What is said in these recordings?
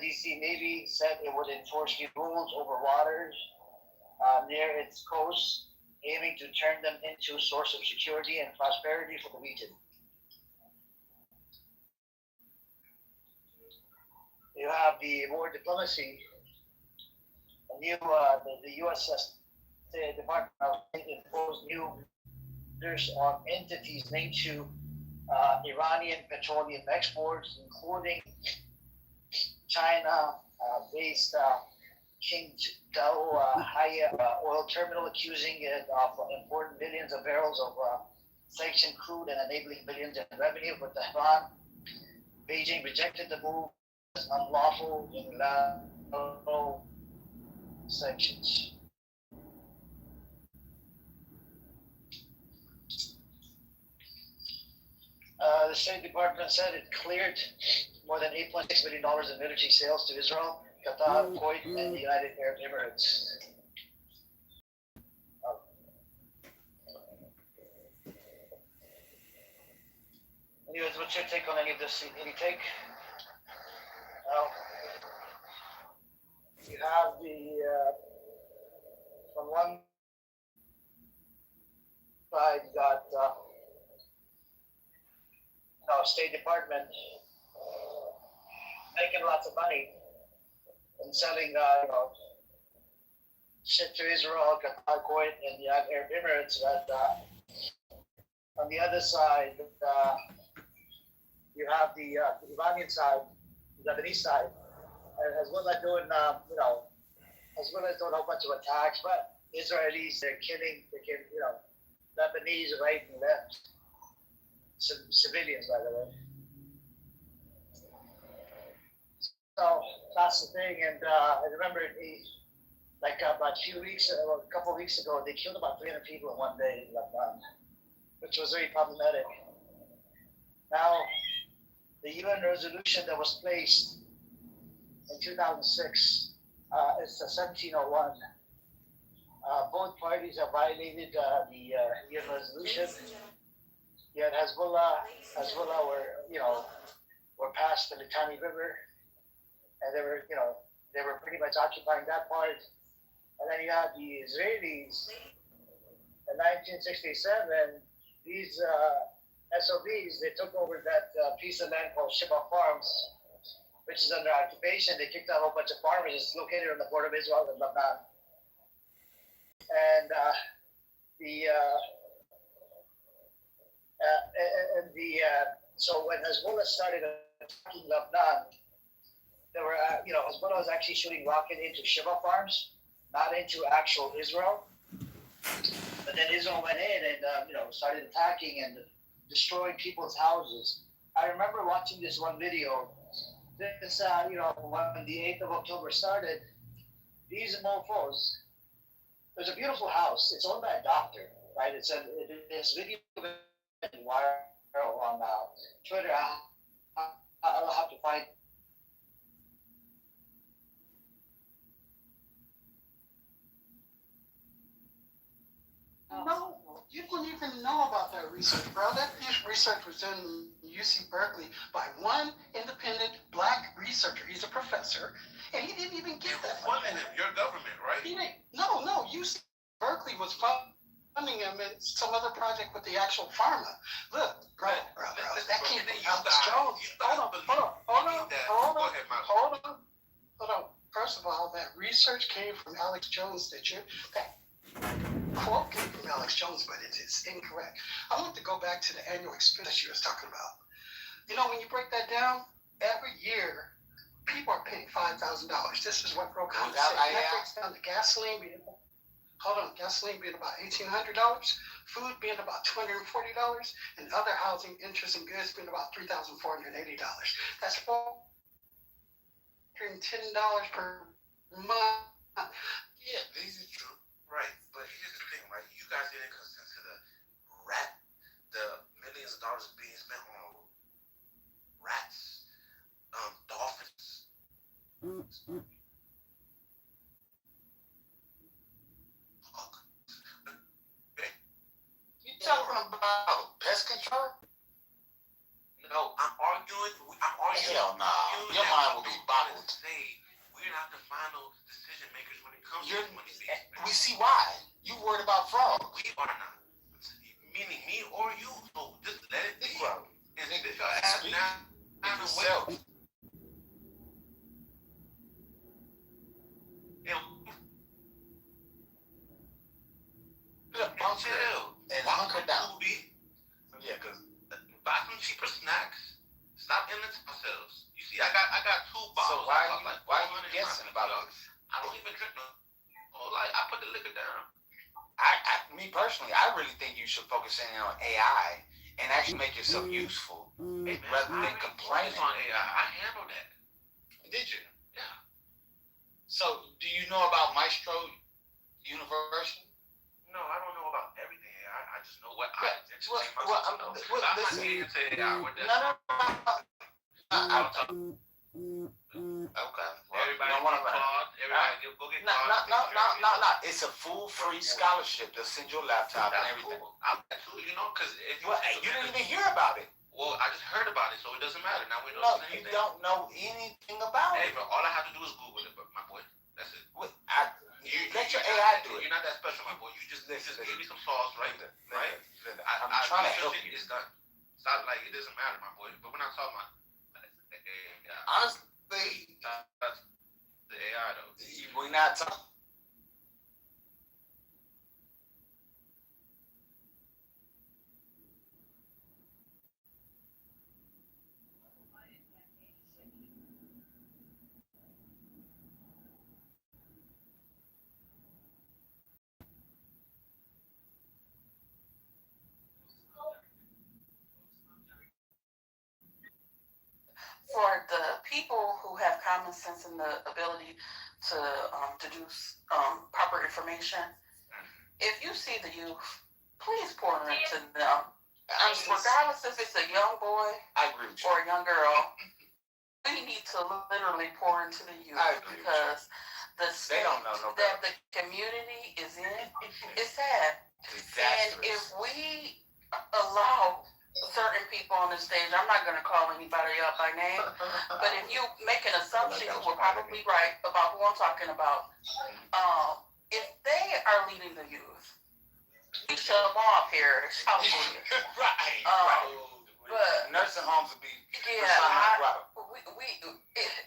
DC Navy said it would enforce new rules over waters near its coast, aiming to turn them into a source of security and prosperity for the region. You have the war diplomacy. The U.S. State Department of State imposed new measures on entities linked to Iranian petroleum exports, including China-based Kitover oil terminal, accusing it of importing millions of barrels of sanctioned crude and enabling billions in revenue for Tehran. Beijing rejected the move as unlawful unilateral sanctions. The State Department said it cleared more than $8.6 billion in military sales to Israel, Qatar, Kuwait, and the United Arab Emirates. Anyways, what's your take on any of this? Any take? You have from one side, you got State Department making lots of money and selling shit to Israel, Qatar, Kuwait, and the Arab Emirates. But on the other side, you have the Iranian side, the Lebanese side, as well as doing as well as doing a whole bunch of attacks. But Israelis, they're killing Lebanese right and left. Civilians, by the way. So that's the thing, and I remember about a couple of weeks ago, they killed about 300 people in one day in Lebanon, which was very problematic. Now, the UN resolution that was placed in 2006 is the 1701. Both parties have violated the UN resolution. Yet Hezbollah were past the Litani River, and they were pretty much occupying that part. And then you had the Israelis in 1967. These SOBs, they took over that piece of land called Sheba Farms, which is under occupation. They kicked out a whole bunch of farmers. It's located on the border of Israel and Lebanon. And so when Hezbollah started attacking Lebanon, there were Hezbollah was actually shooting rocket into Shiva farms, not into actual Israel. But then Israel went in and started attacking and destroying people's houses. I remember watching this one video. This when the 8th of October started, these mofos. There's a beautiful house. It's owned by a doctor, right? This video viral on Twitter. I'll have to find. No, you don't even know about that research, bro. That research was done in UC Berkeley by one independent black researcher. He's a professor, and he didn't even get that. Funding him, your government, right? No. UC Berkeley was funding him in some other project with the actual pharma. Look, bro, that came from Alex Jones. Hold on. First of all, that research came from Alex Jones. That quote came from Alex Jones, but it's incorrect. I want to go back to the annual expense you was talking about. When you break that down, every year, people are paying $5,000. This is what broke down. That breaks down the gasoline being about $1,800, food being about $240, and other housing, interest, and goods being about $3,480. That's $410 per month. Yeah, this is true. Right, but here's the thing, right? You guys didn't consider the millions of dollars being spent on rats, dolphins. You talking about pest control? No, I'm arguing Hell nah. you Your have mind will no be right boggled. to say we're not the final decision makers when it comes You're, to money-based. we see why. You worried about fraud. We are not. Meaning me or you. So just let it be. Bro, And sit your ass speak down and yourself. wait. And chill. And Watch hunker some down. Tubi. Yeah, because Buy some cheaper snacks. Stop ending ourselves. You see, I got 2 bottles. so why of like are you 400 guessing in my about fridge. this? I don't even drink no. Oh, like I put the liquor down. Me personally, I really think you should focus in on AI and actually make yourself useful Hey, man, rather than I complaining. on AI. I handled that. Did you? Yeah. So, do you know about Maestro University? No, I don't know about everything AI. I just know what Well, I entertain well, myself. well, I'm not listen. getting into AI with that. No. I'll talk. Okay. Well, Everybody you don't want get to learn. Claude. Everybody go get Claude. No. It's a full free scholarship. They'll send you a laptop and That's everything. cool. I'm too, because if you Well, you didn't even hear about it. Well, I just heard about it, so it doesn't matter. Now we know No, it's you anything. don't know anything about Hey, it. but all I have to do is Google it, but my boy. That's it. Let your AI do it. You're not that special, my boy. You just Listen. give me some sauce, right? Right? I'm trying to help you. It's done. Stop, like, it doesn't matter, my boy. But we're not talking about Honestly, that's the AI, though. we're not talking. For the people who have common sense and the ability to deduce proper information, if you see the youth, please pour into them. Regardless if it's a young boy I agree with you. or a young girl, we need to literally pour into the youth I agree with you. because the They state don't know no that better. the community is in is sad. And if we allow certain people on the stage, I'm not going to call anybody out by name, but if you make an assumption, you were probably right about who I'm talking about. If they are leading the youth, we shut them off here. Right. But nursing homes will be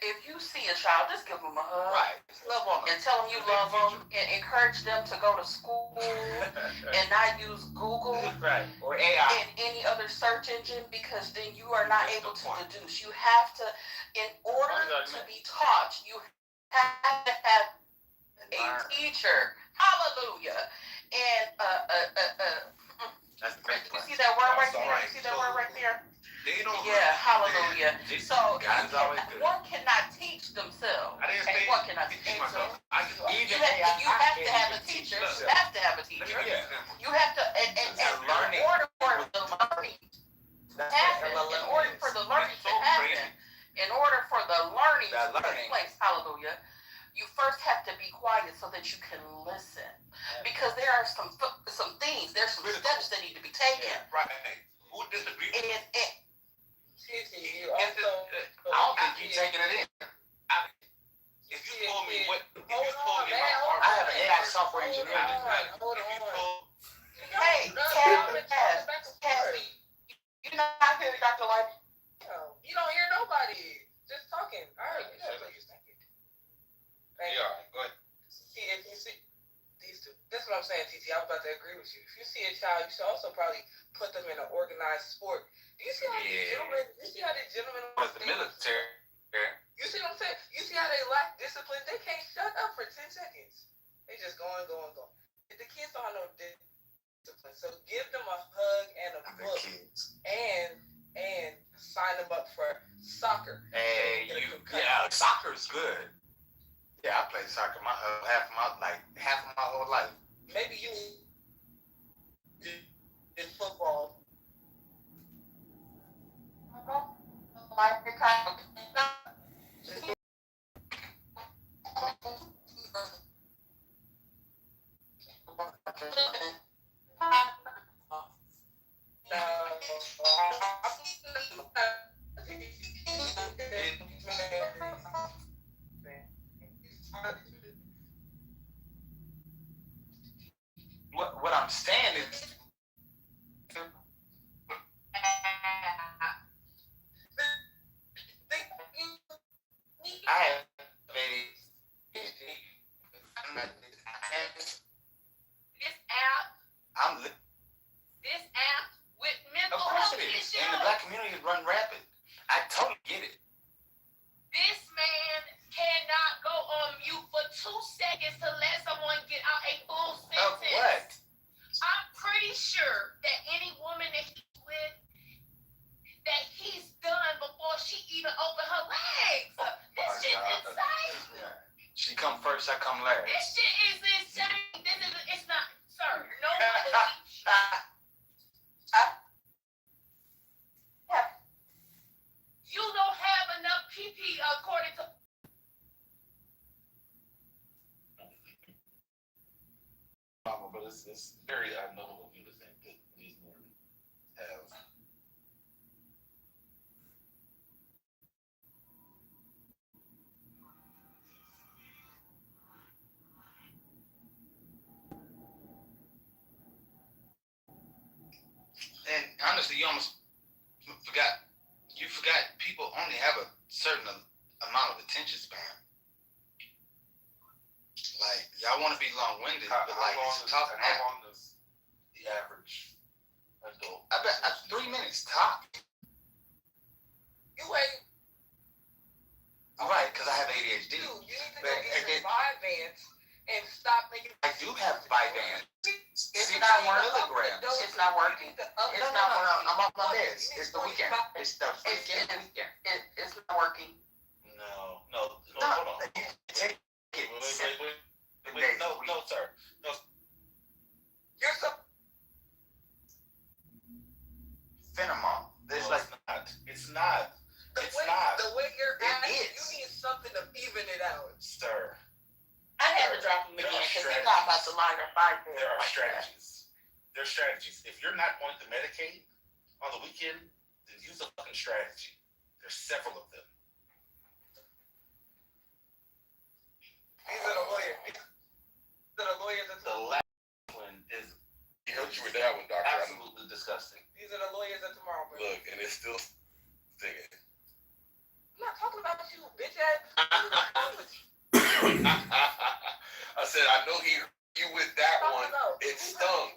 if you see a child, just give them a hug. right. Love on them. And tell them you love them and encourage them to go to school and not use Google Right. Or AI. and any other search engine because then you are not able to deduce. You have to, in order to be taught, you have to have a teacher. Hallelujah. And That's the great you see that word right there? You see that word right there? They don't. Yeah, hallelujah. So God is always good. one cannot teach themselves. I didn't And say one cannot teach teach myself. themselves. I just You have to have a teacher. You have to have a Let me teacher. give you an example. You have to, and in order for the learning to happen, in order for the learning to happen, in order for the learning to take place, hallelujah, you first have to be quiet so that you can listen. Because there are some things, there's some steps that need to be taken. Right. Who disagrees with And I don't think you taking it in. If you told me what, if you Hold told on, me man, about I have an AI software Hold engineer. on. if you told hey, Cassie, you not hear Dr. Light? You don't hear nobody. Just talking. All right. Thank you. Go ahead. See, if you see these two, this is what I'm saying, TT. I'm about to agree with you. If you see a child, you should also probably put them in an organized sport. Do you see how these gentlemen? You see how these gentlemen? Was the military? You see what I'm saying? You see how they lack discipline? They can't shut up for 10 seconds. They just going. The kids don't have no discipline. So give them a hug and a book Kids. and sign them up for soccer. Hey, soccer is good. Yeah, I played soccer half of my whole life. Maybe you in football. I'm saying is, I have This app, I'm this app with mental of course health it is. issues. And the black community run rapid. I totally get it. This man cannot go on mute for 2 seconds to let someone get out a full Of sentence. what? I'm pretty sure that any woman that he's with, that he's done before she even opened her legs. This shit's insane. She come first, I come last. This shit is insane. It's not, sir. No one You don't have enough PP according to. But it's very admirable of you to think that these men have. And honestly, you almost forgot. You forgot people only have a certain amount of attention span. Like y'all want to be long-winded, but like talk How now. long does the average adult? I bet 3 minutes top. You ain't. Right, because I have ADHD. You need to But go get again- your Vyvanse and stop making. I do have Vyvanse. It's See, not more working. milligrams. It's not working. It's not working. I'm off my meds. It's the weekend. It's the freaking weekend. It's not working. No, No, hold on. you take it. Wait, no, sir. No, You're so. Phenomon. There's no, like it's not. The It's way, not. the way you're It acting, is. you need something to even it out. Sir, I had to drop him There again are because he's not about to lie or fight for there it are like that. strategies. There are strategies. If you're not going to medicate on the weekend, then use a fucking strategy. There's several of them. These are the lawyers. These are the lawyers at The last one is He helped you with that one, Doctor. absolutely disgusting. These are the lawyers at tomorrow. Bro. Look, and it's still singing. I'm not talking about you, bitch ass. I said, I know he hurt you with that one. It stung.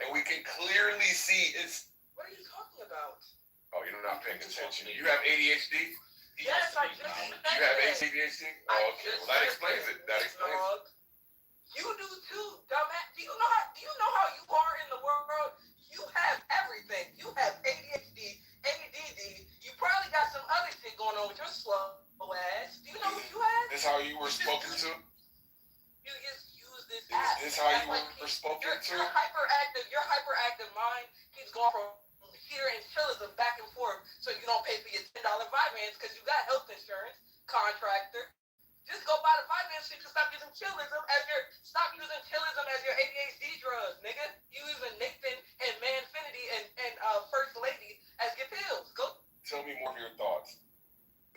And we can clearly see it's. What are you talking about? Oh, you're not paying attention. You have ADHD? He Yes, wants I to be just knowledgeable. You have ADHD? Oh, okay. Well, that explains it. That explains it. Dog. You do too, dumbass. Do you know how you are in the world? You have everything. You have ADHD, ADD. You probably got some other shit going on with your slow ass. Do you know what you have? This how you were spoken to? You just use this app. Is this how you That's were spoken to? Your hyperactive mind keeps going from here and chillism back and forth, so you don't pay for your $10 Vyvanse because you got health insurance, contractor. Just go buy the Vyvanse shit to stop using chillism as your ADHD drugs, nigga. You using Nathan and Manfinity and First Lady as your pills. Go. Tell me more of your thoughts.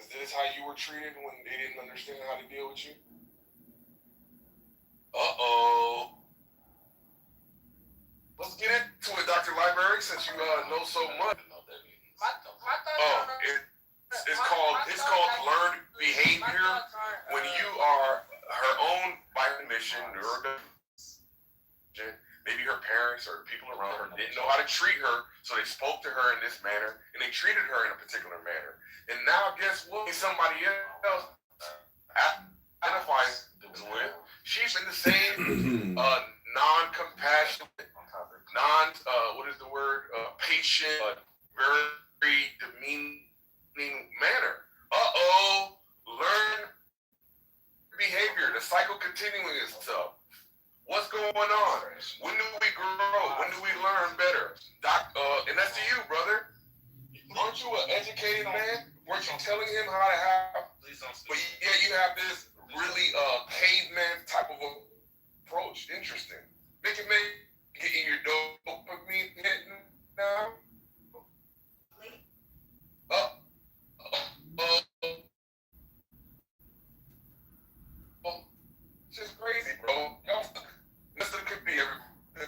Is this how you were treated when they didn't understand how to deal with you? Uh-oh. Let's get into it, Dr. Library, since you know so much. My thoughts Oh, are. it's called learned behavior when you are her own by mission or maybe her parents or people around her didn't know how to treat her, so they spoke to her in this manner and they treated her in a particular manner. And now guess what? Somebody else identifies with. She's in the same non-compassionate, patient, very demeaning manner. Uh-oh, learn behavior. The cycle continuing itself. What's going on? When do we grow? When do we learn better? And that's to you, brother. Aren't you an educated man? Weren't you telling him how to have? But yeah, you have this really caveman type of approach. Interesting. Getting your dopamine hitting now. It's just crazy, bro. Mr. could be every.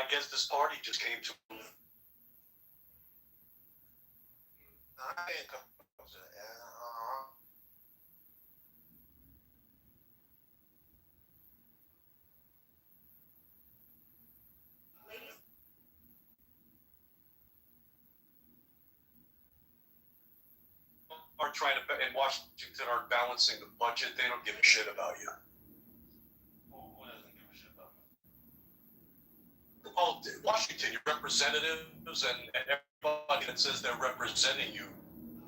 guess this party just came to. No, I ain't come to that. Are trying to in Washington are balancing the budget. They don't give a shit about you. Who doesn't give a shit about me? Well, Washington, your representatives and everybody that says they're representing you,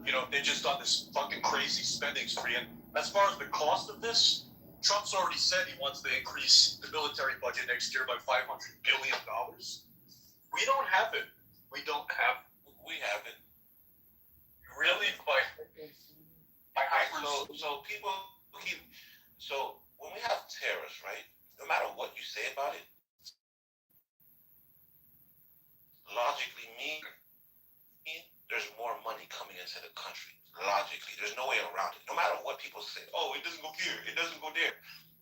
you know, they just on this fucking crazy spending spree. And as far as the cost of this, Trump's already said he wants to increase the military budget next year by $500 billion. We don't have it. We don't have. We have it. Really? So people keep. So when we have terrorists, right? No matter what you say about it, logically, there's more money coming into the country. Logically, there's no way around it. No matter what people say, oh, it doesn't go here, it doesn't go there.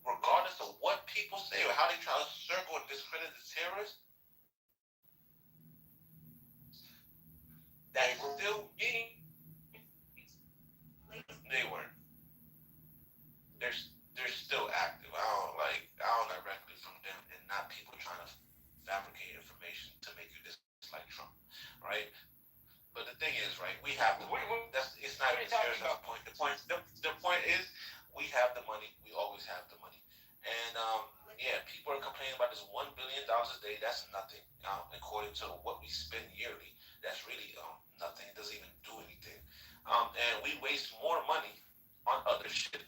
Regardless of what people say or how they try to circle and discredit the terrorists, that still being. They weren't. They're still active. I don't directly from them, and not people trying to fabricate information to make you dislike Trump, right? But the thing is, right? We have the money. It's not even serious. That's the point. The point is, we have the money. We always have the money, and yeah, people are complaining about this $1 billion a day. That's nothing, according to what we spend yearly. That's really nothing. It doesn't even do anything. And we waste more money on other shit.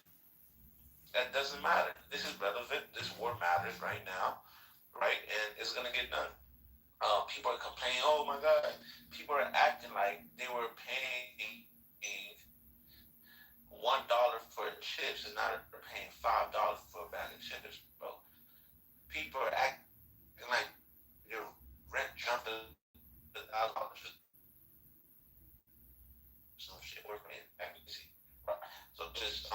That doesn't matter. This is relevant. This war matters right now, right? And it's gonna get done. People are complaining. Oh my God! People are acting like they were paying $1 for chips, and now they're paying $5 for a bag of chips, bro. People are acting like your rent jumped $1,000. Some shit working accuracy. Right. So just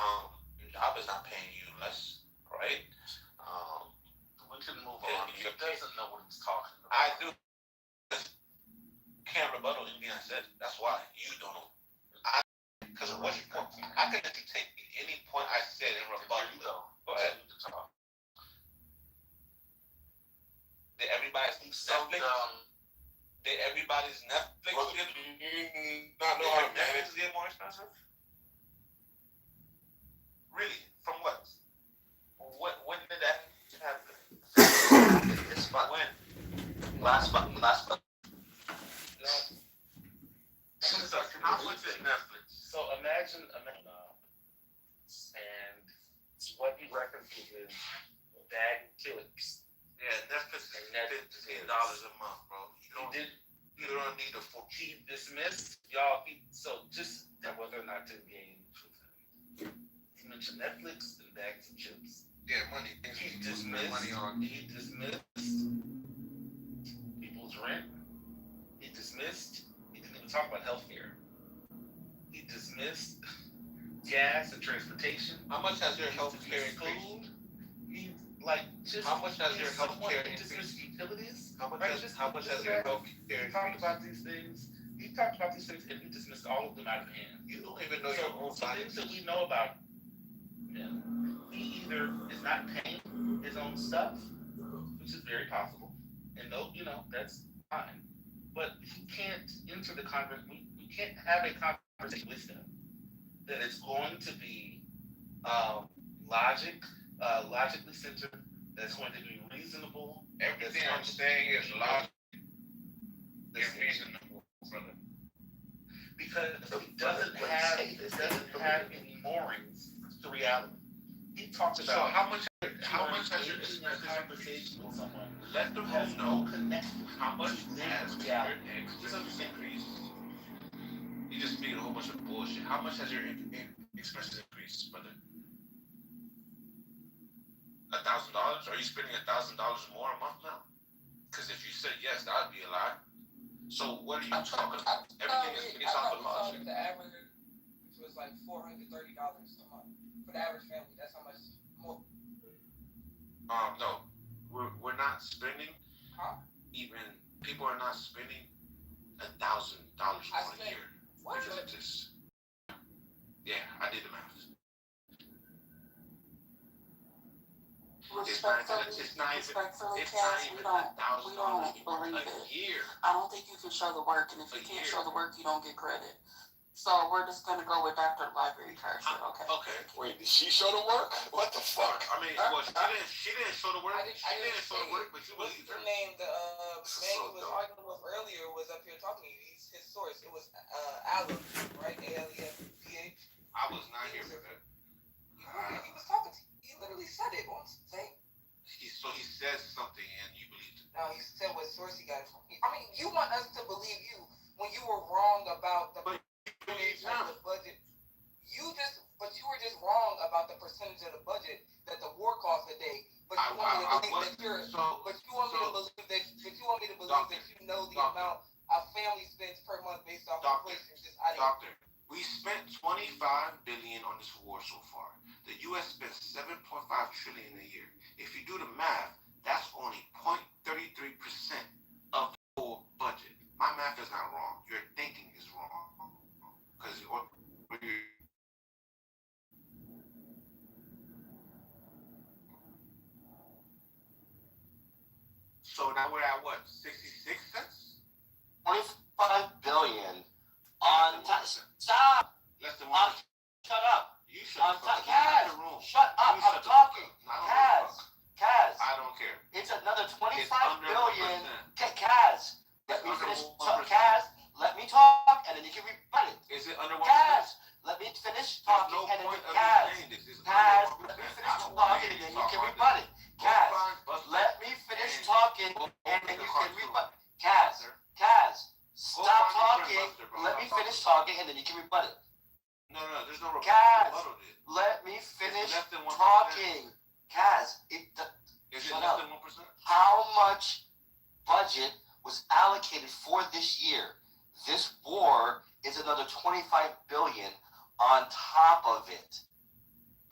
your job is not paying you less, right? We can move on. He doesn't know what he's talking about. I do. Can't rebuttal anything I said. That's why you don't know. Because what's your point? I can take any point I said and rebuttal. Go ahead. Did everybody's Netflix? Did everybody's Netflix get not know how to manage? get more expensive? Really? From what? When did that happen? This month. When? Last month. No. So how much is Netflix? So imagine, and what he references is bag killers. Yeah, Netflix is $15 a month, bro. You don't need a full. He dismissed y'all. So just whether or not to engage with him. He mentioned Netflix and bags of chips. Yeah, money. He dismissed people's rent. He didn't even talk about healthcare. He dismissed gas and transportation. How much has your healthcare increased? Food. How much has your healthcare He increased? dismissed utilities. How much Right, has your healthcare He talked about these things. He talked about these things, and he dismissed all of them out of hand. You don't even know your own So things that we know about him, he either is not paying his own stuff, which is very possible, and that's fine. But he can't enter the Congress. We can't have a conversation with him that is going to be logically centered. That's going to be reasonable. Everything I'm saying is logical and reasonable, brother. Because he doesn't have any moorings to reality. He talks about So how much has your conversation with someone let them has know no connection? how much has Yeah. your increased? You just speaking a whole bunch of bullshit. How much has your expenses increased, brother? $1,000? Are you spending $1,000 more a month now? Because if you said yes, that would be a lie. So what are you talking about? Everything is based off of logic. The average was like $430 a month for the average family. That's how much more. No, we're not spending. Huh? even people are not spending $1,000 more a year because of this. Yeah, I did the math. Respectfully, it's Cass, not we even don't $1,000 believe a it. year. I don't think you can show the work, and if you can't show the work, you don't get credit. So we're just gonna go with Dr. Library card shit, okay? Okay. Wait, did she show the work? What the fuck? I mean, well, she didn't show the work. She didn't show the work, but you What's believe the her. name? The This is man so he was dumb. arguing with earlier was up here talking to you. He's his source. It was Aleph, right? ALEFPH. I was not here for that. He was talking to you. He literally said it on thing. So he says something and you believed it. No, he said what source he got it from. I mean, you want us to believe you when you were wrong about the percentage of the budget. But you were just wrong about the percentage of the budget that the war costs a day. But you want me to believe that you're. But you want me to believe that. But you want me to believe that you know the amount a family spends per month based off inflation. Just out of Doctor, we spent $25 billion on this war so far. The U.S. spent $7.5 trillion a year. If you do the math, that's only 0.33% of the whole budget. My math is not wrong. Your thinking is wrong. Because so now we're at what? 66 cents? 25 billion on stop. Less than 1%. Shut up. You shut the fuck Kaz, up. shut up. I'm talking. Kaz, I don't care. it's another It's 25 under billion. 1%. Kaz, let me It's finish. under 1%. Kaz, let me talk, and then you can rebut it. Is it under 1%? Kaz, let me finish There's talking, no and then point of Kaz, saying this. It's Kaz, under 1%. let me finish I don't talking, and want to then hear you can talk rebut it. Kaz, Go let me finish and talking, go and then make a you can cartoon. rebut. Kaz, stop find your talking. friend Buster, bro. Let me I'm finish talking. talking, and then you can rebut it. No, there's no Kaz, rebuttal there. let me finish It's less than 1%. talking. Kaz, Is it shut less up. than 1%? How much budget was allocated for this year? This war is another 25 billion on top of it.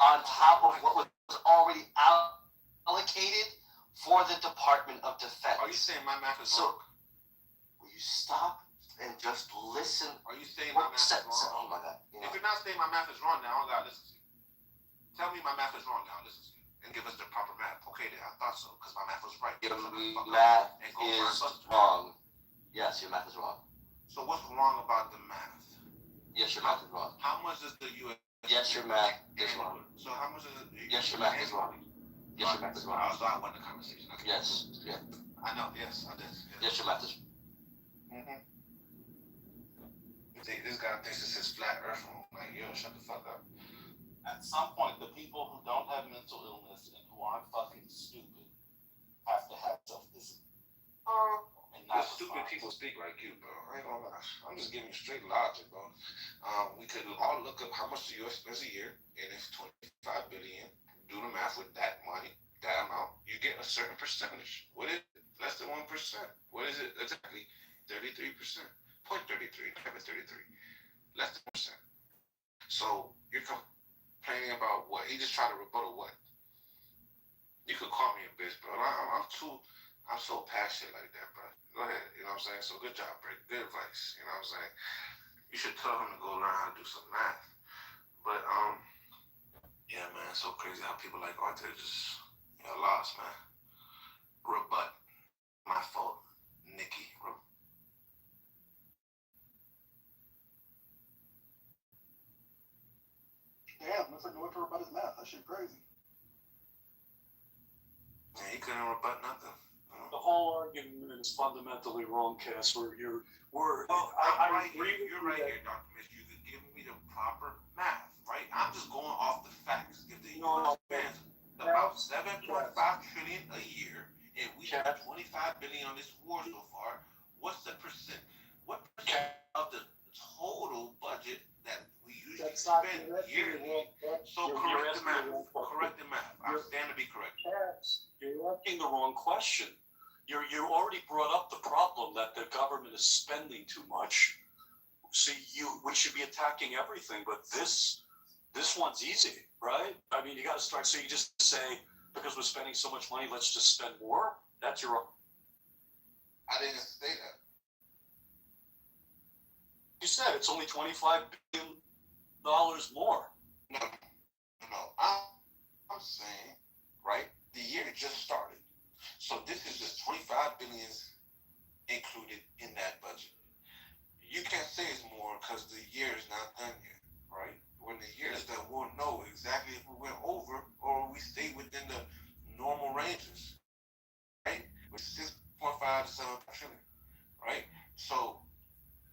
On top of what was already allocated for the Department of Defense. Are you saying my math is So- wrong? Will you stop and just listen? Are you saying my math is wrong? Oh my God. You know, If you're not saying my math is wrong now, I don't gotta listen to you. Tell me my math is wrong now, listen to you. And give us the proper math. Okay, then I thought so, because my math was right. your Shut the fuck up math and go find is Buster. wrong. Yes, your math is wrong. So what's wrong about the math? Yes, your math is wrong. How much does the U.S. Yes, your math is wrong. So how much is it? Yes, your math is wrong. Yes, your math is wrong. So I won the conversation. Okay. Yes, yeah. I know. Yes, I did. Yes, your math is. Mm-hmm. This guy thinks this is flat Earth. I'm like, yo, shut the fuck up. At some point, the people who don't have mental illness and who aren't fucking stupid have to have self-discipline. And Not not stupid people speak like you, bro. I ain't gonna lie. I'm just giving you straight logic, bro. We could all look up how much the U.S. spends a year, and if 25 billion, do the math with that money, that amount, you get a certain percentage. What is it? Less than 1%. What is it exactly? 33%. 0.33, not even 33. Less than 1%. So you're complaining about what? He just tried to rebuttal what? You could call me a bitch, bro. I'm so passionate like that, bro. Go ahead, you know what I'm saying? So good job, Brick. Good advice, you know what I'm saying? You should tell him to go learn how to do some math. But yeah, man, it's so crazy how people like Arthur just lost, man. Rebut. My fault, Nikki. Damn, looks like no one to rebut his math. That shit crazy. Yeah, he couldn't rebut nothing. The whole argument is fundamentally wrong, Cass. I'm right here. You're right here, Dr. Mitch. You could give me the proper math, right? I'm just going off the facts. If the U.S. spends about 7.5 trillion a year, and we have 25 billion on this war so far, what's the percent? What percent of the total budget that we usually spend yearly? So correct the math. Correct the math. I stand to be correct. You're asking the wrong question. You already brought up the problem that the government is spending too much. See, we should be attacking everything, but this one's easy, right? I mean, you got to start. So you just say, because we're spending so much money, let's just spend more. That's your. I didn't say that. You said it's only $25 billion more. No. I'm saying, right? The year just started, so this is just 25 billion included in that budget. You can't say it's more because the year is not done yet, right? When the year is done, we'll know exactly if we went over or we stayed within the normal ranges, right? Which is 6.5 to 7 trillion, right? So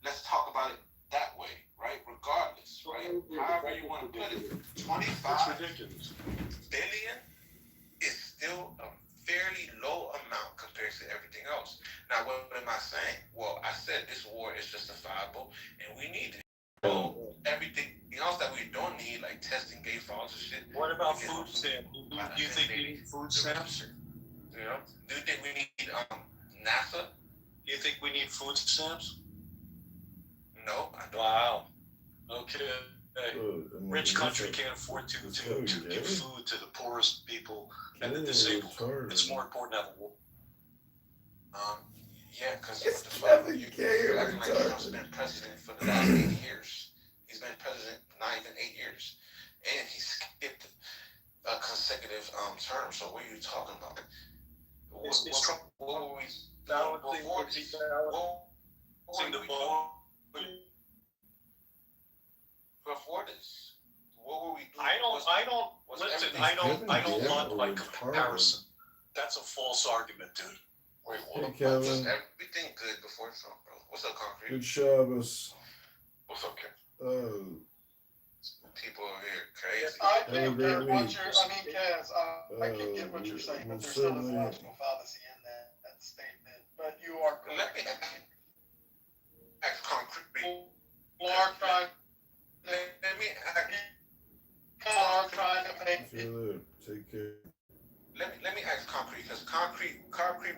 let's talk about it that way, right? Regardless, right? However you want to put it, 25 billion is still a fairly low amount compared to everything else. Now, what am I saying? Well, I said this war is justifiable and we need it. So everything else that we don't need, like testing gay faults and shit. What about food stamps? Do you think we need food stamps? You know? Do you think we need NASA? Do you think we need food stamps? No, I don't. Wow. Okay. Rich country can't afford to give food to the poorest people and the disabled. It's more important to have a war. Yeah, because you're acting like Trump's been president for the last 8 years. He's been president not even 8 years, and he skipped a consecutive term. So what are you talking about? What were we before this? Before this, what were we doing? I don't want like comparison. That's a false argument, dude. Wait, Hey, was Kevin. everything good before Trump, bro? What's up, Concrete? Good Shabbos. What's up, Ken? People over here crazy. I Have a can great get what week. you're, I mean, Kaz, I can get what you're saying, but there's still a logical fallacy in that statement. But you are Let me correct. ask Concrete. Lord trying, Let me ask. Lord trying to make See you later. Take care. Let me ask Concrete, because Concrete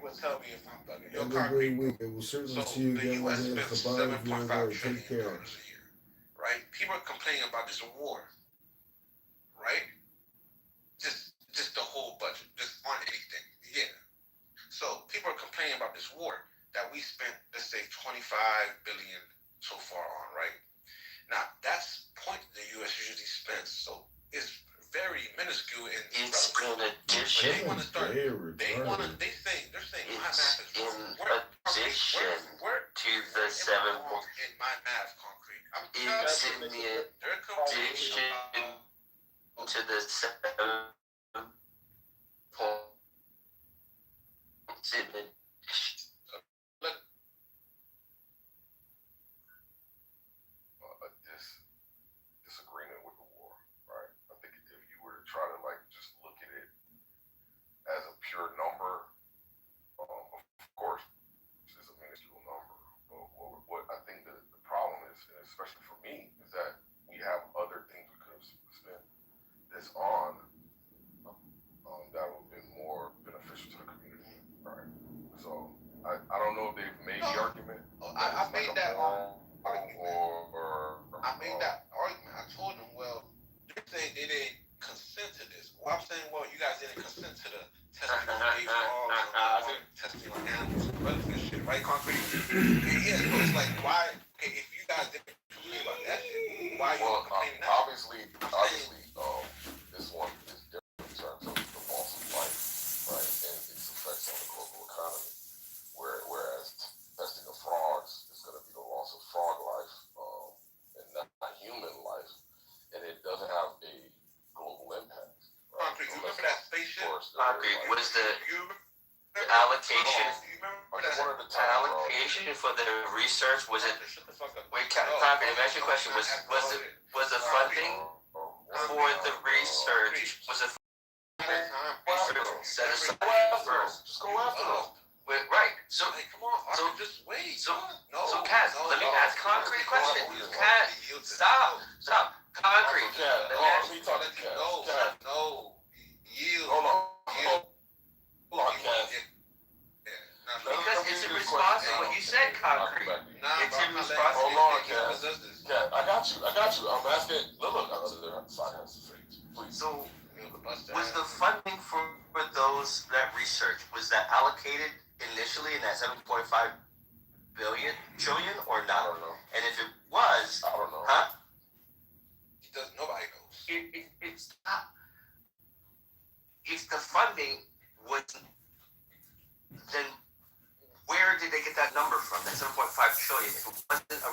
will tell me if I'm bugging. Yo, Have a great Concrete. week. I will certainly So see you the again U.S. later. spends The bottom of your $7.5 road. trillion Take care. a year, right? People are complaining about this war, right? Just the whole budget, just on anything, yeah. So people are complaining about this war that we spent, let's say, 25 billion so far on, right? Now that's point the U.S. usually spends, so it's very minuscule in It's in but addition. they want to start. They're They're saying my math It's is in wrong. addition to the 7. In my math, Concrete. I'm It's in the they're complaining addition about to the 7 points in the disagreement with the war, right? I think if you were to try to like just look at it as a pure number, of course, it's a minuscule number. But what I think the problem is, and especially for me, is that we have other things we could have spent this on that would have been more beneficial to the community, right? So I don't know if they've made the argument. I made that argument. I I made that argument. I told them, well, they're saying they didn't consent to this. Well, I'm saying, well, you guys didn't consent to the testing on gay frogs, testing on animals, and shit, right? Concrete. Yeah, so it's like, why? Okay, if you guys didn't complain about that shit, why are you complaining now? Obviously, this one is different in terms of the loss of life, right, and its effects on the global economy. Whereas testing of frogs is going to be the loss of frog life, and not human life, and it doesn't have a global impact. Right? Concrete, you remember that spaceship? Concrete was the allocation. Allocation for the research was it? Wait, Concrete, let me ask you a question. Was the funding for the research set aside first? Just go after them. Right. So Come on, just wait. So Kaz, let me ask Concrete question. Kaz, stop. Concrete. Let me talk to Kaz. No. Yield. Hold on, Kaz. Because it's in response to what you said, Concrete. It's in response to Hold on, Kaz. Kaz, I got you. I'm asking. Look, please. So, was the funding for those that research, was that allocated initially in that 7.5 trillion or I not? don't know. And if it was, I don't know. huh? Nobody knows. It's not. If the funding was, then where did they get that number from? That 7.5 trillion, if it wasn't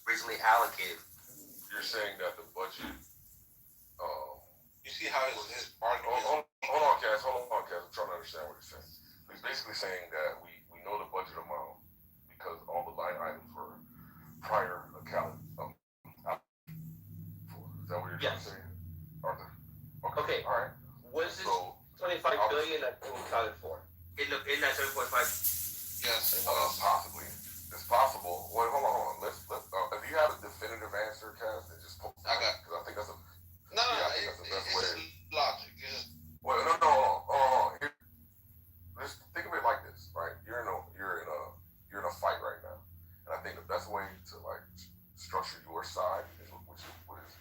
originally allocated. You're saying that the budget. You see how his argument. Hold on, Cass. I'm trying to understand what he's saying. He's basically saying that we know the budget amount because all the line items were prior accounted for. Is that what you're trying to say, Arthur? Okay. All right. Was this So 25 billion that we accounted for? In that 7.5? Yes. possibly. It's possible. Wait, hold on. Let's if you have a definitive answer, Cass, then just post it. I got. Because I think that's a. No, Yeah, I think that's the best way. It's logic. It's, Well, no, hold on. Let's think of it like this, right? You're in a fight right now, and I think the best way to like structure your side is with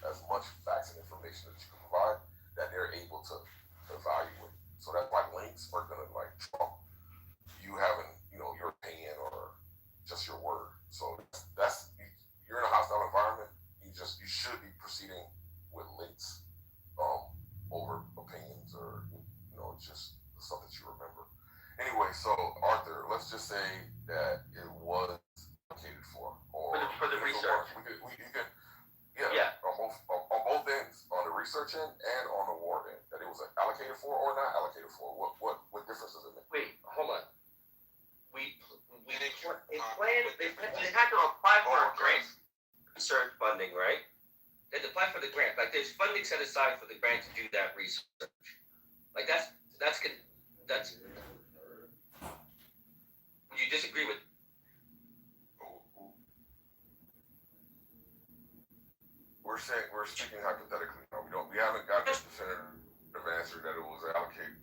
as much facts and information that you can provide that they're able to evaluate. So that's why links are gonna like trump you having your opinion or just your word. So that's you're in a hostile environment. You should be proceeding with links over opinions or just the stuff that you remember. Anyway, so Arthur, let's just say that it was allocated for the research. You can on both ends, on the research end and on the war end, that it was allocated for or not allocated for. What difference does it make? Wait, hold on. They had to apply for a grant, research funding, right? They had to apply for the grant. Like there's funding set aside for the grant to do that research. Like that's. Would you disagree with? We're speaking hypothetically. No, we haven't got this definitive answer that it was allocated.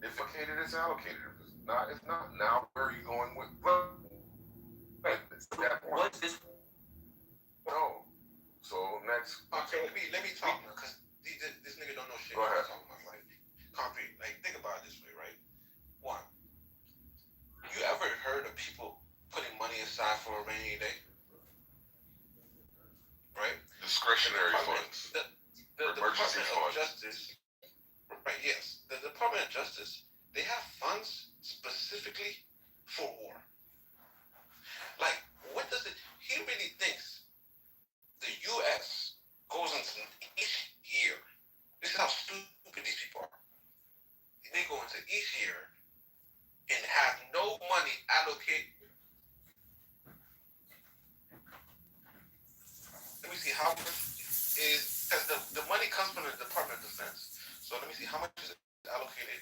If allocated, it's allocated. If it's not, it's not. Now, where are you going with? Right. What's this? No. So next. okay, let me talk now, because this nigga don't know shit. Go ahead. Talking about like concrete. Like think about it this way, right? One, you ever heard of people putting money aside for a rainy day? Right? Discretionary funds. The Emergency Department fund. of Justice, right? Yes, the Department of Justice, they have funds specifically for war. Like, what does it? He really thinks the U.S. goes into each year. This is how stupid these people are. They go into each year and have no money allocated. Let me see how much is, because the money comes from the Department of Defense. So let me see how much is allocated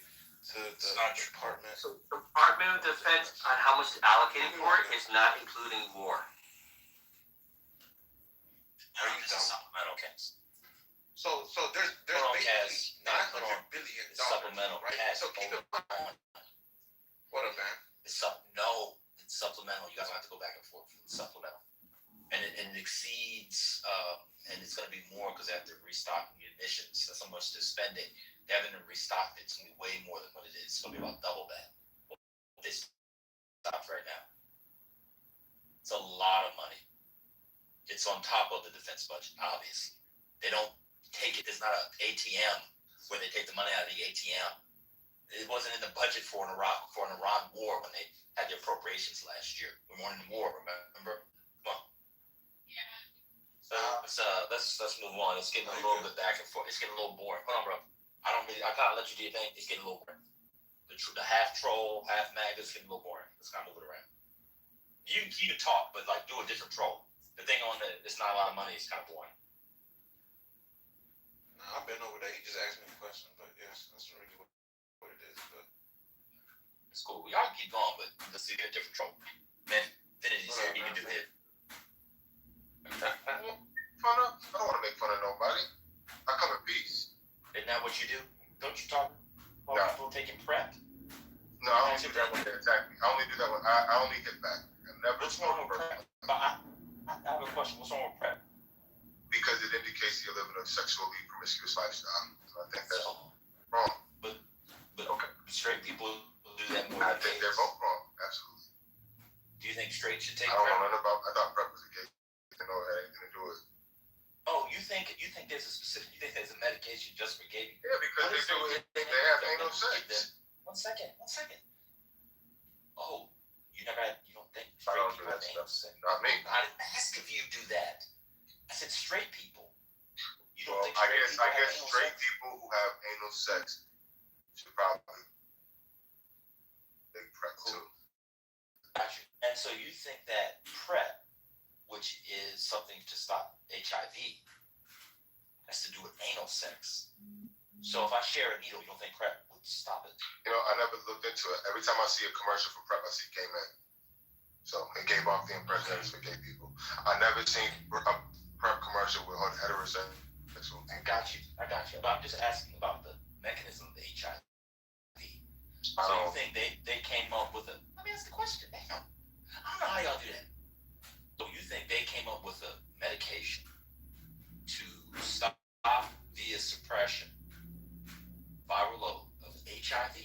to the department. So the Department of Defense on how much is allocated for it is not including war. Are you dumb? Supplemental cast. So there's basically $900 billion. Supplemental right? cast. So keep it on. What up, man? It's supplemental. You guys don't have to go back and forth. It's supplemental. And it exceeds, and it's going to be more because they have to restock munitions. That's how much they're spending. They haven't restocked it. It's going to be way more than what it is. It's going to be about double that. This stock right now. It's a lot of money. It's on top of the defense budget, obviously. They don't take it. There's not an ATM where they take the money out of the ATM. It wasn't in the budget for an Iraq war when they had the appropriations last year. We weren't in the war, remember? Come on. So let's move on. It's getting a little bit back and forth. It's getting a little boring. Hold on, bro. I kind of let you do your thing. It's getting a little boring. The half troll, half mag is getting a little boring. Let's kind of move it around. You can talk, but like do a different troll. The thing on it's not a lot of money. It's kind of boring. Nah, I've been over there. He just asked me a question, but yes, that's really what it is. But It's cool. Y'all can keep going, but let's see a different troll. Man, Infinity's here. You can do it. Fun up? I don't want to make fun of nobody. I come in peace. Isn't that what you do? Don't you talk about No. people taking prep? No, I only do that when they attack me. I only do that when I only hit back. I never What's wrong smoke with first prep? I have a question. What's wrong with prep? because it indicates you're living a sexually promiscuous lifestyle. So I think that's So, wrong. but Okay. straight people do that more I than think they're both wrong. thought PrEP was a gay. I didn't know it had anything to do with. Oh, you think there's a medication just for gay people? Yeah, because What they is do it? it. They have anal sex. One second. Oh, you don't think I straight don't do people that have anal stuff. sex? Not me. I didn't ask if you do that. I said straight people. You don't Well, think I straight guess people have anal straight sex? people who have anal sex should probably take PrEP too. Gotcha. And so you think that PrEP, which is something to stop HIV, has to do with anal sex. So if I share a needle, you don't think PrEP would stop it? You know, I never looked into it. Every time I see a commercial for PrEP, I see gay men. So it gave off the impression that it's for gay people. I never seen a PrEP commercial with heterosexual people. I got you. But I'm just asking about the mechanism of the HIV. So you think they came up with let me ask the question. Damn. I don't know how y'all do that. So you think they came up with a medication to stop via suppression viral load of HIV,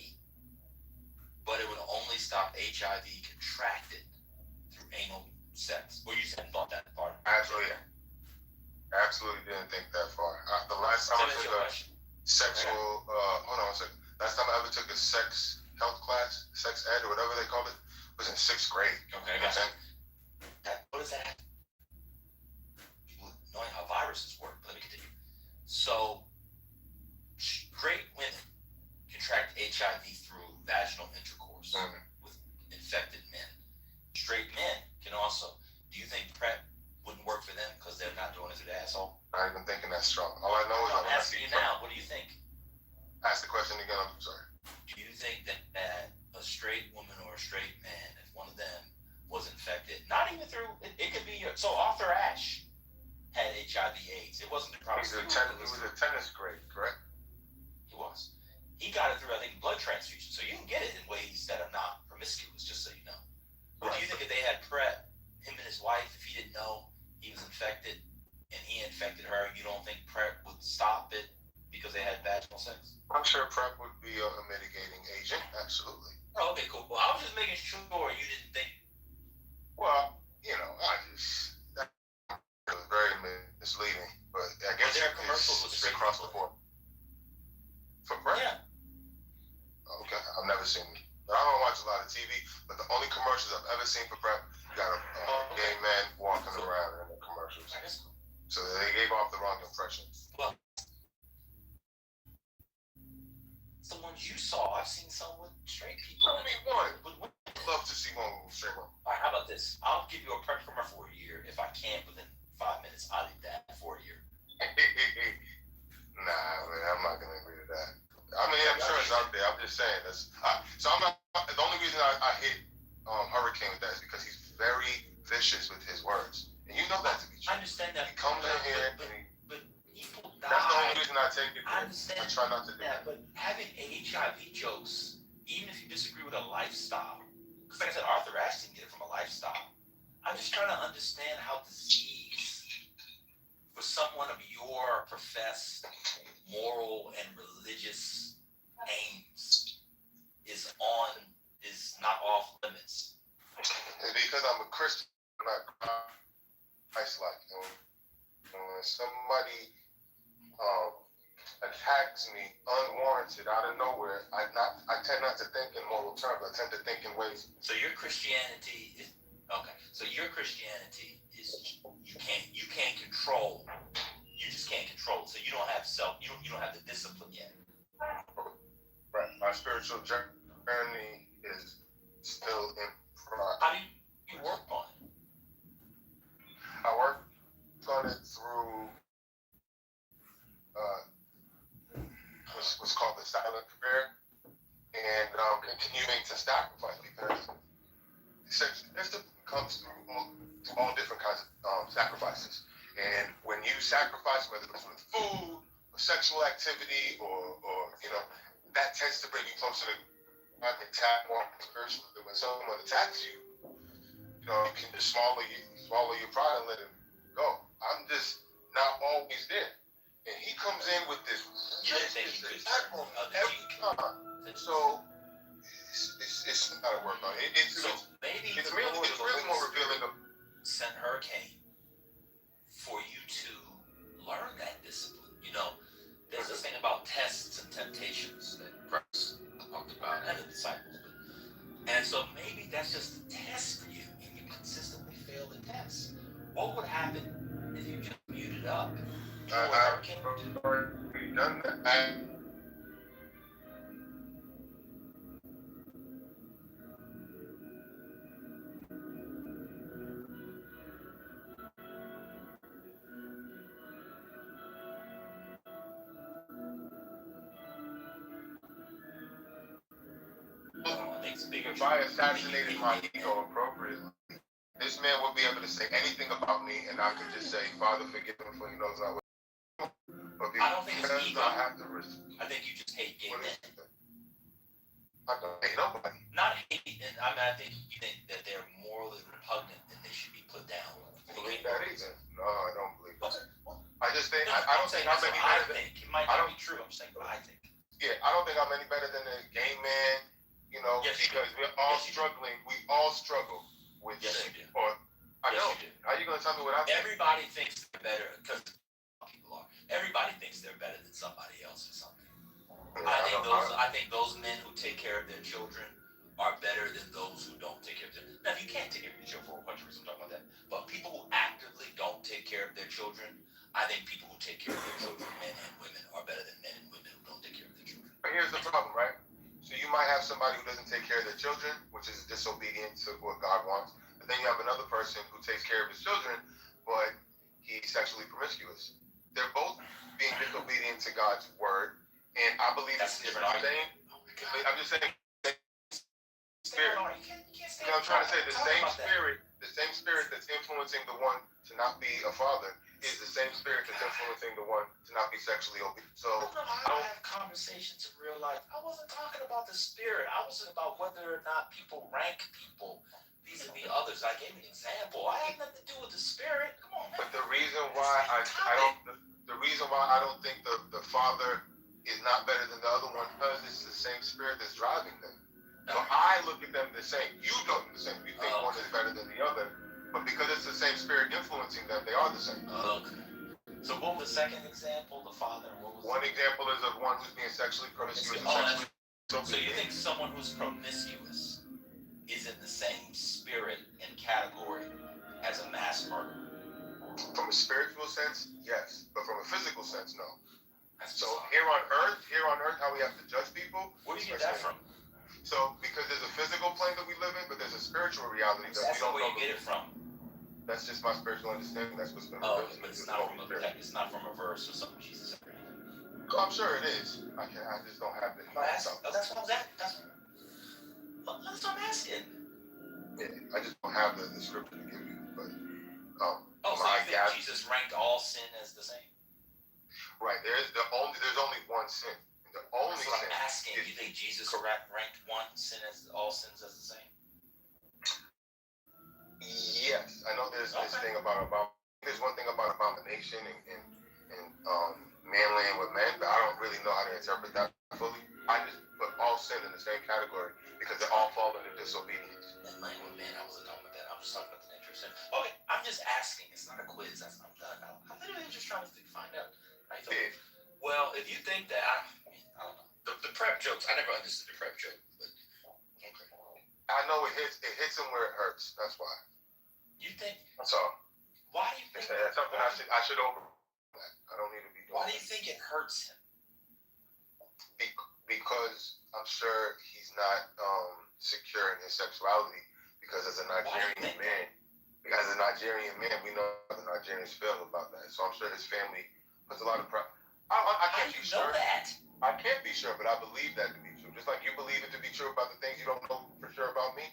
but it would only stop HIV contracted through anal sex? Or you said thought that part? Absolutely didn't think that far. The last time I took a sexual, hold on a second. Last time I ever took a sex health class, sex ed or whatever they call it, was in 6th grade. Okay, I got that. What is that? People knowing how viruses work. Let me continue. So, straight women contract HIV through vaginal intercourse with infected men. Straight men can also. Do you think PrEP wouldn't work for them because they're not doing it through the asshole? Not even thinking that strong. All I know is I'm asking you now. What do you think? Ask the question again. I'm sorry. Do you think that a straight woman or a straight man, if one of them was infected, not even through it could be so Arthur Ashe had HIV/AIDS. It wasn't probably. He was a tennis grade, correct? He was. He got it through, I think, blood transfusion. So you can get it in ways that are not promiscuous, just so you know. But do you think if they had PrEP, him and his wife, if he didn't know he was infected and he infected her, you don't think PrEP would stop it because they had vaginal sex? I'm sure PrEP would be a mitigating agent. Absolutely. Oh, okay, cool. Well, I was just making sure you didn't think. Well, that was very misleading. But I guess there are commercials with it's straight across the people? board. For PrEP? Yeah. Okay, I've never seen it. I don't watch a lot of TV, but the only commercials I've ever seen for PrEP got a gay man walking around in the commercials. So they gave off the wrong impression. Well, the ones you saw, I've seen some with straight people. I mean, one. I'd love to see one with straight one. All right, how about this? I'll give you a PrEP for a year. If I can't within 5 minutes, I'll eat that for a year. Nah, man, I'm not gonna agree to that. I mean, I'm sure it's out there. I'm just saying this. So I'm not. The only reason I hit Hurricane with that is because he's very vicious with his words, and you know that to be true. I understand that. He comes in here and but people die. that's the only reason I take it. I understand. I try not to do that, that. but having HIV jokes, even if you disagree with a lifestyle, because like I said, Arthur Ashe didn't get it from a lifestyle. I'm just trying to understand how disease, for someone of your professed moral and religious aims, is not off limits. It's because I'm a Christian, I'm not Christ-like. And when somebody attacks me unwarranted out of nowhere, I tend not to think in moral terms. I tend to think in ways. So your Christianity is okay. So your Christianity is you can't control. You just can't control. So you don't have you don't have the discipline yet. Right. My spiritual journey is still in progress. How do you work on it? I work on it through what's called the silent prayer, and continuing to sacrifice, because discipline comes through all different kinds of sacrifices. And when you sacrifice, whether it's with food or sexual activity or that tends to bring you closer to God, attack more spiritually. When someone attacks you, you can just swallow your pride and let it go. I'm just not always there. And he comes in with this attack on every time. So it's not a work on it. It's really more revealing of. Sent her things that Christ talked about and the disciples. And so maybe that's just a test for you, and you consistently fail the test. What would happen if you just muted up? I've already done that. If I assassinated my ego appropriately, this man would be able to say anything about me, and I could just say, Father, forgive him for he knows not what. But I don't think it's because ego. I have to I think you just hate gay men. I don't hate nobody. Not hate, and I think you think that they're morally repugnant and they should be put down. Believe that either? No, I don't believe that. Okay. Well, I just think no, I don't think I'm that's any what I better than. think. It might not be true. I'm just saying what I think. Yeah, I don't think I'm any better than a gay man. You know, Yes, you because do. we're all Yes, you do. struggling. We all struggle with Yes, sin. you do. Or I Yes, know. you do. How you gonna tell me what I think? Everybody thinks they're better because people are. Everybody thinks they're better than somebody else or something. I think those men who take care of their children are better than those who don't take care of them. Now, if you can't take care of your children for a bunch of reasons, I'm talking about that. But people who actively don't take care of their children, I think people who take care of their children, men and women, are better than men and women who don't take care of their children. But here's the problem, right? So you might have somebody who doesn't take care of their children, which is disobedient to what God wants. But then you have another person who takes care of his children, but he's sexually promiscuous. They're both being disobedient to God's word, and I believe That's it's a the different same. argument. Oh my God. I'm just saying. Spirit. I'm trying to say the same spirit that's influencing the one to not be a father is the same spirit that's influencing the one to not be sexually obedient. So I don't know how to have conversations in real life. I wasn't talking about the spirit. I was about whether or not people rank people vis-a-vis others. I gave an example. I had nothing to do with the spirit. Come on, man. but the reason why I don't think the father is not better than the other one because it's the same spirit that's driving them. So I look at them the same. You look the same. You think one is better than the other. But because it's the same spirit influencing them, they are the same. Okay. So what was the second example? The father. What was one example is of one who's being sexually promiscuous. So you think someone who's promiscuous is in the same spirit and category as a mass murderer? From a spiritual sense, yes. But from a physical sense, no. That's So bizarre. here on earth, how we have to judge people. Where do you get that from? So because there's a physical plane that we live in, but there's a spiritual reality that we That's don't where know. you get it from. That's just my spiritual understanding. That's what's been Oh, revealed to me. but it's not from a verse or something Jesus said. Oh, I'm sure it is. I just don't have it. That's what I was at. That's what I'm asking. Yeah, I just don't have the scripture to give you. But so you think Jesus ranked all sin as the same? Right. There's only one sin. The only That's what sin. I'm asking. You think Jesus ranked one sin as all sins as the same? Yes, I know there's this thing about there's one thing about abomination and man laying with men, but I don't really know how to interpret that fully. I just put all sin in the same category because they all fall into disobedience. And laying with men, I wasn't talking about that. I'm just talking about the nature of sin. Okay, I'm just asking. It's not a quiz. I'm done. I'm literally just trying to find out. Yeah. Well, if you think that, I don't know. The prep jokes, I never understood the prep joke, but okay. I know it hits him where it hurts. That's why. You think? So. Why do you think? That's something I should over. I don't need to be doing. Why do you think it hurts him? Because I'm sure he's not secure in his sexuality. Because as a Nigerian man, we know how the Nigerians feel about that. So I'm sure his family puts a lot of pressure. I can't be sure. That? I can't be sure, but I believe that to be true. Just like you believe it to be true about the things you don't know for sure about me.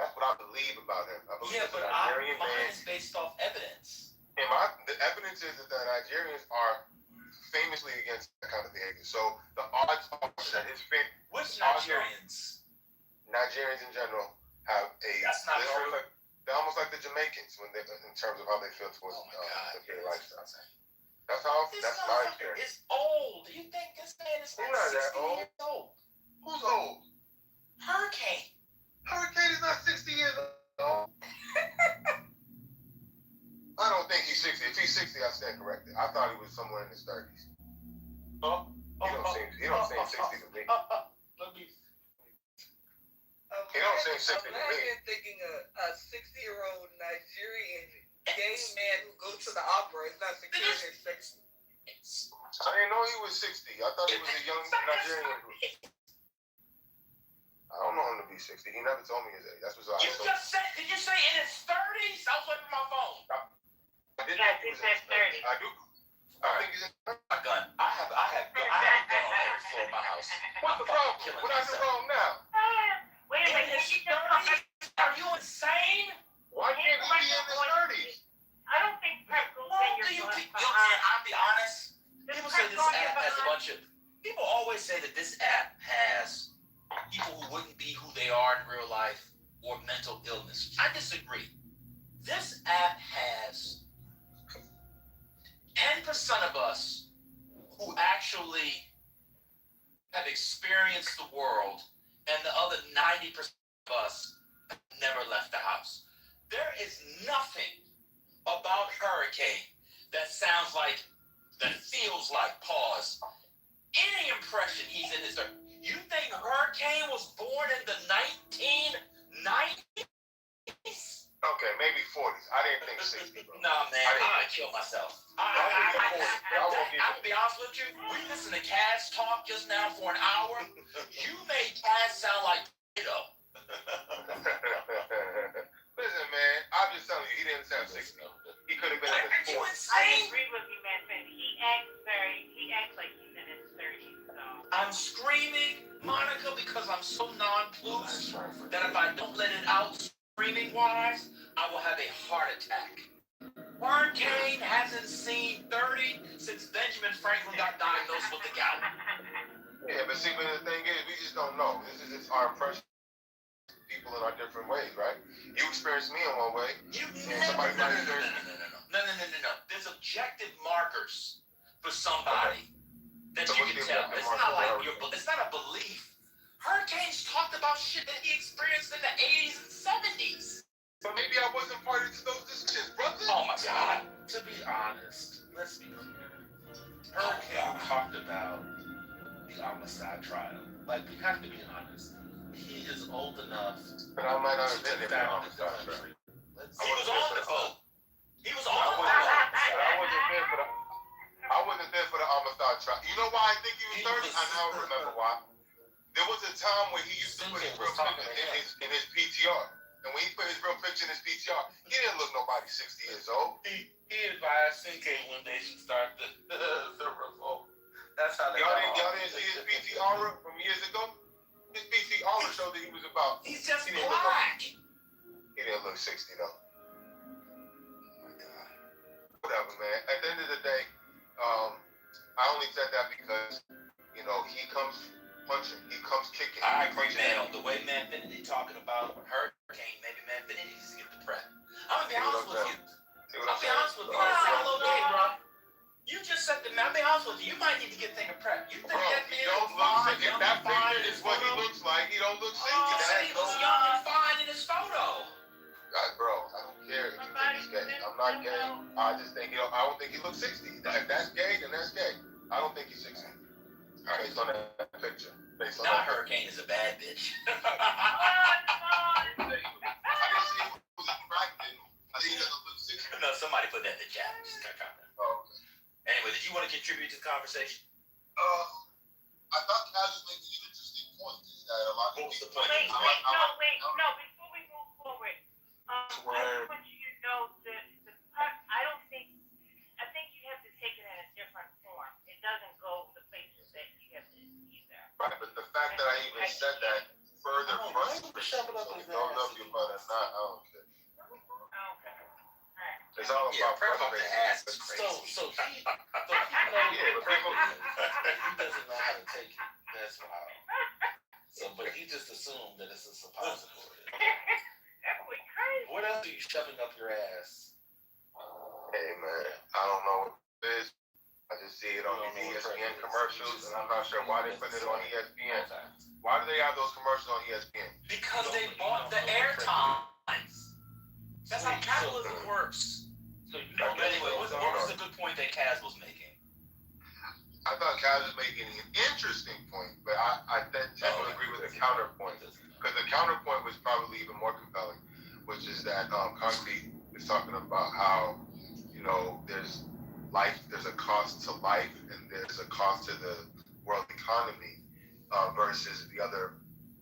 That's what I believe about him. I believe Yeah, but mine is based off evidence. And the evidence is that the Nigerians are famously against that kind of behavior. So the odds are that his family. Which Nigerians? Nigerians in general have a. That's not true. They're almost like the Jamaicans when in terms of how they feel towards the gay lifestyle. That's my experience. It's old. You think this man is not 60 that old. years old? Who's old? Hurricane. Hurricane is not 60 years old. I don't think he's 60. If he's 60, I stand corrected. I thought he was somewhere in his 30s. He don't seem 60 to me. saying 60 to me. Imagine thinking a 60-year-old Nigerian gay man who goes to the opera is not securing his sex. I didn't know he was 60. I thought he was a young Nigerian. I don't know him to be 60. He never told me his age. That's what's You just said, did you say in his 30s? I was looking at my phone. I didn't Yes, know he it was in says his 30. I do. I think he's in A gun. I have a gun on every floor of my house. What's the problem? What I do wrong now? Wait a In minute, his you just 30s? Are you insane? Why can't he be in his 30s? I don't think Prep goes Well, in do your you butt think, behind. I'll be honest. Does People say Prep this go in your app has a behind? bunch of, people always say that this app has people who wouldn't be who they are in real life or mental illness. I disagree. This app has 10% of us who actually have experienced the world, and the other 90% of us have never left the house. There is nothing about Hurricane that sounds like, that feels like, pause, any impression he's in his 30s. You think Hurricane was born in the 1990s? Okay, maybe 40s. I didn't think 60, bro. Nah, man, I'd kill myself. I'll be honest with you. We listened to Cass talk just now for an hour. You made Cass sound like Kito. Listen, man, I'm just telling you, he didn't sound 60. He could have been in his You 40s. I insane? agree with you, man. But he acts like he's in his 30s. So I'm screaming, Monica, because I'm so nonplussed that if I don't let it out screaming wise, I will have a heart attack. Hurricane hasn't seen 30 since Benjamin Franklin got diagnosed with the gout. Yeah, but see, but the thing is, we just don't know. This is just our impression of people in our different ways, right? You experienced me in one way. You Yeah, never, somebody might no. There's objective markers for somebody that So you what's can the tell. objective It's marker not for like Hurricane? it's not a belief. Hurricanes talked about shit that he experienced in the 80s and 70s. But maybe I wasn't party to those decisions, brother. Oh my God. To be honest, let's be clear. Hurricane talked about the homicide trial. Like, we have to be honest. He is old enough But I might not to have been be there for the found in the homicide trial. country. Let's He was on the boat. He was on I the wasn't, boat. I wasn't there for the. I wasn't there for the homicide trial. You know why I think he was 30? I now remember why. There was a time when he used to put his real picture in his PTR. And when he put his real picture in his PTR, he didn't look nobody 60 years old. He advised CK when they should start the revolt. That's how they Y'all didn't see his PTR from years ago? His PTR showed that he was about. He's just He didn't black. He didn't look 60 though. Whatever, man. At the end of the day, I only said that because, you know, he comes punching, he comes kicking. I agree, man. The way Man Finity talking about Hurricane, maybe Man Finity needs to get the prep. I'm gonna be honest with you. I'll be honest with you. It's all okay, bro. You just said that, man. I'll be honest with you. You might need to get thing of prep. You think Bro, that he man don't is look fine, 60. If young that and fine picture in is his what he photo? looks like, he don't look 60. You said he was young and fine in his photo. Bro, I don't care if you think he's gay. I'm not gay. I just think I don't think he looks 60. If that's gay, then that's gay. I don't think he's 60. Based on that picture. Based on Not that Hurricane is a bad bitch. I didn't see he was attractive. I think he doesn't look 60. No, somebody put that in the chat. Just got comment. Oh. Anyway, did you want to contribute to the conversation? I thought Kaz was making an interesting point. Is that a lot of What was the people. point? wait, no. Before we move forward, I Word. just want you to know that I think you have to take it in a different form. It doesn't go the places that you have to either. Right, but the fact that I even said that further Oh, frustrates shove it me. up So his don't know ass. if you're about it or not. I don't care. Okay. Alright. It's all Yeah, about prep on the frustration. ass is crazy. So he knows Yeah, but people. he doesn't know how to take it. That's wild. So, but he just assumed that it's a suppository. That was crazy. What else are you shoving up your ass? Hey man, I don't know what it is. I just see it on You don't know these what ESPN prep is. commercials, and I'm not sure why they put it on ESPN. Why do they have those commercials on ESPN? Because they bought the airtime. That's how capitalism works. So you But know anyway, what was the good point that Kaz was making? I thought Kaz was making an interesting point, but I tend to agree with the counterpoint, because the counterpoint was probably even more compelling, which is that Concrete is talking about how, you know, there's a cost to life, and there's a cost to the world economy, versus the other,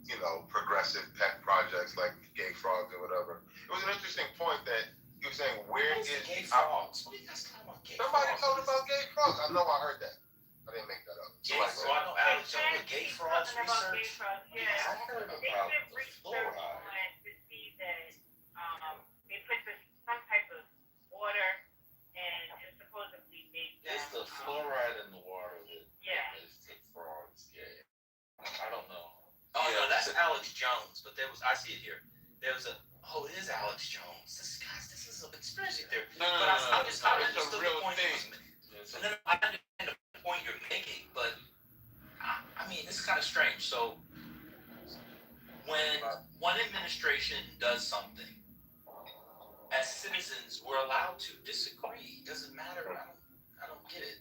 you know, progressive pet projects like gay frogs or whatever. It was an interesting point that he was saying, where is gay frogs? What are you guys talking about gay somebody frogs? told about gay frogs? I know I heard that. I didn't make that up. Gay Somebody frogs? said I know Alex Jones with gay frogs Something about gay research. frogs, I yeah. heard They about did the research fluoride. on it to see that they put some type of water and it supposedly made them. It's the fluoride in the water that makes the frogs gay. I don't know. Oh no, that's Alex Jones. But I see it here. There was it is Alex Jones. This is a conspiracy theory. No, But I understood it's a the real point. thing. And then I understand the point you're making, but I mean, this is kind of strange. So when one administration does something, as citizens, we're allowed to disagree. It doesn't matter. I don't get it.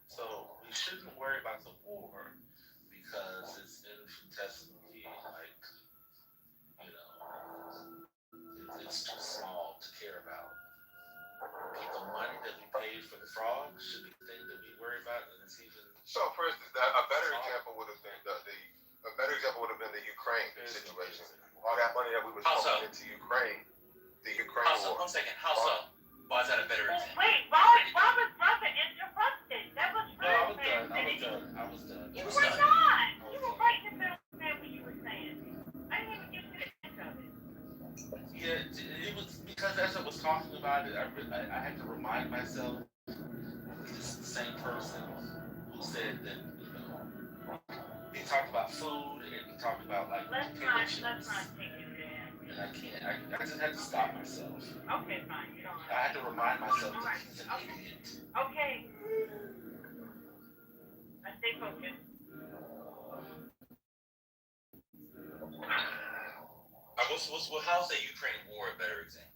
So we shouldn't worry about the war because it's infinitesimally like, you know, it's too small to care about. But the money that we paid for the frogs should be the thing that we worry about, and it's even. So, for instance, a better example would have been the Ukraine situation. All that money that we were pumping into Ukraine, the Ukraine war. 1 second. How so? Why is that a better example? Wait, why was Robert interrupted? That was No, I was real done. I was done. You were not. You were right in the middle of what you were saying. I didn't even get to the end of it. Yeah, it was because as I was talking about it, I had to remind myself this is the same person who said that, you know, he talked about food and he talked about like Let's not take it there. and I can't. I just had to stop myself. Okay, fine. You don't have I had to remind myself All that right. he's an idiot. Okay. I stay focused. How's the Ukraine war a better example?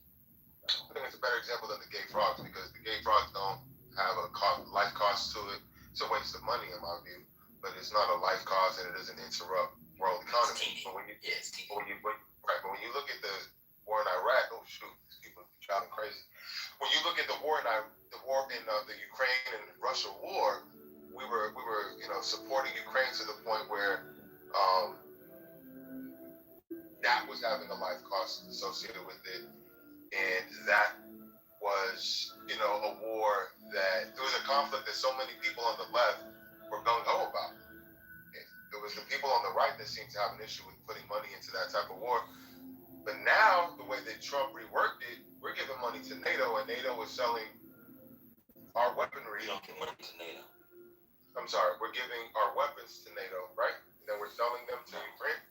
I think it's a better example than the gay frogs because the gay frogs don't have a life cost to it. It's a waste of money in my view, but it's not a life cost and it doesn't interrupt world economy. But when you look at the war in Iraq, oh shoot, these people are driving crazy. When you look at the war in the Ukraine and Russia war, we were supporting Ukraine to the point where that was having a life cost associated with it, and that was a war that there was a conflict that so many people on the left were gung ho about. It was the people on the right that seemed to have an issue with putting money into that type of war. But now, the way that Trump reworked it, we're giving money to NATO, and NATO is selling our weaponry. We don't give money to NATO. I'm sorry, we're giving our weapons to NATO, right? And then we're selling them to Ukraine.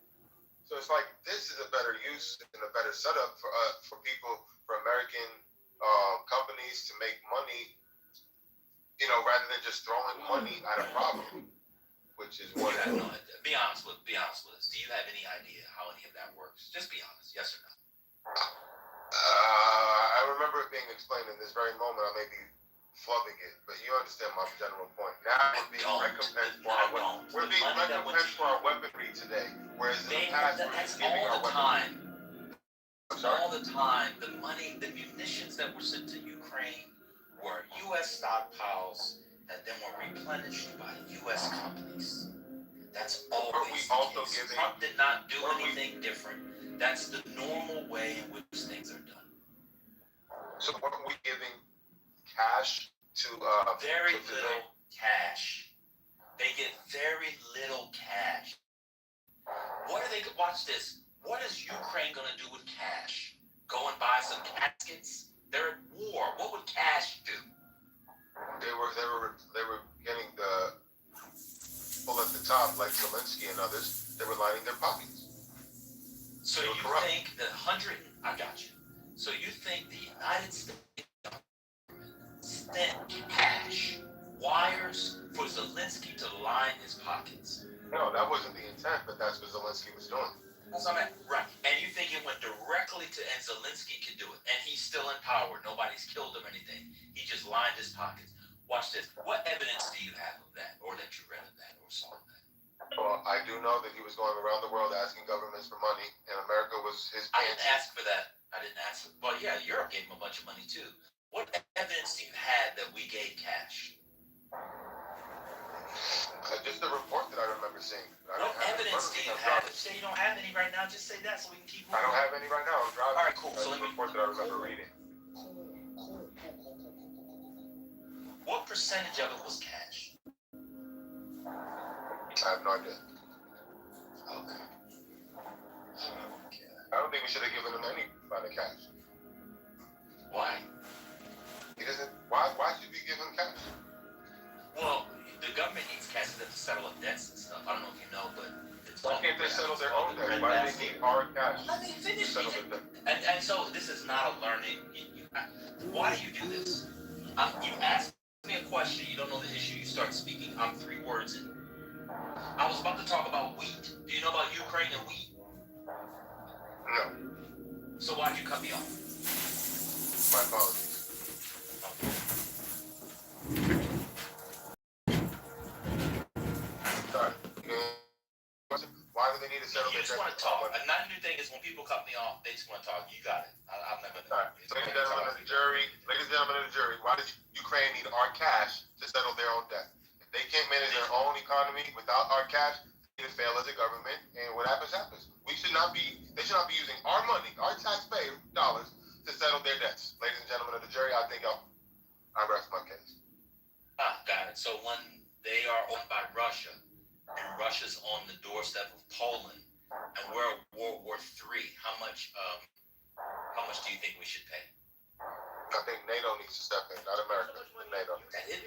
So it's like this is a better use and a better setup for people, for American companies to make money, rather than just throwing money at a problem, which is what. Be honest with us. Do you have any idea how any of that works? Just be honest, yes or no. I remember it being explained in this very moment. I may be flubbing it, but you understand my general point. Now we're being recompensed for our weaponry today, whereas in the past we're just giving our weaponry. All the time, the money, the munitions that were sent to Ukraine were U.S. stockpiles and then were replenished by U.S. companies. That's always the case. Trump did not do anything different. That's the normal way in which things are done. So what are we giving cash to? Very little cash. They get very little cash. What are they? Watch this. What is Ukraine gonna do with cash? Go and buy some caskets? They're at war. What would cash do? They were getting the people at the top, like Zelensky and others. They were lining their pockets. So you think the I got you. So you think the United States spent cash, wires for Zelensky to line his pockets? No, that wasn't the intent, but that's what Zelensky was doing. That's what I meant. Right. And you think it went directly to, and Zelensky could do it, and he's still in power. Nobody's killed him or anything. He just lined his pockets. Watch this. What evidence do you have of that, or that you read of that, or saw of that? Well, I do know that he was going around the world asking governments for money, and America was his I didn't pantry. ask for that. I didn't ask. Well, yeah, Europe gave him a bunch of money too. What evidence do you have that we gave cash? Just the report that I remember seeing. I What don't have it in front evidence of do me. you I'm have? driving. Say you don't have any right now, just say that so we can keep moving. I don't have any right now. I'm driving. All right, cool. That's So the let me. report that I remember reading. Cool. What percentage of it was cash? I have no idea. Okay. I don't think we should have given him any amount of cash. Why? He doesn't. Why should we give him cash? Well, the government needs cash to settle up debts and stuff. I don't know if you know, but it's Why can't they settle their own debt? Why do they need our cash Let me to finish. settle their debt? And so this is not a learning. Why do you do this? You ask me a question, you don't know the issue, you start speaking. I'm 3 words in. I was about to talk about wheat. Do you know about Ukraine and wheat? No. So why'd you cut me off? My apologies. Sorry. Why do they need to settle You their just debt? want to talk. Another new thing is when people cut me off, they just want to talk. You got it. I'm not going to. All right. Ladies and gentlemen of the jury, why does Ukraine need our cash to settle their own debt? If they can't manage their own economy without our cash, they fail as a government, and what happens. They should not be using our money, our taxpayer dollars, to settle their debts. Ladies and gentlemen of the jury, I think I rest my case. Got it. So when they are owned by Russia, and Russia's on the doorstep of Poland, and we're at World War III, how much do you think we should pay? I think NATO needs to step in, not America, but NATO.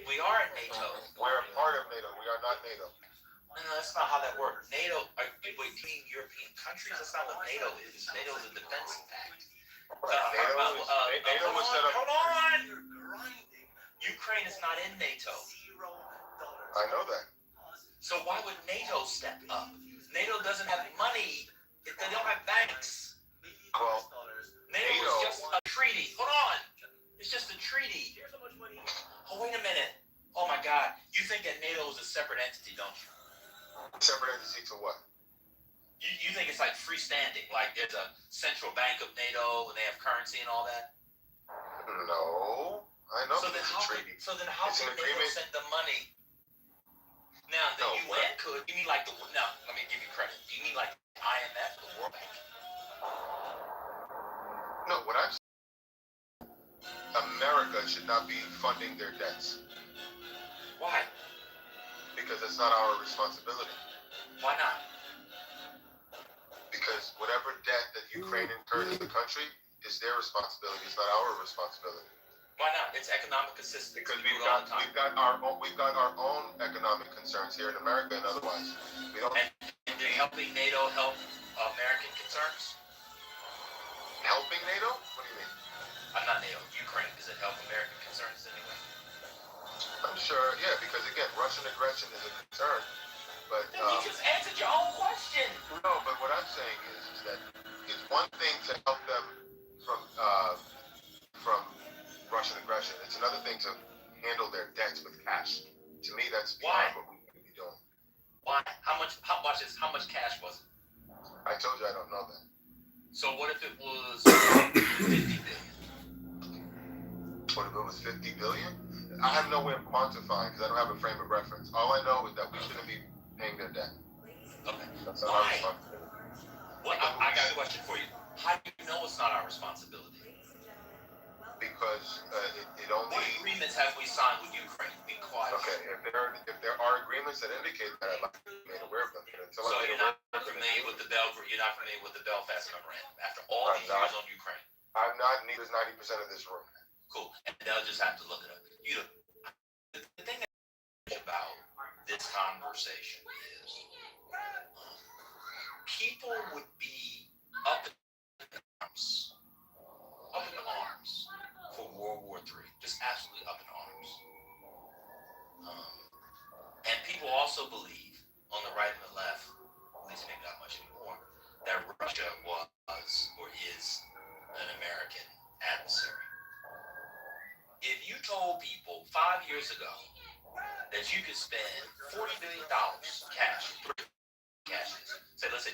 We are in NATO. We're a part of NATO. We are not NATO. No, that's not how that works. NATO, wait, between European countries, that's not what NATO is. NATO is a defense pact. NATO was set up. Hold on! Ukraine is not in NATO. I know that. So why would NATO step up? NATO doesn't have money. They don't have banks. Well, NATO is just a treaty. Hold on. It's just a treaty. Oh, wait a minute. Oh my God. You think that NATO is a separate entity, don't you? separate entity to what? You think it's like freestanding, like there's a central bank of NATO and they have currency and all that? No. I know So it's a treaty. then how It's can an NATO agreement. send the money? Now, the No, UN could. You mean like no, let me give you credit. You mean like the IMF, the World Bank? No, what I'm saying, America should not be funding their debts Why? because it's not our responsibility. Why not? Because whatever debt that Ukraine incurs as a country is their responsibility. It's not our responsibility. Why not? It's economic assistance. Because We do it all the time. we've got our own economic concerns here in America and otherwise. We don't And did helping NATO help American concerns? helping NATO? What do you mean? I'm not NATO. Ukraine. Does it help American concerns anyway? I'm sure, yeah, because again, Russian aggression is a concern. But Then you just answered your own question. no, but what I'm saying is that it's one thing to help them from Russian aggression. It's another thing to handle their debts with cash. To me, that's Why? what we need to be doing. Why? How much cash was it? I told you I don't know that. So what if it was 50 billion? What if it was 50 billion? I have no way of quantifying because I don't have a frame of reference. All I know is that we shouldn't be paying their debt. Okay. That's not our Why? responsibility. Well, I got a question for you. How do you know it's not our responsibility? Because it only. What agreements have we signed with Ukraine? Be quiet. Okay, if there are agreements that indicate that, I'd like to be made aware of them. And until So I'm made you're not aware of them, familiar with the Belfast Memorandum after all these I'm not. years on Ukraine. I'm not, neither is 90% of this room. Cool. And they'll just have to look it up. The thing about this conversation is people would be up in arms for World War III, just absolutely up in arms. And people also believe, on the right and the left, at least maybe not much anymore, that Russia was or is an American adversary. If you told people 5 years ago that you could spend $40 billion cash,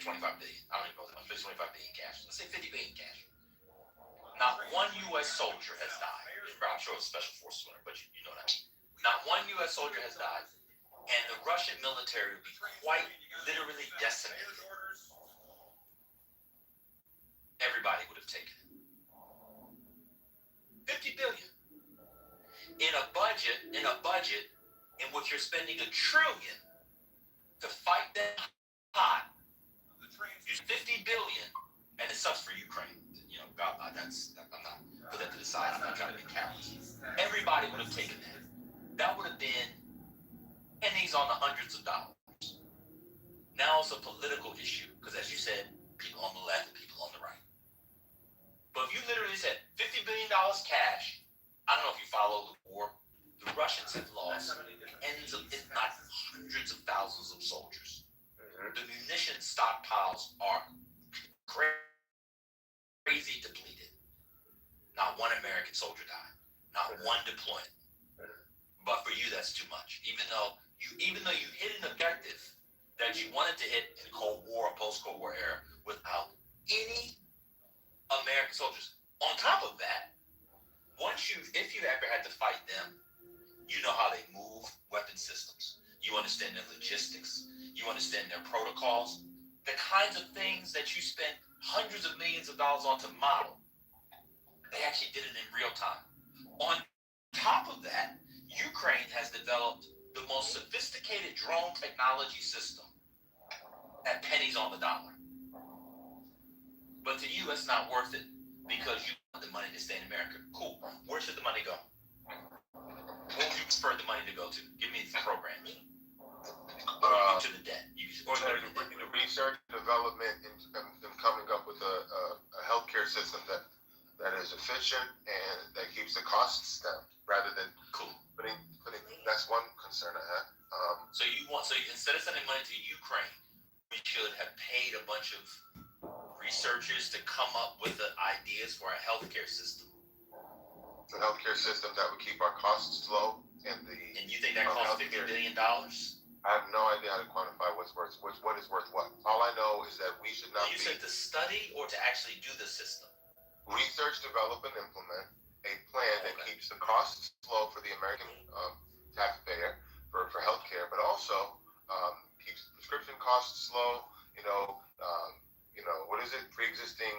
say 25 billion. I don't even know that much. 25 billion cash. Let's say 50 billion cash. Not one U.S. soldier has died. I'm sure it's special forces, but you know what I mean. Not one U.S. soldier has died, and the Russian military would be quite literally decimated. Everybody would have taken it. 50 billion in a budget in which you're spending $1 trillion to fight that hot. Use 50 billion, and it sucks for Ukraine. You know, God, I'm not put that to the side. I'm not trying to be callous. Everybody would have taken that. That would have been pennies on the hundreds of dollars. Now it's a political issue because, as you said, people on the left and people on the right. But if you literally said $50 billion cash, I don't know if you follow the war. The Russians have lost tens of, if not hundreds of thousands of soldiers. The munition stockpiles are crazy depleted. Not one American soldier died. Not one deployment. But for you, that's too much. Even though you hit an objective that you wanted to hit in Cold War or post-Cold War era without any American soldiers. On top of that, if you ever had to fight them, you know how they move weapon systems. You understand their logistics. You understand their protocols. The kinds of things that you spend hundreds of millions of dollars on to model, they actually did it in real time. On top of that, Ukraine has developed the most sophisticated drone technology system at pennies on the dollar. But to you, it's not worth it because you want the money to stay in America. Cool. Where should the money go? What would you prefer the money to go to? Give me some programs. To the debt. The research, development, and coming up with a healthcare system that is efficient and that keeps the costs down, rather than putting. That's one concern I have. So instead of sending money to Ukraine, we should have paid a bunch of researchers to come up with the ideas for a healthcare system. A healthcare system that would keep our costs low and you think that costs $50 billion? I have no idea how to quantify what is worth what. All I know is that we should not You said to study or to actually do the system? Research, develop, and implement a plan that keeps the costs low for the American taxpayer for healthcare, but also keeps prescription costs low. What is it? Pre-existing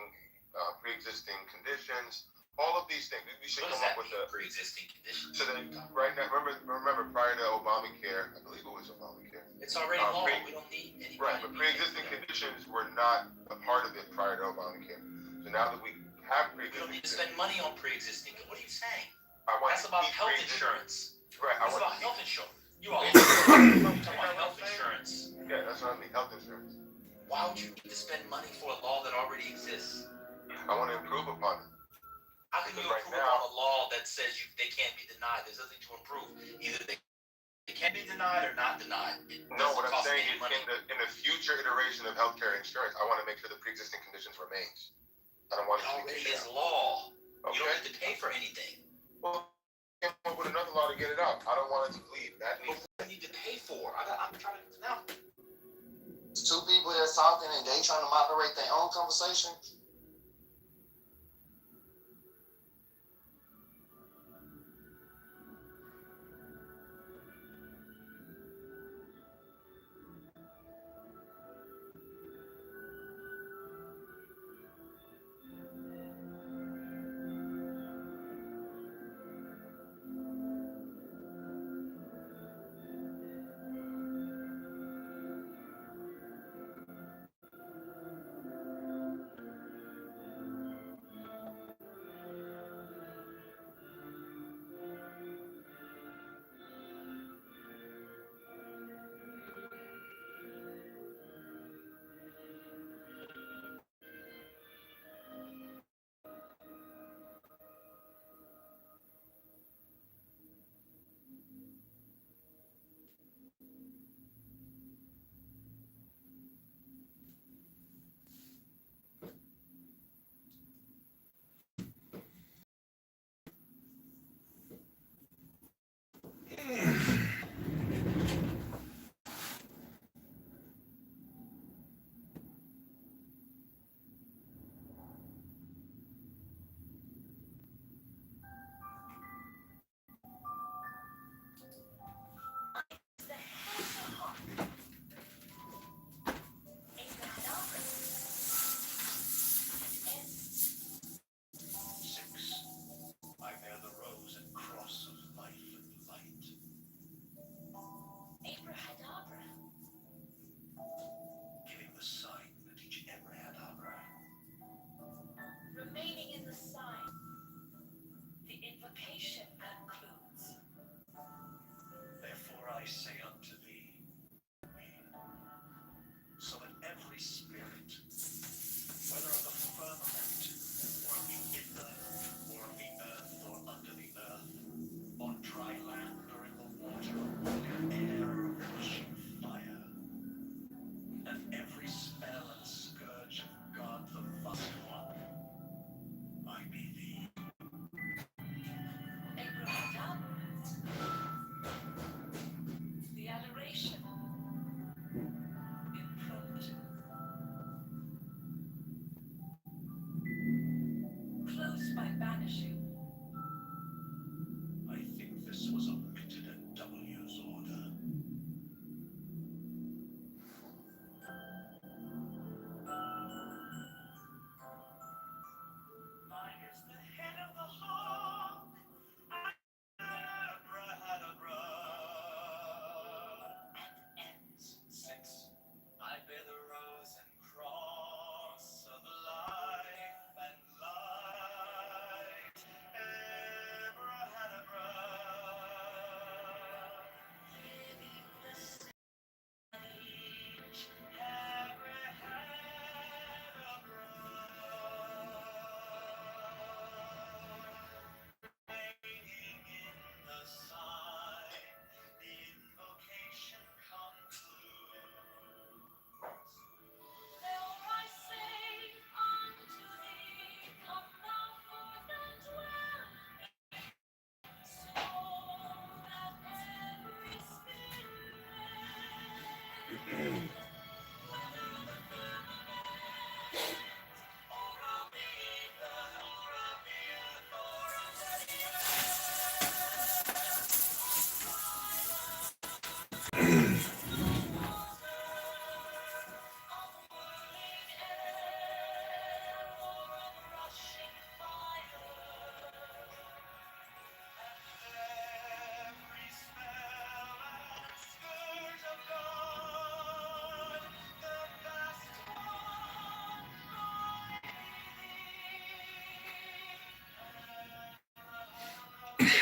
conditions. All of these things. We should come up with pre-existing conditions. So then, right now, remember, prior to Obamacare, I believe it was Obamacare. It's already law. We don't need anybody. Right, but pre-existing conditions were not a part of it prior to Obamacare. So now that we have pre-existing, we don't need to spend money on pre-existing. What are you saying? That's about health insurance. Right. That's about health insurance. You all talking about health insurance. Yeah, that's what I mean. Health insurance. Why would you need to spend money for a law that already exists? I want to improve upon it. How can you improve on a law that says they can't be denied? There's nothing to improve. Either they can be denied or not denied. No, what I'm saying is in the future iteration of healthcare insurance, I want to make sure the pre-existing conditions remains. I don't want it to be already is law. Okay. You don't have to pay for anything. Well, come up with another law to get it out. I don't want it to leave. That needs. What do I need to pay for? I'm trying to now. Two people that's talking and they trying to moderate their own conversation.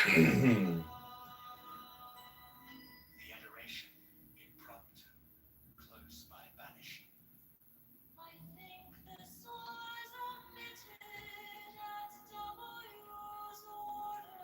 adoration impromptu, close by banishing. I think the stars are fitted at W's order.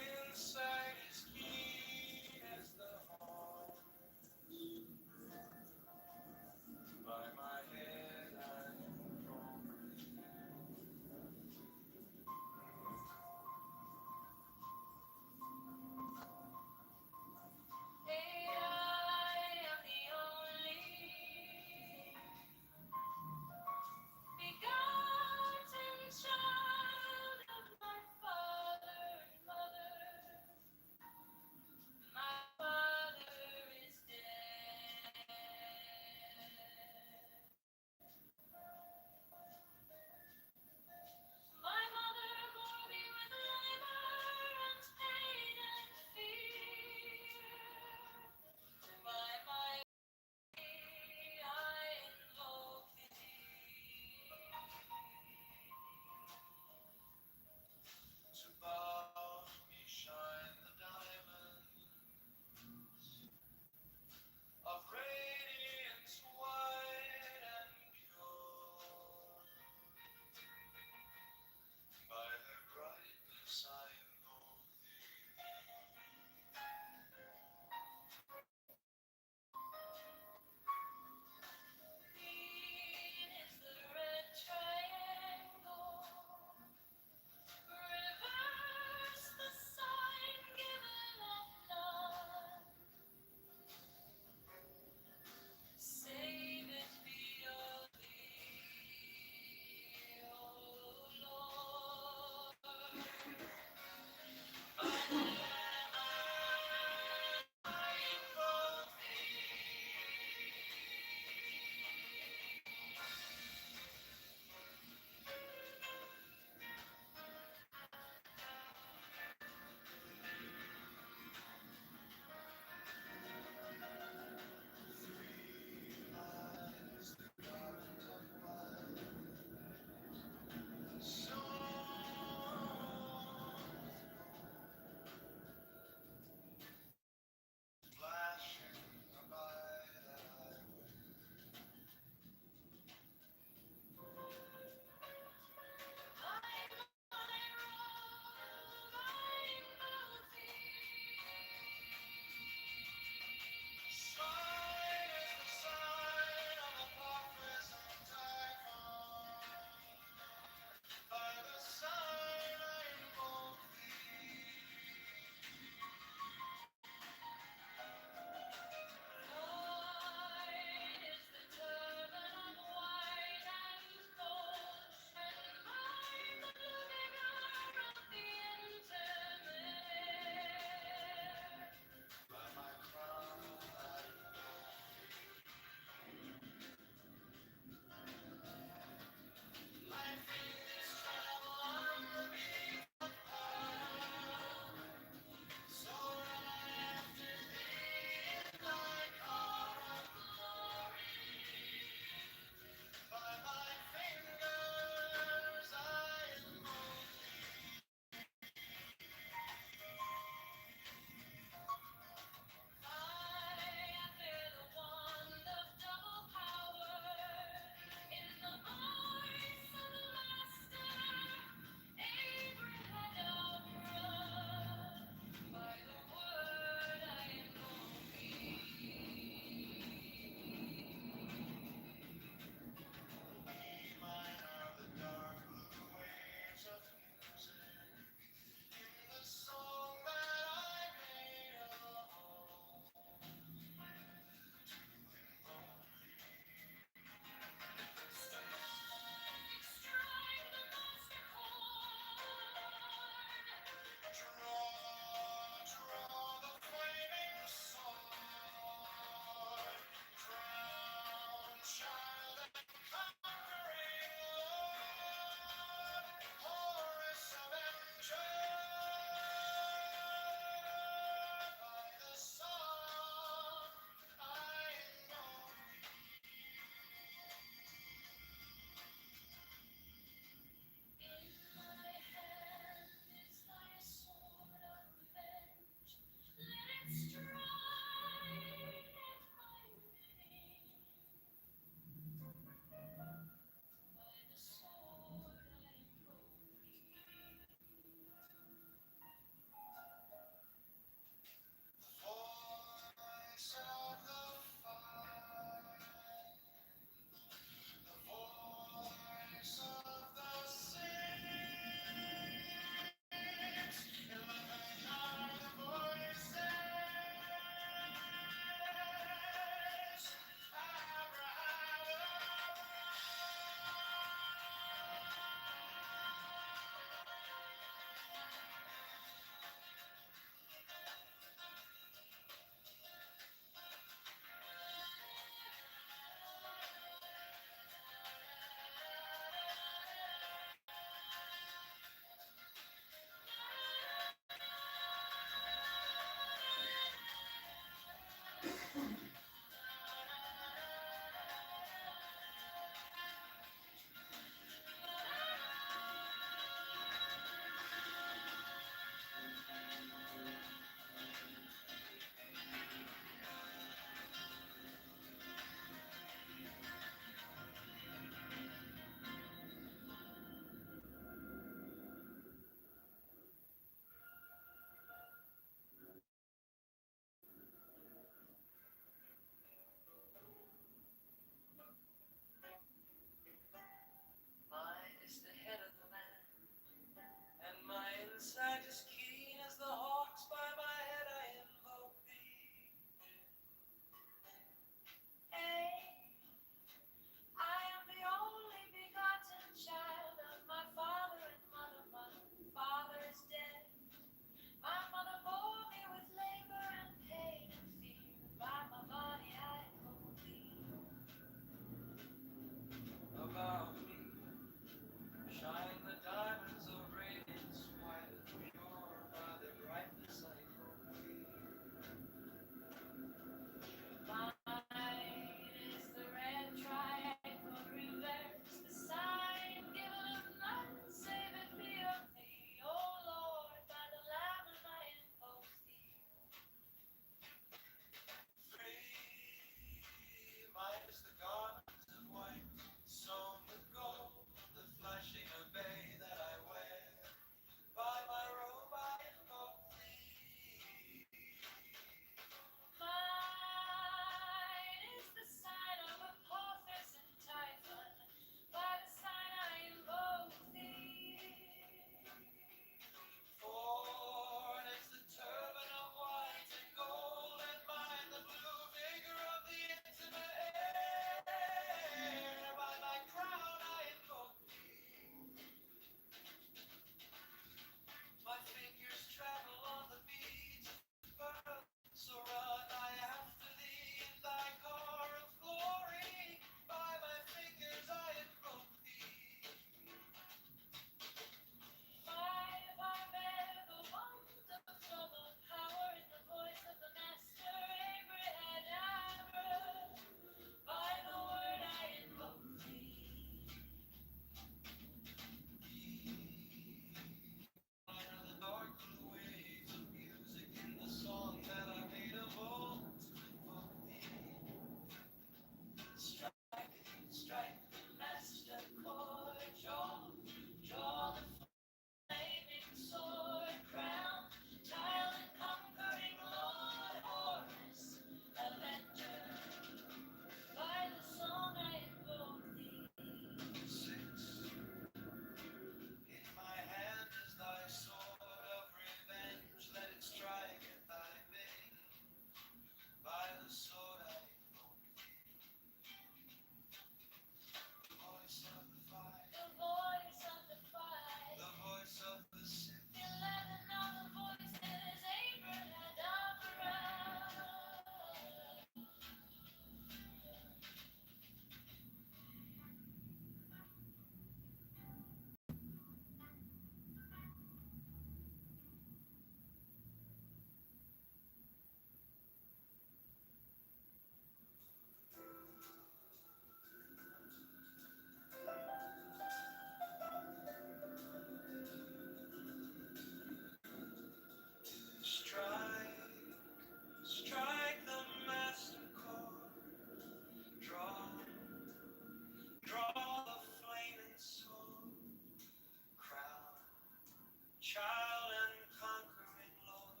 and conquering Lord,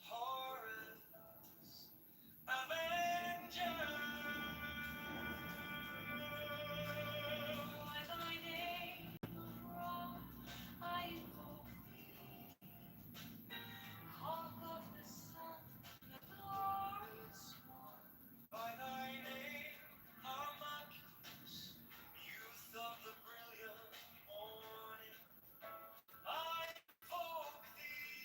Horus, Avenger. By thy name of Ra, I invoke thee. Hawk of the sun, the glorious one. By thy name, Armaculus, youth of the brilliant morning, I invoke thee.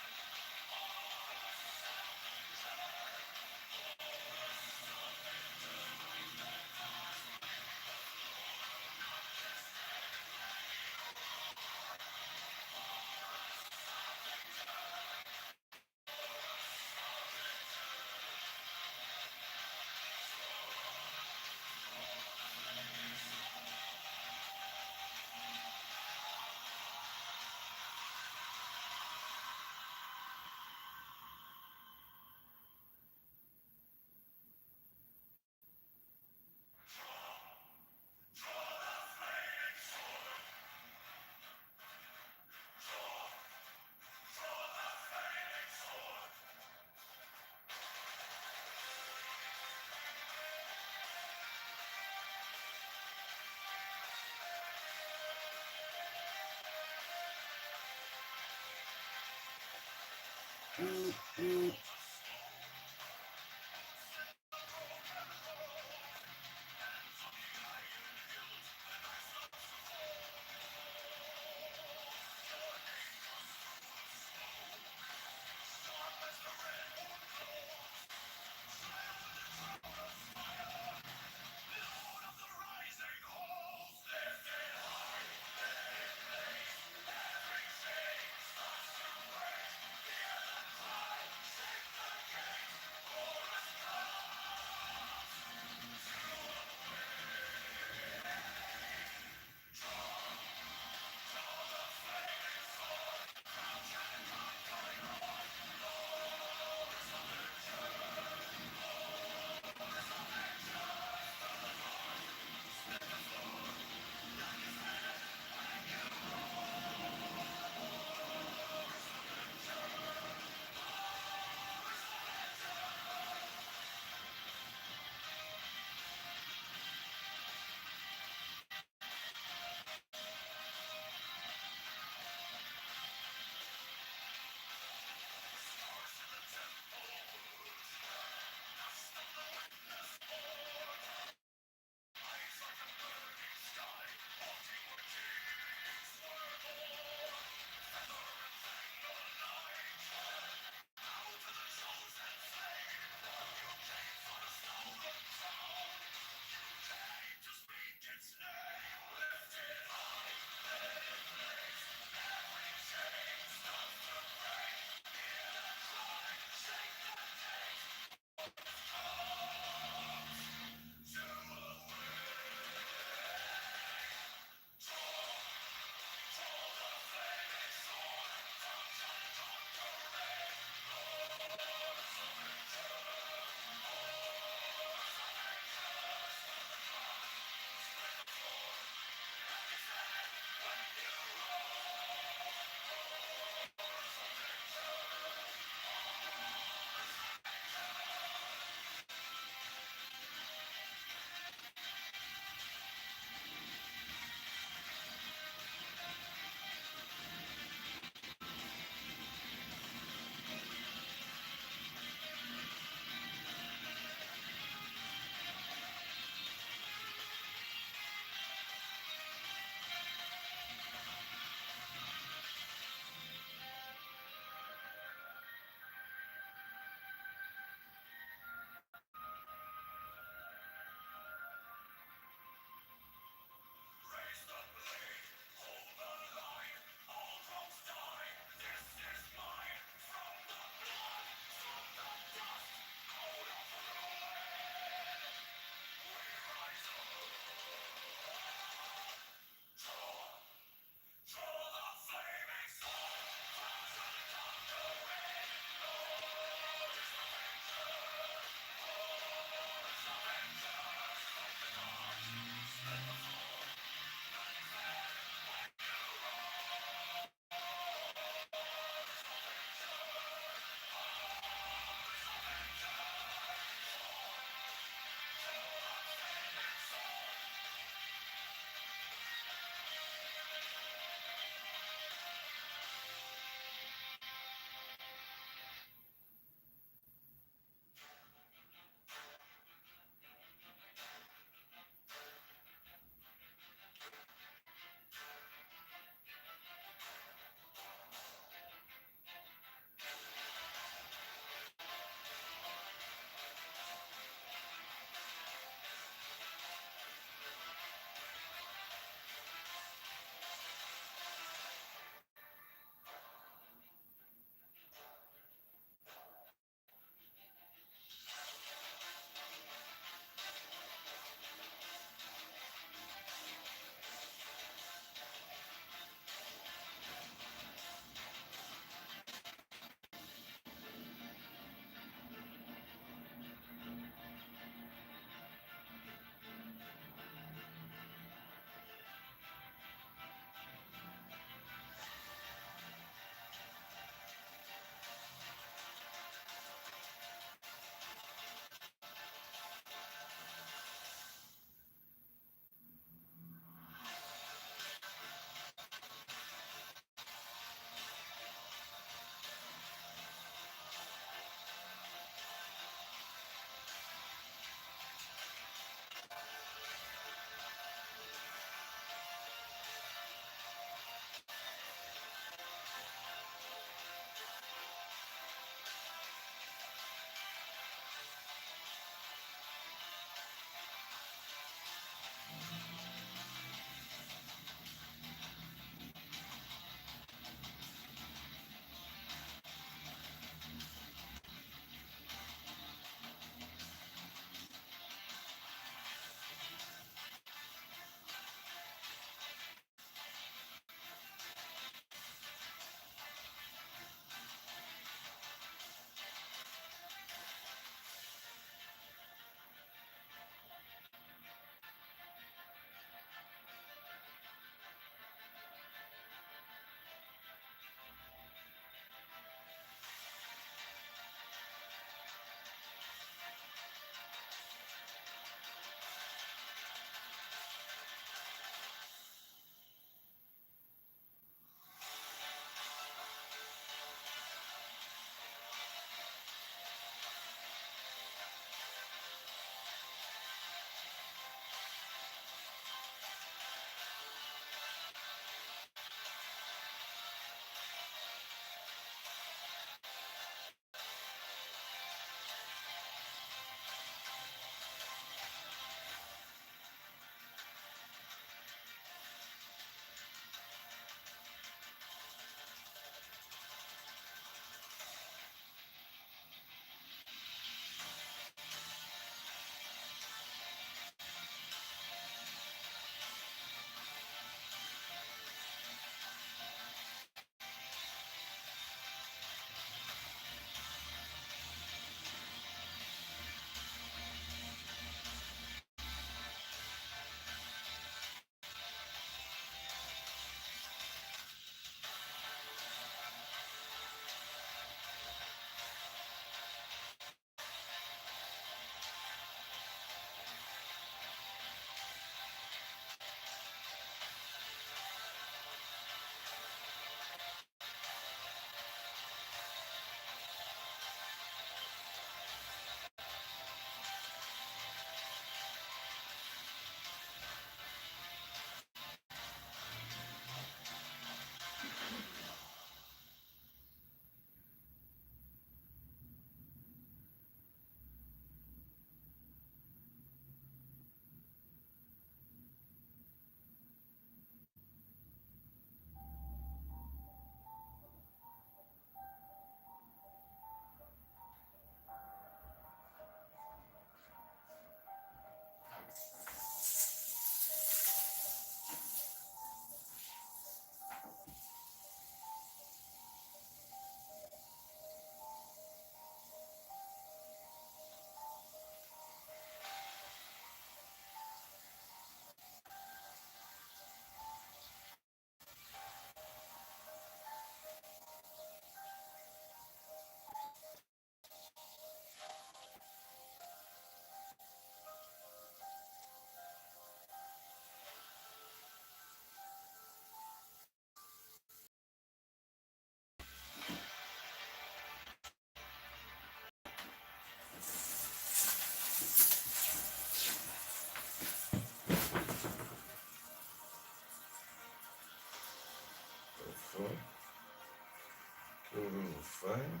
Oh, fine.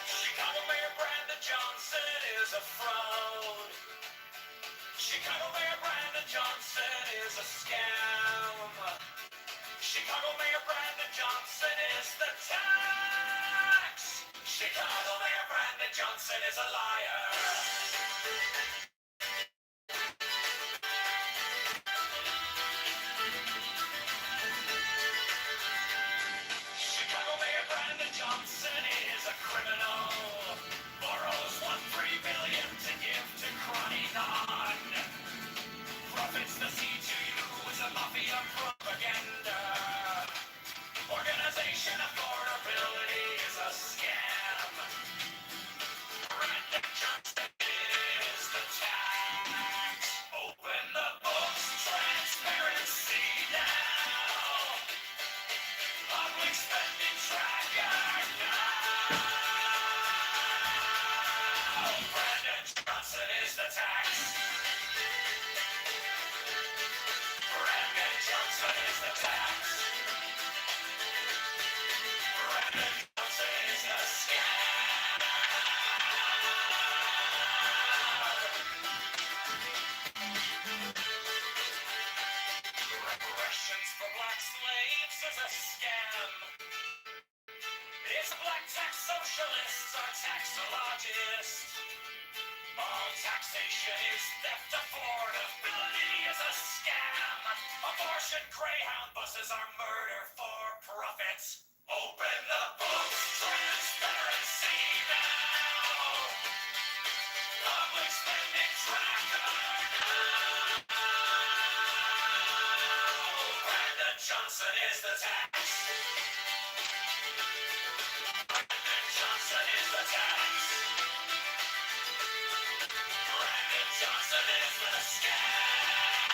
Chicago Mayor Brandon Johnson is a fraud. Chicago Mayor Brandon Johnson is a scam. Chicago Mayor Brandon Johnson is the tax. Chicago Mayor Brandon Johnson is a liar. Chicago Mayor Brandon Johnson is a criminal. Borrows 1.3 billion to give to Cronin. Profits the C2U is a mafia propaganda. Organization affordability is a scam. Brandon Johnson is the tax. Open the books, transparency now. Public spending tracker now. Brandon Johnson is the tax. Brandon Johnson is the tax. Brandon Johnson is the scam. Reparations for black slaves is a scam. Is a black tax socialist or taxologist? All taxation is theft. Affordability is a scam. Abortion Greyhound buses are murder for profit. Open the books, transparency now. Public spending tracker now. Brandon Johnson is the tax. Brandon Johnson is the tax. Brandon Johnson is the scam.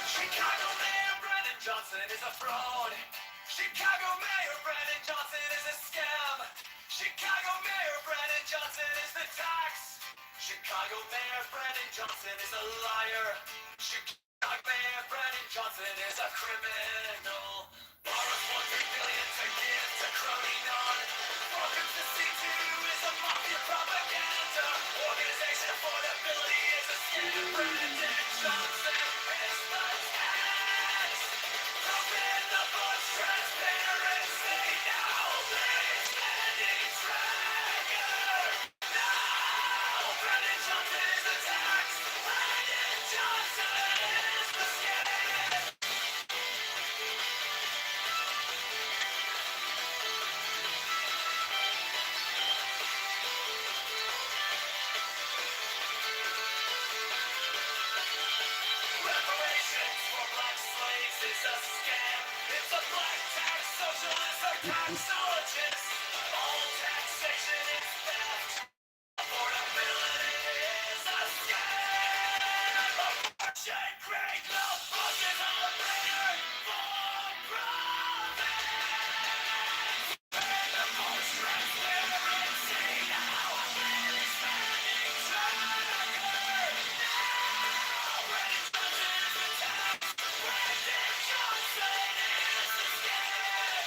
Chicago Mayor Brandon Johnson is a fraud. Chicago Mayor Brandon Johnson is a scam. Chicago Mayor Brandon Johnson is the tax. Chicago Mayor Brandon Johnson is a liar. Chicago Mayor Brandon Johnson is a criminal. Borrows $1 billion to give to crony non. Welcome to C2 is a mafia propaganda. Organization affordability is a scam. Brandon Johnson is the tax. Open the books, transparency now. Please spending tracker. Now, Brandon Johnson is the tax. Brandon Johnson is the scam. Reparations for black slaves is a scam. It's a black tax socialist or taxologist. All taxation is theft. Affordability is a scam. Abortion, great love, buses are bigger for profit. And the most transparency now. Really spending tracker. Now, Brandon Johnson is the tax. Brandon Johnson is the scam.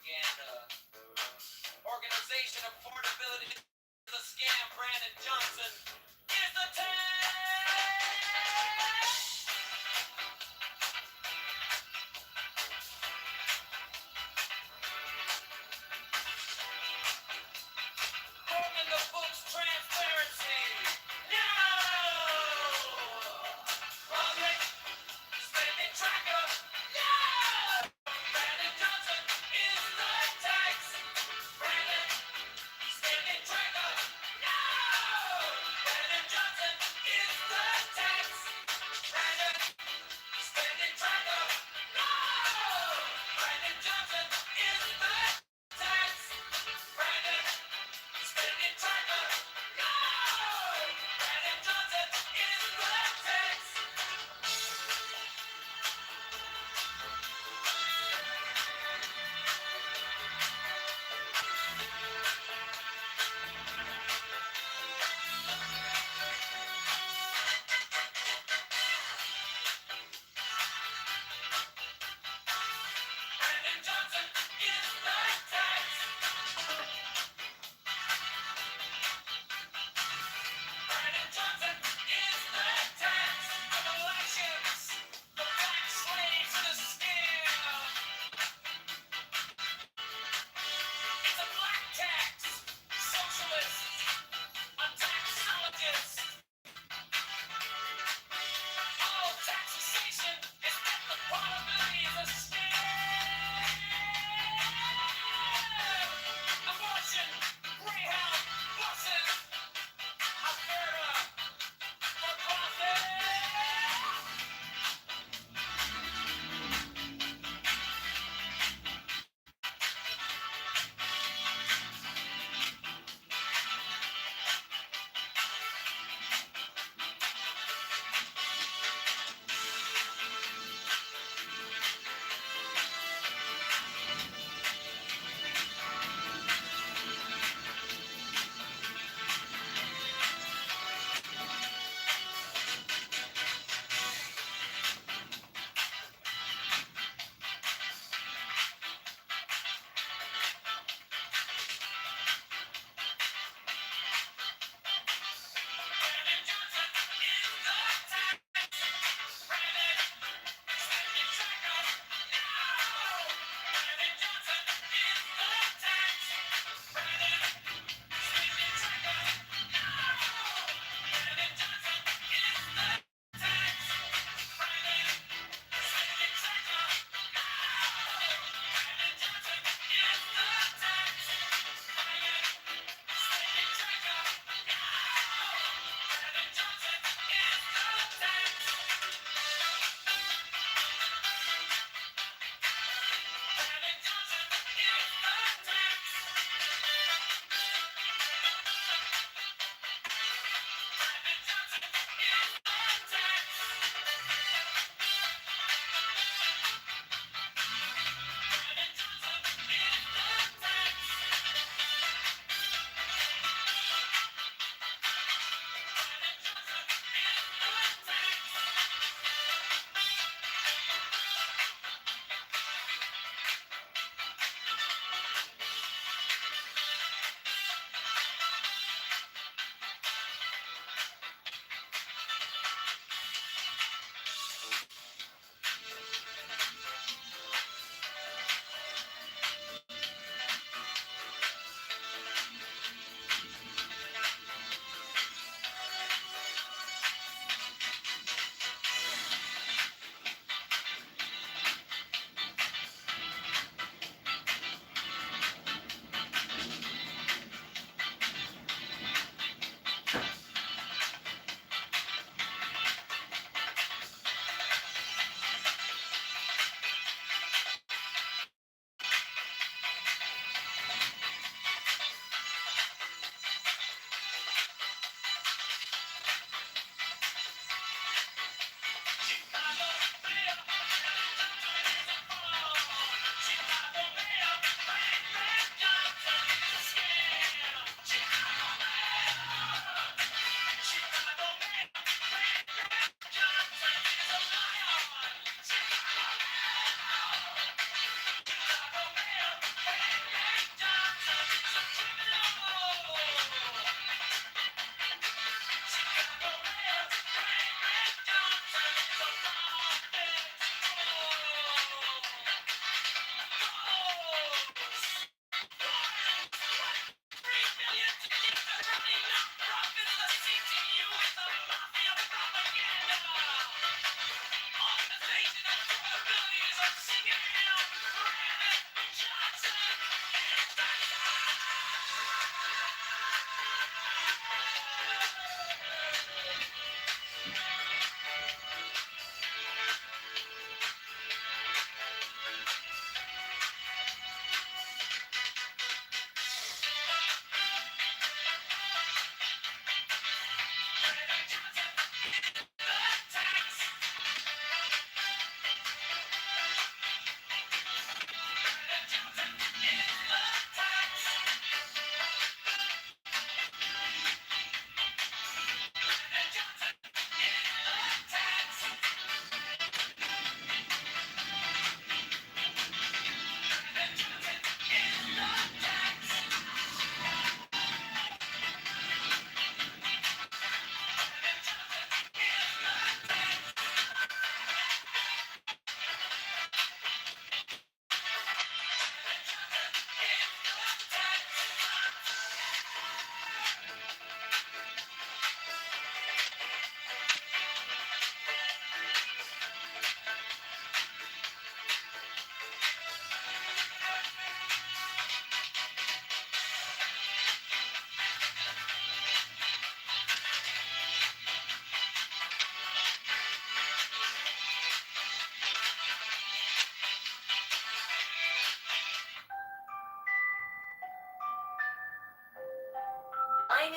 propaganda. Organization affordability is a scam. Brandon Johnson is the Rolling the books, transparency. No! Public spending tracker. No! Brandon Johnson is the tax. Brandon spending tracker. No! Brandon Johnson is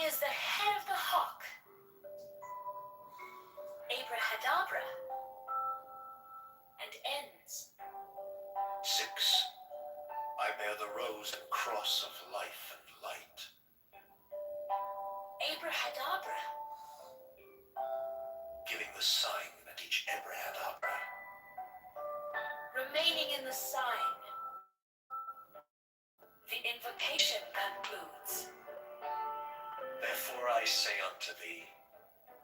is the head of the hawk. Abrahadabra. And ends. 6. I bear the rose and cross of life and light. Abrahadabra. Giving the sign at each Abrahadabra. Remaining in the sign. The invocation concludes. Therefore I say unto thee,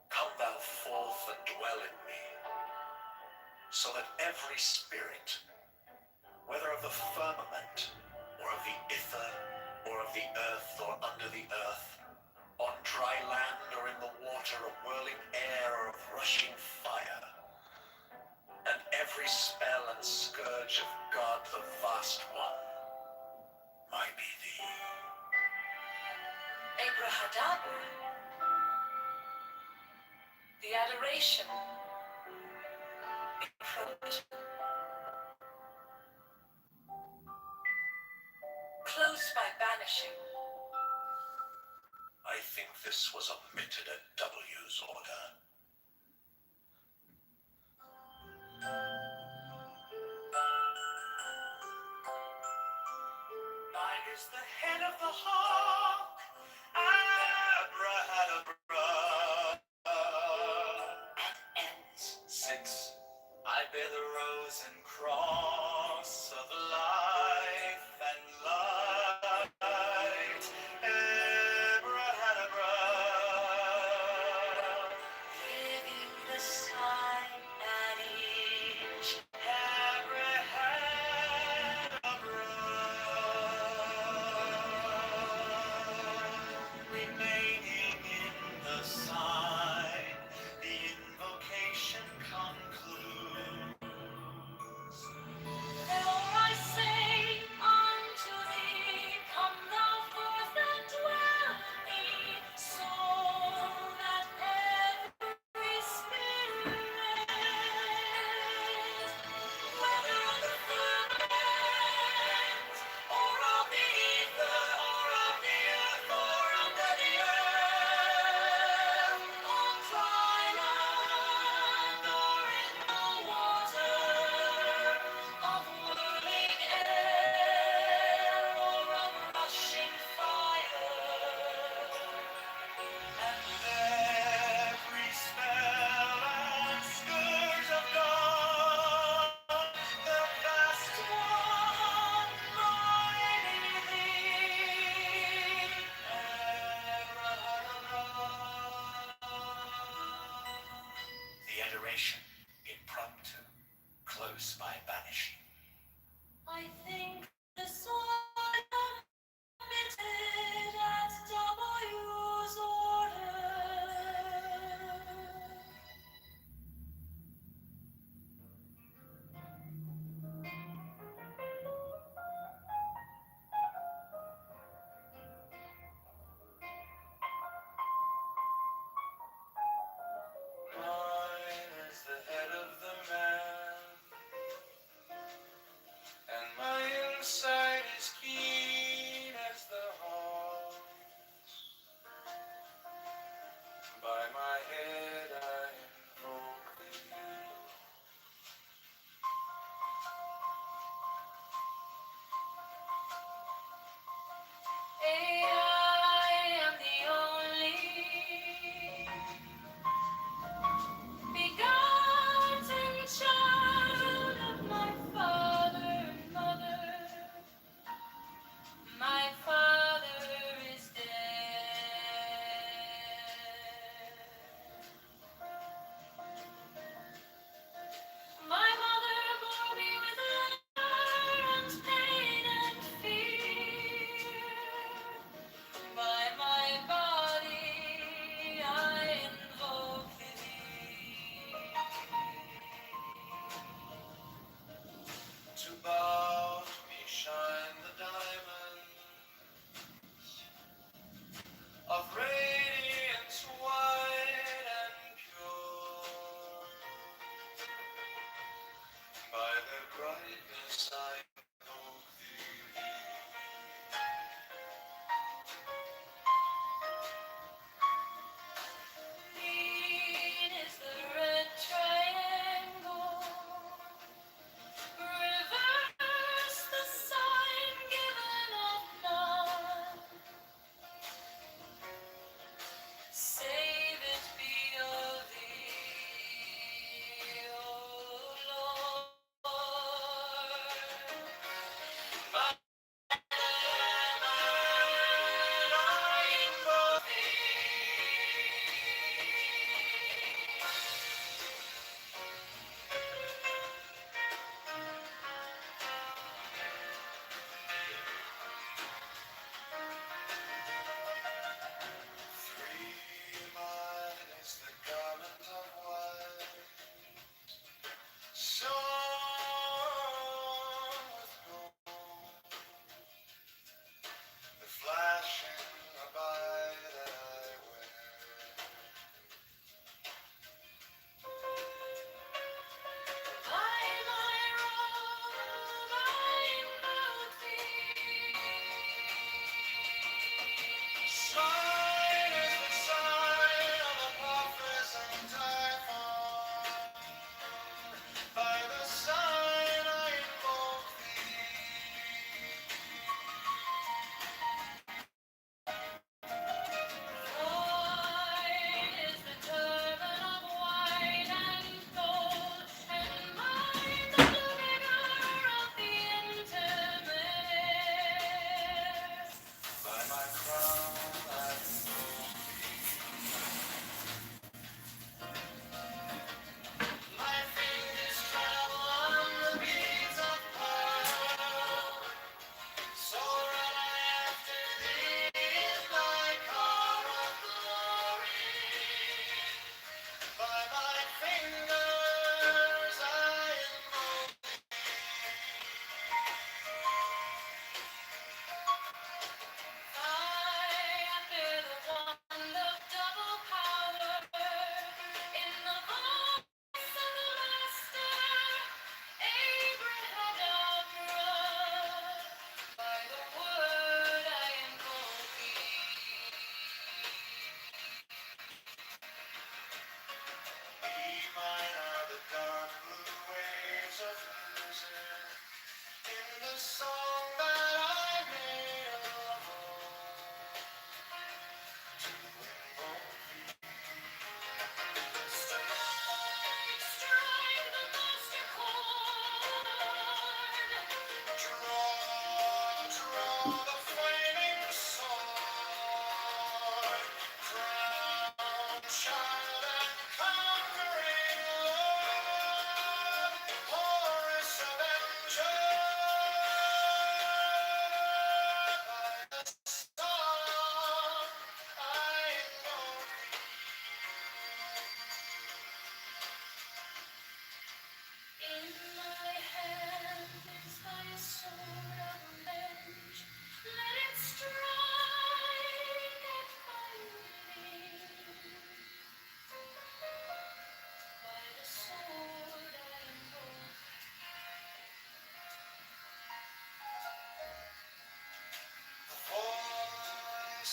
come thou forth and dwell in me, so that every spirit, whether of the firmament, or of the ether, or of the earth, or under the earth, on dry land, or in the water, of whirling air, or of rushing fire, and every spell and scourge of God the Vast One, might be thee. Abrahadabra. The adoration. Approach. Close by banishing. I think this was omitted at W's order. Mine is the head of the hawk. Abrahadabra. And ends. 6. I bear the rose and cross of life and light. Abrahadabra. Giving the sign at each. Remaining in the sign, the invocation concludes. Therefore I say unto thee,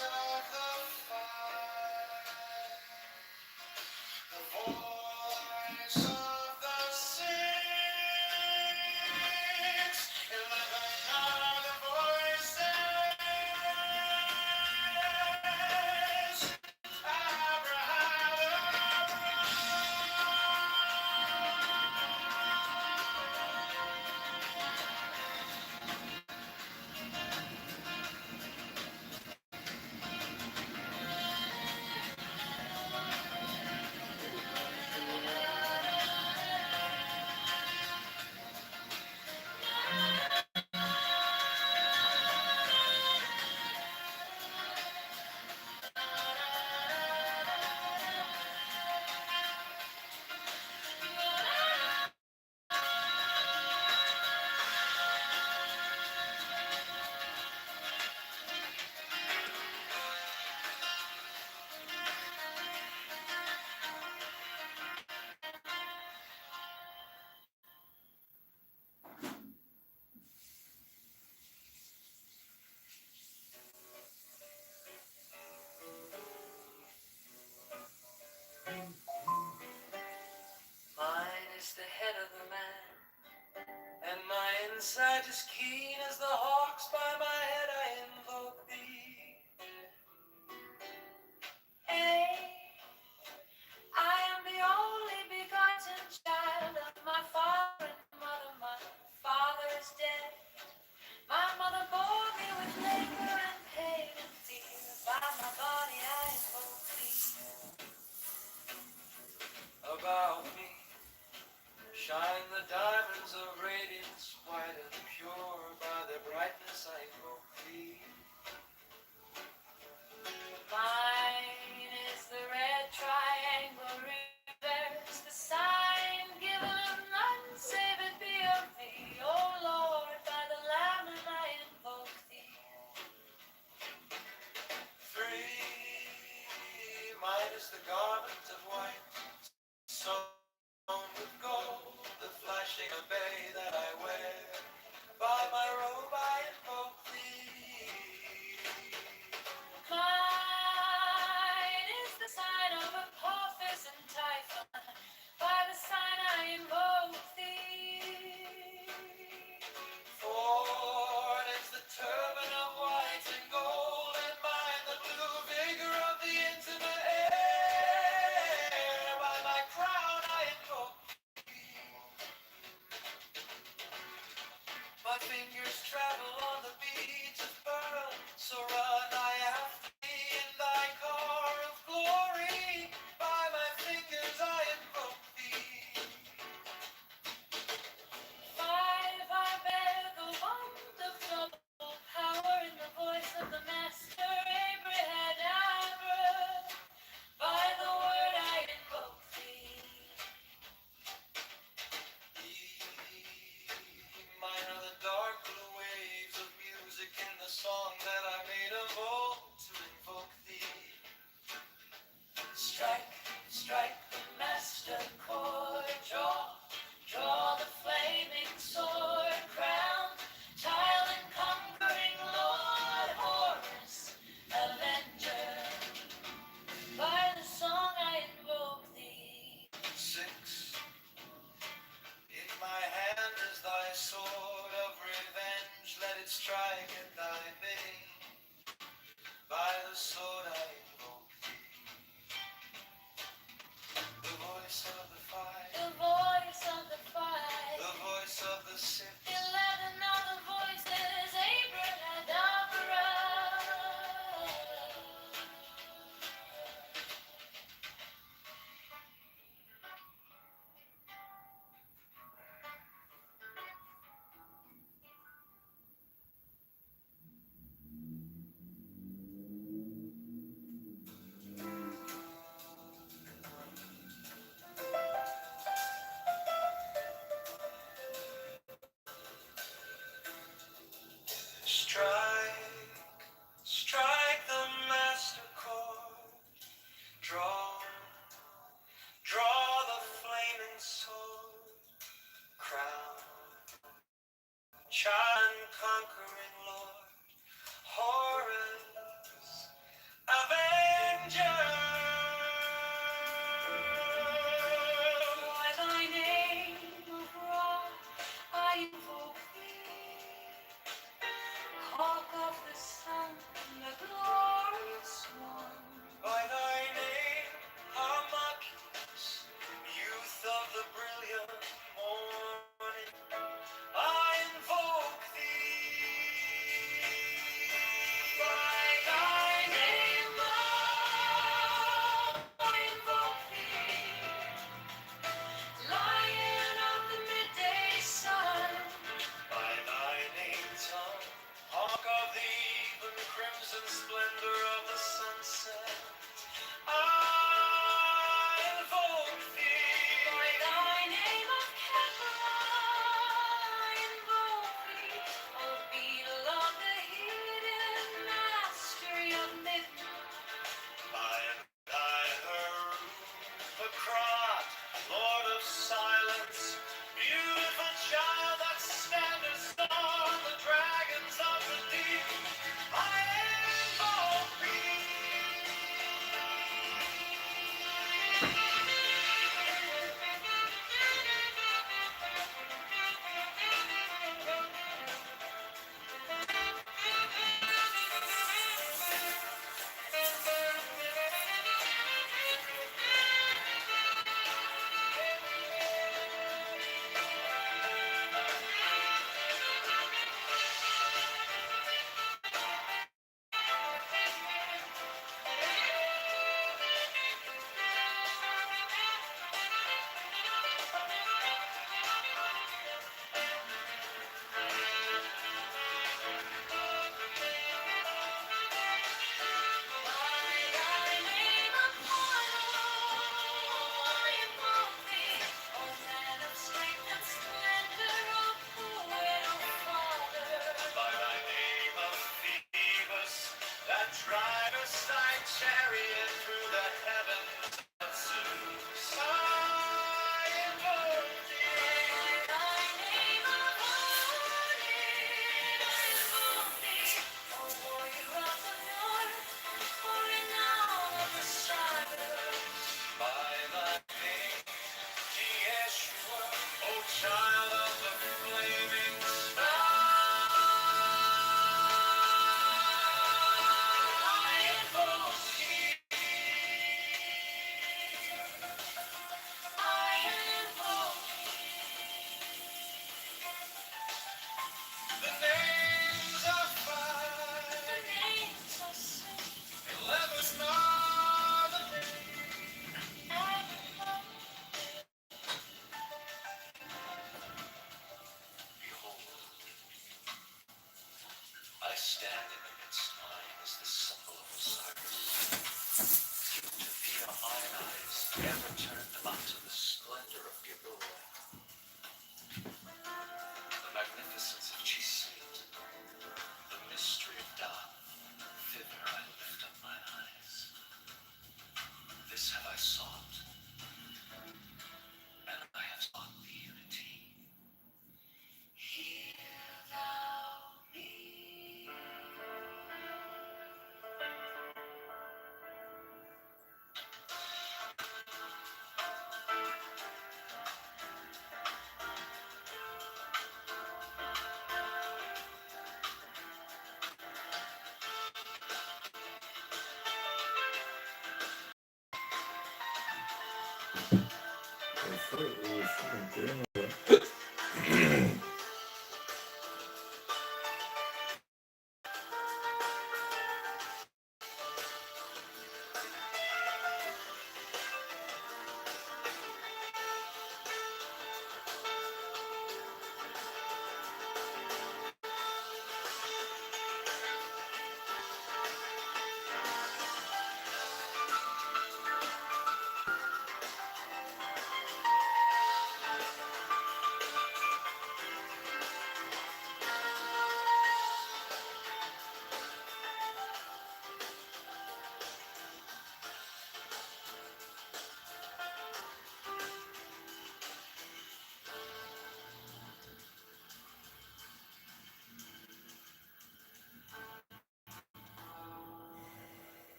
of the fight, the voice of the six, 11 are the voices. Mine is the head of the man, and my insight is keen as the hawks. By my head I invoke thee. Hey, I am the only begotten child of my father and mother. My father is dead. My mother bore me with labor and pain and fear. By my body I invoke thee. About me shine the diamonds of radiance, white and pure. By their brightness I invoke thee. Mine is the red triangle reverse, the sign given of none save it be of thee. O Lord, by the Lamb I invoke thee. 3, mine is the garment of white, sewn with gold, the flashing of bay that I wear. By my robe I invoke thee. Mine is the sign of Apophis and Typhon, by the sign I invoke thee. 4 is the turban of white and gold, and mine the blue vigor of the intimate air. By my crown I invoke thee. My fingers travel on the beach of pearl, so run I after thee in thy car of glory. By my fingers I invoke thee. 5, I bear the wand of double power in the voice of the Master Abraham. By the word I invoke thee. Mine are the dark blue waves of music in the song that I made of old to invoke thee. Strike, strike the master chord, draw the flaming sword, crown, child and conquering Lord, Horus, avenger. By the song I invoke thee. 6, in my hand is thy sword of revenge, let it strike at thy bidding. By the sword I invoke thee. glance and splendor of the sunset, I invoke thee. By thy name of Kepler, I invoke thee. O beetle of the hidden mastery of midnight. By thy Harukakrat, Lord of silence, beautiful child that standest on the dragons of the deep, I invoke by thy name of Phoebus, that drivest thy chariot through the heavens of Zeus, I invoke thee. By thy name, Yeshua, O child of the flaming star, I invoke thee. I invoke the names of five. 11 are the Behold, I stand in the midst mine as the symbol of Osiris. To thee are mine eyes ever turned unto the splendor of Gilboa, the magnificence of Chisit, the mystery of Dan. Thither I lift up mine eyes. This have I sought, and I have sought the unity. Hear thou me.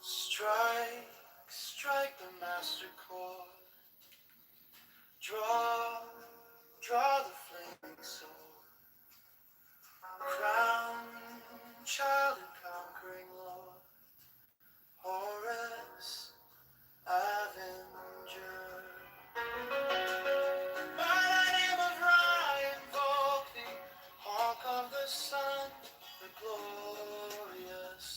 Strike, strike the master chord. Draw, draw the flaming sword. Crown, child and conquering lord. Horus, Avenger. By thy name of Ra invoke thee, hawk of the sun, the glorious.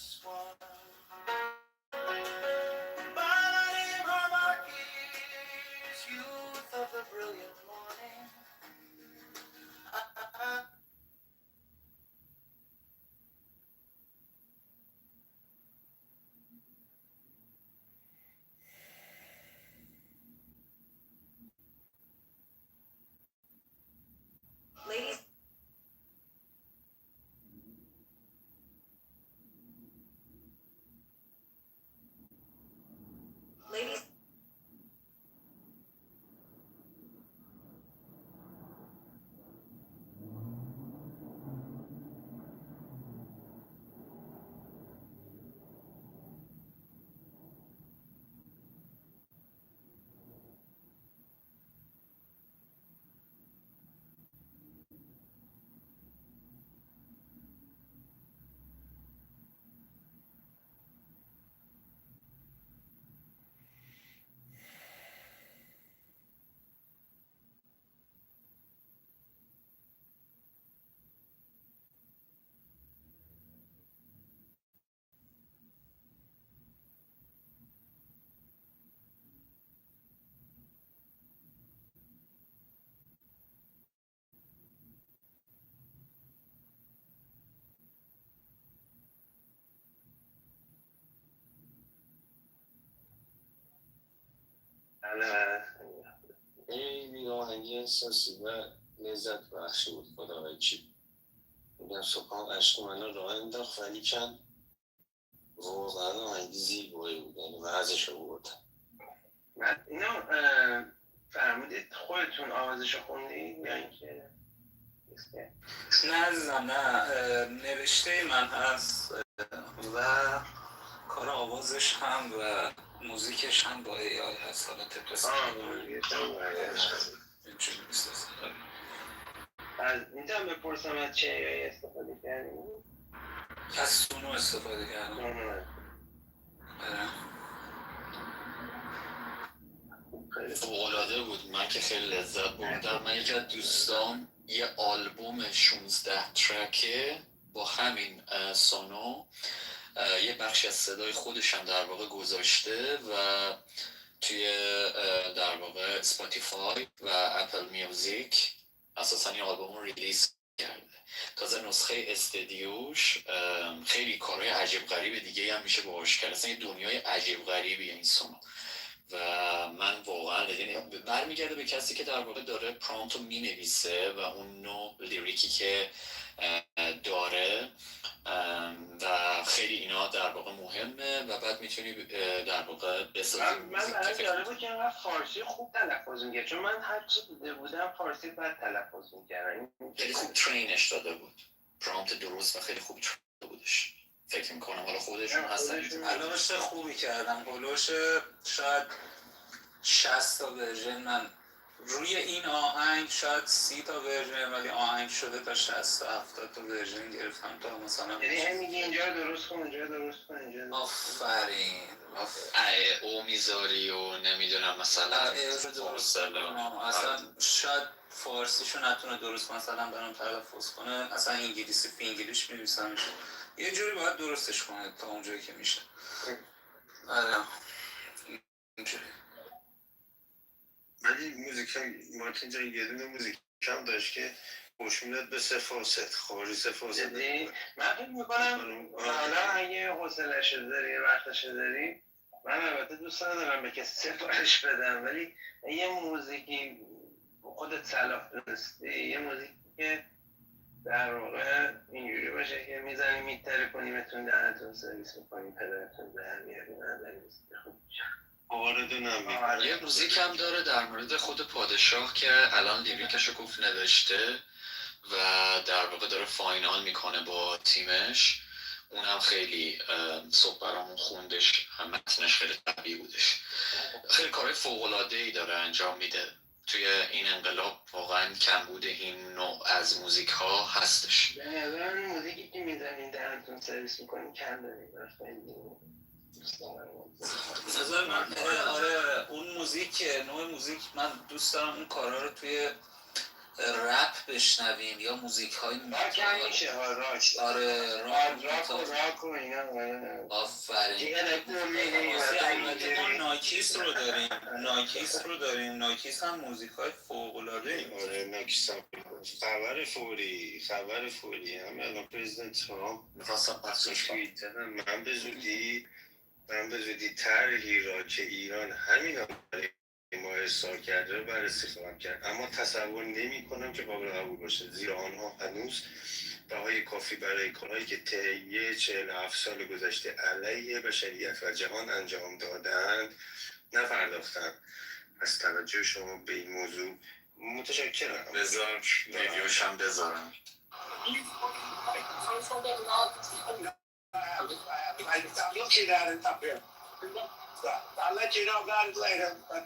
خیلی آهنگی احساسی و لذت بخشی بود. خدا وکیل میگم صبحان عشق منو راه انداخت ولی کن واقعا آهنگی زیبایی بود، یعنی وزش رو بود. من اینو فرمودید خودتون آوازشو خوندید یا اینکه نه نوشته من هست و کار آوازش هم و موزیکش هم با ای آی هست. حالا تپرس میتونم بپرسم از چه ای آی استفاده کردیم؟ از سونو استفاده کردم. فوق‌العاده بود. من که خیلی لذت بردم. من یکی از دوستام یه آلبوم 16 ترکه با همین سونو یه بخشی از صدای خودش هم در واقع گذاشته و توی در واقع اسپاتیفای و اپل میوزیک اساسا این آلبوم رو ریلیز کرده. تازه نسخه استدیوش خیلی کارهای عجیب غریب دیگه هم میشه باهاش کرد. اصلا یه دنیای عجیب غریبیه این سونو و من واقعا برمیگرده به کسی که در واقع داره پرامپت رو مینویسه و اون نوع لیریکی که داره و خیلی اینا در واقع مهمه و بعد میتونی در واقع بسازی. من برای جالبه که اینقدر فارسی خوب تلفظ میگه، چون من هر چی دیده بودم فارسی بد تلفظ میکردم. خیلی خوب ترینش داده بود، پرامپت درست و خیلی خوب ترین بودش. فکر میکنم حالا خودشون هستن هلوش خوبی کردم. هلوش شاید 60 تا ورژن من روی این آهنگ شاید 30 تا ورژن، ولی آهنگ شده تا 60 تا 70 تا ورژن گرفتم تا مثلا یعنی هم میگی اینجا رو درست کن، اینجا درست کن، اینجا آفرین او میذاری و نمیدونم مثلا اصلا شاید فارسیشو نتونه درست مثلا برام تلفظ کنه، اصلا انگلیسی فینگلیش می‌نویسمش، یه جوری باید درستش کنه تا اونجایی که میشه. آره اینجوری. ولی موزیک هم مارتین جان یه دونه موزیک هم داشت که خوش میداد به سفاست خارجی سفاست. من فکر میکنم حالا اگه حوصله‌اش داری وقتش داری، من البته دوست ندارم به کسی سفارش بدم، ولی یه موزیکی خودت صلاح دونستی، یه موزیکی که در واقع اینجوری باشه که میزنی میتره کنی بتون دهنتون سرویس میکنی پدرتون در میاری نداری یه موزیک هم داره در مورد خود پادشاه که الان لیریکشو گفت نوشته و در واقع داره فاینال میکنه با تیمش. اونم خیلی صبح برامون خوندش، متنش خیلی قوی بودش. خیلی کارهای فوق‌العاده‌ای داره انجام میده. توی این انقلاب واقعا کمبود این نوع از موزیک ها هستش. به نظر موزیکی که میزنین دهنتون سرویس میکنین کم داریم. نظر من آره اون موزیک، نوع موزیک من دوست دارم اون کارا رو توی رپ بشنویم یا موزیک های راک هم میشه ها، راک. آره راک و اینا. آفرین. ما ناکیس رو داریم. ناکیس هم موزیک های فوق العاده ای. آره ناکیس هم خبر فوری هم الان پرزیدنت ترامپ میخواستم پخشش کنم. من به زودی طرحی را که ایران همین برای ما ارسال کرده رو بررسی خواهم کرد، اما تصور نمی کنم که قابل قبول باشه، زیرا آنها هنوز بهای کافی برای کارهایی که طی 47 سال گذشته علیه بشریت و جهان انجام دادند نپرداختند. از توجه شما به این موضوع متشکرم. بذار ویدیوش هم بذارم. I'm looking at it up here. I'll let you know about it later, but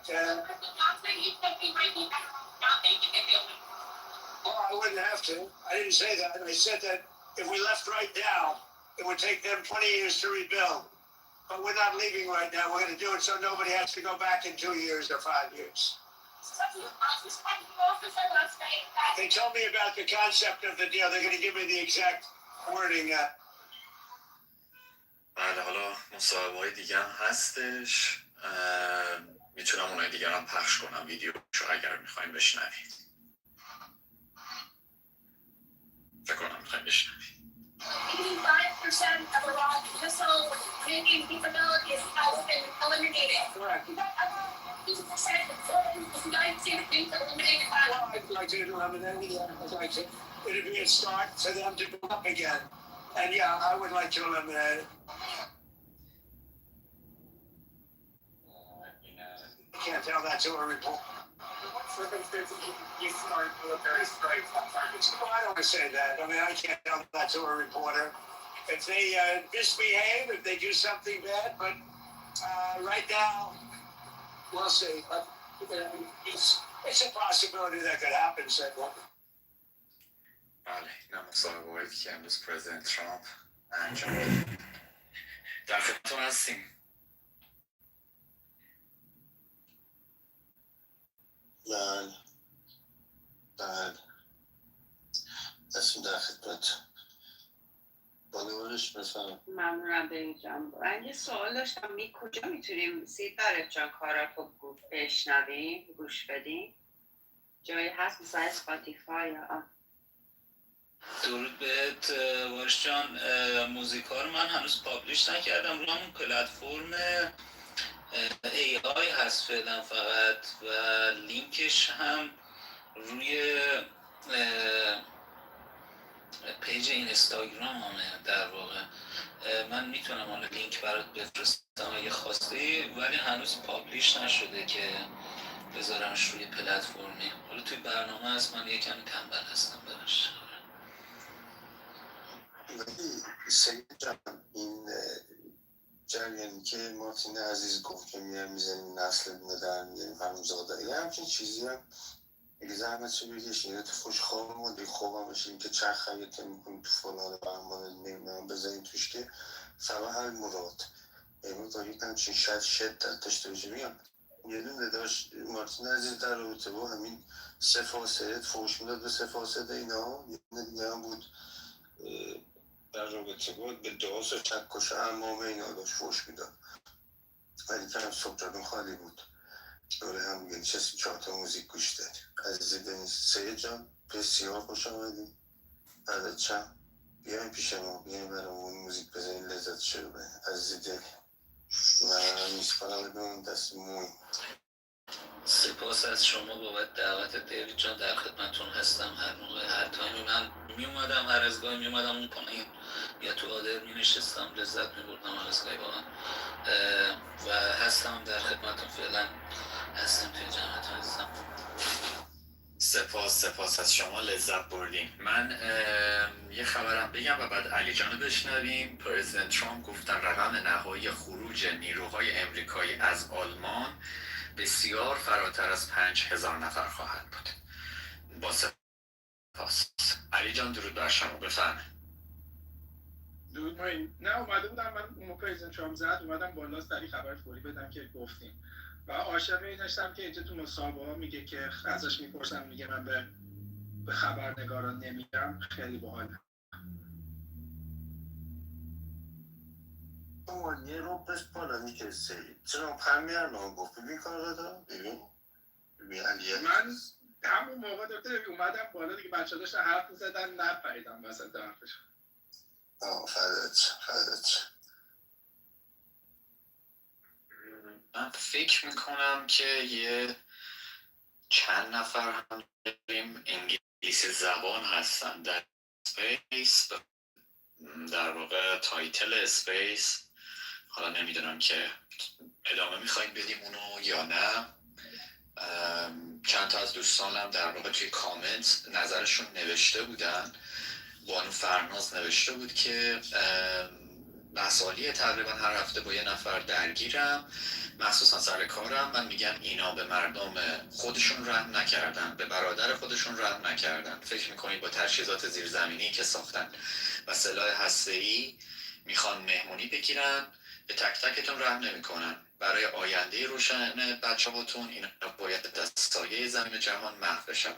well, I wouldn't have to. I didn't say that. I said that if we left right now, it would take them 20 years to rebuild. But we're not leaving right now. We're going to do it so nobody has to go back in 2 years or 5 years. They told me about the concept of the deal. They're going to give me the exact wording. بله حالا مصاحبه های دیگه هم هستش، میتونم اونهای دیگه هم پخش کنم ویدیوشو اگر میخوایم بشنویم. فکر کنم میخوایم بشنویم. 85% of Iraq missiles Canadian disabilities has been eliminated. Correct. He's said United States being eliminated. Well, I'd like to eliminate it. I'd like to, it'd be a start for them to go up again. And yeah, I would like to eliminate it. You can't tell that to a report. What circumstances would you start military strikes on targets? Well, I don't want to say that. I mean, I can't tell that to a reporter. If they misbehave, if they do something bad, but right now, we'll see. But it's a possibility that could happen, said one. بله این مصاحبه‌ای که امروز پرزیدنت ترامپ انجام داد. در خدمتتون هستیم. بله دستون در خدمت بانوانش بفهم. ممنونم به جان. من یه سوال داشتم کجا میتونیم سیدبرف جان کاراتو بشنویم گوش بدیم؟ جایی هست مثلا اسپاتیفای یا درود بهت وارش جان. موزیکا رو من هنوز پابلیش نکردم رو همون پلتفرم AI هست فعلا فقط و لینکش هم روی پیج اینستاگرام همه در واقع. من میتونم حالا لینک برات بفرستم اگه خواستی، ولی هنوز پابلیش نشده که بذارمش روی پلتفرمی. حالا توی برنامه هست، من یکم تنبل هستم براش. ولی سید جان این جریانی که مارتین عزیز گفت که میزنیم نسل در میاریم همزاده، یه همچین چیزی هم اگه زحمت چه بکشیم تو خوش خوابم و خوابم باشیم که چرخ خیاطه میکنیم تو فلان برمان نمیدونم بزنیم توش که فقط هر مراد امروز تا یک همچین شدت داشته باشه. میگم یه دونه داشت مارتین عزیز در رابطه با همین سه فاسد فوش میداد به سه فاسد اینا. یه دونه دیگه هم بود در رابطه بود به داس و چکش امامه اینا داشت فوش میداد، ولی که هم صبح جادون خالی بود. دوره هم دیگه نشستیم 4 تا موزیک گوش دادیم. عزیز دنیز سید جان بسیار خوش آمدیم. بعد چند بیایم پیش ما، بیایم برامون موزیک بزنیم لذت شده به عزیز دل. من میسپارم به اون دست موی. سپاس از شما بابت دعوت دیوید جان. در خدمتتون هستم هر موقع هر تایمی. من میومدم هر از گاهی میومدم اون پایین یا تو آدر مینشستم لذت میبردم هر از گاهی واقعا و هستم در خدمتتون. فعلا هستم توی جمعتون هستم. سپاس از شما، لذت بردیم. من یه خبرم بگم و بعد علی جانو بشنویم. پرزیدنت ترامپ گفتن رقم نهایی خروج نیروهای امریکایی از آلمان بسیار فراتر از 5,000 نفر خواهد بود. با سپاس. علی جان درود بر شما، بفرمایید. درود ماین. نه اومده بودم من اون موقع پرزیدنت ترامپ زد اومدم بالا سری خبر فوری بدم که گفتیم و عاشق این داشتم که اینجا تو مصاحبه ها میگه که ازش میپرسم میگه من به خبرنگاران نمیگم. خیلی باحاله. یه رو بس بالا میکرسی چرا پرمیار نام گفت ببین کار رو دارم ببین علیه. من همون موقع دکتر اومدم بالا دیگه بچه ها داشتن حرف میزدن نپریدم وسط حرفش. فردت. من فکر میکنم که یه چند نفر هم داریم انگلیسی زبان هستن در اسپیس، در واقع تایتل اسپیس. حالا نمیدونم که ادامه میخوایم بدیم اونو یا نه. چند تا از دوستانم در واقع توی کامنت نظرشون نوشته بودن. بانو فرناز نوشته بود که مسئولیه تقریبا هر هفته با یه نفر درگیرم مخصوصا سر کارم. من میگم اینا به مردم خودشون رحم نکردن، به برادر خودشون رحم نکردن. فکر میکنید با تجهیزات زیرزمینی که ساختن و سلاح هسته‌ای میخوان مهمونی بگیرن، به تک تکتون رحم نمیکنن. برای آینده روشن بچه‌هاتون اینا باید از سایه زمین جهان محو بشن.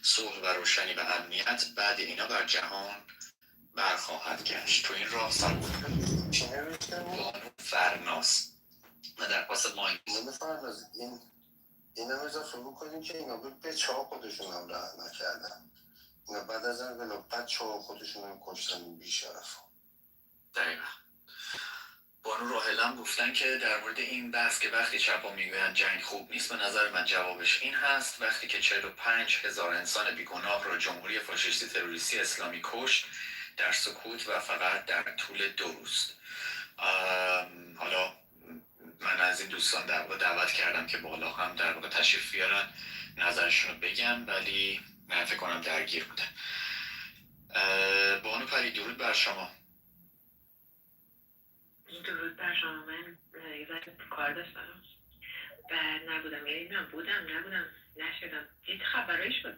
صلح و روشنی و امنیت بعد اینا بر جهان برخواهد گشت. تو این راه بانو فرناز و در پاس ماین بانو فرناز این هم اضافه بکنیم که اینا بچه ها خودشون هم راه نکردن. اینا بعد از انقلاب بچه ها خودشون هم کشتن بیشرف. دقیقا. اومدم گفتن که در مورد این بحث که وقتی چپا میگویند جنگ خوب نیست، به نظر من جوابش این هست: وقتی که 45,000 انسان بیگناه را جمهوری فاشیستی تروریستی اسلامی کشت در سکوت و فقط در طول 2 روز. حالا من از این دوستان دعوت کردم که بالا هم در واقع تشریف بیارن نظرشون رو بگم، ولی من فکر کنم درگیر بودن. بانو پری درود بر شما. درود بر شما. من یه ذره کار داشتم بعد نبودم، یعنی من نبودم نشدم. دید خبرش شد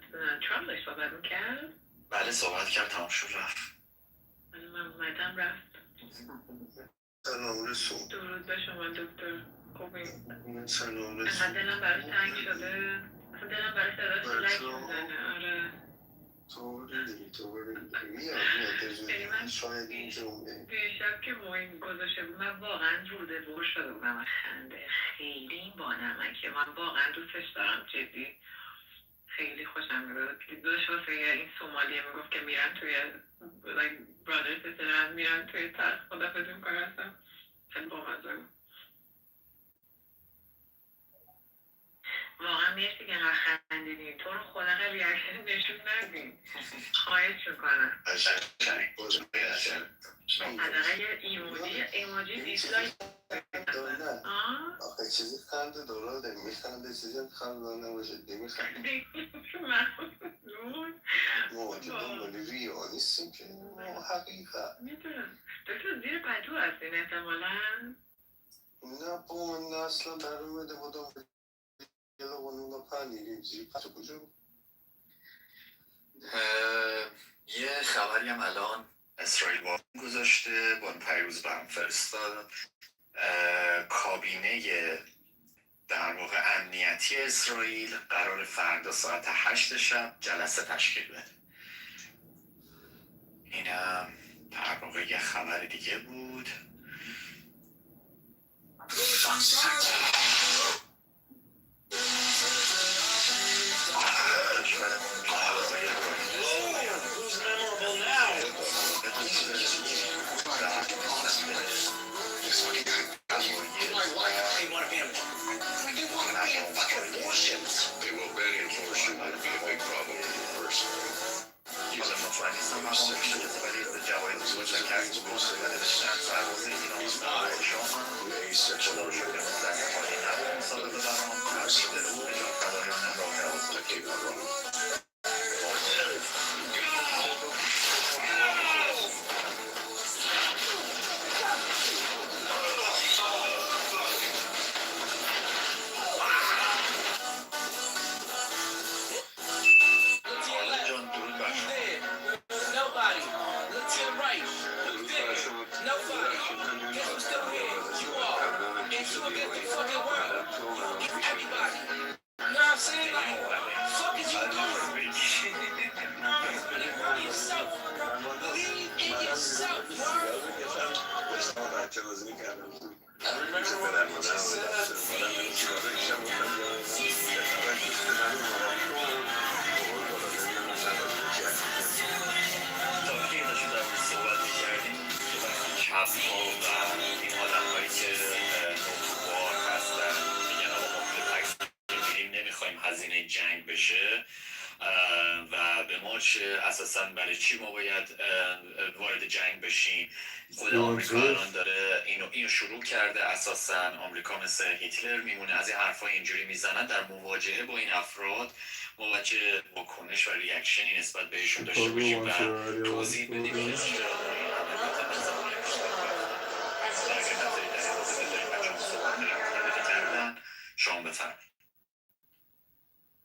ترامپ داشت صحبت میکرد؟ بله صحبت کرد، تمام شد رفت. من اومدم رفت. سلام رسول. درود به شما دکتر. خوبی؟ سلام رسول. انقدر دلم براش تنگ شده، اصلا دلم براش دراش لک میزنه. آره تو میاد شاید این جمعه دیشب که موین گذاشته بود من واقعا روده بر شده بودم از خنده. خیلی با نمکه، من واقعا دوستش دارم، جدی خیلی خوشم میاد. داشت واسه این سومالیه میگفت که میرن توی برادر سیستر میرن توی تخت خدافظی میکنن، هستم خیلی بامزه بود. واقعا مرسی که اینقدر خندیدین. تو رو خدا ریاکشن نشون ندین، خواهش میکنم. حداقل یه ایموجی دیسلایک. آخه چیزی خنده داره میخنده، چیزی هم خنده نباشه نمیخنده. ما که دنبالی ریا نیستیم که حقیقت. میدونم دکتر زیر پتو هستین احتمالا. نه با من اصلا برمده بودم یه لغونی پنیری زیر پتو کجا بود. یه خبری هم الان اسرائیل گذاشته، با پیروز برام فرستاد. کابینه در واقع امنیتی اسرائیل قرار فردا ساعت 8 شب جلسه تشکیل بده. اینم در واقع یه خبر دیگه بود. جنگ بشه و به ما چه اساسا برای چی ما باید وارد جنگ بشیم. خود آمریکا الان داره اینو شروع کرده. اساسا آمریکا مثل هیتلر میمونه، از این حرفا اینجوری میزنن. در مواجهه با این افراد ما باید واکنش و ریاکشنی نسبت بهشون داشته باشیم و توضیح بدیم که شما بفرمایید.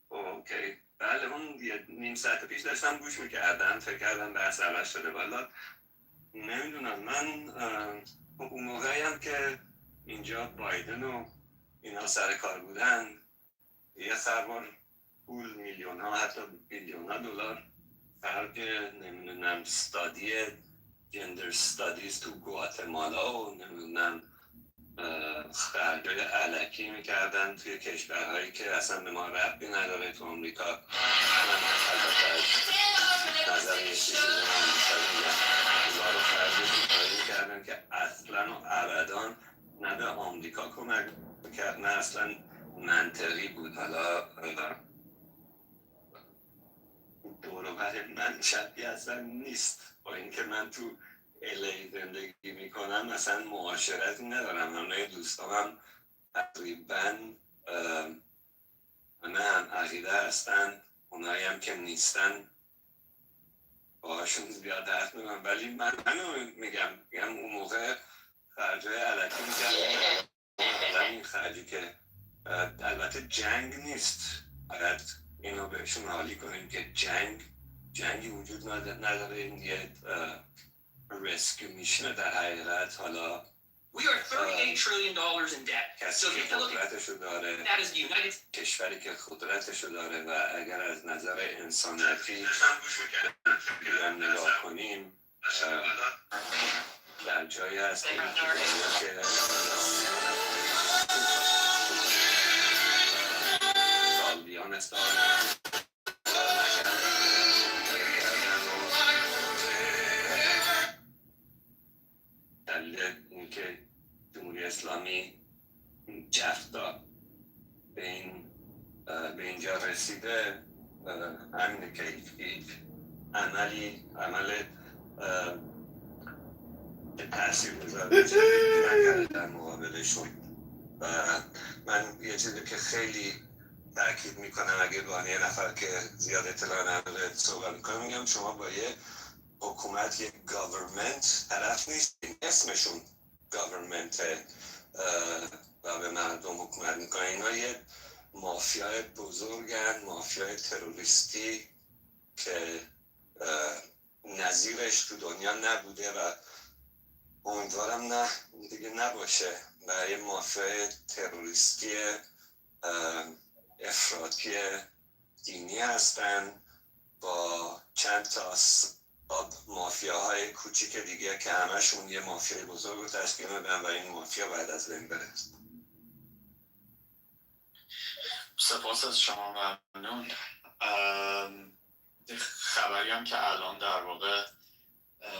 اوکی بله، اون یه نیم ساعت پیش داشتم گوش میکردم، فکر کردم بحث عوض شده. والا نمیدونم، من اون موقعی هم که اینجا بایدن و اینا سر کار بودن یه سربار پول میلیون ها حتی بیلیون ها دلار خرج نمیدونم استادی جندر استادیز تو گواتمالا و نمیدونم خرجای علکی میکردن توی کشورهایی که اصلا به ما ربطی نداره. تو آمریکا نظر یه چیزی رو خرج کاری میکردن که اصلا و ابدا نه به آمریکا کمک کرد نه اصلا منطقی بود. حالا دور و بر من شبیه اصلا نیست، با اینکه من تو الی زندگی میکنم اصلا معاشرتی ندارم. همه دوستانم تقریبا همه هم عقیده هستن، اونایی هم که نیستن باهاشون زیاد حرف نمی‌زنم. ولی منو میگم اون موقع خرجای علکی میکردم. این خرجی که البته جنگ نیست، باید اینو بهشون حالی کنیم که جنگی وجود نداره. این یه ریسک میشنه در حقیقت. حالا We are $38 trillion in debt. کسی که قدرتشو داره، That is the United کشوری که قدرتشو داره و اگر از نظر انسانیتی نگاه کنیم در جایی هست که سالبیان دلیل اینکه جمهوری اسلامی جفتا به اینجا رسیده همینه که هیچ عمل تأثیر گذاره نکرده در مقابلشون. و من یه چیزی که خیلی تأکید میکنم اگه با یه نفر که زیاد اطلاع نداره صحبت میکنم، میگم شما با یه حکومت، یه گاورمنت طرف نیستین، اسمشون گاورمنته و به مردم حکومت میکنن. اینا یه مافیای بزرگن، مافیای تروریستی که نظیرش تو دنیا نبوده و امیدوارم نه دیگه نباشه. و یه مافیای تروریستی افراطی دینی هستن با چند تا مافیاهای کوچیک دیگه که همشون یه مافیای بزرگ رو تشکیل میدن و این مافیا باید از بین بره. سپاس از شما، ممنون. خبری هم که الان در واقع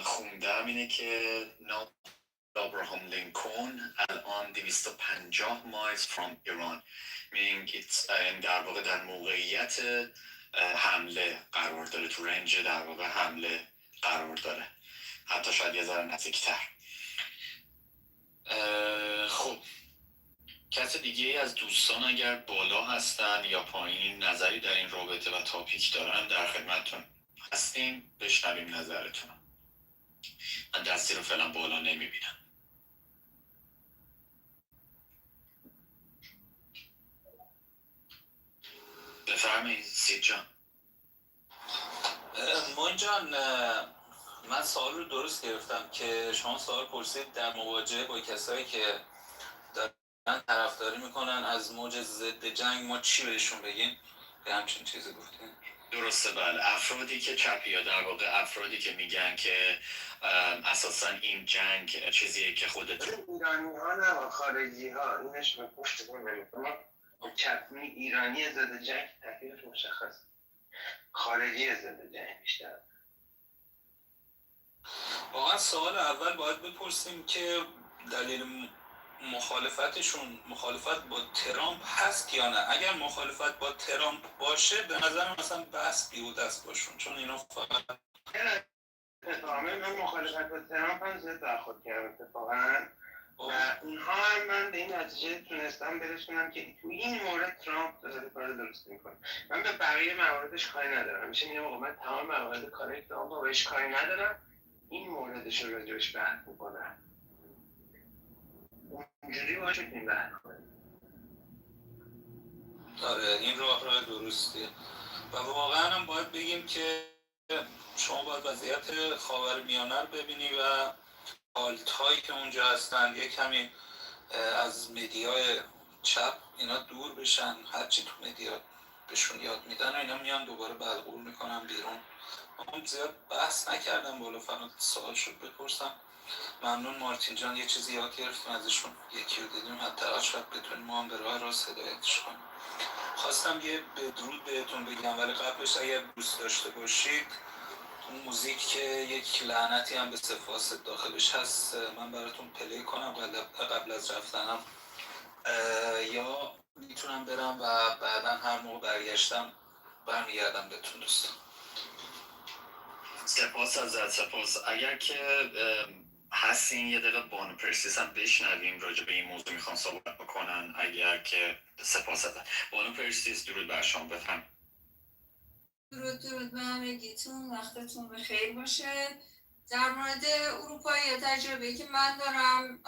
خوندم اینه که ابراهام لینکلن الان 250 مایل from ایران، در واقع در موقعیت حمله قرار داره، تو رنج در واقع حمله قرار داره، حتی شاید یه ذره نزدیک‌تر. خب کسی دیگه از دوستان اگر بالا هستن یا پایین نظری در این رابطه و تاپیک دارن در خدمتتون هستیم، بشنویم نظرتون. من دستی رو فعلا بالا نمیبینم. بفرمایید سید جان. موین جان، من سوال رو درست گرفتم که شما سوال پرسید در مواجهه با کسایی که دارن طرفداری میکنن از موج ضد جنگ ما چی بهشون بگیم؟ به همچین چیزی گفتین؟ درسته، بله. افرادی که چپی، در واقع افرادی که میگن که اساسا این جنگ چیزیه که خودت ایرانی ها نه خارجی ها، اینش به پشت نمیکنه. چپی ایرانی ضد جنگ تکلیفش مشخص، خارجی ضد جنگ بیشتر. واقعا سوال اول باید بپرسیم که دلیل مخالفت با ترامپ هست یا نه. اگر مخالفت با ترامپ باشه به نظر مثلا بحث بیهوده است باشون، چون اینا فقط من مخالفت با ترامپ هم زیاد برخورد کردم اتفاقا و اونها هم من به این نتیجه تونستم برسونم که تو این مورد ترامپ داره کار درست میکنه. من به بقیه مواردش کاری ندارم، میشه میگم آقا من تمام موارد کاری ترامپ رو بهش کاری ندارم، این موردش رو راجعش بحث میکنم، اونجوری باشه این بحث کنیم. آره این راه درستیه و واقعا هم باید بگیم که شما باید وضعیت خاورمیانه رو ببینی و آلت‌هایی که اونجا هستن یه کمی از مدیای چپ اینا دور بشن. هرچی تو مدیا بهشون یاد میدن و اینا میان دوباره بلغور میکنن بیرون. من زیاد بحث نکردم بالا، فقط سوال شد بپرسم. ممنون مارتین جان، یه چیزی یاد گرفتیم ازشون، یکی رو دیدیم حتی شاید بتونیم ما هم به راه راست هدایتش کنیم. خواستم یه بدرود بهتون بگم ولی قبلش اگر دوست داشته باشید اون موزیک که یک لعنتی هم به سفاست داخلش هست من براتون پلی کنم قبل از رفتنم، یا میتونم برم و بعدا هر موقع برگشتم برمیگردم بهتون دوستان. سپاس ازت، سپاس. اگر که هستین یه دقیقه بانو پرسیس هم بشنویم راجع به این موضوع میخوان صحبت بکنن. اگر که سپاس ازت بانو پرسیس، درود بر شما، بفهم. درود به همگیتون، وقتتون بخیر باشه. در مورد اروپا یه تجربه که من دارم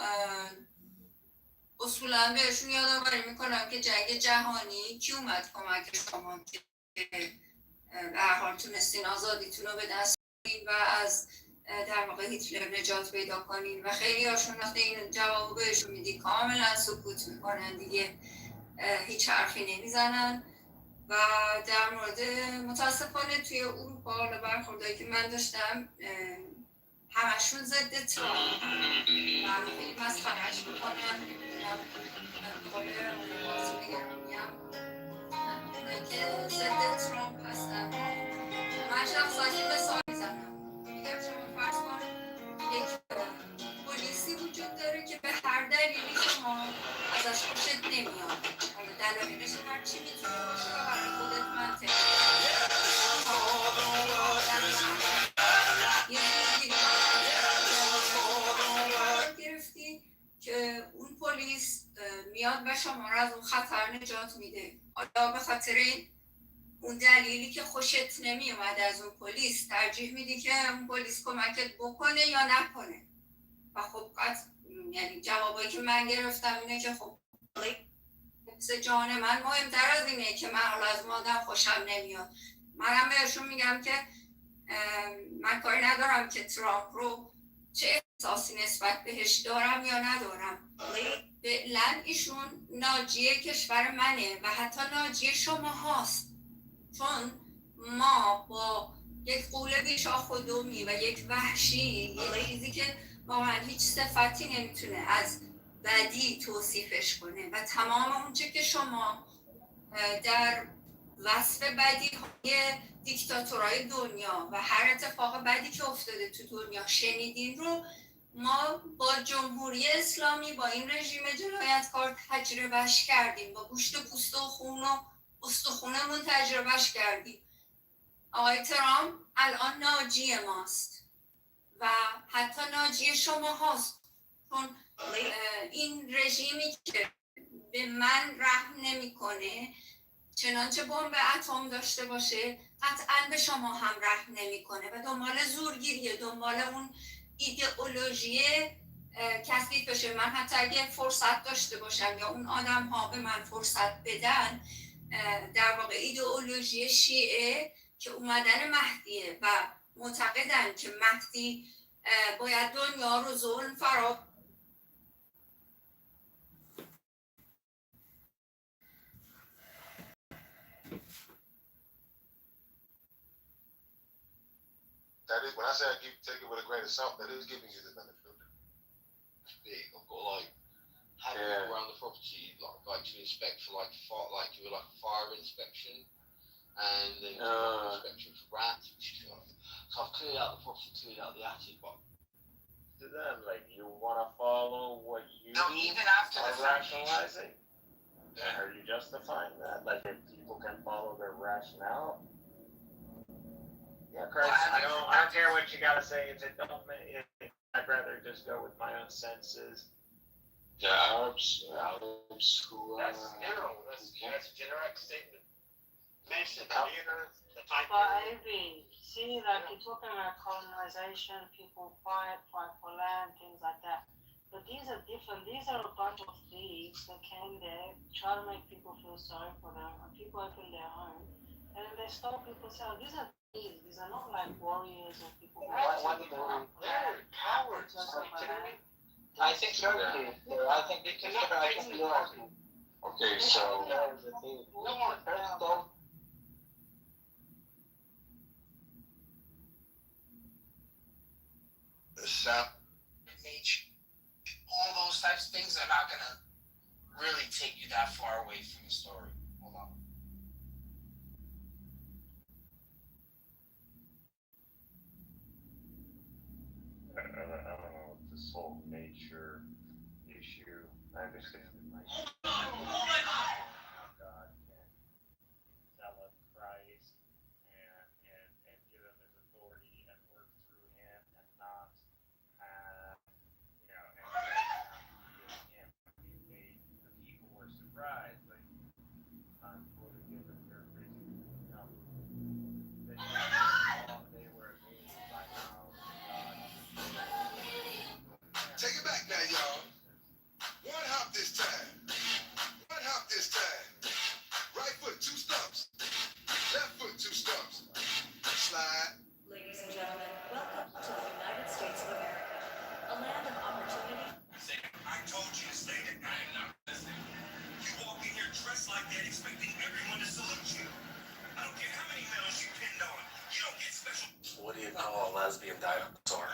اصولا بهشون یادآوری میکنم که جنگ جهانی کی اومد کمک شما که به هر حال تونستین آزادیتون رو به دست بیارین و از در واقع هیتلر نجات پیدا کنین و خیلی هاشون وقتی این جواب بهشون میدی کاملا سکوت میکنن دیگه، هیچ حرفی نمیزنن. و در مورد متاسفانه توی اروپا حالا برخوردهایی که من داشتم همشون ضد ترامپ و خیلی مسخره‌اش میکنن. نمیدونم قول مواسی بگم اونایی که ضد ترامپ هستن. من شخصا یه مثال میزنم، میگم شما فرض کن یک پلیسی وجود داره که به هر دلیلی شما ازش خوشت نمیاد، حالا دلایلش هر چی میتونه باشه و برای خودت منطقی گرفتی که اون پلیس میاد و شما رو از اون خطر نجات میده. حالا به خاطر اون دلیلی که خوشت نمیومد از اون پلیس ترجیح میدی که اون پلیس کمکت بکنه یا نکنه. و خب یعنی جوابایی که من گرفتم اینه که خب حفظ جان من مهمتر از اینه که من حالا از مادم خوشم نمیاد. منم بهشون میگم که من کاری ندارم که ترامپ رو چه احساسی نسبت بهش دارم یا ندارم، فعلا ایشون ناجی کشور منه و حتی ناجی شما هاست، چون ما با یک قول بیشاخ و دومی و یک وحشی، یه چیزی که واقعا هیچ صفتی نمیتونه از بدی توصیفش کنه و تمام اونچه که شما در وصف بدی های دیکتاتورهای دنیا و هر اتفاق بدی که افتاده تو دنیا شنیدین رو ما با جمهوری اسلامی، با این رژیم جنایتکار تجربهش کردیم، با گوشت و پوست و خون و استخونمون تجربهش کردیم. آقای ترامپ الان ناجی ماست و حتی ناجی شما هاست، چون این رژیمی که به من رحم نمیکنه چنانچه بمب اتم داشته باشه قطعا به شما هم رحم نمیکنه و دنبال زورگیریه، دنبال اون ایدئولوژی کثیف بشه. من حتی اگه فرصت داشته باشم یا اون آدم ها به من فرصت بدن، در واقع ایدئولوژی شیعه که اومدن مهدیه و معتقدن که مهدی باید دنیا رو ظلم فرا That is, when I say I take it with a grain of salt, that is giving you the benefit of it. Big. I've got like having around the property, like to inspect for like you were like a fire inspection, and then inspection for rats. So I've cleared out the property, cleared out the attic, but to them, like you want to follow what you even after are the rationalizing. Are you justifying that? Like if people can follow their rationale? Yeah, Chris, I don't care what you gotta say. If it don't, I'd rather just go with my own senses. The Arabs who that's general. That's a generic statement. Mention But Ivy, see, like you're talking about colonization, people fight for land, things like that. But these are different. These are a bunch of thieves that came there, try to make people feel sorry for them, and people open their home, and they stole people's house. These are thieves. These are not like warriors or people. They're cowards. I think so too. I think you are. Okay, so all those types of things are not gonna really take you that far away from the story. Hold on. I understand like how God can envelop Christ and give him his authority and work through him and not have and not him. The people were surprised, like I'm quoting it and paraphrasing, they were amazed by how God. Take it back now, y'all. One hop this time. One hop this time. Right foot, 2 stumps. Left foot, 2 stumps. Slide. Ladies and gentlemen, welcome to the United States of America, a land of opportunity. I told you to stay there. I am not listening. You walk in here dressed like that, expecting everyone to salute you. I don't care how many medals you pinned on. You don't get special. What do you call a lesbian dinosaur?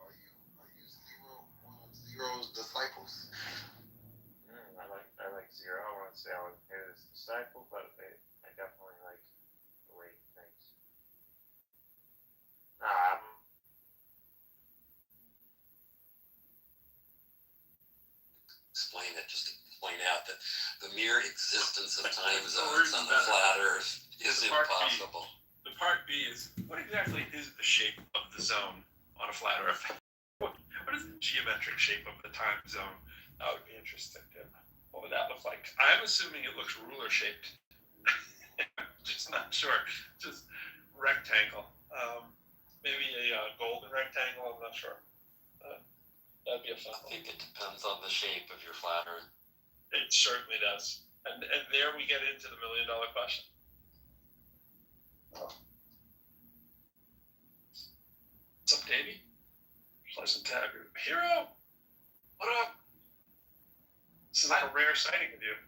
Are you Zero's disciples? I like Zero. I want to say I was his disciple, but I definitely like the way he thinks. Explain it, just to point out that the mere existence of time zones on the flat Earth is impossible. The part B is, what exactly is the shape of the zone on a flat Earth? What is the geometric shape of the time zone? That would be interesting, Tim. What would that look like? I'm assuming it looks ruler shaped. Just not sure. Just rectangle. Maybe a golden rectangle, I'm not sure. That'd be a fun one. I think it depends on the shape of your flat Earth. It certainly does. And there we get into the $1 million question. What's up, Davey? Pleasant to have you. Hero! What up? This is like a rare sighting of you.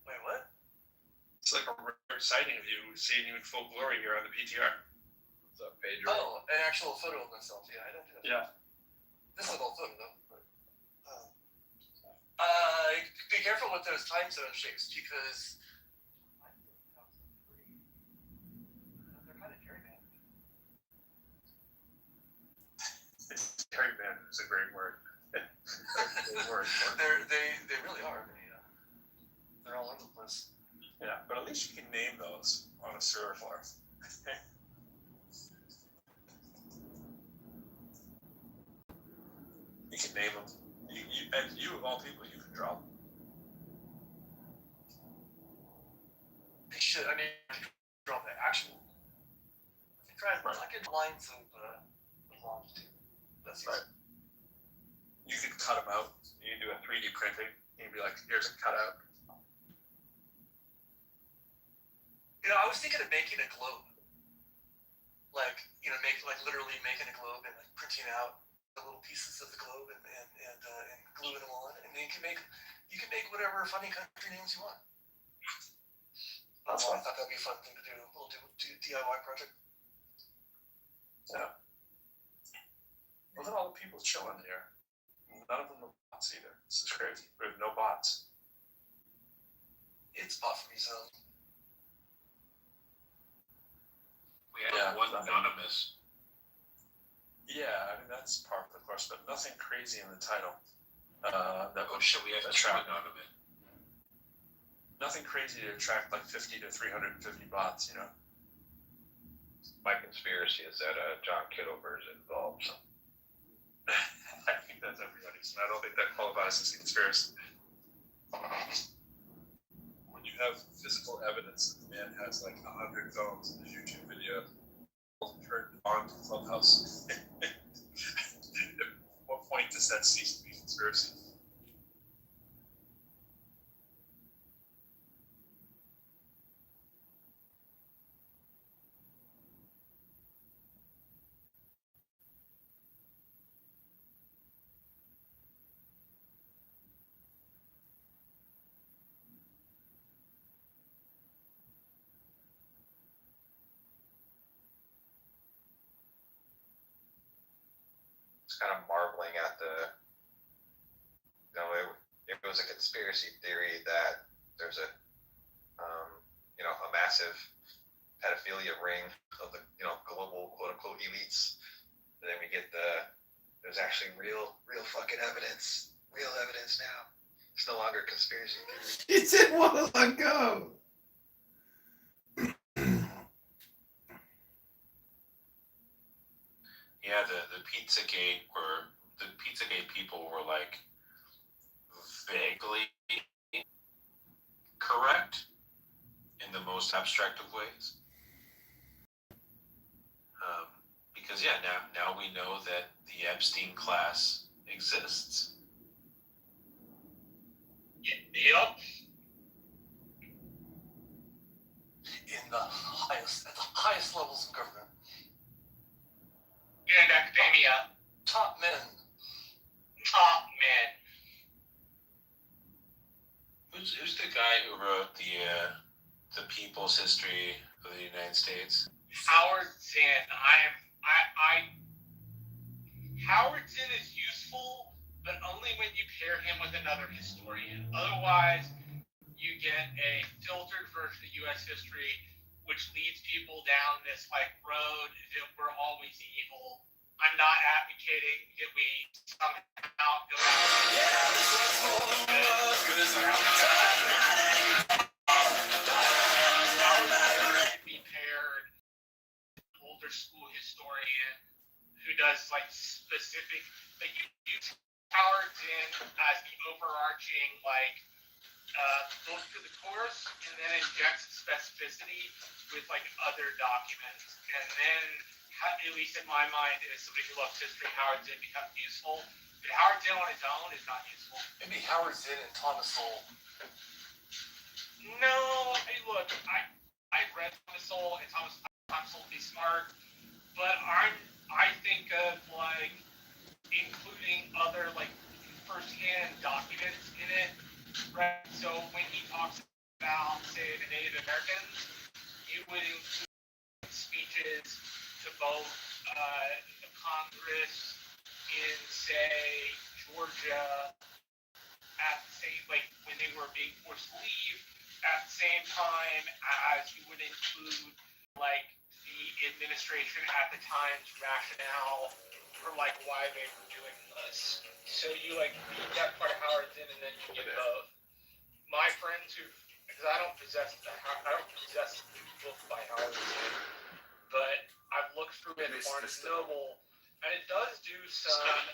Wait, what? It's like a rare sighting of you, seeing you in full glory here on the PTR. What's up, Pedro? Oh, an actual photo of myself. Yeah, I don't do that. Yeah. This is an old photo though. But, be careful with those time zone shapes because they're kind of gerrymandered. Gerrymandered is a great word. They really are. They're all over the place. Yeah, but at least you can name those on a server floor. You can name them. And you of all people, you can draw them. They should. I mean, draw the actual. I try and get lines of longitude. That's right. You could cut them out. You can do a 3D printing. You can be like, here's a cutout. I was thinking of making a globe. Literally making a globe and printing out the little pieces of the globe and gluing them on, and then you can make whatever funny country names you want. I thought that'd be a fun thing to do. A little DIY project. Yeah. Look at all the people chilling here. None of them are bots either. This is crazy. We have no bots. It's bot free zone. We have one anonymous. Yeah, I mean that's part of the question, but nothing crazy in the title. Should we have attract anonymous? Nothing crazy to attract like 50 to 350 bots, My conspiracy is that John Kitover is involved. I think that's everybody's, and I don't think that qualifies as a conspiracy. When you have physical evidence that the man has like 100 phones in his YouTube video, turned on to Clubhouse, at what point does that cease to be conspiracy? Kind of marveling at it was a conspiracy theory that there's a massive pedophilia ring of the global quote unquote elites. And then we get the there's actually real fucking evidence. Real evidence now. It's no longer a conspiracy theory. He didn't want to let go. Yeah, the Pizzagate people were like vaguely correct in the most abstract of ways. Because yeah, now we know that the Epstein class exists. Yep. At the highest levels of government. And academia. Top men. Who's the guy who wrote the People's History of the United States? Howard Zinn. Howard Zinn is useful, but only when you pair him with another historian. Otherwise, you get a filtered version of U.S. history, which leads people down this road that we're always evil. I'm not advocating that we somehow go be paired older school historian who does specific, you use Howard Zinn as the overarching goes through the course and then injects specificity with other documents, and then at least in my mind, as somebody who loves history, Howard Zinn becomes useful. But Howard Zinn on his own is not useful. Maybe Howard Zinn and Thomas Sowell. No, hey, look, I've read Thomas Sowell, and Thomas Sowell be smart, but I think of including other first-hand documents in it, right? So when he talks about, say, the Native Americans, you would include speeches to both the Congress in, say, Georgia, at the same, when they were being forced to leave, at the same time as you would include, the administration at the time's rationale for, why they were doing this. So you, read that part of Howard Zinn, and then you get both. My friends because I don't possess the book by Howard Zinn, but I've looked through it at Barnes & Noble, and it does do some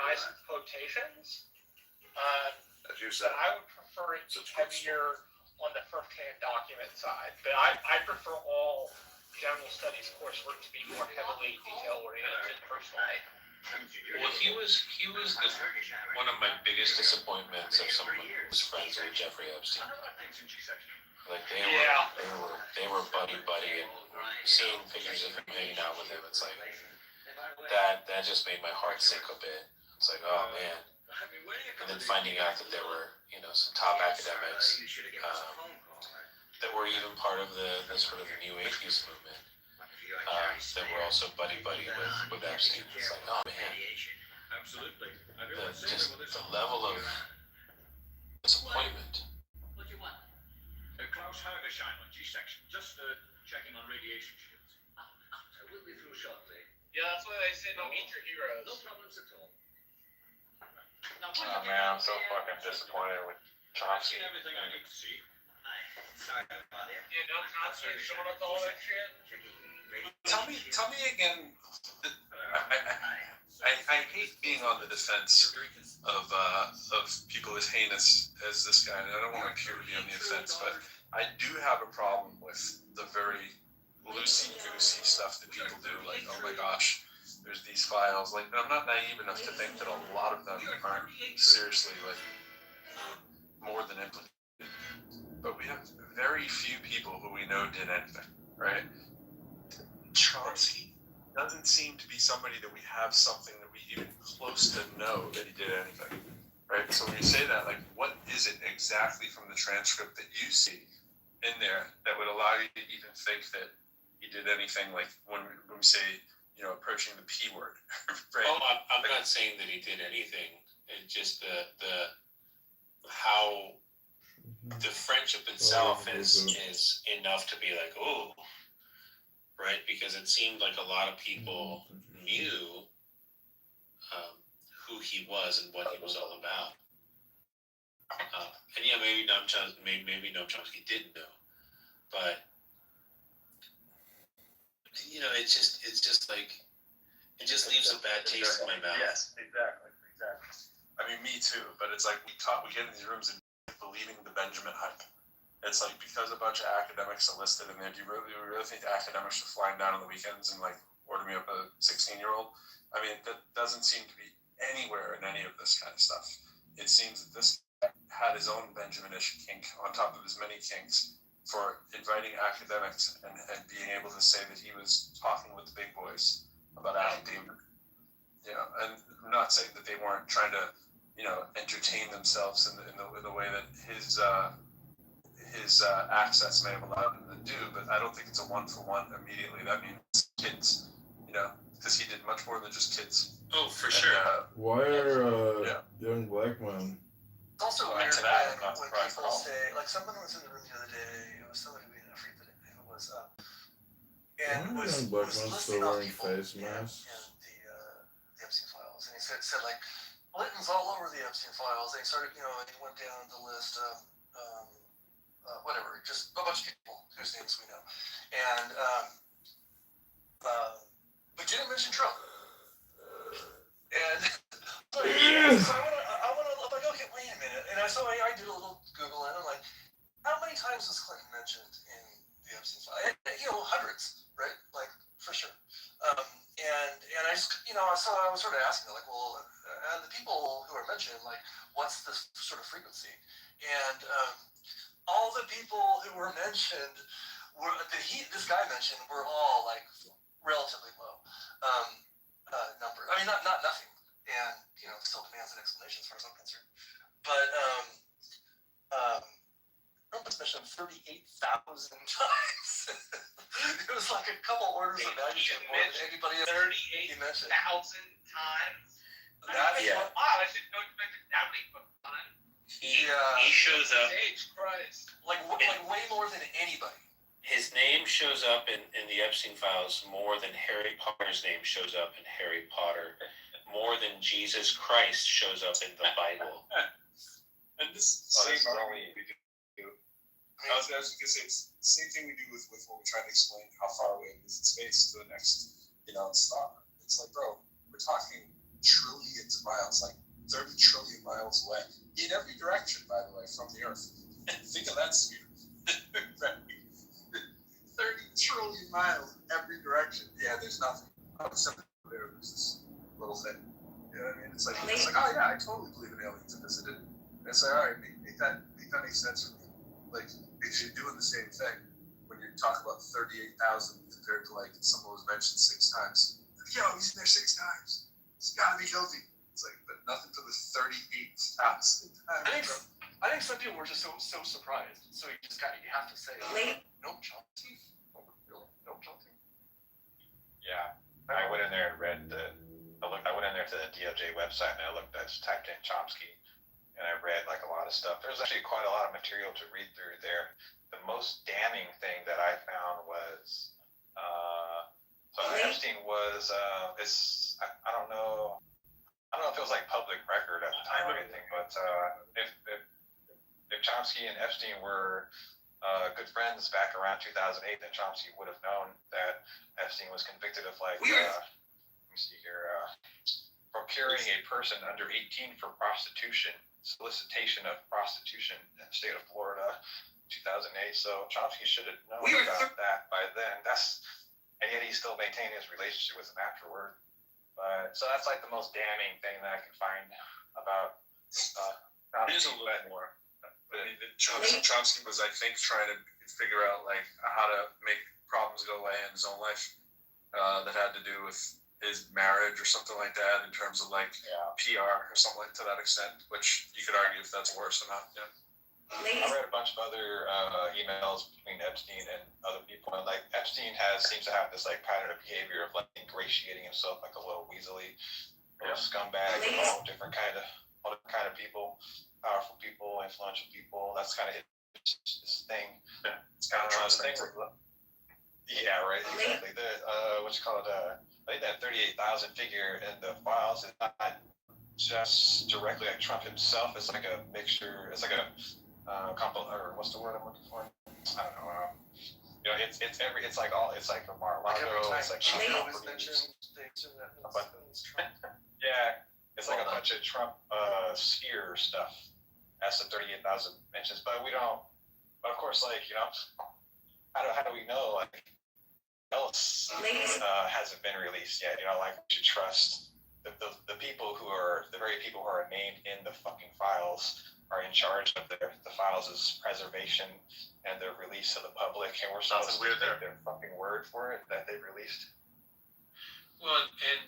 nice quotations. But I would prefer it heavier on the first-hand document side. But I prefer all general studies coursework to be more heavily detail-oriented personally. Well, he was one of my biggest disappointments of some of my friends with Jeffrey Epstein. They were buddy, and seeing pictures of him hanging out with him, it's that just made my heart sink a bit. It's oh man. And then finding out that there were, some top academics that were even part of the sort of the new atheist movement that were also buddy with Epstein. It's oh man. Absolutely. The level of disappointment. Klaus Hagersheimer, G-section, just checking on radiation shields. We'll be through shortly. Yeah, that's why they say don't meet your heroes. No problems at all. Oh man, I'm so fucking disappointed with Chomsky. Everything I need to see. Yeah, no Chomsky showing up to all that shit. Tell me again. I hate being on the defense of people as heinous as this guy, and I don't want to appear to be on the offense, but I do have a problem with the very loosey-goosey stuff that people do. Oh my gosh, there's these files. I'm not naive enough to think that a lot of them aren't seriously more than implicated. But we have very few people who we know did anything, right? Chomsky doesn't seem to be somebody that we have something that we even close to know that he did anything, right? So when you say that, what is it exactly from the transcript that you see in there that would allow you to even think that he did anything when we say, approaching the P word, right? Oh, I'm not saying that he did anything. It's just the how the friendship itself is enough to be oh, right? Because it seemed like a lot of people knew he was and what he was all about. And yeah, maybe Noam Chomsky didn't know, but you know, it's just like it just leaves a bad taste in my mouth. Yes, exactly. I mean, me too. But it's like we get in these rooms and believing the Benjamin hype. It's like because a bunch of academics are listed in there. Do you really think academics are flying down on the weekends and like order me up a 16-year-old? I mean, that doesn't seem to be anywhere in any of this kind of stuff. It seems that this guy had his own Benjaminish kink on top of his many kinks for inviting academics and being able to say that he was talking with the big boys about academia. You know, and I'm not saying that they weren't trying to, you know, entertain themselves in the way that his access may have allowed him to do, but I don't think it's a one-for-one immediately. That means kids, you know, because he did much more than just kids. Oh, for sure. Why are young black men? It's also weird when people say, like someone was in the room the other day, it was somebody we didn't forget the name, it was, and Why are young black men still wearing face masks? The Epstein files, and he said like Clinton's all over the Epstein files. They started, you know, and he went down the list of whatever, just a bunch of people whose names we know, and but didn't mention Trump. And so I want to like, okay, wait a minute. And I did a little Google, and I'm like, how many times was Clinton mentioned in the Epstein file? You know, hundreds, right? Like for sure. And I just, you know, so I was sort of asking, like, well, the people who are mentioned, like, what's the sort of frequency? And all the people who were mentioned this guy mentioned were all like relatively low numbers. I mean, not nothing, and you know, still demands an explanation as far as I'm concerned. But Trump was mentioned 38,000 times. It was like a couple orders of magnitude more than anybody else. 38,000 times. That's odd. I didn't know expected that many times. He shows up. Christ. Like way more than anybody. His name shows up in the Epstein files more than Harry Potter's name shows up in Harry Potter, more than Jesus Christ shows up in the Bible. And this same argument we do. I was going to say it's the same thing we do with when we try to explain how far away it is in space to the next, you know, star. It's like, bro, we're talking trillions of miles, like 30 trillion miles away in every direction, by the way, from the Earth. Think of that speed. 30 trillion miles in every direction. Yeah, there's nothing. There's this little thing. You know what I mean? It's like, oh yeah, I totally believe in aliens and visited. And it's like, all right, make that make sense for me. Like, because you're doing the same thing when you talk about 38,000 compared to like someone was mentioned 6 times. Like, yo, he's in there 6 times. He's got to be guilty. It's like, but nothing to the 38,000 times. I think some people were just so surprised. So you have to say, no Chomsky. No Chomsky. Yeah, I went in there and read I went in there to the DOJ website and I typed in Chomsky, and I read like a lot of stuff. There's actually quite a lot of material to read through there. The most damning thing that I found was, so Epstein was I don't know if it was like public record at the time or anything, but if Chomsky and Epstein were good friends back around 2008, then Chomsky would have known that Epstein was convicted of like, let me see here, procuring a person under 18 for prostitution, solicitation of prostitution in the state of Florida, 2008. So Chomsky should have known about that by then. And yet he still maintained his relationship with him afterward. But so that's like the most damning thing that I can find about Chomsky. There's a little more. I mean, Chomsky was, I think, trying to figure out like how to make problems go away in his own life that had to do with his marriage or something like that, in terms of like PR or something like to that extent, which you could argue if that's worse or not. Yeah. I read a bunch of other emails between Epstein and other people, and like Epstein seems to have this like pattern of behavior of like ingratiating himself like a little weaselly, little scumbag, all different kind of people, powerful people, influential people. That's kind of his thing. Yeah, it's kind of thing. Yeah, right. Exactly. The I think that 38,000 figure in the files is not just directly at Trump himself. It's like a mixture. It's like a or what's the word I'm looking for? I don't know. It's like all. It's like a Mar-a-Lago. It's like yeah. It's like a bunch of Trump sphere stuff. That's the 38,000 mentions, but we don't. But of course, like how do we know like else hasn't been released yet? Like we should trust the people who are the very people who are named in the fucking files are in charge of the files' preservation and their release to the public, and we're supposed to take their fucking word for it that they released. Well, and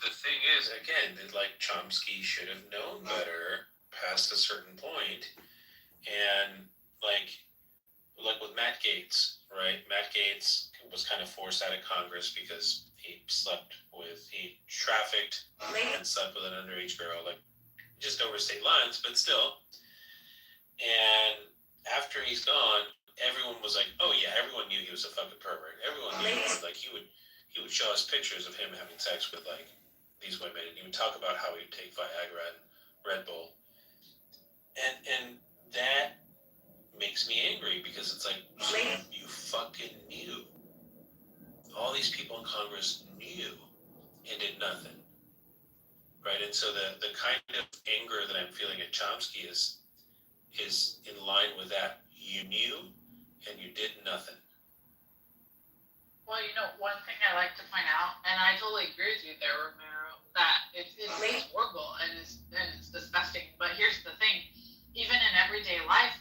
the thing is, again, that like Chomsky should have known better past a certain point, and like with Matt Gaetz, right? Matt Gaetz was kind of forced out of Congress because he trafficked and slept with an underage girl, like just over state lines, but still. And after he's gone, everyone was like, "Oh yeah," everyone knew he was a fucking pervert. Everyone knew like he would show us pictures of him having sex with like these women, and he would talk about how he'd take Viagra and Red Bull, and that makes me angry because it's like you fucking knew. All these people in Congress knew and did nothing, right? And so the kind of anger that I'm feeling at Chomsky is in line with that. You knew and you did nothing. Well, one thing I like to point out, and I totally agree with you there, Romero, that it's horrible and it's disgusting. But here's the thing: even in everyday life,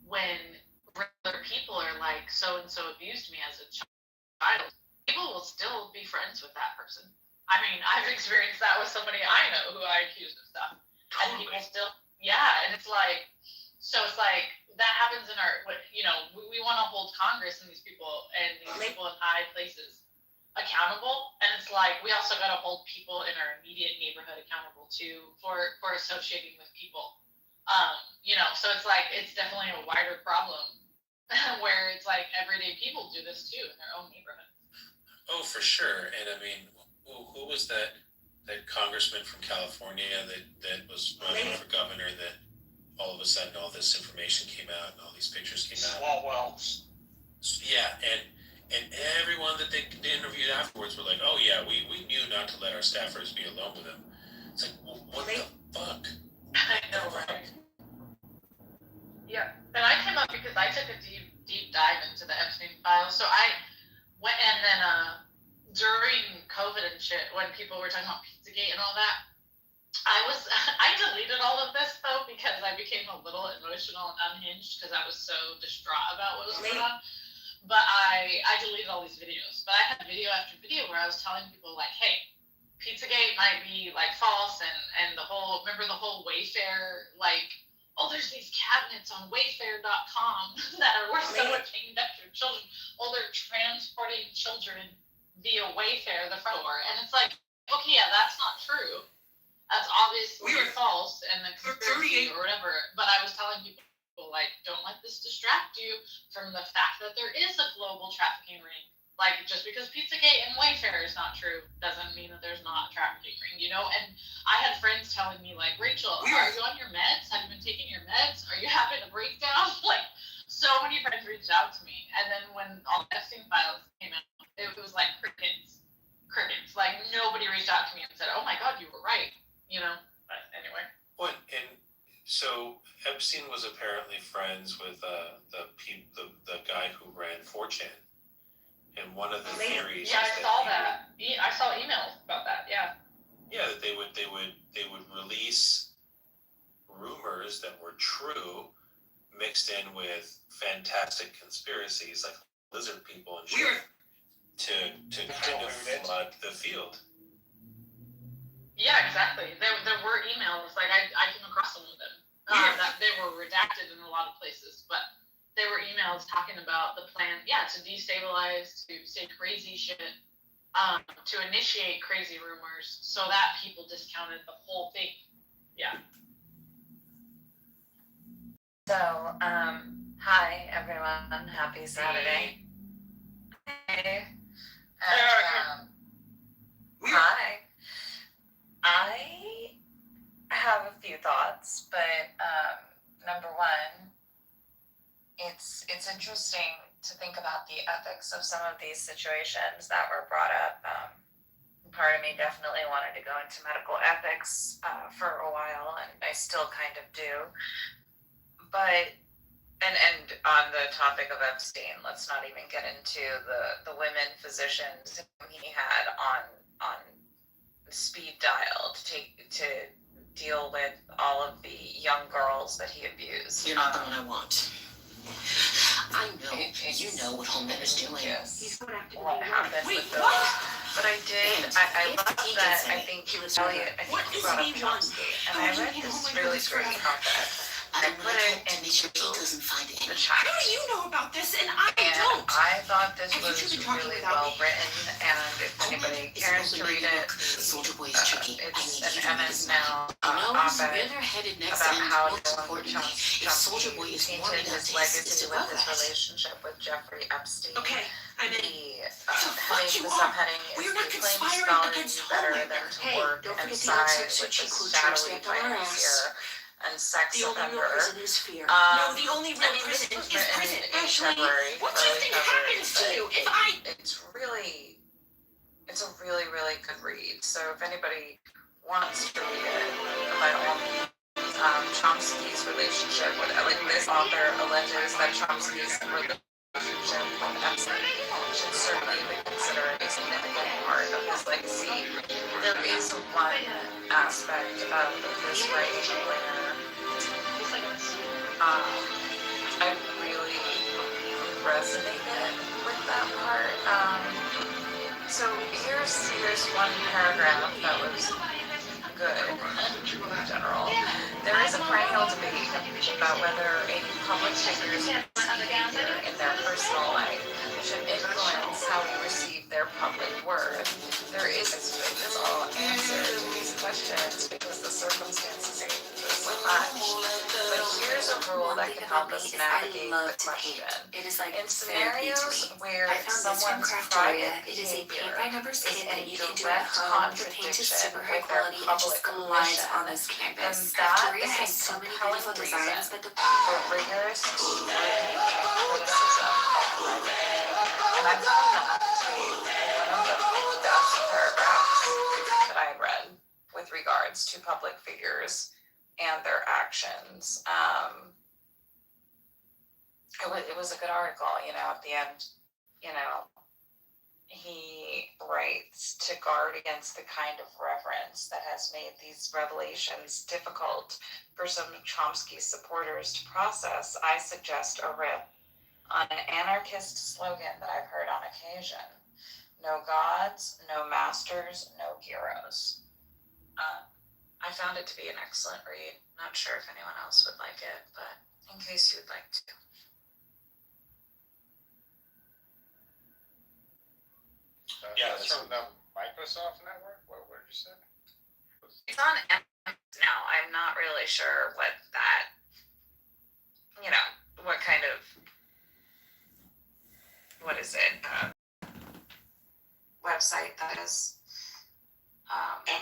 when regular people are like, so and so abused me as a child, people will still be friends with that person. I mean, I've experienced that with somebody I know who I accused of stuff, and people still, and it's like. So it's like that happens in our, we want to hold Congress and these people in high places accountable, and it's like we also got to hold people in our immediate neighborhood accountable too for associating with people. So it's like it's definitely a wider problem where it's like everyday people do this too in their own neighborhoods. Oh, for sure. And I mean, who was that congressman from California that was running for governor that all of a sudden all this information came out and all these pictures came out? Swalwell. Yeah, and everyone that they interviewed afterwards were like, "Oh yeah, we knew not to let our staffers be alone with him." It's like, well, what the fuck? I know, right? Yeah, and I came up because I took a deep dive into the Epstein files. So I went, and then during COVID and shit, when people were talking about Pizzagate and all that, I deleted all of this though because I became a little emotional and unhinged because I was so distraught about what was going on. But I deleted all these videos. But I had video after video where I was telling people like, hey, Pizzagate might be like false, and the whole Wayfair, like, oh, there's these cabinets on Wayfair.com that are worth so much aimed at your children. Oh, they're transporting children via Wayfair, the front door. And it's like, okay, yeah, that's not true. That's obviously false and the conspiracy or whatever. But I was telling people, like, don't let this distract you from the fact that there is a global trafficking ring. Like, just because Pizzagate and Wayfair is not true doesn't mean that there's not a trafficking ring, And I had friends telling me, like, Rachel, are you on your meds? Have you been taking your meds? Are you having a breakdown? Like, so many friends reached out to me. And then when all the Epstein files came out, it was like crickets. Like, nobody reached out to me and said, oh my God, you were right, But anyway. What? And so Epstein was apparently friends with the guy who ran 4chan. And one of the theories. Yeah, I saw that. I saw emails about that. Yeah. Yeah, that they would release rumors that were true, mixed in with fantastic conspiracies like lizard people and shit, to kind of flood the field. Yeah, exactly. There were emails. Like I came across some of them that they were redacted in a lot of places, but. There were emails talking about the plan, to destabilize, to say crazy shit, to initiate crazy rumors so that people discounted the whole thing. Yeah. So, hi everyone. Happy Saturday. Hey. And, hi. I have a few thoughts, but number one, it's interesting to think about the ethics of some of these situations that were brought up. Part of me definitely wanted to go into medical ethics for a while, and I still kind of do. But and on the topic of Epstein, let's not even get into the women physicians he had on speed dial to deal with all of the young girls that he abused. You're not the one I want. I know. You know what Holman is doing. Yes. What happened with those? But I love that. I think Elliot, I think you brought up Chomsky, and I read this really great comment. I put it into the chat. How do you know about this and I don't? I thought this was really well written, and if anybody cares to read it, it's an MS Now op-ed about how Chomsky painted his legacy with his relationship with Jeffrey Epstein. Okay, I'm in. The subheading is the acclaimed scholar knew better than to work and side with the shadowy financier and sex offender. The only real prison is prison. Ashley, what do you think happens to you if I... It's a really, really good read. So if anybody wants to read it, by all means, Chomsky's relationship with, like, this author alleges that Chomsky's relationship with Epstein should certainly be considered a significant part of his legacy. There is one aspect of this writing where I really resonated with that part. So here's one paragraph that was good in general. There is a perennial debate about whether a public figure's behavior in their personal life should influence how we receive their public worth. There is all answer to these questions because the circumstances are so much. But here's a rule that can help us navigate the question. In scenarios where someone's private behavior is in direct contradiction with their public mission, then that is a compelling reason for rigorous scrutiny and criticism. And I found that to be one of the best paragraphs that I read with regards to public figures and their actions. It was a good article, at the end, he writes, to guard against the kind of reverence that has made these revelations difficult for some Chomsky supporters to process, I suggest a rip on an anarchist slogan that I've heard on occasion. No gods, no masters, no heroes. I found it to be an excellent read. Not sure if anyone else would like it, but in case you would like to. Yeah, it's from the Microsoft Network? What did you say? It's on MS now. I'm not really sure what that, what kind of, what is it, website that is.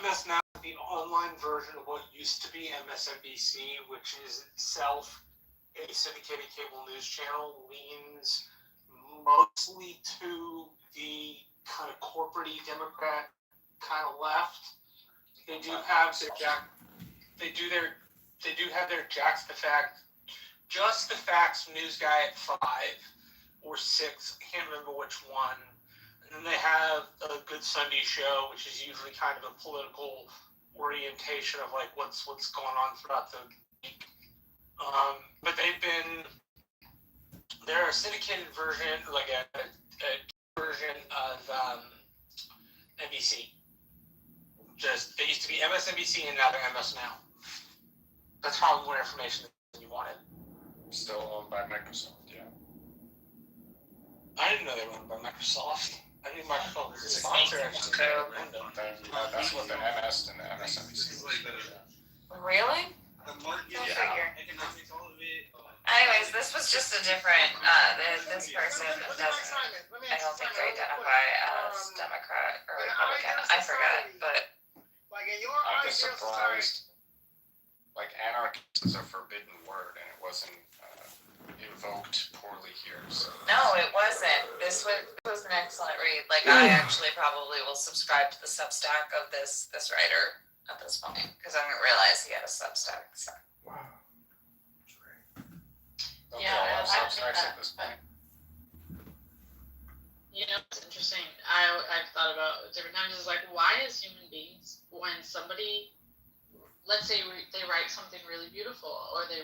MS Now is the online version of what used to be MSNBC, which is itself a syndicated cable news channel, leans mostly to the kind of corporate-y Democrat kind of left. They do have their Just the Facts news guy at 5 or 6, I can't remember which one. And then they have a Good Sunday Show, which is usually kind of a political orientation of like what's going on throughout the week. But they're a syndicated version, like a version of NBC. They used to be MSNBC and now they're MS Now. That's probably more information than you wanted. Still owned by Microsoft, yeah. I didn't know they were owned by Microsoft. I knew Microsoft was a sponsor. That's what the MS and the MSNBC was. Really? Yeah. Anyways, this was just a different, this person doesn't, I don't think identify as Democrat or Republican. I forget, but. I'm just surprised like anarchist is a forbidden word, and it wasn't invoked poorly here. So No, it wasn't. This was an excellent read. Like, I actually probably will subscribe to the Substack of this writer at this point, because I didn't realize he had a Substack. So. Wow. don't Yeah, they all have I think Substacks that- at this point? You know, it's interesting. I've thought about different times. Is like, why as human beings, when somebody, let's say they write something really beautiful, or they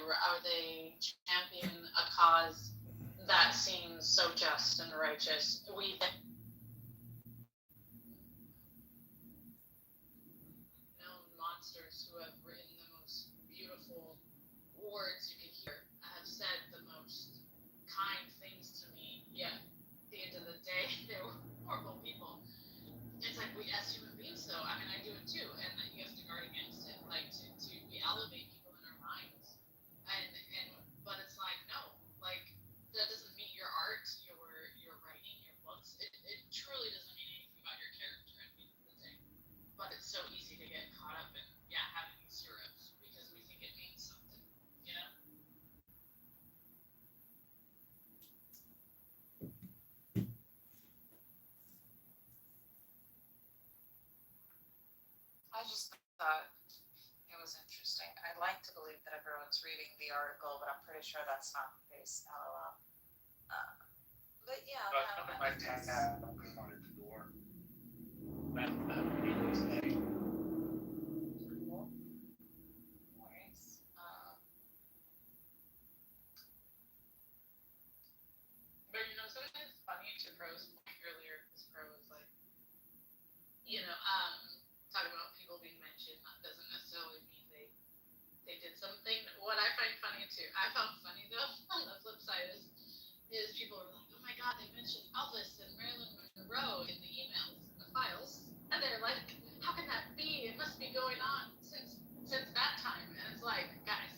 champion a cause that seems so just and righteous, we then known monsters who have written the most beautiful words you could hear, have said the most kind things to me. Yet, at the end of the day, they were horrible people. It's like, we as human beings, though, I mean, I do it too, and you have to guard against it, like we elevate people in our minds, but it's like, no, like, that doesn't mean your art, your writing, your books. It truly doesn't mean anything about your character at the end of the day. But it's so easy to get caught up in having these heroes because we think it means something, you know. I just thought it was interesting. I'd like to believe that everyone's reading the article, but I'm pretty sure that's not the case. LOL. But yeah, no, my tab on the door. Worries. But you know, something that's funny to Pro's point earlier, because Pro was like, talking about people being mentioned, that doesn't necessarily mean they did something. What I find funny too, I found funny though, on the flip side is people are like, oh my god, they mentioned Elvis and Marilyn Monroe in the emails, the files, and they're like, how can that be? It must be going on since that time. And it's like, guys,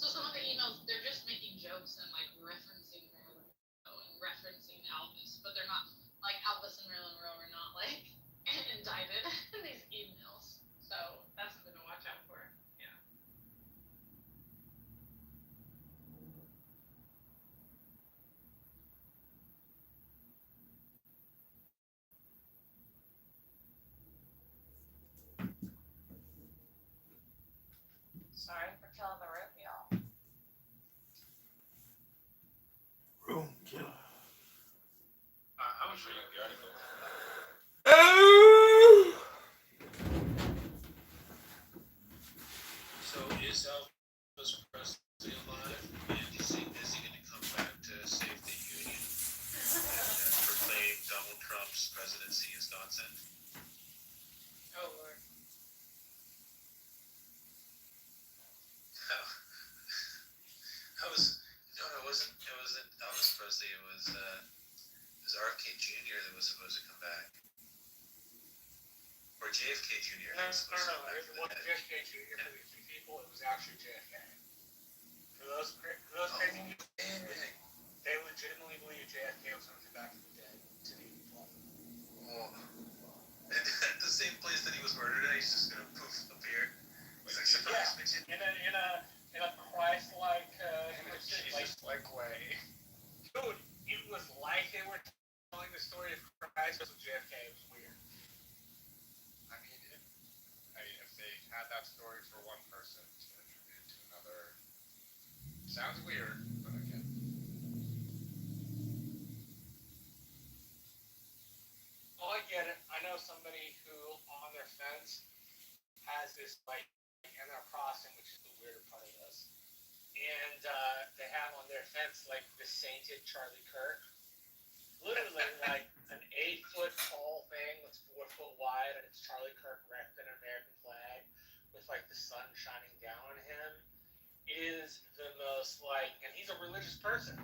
so some of the emails, they're just making jokes and like referencing Marilyn Monroe and referencing Elvis, but they're not, like, Elvis and Marilyn Monroe are not like indicted in these emails. So that's something to watch out for. Yeah. Sorry for killing the room, y'all. Room killer. I was reading the article. So is Elvis Presley alive? And is he going to come back to save the Union and proclaim Donald Trump's presidency as God sent? Oh Lord. It wasn't Elvis Presley. It was RFK Jr. that was supposed to come back. Or JFK Jr. No, it wasn't JFK Jr. for the few people. It was actually JFK. For those crazy people, they legitimately believe JFK was going to come back from the dead to the people. And at the same place that he was murdered, he's just gonna poof appear. He's like, surprise, bitch. In a Christ-like, Jesus-like way. Dude, it was like they were telling the story of Christ with JFK. It was weird. I mean, if they had that story for one person, to attribute it to another, sounds weird, but I get it. Oh, I get it. I know somebody who, on their fence, has this, like, and their crossing, which is the weirder part of this. And they have on their fence, like, the sainted Charlie Kirk. Literally, like, an 8-foot tall thing that's 4 foot wide, and it's Charlie Kirk wrapped in an American flag with, like, the sun shining down on him. It is the most, like, and he's a religious person.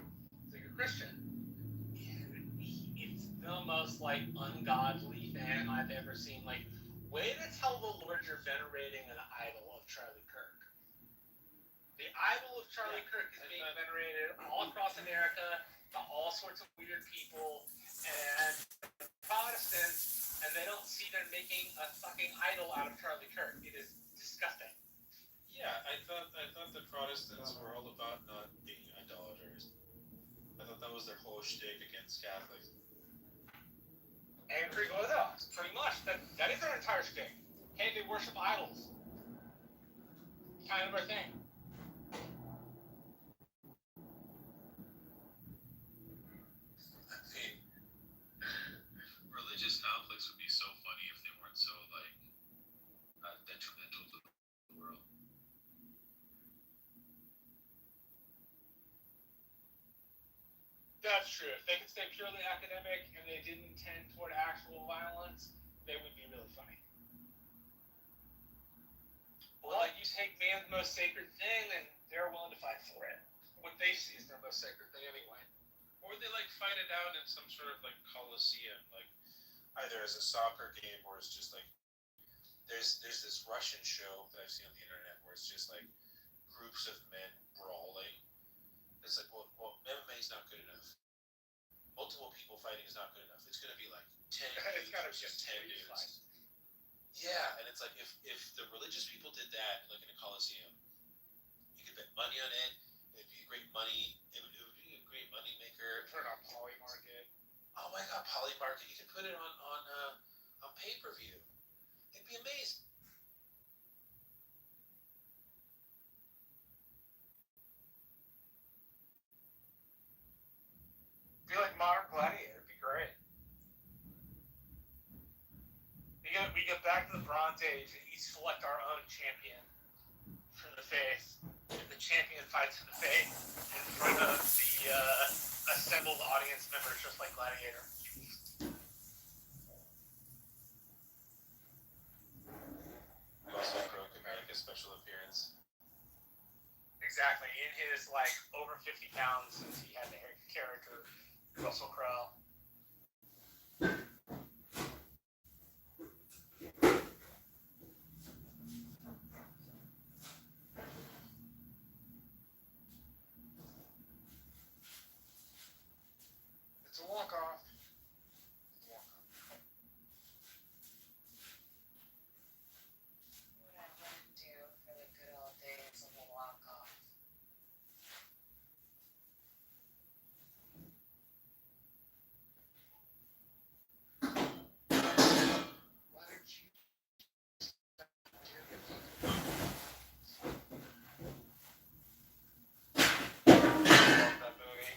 He's like a Christian. It's the most, like, ungodly thing I've ever seen. Like, way to tell the Lord you're venerating an idol of Charlie Kirk. The idol of Charlie Kirk is being venerated all across America by all sorts of weird people and Protestants, and they don't see they're making a fucking idol out of Charlie Kirk. It is disgusting. Yeah, I thought the Protestants were all about not being idolaters. I thought that was their whole shtick against Catholics. And Greek Orthodox, pretty much. That is their entire shtick. Hey, they worship idols. Kind of a thing. I mean, religious conflicts would be so funny if they weren't so like detrimental to the world. That's true. If they could stay purely academic and they didn't tend toward actual violence, they would be really funny. Well, like you take man's most sacred thing and they're willing to fight for it. What they see is their most sacred thing anyway. Or they like fight it out in some sort of like coliseum, like either as a soccer game or it's just like there's this Russian show that I've seen on the internet where it's just like groups of men brawling. It's like, well, MMA is not good enough. Multiple people fighting is not good enough. It's going to be like 10 It's dudes gotta be versus a 10 dudes. fight. Yeah, and it's like if the religious people did that, like in a coliseum, you could bet money on it. It'd be a great money. It would be a great money maker. Turn on Poly Market. Oh my God, Poly Market! You could put it on pay-per-view. It'd be amazing. Be like modern gladiator. It'd be great. We get back to the Bronze Age and each select our own champion for the faith. And the champion fights for the faith in front of the assembled audience members, just like Gladiator. Russell Crowe could make a special appearance. Exactly. In his like over 50 pounds since he had the character Russell Crowe. It's a walk-off. What I wouldn't do for the good old days of a walk-off. Why did you Love that movie.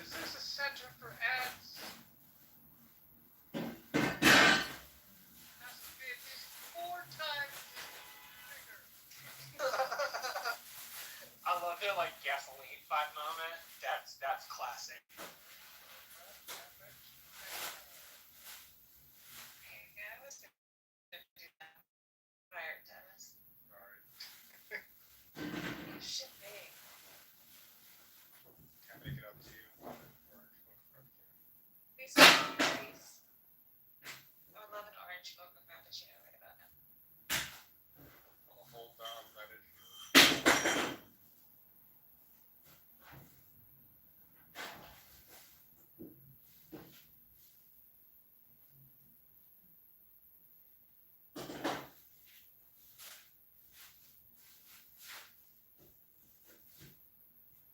Is this a center for ads? Has to be at least 4 times bigger. I love their like gasoline fight moment. That's classic. Hey, I was gonna do that. Fire Dennis. You should be. Can't make it up to you. Please, please. I would love an orange mocha frappuccino right about now. I'll hold down that it.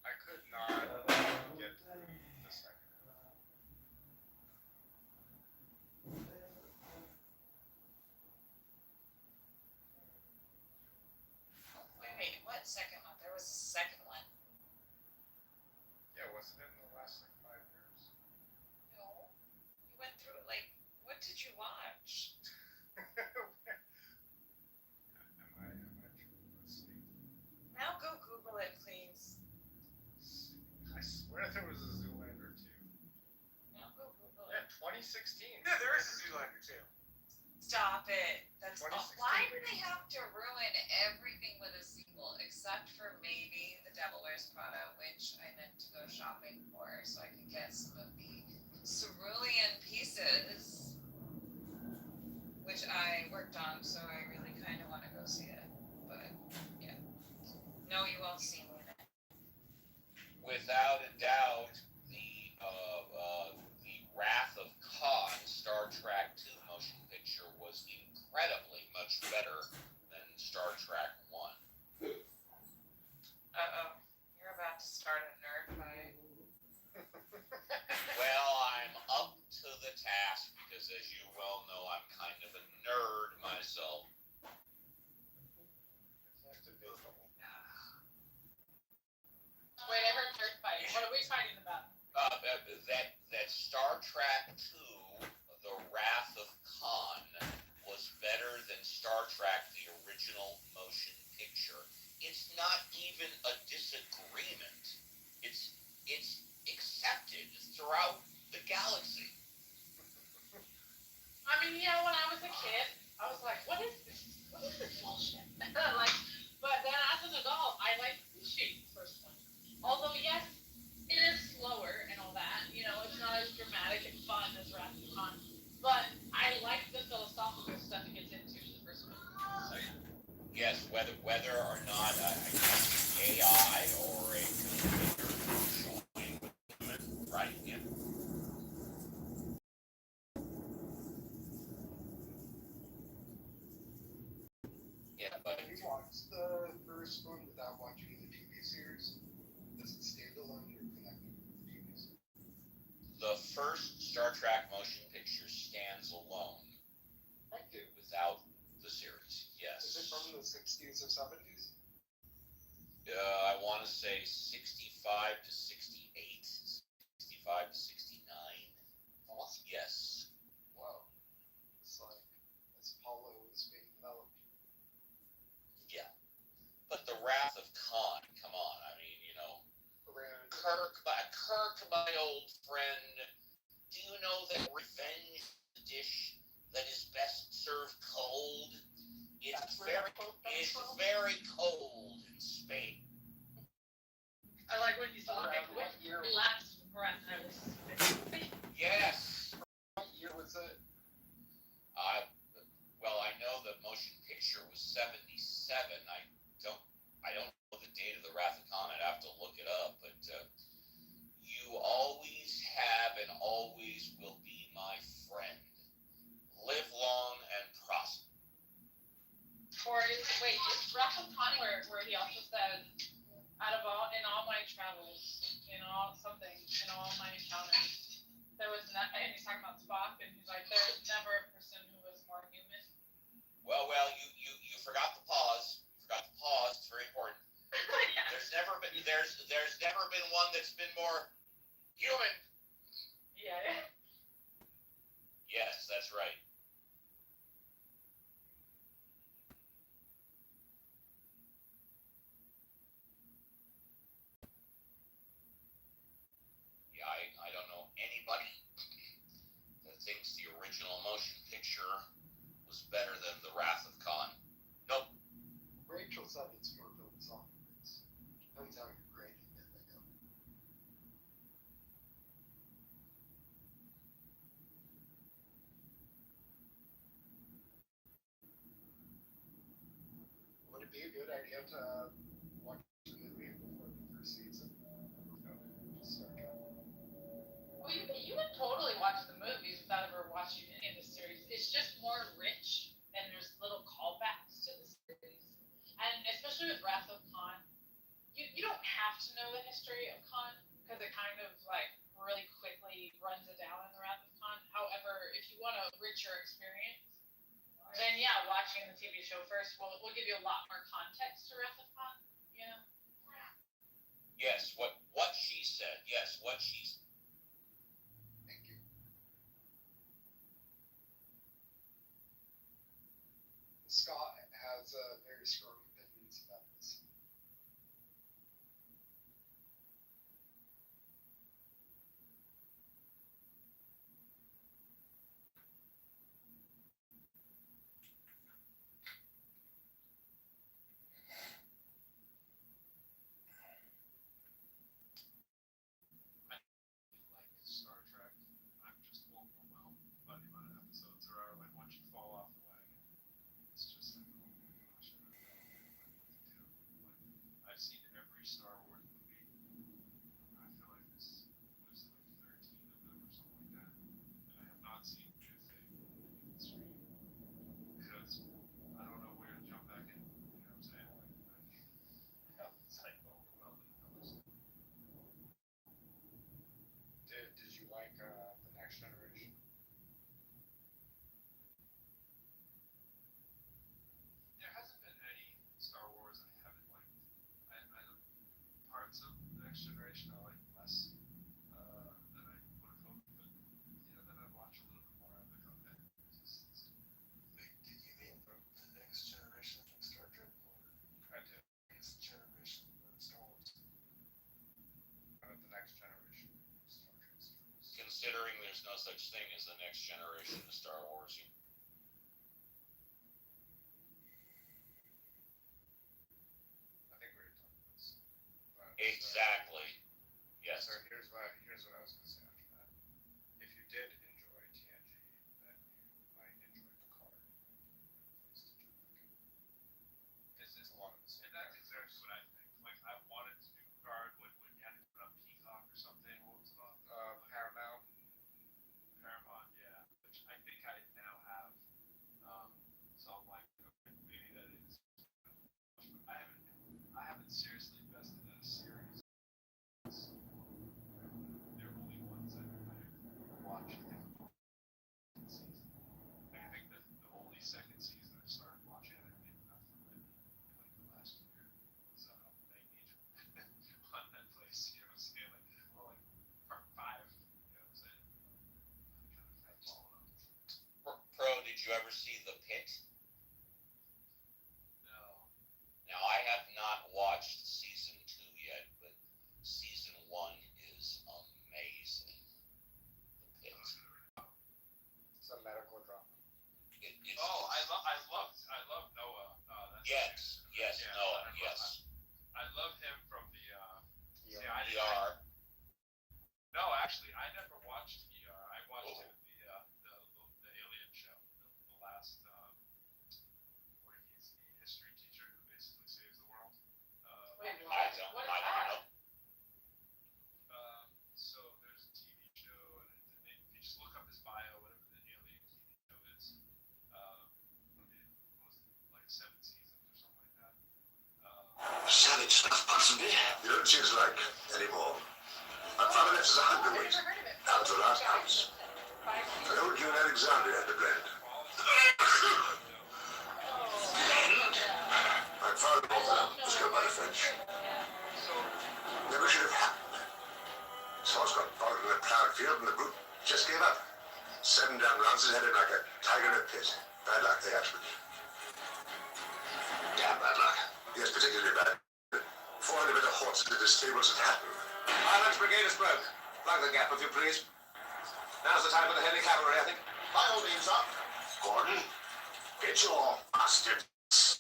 I could not get through the second. Wait, what second one? There was a second one. Yeah, wasn't it in the last like 5 years? No. You went through it like, what did you watch? Am I true? Let's see. Now go Google it, please. I swear there was a Zoolander too. Now go Google Yeah, it. 2016. Yeah, there is a Zoolander too. Stop it. That's 2016. why do they have to ruin everything with a sequel, except for maybe The Devil Wears Prada, which I meant to go shopping for so I could get some of the cerulean pieces, which I worked on, so I really kind of want to go see it. But yeah, no, you won't see me in it. Without a doubt, the Wrath of Khan Star Trek 2 motion ask because, as you well know, I'm kind of a nerd myself. Wait, I heard third fight. What are we fighting about? That Star Trek II, The Wrath of Khan, was better than Star Trek, the original motion picture. It's not even a disagreement. It's accepted throughout the galaxy. I mean, yeah, when I was a kid, I was like, what is this? What is this bullshit? Like, but then as an adult, I like appreciate the first one. Although, yes, it is slower and all that. You know, it's not as dramatic and fun as Wrath of Khan. But I like the philosophical stuff it gets into in the first one. So, yeah. Yes, whether or not I guess AI or a computer showing, right? Yeah. Yeah, but Have you watched the first one without watching the TV series? Does it stand alone or connected with the TV series? the first Star Trek motion picture stands alone. Without the series, yes. Is it from the 60s or 70s? I want to say 65 to 68, 65 to 69. Awesome. Yes. Wow. It's like as Apollo was being developed. Yeah. But the Wrath of Khan, come on. I mean, you know, Kirk, my old friend, do you know that revenge is a dish that is best served cold? It's very cold in Spain. I like what you said. What year? Last breath I was spitting. Yes. What year was it? Well, I know the motion picture was 77. I don't know the date of the Wrath of Khan. I'd have to look it up. But you always have and always will be my friend. Live long and prosper. Wait, is Wrath of Khan where he also said, in all my travels, in all my encounters, there was not, and he's talking about Spock, and he's like, there's never a person who was more human. Well, you forgot the pause. You forgot the pause. It's very important. Yeah. There's never been one that's been more human. Yeah. Yes, that's right. Yeah, I don't know anybody that thinks the original motion picture was better than The Wrath of Khan. Nope. Rachel said it's more philosophical. Depends how you're grading it, I know. Would it be a good idea to watch the movie before the first season? Just start Well, you would totally watch the movies without ever watching any of the series. It's just more rich, and there's little callbacks to the series. And especially with Wrath of Khan, you don't have to know the history of Khan, because it kind of like really quickly runs it down in the Wrath of Khan. However, if you want a richer experience, then yeah, watching the TV show first will give you a lot more context to Wrath of Khan. You know? Yes, what she said. Yes, what she said. Thank you. Scott has very strong opinions about this. Like Star Trek, I'm just overwhelmed by the amount of episodes there are. Like once you fall off the wagon, it's just like, oh my gosh. generation I like less than I would have hoped, but yeah, then I watch a little bit more of the content. Did you mean from the next generation of Star Trek or I do. next generation of Star Wars? The next generation of Star Trek. Considering there's no such thing as the next generation of Star Wars. I think we were talking about this. Exactly. Yes. So here's what I was going to say after that. If you did enjoy TNG, then you might enjoy Picard. Is this a lot of the same? And that's exactly what I think. Like, I wanted to do Picard when you had to put on Peacock or something. What was it on? Paramount. Paramount, yeah. Which I think I now have. So I'm like, okay, maybe that is. I haven't seriously invested in a series. They're only ones that I watched the season. Like, I think that the only second season I started watching, I think enough from it in like the last year was Magnesia on Netflix. You know what I'm saying? Like, well, like part 5. You know what I'm saying? Kind of had fallen off. Pro, did you ever see The Pit? No. Now, I have not watched season 2 yet, but season 1 is amazing. The Pit. It's a medical drama. I love Noah. Yes, Yeah, Noah, yes. I love him from the. ER. No, actually, I never watched ER. I watched him the Alien show, the last, where he's the history teacher who basically saves the world. Wait, I don't know. So there's a TV show, and if you just look up his bio, whatever the Alien TV show is, it was like 7 seasons or something like that. Savage stuff, Ponsonby. You don't choose like anymore. My father left us 100 weight, down to the last ounce. An old June Alexander had the blend. My father was killed by the French. Never should have happened. Sauce got bogged in a plowed field and the brute just gave up. 7 down lances headed like a tiger in a pit. Bad luck, they actually. Damn bad luck. Yes, particularly bad. 400 bit of horses at the stables at Hatton. Highlands Brigade is broke. Plug the gap, if you please. Now's the time for the heavy cavalry, I think. By all means, up. Gordon, get your bastard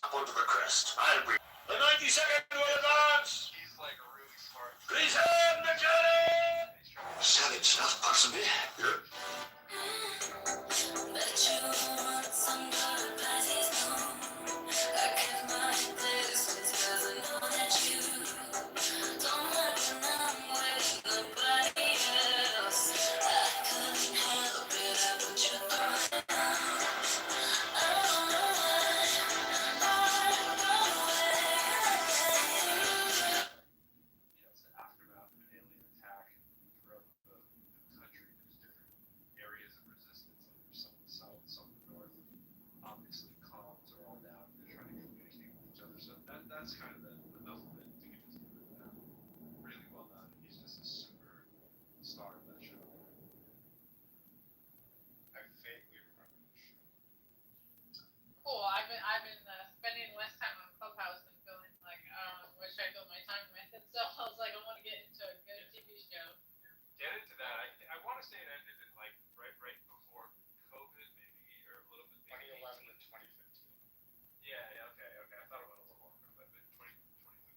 up onto the crest. I'll bring. The 92nd will advance. He's like really smart. Please hand the journey. Savage stuff, Ponsonby. Yeah. Bet you want some good passes home. I kept my distance 'cause I know that you don't want to know with nobody else. I couldn't help it, I put you on. It's an aftermath of an alien attack throughout the country. There's different areas of resistance. Like there's some in the south, some in the north. Obviously, comms are all down. They're trying to communicate with each other. So that's kind of enough of it to give it to you. Really well done. He's just a super star of that show. I vaguely remember this show. Cool. I've been spending less time on Clubhouse and feeling like what should I fill my time with? And so I was like, I want to get into a good TV show. Get into that. I want to say it ended in like right before COVID, maybe, or a little bit. 2011 to 2015. Yeah. Okay. I thought it went a little longer, but 2015. Okay,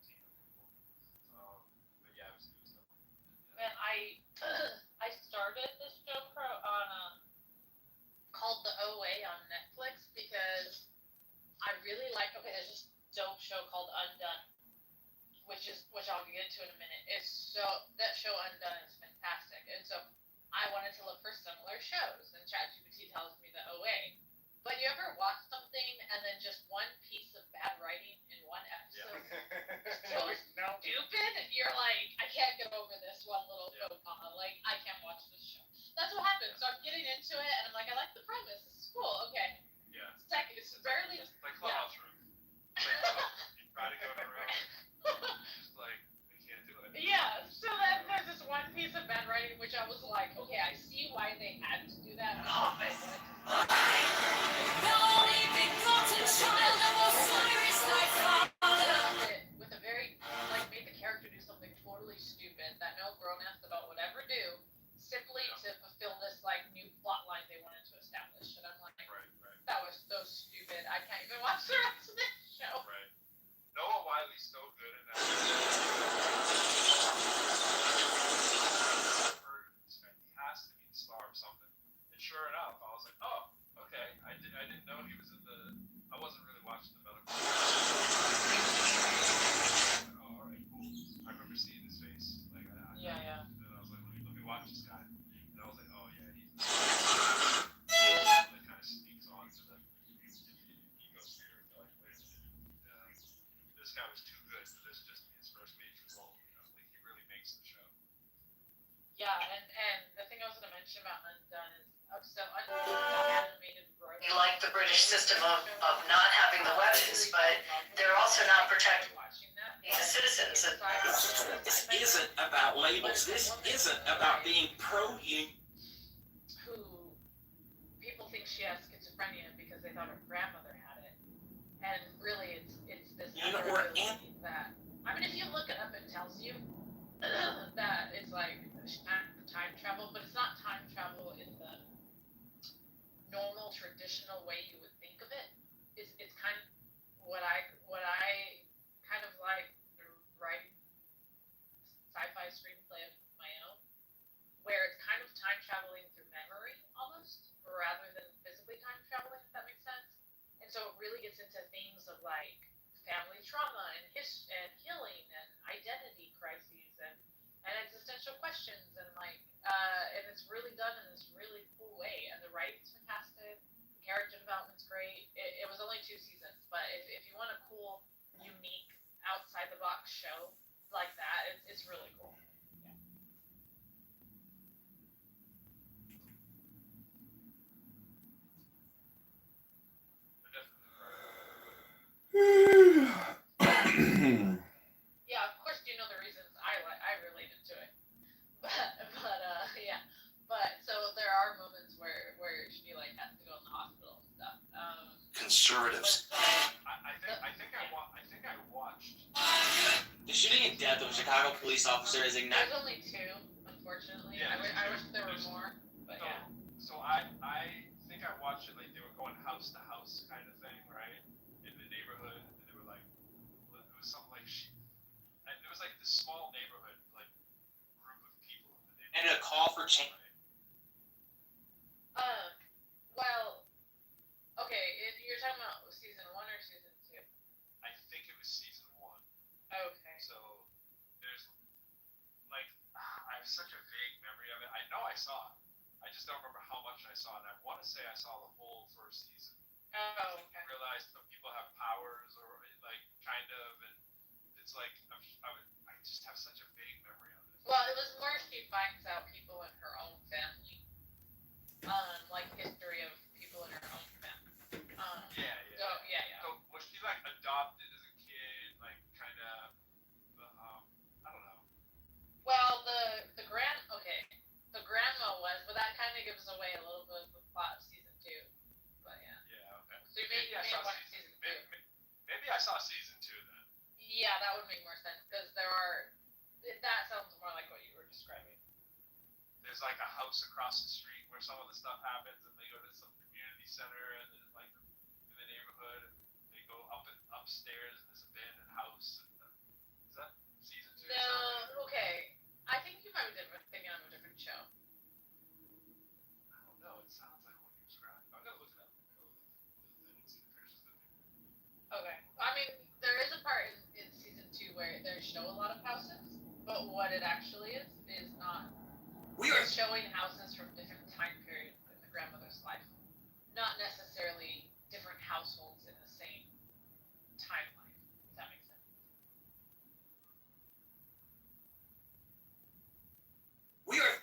cool. But yeah, it was And I started this show on called The OA on Netflix because I really like. Okay, there's this dope show called Undone, which I'll get into in a minute. That show Undone is fantastic, and so I wanted to look for similar shows, and ChatGPT tells me The OA. But you ever watch something and then just one piece of bad writing in one episode so stupid, and you're like, I can't get over this one little faux pas. Like, I can't watch this show. That's what happened. So I'm getting into it, and I'm like, I like the premise. This is cool. Okay. Yeah. It's barely. Like Clubhouse Room. You try to go around. Just like, we can't do it. Yeah. So then watch the rest of this show. Right. Noah Wiley's so good in that. He has to be the star of something. And sure enough, I was like, oh, okay. I didn't know he was in the. I wasn't really watching the medical. Oh, all right, cool. I remember seeing his face. Like, Yeah. And I was like, let me watch this guy. And I was like, oh yeah, he's. That kind of sneaks on to the ecosphere. Like, wait a minute. This guy was too good for this just be his first major role. You know, like he really makes the show. Yeah, and the thing I was gonna mention about Undone is so Undone is an animated Broadway. You like the British system of not having the weapons, but they're also not protecting the citizens. This isn't about labels. This isn't about being pro-union. Who people think she has schizophrenia because they thought her grandmother had it, and really it's this other ability that I mean, if you look it up, it tells you that it's like time travel, but it's not time travel in the normal traditional way you would think of it. It's kind of what I kind of like writing sci-fi screenplay of my own, where it's kind of time traveling through memory almost, rather than physically time traveling, if that makes sense. And so it really gets into themes of like family trauma and healing and identity crises and existential questions and like and it's really done in this really cool way, and the writing's fantastic, the character development's great. It was only 2 seasons, but if you want a cool, unique, outside the box show like that, it's really cool. Yeah, of course you know the reasons I related to it, but yeah, but so there are moments where she like has to go in the hospital and stuff. Conservatives. I think I watched. The shooting and death of a Chicago police officer is ignited. There's only 2, unfortunately. Yeah, I wish there were more, but so, yeah. So I think I watched it like they were going house to house kind of thing, right? In the neighborhood, and they were like, it was something like and it was like this small neighborhood, like group of people in the neighborhood. And a call for change. Well, okay, you're talking about season 1 or season 2? I think it was season 1. Okay. So there's like I have such a vague memory of it. I know I saw it. I just don't remember how much I saw, and I want to say I saw the whole first season. Oh, okay. I realized some people have powers, or like kind of, and it's like I just have such a vague memory of it. Well, it was more she finds out people in her own family, like history of people in her own family. Yeah. So yeah. So was she like adopted as a kid, like kind of? I don't know. Well, the grandma was, but that kind of gives away a little bit of the plot of season 2. But yeah. Yeah. Okay. So maybe I saw season 2. Maybe I saw season 2 then. Yeah, that would make more sense because that sounds more like what you were describing. There's like a house across the street where some of the stuff happens, and they go to some community center, and then like in the neighborhood, and they go upstairs in this abandoned house. And, is that season 2? No, okay. I think you might be thinking of a different show. I don't know. It sounds like what you described. I'm gonna look it up. Okay. I mean, there is a part in season 2 where they show a lot of houses, but what it actually is not. It's showing houses from different time periods in the grandmother's life, not necessarily different households in the same timeline. If that makes sense. We are.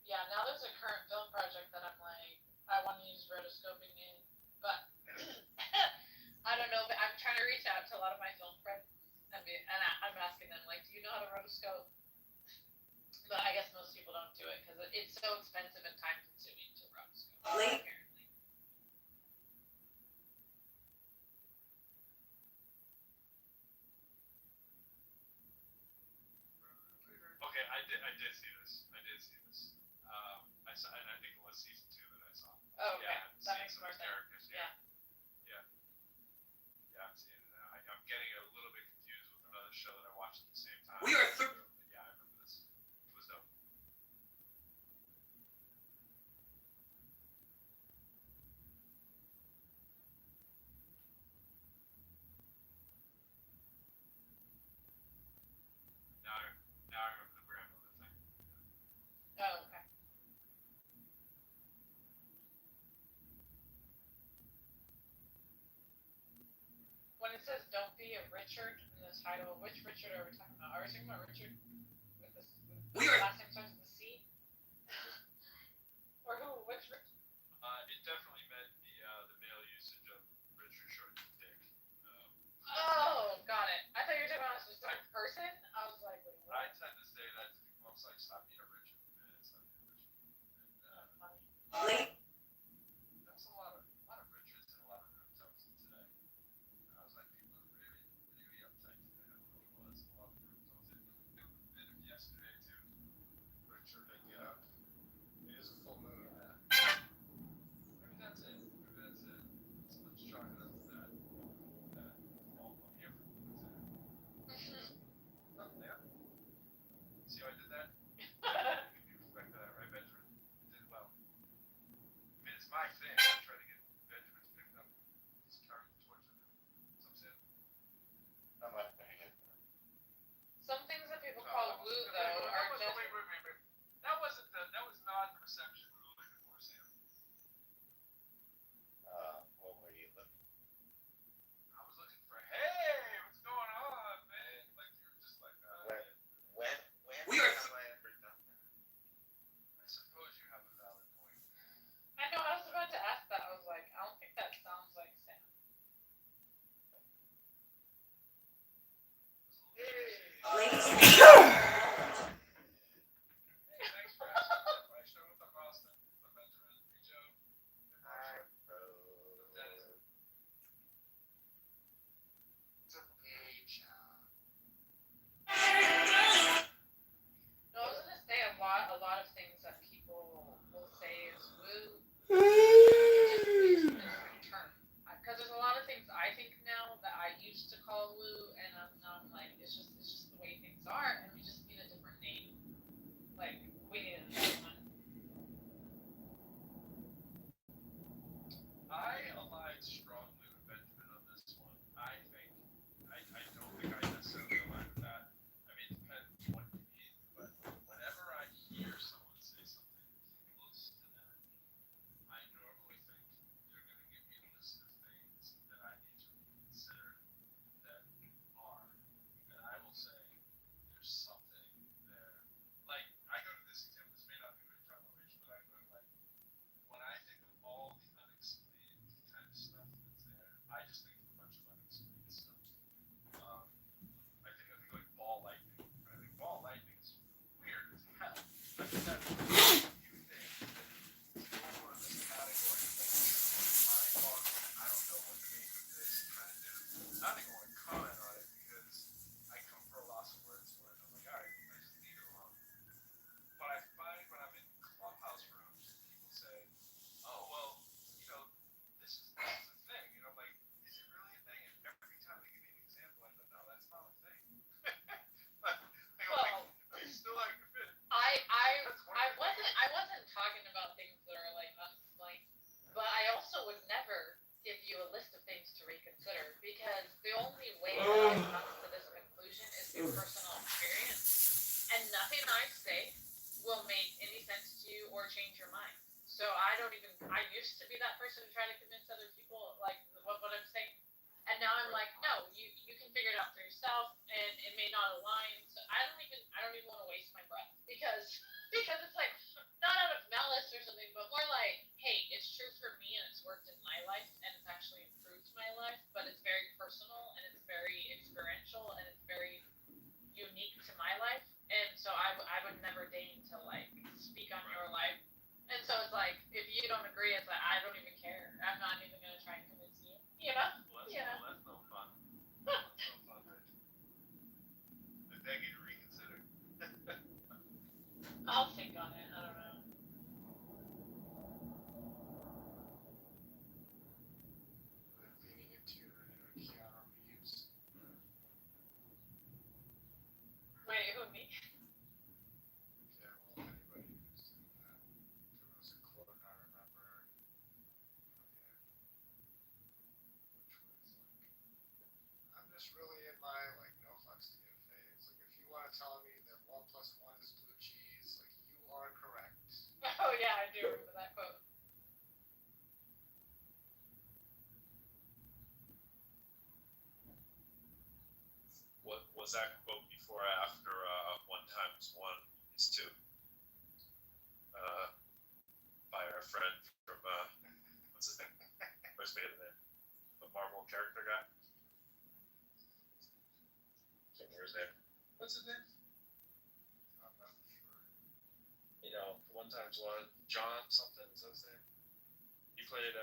Yeah, now there's a current film project that I'm like, I want to use rotoscoping in, but I don't know. But I'm trying to reach out to a lot of my film friends, and I'm asking them like, do you know how to rotoscope? But I guess most people don't do it because it's so expensive and time consuming to rotoscope. Apparently. Okay, I did see this. I saw, and I think it was season 2 that I saw. Oh, okay. Yeah, That seeing makes some more of the sense. characters. Yeah. I'm seeing it now. I'm getting a little bit confused with another show that I watched at the same time. We are Yeah, I remember this. It was dope. Now I remember the grandmother thing. Oh, okay. When it says "Don't be a Richard" in the title, which Richard are we talking about? Are we talking about Richard with this? We are. Last name starts with a C? Or who? Which Richard? It definitely meant the male usage of Richard Short Dick. Oh, got it. I thought you were talking about a specific person. I was like, wait, what? I tend to say that to people. I'm like, stop being a Richard. Stop being a Richard. Late. There's a lot of Richards and a lot of roomtones today. I was like, people are really, really uptight today. I don't know what it was. A lot of roomtones. It was a bit of yesterday too. Richard, Yeah. It is a full moon. Maybe that's it. So let's chalk it up to that. All I'm here for today. Nothing there. See how I did that? You respect that, right, Benjamin? You did well. I mean, it's my thing. I try to get Benjamin to pick it up. He's carrying the torch with him. So I'm saying, I'm not gonna get there. Some things that people call woo, though, are just. wait. That was not the reception we were looking for, Sam. What were you looking? I was looking for, hey, what's going on, man? Like, you were just like, When We are. have I ever done that? I suppose you have a valid point. I know, I was about to ask that. I was like, I don't think that sounds like Sam. Ladies. Thanks for asking. I showed up at Boston for Benjamin, hey Joe. Dennis. No, I was gonna say a lot of things that people will say is woo. Just a different term. Because there's a lot of things I think now that I used to call woo, and I'm like, it's just the way things are, and we just need a different name. Like, we need another one. I align strongly with Benjamin on this one. I don't think I necessarily align with that. I mean, it depends what you mean, but whenever I hear someone say something close to that, I normally think they're going to give me a list of things that I need to reconsider that are. And I will say, there's something there. Like, I go to this example, this may not be very travel-based, but I go to, like, when I think of all the unexplained kind of stuff that's there, I just think of a bunch of unexplained stuff. I think of like ball lightning. I think ball lightning is weird as hell. I think that's a few things that fall in this category. Like, mind-boggling. I don't know what to make of this kind of. I don't even want to comment on it because I come for a loss of words for it. I'm like, all right, I just leave it alone. But I find when I'm in clubhouse rooms, people say, oh, well, this is a thing. And I'm like, is it really a thing? And every time they give me an example, I go, no, that's not a thing. Well, I'm still like, I wasn't talking about things that are like unexplained, but I also would never give you a list of things to reconsider because the only way that I've come to this conclusion is through personal experience, and nothing I say will make any sense to you or change your mind. So I used to be that person to try to convince other people like what I'm saying. And now I'm like, no, you can figure it out for yourself, and it may not align. So I don't even want to waste my breath because it's like not out of malice or something, but more like, hey, it's true for me and it's worked in my life and it's actually improved my life, but it's very personal and it's very experiential and it's very unique to my life, and so I would never deign to like speak on your life. And so it's like, if you don't agree, it's like, I don't even care. I'm not even going to try and convince you. You know? Well, that's no fun. That's no fun, right? The begging to just really in my like no fucks to give phase. Like if you want to tell me that 1 + 1 is blue cheese, like you are correct. Oh yeah, I do remember that quote. What was that quote before or after 1 × 1 is 2? By our friend from what's his name? Where's the name? The Marvel character guy. Can't remember his name. What's his name? I'm not sure. You know, 1 × 1, John something. Is that his name? He played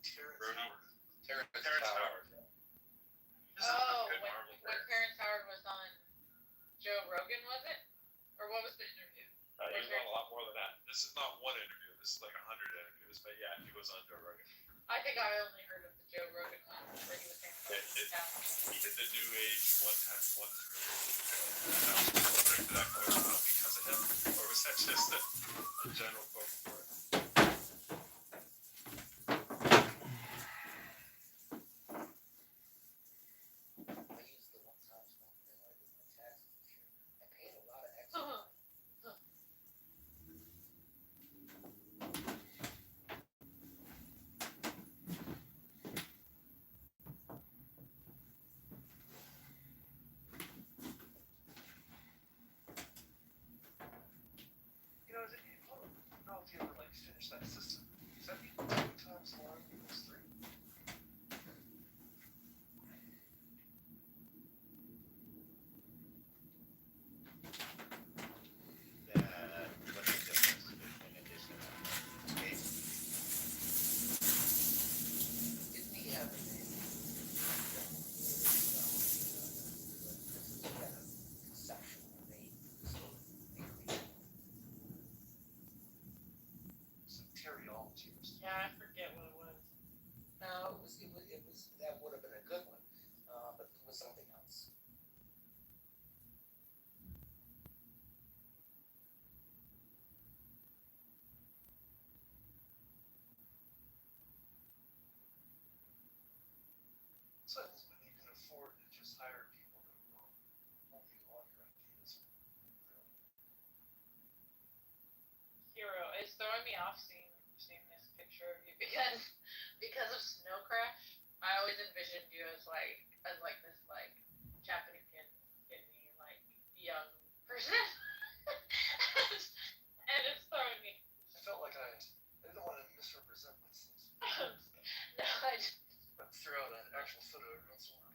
Terrence Howard. Yeah. Oh, when Terrence Howard was on Joe Rogan, was it? Or what was the interview? He was on a lot more than that. This is not one interview. This is like 100 interviews. But yeah, he was on Joe Rogan. I think I only heard of the Joe Rogan one where he was saying He did the New Age 1 × 1 did that quote because of him, or was that just a general quote for it? I used the 1 × 1 thing when I did my taxes and shit. I paid a lot of extra money. You know, I don't know if you ever like finished that system. Does that mean 2 × 1 = 3? What's the difference between addition and space? Didn't he have a name? Conceptual name. Soteriology or something. Yeah, I forget what it was. No, it was that would have been a good one, but it was something else. So it's when you can afford to just hire people that will hold you on your ideas. Hero, it's throwing me off seeing this picture of you because of Snow Crash. I always envisioned you as this like Japanese skinny like young person, and it's throwing me. I felt like I didn't want to misrepresent myself. No, I just. But throw out an actual photo every once in a while.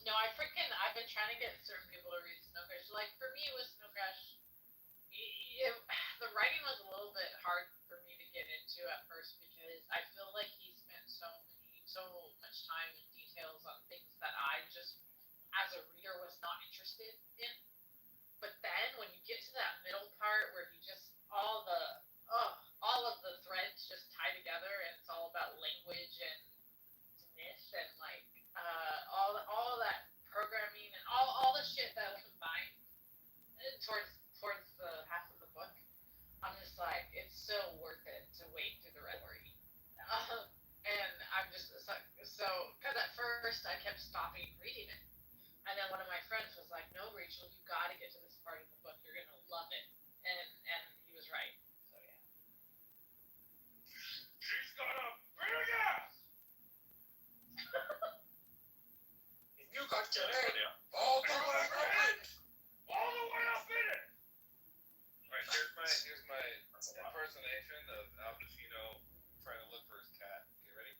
No, I've been trying to get certain people to read Snow Crash. Like for me, with Snow Crash, the writing was a little bit hard for me to get into at first because I feel like he spent so much time and details on things that I just, as a reader, was not interested in. But then when you get to that middle part where he just all of the threads just tie together and it's all about language and myth and like all that programming and all the shit that combined towards the half of the book, I'm just like, it's so worth it to wait through the red story. And I'm just so because at first I kept stopping reading it, and then one of my friends was like, "No, Rachel, you got to get to this part of the book. You're gonna love it," and he was right. So yeah. She's got a big ass. You got your head all the way up in it. All the way up in it. All right, here's my impersonation of Al Pacino trying to look for his cat. Okay, ready?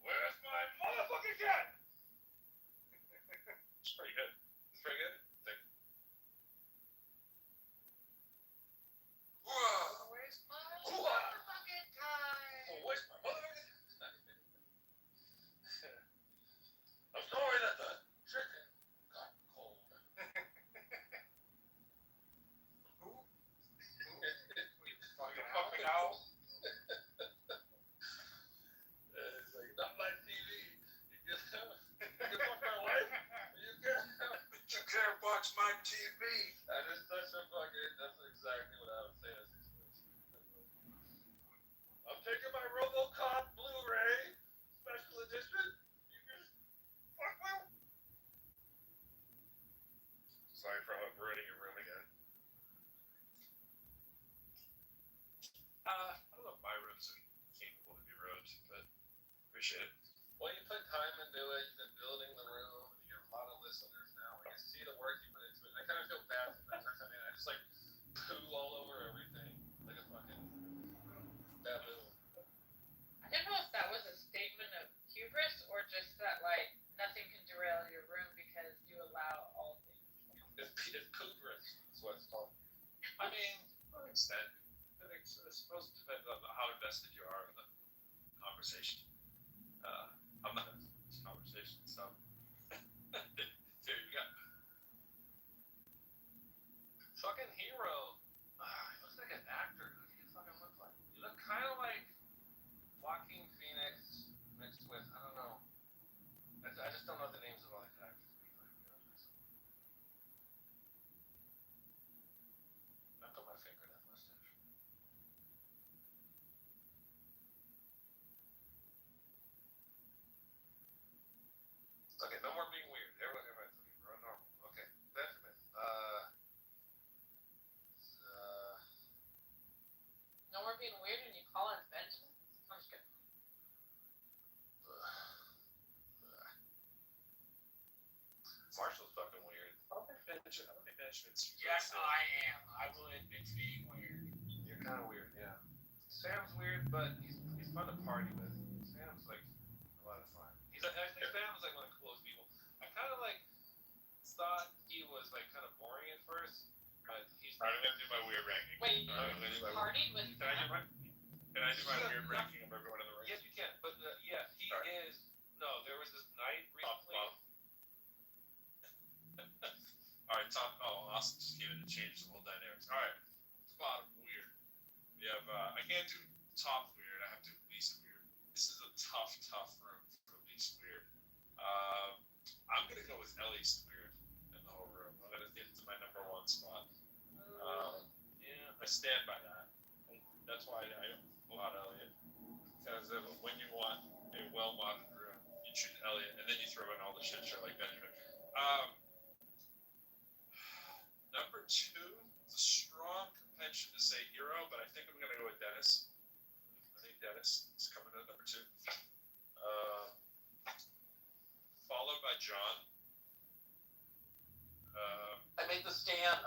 Where's my motherfucking cat? It's pretty good. It's pretty good. Think. Where's my motherfucking time? Where's my motherfucking? I'm sorry that the chicken got cold. Who? Fucking happy now? It's like, not my TV. You can fuck my wife. You can. But you can't watch my TV. That is such a fucking. That's exactly what I would say in that situation. I'm taking my RoboCop Blu-ray special edition. You sorry for ruining your room again. I don't know if my room's capable to be ruined, but appreciate it. Well, you put time into it. You've been building the room. You get a lot of listeners now. I can see the work you put into it. I kind of feel bad sometimes. I mean, I just like poo all over everything like a fucking baboon. I don't know if that was a statement of hubris or just that like nothing can derail your room because you allow all things. It's hubris. That's what it's called. I mean, to an extent, I suppose it depends on how invested you are in the conversation. I'm not in this conversation, so there you go. Fucking hero. He looks like an actor. Who do you fucking look like? You look kind of like Joaquin Phoenix mixed with, I don't know. I just don't know the names of all these actors. I put my finger in that mustache. Okay, no more being weird. Everyone's we're normal. Okay, Benjamin. No more being weird and you call him Benjamin? I'm just kidding. Marshall's fucking weird. I don't think Benjamin's. Yes, I am. I will admit to being weird. You're kind of weird, yeah. Sam's weird, but he's fun to party with. Sam's like a lot of fun. I think Sam's like one of the coolest people. I kind of like thought he was like kind of boring at first, but he's. Alright, I'm gonna do my weird ranking. Wait, you partied with Can I do my weird ranking of everyone in the room? Yes, you can. But yeah, he is. No, there was this night recently. Alright, top. Oh, Austin just came in to change the whole dynamics. Alright, bottom weird. We have. I can't do top weird. I have to do least weird. This is a tough room for least weird. I'm gonna go with Ellie's weird in the whole room. I'm gonna get to my number one spot. Yeah, I stand by that. That's why I applaud Elliot. Because when you want a well-modeled room, you choose Elliot, and then you throw in all the shit show like Benjamin. Number two, it's a strong contention to say hero, but I think I'm gonna go with Dennis. I think Dennis is coming in at number two. Followed by John. I made the stand.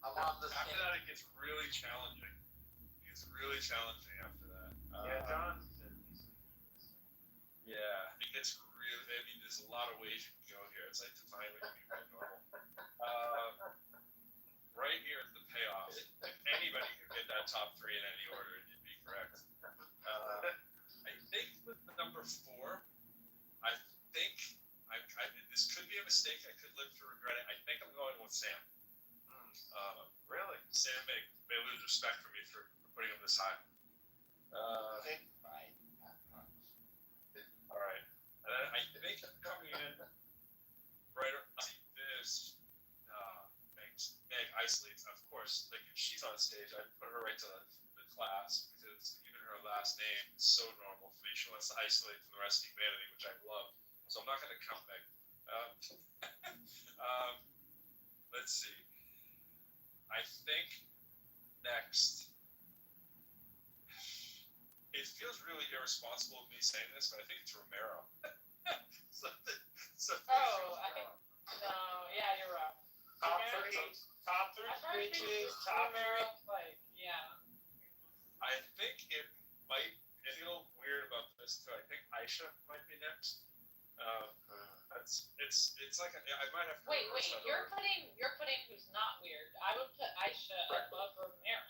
I'm on the stand. After that, it gets really challenging. It's really challenging after that. John. Yeah, it gets really. I mean, there's a lot of ways you can go here. It's like define what you mean by normal. Right here is the payoff. Anybody can get that top three in any order, and you'd be correct. I think with the number four, I think this could be a mistake. I could live to regret it. I think I'm going with Sam. Really? Sam may lose respect for me for putting him this high. All right. And then I think coming in right around this, Meg isolates, of course. Like if she's on stage, I put her right to the class because even her last name is so normal for me. She wants to isolate from the rest of humanity, which I love. So I'm not going to count Meg. Let's see. I think next. It feels really irresponsible of me saying this, but I think it's Romero. I think no, yeah, you're right. Top three bitches, top Romero, like, yeah. I think it might feel weird about this too. I think Aisha might be next. It's like I might have to. Wait, you're putting who's not weird. I would put Aisha above Romero.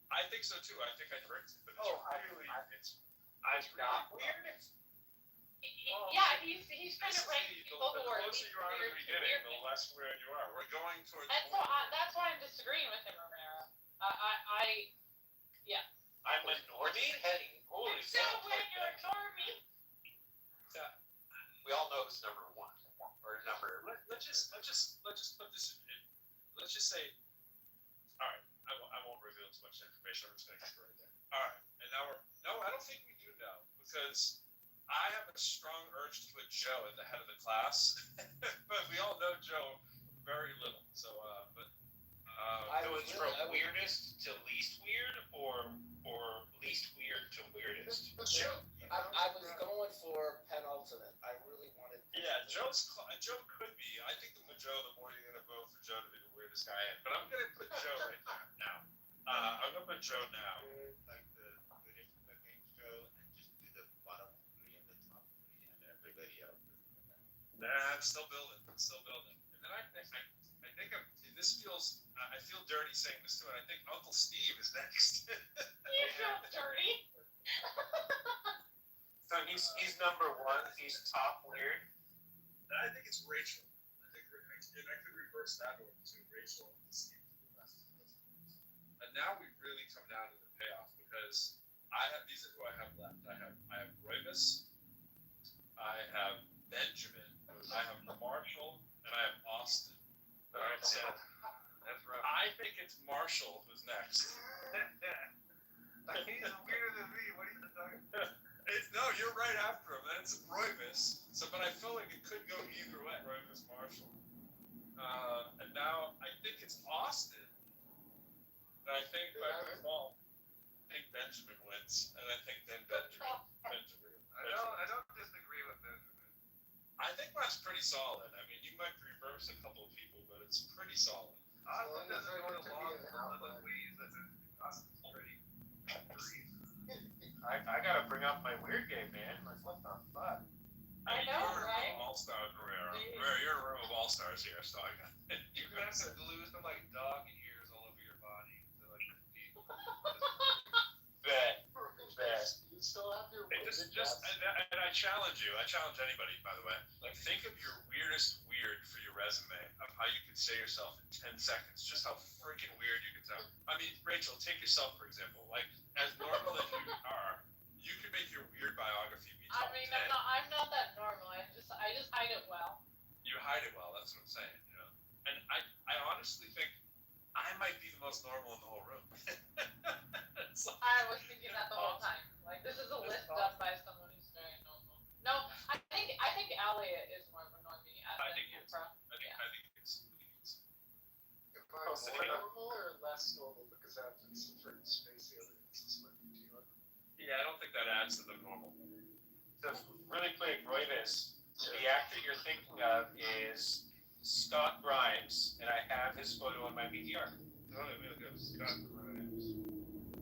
I think so too. I think I correct it, but it's not weird. Yeah, he's trying to rank people who are the closer you are to the beginning, the less weird you are. We're going towards. That's why I'm disagreeing with him, Romero. Yeah. I'm ignoring Henny. Holy So when you ignore me. We all know who's number one or number. Let's just put this in. Let's just say. All right, I won't reveal too much information. I'm just gonna keep it right there. All right, and now I don't think we do know because I have a strong urge to put Joe at the head of the class, but we all know Joe very little. it's from weirdest to least weird, or least weird to weirdest? I was going for penultimate. I really wanted. Yeah, Joe could be. I think the more you're gonna vote for Joe to be the weirdest guy in. But I'm gonna put Joe right now. I'm gonna put Joe now. Like the different game show and just do the bottom 3 and the top 3 and everybody else. Nah, I'm still building. And then I think this feels. I feel dirty saying this too, and I think Uncle Steve is next. You feel dirty? So he's number 1. He's top weird. I think it's Rachel. I could reverse that order too. Rachel and Steve are the best. And now we've really come down to the payoff because these are who I have left. I have Roybus, I have Benjamin, I have Marshall, and I have Austin. All right, so That's rough. I think it's Marshall who's next. He's weirder than me. What are you talking about? No, you're right after him. Then it's Roybus. But I feel like it could go either way. Roybus, Marshall. And now I think it's Austin. And I think by default, I think Benjamin wins. And I think then Benjamin. I don't disagree with Benjamin. I think that's pretty solid. I mean, you might reverse a couple of people, but it's pretty solid. Austin doesn't go along with the ways that Austin's pretty brief. I gotta bring up my weird game, man. Like, what the fuck? I know, right? All-stars, Rivera. You're in a room of all-stars here, so I got You're gonna have to glue some like dog ears all over your body to like repeat. Bet. You still have your And I challenge you. I challenge anybody, by the way. Like, think of your weirdest weird for your resume of how you could say yourself in 10 seconds. Just how freaking weird you can sound. I mean, Rachel, take yourself for example. Like, as normal as you are, you can make your weird biography be top 10. I'm not that normal. I just hide it well. You hide it well. That's what I'm saying. You know. And I honestly think I might be the most normal in the whole room. Like, I was thinking that the whole time. Like, this is a list done by someone who's very normal. No, I think Elliot is more of a normie. I think it's. I think it's. Am I more normal or less normal because I have some certain space aliens? Yeah, I don't think that adds to the normal. So really quick, Roybus, the actor you're thinking of is Scott Grimes, and I have his photo on my VTR. Oh, I'm gonna go Scott Grimes.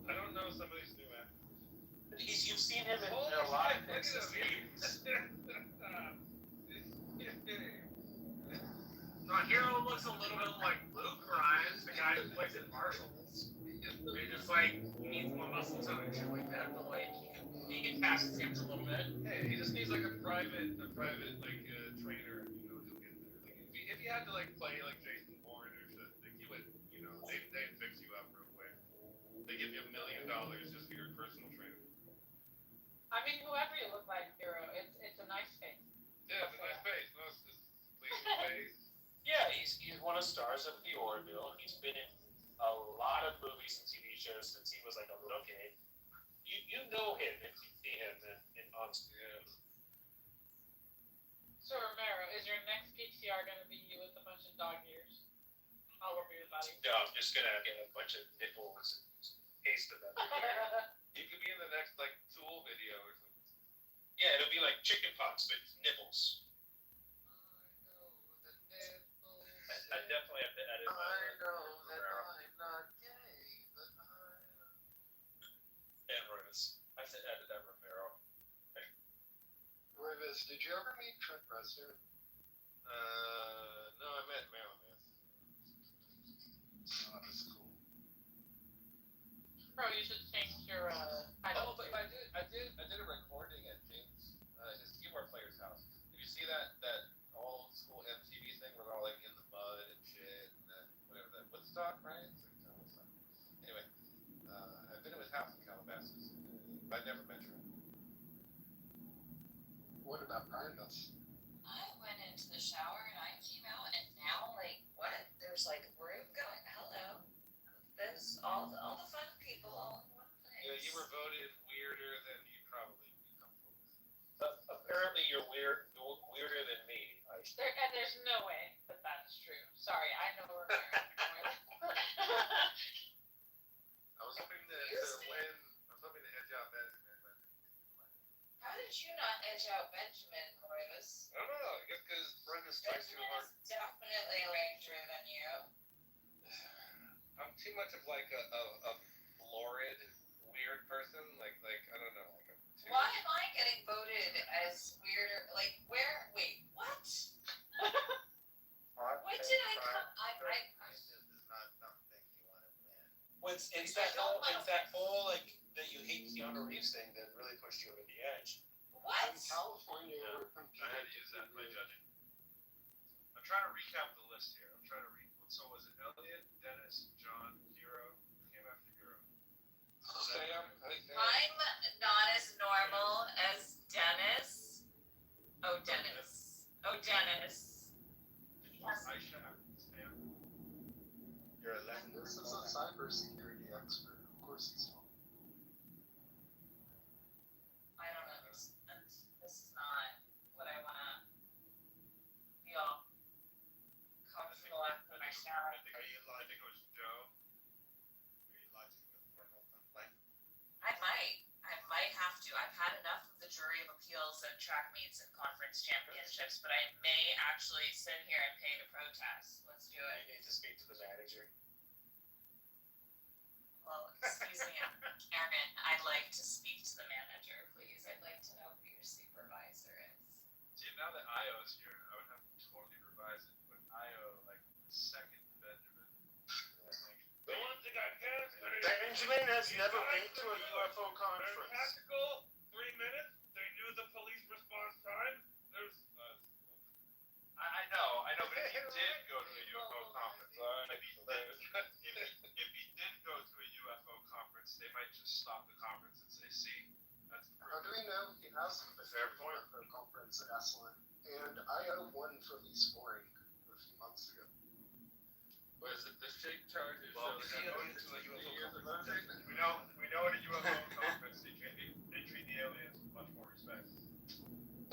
I don't know some of these new actors. You've seen him in a lot of things. My hero looks a little bit like Luke Grimes, the guy who plays in Marshalls. He just like needs more muscle tone and shit like that, but like he can pass his hips a little bit. Hey, he just needs like a private like trainer, you know, to get there. Like if he had to like play like Jason Bourne or shit, like he would, you know, they'd fix you up real quick. They give you $1 million just for your personal trainer. I mean, whoever you look like, hero, it's a nice face. Yeah, it's a nice face. No, it's just pleasing face. Yeah, he's one of the stars of the Orville. He's been in a lot of movies and TV shows since he was like a little kid. You know him if you see him in on screen. So Romero, is your next PTR gonna be you with a bunch of dog ears all over your body? No, I'm just gonna get a bunch of nipples and paste them everywhere. He could be in the next like Tool video or something. Yeah, it'll be like chicken pox, but nipples. I definitely have to edit. I know that I'm not gay, but And Roybus. I have to edit that Romero. Roybus, did you ever meet Trent Reznor? No, I met Marilyn. Oh, that's cool. Bro, you should change your title. Oh, but I did a recording at James, his keyboard player's house. Did you see that old school MTV thing where they're all like in the mud and shit and then whatever that Woodstock, right? It's like, no, Woodstock. Anyway, I've been to his house in Calabasas, but I never met her. What about Grindus? I went into the shower and I came out and now like what? There's like room going. Hello. There's all the fun people all in one place. Yeah, you were voted weirder than you probably be comfortable with. Apparently, you're weirder than me. And there's no way that that's true. Sorry, I know Romero. too much of like a florid weird person. Like I don't know. Like Why am I getting voted as weirder? Like where? Wait, what? What did I come? This is not something you want to win. It's that whole like that you hate Keanu Reeves thing that really pushed you over the edge. What? In California, we're I had to use that in my judging. I'm trying to recap the list here. I'm trying to read. So was it Elliot, Dennis, John, Hero? Who came after Hero? I'm not as normal as Dennis. Oh, Dennis. Oh, Dennis. Aisha, Sam. You're a legend. This is a cybersecurity expert. Of course he's not. I don't know. This is not what I want to feel comfortable after my shower. Are you lodging? I think it was Joe. Are you lodging a formal complaint? I might have to. I've had enough of the jury of appeals and track meets and conference championships, but I may actually sit here and pay to protest. Let's do it. You need to speak to the manager. Well, excuse me, Aaron. I'd like to speak to the manager, please. I'd like to know who your supervisor is. See, now that Io's here, I would have to totally revise it. But Io, like the second Benjamin. The ones that got cancer. Benjamin has never been to a UFO They're conference. tactical. 3 minutes. They knew the police response time. There's. I know, but if he did go to a UFO conference, if he did go to a UFO conference, they might just stop the conference and say, "See, that's the How do we know he hasn't been to a UFO conference at Esalen? And I owe one for Lee's Boring a few months ago. Was it the shake charges? Well, that is he got going voted to a like 3 UFO years ago? conference? We know at a UFO conference they treat the aliens with much more respect.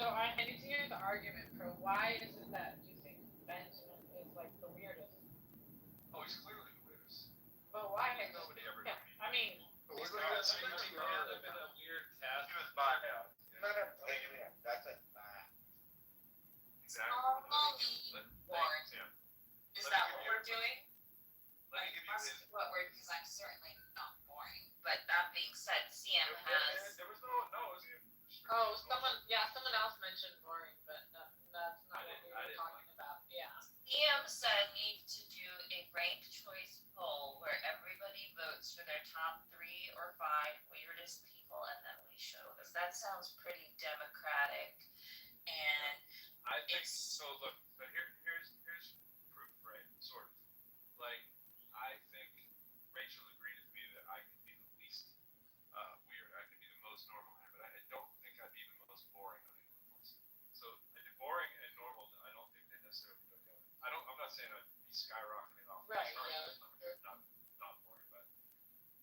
So I need to hear the argument for why is it that you think Benjamin is like the weirdest? Oh, he's clearly the weirdest. But why? Nobody ever Yeah, I mean, He's been a weird cast. He was buyout. That's a fact. Exactly. Boring. Is that what we're doing? Let me give you his. What we're, because I'm certainly not boring. But that being said, CM has. There was no, was he? oh, someone else mentioned boring, but that's not what we were talking about. Yeah. CM said need to do a ranked choice poll where everybody votes for their top 3 or 5 weirdest people, and then we show this. That sounds pretty democratic, and I think it's so. Look, but here's proof, right? Sort of. Like, I think Rachel agreed with me that I could be the least weird. I could be the most normal, but I don't think I'd be the most boring on anyone else. So boring and normal, I don't think they necessarily go together. I'm not saying I'd be skyrocketing off. Right. Yeah. Not boring, but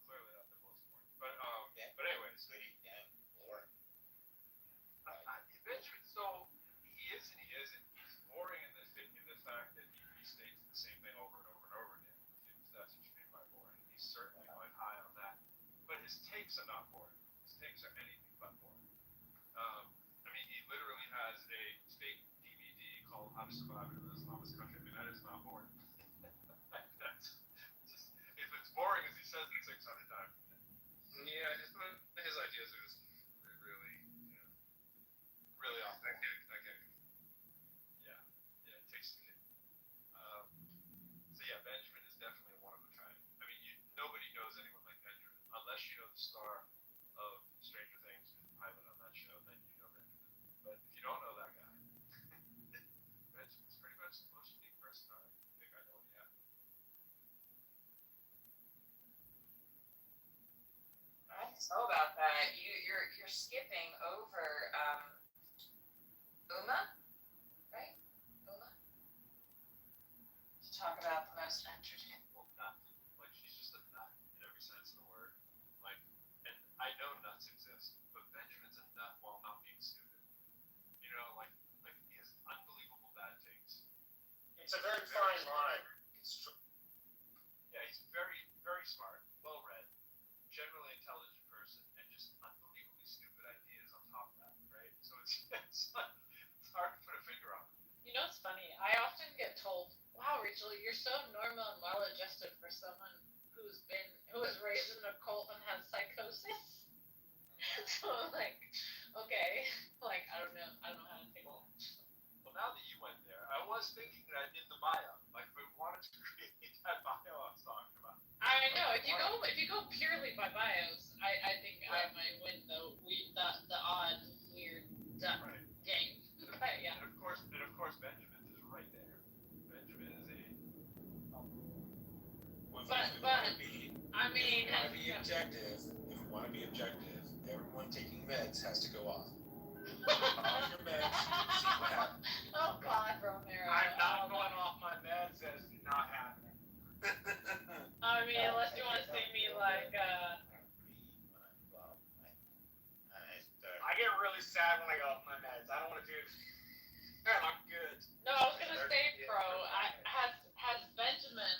clearly not the most boring. But anyways. Boring. Benjamin, so he is and he isn't. He's boring in the fact that he restates the same thing over and over and over again. If that's what you mean by boring. He's certainly quite high on that. But his takes are not boring. His takes are anything but boring. I mean, he literally has a fake DVD called How to Survive in an Islamist Country. I mean, that is not boring. That's just, if it's boring as he says it 600 times. Yeah, his ideas are just really, really off. Okay. Yeah, it takes the cake. So yeah, Benjamin is definitely a one of a kind. I mean, nobody knows anyone like Benjamin unless you know the star of Stranger Things, who's the pilot on that show. Then you know Benjamin. But if you don't know that guy, Benjamin's pretty much the most unique person I think I know. Yeah. I don't know about that. You're skipping over Uma, right? Uma. To talk about the most entertaining. Well, nut. Like, she's just a nut in every sense of the word. Like, and I know nuts exist, but Benjamin's a nut while not being stupid. You know, like he has unbelievable bad takes. It's a very fine line. It's true. Yeah, he's very, very smart, well-read, generally intelligent person, and just unbelievably stupid ideas on top of that, right? So it's hard to put a finger on. You know what's funny? I often get told, "Wow, Rachel, you're so normal and well-adjusted for someone who was raised in a cult and has psychosis. So I'm like, okay, like I don't know how to take all. Well, now that you went there, I was thinking that in the bio, like we wanted to create that bio I was talking about. I know if you go purely by bios, I think I might win the odd weird game. But yeah. And of course, Benjamin is right there. Benjamin is a. I mean, if you want to be objective, everyone taking meds has to go off. Off your meds, see what happens. Oh God, Romero. I'm not going off my meds. That is not happening. I mean, unless you want to see me like. I get really sad when I go off my meds. I don't want to do. I'm good. No, I was gonna say, bro. Has Benjamin?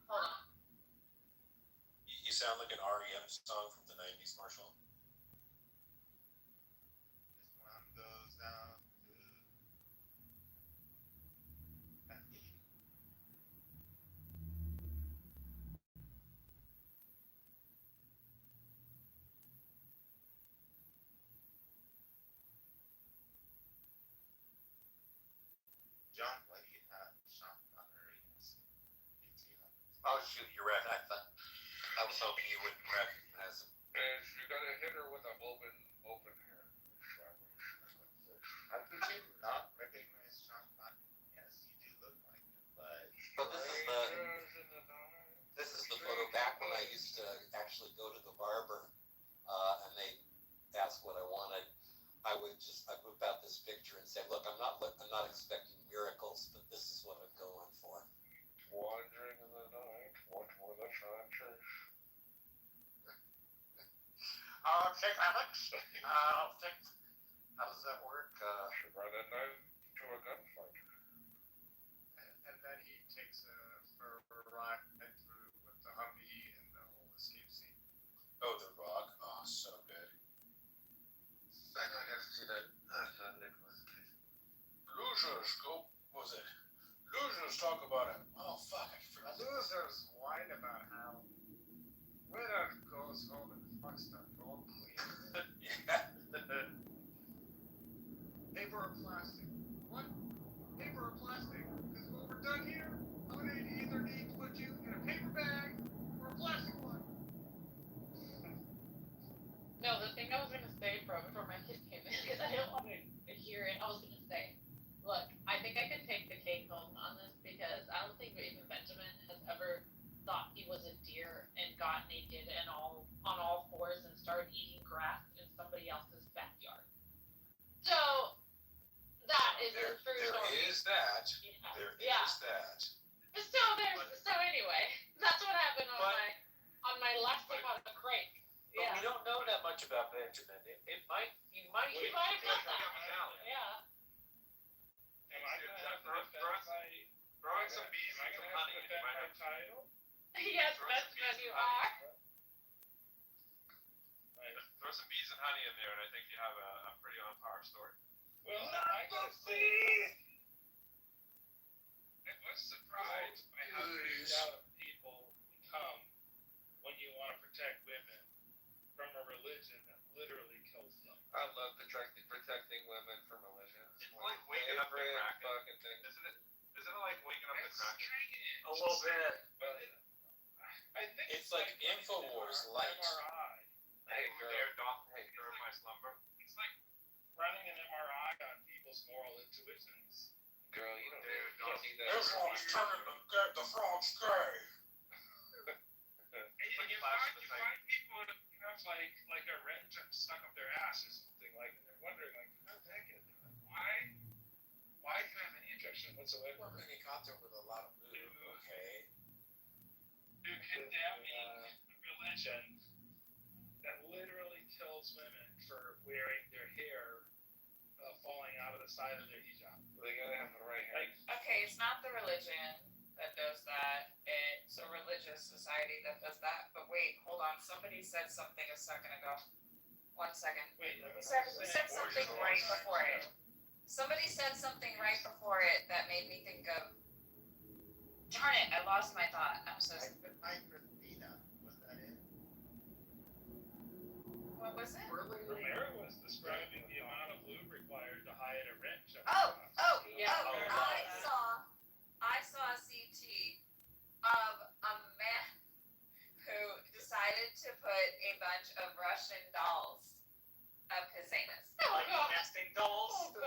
Hold on. You sound like an REM song from the 90s, Marshall. This one goes down to John, why do you have Sean Connery as Oh shoot, you're right. I was hoping you wouldn't recognize him. And you gotta hit her with an open hand. How could you not recognize Sean Connery? Yes, you do look like him, but This is the photo back when I used to actually go to the barber, and they asked what I wanted. I would whip out this picture and say, "Look, I'm not expecting miracles, but this is what I'm going for." wandering in the night, what will the sun chase? Okay, Alex. How does that work? Should run at night to a gunfight. And then he takes for a ride through with the Humvee and the whole escape scene. Oh, the rock. Oh, so good. I have to see that Nicholas Cage. Losers go. What was it? Losers talk about it. Oh fuck! I forgot. Losers whine about how winner goes home and fucks the gold queen. Yeah. Paper or plastic? What? Paper or plastic? Because when we're done here, I'm gonna either need to put you in a paper bag or a plastic one. No, the thing I was gonna say before my kid came in, because I didn't want to hear it. I was gonna say, look, I think I could take the cake home on this because I don't think even Benjamin has ever thought he was a deer and got naked and on all fours and started eating grass in somebody else's backyard. So that is a true story. There is that. Yeah. There Yeah. is that. So anyway, that's what happened on my last trip on the crate. But we don't know that much about Benjamin. He might He might have done that. Yeah. Am I gonna have to throwing some bees and some honey? You might have title. Yes, Benjamin, you are. Throw some bees and honey in there, and I think you have a pretty on par story. Well, I gotta say, I was surprised by how freaked out people become when you want to protect women from a religion that literally kills them. I love protecting women from religion. It's like waking up the Kraken. Fucking thing. Isn't it like waking up the Kraken? A little bit. But I think It's like InfoWars light. MRI. Hey, there doth disturb my slumber. It's like running an MRI on people's moral intuitions. Girl, you don't need that. Everyone's turning to get the frog's gay. And you find people that have like a wrench stuck up their ass or something, like, and they're wondering, like, how the heck is it? Why can I have any objection whatsoever? Well, then he got there with a lot of mood. Okay. Condemning a religion that literally kills women for wearing their hair falling out of the side of their hijab. They gotta have the right hair. Okay, it's not the religion that does that. It's a religious society that does that. But wait, hold on. Somebody said something a second ago. 1 second. Wait, He said something right before it. Somebody said something right before it that made me think of. Darn it! I lost my thought. I'm so. Hi, Christina. What was it? Romero was describing the amount of lube required to hide a wrench. Oh, Yeah. I saw a CT of a man who decided to put a bunch of Russian dolls up his anus. Like nesting dolls. The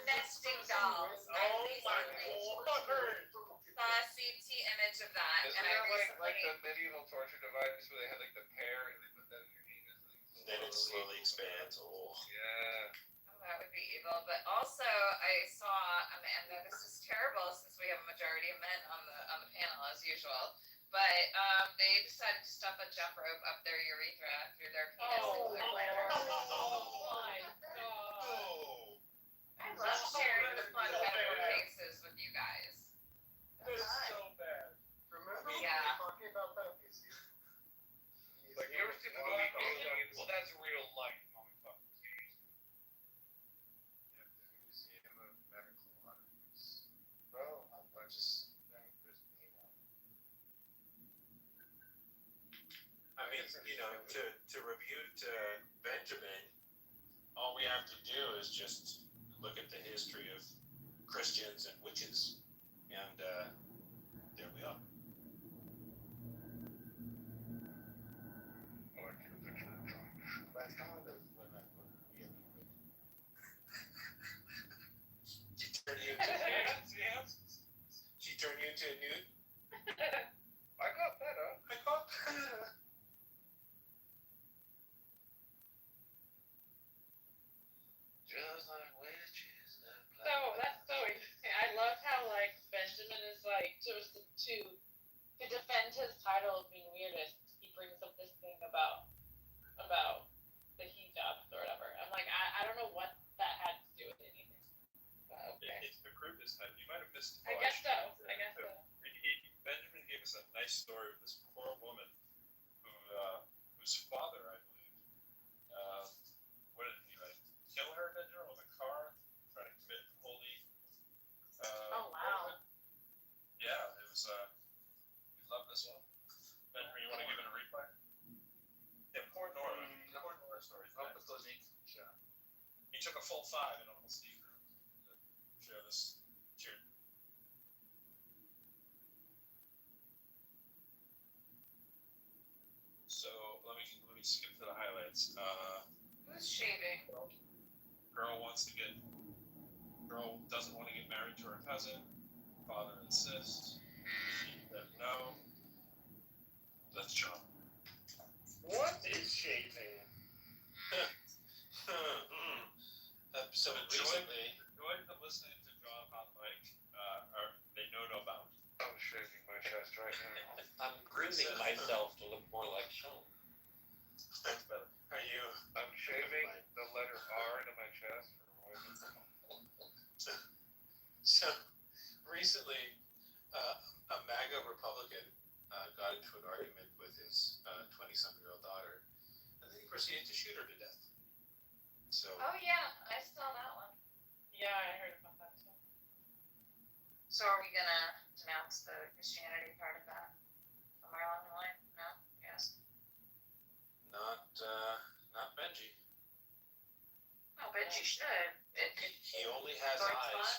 nesting dolls. I recently saw a CT image of that, Isn't and I that like recently. the medieval torture device where they had like the pear and they put that in your anus and Then it slowly expands. Oh. Yeah. Oh, that would be evil. But also, I saw, and this is terrible since we have a majority of men on the panel as usual. But they decided to stuff a jump rope up their urethra through their penis into their bladder. my god. Oh. I love sharing the fun medical cases with you guys. It's so bad. Remember Yeah. talking about that? Like, you ever seen the movie Aliens? Well, that's real life, motherfuckers. Yeah, the Museum of Medical Oddities. Bro, I just think there's I mean, you know, to refute Benjamin, all we have to do is just look at the history of Christians and witches, and there we are. That's kind of when I look at She turned you into Yes. She turned you into a nude. I got better. I got better. Just like witches. So that's so interesting. I love how like Benjamin is like just to defend his title of being weirdest, he brings up this thing about the hijabs or whatever. I'm like, I don't know what that had to do with anything. But okay. It's the crudest time. You might have missed. I guess so. Benjamin gave us a nice story of this poor woman who, whose father, I believe, what did he like? Kill her, Benjamin, with a car, trying to commit holy. Oh wow. Yeah, it was. We love this one. Benjamin, you want to give it a replay? Yeah, poor Nora. Poor Nora story. Yeah. He took a full 5 and almost Steve to share this. Cheers. So let me skip to the highlights. Who's shaving? Girl doesn't want to get married to her cousin. Father insists. She said no. That's John. What is shaving? So recently, Joys of listening to John on mic they know no bounds. I'm shaving my chest right now. I'm grooming myself to look more like Sean. That's better. are you? I'm shaving the letter R into my chest for women. So recently, a MAGA Republican got into an argument with his 20-some-year-old daughter, and then he proceeded to shoot her to death. So Oh yeah, I saw that one. Yeah, I heard about that too. So are we gonna denounce the Christianity part of that somewhere along the line? No? Yes? not Benji. No, but you should. He only has eyes.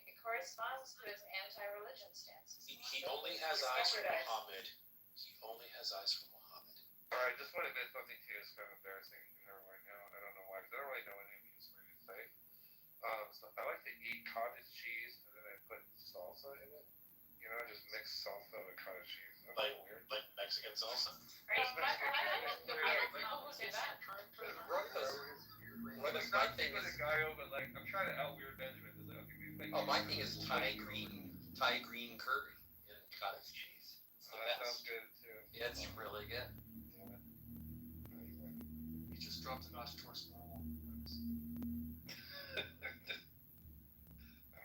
It corresponds to his anti-religion stance. He only has eyes for Muhammad. He only has eyes for Muhammad. Alright, just want to admit something to you. It's kind of embarrassing. You never really know. I don't know why, because I don't really know any of these really say. So I like to eat cottage cheese and then I put salsa in it. You know, just mix salsa with cottage cheese. That's Like weird. like Mexican salsa. I don't know who did that. Well, it's not thing with a guy over, like, I'm trying to out-weird Benjamin. It's like, okay, we make Oh, my thing is Thai green curry and cottage cheese. It's the that best. sounds good too. Yeah, it's really good. You just dropped a notch towards normal. I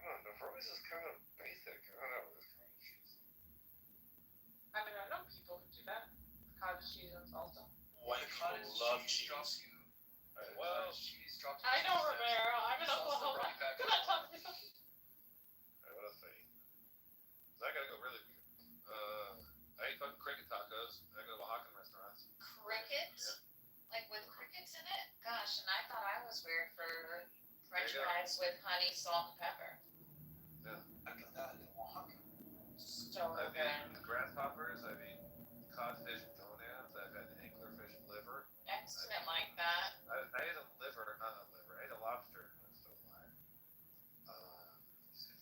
don't know, fries is kind of basic. I don't know with this cottage cheese. I mean, I know people who do that. Cottage cheese and salsa. White people love cheese. Well, cheese dropped. I know Romero. I'm in Oklahoma. Come on, talk to me. What else I eat? I gotta go really weird. I eat fucking cricket tacos. I go to Oaxacan restaurants. Cricket? Yeah. gosh, and I thought I was weird for French There you go. fries with honey, salt, and pepper. I've done that in Oaxaca. So I've good. eaten grasshoppers, I've eaten codfish gonads, I've had anglerfish liver. Excellent like that. I ate a liver, not a liver, I ate a lobster when it's still alive. Let's see.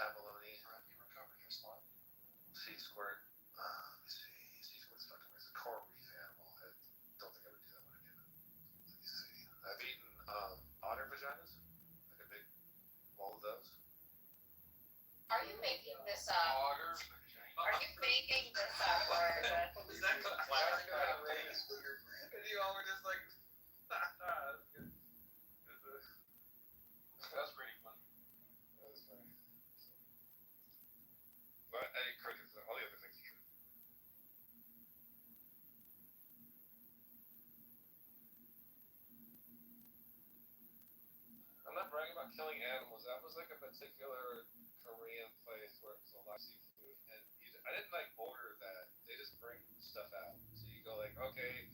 Abalone. You recovered your spot. Sea squirt. Let me see. Sea squirt's fucking it's a coral reef animal. I don't think I would do that one again. Let me see. I've eaten otter vaginas. Like a big bowl of those. Are you making this up? Otter. Are you making this up, or Is that classic? And you all were just like, that's good. That's pretty funny. That was funny. But I ate crickets. All the other things are true. I'm not bragging about killing animals. That was like a particular Korean place where it was a lot of seafood, and I didn't like order that. They just bring stuff out. So you go like, okay,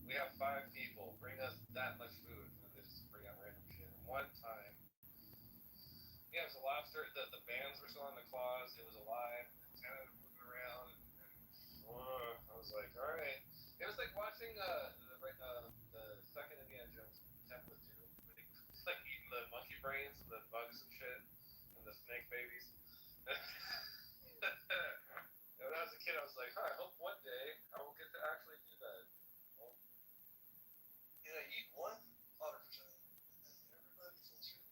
we have 5 people. Bring us that much food, and they just bring out random shit. And one time, yeah, it was a lobster. The bands were still on the claws. It was alive. It's kind of moving around, and I was like, all right. It was like watching the second Indiana Jones Temple of Doom. It's like eating the monkey brains and the bugs and shit and the snake babies. And when I was a kid, I was like, I hope one day I will get to actually do that. Well, Yeah, eat one otter vagina, and then everybody feels good.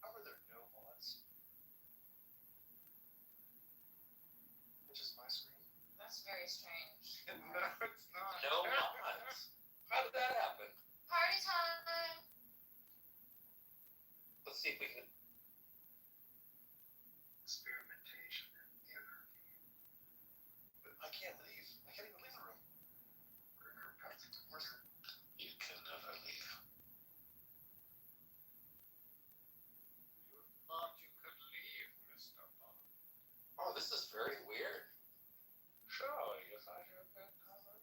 How are there no mods? It's just my screen. that's very strange. no, it's not. No mods. How did that happen? Party time. Let's see if we can. Experimentation and anarchy. But I can't leave. I can't even leave the room. Where's it? You can never leave. You thought you could leave, Mr. Bond. Oh, this is very weird. Sure, I guess I should have been covered.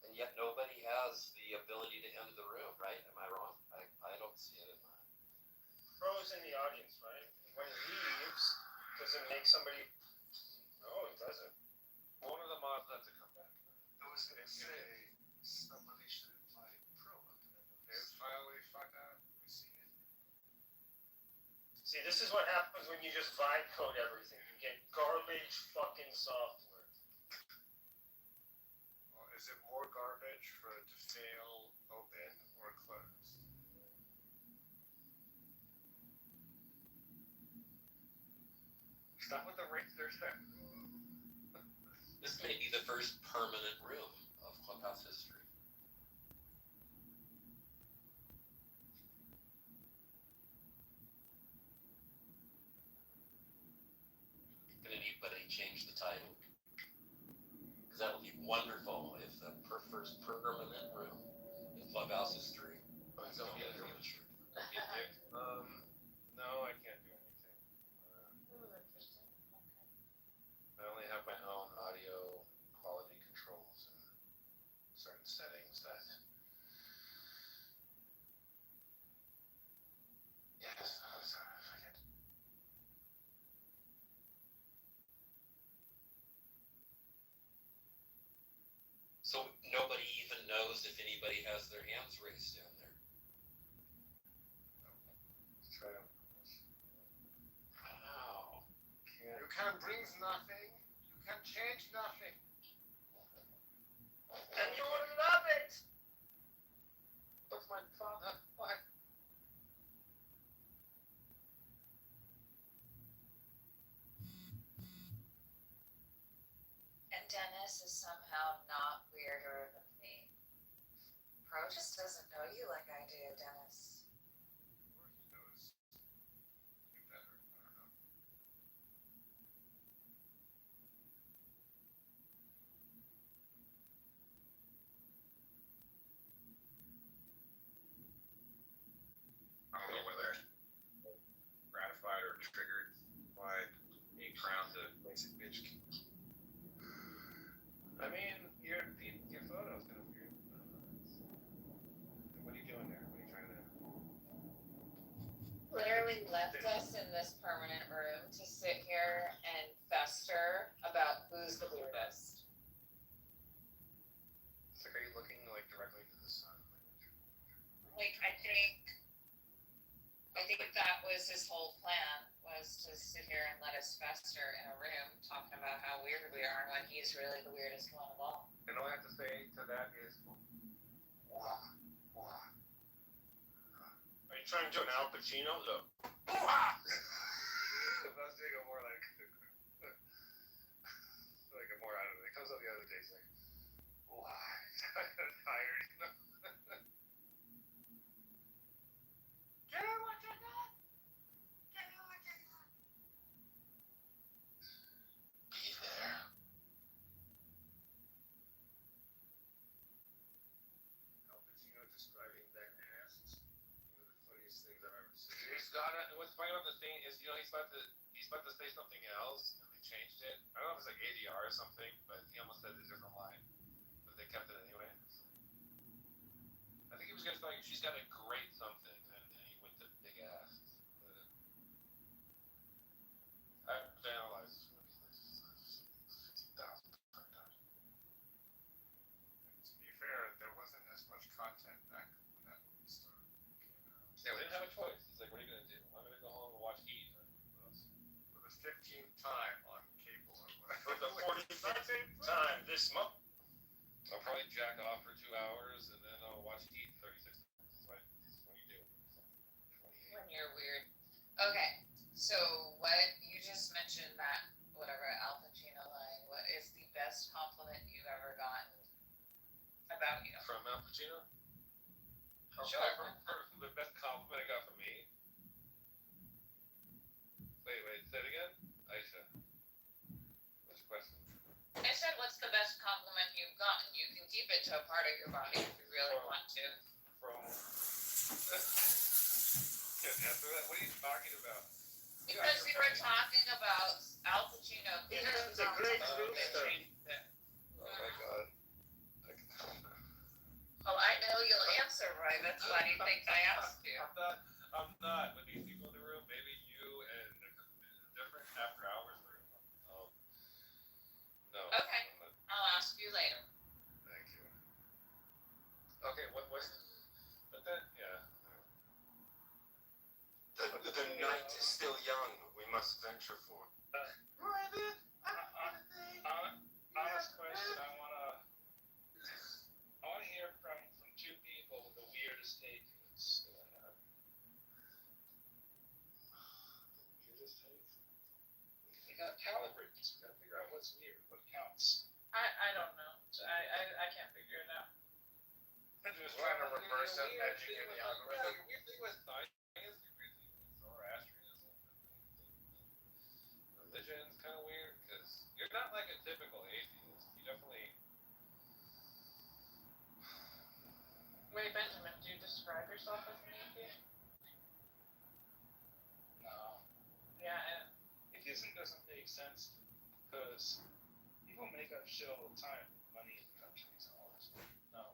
And yet nobody has the ability to enter the room, right? Am I wrong? I don't see it in my. Crow's in the audience, right? When he leaves, does it make somebody? No, it doesn't. One of the mods had to come back. I was gonna say somebody should invite Pro up to that. It's finally fucked out. We see it. See, this is what happens when you just vibe code everything. You get garbage fucking software. Well, is it more garbage for it to fail, open, or close? Stop with the racer set. This may be the first permanent room of Clubhouse history. Can anybody change the title? Because that would be wonderful if the first permanent room in Clubhouse history. Don't be a dick. No, I can't do anything. I only have my own audio quality controls and certain settings that. Yes, I get. So nobody even knows if anybody has their hands raised down there. Try to. Wow. You can bring nothing. You can change nothing. And you would love it! But my father, why? And Dennis is somehow not weirder than me. Pro just doesn't know you like I do, Dennis. Or he knows you better. I don't know. basically left us in this permanent room to sit here and fester about who's the weirdest. It's like, are you looking like directly into the sun? Like, I think that was his whole plan, was to sit here and let us fester in a room talking about how weird we are when he's really the weirdest one of all. And all I have to say to that is, Are you trying to do an Al Pacino though? I was doing a more like a more, I don't know, it comes up the other day, it's like, why? I'm tired, you know? Be there. Al Pacino describing that ass is one of the funniest things I've ever seen. He's got it. And what's funny about the thing is, he's about to say something else, and they changed it. I don't know if it's like ADR or something, but he almost said a different line, but they kept it anyway. I think he was gonna say like, she's got a great something, and he went to big ass. But I've analyzed this movie like 50,000 times. To be fair, there wasn't as much content back when that movie started. Yeah, we didn't have a choice. He's like, what are you gonna do? I'm gonna go home and watch Heat. For the 15th time on cable or For whatever. the 45th time this month. I'll probably jack off for 2 hours and then I'll watch Heat 36 times. That's what you do. When you're weird. Okay, so what you just mentioned that whatever Al Pacino line, what is the best compliment you've ever gotten about you? From Al Pacino? Sure. From the best compliment I got from me? Wait, say it again? Aisha. What's your question? I said, what's the best compliment you've gotten? You can keep it to a part of your body if you really want to. From... Can't answer that? What are you talking about? Because we were talking about Al Pacino. It's a great rooster. Oh my god. Well, I know you'll answer right. That's why you think I asked you. I'm not. With these people in the room, maybe you and different after hours room. Oh. No. Okay. I'll ask you later. Thank you. Okay, what was... But then, yeah. The night is still young. We must venture forth. Honest question, I wanna hear from two people with the weirdest takes. Weirdest takes? You gotta calibrate this. We gotta figure out what's weird, what counts. I don't know. I can't figure it out. I'm just trying to reverse that magic in the algorithm. Your weird thing was science, your weird thing was Zoroastrianism. Religion's kind of weird, because you're not like a typical atheist. You definitely... Wait, Benjamin, do you describe yourself as an atheist? No. Yeah, and Atheism doesn't make sense because people make up shit all the time. Money in countries and all that stuff. No.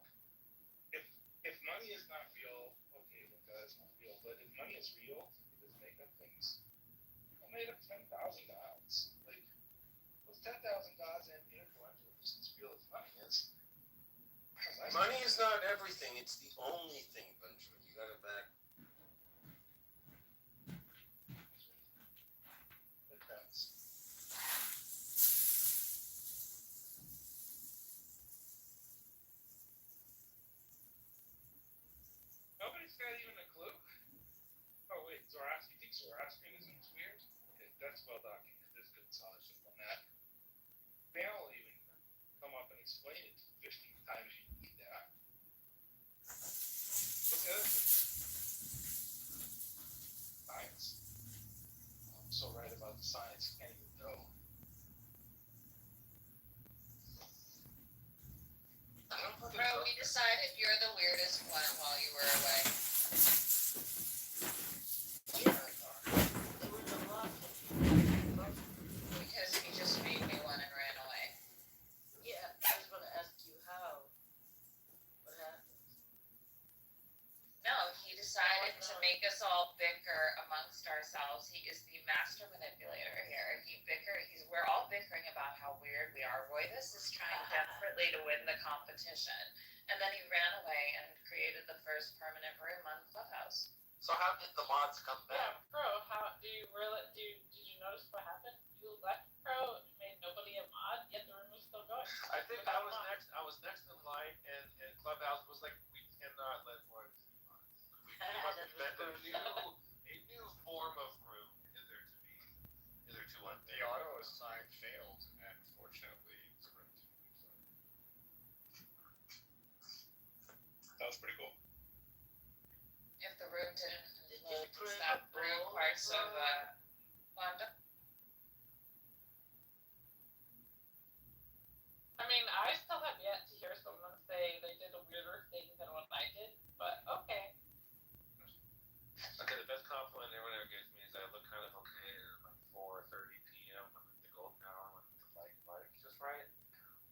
If money is not real, okay, then God is not real. But if money is real, people just make up things. People made up 10,000 gods. Like, what's 10,000 gods and influential as real as money is? Money is not everything. It's the only thing, Benjamin. You got it back. Depends. Nobody's got even a clue. Oh wait, Zoroastrianism. You think Zoroastrianism is weird? Okay, that's well documented. There's good scholarship on that. They'll even come up and explain it 15 times you need that. What's the other thing? Science. I'm so right about the science, can't even know. Bro, we decided you're the weirdest one while you were away. Because he just made me one and ran away. Yeah, I was gonna ask you how. What happened? No, he decided to make us all bicker amongst ourselves. He is the master manipulator here. We're all bickering about how weird we are. Royvis is trying desperately to win the competition. And then he ran away and created the first permanent room on Clubhouse. So how did the mods come Yeah, back? Pro, did you notice what happened? You left Pro, made nobody a mod, yet the room was still going. I think I was next in line, and Clubhouse was like, we cannot let Royvis be mods. We must invent a new form of room hitherto unfair. The auto assign failed, and fortunately, the room didn't. That was pretty cool. If the room didn't stop room parts of Wanda. I mean, I still have yet to hear someone say they did a weirder thing than what I did, but okay. Okay, the best compliment everyone ever gives me is I look kind of okay at like 4:30 p.m. when the golden hour when the light just right.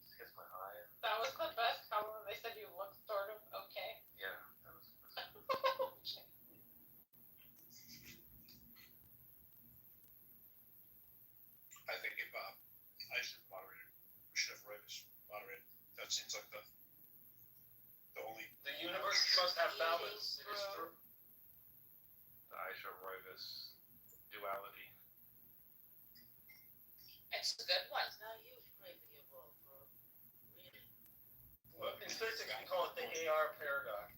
Just hits my eye. That was the best compliment. They said you look sort of okay. Yeah, that was. I think if I should have moderated, we should have Royvis moderated. That seems like the only. The universe must have balance. It is true. The Aisha Royvis duality. It's a good one. Now you play video ball, bro. Really? Well, in physics, we call it the AR paradox.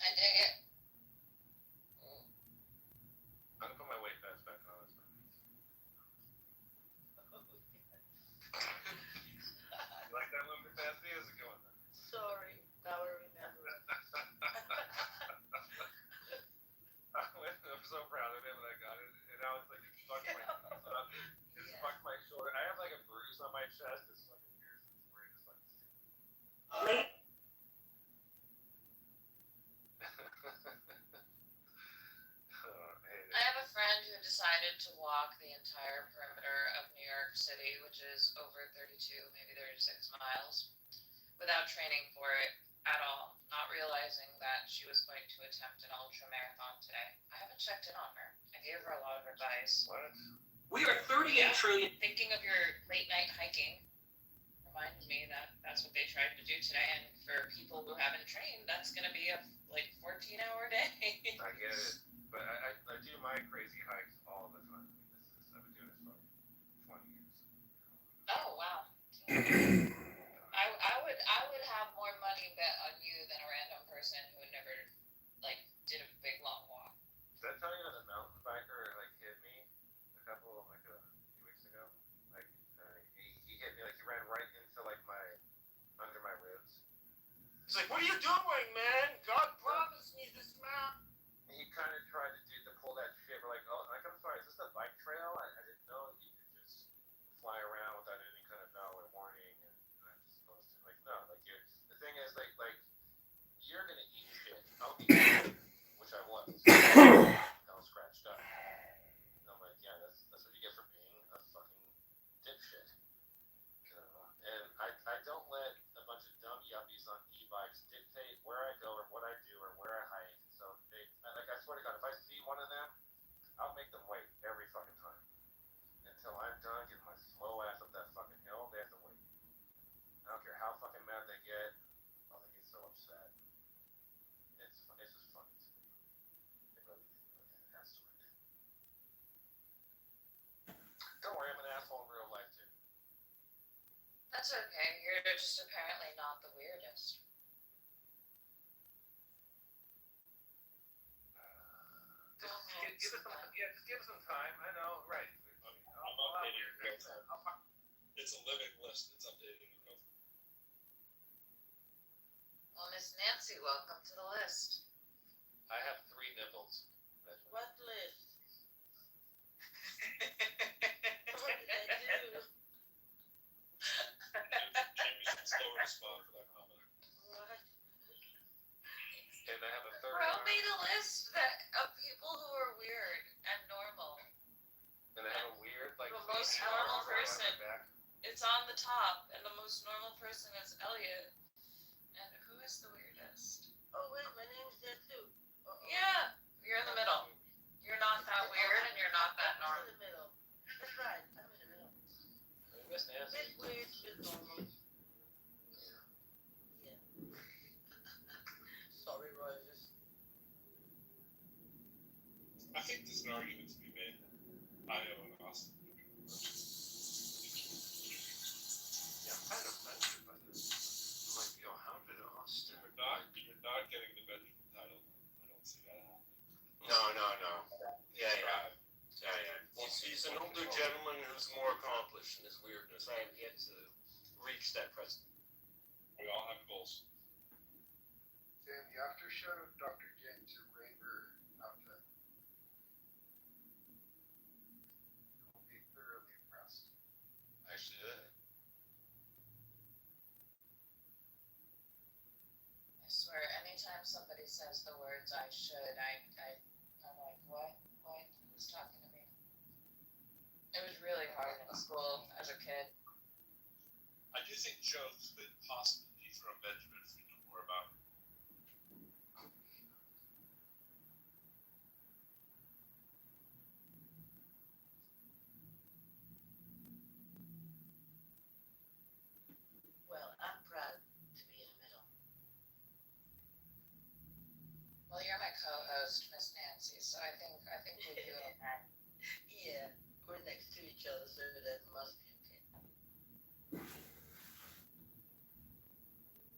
I dig it. I'm gonna put my weight vest back on. You like that movie capacity? How's it going? Sorry, now I remember. I'm so proud of him when I got it, and I was like, it fucked my shoulder. I have like a bruise on my chest. It's fucking weird. It's weird. It's fucking. I have a friend who decided to walk the entire perimeter of New York City, which is over 32, maybe 36 miles, without training for it at all, not realizing that she was going to attempt an ultra marathon today. I haven't checked in on her. I gave her a lot of advice. What? We are 38 trillion. Thinking of your late night hiking reminded me that that's what they tried to do today, and for people who haven't trained, that's going to be a 14-hour day. I get it, but I do my crazy hikes all the time. I've been doing this for 20 years. Oh wow. I would have more money bet on you than a random person who never did a big long walk. Did I tell you that a mountain biker hit me a few weeks ago? He hit me he ran right into under my ribs. He's like, what are you doing, man? God promised me this map. He kind of tried to pull that shit. We're like, oh, I'm sorry, is this a bike trail? I didn't know you could just fly around without any kind of bell or warning, and I'm just supposed to no. The thing is you're gonna eat shit. I'll eat shit, which I was. I was scratched up. And I'm like, yeah, that's what you get for being a fucking dipshit. And I don't let a bunch of dumb yuppies on e-bikes dictate where I go or what I do or where I hike. So I swear to God, if I see one of them, I'll make them wait every fucking time. Until I'm done getting my slow ass up that fucking hill, they have to wait. I don't care how fucking mad they get. Oh, they get so upset. It's just funny to me. It really has to it. Don't worry, I'm an asshole in real life too. That's okay. You're just apparently not the weirdest. Just give us some time. I know, right? I'm updating it real time. It's a living list. It's updating it real time. Well, Miss Nancy, welcome to the list. I have 3 nipples. What list? What did I do? Jamie should slow respond for that comment. What? And I have a 3rd. Bro made a list of people who are weird and normal. And I have a weird, the most normal person. It's on the top, and the most normal person is Elliot. And who is the weirdest? Oh wait, my name's there too. Yeah, you're in the middle. You're not that weird and you're not that I'm normal. in the middle. That's right. I'm in the middle. Miss Nancy. Bit weird, bit normal. Yeah. Sorry, Rogers. I think there's an argument to be made. I owe an Austin. Yeah, I'm kind of offended by this. I'm like, yo, how did Austin? You're not getting the Benjamin title. I don't see that happening. No. Yeah. He's an older gentleman who's more accomplished in his weirdness. I have yet to reach that president. We all have goals. Sam, the after show, Dr. James or Raver outfit. You'll be thoroughly impressed. I should. I swear, anytime somebody says the words "I should," I'm like, what? Who's talking to me? It was really hard in school as a kid. I do think Joe could possibly dethrone Benjamin if we knew more about him. Well, I'm proud to be in the middle. Well, you're my co-host, Miss Nancy, so I think we do okay. Yeah, we're next to each other, so that must be okay.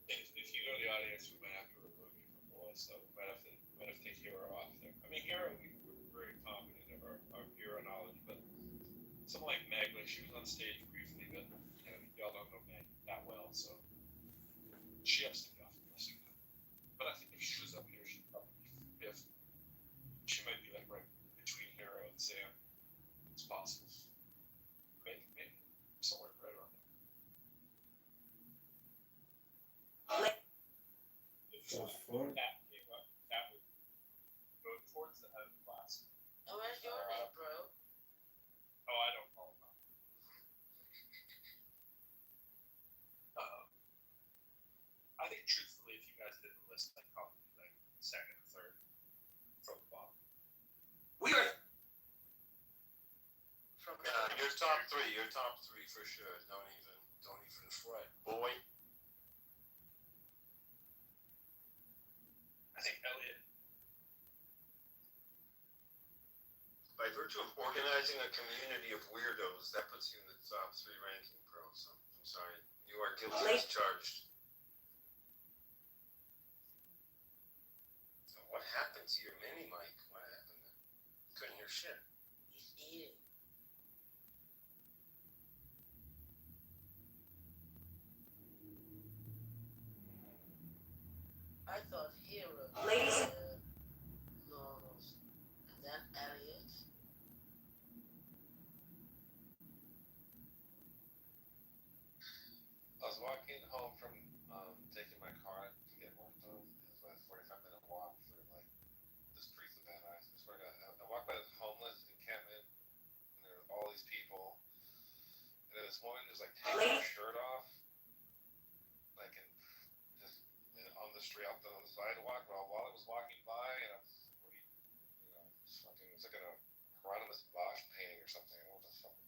If you go to the audience, we might have to remove you from Boys, so we might have to take Hero off there. I mean, Hero, we're very confident of our Hero knowledge, but someone like Meg, like she was on stage briefly, but y'all don't know Meg that well, so she has to be off the list. But I think if she was up here, she'd probably be fifth. She might be like right between Hero and Sam. It's possible. Maybe somewhere right around there. That came up. That would go towards the head of the class. Oh, where's your name, bro? Oh, I don't follow that. I think truthfully, if you guys did the list, I'd probably be like second or third from the bottom. Weird. From You're top three. You're top three for sure. Don't even fret, boy. I think Elliot. By virtue of organizing a community of weirdos, that puts you in the top three ranking, bro. So I'm sorry, you are guilty as charged. So what happened to your mini mic? What happened? Couldn't hear shit. He's eating. I thought Hero. Ladies. Normals. And then Elliot. I was walking home from taking my car to get work done. It was about a 45-minute walk for like this briefly bad eyes. I swear to God, I walked by this homeless encampment, and there were all these people, and then this woman was like taking her shirt off, like on the street, out on the sidewalk, while I was walking by, and I'm, it's fucking, it's like a Hieronymus Bosch painting or something. What the fuck?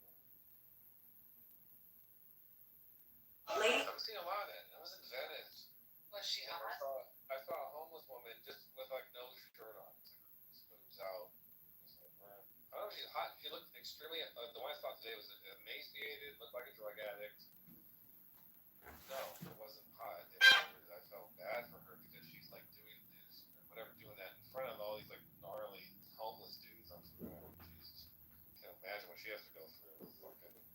I'm seeing a lot of that. I was in Venice. Was she And hot? I saw a homeless woman just with like no shirt on. It's like boobs out. It's like, I don't know if she's hot. She looked extremely. The one I saw today was emaciated, looked like a drug addict. No, it wasn't hot. I felt bad for her because she's like doing this, doing that in front of all these like gnarly homeless dudes. I'm like, oh, Jesus. Can't imagine what she has to go through to fucking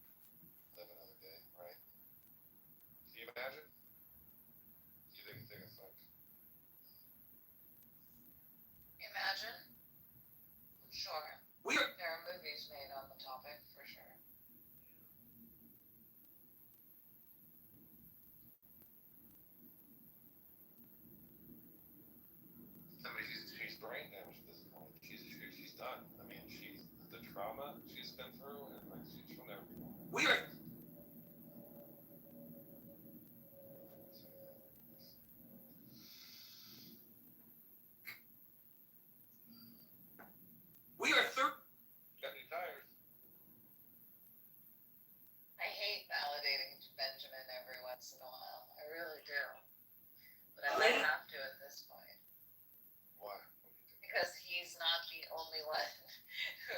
live another day, right? Can you imagine? You think it's like. Imagine? Sure. Weird. There are movies made on the topic, for sure. I mean, she's brain damaged at this point. She's done. I mean, the trauma she's been through, and like she'll never be normal. Weird. really do. But I might have to at this point. Why? Because he's not the only one who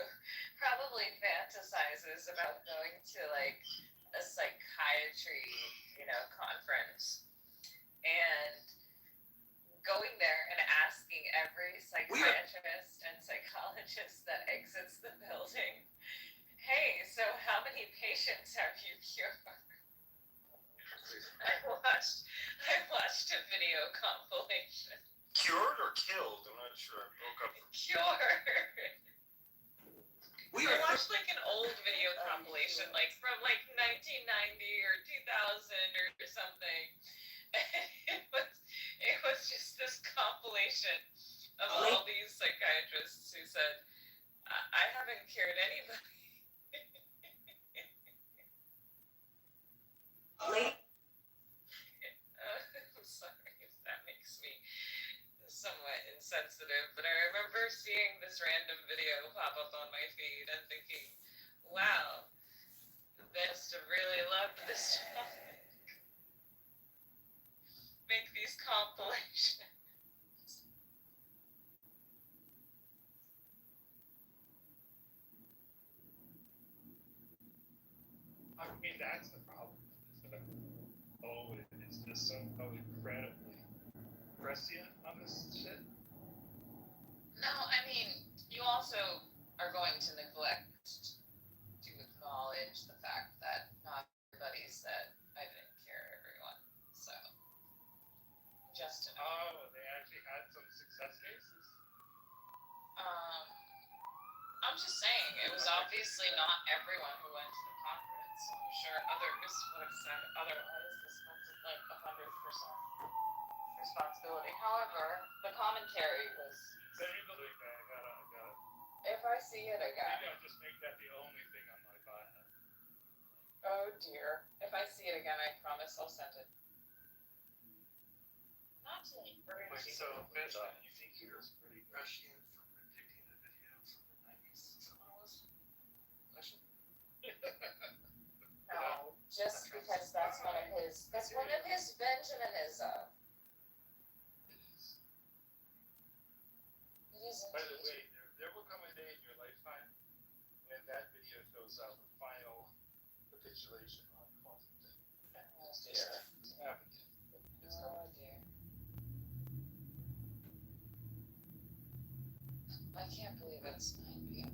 probably fantasizes about going to like a psychiatry, conference and going there and asking every psychiatrist and psychologist that exits the building, hey, so how many patients have you cured? I watched a video compilation. Cured or killed? I'm not sure. I broke up. Cured. I watched like an old video compilation, like from like 1990 or 2000 or something. It was just this compilation of all these psychiatrists who said, I haven't cured anybody. I'm sorry if that makes me somewhat insensitive, but I remember seeing this random video pop up on my feed and thinking, wow, they must have really loved this topic. Make these compilations. I mean, that's the problem. It's just so incredibly prescient on this shit. No, I mean, you also are going to neglect to acknowledge the fact that not everybody said I didn't cure everyone. So, just to know. Oh, they actually had some success cases? I'm just saying, it was obviously not everyone who went to the conference. I'm sure others would have said otherwise. This wasn't like 100% responsibility. However, the commentary was. Send me the link, I gotta. If I see it again. Maybe I'll just make that the only thing on my bio. Oh dear. If I see it again, I promise I'll send it. Not to encourage Wait, you. so Vince, you think he was pretty prescient for predicting the video from the 90s? Is that what it was? Question? No, just because that's one of his Benjaminism. It is By the indeed. way, there will come a day in your lifetime when that video shows up the final capitulation on quantum tech. Oh dear. It's happened yet. It's Oh dear. I can't believe it's 9 p.m.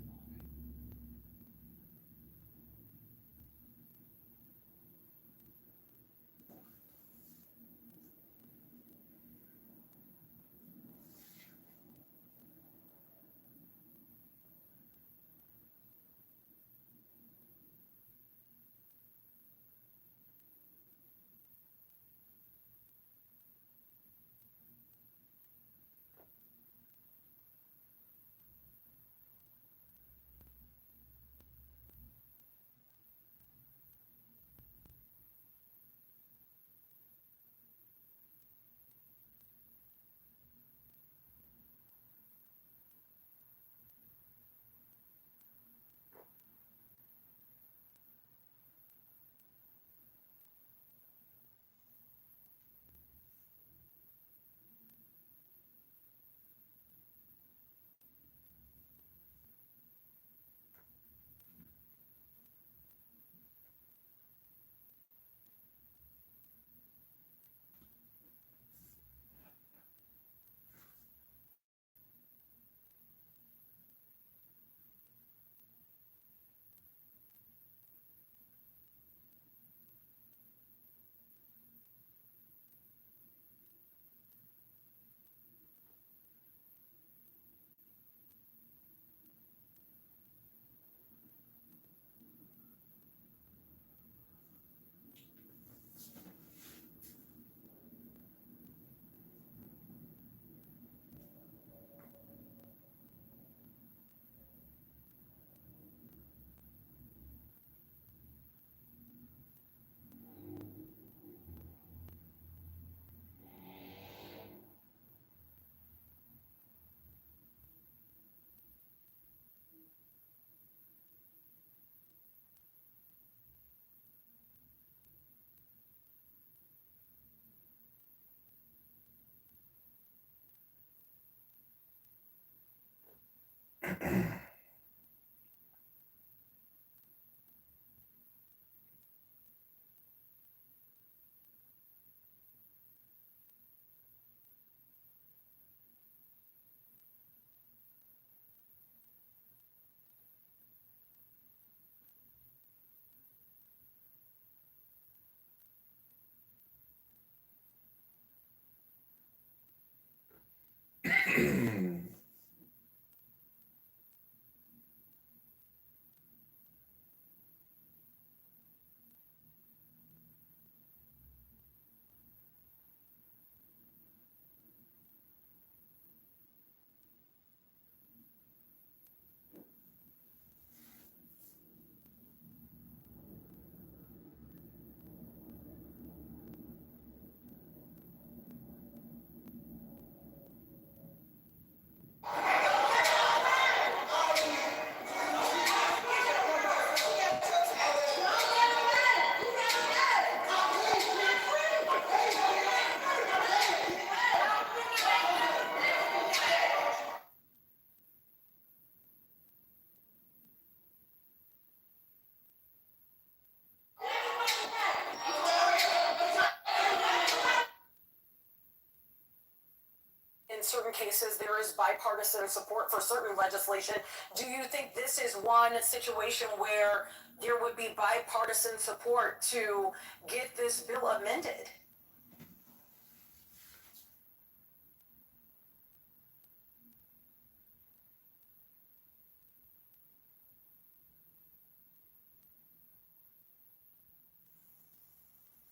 In certain cases, there is bipartisan support for certain legislation. Do you think this is one situation where there would be bipartisan support to get this bill amended?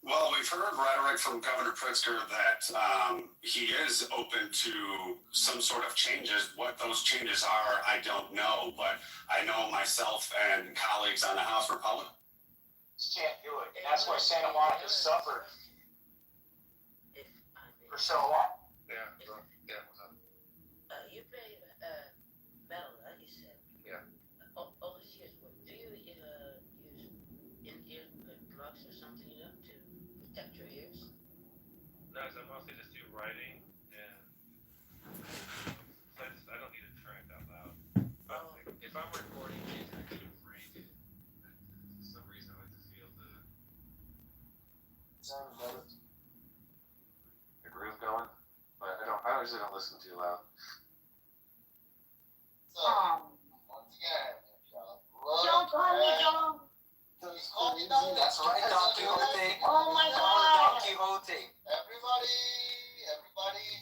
Well, we've heard rhetoric from Governor Pritzker that he is open to some sort of changes. What those changes are, I don't know, but I know myself and colleagues on the House Republican Just can't do it. And that's why Santa Monica suffered for so long. Yeah, yeah, what's up? You pay metal, right? You said. Yeah. Overseas, do you use in-ear plugs or something to protect your ears? No, so I mostly just do writing and so I don't need it turned out loud. But if I'm recording things I need a break, for some reason I like to feel the groove going. But I usually don't listen too loud. So, once again, John, call me John. That's right, Don Quixote. Oh my God. Don Quixote. Everybody,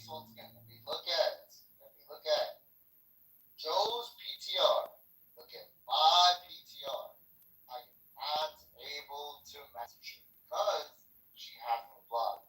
so once again, let me look at Joe's PTR. Look at my PTR. I am not able to message her because she has no blog.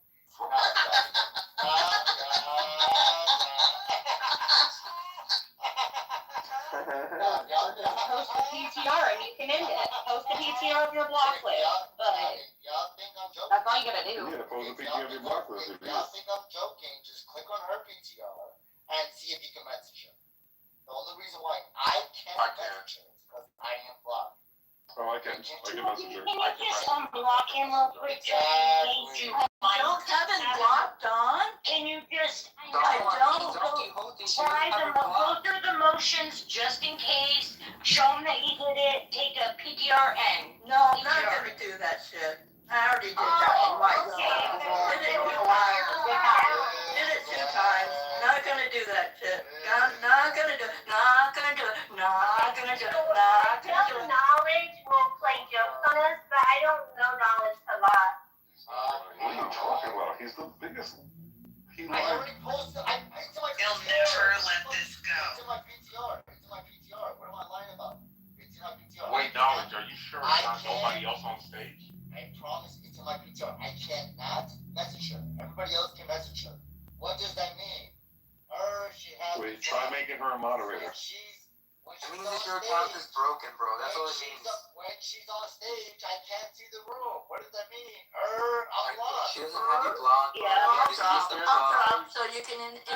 Post the PTR and you can end it. Post the PTR of your block list. But y'all think I'm joking? That's all you gotta do. Yeah, post a PTR of your block list. Y'all think I'm joking? Just click on her PTR and see if you can message her. The only reason why I can't message her is because I am blocked. Oh, I can message her. Can you just unblock him real quick? Don't have him blocked, Don. Can you just Don try go through the motions just in case? Show him that you did it. Take a PTR and No, I'm not gonna do that shit. I already did that one myself. Did it twice. Did it 2 times. Not gonna do that shit. Not gonna do it. Not gonna do it. Not gonna do it. Not gonna do it. Knowledge will play jokes on us, but I don't know knowledge a lot. What are you talking about? He's the biggest. I already posted. It's in my He'll PTR. never let this go. It's in my PTR. It's in my PTR. What am I lying about? It's in my PTR. Wait, Knowledge, are you sure it's not nobody else on stage? I promise it's in my PTR. I cannot message her. Everybody else can message her. What does that mean? She has. Wait, try making her a moderator. It means that your account is broken, bro. That's all it means. When she's on stage, I can't see the room. What does that mean? I'm blocked. She doesn't have you blocked. Yeah, I'll drop so you can entertain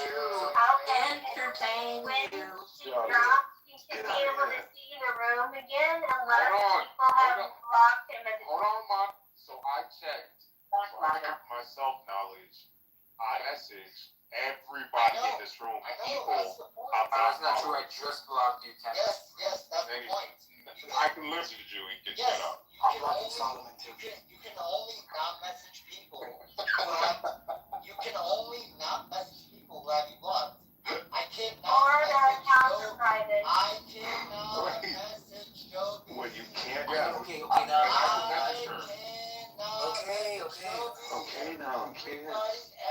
you. I'll entertain you. She drops, you should be able to see the room again unless people have blocked him as Hold on, Mom. So I checked. So I checked my self-knowledge. I message everybody in this room. People, That's not true. I just blocked you, Ken. Yes, that's the point. I can listen to you. You can Yes, shut up. you can only not message people. You can only not message people who have you blocked. I cannot message Joe. I cannot message Joe. What you can't do. Okay, now. Okay, now.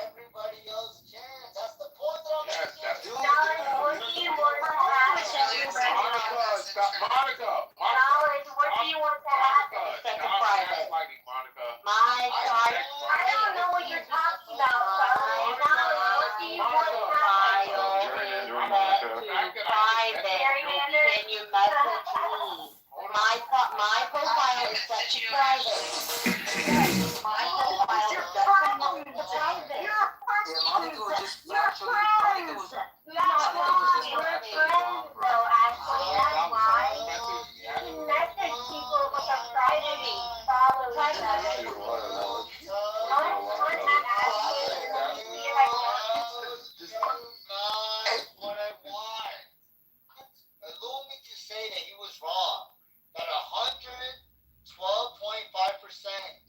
Everybody else can. That's the point that I'm making. Yes, Dude, Monica. What do you want to happen? Take a private. My God, I don't know what you're talking about, Charlie. What do you want to happen? Private. Can you message me? My profile is set to private. My profile is set to private. Monica was just You're actually. friends. Monica was You're friends, though, Ashley. That's why. You message people with a private follow each other. What I want. Allow me to say that he was wrong. That 112.5%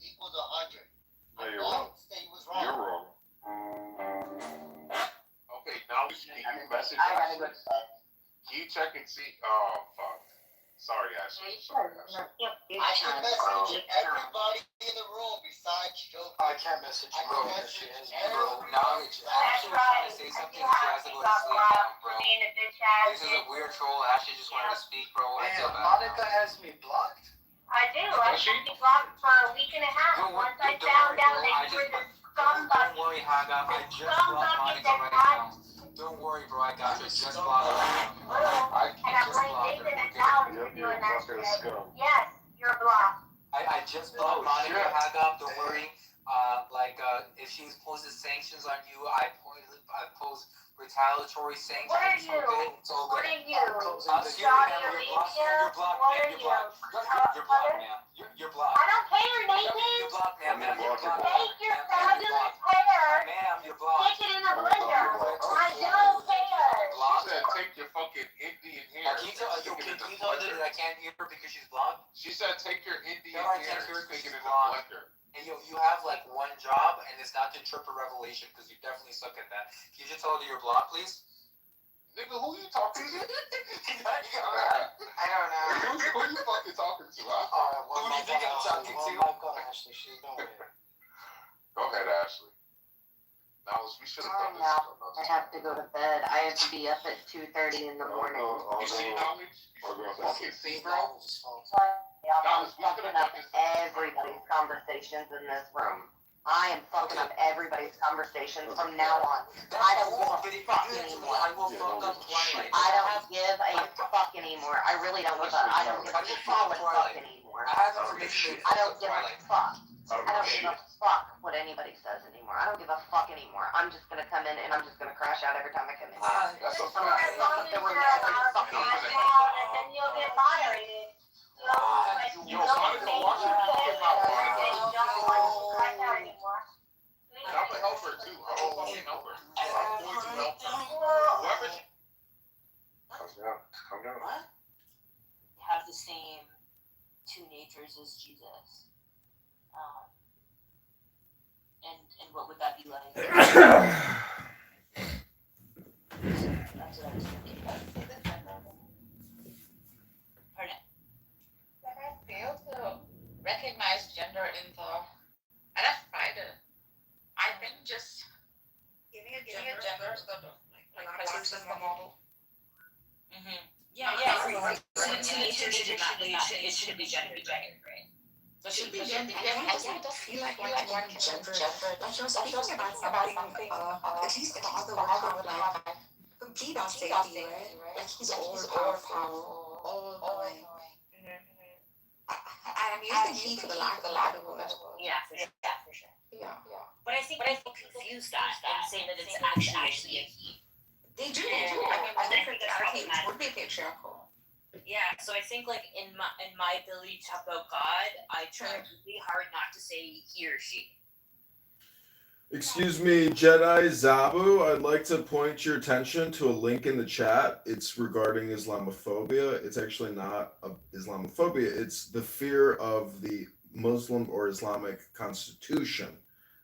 equals 100. No, you're wrong. Say he was wrong. You're wrong. Okay, now you message I gotta go Ashley. to bed. Can you check and see? Oh, fuck. Sorry, Ashley. I can message everybody in the room besides Joe. I can't message I bro. can message Bro, now it's actually trying to say something. She has to go to sleep now, bro. This is a weird troll. Ashley just wanted to speak, bro. I feel bad. Monica has me blocked. I do. I kept you blocked for a week and a half. Once I found out that you were the Don't scumbag. worry, Haga. I just blocked Monica right now. Don't worry, bro. I got you. Just blocked her. I And I'm just like, blocked Nathan her. and Alex are doing that shit. Yes, you're blocked. I just blocked Monica Haga. Don't worry. If she poses sanctions on you, I pose retaliatory sanctions. What are you? It's all What good. are you? Saudi Arabia? You're blocked, What ma'am. are You're you? blocked. You're blocked, ma'am. You're blocked. I don't care, Nathan. You're blocked, ma'am. You're blocked. Take your fabulous hair, Ma'am, you're blocked. stick it in a blender. I don't care. She said take your fucking Indian hair. Can you tell her that I can't hear her because she's blocked? She said take your Indian No, I hair can't hear and her stick it in because she's the blocked. blender. And you have like one job, and it's not to interpret Revelation because you definitely suck at that. Can you just tell her you're blocked, please? Nigga, who you talking to? I don't know. Who you fucking talking to, huh? Who do you think I'm talking to? Go ahead, Ashley. Now, we should have done this. I have to go to bed. I have to be up at 2:30 in the morning. You see, Knowledge? You fucking see, bro? I'm fucking up everybody's conversations in this room. I am fucking up everybody's conversations from now on. I don't give a fuck anymore. I will fuck up Twilight. I don't give a fuck anymore. I really don't give a. I don't give a solid fuck anymore. I have information. I don't give a fuck. I don't give a fuck what anybody says anymore. I don't give a fuck anymore. I'm just gonna come in and I'm just gonna crash out every time I come in. That's a I'm gonna fact. fuck up the room every fucking time. And then you'll get moderated. Yo, Monica, watch your fucking mouth, Monica. And I'm gonna help her too. I'm gonna fucking help her. I'm going to help her. Whoever she... Calm down. What? Have the same two natures as Jesus. And what would that be like? That's what I was thinking. Pardon? But I fail to recognize gender in the, and that's private. I think just giving a gender is the model. Mm-hmm. Yeah. So two natures should not, it shouldn't be gendered, right? So it should be gendered. I don't feel like one gender. Like just about something, at least the other one would like complete our safety, right? Like he's all powerful, all knowing. I'm using he for the lack of a word. Yeah, for sure. Yeah. But I think people confuse that and say that it's actually a he. They do. I think that argument would be patriarchal. Yeah, so I think like in my ability to talk about God, I try really hard not to say he or she. Excuse me, Jedi Zabu, I'd like to point your attention to a link in the chat. It's regarding Islamophobia. It's actually not Islamophobia, it's the fear of the Muslim or Islamic constitution,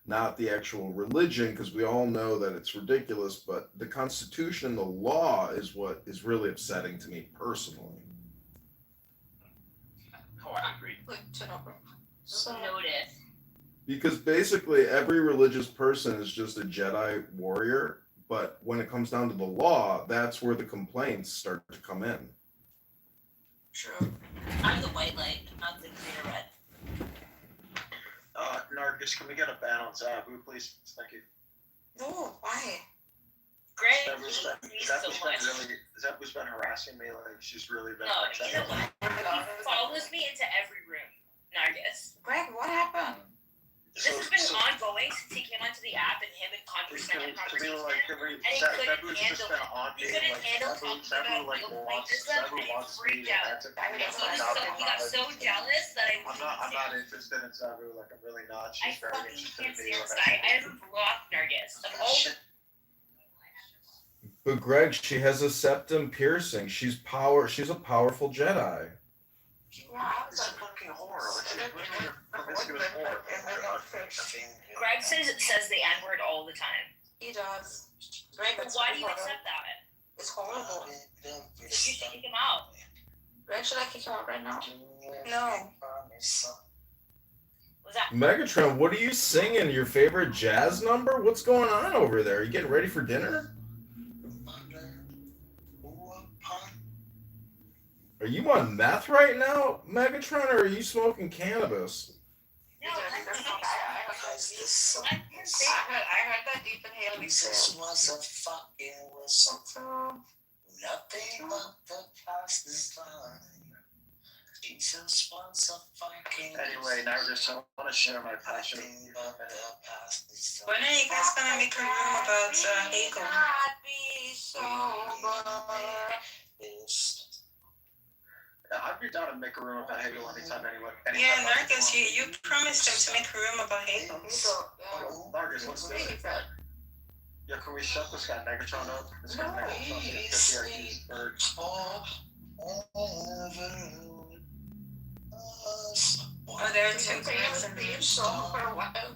not the actual religion, because we all know that it's ridiculous, but the constitution, the law, is what is really upsetting to me personally. Oh, I agree. Notice. Because basically every religious person is just a Jedi warrior, but when it comes down to the law, that's where the complaints start to come in. True. I'm the white light, not the clear red. Nargis, can we get a ban on Zabu, please? Thank you. No, why? Greg, Zabu's been harassing me, like, she's really been... No, you know what? He follows me into every room, Nargis. Greg, what happened? This has been ongoing since he came onto the app and him and Congressman and conversation. And he couldn't handle it. He couldn't handle talking about racism and he freaked out. He got so jealous that I'm not interested in Zabu, like, I'm really not. I fucking can't stand this guy. I haven't blocked Nargis. Of all the But Greg, she has a septum piercing. She's a powerful Jedi. It's a fucking horror. Like, she's really a promiscuous horror. Greg says the N-word all the time. He does. Greg, But why do you accept that? It's horrible. Because you should kick him out. Greg, should I kick him out right now? No. Was that Megatron, what are you singing? Your favorite jazz number? What's going on over there? Are you getting ready for dinner? Are you on meth right now, Megatron, or are you smoking cannabis? No, I heard that deep inhale. This was a fucking whistle. Nothing but the past is fine. Jesus was a fucking Anyway, Nargis, I want to share my passion. When are you guys gonna make a room about Hegel? Yeah, I'd be down to make a room about Hegel anytime, anyone. Yeah, Nargis, you promised him to make a room about Hegel. Nargis, let's do it. Yeah, can we shut this guy Megatron up? This guy Megatron is 50 IQs bird. Oh, there are two girls in the show for a while.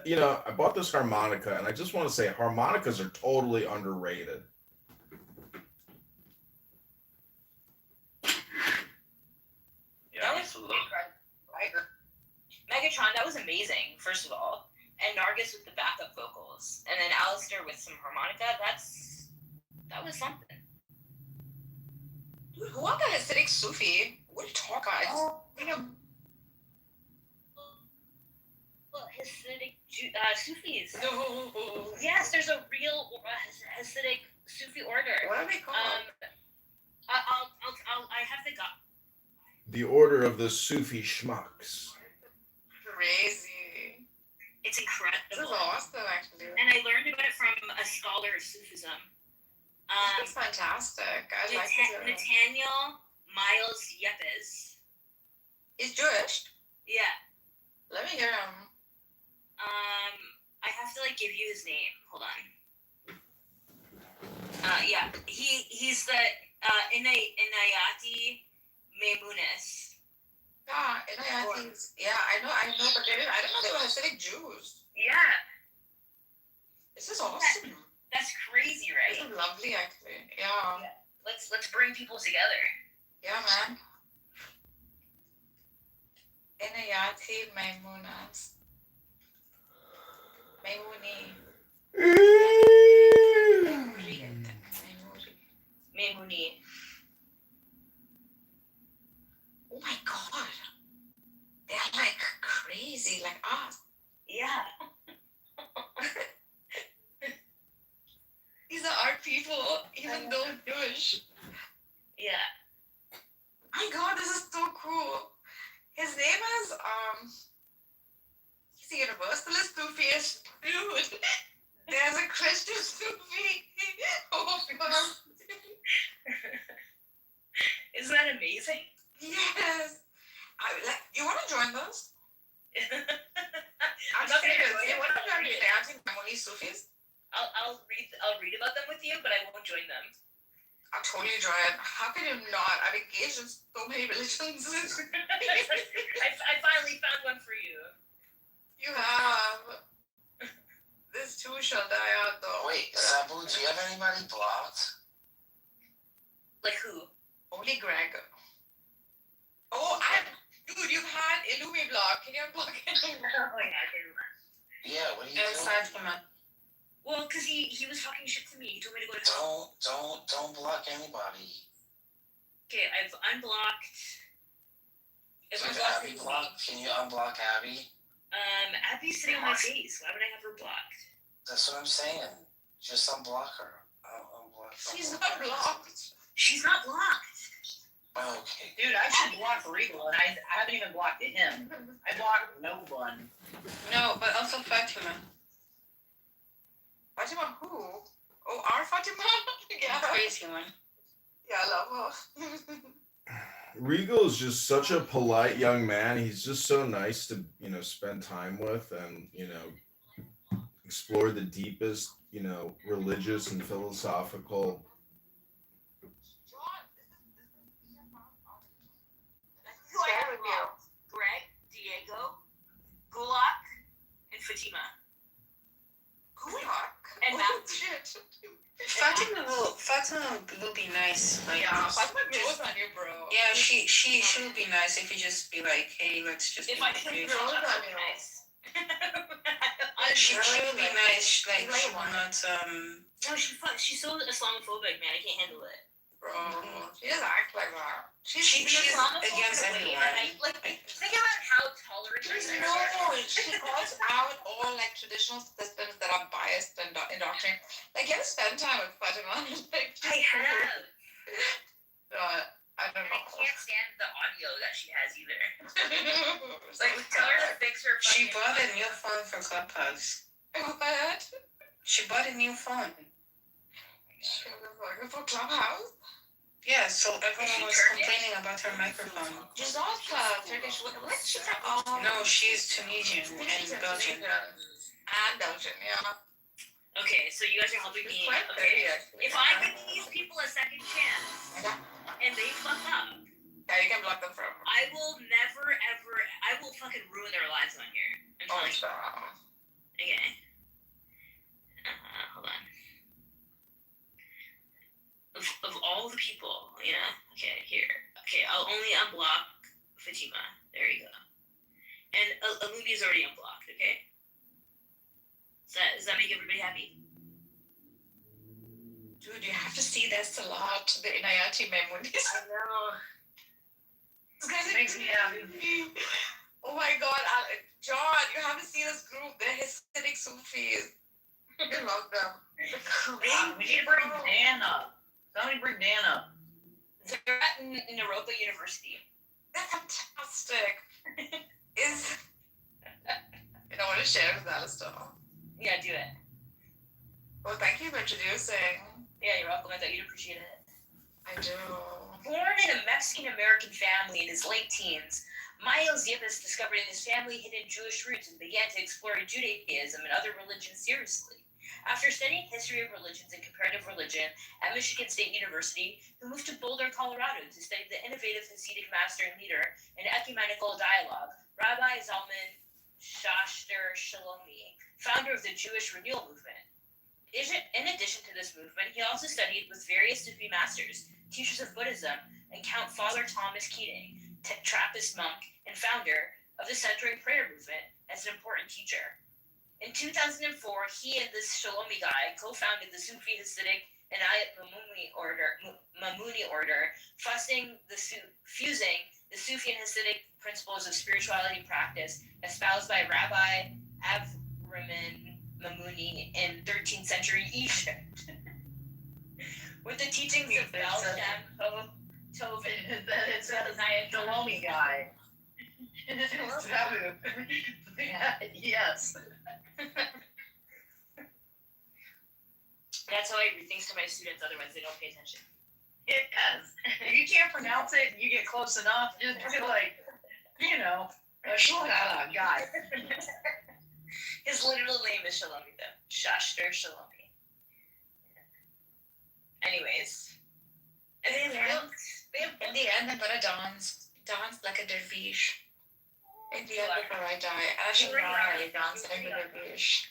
You know, I bought this harmonica, and I just want to say harmonicas are totally underrated. That was Megatron, that was amazing, first of all. And Nargis with the backup vocals. And then Alistair with some harmonica, that was something. Dude, who want that Hasidic Sufi? What are you talking about? Well, Hasidic Sufis. No. Yes, there's a real Hasidic Sufi order. What are they called? I have the The Order of the Sufi Schmucks. Crazy. It's incredible. This is awesome, actually. And I learned about it from a scholar of Sufism. It's fantastic. I like it. Nathaniel Miles Yepes. He's Jewish? Yeah. Let me hear him. I have to give you his name. Hold on. Yeah, he's the Inayati Meimunis. Yeah, Inayatis. Yeah, I know, but I didn't know they were Hasidic Jews. Yeah. This is awesome. That's crazy, right? This is lovely, actually. Yeah. Let's bring people together. Yeah, man. Inayati Meimunas. Meimuni. Meimuni. Oh my god. They're crazy, like us. Yeah. gosh. Yeah. My god, this is so cool. His name is, he's a Universalist Sufi-ish dude. There's a Christian Sufi. Oh god. Isn't that amazing? Yes. You want to join those? I'm I'm not gonna serious. join You it. want to join the dancing Maimoni Sufis? I'll read about them with you, but I won't join them. I'll totally join. How can you not? I've engaged in so many religions. I finally found one for you. You have. This too shall die out though. Wait, Sabu, do you have anybody blocked? Like who? Only Greg. Oh, dude, you've had Illumi block. Can you unblock it? Oh yeah, I can remember. Yeah, what are you Inside doing? him. Well, because he was talking shit to me. He told me to go to Don't block anybody. Okay, I've unblocked. Is Abby blocked? Can you unblock Abby? Abby's sitting on my face. Why would I have her blocked? That's what I'm saying. Just unblock her. Unblock her. She's not blocked. She's not blocked. Okay. Dude, I should block Regal, and I haven't even blocked him. I blocked no one. No, but also Fatima. Fatima who? Oh, our Fatima? Yeah. Crazy one. Yeah, I love her. Regal is just such a polite young man. He's just so nice to, spend time with and, explore the deepest, religious and philosophical. Who I have blocked? Greg, Diego, Gulak, and Fatima. Gulak? And Matt. Shit. Fatima will be nice. Like, yeah, Fatima knows on you, bro. Yeah, she'll be nice if you just be like, hey, let's just. If I can grow on you. Nice. She will be nice. Like, she will not. No, she's so Islamophobic, man. I can't handle it. Bro, she doesn't act like that. She's Islamophobic against everyone. Think about how tolerant she is. No, she calls out all like traditional systems that are biased and indoctrinated. Like, you have to spend time with Fatima. Like, I have. I don't know. I can't stand the audio that she has either. Like, tell her to fix her. She bought a new phone for Clubhouse. What? She bought a new phone. For Clubhouse? Yeah, so everyone was complaining about her microphone. She's not Turkish. What's she from? No, she's Tunisian and Belgian. And Belgian, yeah. Okay, so you guys are helping me. Okay, if I give these people a second chance and they fuck up, yeah, you can block them forever. I will never ever. I will fucking ruin their lives on here. I'm telling you. Okay. Hold on. Of all the people, okay, here. Okay, I'll only unblock Fatima. There you go. And Alubi is already unblocked, okay? Does that make everybody happy? Dude, you have to see that's a lot. The Inayati memories. I know. This makes me happy. Oh my god, John, you have to see this group. They're Hasidic Sufis. I love them. We need to bring Dan up. Somebody bring Dan up. They're at Naropa University. They're fantastic. You don't want to share with Alistair? Yeah, do it. Well, thank you for introducing. Yeah, you're welcome. I thought you'd appreciate it. I do. Born in a Mexican-American family in his late teens, Miles Yipis discovered his family hidden Jewish roots and began to explore Judaism and other religions seriously. After studying history of religions and comparative religion at Michigan State University, he moved to Boulder, Colorado to study the innovative Hasidic master and leader in ecumenical dialogue, Rabbi Zalman Schachter Shalomi, founder of the Jewish Renewal Movement. In addition to this movement, he also studied with various Sufi masters, teachers of Buddhism, and Count Father Thomas Keating, Trappist monk and founder of the Centering Prayer Movement, as an important teacher. In 2004, he and this Shalomi guy co-founded the Sufi Hasidic and Ayat Mamuni order, fusing fusing the Sufi and Hasidic principles of spirituality and practice espoused by Rabbi Avramin Mamuni in 13th century Egypt. With the teachings of Baal Shem Tov, It's a Shalomi guy. Sabu. Yes. That's how I read things to my students, otherwise they don't pay attention. Yes. If you can't pronounce it and you get close enough, just be like, a Shalala guy. His literal name is Shalomi though. Shashter Shalomi. Anyways. And then In the end, I'm gonna dance like a dervish. In the end, before I die, I should die dancing like a dervish.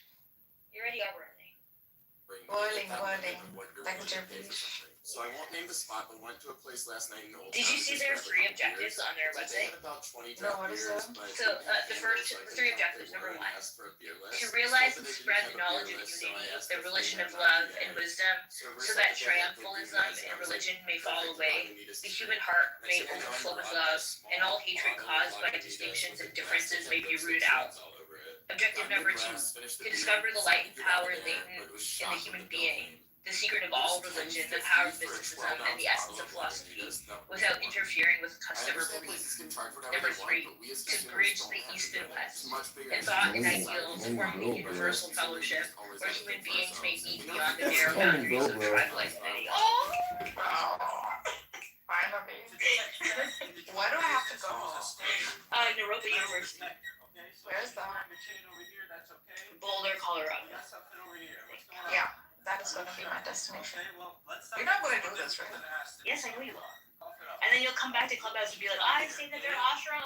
You already are running. Whirling, like a dervish. So I won't name the spot, but went to a place last night in Old Did you see their 3 objectives on their website? No, what is that? So the first 3 objectives, number 1, to realize and spread the knowledge of unity, the religion of love and wisdom, so that triumphalism in religion may fall away, the human heart may overflow with love, and all hatred caused by distinctions and differences may be rooted out. Objective number 2, to discover the light and power latent in the human being, the secret of all religion, the power of mysticism, and the essence of philosophy, without interfering with custom or belief. Number 3, to bridge the East and West, in thought and ideals, forming a universal fellowship, where human beings may meet beyond the narrow boundaries of tribal identity. Finally. Why do I have to go? Nairobi University. Where's that? Boulder, Colorado. Yeah. That is going to be my destination. You're not going to do this, right? Yes, I know you will. And then you'll come back to Clubhouse and be like, I stayed at their ashram.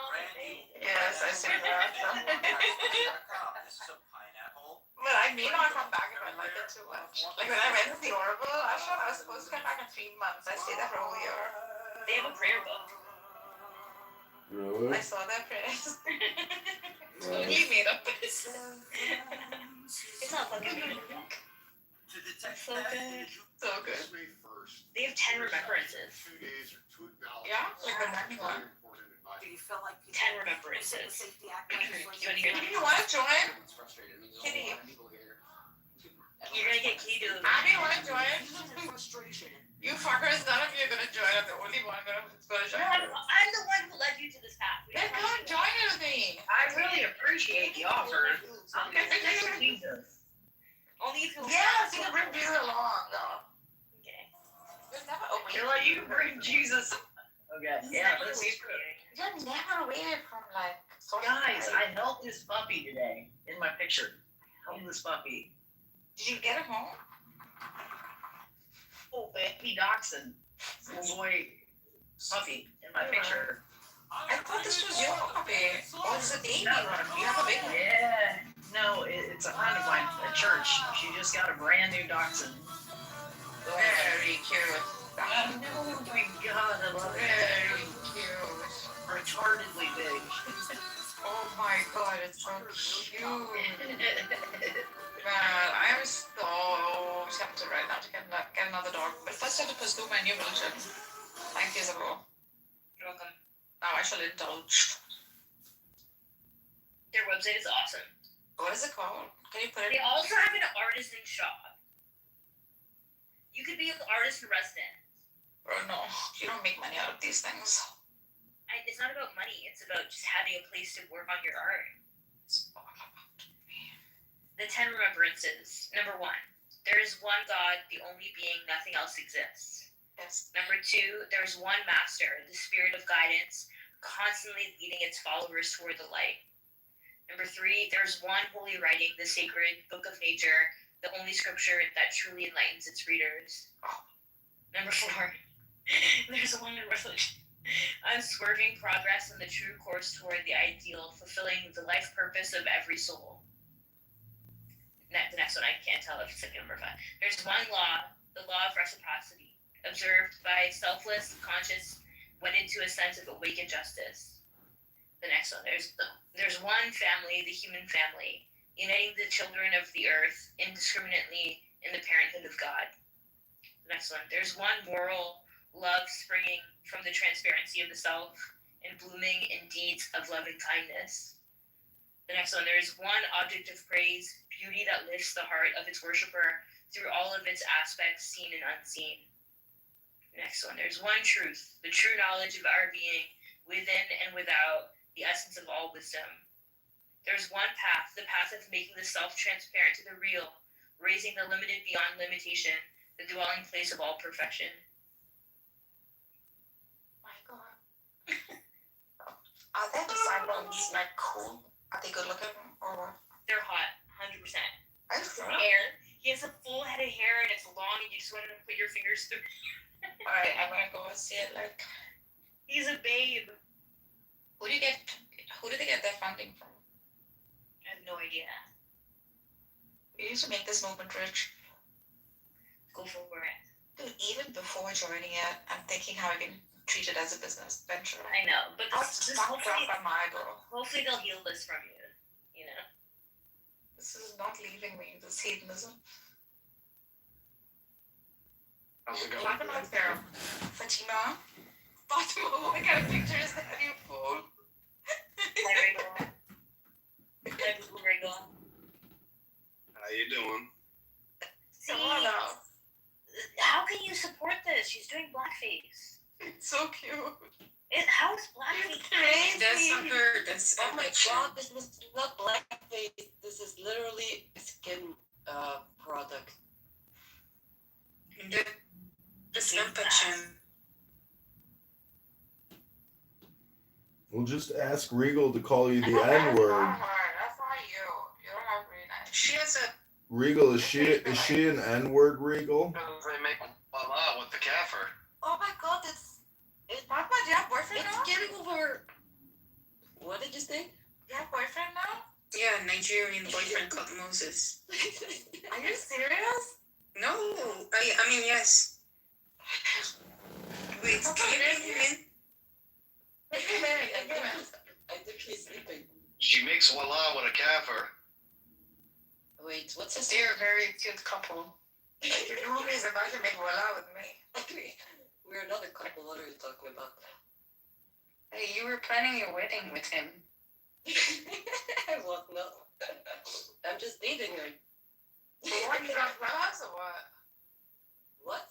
Yes, I see that. But I may not come back if I like it too much. Like when I went to the Oracle ashram, I was supposed to come back in 3 months. I stayed there for a whole year. They have a prayer book. Really? I saw that prayers. He made up this. It's not fucking me. So good. So good. They have 10 remembrances. Yeah? Like the next one. Do you feel like 10 remembrances. safety act? You want to hear Kitty, them? you want to join? Kitty. You're gonna get Kitty to Abby, you want to join? Frustration. You fuckers, none of you are going to join. I'm the only one that's going to join. I'm the one who led you to this path. Then come join with me. I really appreciate the offer. I'm going to take Jesus. Only if you Yes, you can bring Jesus along, though. Okay. You're never away. You're like, you can bring Jesus. Okay. Yeah, let's see. You're never away from, like, Guys, I held this puppy today in my picture. I held this puppy. Did you get him home? Oh, Anthony Dachshund. Little boy puppy in my picture. I thought this was your puppy. Oh, it's a baby one. You have a baby one. Yeah. No, it's a friend of mine at church. She just got a brand new dachshund. Very cute. Oh my god, I love it. Very cute. Retardedly big. Oh my god, it's so cute. Man, I am so tempted right now to get another dog. But first I have to pursue my new religion. Thank you, Isabel. You're welcome. Now I shall indulge. Their website is awesome. What is it called? Can you put it? They also have an artisan shop. You could be an artist in residence. Oh no, you don't make money out of these things. It's not about money. It's about just having a place to work on your art. It's all about me. The 10 remembrances. Number 1, there is one God, the only being, nothing else exists. Yes. Number 2, there is one master, the spirit of guidance, constantly leading its followers toward the light. Number 3, there's one holy writing, the sacred book of nature, the only scripture that truly enlightens its readers. Number 4, there's one religion, unswerving progress on the true course toward the ideal, fulfilling the life purpose of every soul. The next one, I can't tell if it's like number 5. There's one law, the law of reciprocity, observed by selfless, conscious, wedded to a sense of awakened justice. The next one, there's one family, the human family, uniting the children of the earth indiscriminately in the parenthood of God. The next one, there's one moral love springing from the transparency of the self and blooming in deeds of love and kindness. The next one, there's one object of praise, beauty that lifts the heart of its worshiper through all of its aspects, seen and unseen. Next one. There's one truth, the true knowledge of our being, within and without, the essence of all wisdom. There's one path, the path of making the self transparent to the real, raising the limited beyond limitation, the dwelling place of all perfection. My God. Are their disciples like cool? Are they good looking or what? They're hot, 100%. I His hair, he has a full head of hair and it's long and you just want to put your fingers through. Alright, I'm gonna go and see it. Like, he's a babe. Who do they get their funding from? I have no idea. We used to make this movement rich. Go for it. Dude, even before joining it, I'm thinking how I can treat it as a business venture. I know, but this hopefully, hopefully they'll heal this from you. You know. This is not leaving me. This hedonism. How's it going? Talking about there, Fatima. What kind of picture is that, you fool? Hi, Rachel. Hi, Boo Rachel. How you doing? See, how can you support this? She's doing blackface. It's so cute. How is blackface crazy? That's not her. That's oh my God, this is not blackface. This is literally a skin product. The skin picture. We'll just ask Regal to call you the N word. That's not you. You don't have really nice. She has a. Regal, is she an N word, Regal? They make voila with the kaffir. Oh my God, it's Papa. Do you have boyfriend now? It's Kitover. What did you say? You have boyfriend now? Yeah, Nigerian boyfriend called Moses. Are you serious? No, I mean yes. Wait, can you marry him? I think he's sleeping. She makes voila with a kaffir. Wait, what's his They're a very cute couple. Who is about to make voila with me? We're not a couple. What are you talking about? Hey, you were planning your wedding with him. What? No. I'm just dating him. What? You got clubhouse or what? What?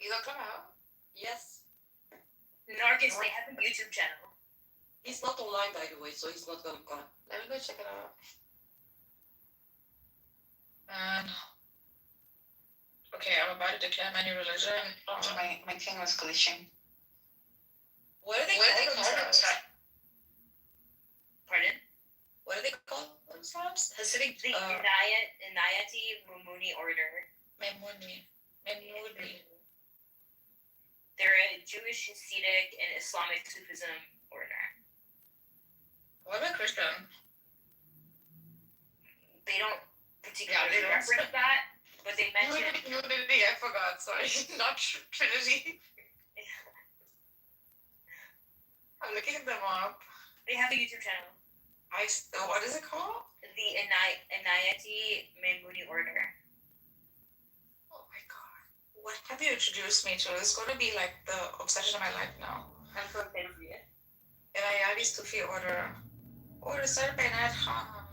You got clubhouse? Yes. Nargis, they have a YouTube channel. He's not online, by the way, so he's not gonna come. Let me go check it out. Okay, I'm about to declare my new religion. My thing was glitching. What are they called? Pardon? What are they called themselves? Hasidic, the Inayati Mumuni order. Memuni. They're a Jewish, Hasidic, and Islamic Sufism order. What about Christian? They don't particularly reference that, but they mention Unity, I forgot, sorry. Not Trinity. I'm looking them up. They have a YouTube channel. What is it called? The Inayati Memuni order. Oh my God. What have you introduced me to? It's going to be like the obsession of my life now. I'm so excited for you. Inayati Sufi order. Order started by Nat Khan.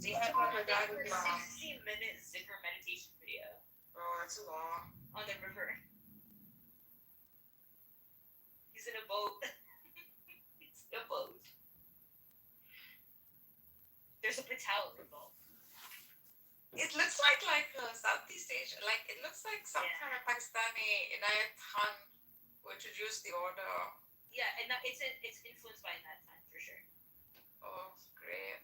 They have a 60-minute zikr meditation video. Oh, that's long. On the river. He's in a boat. He's in a boat. There's a patel involved. It looks like Southeast Asia. Like it looks like some kind of Pakistani Inayat Khan who introduced the order. Yeah, and it's influenced by that time for sure. Oh, great.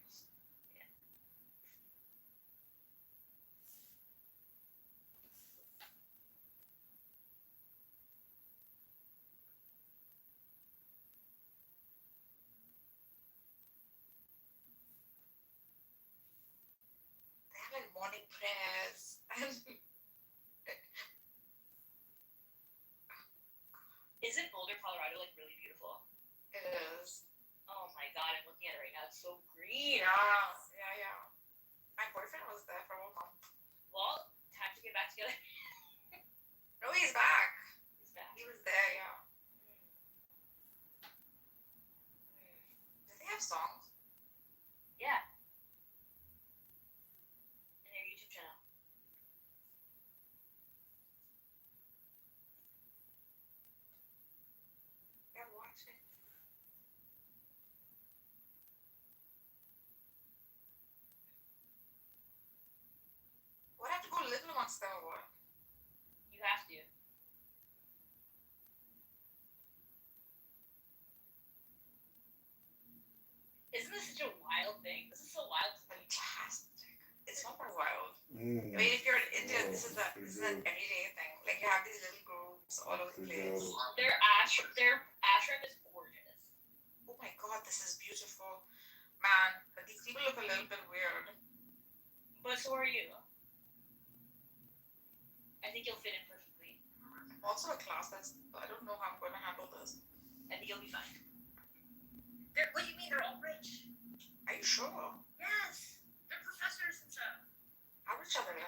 Morning prayers. Isn't Boulder, Colorado like really beautiful? It is. Oh my God, I'm looking at it right now. It's so green. Yeah. My boyfriend was there for a month. Well, time to get back together. No, he's back. He's back. He was there, yeah. Did they have songs? Yeah. In their YouTube channel. thing. This is so wild to me. Fantastic. It's not that wild. I mean, if you're in India, this is an everyday thing. Like you have these little groups all over the place. Their ashram is gorgeous. Oh my god, this is beautiful. Man, but these people look a little bit weird. But so are you. I think you'll fit in perfectly. I'm also a class I don't know how I'm going to handle this. I think you'll be fine. What do you mean? They're all rich. Are you sure? Yes. They're professors and stuff. How rich are they?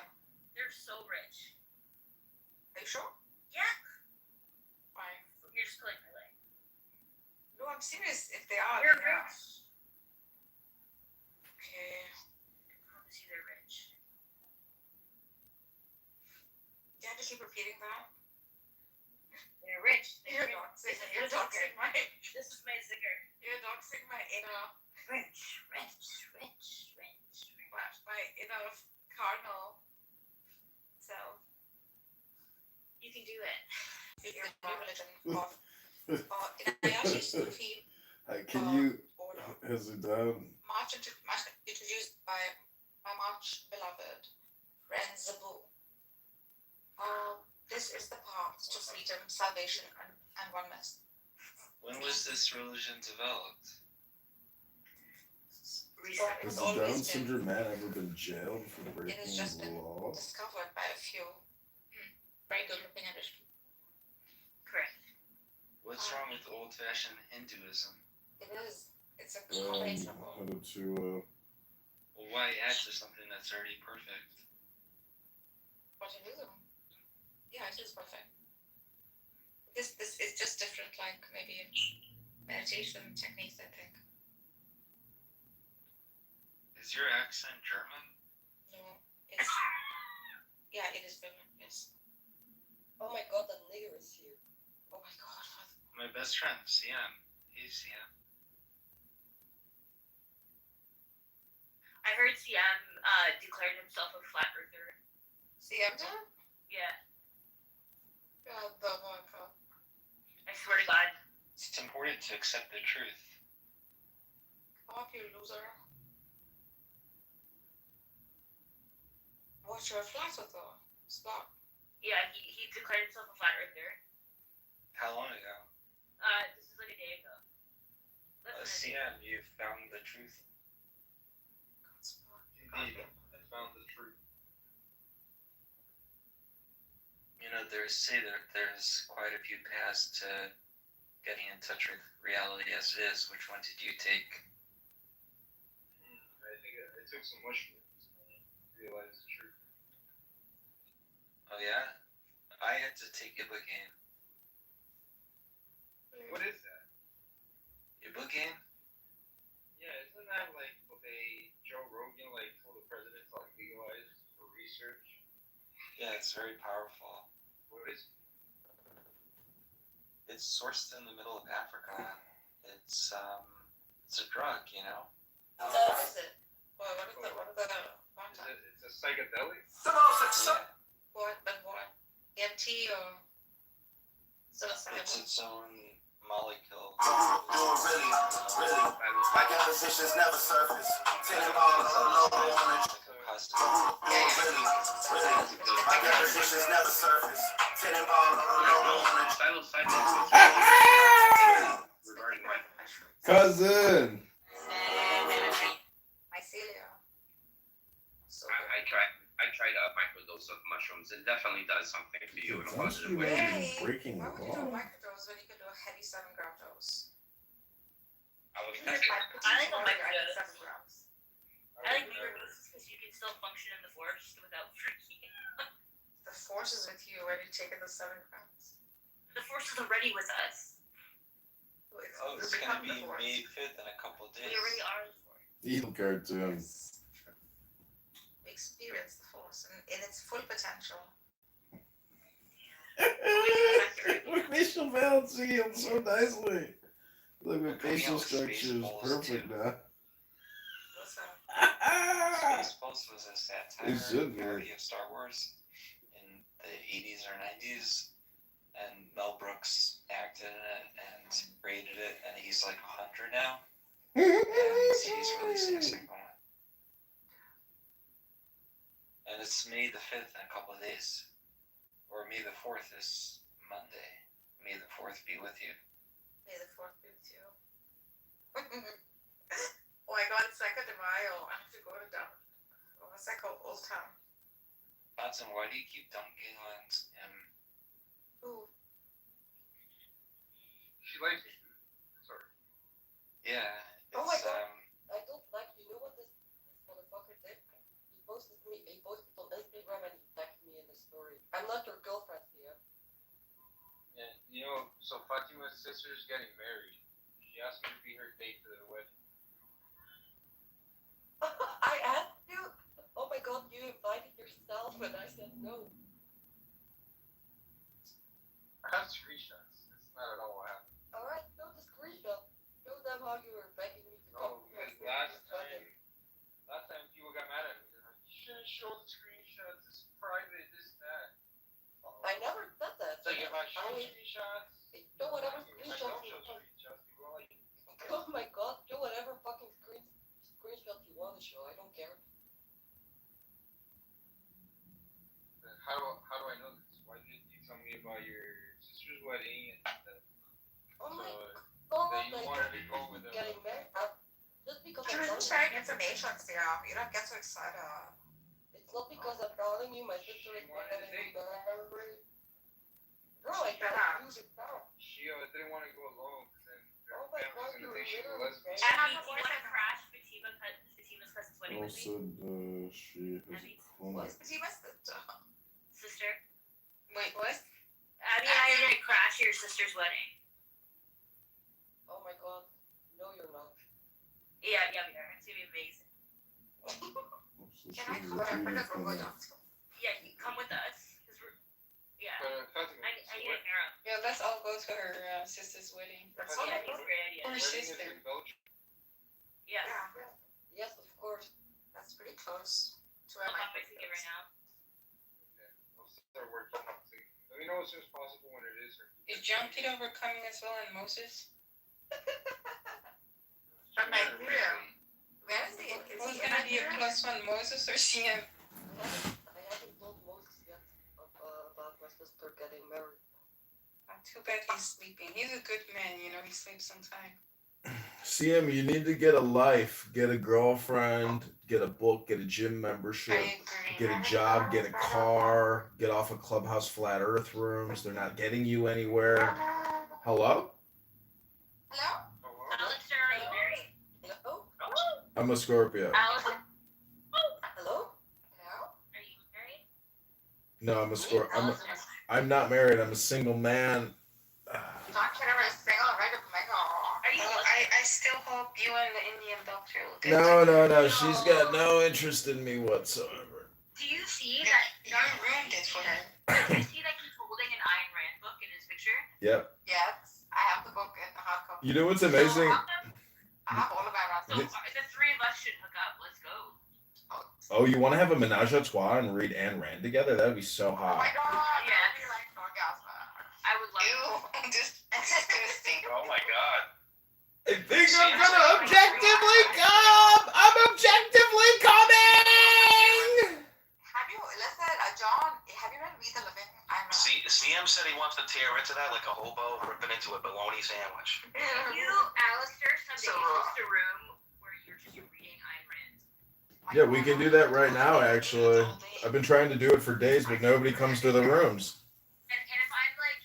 They're so rich. Are you sure? Yeah. Why? You're just pulling my leg. No, I'm serious. If they are, They're then rich. Okay. I promise you they're rich. You have to keep repeating that. They're rich. You're doxing my. This is my sticker. You're doxing my inner. Rich. My inner cardinal self. You can do it. Your religion of. I actually still feel. Can you? Has it done? Much introduced by my much beloved friend Zabu. This is the path to freedom, salvation, and oneness. When was this religion developed? Has the Down syndrome man ever been jailed for breaking It has just the been law? discovered by a few very good-looking English people. Correct. What's wrong with old-fashioned Hinduism? It is. It's a combination of all. How to Well, why add to something that's already perfect? What it is. Yeah, it is perfect. This is just different, like maybe meditation techniques, I think. Is your accent German? No, it's it is German. Yes. Oh my god, that nigger is here. Oh my god. My best friend, Sian. Hey, Sian. I heard CM declared himself a flat earther. CM did? Yeah. God, the vodka. I swear to God. It's important to accept the truth. Come up, you loser. What's your flat earther? Stop. Yeah, he declared himself a flat earther. How long ago? This is like a day ago. Sian, you found the truth. Indeed, I found the truth. You know, there's quite a few paths to getting in touch with reality as it is. Which one did you take? I think I took some mushrooms and realized the truth. Oh yeah? I had to take Ibogaine. What is that? Ibogaine? Yeah, isn't that like what Joe Rogan told the president to legalize for research? Yeah, it's very powerful. What is it? It's sourced in the middle of Africa. It's a drug, you know? What is it? What is the content? It's a psychedelic? Yeah. What? MT or psilocybin? It's its own molecule. Really. My compositions never surface. Taking all the low Really. My compositions never surface. Taking all the Cousin. Mycelia. I tried a microdose of mushrooms. It definitely does something for you in a positive way. Hey, breaking why the would you do a law. microdose when you can do a heavy 7-gram dose? I was I like a microdose. 7 grams. I like microdoses because you can still function in the forest without freaking. The force is with you when you take the 7 grams. The force is already with us. Oh, it's gonna be May 5th in a couple of days. We already are the force. Evil cartoon. We experience the force in its full potential. Facial balancing him so nicely. Look, my facial structure is perfect now. Spaceballs was a satire It should be. parody of Star Wars in the 80s or 90s, and Mel Brooks acted in it and created it, and he's like 100 now. and he's releasing a second one. And it's May the 5th in a couple of days. Or May the 4th is Monday. May the 4th be with you. May the 4th be with you. Oh my god, 2nd de Mayo. I have to go to down. What's that called? Old Town. Watson, why do you keep dunking on him? Ooh. She likes me. Sorry. Yeah. Oh my It's, god. I don't like, you know what this motherfucker did? He posted on Instagram and he tagged me in the story. I'm not your girlfriend here. Yeah, you know, so Fatima's sister's getting married. She asked me to be her date to the wedding. I asked you? Oh my god, you invited yourself and I said no. I have screenshots. It's not at all what happened. Alright, show the screenshot. Show them how you were begging me to No, come. because last time people got mad at me. They're like, you shouldn't show the screenshots. It's private, this, that. I never said that. So if I show screenshots, show whatever I screenshots don't you show want. screenshots. People are like, Oh my god, show whatever fucking screenshot you want to show. I don't care. how do I know this? Why didn't you tell me about your sister's wedding and that, Oh my that god, you wanted to go with them? getting married. Just because You're I'm just telling sharing information, Sarah. You don't get so excited. it's not because I'm telling you my sister is getting married. Bro, I Shut can't up. use it now. She didn't want to go alone because then Oh my god, family's you're gonna think she's a literally lesbian. And Abby, do you want to crash Fatima's cousin's wedding with Also, me? she has a comment. Fatima's Sister? Wait, what? Abby and I are gonna crash your sister's wedding. Oh my god. No, you're not. Yeah, we are. It's gonna be amazing. Also, Can I she's come over repeating to go comment. down? Yeah, you come with us. Cause we're, yeah. Fatima, I need a arrow. Yeah, let's all go to her sister's wedding. Yeah, that's a great idea. Her wedding is sister. in Belgium. Yeah. Yes, of course. That's pretty close to I'll where my pop my ticket right now. Okay, we'll start working on it. Let me know as soon as possible when it is. Is John Kitover coming as well and Moses? From Nigeria. Where is he? Who's gonna be a +1, Moses or CM? I haven't told Moses yet about my sister getting married. Too bad he's sleeping. He's a good man, you know, he sleeps sometime. CM, you need to get a life, get a girlfriend, get a book, get a gym membership, get a job, get a car, get off of Clubhouse Flat Earth rooms. They're not getting you anywhere. Hello? Hello? Alistair, are you married? Hello? I'm a Scorpio. Alistair, Hello? Hello? are you married? No, I'm a Scorpio. I'm not married. I'm a single man. John Kitover is single, right? Are you I still hope you and the Indian doctor will get No. She's got no interest in me whatsoever. Do you see that? You ruined it for her. Do you see that he's holding an Ayn Rand book in his picture? Yep. Yes, I have the book in the hard copy. You know what's amazing? I have all of So them. the three of us should hook up. Let's go. Oh, you want to have a menage a trois and read Ayn Rand together? That'd be so Oh hot. my god, Yeah. that would be like an orgasm. I would love Ew, just disgusting. Oh my god. I think I'm gonna objectively come! I'm objectively coming! Have you, listen, John, have you read We the Living? I'm CM said he wants to tear into that like a hobo ripping into a bologna sandwich. you, Alistair, someday So, host a room where you're just reading Ayn Rand. Yeah, we can do that right now, actually. I've been trying to do it for days, but nobody comes to the rooms. And if I'm like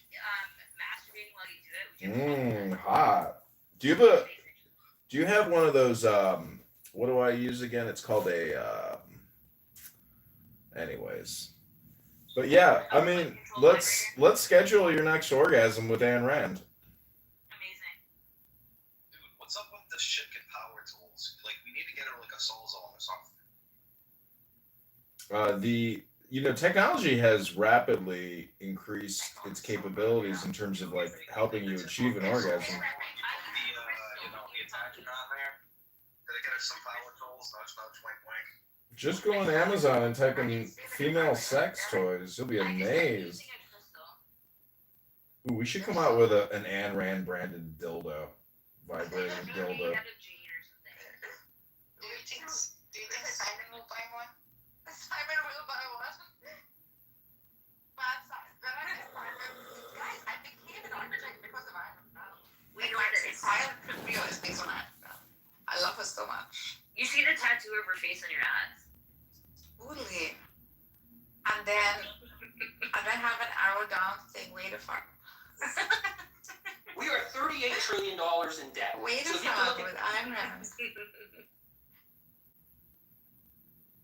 masturbating while you do it, would you? Hot. Do you have one of those, what do I use again? It's called a, anyways. But yeah, I mean, let's schedule your next orgasm with Ayn Rand. Amazing. Dude, what's up with the shitkin power tools? Like, we need to get her like a Sawzall or something. Technology has rapidly increased its capabilities in terms of like helping you achieve an orgasm. The attachment on there. Did I get her some power tools? Nudge, wink, wink. Just go on Amazon and type in female sex toys. You'll be amazed. Ooh, we should come out with an Ayn Rand branded dildo. Vibrating dildo. Do you think Simon will buy one? Simon will buy one. But then I just guys, I became an architect because of Iron Man. We know this. Entire career is based on Iron Man. I love her so much. You see the tattoo of her face on your ass. Totally. And then have an arrow down saying way to fuck. We are $38 trillion in debt. Way to So if you have to fuck look with Iron Man.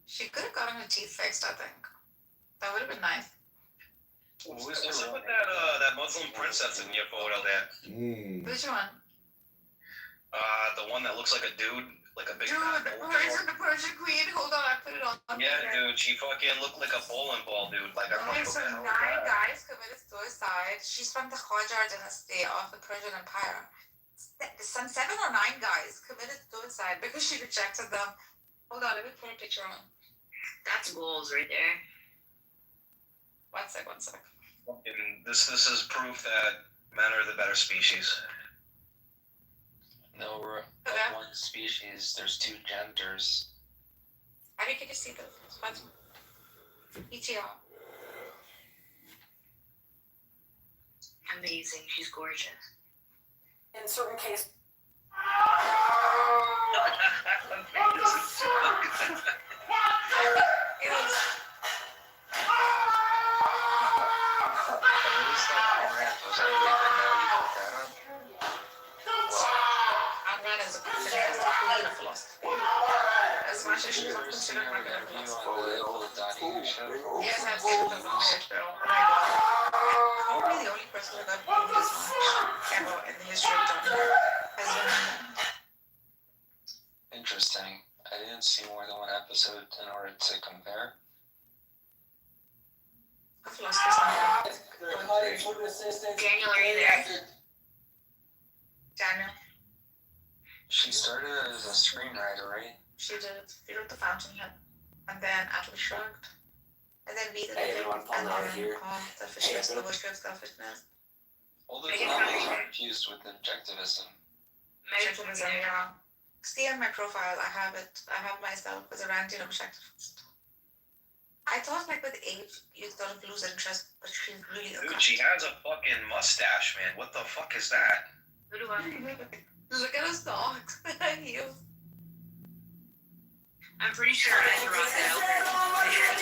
She could have gotten her teeth fixed, I think. That would have been nice. What's up with that Muslim princess in your photo there? Which one? The one that looks like a dude, like a big. Dude, the Persian queen. Hold on, I put it on. Yeah, dude, she fucking looked like a bowling ball, dude. Like I'm Okay, like, so what the hell is 9 that? guys committed suicide. She's from the Qajar dynasty of the Persian Empire. Some 7 or 9 guys committed suicide because she rejected them. Hold on, let me put a picture on. That's goals right there. One sec. And this is proof that men are the better species. No, we're one species. There's 2 genders. How do you see this? What's ETR? Amazing. She's gorgeous. In certain cases. As much as she's not considered my good yes, I've seen them on the show. Oh my god. Probably the only person that got bullied this much ever in the history of Doctor has been women. Interesting. I didn't see more than one episode in order to compare. I've lost this one. Daniel, are you there? Daniel. She started as a screenwriter, right? She did. She wrote The Fountainhead. And then Atlas Shrugged. And then We the Living. And then Selfishness, The Worship of Selfishness. All the time I'm confused with objectivism. Objectivism, yeah. See on my profile, I have myself as a ranting objectivist. I thought like with age, you sort of lose interest, but she's really a Dude, she has a fucking mustache, man. What the fuck is that? Who do I? Look at her socks. Heels. I'm pretty sure I can rock that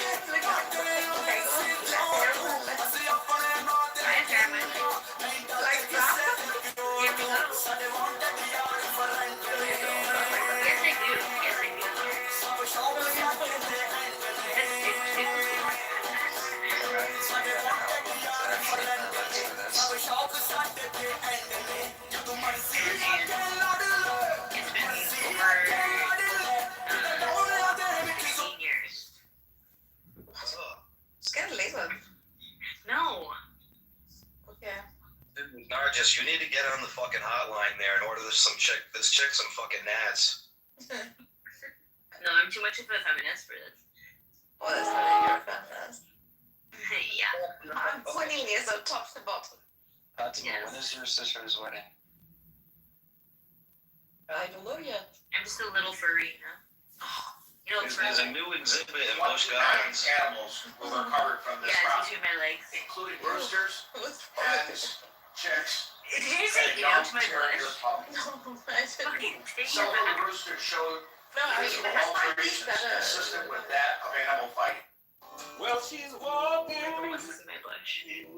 No. Okay. Dude, Nargis, you need to get on the fucking hotline there and order this chick some fucking nads. No, I'm too much of a feminist for this. Oh, that's not you're a feminist. Yeah. I'm pointing this up top to bottom. Fatima, when is your sister's wedding? I don't know yet. I'm just a little furry, you know? You know, There's a new exhibit in Busch Gardens. Animals were recovered from this yeah, it's property, between my legs. including roosters, hens, chicks, Did you say and you know young to my terrier bush? puppies. No, I didn't. Fucking take Some your of the back. roosters showed No, I physical mean, alterations consistent with that of animal fighting. Well, she's walking. What's in my bush? Yeah,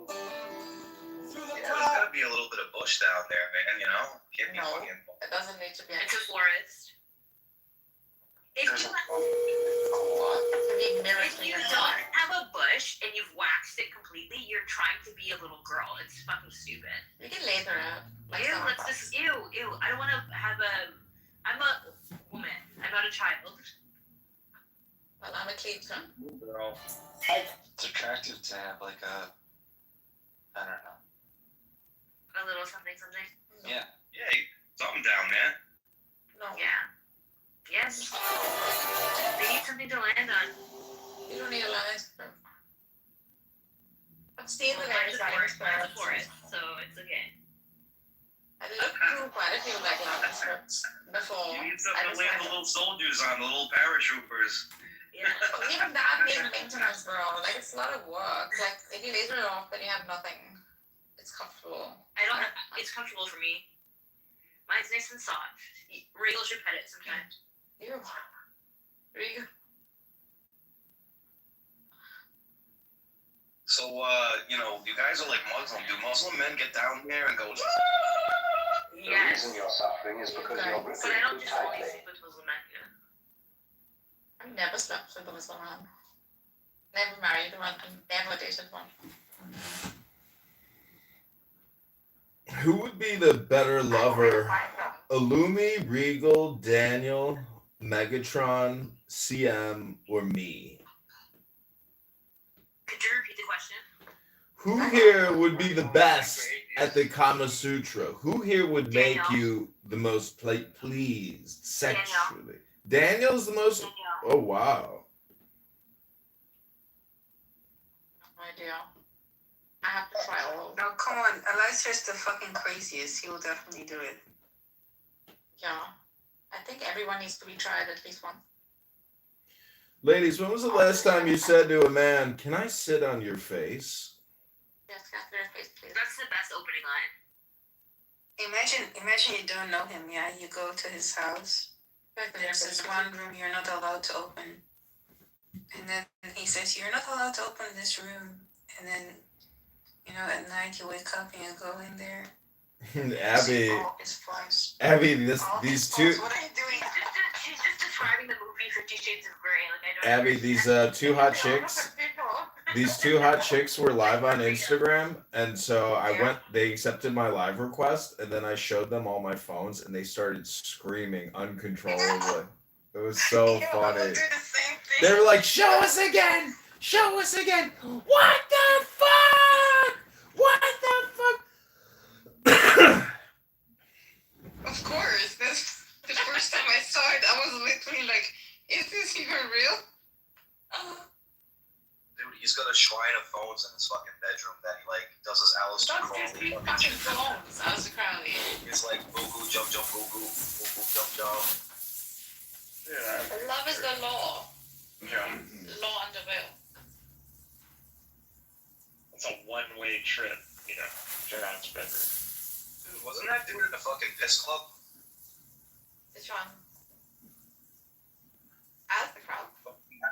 there's gotta be a little bit of bush down there, man, you know? Can't be No. fucking. It doesn't need to be. It's a forest. If you, Being if mirrored you don't have a bush and you've waxed it completely, you're trying to be a little girl. It's fucking stupid. You can laser it. Ew, let's just ew. I don't want to have a. I'm a woman. I'm not a child. Well, I'm a clean son. Girl. It's attractive to have like a, I don't know. A little something. Yeah. Yeah, something down there. No. Yeah. Yes. They need something to land on. You don't need a line. I've seen the Well, lines mine's a forest, so it's okay. I I looked through quite a few black lava scripts before. You need I something to land the decided- little soldiers on, the little paratroopers. Yeah, but even that needs maintenance, bro. Like, it's a lot of work. Like, if you laser it off, then you have nothing. It's comfortable. I don't. It's comfortable for me. Mine's nice and soft. Regal should pet it sometimes. Ew. Regal. So, you guys are like Muslim. Do Muslim men get down there and go, Yes. The reason you're suffering is because you're But I breathing don't too just only tightly. sleep with Muslim men. You know? I've never slept with a Muslim man. Never married one. I've never dated one. Who would be the better lover? Illumi, Regal, Daniel, Megatron, CM, or me? Could you repeat the question? Who here would be the best at the Kama Sutra? Who here would make you the most pleased sexually? Daniel's the most. Oh wow. No idea. I have to try all. No, come on. Elijah's the fucking craziest. He will definitely do it. Yeah. I think everyone needs to be tried at least once. Ladies, when was the last time you said to a man, "Can I sit on your face"? Yes, Catherine, face, please. That's the best opening line. Imagine you don't know him, yeah? You go to his house. There's this one room you're not allowed to open. And then he says, you're not allowed to open this room. And then, at night you wake up and you go in there. Abby, these two, What are you doing? She's just describing the movie 50 Shades of Grey. Like, I don't Abby, these two hot chicks. These two hot chicks were live on Instagram, and so I went. They accepted my live request, and then I showed them all my phones, and they started screaming uncontrollably. It was so funny. They were like, "Show us again! Show us again! What the fuck? What the fuck?" Of course. That's the first time I saw it. I was literally like, is this even real? Dude, he's got a shrine of phones in his fucking bedroom that he does his Alistair Crowley. Fucking phones, Alistair Crowley. It's like boo goo jump jump boo goo boo goo jump jump. Yeah. Love is the law. Yeah. Law under will. It's a one-way trip, John's bedroom. Dude, wasn't that dude in the fucking disc club? Which one? Alistair Crowley.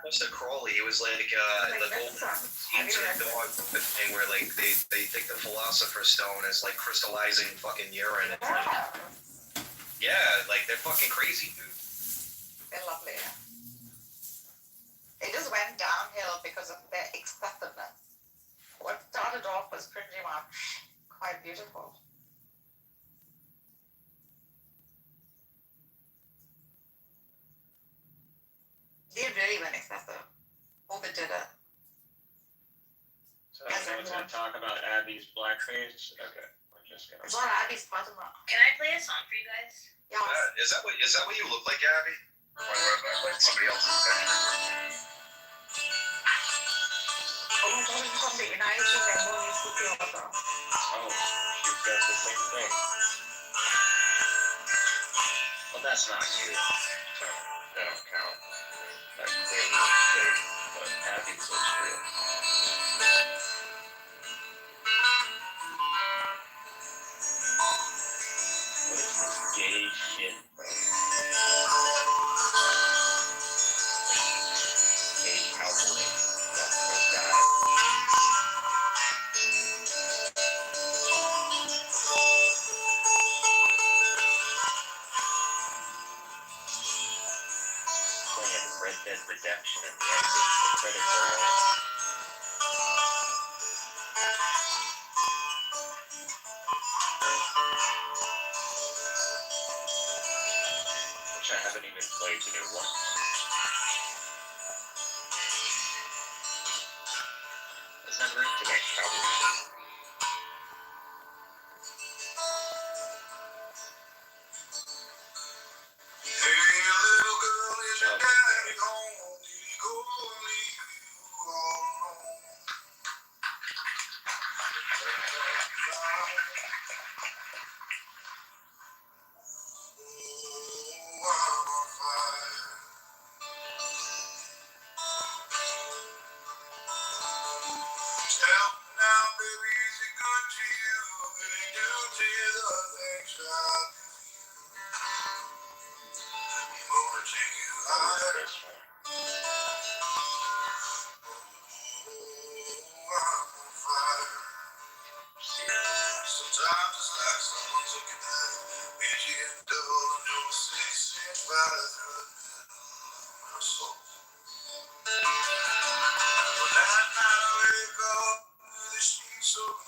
Alistair Crowley, he was like the golden ancient dog thing where they think the philosopher's stone is like crystallizing fucking urine. Yeah, they're fucking crazy, dude. They're lovely. They just went downhill because of their excessiveness. What started off was pretty much quite beautiful. They really went excessive. Overdid it. So we're going to talk about Abby's blackface. Okay, we're just gonna. It's not Abby's part of that. Can I play a song for you guys? Yeah. Is that what you look like, Abby? Or like somebody else's picture? Oh my god, it's from the United States. Oh, she's got the same thing. Well, that's not you, so that don't count. That clearly is fake, but Abby's looks real. What is this gay shit, bro? Gay cowboy. Those guys. Playing Red Dead Redemption and the end of the credits roll. Which I haven't even played the new one. There's no room to make cowboy shit. Tell me now, baby, is it good to you? Did he do to you the things I do? I'm gonna take you higher. Oh, I'm on fire. Sometimes it's like someone took a knife, hit you in the door, and it was 6 inch right through the middle of my soul. But that night I wake up with the sheets open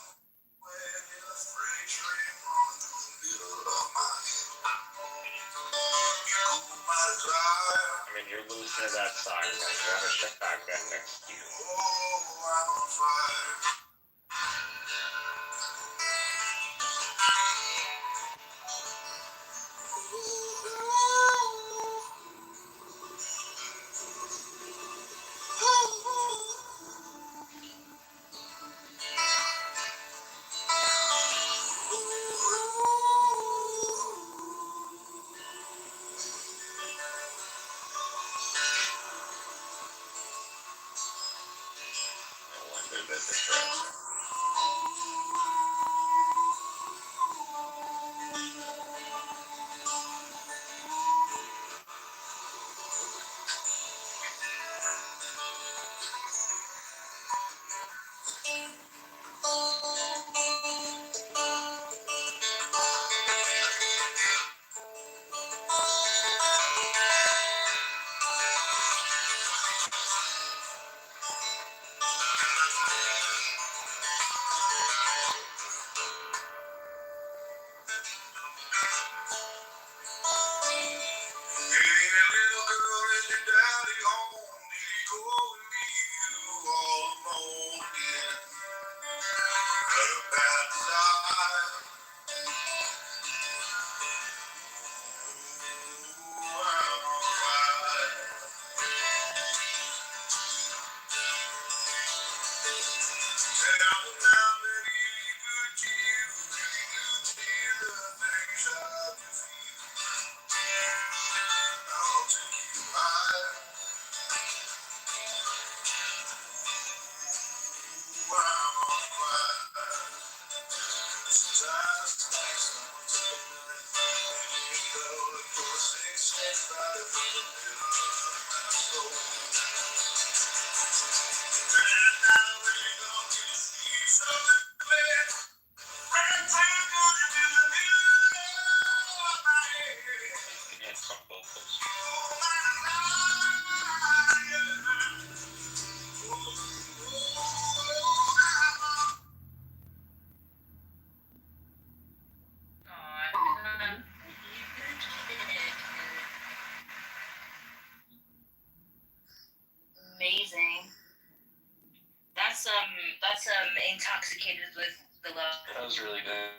away, and a freight train running through the middle of my head. You cool my desire. I mean, you're losing to that song, man. You have a shotgun next to you. Oh, I'm on fire. No wonder that the friends. Hey, little girl, is your daddy home? Did he go and leave you all alone again? Got a bad desire. Ooh, I'm on fire. Tell me now, baby, is he good to you? Did he do to you the things I do for you? I'll take you higher. Ooh, I'm on fire. Sometimes it's like someone took a knife, and you know it was 6 inch right through the middle of my soul. And now we don't get to see something clear. Right too good to do the middle of my head. It's from both those. Oh, my life. Amazing. That's intoxicated with the love That was really good.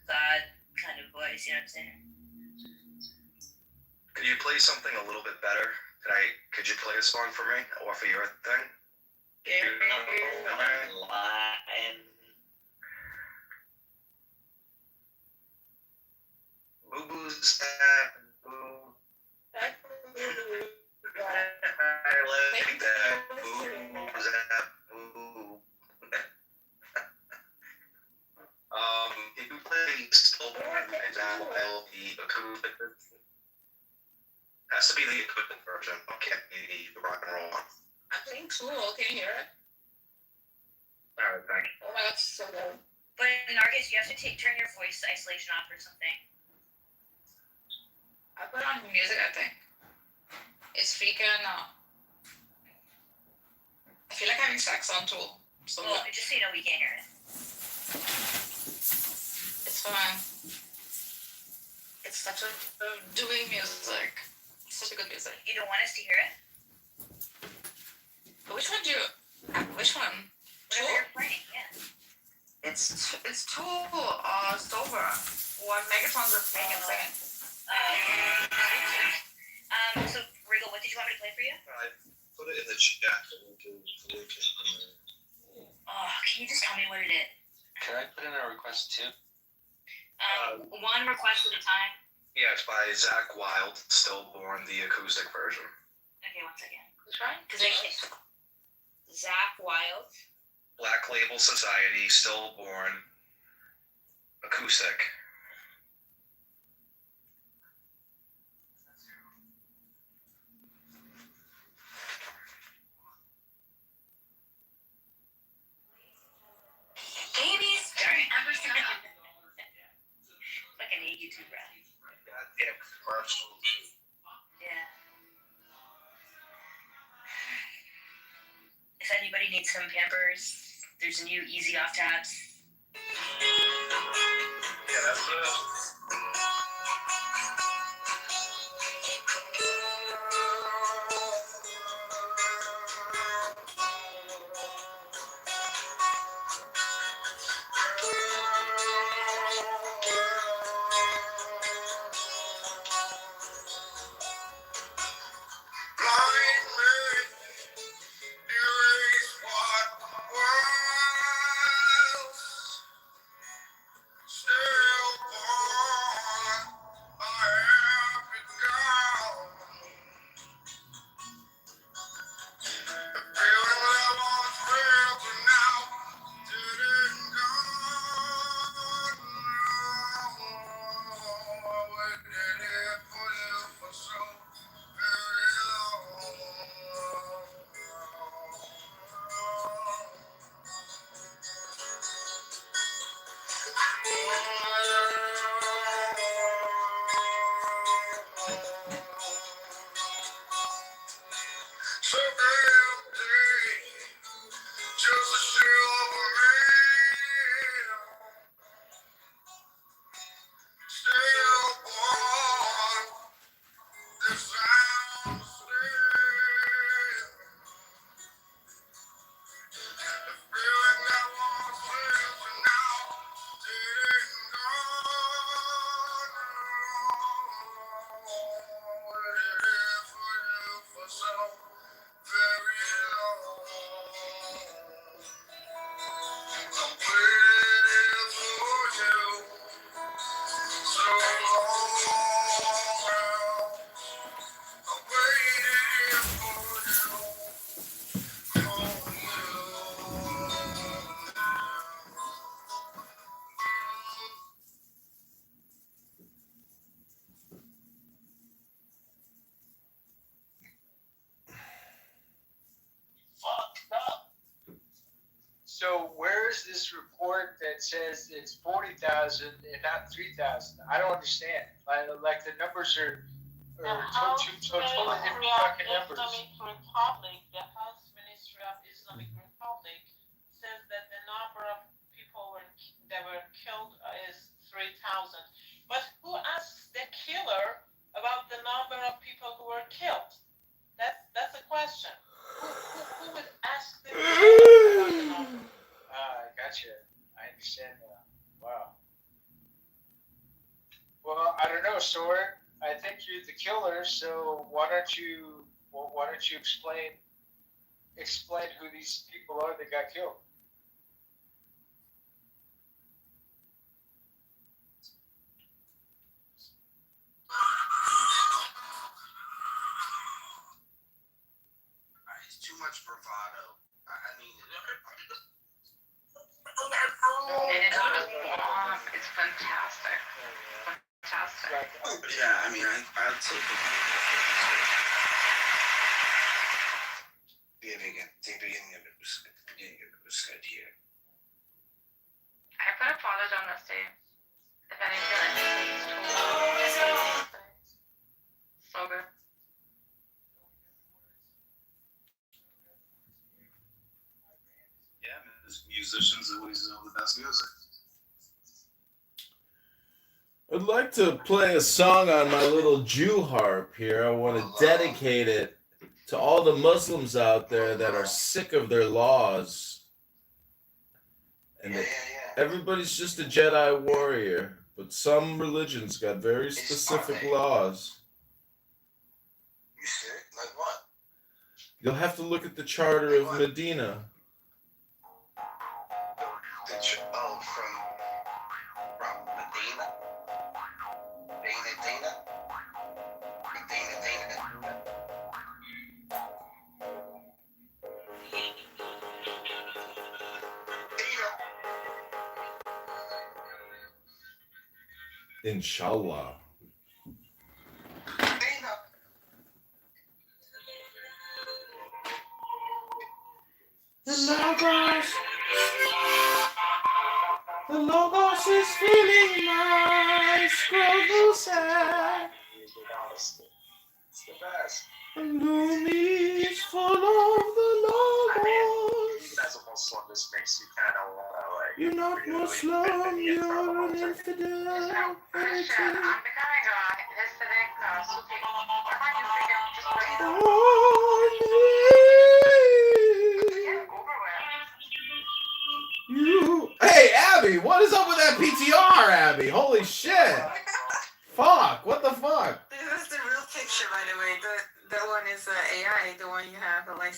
God kind of voice, you know what I'm saying? Could you play something a little bit better? Could you play a song for me off of your thing? Boo boo's boo. I like that. Boo boo. If you play Stillborn, that'll be acoustic. Has to be the acoustic version. Can't be the rock and roll one. I'm playing Tool. Can you hear it? Alright, thank you. Oh my god, it's so good. But Nargis, you have to turn your voice isolation off or something. I put on music, I think. It's speaker now. I feel like having sex on Tool. So Well, just so you know, we can't hear it. it's fine. It's such a doing music. Such a good music. You don't want us to hear it? Which one do you? Which one? Whatever Tool? you're playing, yeah. It's Tool. Kitover. What Megatron's are playing and singing. So Rigo, what did you want me to play for you? I put it in the chat. Oh, can you just tell me what it is? Can I put in a request too? One request at a time. Yeah, it's by Zach Wild, Stillborn, the acoustic version. Okay, one second. Which one? Because I can't. Zach Wild. Black Label Society, Stillborn, acoustic. Babies don't ever stop. Like an YouTube rap. Goddamn commercial. Yeah. If anybody needs some Pampers, there's a new Easy Off tabs. Yeah, that's what it is. So where's this report that says it's 40,000 and not 3,000? I don't understand. Like the numbers are totally different fucking numbers. Islamic Republic, the House Ministry of Islamic Republic says that the number of people that were killed is 3,000. But who asks the killer about the number of people who were killed? That's a question. Who would ask the killer about the number? I gotcha. I understand that. Wow. Well, I don't know, Sword. I think you're the killer, so why don't you explain who these people are that got killed? It's too much bravado. I mean, It's fantastic. Fantastic. yeah, I mean, I'll take it. Beginning of it was good here. I put a apology on this day. If anything, I think so good. Yeah, musicians always know the best music. I'd like to play a song on my little Jew harp here. I want to dedicate it to all the Muslims out there that are sick of their laws. And everybody's just a Jedi warrior, but some religions got very specific laws. You sick? Like what? You'll have to look at the Charter of Medina. From Medina? Medina? Inshallah. The Logos is feeling my struggle sad. It's the best. And Lumi is full of the Logos. Even as a Muslim, this makes you kind of like. You're not really Muslim, fit in front of you're a an culture. infidel. Christian, I'm becoming a Hasidic Sufi. What about you? Just wait. You. Hey, Abby, what is up with that PTR, Abby? Holy shit. Fuck, what the fuck? This is the real picture, by the way. The one is AI, the one you have, the like.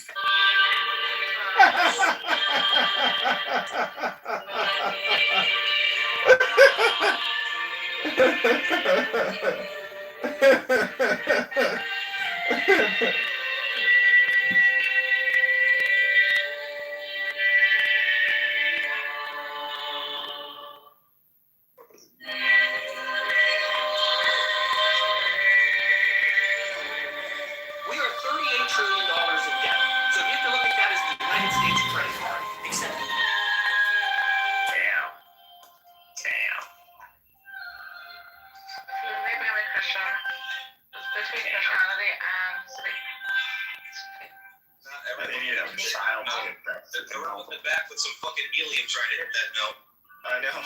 We are $38 trillion in debt. So you have to look at that as the United States credit card, except. Damn. Maybe I'm a Christian. It's between Christianity and Hasidic. Not everyone. Child. They're rolling it back with some fucking helium trying to hit that note. I know.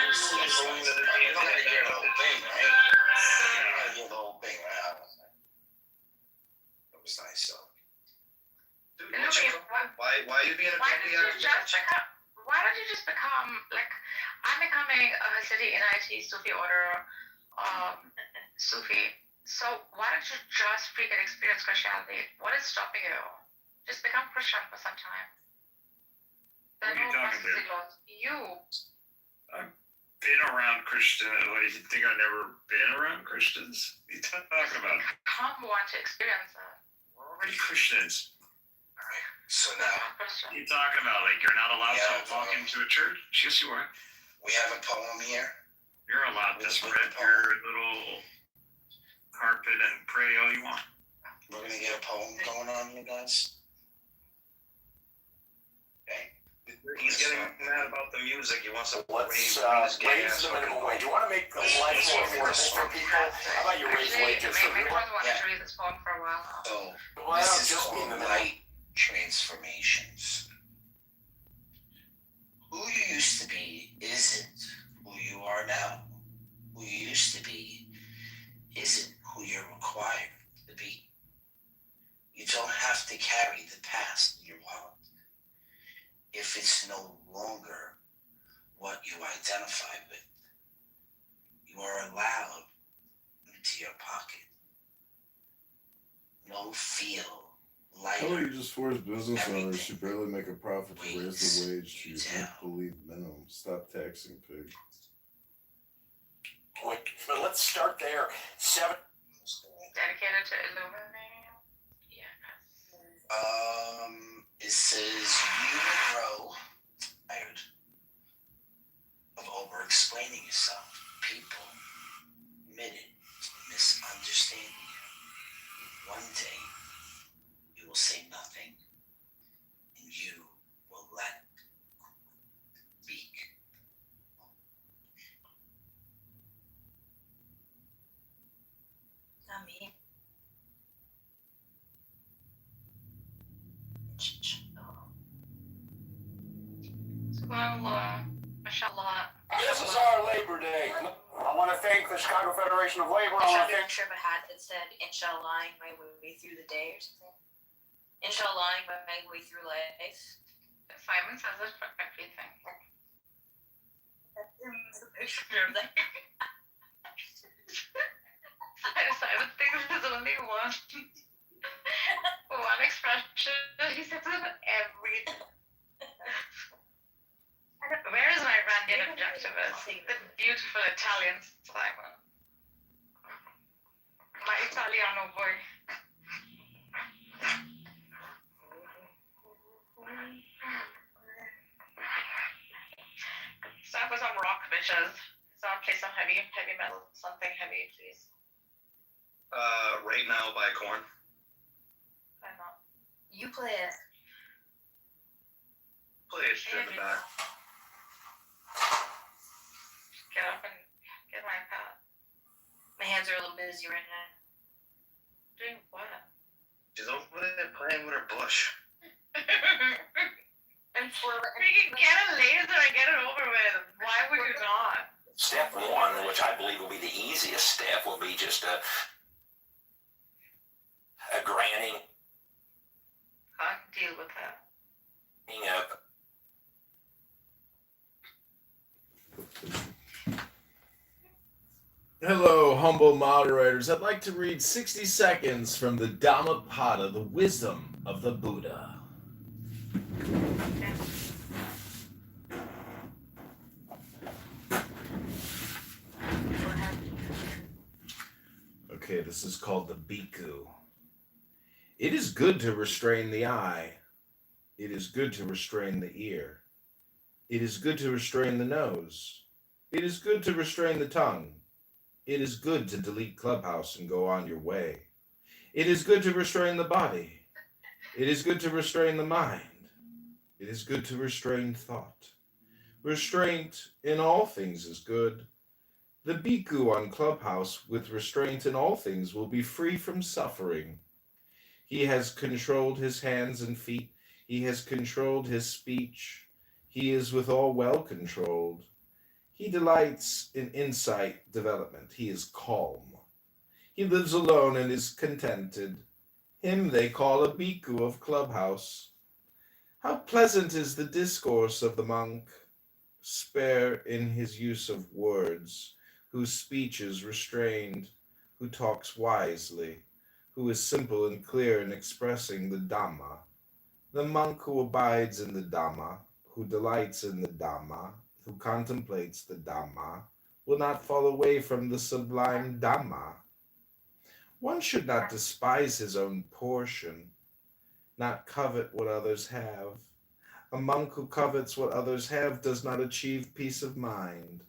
You're not gonna hear the whole thing, right? You're not gonna hear the whole thing, right? That was nice, so. Dude, why are you being a Why grumpy did you ass? just become like I'm becoming a Hasidic NIT Sufi order Sufi. So why don't you just freaking experience Christianity? What is stopping you? Just become Christian for some time. What are you talking about? You. I've been around Christian. What, you think I've never been around Christians? What are you talking about? Come want to experience that. We're already Christians. So now, What are you talking about? Like you're not allowed to walk into a church? Yes, you are. we have a poem here. You're allowed to spread your little carpet and pray all you want. We're gonna get a poem going on here, guys. Okay. He's getting mad about the music. He wants to Let's raise raise the minimum wage. You want to make life more affordable for people? How about you raise wages for Maybe people? I wanted to read this poem for a while now. So Why not this is just be in the called middle? light transformations. Who you used to be isn't who you are now. Who you used to be isn't who you're required to be. You don't have to carry the past in your wallet if it's no longer what you identify with. You are allowed into your pocket. No feel How about lighter. you just force business owners who barely make a profit to raise the wage to make-believe minimum? Stop taxing pigs. Wait, but let's start there. 7. Dedicated to illuminating. It says you grow tired of over-explaining yourself. People committed to misunderstanding you. One day, you will say nothing, and you will let speak. Not me. Well, mashallah. This is our Labor Day. I want to thank the Chicago Federation of Labor. I want to thank. Picture of a hat that said "Inshallah my way through the day" or something. Inshallah my way through life. Simon says it for everything. That's a picture of that. Simon thinks there's only one expression. He says it for everything. Where is my Randian objectivist? The beautiful Italian Simon. My Italiano boy. Right Now by Korn. I'm not. You play it. Play it in the back. Get up and get my iPad. My hands are a little busy right now. Doing what? She's over there playing with her bush. We can get it laser and get it over with. Why would you not? Step one, which I believe will be the easiest step, will be just a granting I can deal with that. Hello, humble moderators. I'd like to read 60 seconds from the Dhammapada, the wisdom of the Buddha. Okay, this is called the Bhikkhu. It is good to restrain the eye. It is good to restrain the ear. It is good to restrain the nose. It is good to restrain the tongue. It is good to delete Clubhouse and go on your way. It is good to restrain the body. It is good to restrain the mind. It is good to restrain thought. Restraint in all things is good. The bhikkhu on Clubhouse with restraint in all things will be free from suffering. He has controlled his hands and feet. He has controlled his speech. He is withal well controlled. He delights in insight development. He is calm. He lives alone and is contented. Him they call a bhikkhu of Clubhouse. How pleasant is the discourse of the monk, spare in his use of words, whose speech is restrained, who talks wisely, who is simple and clear in expressing the Dhamma. The monk who abides in the Dhamma, who delights in the Dhamma, who contemplates the Dhamma, will not fall away from the sublime Dhamma. One should not despise his own portion, not covet what others have. A monk who covets what others have does not achieve peace of mind.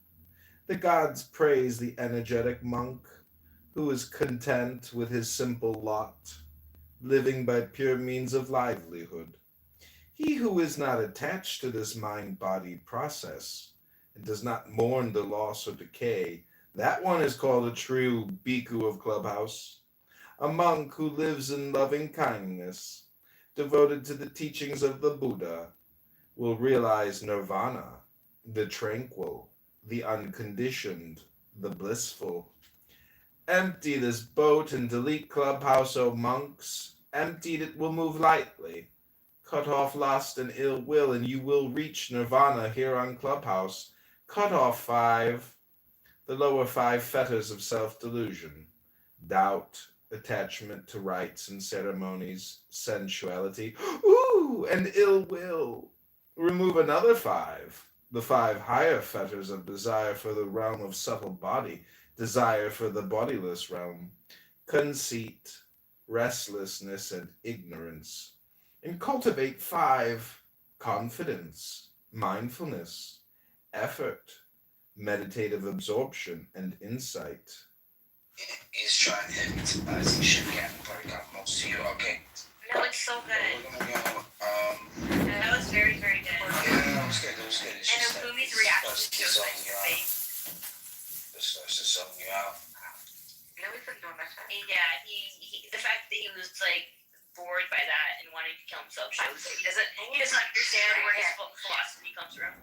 The gods praise the energetic monk who is content with his simple lot, living by pure means of livelihood. He who is not attached to this mind-body process and does not mourn the loss or decay, that one is called a true bhikkhu of Clubhouse, a monk who lives in loving kindness, devoted to the teachings of the Buddha, will realize nirvana, the tranquil, the unconditioned, the blissful. Empty this boat and delete Clubhouse, O monks. Emptied it will move lightly. Cut off lust and ill will, and you will reach nirvana here on Clubhouse. Cut off the lower 5 fetters of self-delusion, doubt, attachment to rites and ceremonies, sensuality, and ill will. Remove another 5, the 5 higher fetters of desire for the realm of subtle body, desire for the bodiless realm, conceit, restlessness, and ignorance. And cultivate 5, confidence, mindfulness, effort, meditative absorption, and insight. He's trying to hit me to buy some shit again, but I got most of you. Okay. No, it's so good. We're gonna go, That was very, very good. yeah, it was good. It's And just that Ufumi's it's reaction supposed to to zone his you out. face. It's supposed to zone you out. Yeah, we could do that. Yeah, he the fact that he was like bored by that and wanting to kill himself shows that he doesn't understand where his philosophy comes from.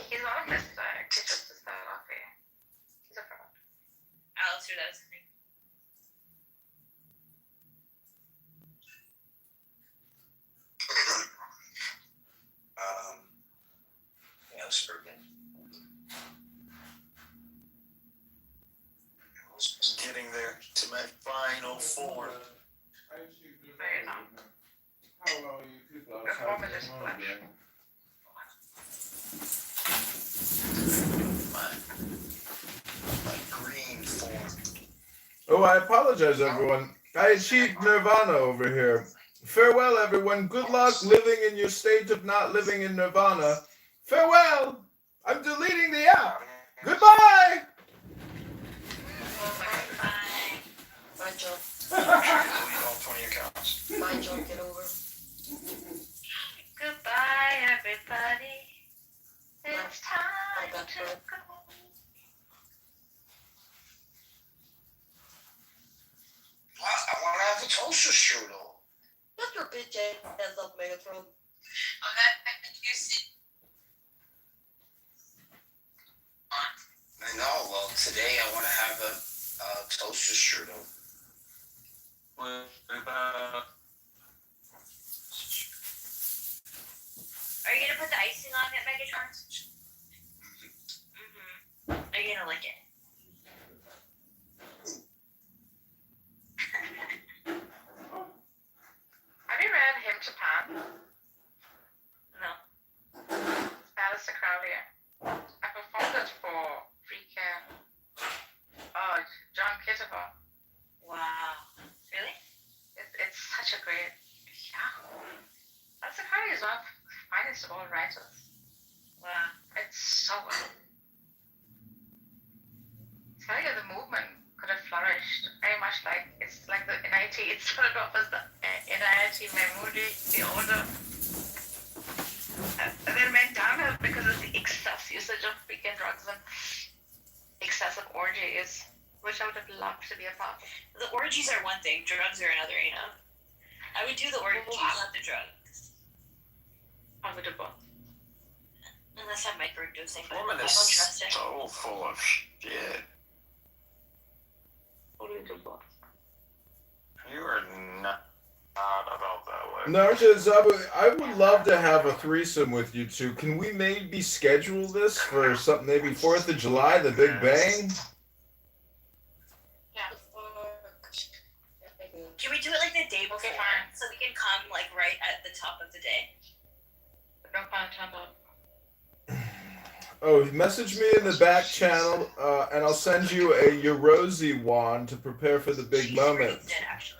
He's not a mystic. He's just a philosophy. He's a fraud. Alistair, that's the thing. Yeah, it's pretty good. I was getting there to my final form. Very long. The form is just flesh. My green form. Oh, I apologize, everyone. I achieved nirvana over here. Farewell, everyone. Good luck living in your state of not living in nirvana. Farewell. I'm deleting the app. Goodbye. Bye. Bye, Joe. toaster strudel. Shut your bitch ass up, Megatron. Okay, you see. I know. Well, today I want to have a toaster strudel. What about? Are you gonna put the icing on it, Megatron? Mm-hmm. Are you gonna lick it? Have you read Him to Pan? No. Alistair Crowley. I performed it for freaking John Kitover. Wow. Really? It's such a great, yeah. Alistair Crowley is one of the finest of all writers. Wow. It's so good. It's like the movement could have flourished very much like it's like the NIT. It started off as the NIT Memuri, the order. And then went downhill because of the excess usage of freaking drugs and excessive orgies, which I would have loved to be a part of. The orgies are one thing, drugs are another, you know. I would do the orgies, not the drugs. I would do both. Unless I'm microdosing, but Woman I is don't trust it. so full of shit. What do you do both? You are not about that way. Narja Zabu, I would love to have a threesome with you two. Can we maybe schedule this for something, maybe 4th of July, the Big Bang? Yeah. Can we do it like the day before, so we can come like right at the top of the day? No pun intended. Oh, message me in the back channel, and I'll send you a Yorosi wand to prepare for the big moment. She did, actually.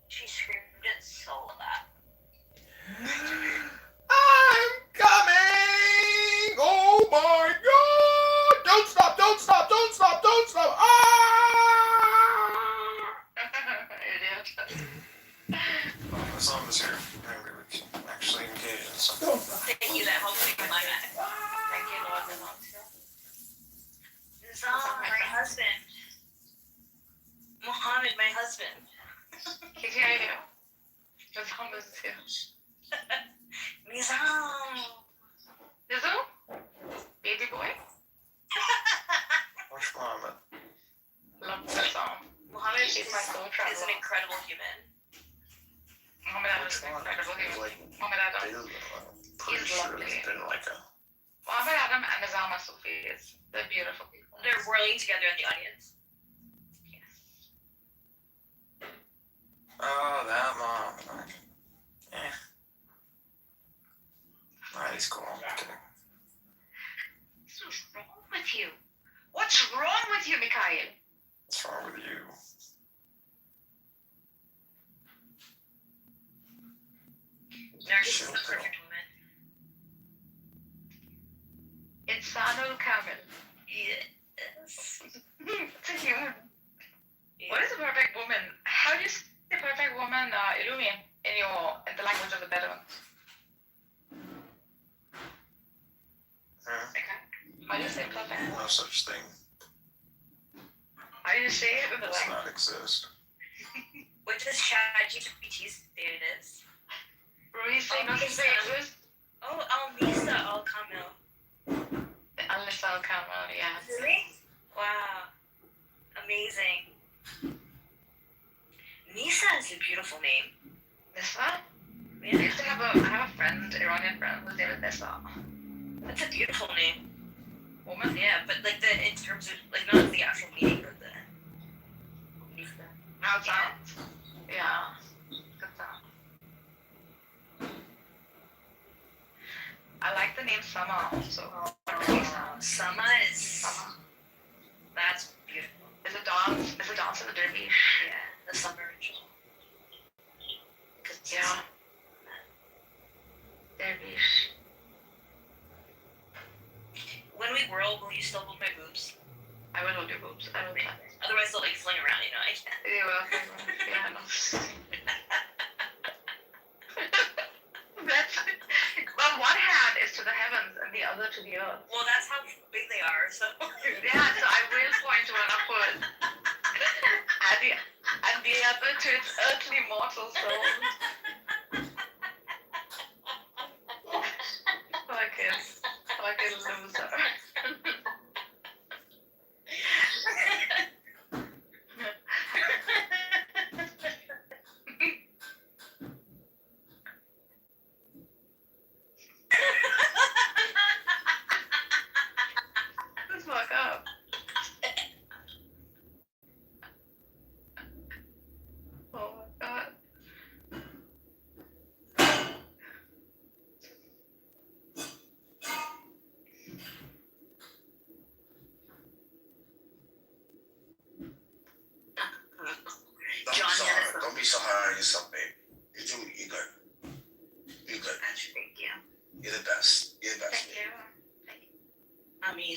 She screamed it so loud. I'm coming! Oh my god! Don't stop, don't stop, don't stop, don't stop! Ah! As long as you're angry, we can actually engage in something. Thank you, that helps me climb back. Thank you, Lord. Nizam, my husband. Mohammed, my husband. He's here. Nizam is here. Nizam. Nizam? Baby boy? What's Muhammad? Love Nizam. Mohammed is He's my soul traveler. an incredible human. Mohammed Adam is an incredible human. Mohammed Adam. He's lovely. Didn't like him. Mohammed Adam and Nizam are Sufis. They're beautiful people. They're whirling together in the audience. Oh, that mom. Eh. Nah, he's cool. I'm kidding. What's wrong with you? What's wrong with you, Mikhail? What's wrong with you? Nurse is the perfect woman. Insanul Kamil. Yes. It's a human. What is a perfect woman? How do you say perfect woman, Illumi, in the language of the Bedouins? Okay. How do you say perfect? No such thing. How do you say it with the Does language? not exist. What does ChatGPT say it is? Ruiz say nothing to exist? Oh, Alisa Al-Kamil. Al-Nisa Al-Kamil, yeah. Really? Wow. Amazing. Nisa is a beautiful name. Nisa? I have a friend, Iranian friend, whose name is Nisa. That's a beautiful name. Woman? Yeah, but like in terms of, like not the actual meaning of the. How it sounds? Yeah. Good sound. I like the name Sama also. Sama is. Sama. That's beautiful. It's a dance of the dervish. Yeah, the summer ritual. Yeah. Dervish. When we whirl, will you still hold my boobs? I will hold your boobs. I will try. Otherwise, they'll like fling around, you know. I can't. They will. Yeah, I know. Well, one hand is to the heavens and the other to the earth. Well, that's how big they are, so. Yeah, so I will point to one upwards. And to its earthly mortal soul. Fucking loser. Let's fuck up. Oh my god. Don't be so hard on yourself, babe. You're good. You're good. Thank you. You're the best. You're the best. Thank you. I mean,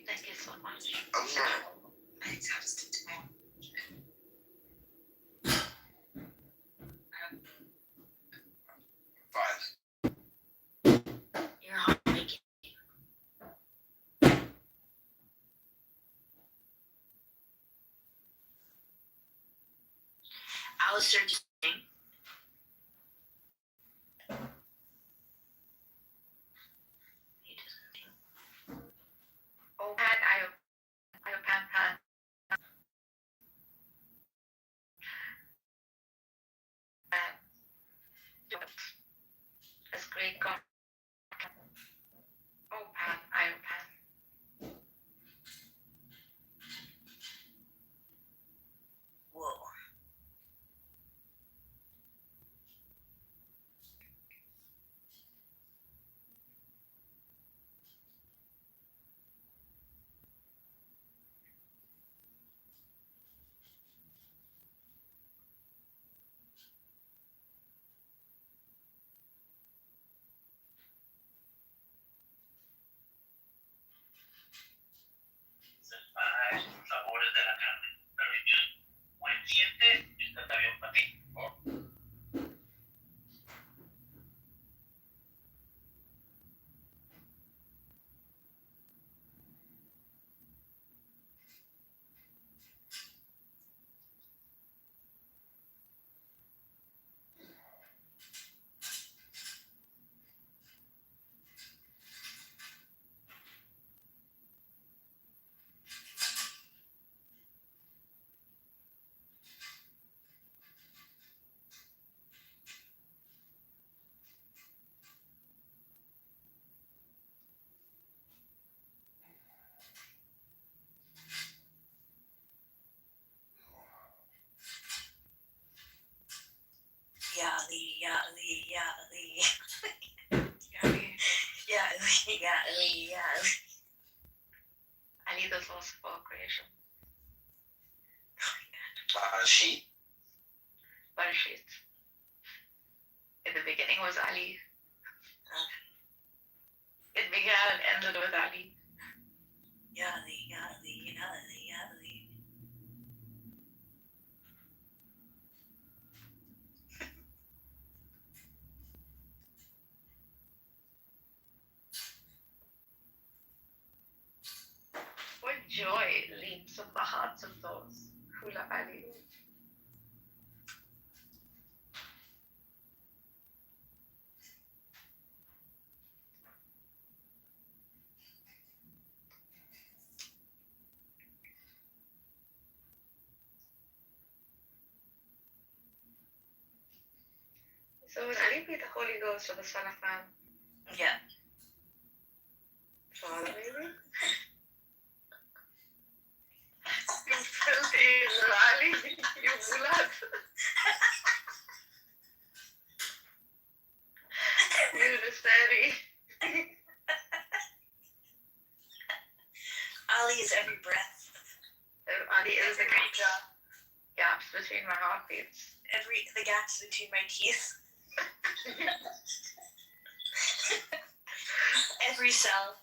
thank you so much. I'm sorry. I exhausted today. Fine. You're heartbreaking. Alistair just saying. Oh, Pat, Pat. That's great. God. Oh, Pat, Pat. Whoa. Sabores de la carne. Pero ellos, buen diente, esto está bien para ti. I need the sauce for creation. Sheet. Barshit. In the beginning was Ali. It began and ended with Ali. Yali. What joy leaps of the hearts of those who love Ali. So would Ali be the Holy Ghost or the Son of Man? Yeah. Father, maybe? You filthy Ali, you mulat. You Nastari. Ali is every breath. Ali is the gaps between my heartbeats. The gaps between my teeth. Every cell.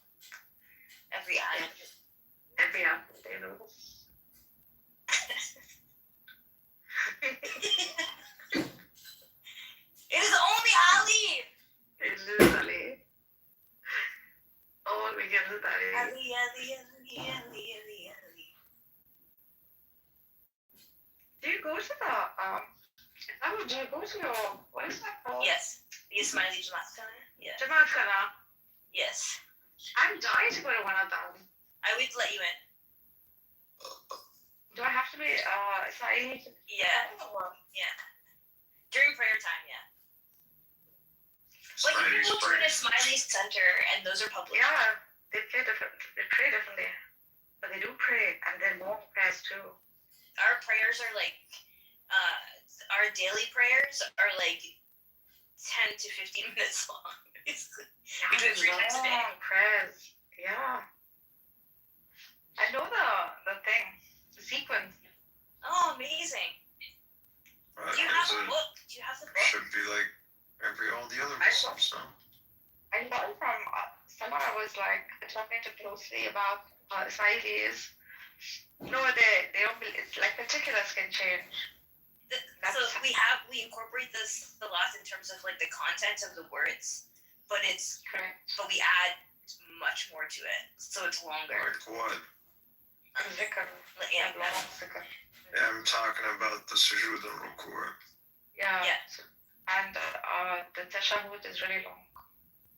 Every eye. Every apple. It is only Ali. It is Ali. All begins with Ali. Ali. Do you go to the do you go to your what is that called? Yes. The Ismaili Jamaat Khana? Yeah. Jamaat Khana. Yes. I'm dying to go to one of them. I would let you in. Do I have to be Ismaili? Yeah. Yeah. During prayer time, yeah. But you can go to an Ismaili center and those are public. Yeah, they pray differently. But they do pray and they're long prayers too. Our prayers are like our daily prayers are like 10 to 15 minutes long. We do it 3 times a day. Prayers. Yeah. I know the thing, the sequence. Oh, amazing. Do you have a book? Do you have the book? Should be like all the other Muslims, no? I learned from someone I was like talking to closely about Israelis. No, they don't believe, it's like particulars can change. So we incorporate this a lot in terms of like the content of the words, but we add much more to it, so it's longer. Like what? Yeah, Yeah, I'm talking about the sujood and ruku'. Yeah. And the tashahhud is really long.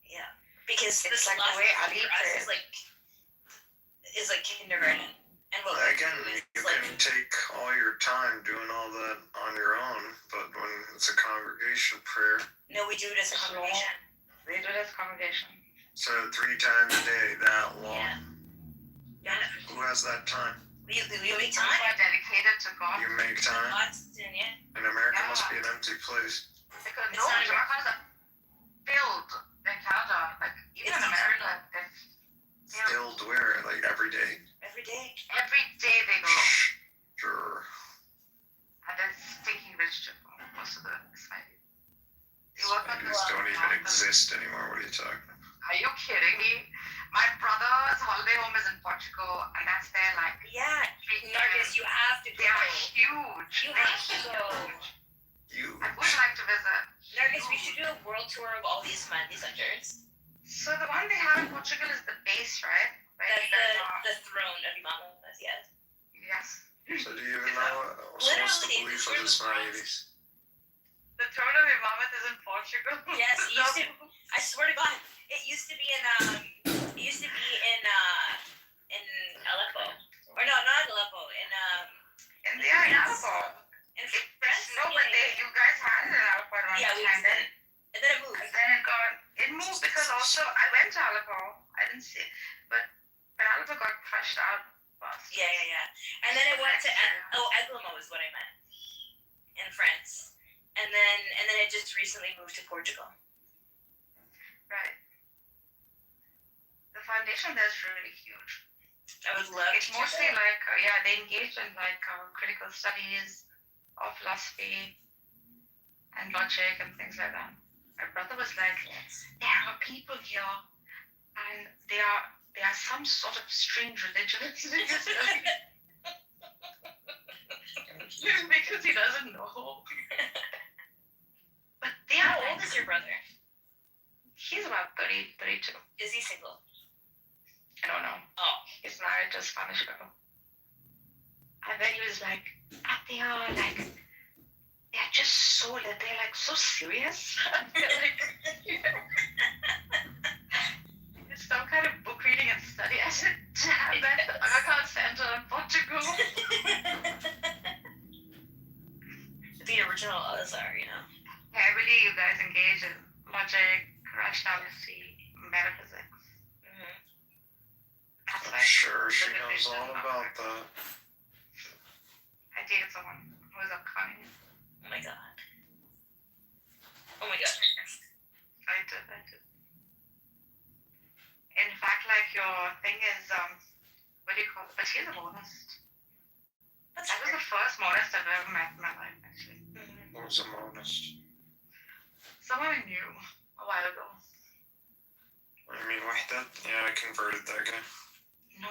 Yeah, because it's this like last the way Ali for us is like kindergarten. And what Again, you can take all your time doing all that on your own, but when it's a congregation prayer. No, we do it as a congregation. We do it as a congregation. So 3 times a day, that long. Yeah. Who has that time? We make time. We're dedicated to God. You make time? And America must be an empty place. Because America is filled in Canada. Like even in America, it's Filled where? Like every day? Every day. Every day they go. Sure. And it's taking vegetable, most of the Israelis. Israelis don't even exist anymore. What are you talking about? Are you kidding me? My brother's holiday home is in Portugal, and that's their like. Yeah, Marcus, you have to go. They are huge. You have to go. I would like to visit. Marcus, we should do a world tour of all these Ismaili centers. So the one they have in Portugal is the base, right? That's the throne of Imam Ahmed, yes. Yes. So do you even know what's the belief of Ismailis? The throne of Imam Ahmed is in Portugal. Yes, it used to. I swear to God, it used to be in Aleppo, or no, not Aleppo, in Aleppo. In France. No, but you guys had it in Aleppo at one time. And then it moved. And then it moved because also I went to Aleppo. I didn't see, but Aleppo got crushed out. Yeah. And then it went to Eglimo is what I meant in France, and then it just recently moved to Portugal. Right. The foundation there is really huge. I would love. It's mostly like they engage in like critical studies of philosophy and logic and things like that. My brother was like, there are people here, and they are some sort of strange religion. Because he doesn't know. But they are. How old is your brother? He's about 30, 32. Is he single? I don't know. Oh. He's married to a Spanish girl. And then he was like, they are like, they're just so, they're like so serious. It's some kind of book reading and study. I said, damn, that's the Arakan Center in Portugal. The original Azar, you know. Yeah, really, you guys engage in logic, rationality, metaphysics. Mm-hmm. That's I'm sure she knows all about that. I dated someone who was upcoming. Oh my god. Oh my god. I did. In fact, like your thing is, what do you call it? But she's a monist. That was the first monist I've ever met in my life, actually. What was a monist? Someone I knew a while ago. What do you mean, Wahdat? Yeah, I converted that guy. No.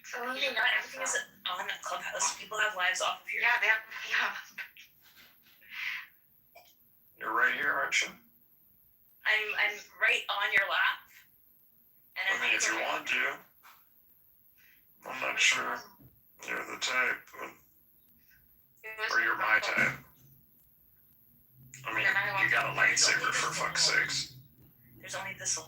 So not everything is on Clubhouse. People have lives off of here. Yeah, yeah. You're right here, aren't you? I'm right on your lap. And I mean, if you want to. I'm not sure you're the type, but... It was my type. I mean, you got a lightsaber for fuck's sakes. There's only this one.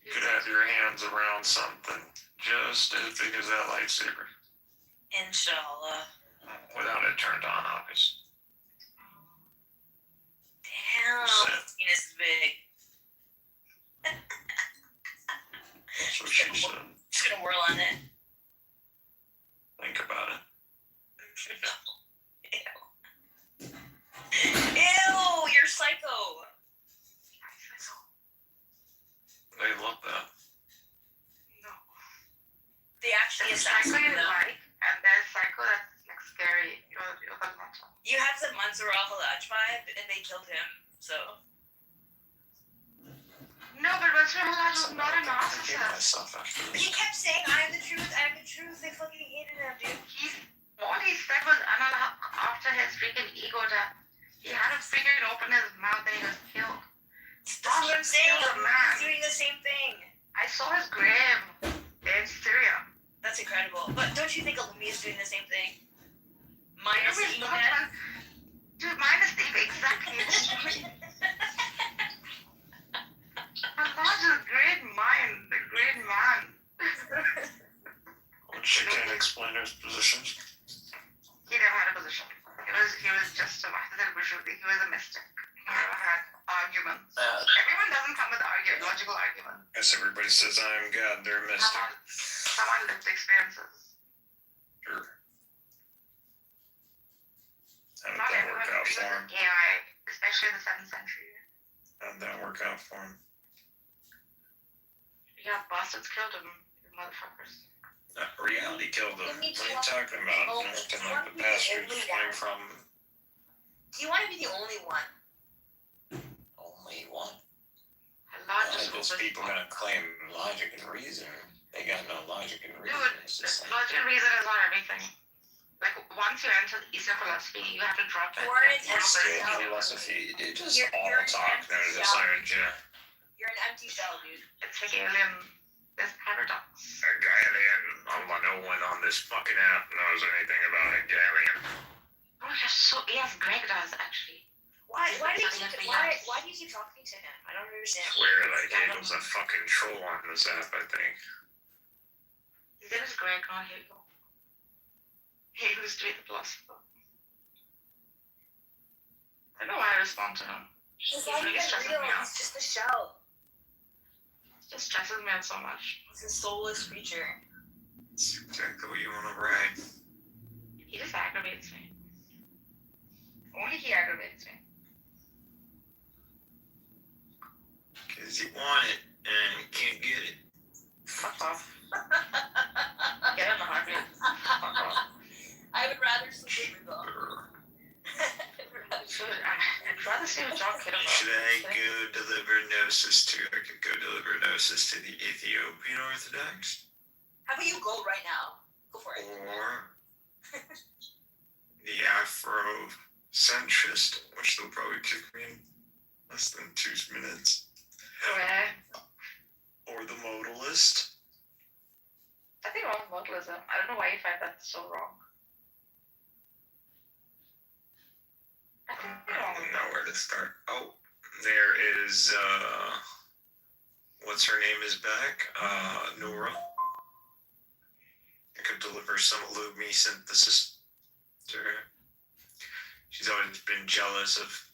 You could have your hands around something just as big as that lightsaber. Inshallah. Without it turned on, obviously. Damn, Percent. penis is big. That's what she said. Just gonna whirl on it. Think about it. Ew, you're psycho. They love that. They actually There's psycho assassinate you them. like, and there's psycho that's like scary. You'll got that one. You have the Mansour al-Halaj vibe, and they killed him, so. No, but Mansour al-Halaj was not a I hate narcissist. myself after He this. kept saying, I am the truth, I am the truth. They fucking hated him, dude. All he said was after his freaking ego death, he had a finger open his mouth and he was killed. That's what I'm saying. Kill the man. He's doing the same thing. I saw his grave in Syria. That's incredible. But don't you think Alumi is doing the same thing? Minus Maybe the it's not man. Dude, minus Steve, exactly. Allah is a great mind, a great man. Which she can't explain his positions. He never had a position. He was just a he was a mystic. He never had arguments. Everyone doesn't come with logical arguments. Guess everybody says I'm God, they're a mystic. Someone lived experiences. Sure. How'd Not that work everyone out agrees for him? with AI, especially in the 7th century. How'd that work out for him? Yeah, bastards killed him, you motherfuckers. Reality killed him. What are you talking about? Acting like the bastards came from Do you want to be the only one? Only one. Allah just Those people gonna claim logic and reason. They got no logic and reason. Dude, It's just like, logic and reason is not everything. Like, once you enter Eastern philosophy, you have to drop it. You're an it's empty straight shell. philosophy. It just You're all an talk. empty They're just shell. like, yeah. You're an empty shell, dude. It's like alien. There's paradox. a Galilean. No one on this fucking app knows anything about a Galilean. Oh, yes, Greg does, actually. Why do you Something keep else. why do you keep talking to him? I don't understand. Swear like Hagel's a fucking troll on this app, I think. His name is Greg, not Hegel. Hegel is to be the philosopher. I don't know why I respond to him. He's He's not really even stressing real. me out. He's just a shell. It just stresses me out so much. He's a soulless creature. That's exactly what you want to write. He just aggravates me. Only he aggravates me. Because you want it and you can't get it. Fuck off. Get in the heartbeat. Fuck off. I would rather sleep with them. I'd rather see with John Kitover. Should I go deliver gnosis to? I could go deliver gnosis to the Ethiopian Orthodox. How about you go right now? Go for it. Or the Afrocentrist, which will probably take me in less than 2 minutes. Or the modalist. I think wrong with modalism. I don't know why you find that so wrong. I don't know where to start. Oh, there is, what's her name is back? Nora. I could deliver some Illumi synthesis to her. She's always been jealous of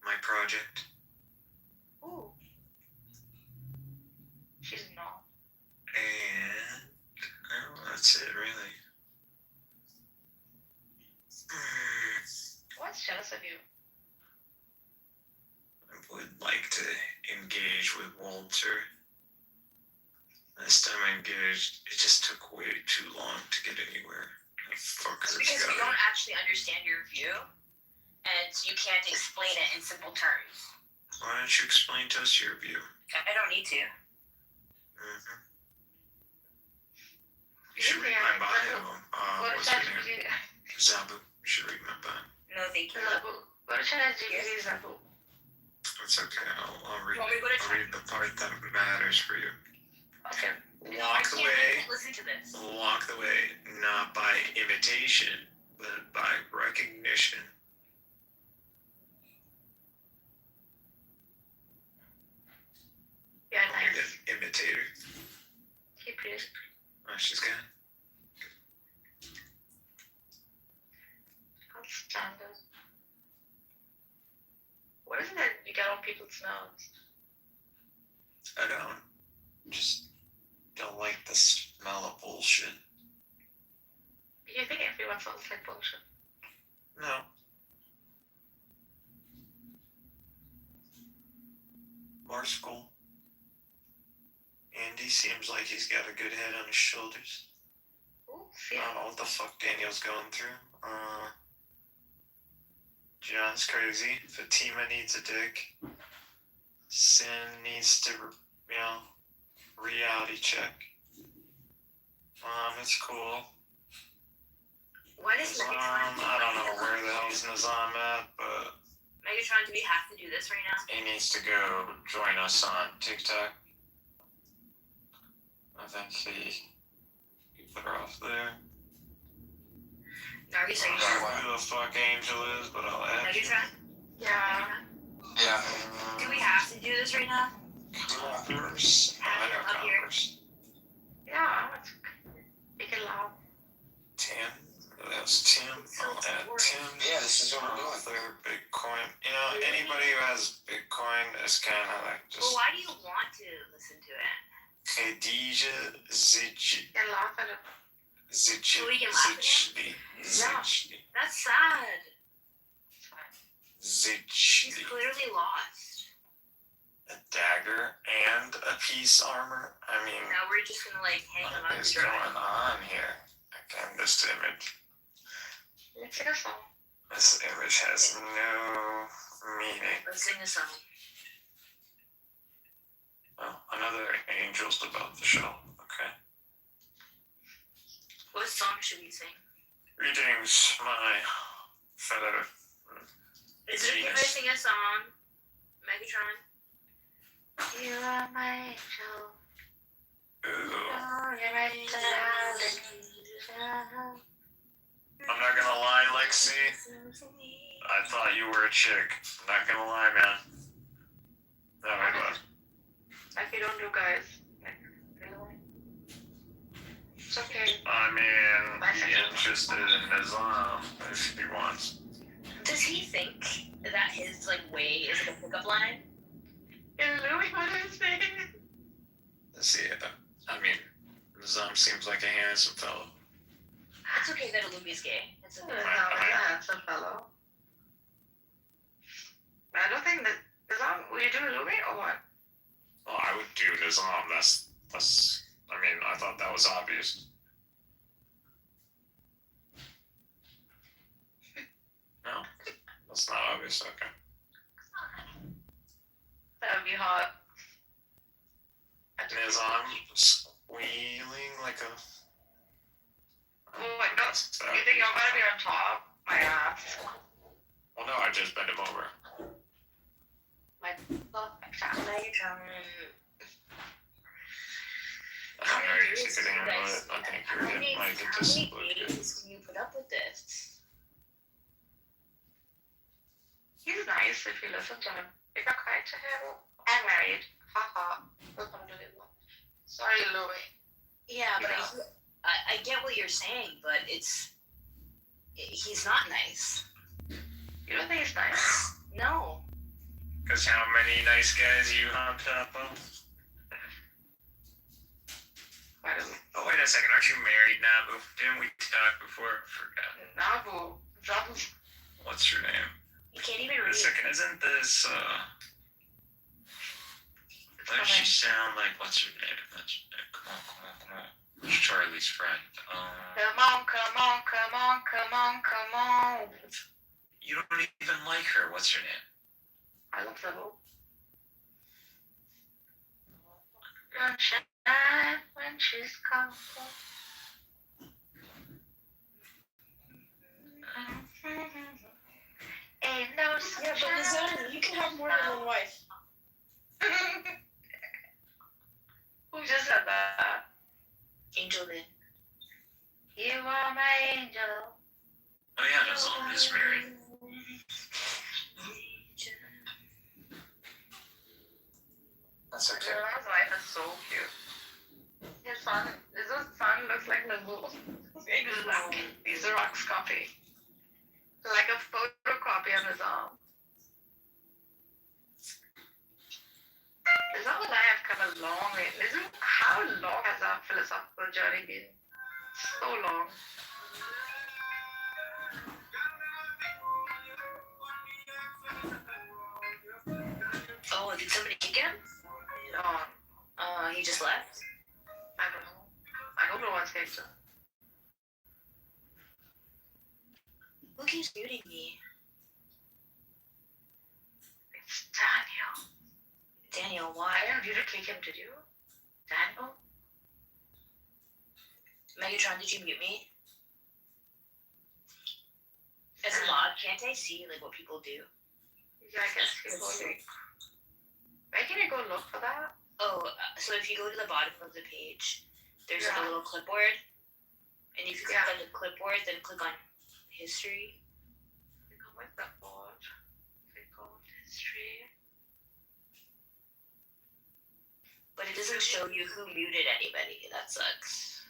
my project. Ooh. She's not. And, oh, that's it, really. What's jealous of you? I would like to engage with Walter. Last time I engaged, it just took way too long to get anywhere. That fucker's Because got we don't actually understand your view, and you can't explain it in simple terms. Why don't you explain to us your view? I don't need to. Mm-hmm. You should read my bio. What What's is her that? name? Zabu. You should remember. No, thank you. Go to ChatGPT, Zabu. It's okay. I'll read. You want me to go to I'll read the part that matters for you. Okay. Walk the way. Listen to this. Walk the way, not by imitation, but by recognition. Yeah, nice. Imitator. Keep it. Oh, she's good. Outstanding. What is it that you get on people's nose? I don't like the smell of bullshit. Do you think everyone smells like bullshit? No. Marshall. Andy seems like he's got a good head on his shoulders. Ooh, I don't know what the fuck Daniel's going through. John's crazy. Fatima needs a dick. Sin needs to, reality check. It's cool. Why does I don't know where the hell's Nazam at, but Megatron, do we have to do this right now? he needs to go join us on TikTok. I think he put her off there. Nargis, are you I don't know who the fuck Angel is, but I'll add you. Megatron? Yeah. Yeah. Do we have to do this right now? Congress. I know Up here. Congress. Yeah. Make it loud. Tim. That's Tim. I'll add Tim. Yeah, this is what we're doing. Their Bitcoin. Anybody who has Bitcoin is kind of like Well, just. why do you want to listen to it? Khadija Zijdi. Yeah, laugh at it. Zijdi. So we can laugh at Zijdi. Zijdi. That's sad. He's Zijdi. clearly lost. A dagger and a piece armor. I mean, Now we're just gonna like hang him what up is to dry. going on here? Again, this image. Let's sing a song. This image has no meaning. Let's sing a song. Well, another angel's about the show. Okay. What song should we sing? Greetings, my fellow. Is it okay if I sing a song, Megatron? You are my angel. Ooh. Oh, you're my darling. I'm not gonna lie, Lexi. I thought you were a chick. Not gonna lie, man. No, I was. Like you don't do guys. Like, really? It's okay. I mean, be interested in Nizam if he wants. Does he think that his like way is like a pickup line? Is Louis what I'm saying? See, I mean, Nizam seems like a handsome fellow. It's okay that Lumi's gay. It's okay. Handsome fellow. I don't think that will you do Louis or what? Well, I would do Nizam. That's. I mean, I thought that was obvious. No, that's not obvious. Okay. That would be hot. Nizam squealing like a. Oh my god. You think I'm gonna be on top? My ass. Well, no, I just bent him over. My Megatron. I don't know if you could handle it. I think you're getting like it How just many looked good. days can you put up with this? He's nice if you listen to him. If you're kind to him, I'm married. Haha. Sorry, Louis. Yeah, but Yeah. I get what you're saying, but he's not nice. You don't think he's nice? No. Because how many nice guys you on top of? Oh, wait a second. Aren't you married, Nabu? Didn't we talk before? I forgot. Nabu. What's your name? You can't even Wait a read. second. Isn't this, does she sound like, what's her name? Come on. It's Charlie's friend. Come on. You don't even like her. What's her name? I love Nabu. Sunshine when she's gone. Yeah, but Nazan, you can have more than one wife. Who just said that? Angel did. You are my angel. Oh yeah, Nazan is married. That's okay. Nazan's wife is so cute. His son looks like Nagul. Exactly. He's a Rock's copy. Like a photocopy of his arm. Is that what I have come a long way? How long has our philosophical journey been? So long. Oh, did somebody kick him? No, He just left? I don't know. I hope no one's kicked him. Who keeps muting me? It's Daniel. Daniel, why? I didn't really kick him, did you? Daniel? Megatron, did you mute me? As a mod, can't I see like what people do? Yeah, I guess people do. Where can I go look for that? Oh, so if you go to the bottom of the page, there's like a little clipboard. And if you click on the clipboard, then click on history. Click on the clipboard. Click on history. But it doesn't show you who muted anybody. That sucks.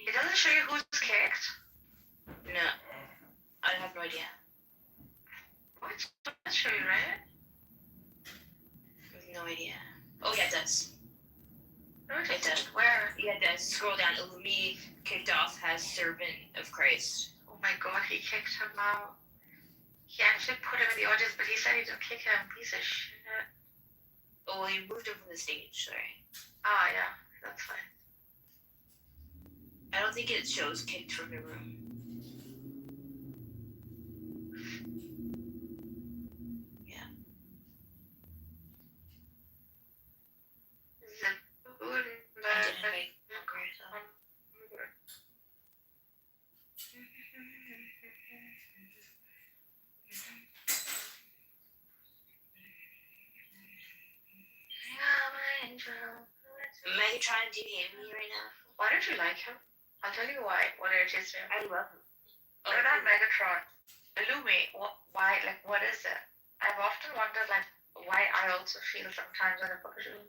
It doesn't show you who's kicked. No. I have no idea. What? It doesn't show you, right? No idea. Oh yeah, it does. No, it It does. Where? Yeah, it does. Scroll down. Me kicked off as servant of Christ. Oh my god, he kicked him out. He actually put him in the audience, but he said he didn't kick him. Piece of shit. Oh, well, you moved him from the stage. Sorry. Ah, yeah, that's fine. I don't think it shows kicked from the room. Yeah. Megatron, do you hate me right now? Why don't you like him? I'll tell you why. What irritates me. I love him. Oh, not Megatron. Illumi. Why? Like, what is it? I've often wondered, like, why I also feel sometimes when I put a room.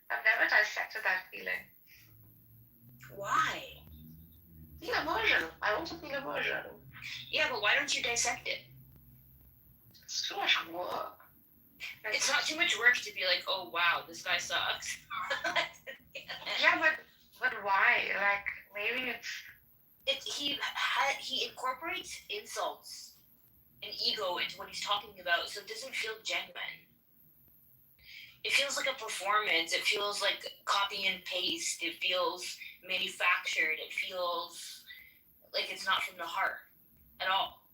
I've never dissected that feeling. Why? Feel aversion. I also feel aversion. Yeah, but why don't you dissect it? It's too much work. It's not too much work to be like, oh wow, this guy sucks. Yeah, but why? Like, maybe he incorporates insults and ego into what he's talking about, so it doesn't feel genuine. It feels like a performance. It feels like copy and paste. It feels manufactured. It feels like it's not from the heart at all.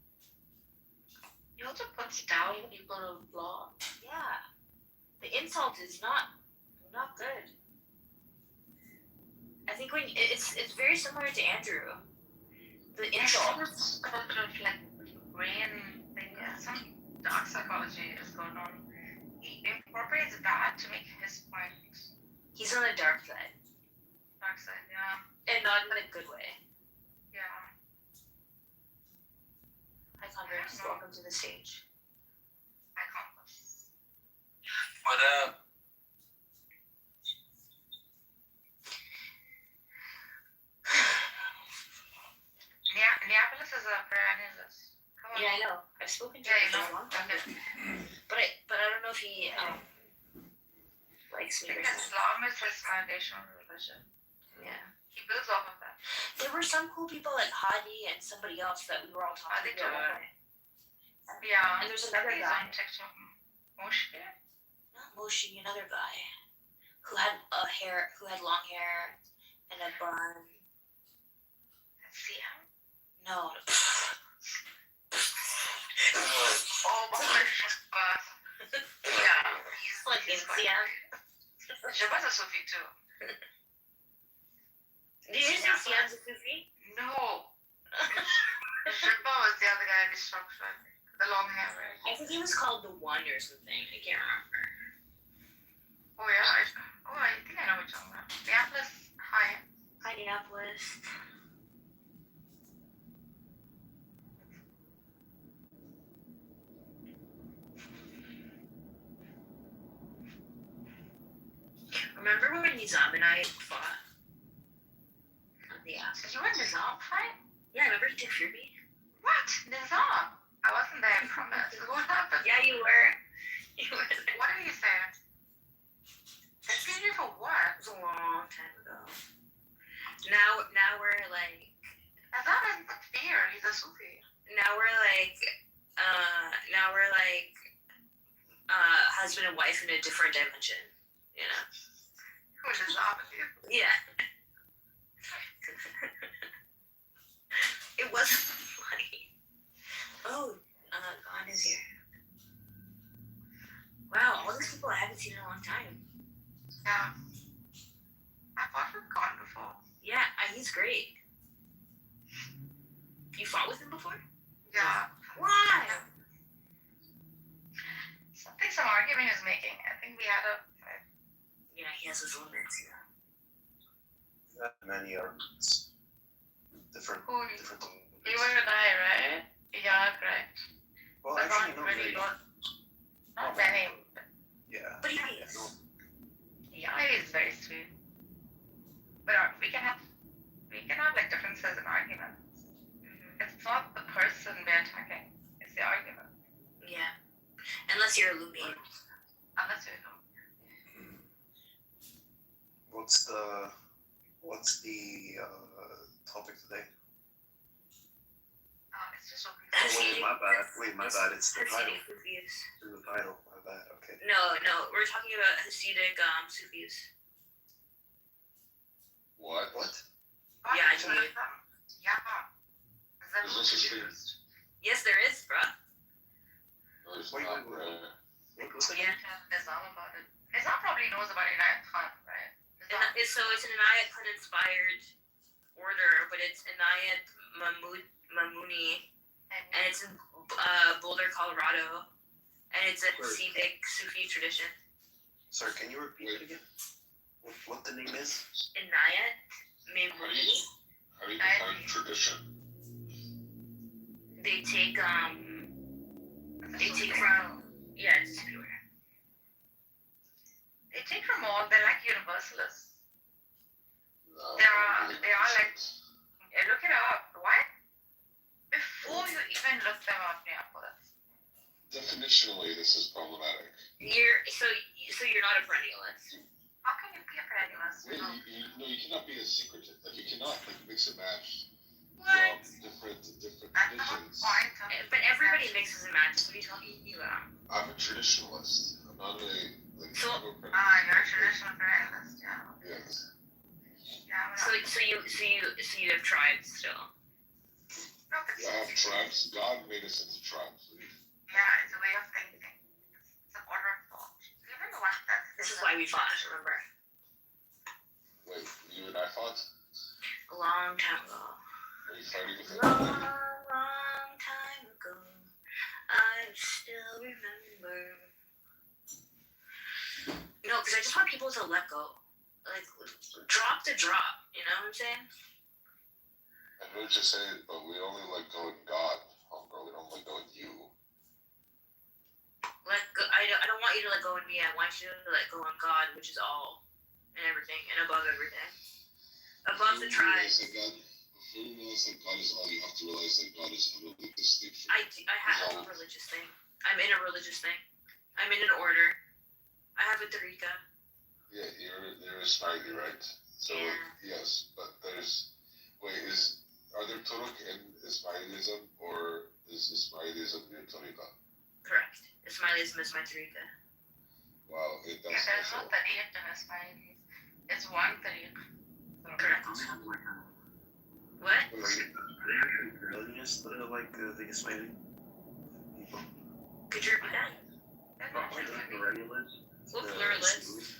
He also puts down people who vlog. Yeah, the insult is not good. I think when it's very similar to Andrew. The insult. Some kind of like brain thing. Some dark psychology is going on. He incorporates that to make his point. He's on the dark side. Dark side, yeah. And not in a good way. Yeah. Hi, Congress. Welcome to the stage. Hi, Congress. What up? Neapolis is a Piranha list. Come on. Yeah, I know. I've spoken to Yeah, him you for know. a long time. But I don't know if he likes me or Because something. Islam is his foundational religion. Yeah. He builds off of that. There were some cool people like Hadi and somebody else that we were all talking to. Yeah. And there's another He's guy. on TikTok. Moshe? Not Moshi, another guy who had long hair and a bun. See him? No. Oh my gosh. Yeah. He's like He's Siam. Shabazz a Sufi too. Did you say Siam's a Sufi? No. very structured. The long hair, right? I think he was called the One or something. I can't remember. Oh yeah. I think I know which one. Minneapolis High. Minneapolis. Remember when Nizam and I fought? Yeah. You were Nizam fight? Yeah, remember he took me? What? Nizam? I wasn't there, I promise. What happened? Yeah, you were. You were. What did he say? Excuse me for what? It was a long time ago. Now we're like. Nizam isn't a fear, he's a Sufi. Now we're like husband and wife in a different dimension. You know? Who is Nizam? Yeah. It was funny. Oh, Gone is here. Wow, all these people I haven't seen in a long time. Yeah. I fought with Gone before. Yeah, he's great. You fought with him before? Yeah. Why? Some argument he was making. I think we had a. Yeah, he has his limits. Not many arguments. Different. You were and I, right? Yeah, correct. Well, but actually, not really. Not many. Yeah. But he is. Yeah, he is very sweet. But we can have like differences in arguments. Mm-hmm. It's not the person we're attacking; it's the argument. Yeah. Unless you're a loopy. Unless you're a loopy. What's the topic today? It's just open. Wait, my bad. It's the title. It's the title. My bad. Okay. No, we're talking about Hasidic Sufis. What? Yeah, I do. Yeah. Is this a stream? Yes, there is, bruh. No, it's not, bro. Yeah. Nizam about it. Nizam probably knows about Inayat Khan, right? So it's an Inayat Khan inspired order, but it's Inayat Mamuni, and it's in Boulder, Colorado, and it's a Hasidic Sufi tradition. Sorry, can you repeat it again? What the name is? Inayat Mamuni. How do you define tradition? They take from it's Sufi order. They take from all. They're like universalists. They are like. Look it up. What? Before you even look them up, Neapolis. Definitionally, this is problematic. So you're not a perennialist. How can you be a perennialist? You cannot be a secretive. Like you cannot mix and match What? from different That's the whole religions. point. But everybody mixes and matches. What are you talking about? I'm a traditionalist. I'm not a So- you're a traditional perennialist, yeah. Yes. Yeah, So you have tribes still. No, but I have tribes. God made us into tribes. yeah, it's a way of thinking. It's an order of thought. Even the one that This is why we fought. Remember? Wait, you and I fought? A long time ago. Are you fighting with Long time ago. I still remember. No, because I just want people to let go. Like, drop the drop. You know what I'm saying? I know what you're saying, but we only let go in God, homegirl. We don't let go in you. Let go. I don't want you to let go in me. I want you to let go on God, which is all and everything and above everything. Above the tribe. Who knows that God is all? You have to realize that God is utterly distinct. I have a religious thing. I'm in a religious thing. I'm in an order. I have a tariqa. Yeah, you're Ismaili, right? So yes, but are there Turk in Ismailism, or is Ismailism your tariqa? Correct. Ismailism is my tariqa. Wow, that's there's no tariq in Ismailis. It's one tariq. Correct. What? Are they actually religious, like the Ismaili people? Could you repeat that? Like the perennialists? Well, pluralists.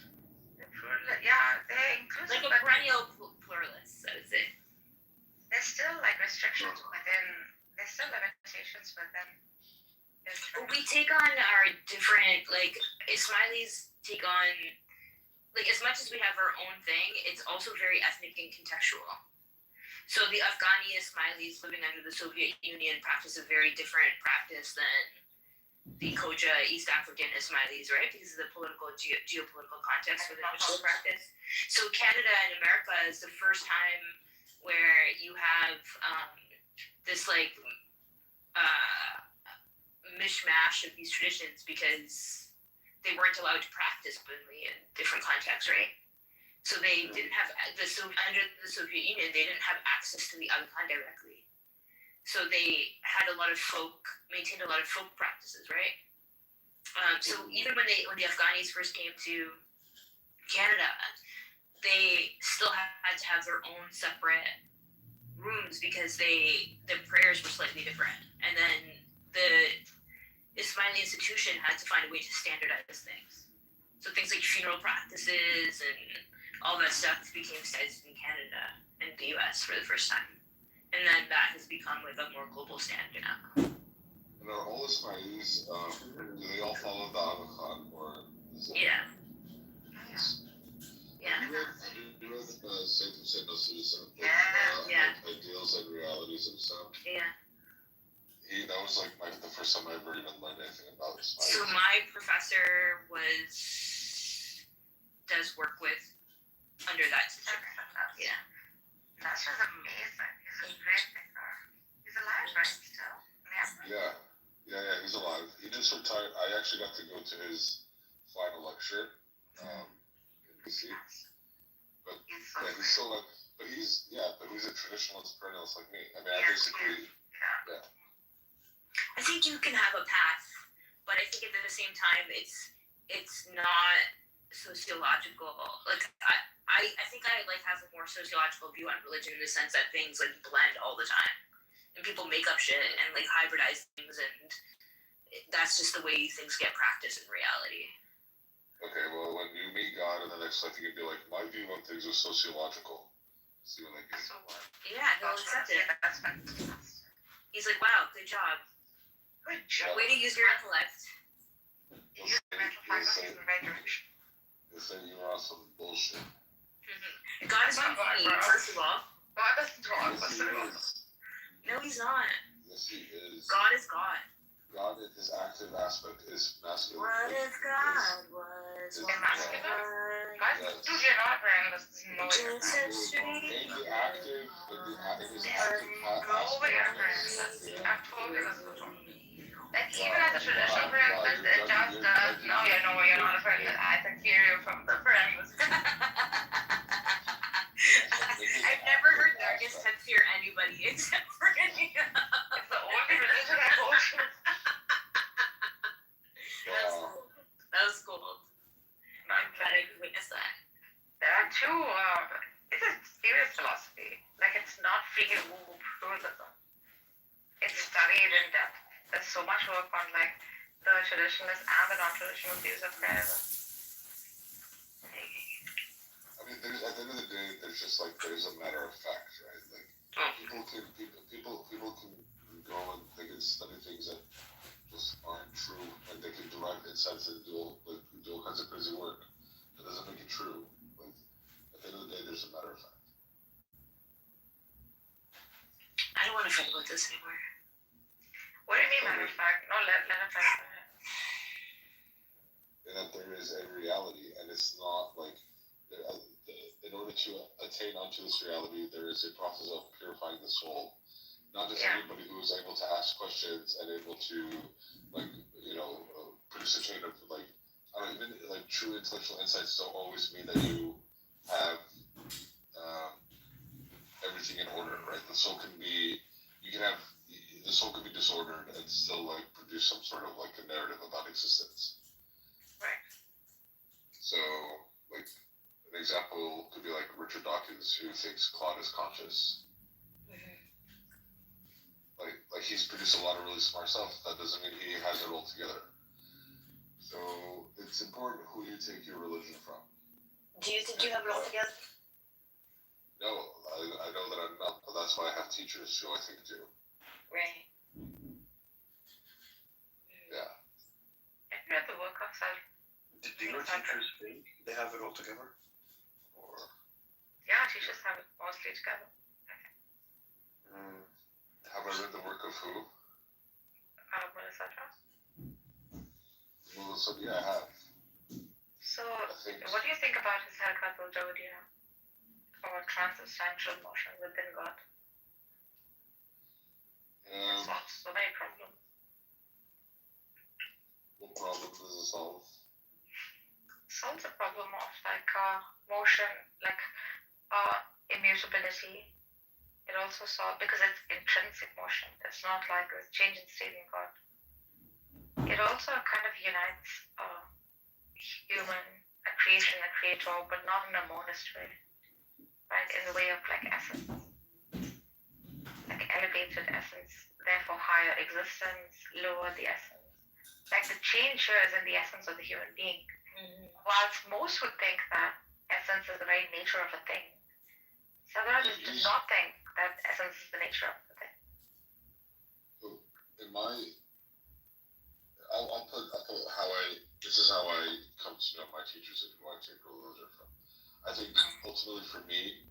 Yeah, they're inclusive. Like a perennial pluralist, I would say. There's still like restrictions within. There's still limitations within his But we take on our different, like, Smileys take on, like, as much as we have our own thing, it's also very ethnic and contextual. So the Afghani Ismailis living under the Soviet Union practice a very different practice than the Koja East African Ismailis, right? Because of the political, geopolitical context within which they practice. So Canada and America is the first time where you have this, like, mishmash of these traditions because they weren't allowed to practice openly in different contexts, right? So they didn't have under the Soviet Union, they didn't have access to the Afghan directly. So they had maintained a lot of folk practices, right? So even when the Afghanis first came to Canada, they still had to have their own separate rooms because their prayers were slightly different, and then the Ismaili institution had to find a way to standardize things. So things like funeral practices and all that stuff became standardized in Canada and the US for the first time. And then that has become like a more global standard now. And are all Ismailis, do they all follow the Aga Khan, or is it? Yeah. Yeah. Have you read Saint Hussein Nasr's Yeah. Ideals and Realities and stuff? Yeah. That was like the first time I ever even learned anything about Ismailis. So my professor does work with under that teacher. Yeah. That's just amazing. He's a great thinker. He's alive, right? Still? Yeah, he's alive. He just retired. I actually got to go to his final lecture in BC. But he's still like, but he's a traditionalist perennialist like me. I mean, I basically, yeah. I think you can have a path, but I think at the same time, it's not sociological. Like I think I like have a more sociological view on religion in the sense that things like blend all the time, and people make up shit and like hybridize things, and that's just the way things get practiced in reality. Okay, well, when you meet God in the next life, you can be like, my view on things is sociological. See what I mean? Yeah, he'll accept it. He's like, wow, good job. Good job. Way to use your intellect. He'll say you are on some bullshit. God is not funny, first of all. God doesn't talk, Yes, he is. No, he's not. Yes, he is. God is God. God in his active aspect is masculine. What if God was masculine? Guys, do you not wearing this noise? In the active, in his active aspect. I've told you this before. Like, even as a traditional friend, it just does. No, you're not a friend. I can hear you from the friends. I've never heard Darkest Head fear anybody except for India. It's the only religion I go to. That was cool. I'm glad I could witness that. There are two, it's a serious philosophy. Like, it's not freaking woo-woo pluralism. It's studied in depth. There's so much work on, like, the traditionalist and the non-traditional views of prayer. I mean, at the end of the day, there's a matter of fact, right? Like, people can go and they can study things that just aren't true, and they can derive insights and do all kinds of crazy work. That doesn't make it true. Like, at the end of the day, there's a matter of fact. I don't want to fight about this anymore. What do you mean matter of fact? No, let it fact. And that there is a reality, and it's not like in order to attain onto this reality, there is a process of purifying the soul. Not just anybody who is able to ask questions and able to, like, produce a chain of, like, I don't even, like, true intellectual insights don't always mean that you have everything in order, right? The soul can be disordered and still, like, produce some sort of, like, a narrative about existence. Right. So, like, an example could be like Richard Dawkins, who thinks Claude is conscious. Like he's produced a lot of really smart stuff. That doesn't mean he has it all together. So it's important who you take your religion from. Do you think you have it all together? No, I know that I'm not, but that's why I have teachers who I think do. Right. myself. Do your teachers think they have it all together? Or Yeah, teachers have it mostly together. Have I read the work of who? Melissa. Melissa, yeah, I have. So, what do you think about his Helkatul Jodia or transubstantial motion within God? It solves so many problems. What problem does it solve? Solves the problem of like motion, like immutability. It also solves because it's intrinsic motion. It's not like a change in state in God. It also kind of unites human, a creation, a creator, but not in a monist way, right? In the way of like essence, like elevated essence, therefore higher existence, lower the essence. Like the change here is in the essence of the human being. Whilst most would think that essence is the very nature of a thing, Savarajis did not think that essence is the nature of the thing. In my, I'll put how this is how I come to know my teachers and who I take religion from. I think ultimately for me,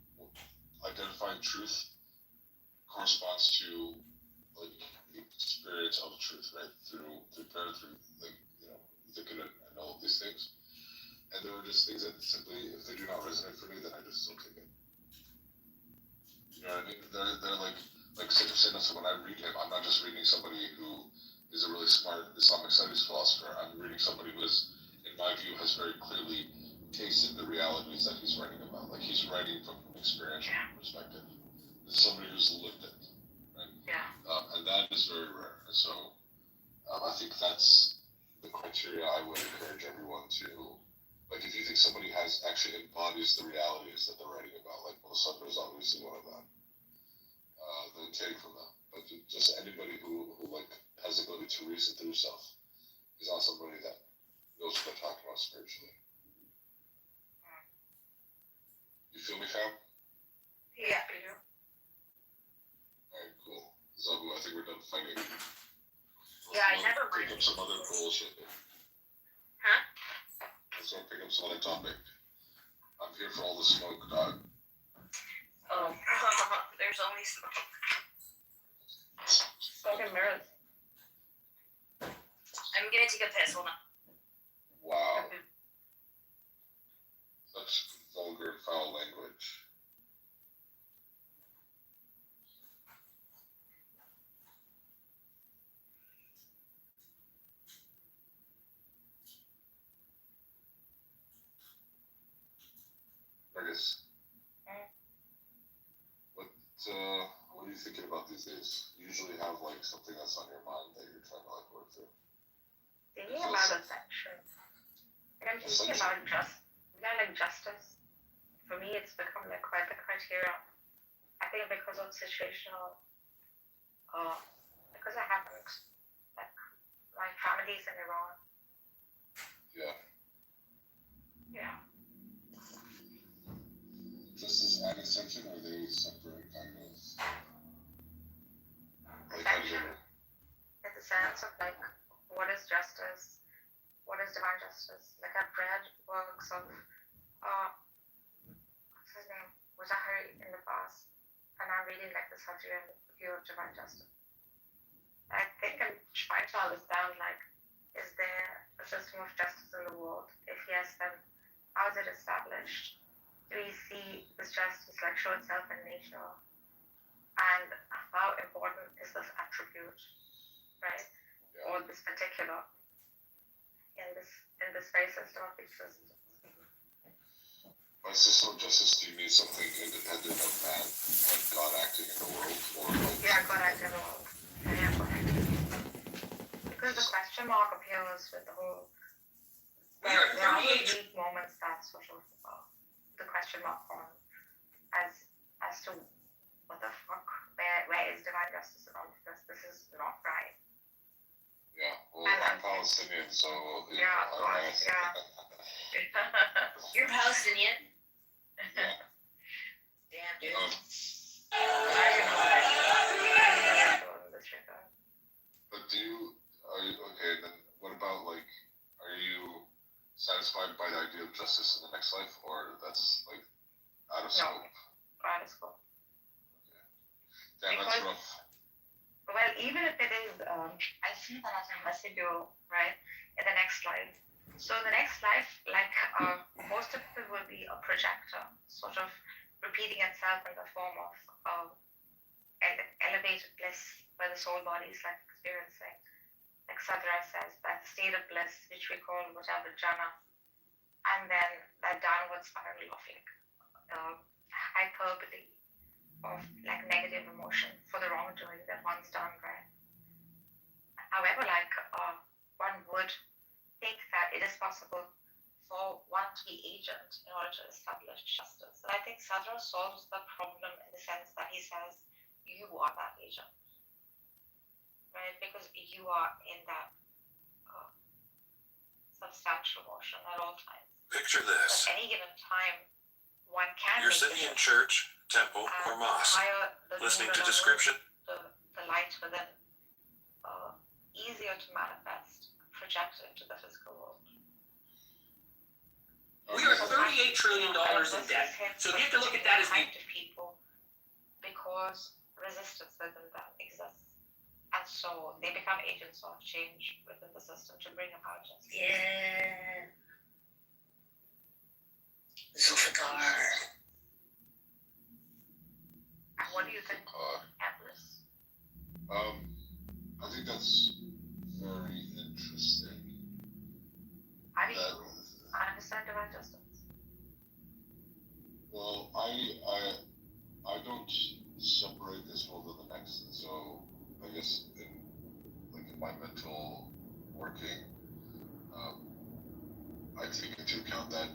identifying truth corresponds to like the experience of truth, right? Through like, you know, thinking and all of these things. And there are just things that simply, if they do not resonate for me, then I just don't take it. You know what I mean? They're like Sayyidina, when I read him, I'm not just reading somebody who is a really smart Islamic studies philosopher. I'm reading somebody who is, in my view, has very clearly tasted the realities that he's writing about. Like he's writing from an experiential perspective. This is somebody who's lived it, right? Yeah. And that is very rare. And so I think that's the criteria I would encourage everyone to. Like, if you think somebody actually embodies the realities that they're writing about, like Muhammad is obviously one of them, then take from them. But just anybody who like has the ability to reason through stuff is not somebody that knows what they're talking about spiritually. You feel me, fam? Yeah, I do. Alright, cool. Zabu, I think we're done fighting. Yeah, I never pick up some other bullshit. Huh? Let's go pick up some other topic. I'm here for all the smoke, dog. Oh, there's only smoke. Smoke and mirrors. I'm gonna take a piss, hold on. Wow. Such vulgar, foul language. Marcus, what are you thinking about these days? You usually have like something that's on your mind that you're trying to like work through. Thinking about ascension. Like I'm thinking about justice. For me, it's become like quite the criteria. I think because of situational, because I haven't, like, my family's in Iran. Yeah. Yeah. Justice and ascension, or are they separate kind of? Like Ascension, in the sense of like, what is justice? What is divine justice? Like I've read works of, what's his name? Mujahari in the past, and I'm reading like the Satyam view of divine justice. I think I'm trying to understand like, is there a system of justice in the world? If yes, then how is it established? Do we see this justice like show itself in nature? And how important is this attribute, right? Yeah. Or this particular in this very system of existence? By system of justice, do you mean something independent of man, like God acting in the world, or like? Yeah, God acting in the world. Yeah, God acting. Because the question mark appears with the whole. There are unique moments that sort of the question mark on as to what the fuck, where is divine justice in all of this? This is not right. Yeah, well, I'm Palestinian, so yeah, of course, yeah. You're Palestinian? Yeah. Damn, dude. I don't know. But are you okay? Then what about like, are you next life, or that's like out of No. scope? Out of scope. Damn, that's Because- rough. Well, even if it is, I see that as a residual, right, in the next life. So in the next life, like most of it will be a projector, sort of repeating itself in the form of elevated bliss, where the soul body is like experiencing, like Sadhra says, that state of bliss, which we call whatever jhana, and then that downward spiral of like hyperbole of like negative emotion for the wrongdoing that one's done, right? However, like one would think that it is possible for one to be agent in order to establish justice. And I think Sadhra solves the problem in the sense that he says, you are that agent, right? Because you are in that substantial motion at all times. Picture this. At any given time, one can You're make sitting in decisions. church, temple, or mosque, listening to description. The light within, easier to manifest, projected into the physical world. We are $38 trillion in debt. So you have to look at that as the to people because resistance within them exists. And so they become agents of change within the system to bring about justice. Yeah. Zulfikar. And what do you think, Empress? I think that's very interesting. How do you understand divine justice? Well, I don't separate this world and the next, and so I guess in my mental working, I take into account that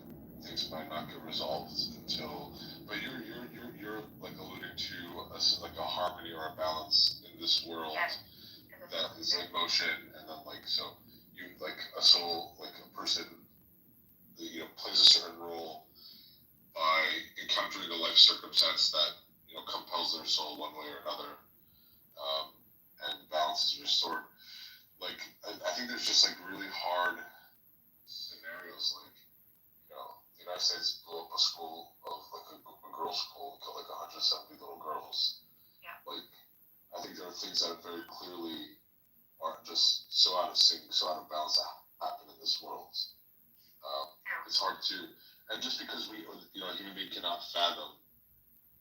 things might not get resolved until. But you're like alluding to like a harmony or a balance in this world. Yes. That is in motion, and then like so you like a soul, like a person, plays a certain role by encountering a life circumstance that compels their soul one way or another, and balance is restored. Like I think there's just like really hard scenarios, like the United States blew up a school of like a girls' school and killed like 170 little girls. Yeah. Like I think there are things that very clearly are just so out of sync, so out of balance that happen in this world. It's hard to, and just because a human being cannot fathom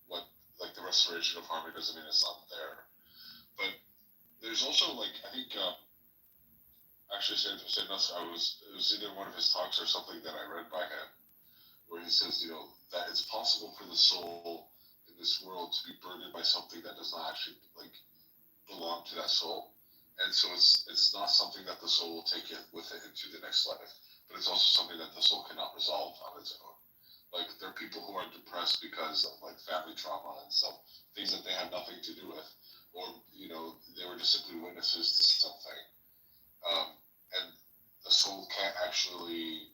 what like the restoration of harmony doesn't mean it's not there. But there's also like I think actually Santos said it was either one of his talks or something that I read by him, where he says that it's possible for the soul in this world to be burdened by something that does not actually like belong to that soul, and so it's not something that the soul will take it with it into the next life, but it's also something that the soul cannot resolve on its own. Like there are people who are depressed because of like family trauma and some things that they have nothing to do with, or they were just simply witnesses to something, and the soul can't actually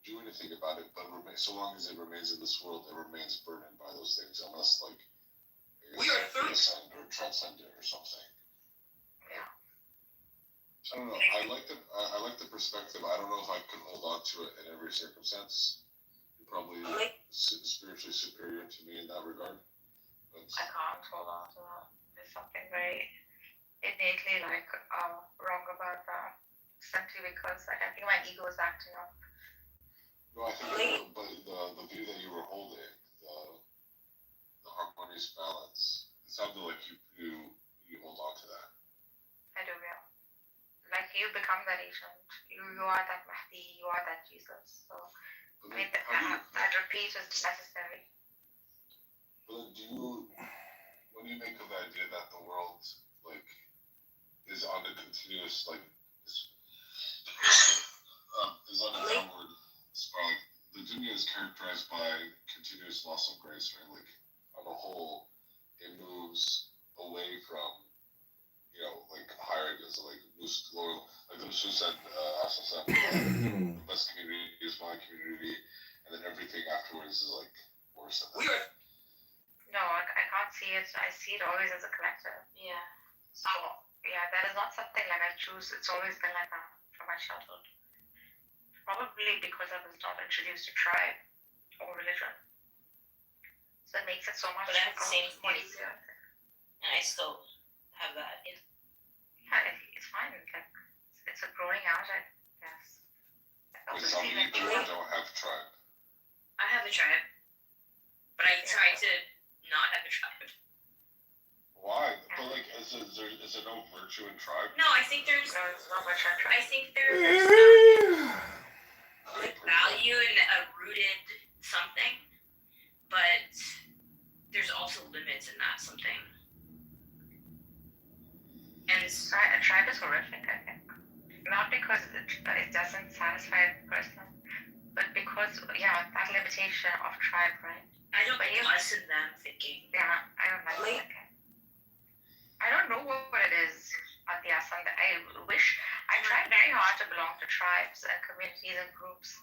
do anything about it, but so long as it remains in this world, it remains burdened by those things, unless like We are transcend or transcend it or something. Yeah. I don't know. I like the perspective. I don't know if I could hold on to it in every circumstance. You're probably spiritually superior to me in that regard. But I can't hold on to that. There's something very innately like wrong about that. Simply because like I think my ego is acting up. no, I think but the view that you were holding, the harmonious balance, it sounded like you hold on to that. I do, yeah. Like you become that agent. You are that Mahdi. You are that Jesus. So But I mean then, that repeat is necessary. But what do you make of the idea that the world like is on a continuous like is on a downward spiral? Like, the dunya is characterized by continuous loss of grace, right? Like on the whole, it moves away from like higher ideas, like moves lower. Like the Musu said, the best community is my community, and then everything afterwards is like worse than that. No, I can't see it. I see it always as a collective. Yeah. So yeah, that is not something like I choose. It's always been like that from my childhood. Probably because I was not introduced to tribe. or religion. So it makes it so much But I have the same more thing. easier. And I still have that. Yeah, it's fine. Like, it's a growing out, I guess. With some people who don't have tribe. I have a tribe, but I try to not have a tribe. Why? But like, is there no virtue in tribe? No, I think there's not much on I think there's like value in a rooted something, but there's also limits in that something. And a tribe is horrific, I think. Not because it doesn't satisfy a person, but because, yeah, that limitation of tribe, right? I don't like us and them thinking. Yeah, I don't like it. I don't know what it is at the us and I try very hard to belong to tribes and communities and groups,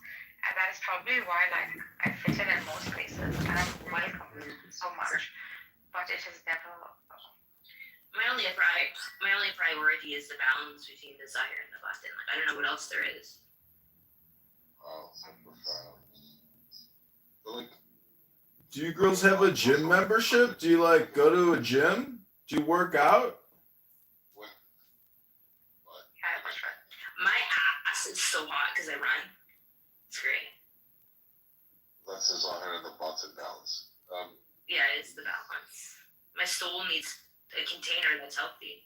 and that is probably why, like, I fit in most places and I'm welcome so much, but it is never. My only priority is the balance between desire and abundance. Like, I don't know what else there is. Wow, so profound. But like, Do you girls have a gym membership? Do you like go to a gym? Do you work out? My ass is so hot because I run. It's great. that's his honor and the butt's in balance. Yeah, it's the balance. My soul needs a container that's healthy.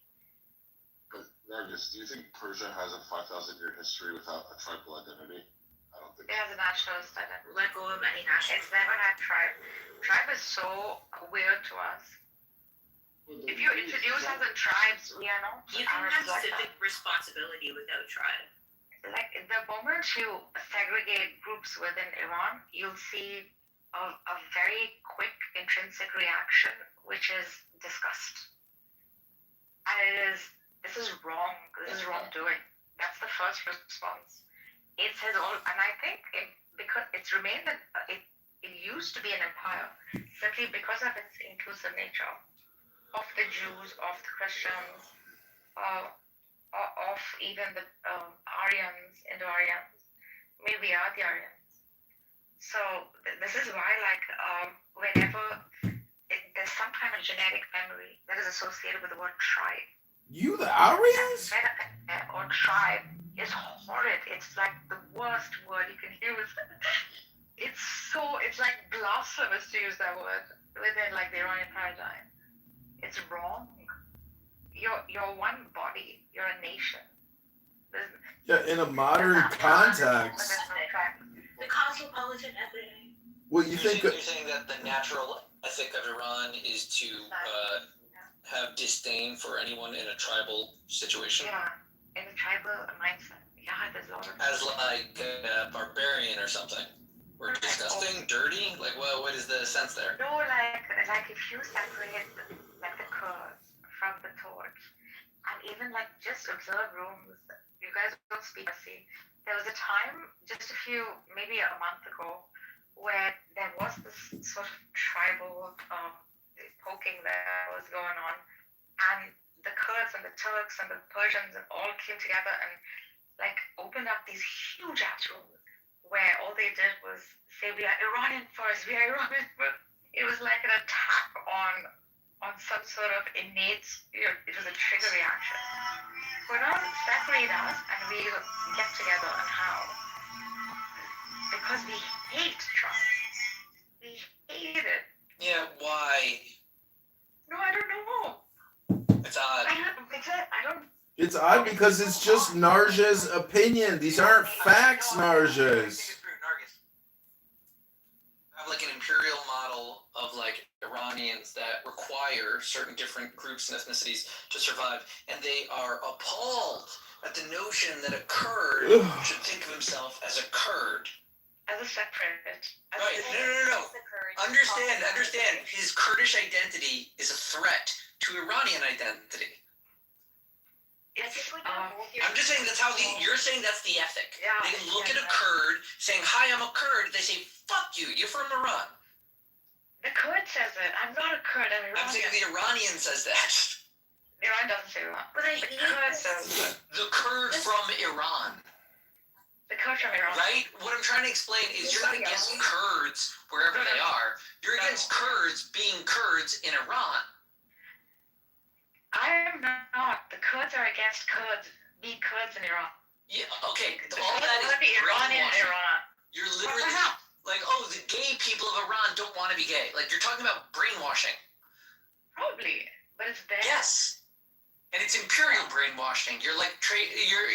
Nargis, do you think Persia has a 5,000-year history without a tribal identity? I don't think It has a nationalist identity. Let go of any national. It's never had tribe. Tribe is so weird to us. If you introduce us in tribes, we are not. You can have civic responsibility without tribe. Like, the moment you segregate groups within Iran, you'll see a very quick intrinsic reaction, which is disgust. And this is wrong. This is wrongdoing. That's the first response. It says all, and I think because it's remained, it used to be an empire simply because of its inclusive nature. Of the Jews, of the Christians, of even the Aryans, Indo-Aryans. Maybe we are the Aryans. So this is why, like, whenever there's some kind of genetic memory that is associated with the word tribe. You the Aryans? Or tribe is horrid. It's like the worst word you can use. It's like blasphemous to use that word within, like, the Iranian paradigm. It's wrong. You're one body. You're a nation. Yeah, in a modern context. The cosmopolitan ethic. What you think? You're saying that the natural ethic of Iran is to have disdain for anyone in a tribal situation? Yeah, in a tribal mindset. Yeah, there's a lot of. As like a barbarian or something. We're disgusting, dirty? Like, what is the sense there? No, like if you separate like the Kurds from the Turks, and even like just observe rooms, you guys don't speak Farsi. There was a time, just maybe a month ago, where there was this sort of tribal poking that was going on, and the Kurds and the Turks and the Persians all came together and like opened up these huge ass rooms where all they did was say, we are Iranian first, we are Iranian first. It was like an attack on some sort of innate, it was a trigger reaction. We're not separate us and we get together, and how? Because we hate trust. We hate it. Yeah, why? No, I don't know. It's odd. I don't. It's odd because it's just Narja's opinion. These aren't facts, Narja's. Have like an imperial model of like Iranians that require certain different groups and ethnicities to survive, and they are appalled at the notion that a Kurd should think of himself as a Kurd. As a separate. Right, no. Understand. His Kurdish identity is a threat to Iranian identity. I'm just saying that's how you're saying that's the ethic. Yeah, they look at a Kurd saying, "Hi, I'm a Kurd." They say, "Fuck you. You're from Iran." The Kurd says it. I'm not a Kurd. I'm Iranian. I'm saying the Iranian says that. Iran doesn't say that. But the Kurd says it. The Kurd from Iran. The Kurds from Iran. Right? What I'm trying to explain is you're not against Kurds wherever they are. You're against Kurds being Kurds in Iran. I am not. The Kurds are against Kurds being Kurds in Iran. Yeah, okay. All that is Iranian in brainwashing. Iran. You're literally like, oh, the gay people of Iran don't want to be gay. Like, you're talking about brainwashing. Probably, but it's there. Yes. And it's imperial brainwashing. You're like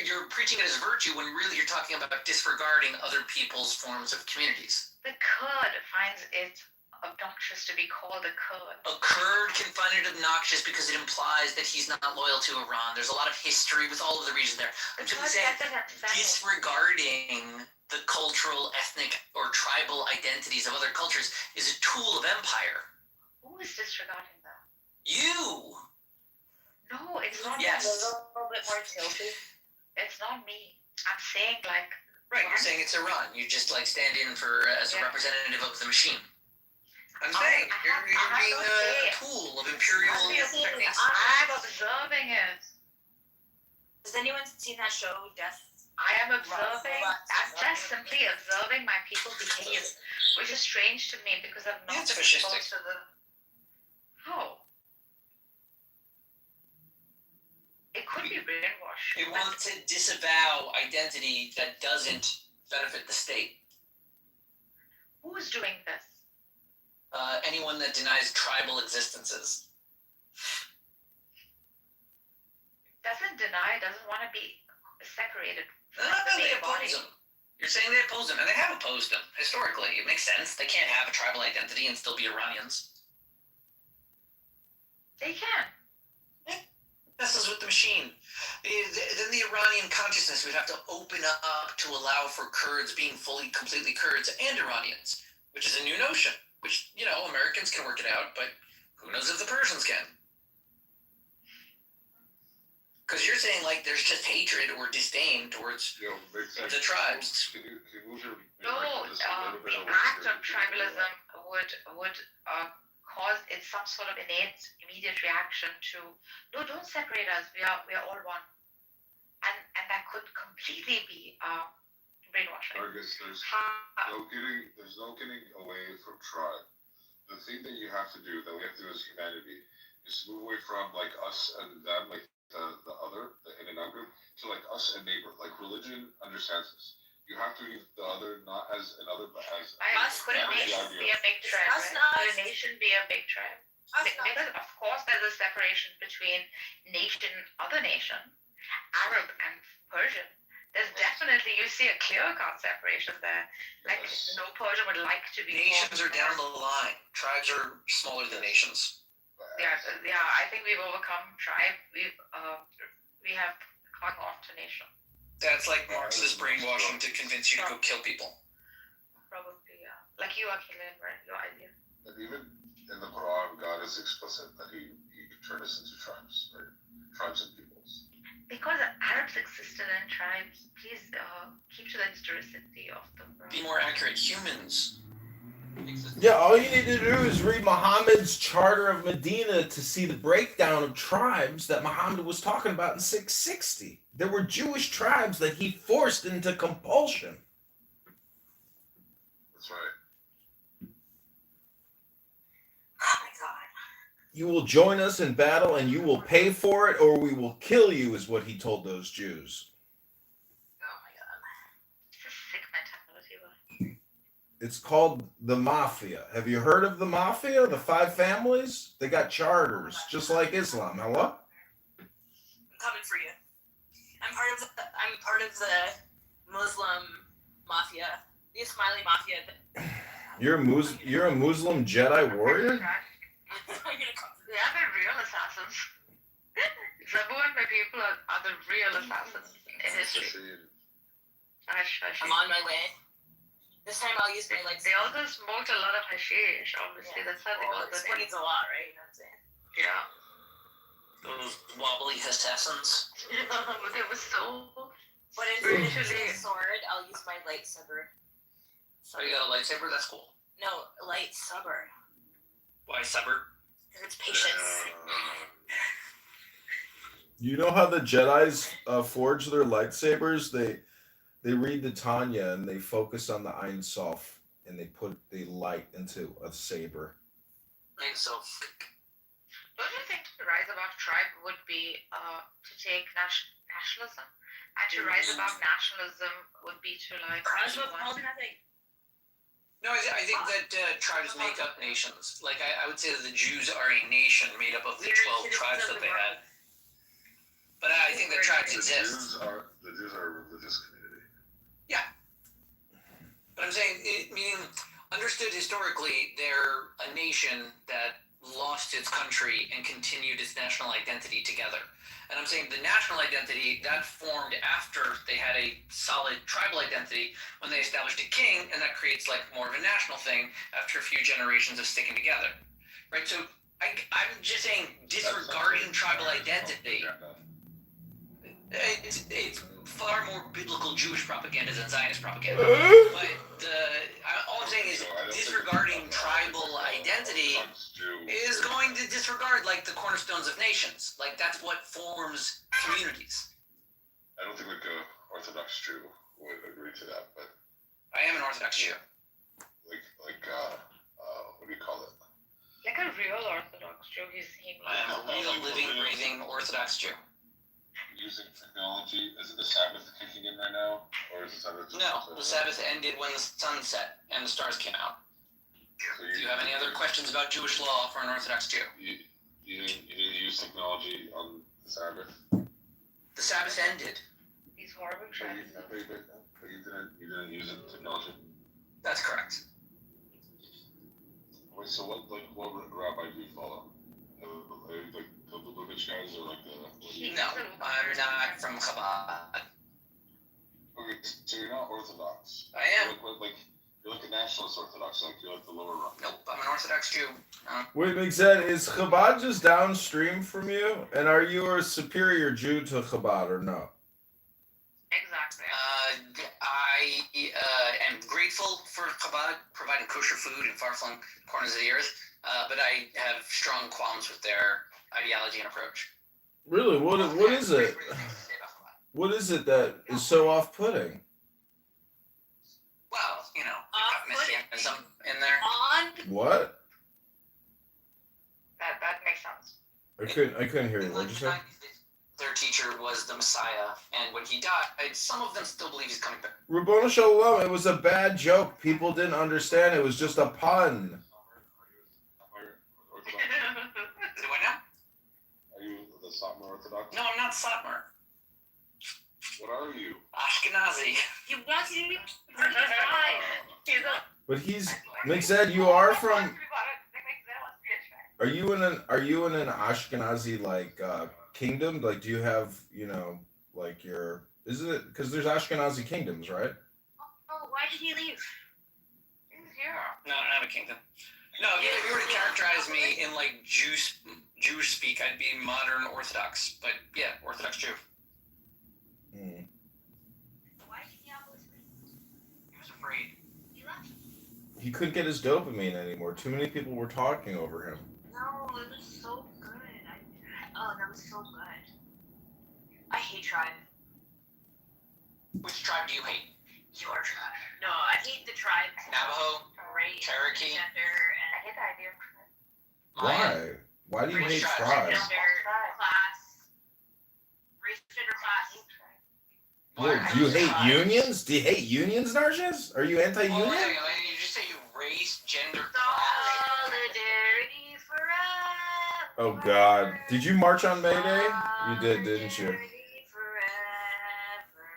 you're preaching it as virtue when really you're talking about disregarding other people's forms of communities. The Kurd finds it obnoxious to be called a Kurd. A Kurd can find it obnoxious because it implies that he's not loyal to Iran. There's a lot of history with all of the regions there. I'm just saying, disregarding the cultural, ethnic, or tribal identities of other cultures is a tool of empire. Who is disregarding that? You! No, it's not Yes. a little bit more tilted. It's not me. I'm saying like. Right, you're saying it's Iran. You just like stand in for as a representative of the machine. I'm saying you're being a tool of imperial. I'm observing it. Has anyone seen that show, Death? I am observing. I'm just simply observing my people behave, which is strange to me because I've not been exposed to the. How? It could be brainwashed. It wants to disavow identity that doesn't benefit the state. Who is doing this? Anyone that denies tribal existences. Doesn't deny, doesn't want to be separated from No, the they main body. oppose them. You're saying they oppose them, and they have opposed them historically. It makes sense. They can't have a tribal identity and still be Iranians. They can. Messes with the machine. Then the Iranian consciousness would have to open up to allow for Kurds being fully, completely Kurds and Iranians, which is a new notion. Which, you know, Americans can work it out, but who knows if the Persians can? Because you're saying like there's just hatred or disdain towards the tribes. No, the act of tribalism would cause it's some sort of innate immediate reaction to no, don't separate us. We are all one, and that could completely be brainwashing. Argus, there's no getting away from tribe. The thing that you have to do, that we have to do as humanity, is move away from like us and them, like the other, the in and out group, to like us and neighbor. Like religion understands this. You have to use the other not as another, but as us. Could a nation be a big tribe? Could a nation be a big tribe? Because of course there's a separation between nation, other nation, Arab and Persian. There's definitely, you see a clear-cut separation there. Like, no Persian would like to be. Nations are down the line. Tribes are smaller than nations. Yeah. I think we've overcome tribe. We have clung off to nation. That's like Marxist brainwashing to convince you to go kill people. Probably, yeah. Like you are killing, right? Your idea. And even in the Quran, God is explicit that He could turn us into tribes, right? Tribes and peoples. Because Arabs existed in tribes, please keep to the historicity of the Quran. Be more accurate. Humans. Yeah, all you need to do is read Muhammad's Charter of Medina to see the breakdown of tribes that Muhammad was talking about in 660. There were Jewish tribes that he forced into compulsion. That's right. Oh my God. You will join us in battle and you will pay for it or we will kill you, is what he told those Jews. Oh my God. It's a sick mentality. It's called the Mafia. Have you heard of the Mafia? The 5 families? They got charters, just like Islam. Hello? I'm coming for you. I'm part of the Muslim mafia, the Ismaili mafia. You're a Muslim Jedi warrior? They are the real assassins. Zabu and my people are the real assassins in history. I'm on my way. This time I'll use my legs. They also smoked a lot of hashish, obviously. That's how they got the name. Explains a lot, right? You know what I'm saying? Yeah. Those wobbly assassins. Yeah, but they were so. But instead of using a sword, I'll use my lightsaber. So you got a lightsaber? That's cool. No, lightsaber. Why saber? Because it's patience. You know how the Jedis forge their lightsabers? They read the Tanya and they focus on the Ein Sof and they put the light into a saber. And so, Don't you think to rise above tribe would be to take nationalism? And to rise above nationalism would be to like. no, I think that tribes make up nations. Like, I would say that the Jews are a nation made up of the 12 tribes that they had. But I think that tribes exist. The Jews are a religious community. Yeah. But I'm saying, meaning, understood historically, they're a nation that lost its country and continued its national identity together. And I'm saying the national identity, that formed after they had a solid tribal identity when they established a king, and that creates like more of a national thing after a few generations of sticking together. Right? So I'm just saying disregarding tribal identity, it's far more biblical Jewish propaganda than Zionist propaganda. But all I'm saying is disregarding tribal identity is going to disregard like the cornerstones of nations. Like that's what forms communities. I don't think like a Orthodox Jew would agree to that, but I am an Orthodox Jew. What do you call it? Like a real Orthodox Jew, I am a real, living, breathing Orthodox Jew. Using technology, is it the Sabbath kicking in right now, or is the Sabbath? No, the Sabbath ended when the sun set and the stars came out. So do you have any other questions about Jewish law for an Orthodox Jew? You didn't use technology on the Sabbath. The Sabbath ended. These horrible trends. But you didn't use technology. That's correct. Wait, so what rabbi do you follow? Like the Lubavitch guys, or like the? No, I'm not from Chabad. Okay, so you're not Orthodox. I am. You're like a nationalist Orthodox, like you're like the lower rung. Nope, I'm an Orthodox Jew. Wait, Mixed, is Chabad just downstream from you? And are you a superior Jew to Chabad or no? Exactly. I am grateful for Chabad providing kosher food in far-flung corners of the earth, but I have strong qualms with their ideology and approach. Really? What is it? What is it that is so off-putting? Well, you know, you've got messianism in there. What? That makes sense. I couldn't hear you. What did you say? Their teacher was the Messiah, and when he died, some of them still believe he's coming back. Rabboni Shalom, it was a bad joke. People didn't understand. It was just a pun. Is it what now? Are you the Satmar Orthodox? No, I'm not Satmar. What are you? Ashkenazi. You want to be But he's Mixed, you are from. Are you in an Ashkenazi like kingdom? Like, do you have like your? Isn't it because there's Ashkenazi kingdoms, right? Oh, why did he leave? He's here. No, I don't have a kingdom. No, if you were to characterize me in like Jewish speak, I'd be modern Orthodox. But yeah, Orthodox Jew. Hmm. Why did he always leave? He was afraid. He left. He couldn't get his dopamine anymore. Too many people were talking over him. No, it was so good. That was so good. I hate tribe. Which tribe do you hate? Your tribe. No, I hate the tribe. Navajo? Race, Cherokee? gender, and I hate the idea of Why? Why do you hate tribe? tribes? gender, class, race, gender, class. What, do you hate unions? Do you hate unions, Narcissus? Are you anti-union? Oh, you just say you race, gender, class. Solidarity forever. Oh God! Did you march on May Day? You did, didn't you? Solidarity forever.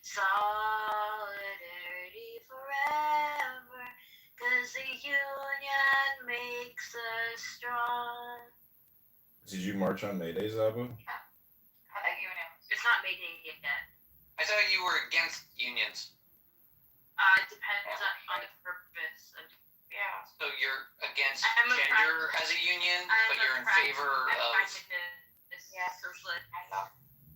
Solidarity forever. 'Cause the union makes us strong. Did you march on May Day, Zabu? I like unions. It's not made it yet. I thought you were against unions. It depends on the purpose. Yeah. So you're against I'm a gender as a union, but you're in favor of socialist.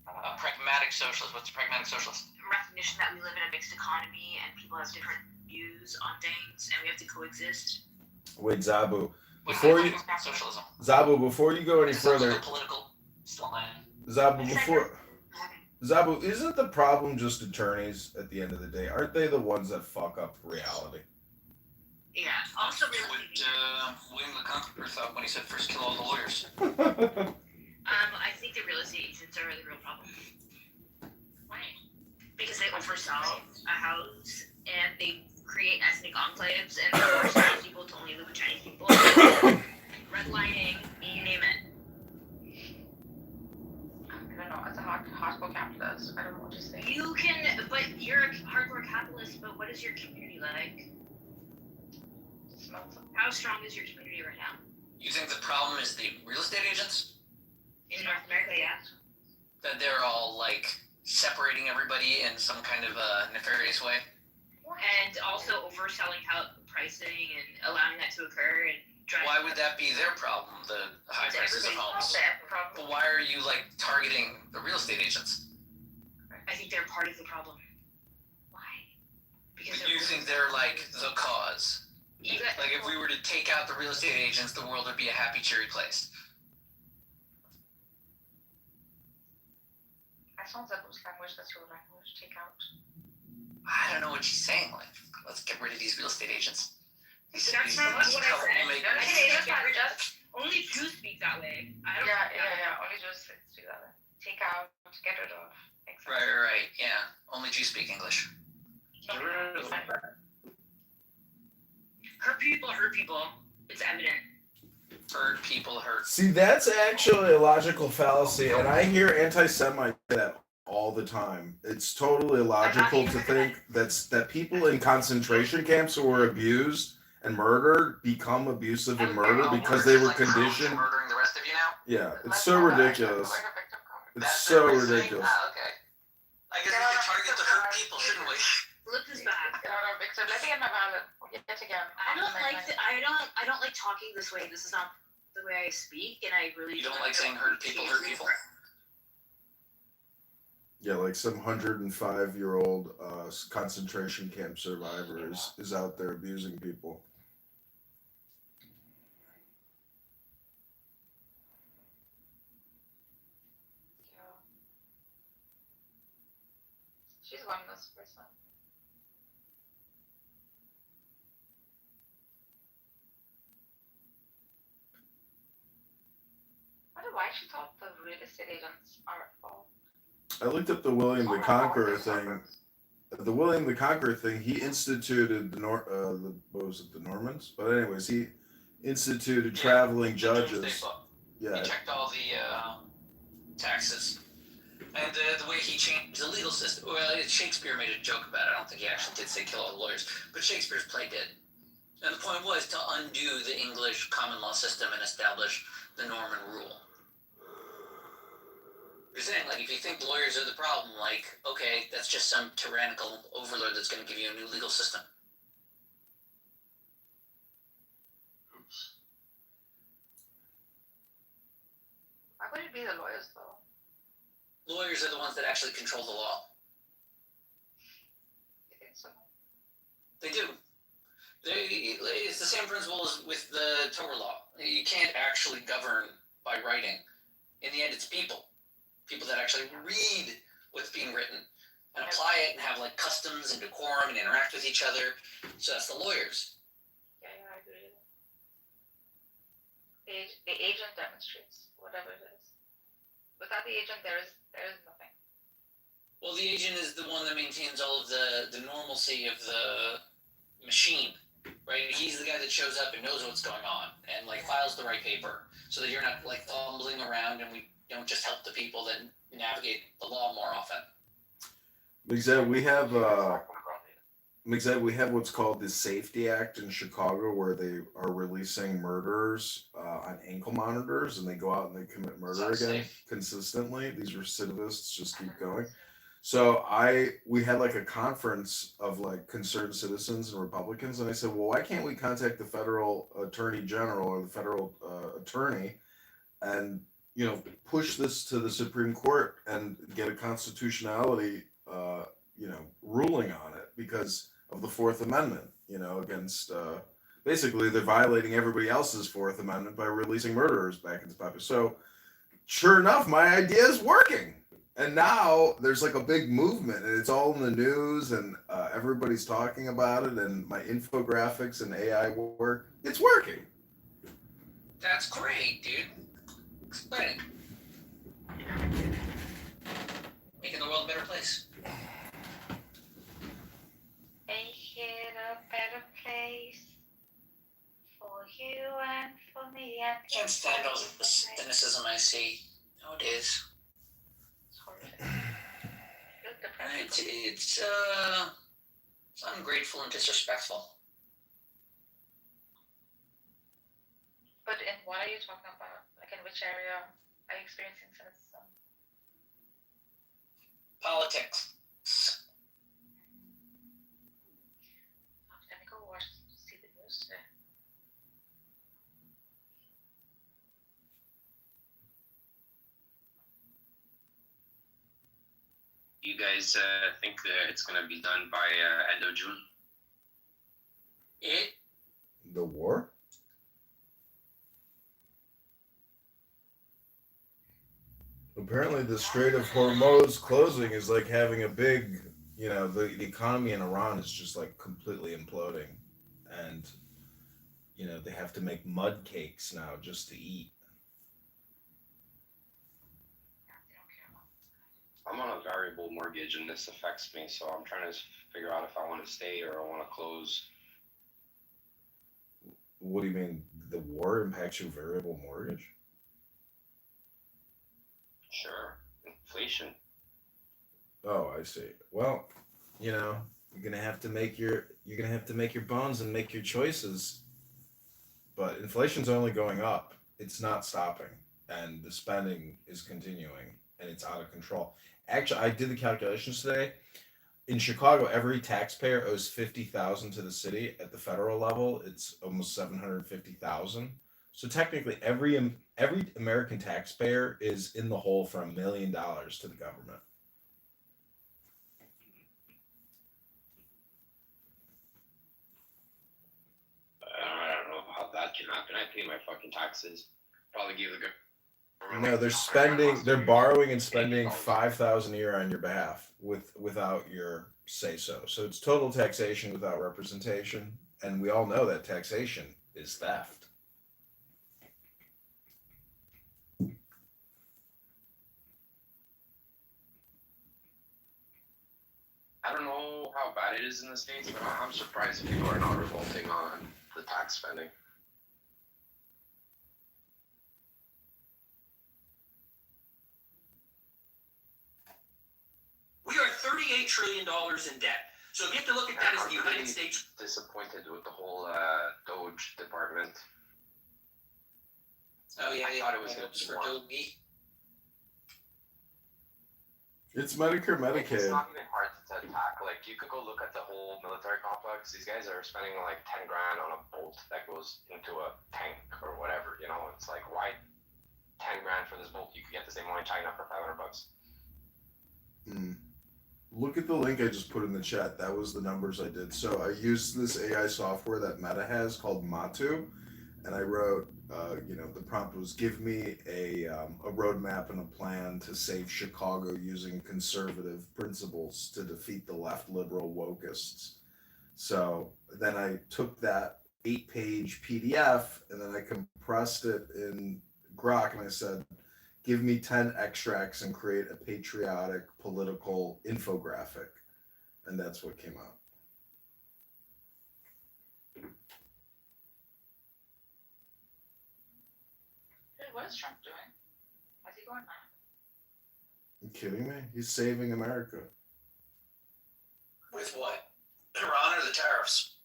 a pragmatic socialist. What's a pragmatic socialist? Recognition that we live in a mixed economy and people have different views on things and we have to coexist. Wait, Zabu. What Before do you, think about socialism? Zabu, before you go any further, Political slang. Zabu, before. Zabu, isn't the problem just attorneys at the end of the day? Aren't they the ones that fuck up reality? Yeah. Also, What William the Conqueror thought when he said first kill all the lawyers. I think the real estate agents are the real problem. Why? Because they oversell a house and they create ethnic enclaves and they force Chinese people to only live with Chinese people. Redlining, you name it. I don't know. As a hardcore capitalist, I don't know what to say. You can, but you're a hardcore capitalist. But what is your community like? How strong is your community right now? You think the problem is the real estate agents? In North America, yeah. That they're all like separating everybody in some kind of nefarious way? And also overselling pricing and allowing that to occur and driving. Why would that be their problem, the high prices of homes? But why are you like targeting the real estate agents? I think they're part of the problem. Why? Because you think they're like the cause? Like if we were to take out the real estate agents, the world would be a happy, cheery place. That sounds like whose language, that's your language. Take out. I don't know what she's saying. Like, let's get rid of these real estate agents. That's not what I said. Only Jews speak that way. I don't. Yeah. Only Jews speak that way. Take out, get rid of. Exactly. Right. Yeah. Only Jews speak English. Hurt people. It's evident. Hurt people hurt. See, that's actually a logical fallacy, and I hear anti-Semites say that all the time. It's totally illogical to think that people in concentration camps who were abused and murdered become abusive and murdered because they were conditioned. Murdering the rest of you now? Yeah, it's so ridiculous. It's so ridiculous. Okay. I guess we should target the hurt people, shouldn't we? Flip this back. Victor, let me get my ballot. Yet again. I don't like talking this way. This is not the way I speak, and I really. You don't like saying hurt people hurt people. Yeah, like some 105-year-old concentration camp survivor is out there abusing people. She's one of those person. I wonder why she thought the real estate agents are at fault. I looked up the William the Conqueror thing. The William the Conqueror thing, he instituted the Normans? But anyways, he instituted traveling judges. Yeah. He checked all the taxes. And the way he changed the legal system. Well, Shakespeare made a joke about it. I don't think he actually did say kill all the lawyers. But Shakespeare's play did. And the point was to undo the English common law system and establish the Norman rule. You're saying, like, if you think lawyers are the problem, like, okay, that's just some tyrannical overlord that's going to give you a new legal system. Oops. Why would it be the lawyers, though? Lawyers are the ones that actually control the law. You think so? They do. It's the same principle as with the Torah law. You can't actually govern by writing. In the end, it's people. People that actually read what's being written and apply it and have like customs and decorum and interact with each other. So that's the lawyers. Yeah, I agree. The agent demonstrates whatever it is. Without the agent, there is nothing. Well, the agent is the one that maintains all of the normalcy of the machine, right? He's the guy that shows up and knows what's going on and like files the right paper so that you're not like fumbling around and we don't just help the people that navigate the law more often. Mixed we have what's called the Safety Act in Chicago, where they are releasing murderers on ankle monitors, and they go out and they commit murder again consistently. These recidivists just keep going. So we had like a conference of like concerned citizens and Republicans, and I said, well, why can't we contact the federal attorney general or the federal attorney and push this to the Supreme Court and get a constitutionality ruling on it because of the Fourth Amendment, against basically they're violating everybody else's Fourth Amendment by releasing murderers back into the population. So sure enough, my idea is working. And now there's like a big movement, and it's all in the news, and everybody's talking about it. And my infographics and AI work, it's working. That's great, dude. Exciting. Making the world a better place. Make it a better place for you and for me and Can't stand all the cynicism I see nowadays. It's ungrateful and disrespectful. But in what are you talking about? Like in which area are you experiencing cynicism? Politics. Let me go see the news today. You guys think that it's gonna be done by end of June? The war? Apparently, the Strait of Hormuz closing is like having a big, the economy in Iran is just like completely imploding. And, they have to make mud cakes now just to eat. I'm on a variable mortgage and this affects me, so I'm trying to figure out if I want to stay or I want to close. What do you mean? The war impacts your variable mortgage? Sure, inflation. Oh, I see. Well, you're gonna have to make your bones and make your choices. But inflation's only going up. It's not stopping. And the spending is continuing and it's out of control. Actually, I did the calculations today. In Chicago, every taxpayer owes 50,000 to the city. At the federal level, it's almost 750,000. So technically, every American taxpayer is in the hole for $1 million to the government. I don't know how that can happen. I pay my fucking taxes. Probably give the government. No, they're borrowing and spending 5,000 a year on your behalf without your say so. So it's total taxation without representation, and we all know that taxation is theft. I don't know how bad it is in the States, but I'm surprised people are not revolting on the tax spending. We are $38 trillion in debt. So if you have to look at that as the United States. Disappointed with the whole Doge department. Oh yeah, I thought it was going to for be more. Doge. It's Medicare, It's Medicaid. not even hard to attack. Like, you could go look at the whole military complex. These guys are spending like 10 grand on a bolt that goes into a tank or whatever. It's like, why 10 grand for this bolt? You could get the same one in China for $500. Look at the link I just put in the chat. That was the numbers I did. So I used this AI software that Meta has called Matu, and I wrote, the prompt was give me a roadmap and a plan to save Chicago using conservative principles to defeat the left liberal wokists. So then I took that 8-page PDF and then I compressed it in Grok and I said, give me 10 extracts and create a patriotic political infographic. And that's what came out. What is Trump doing? Is he going mad? You kidding me? He's saving America. With what? Iran or the tariffs?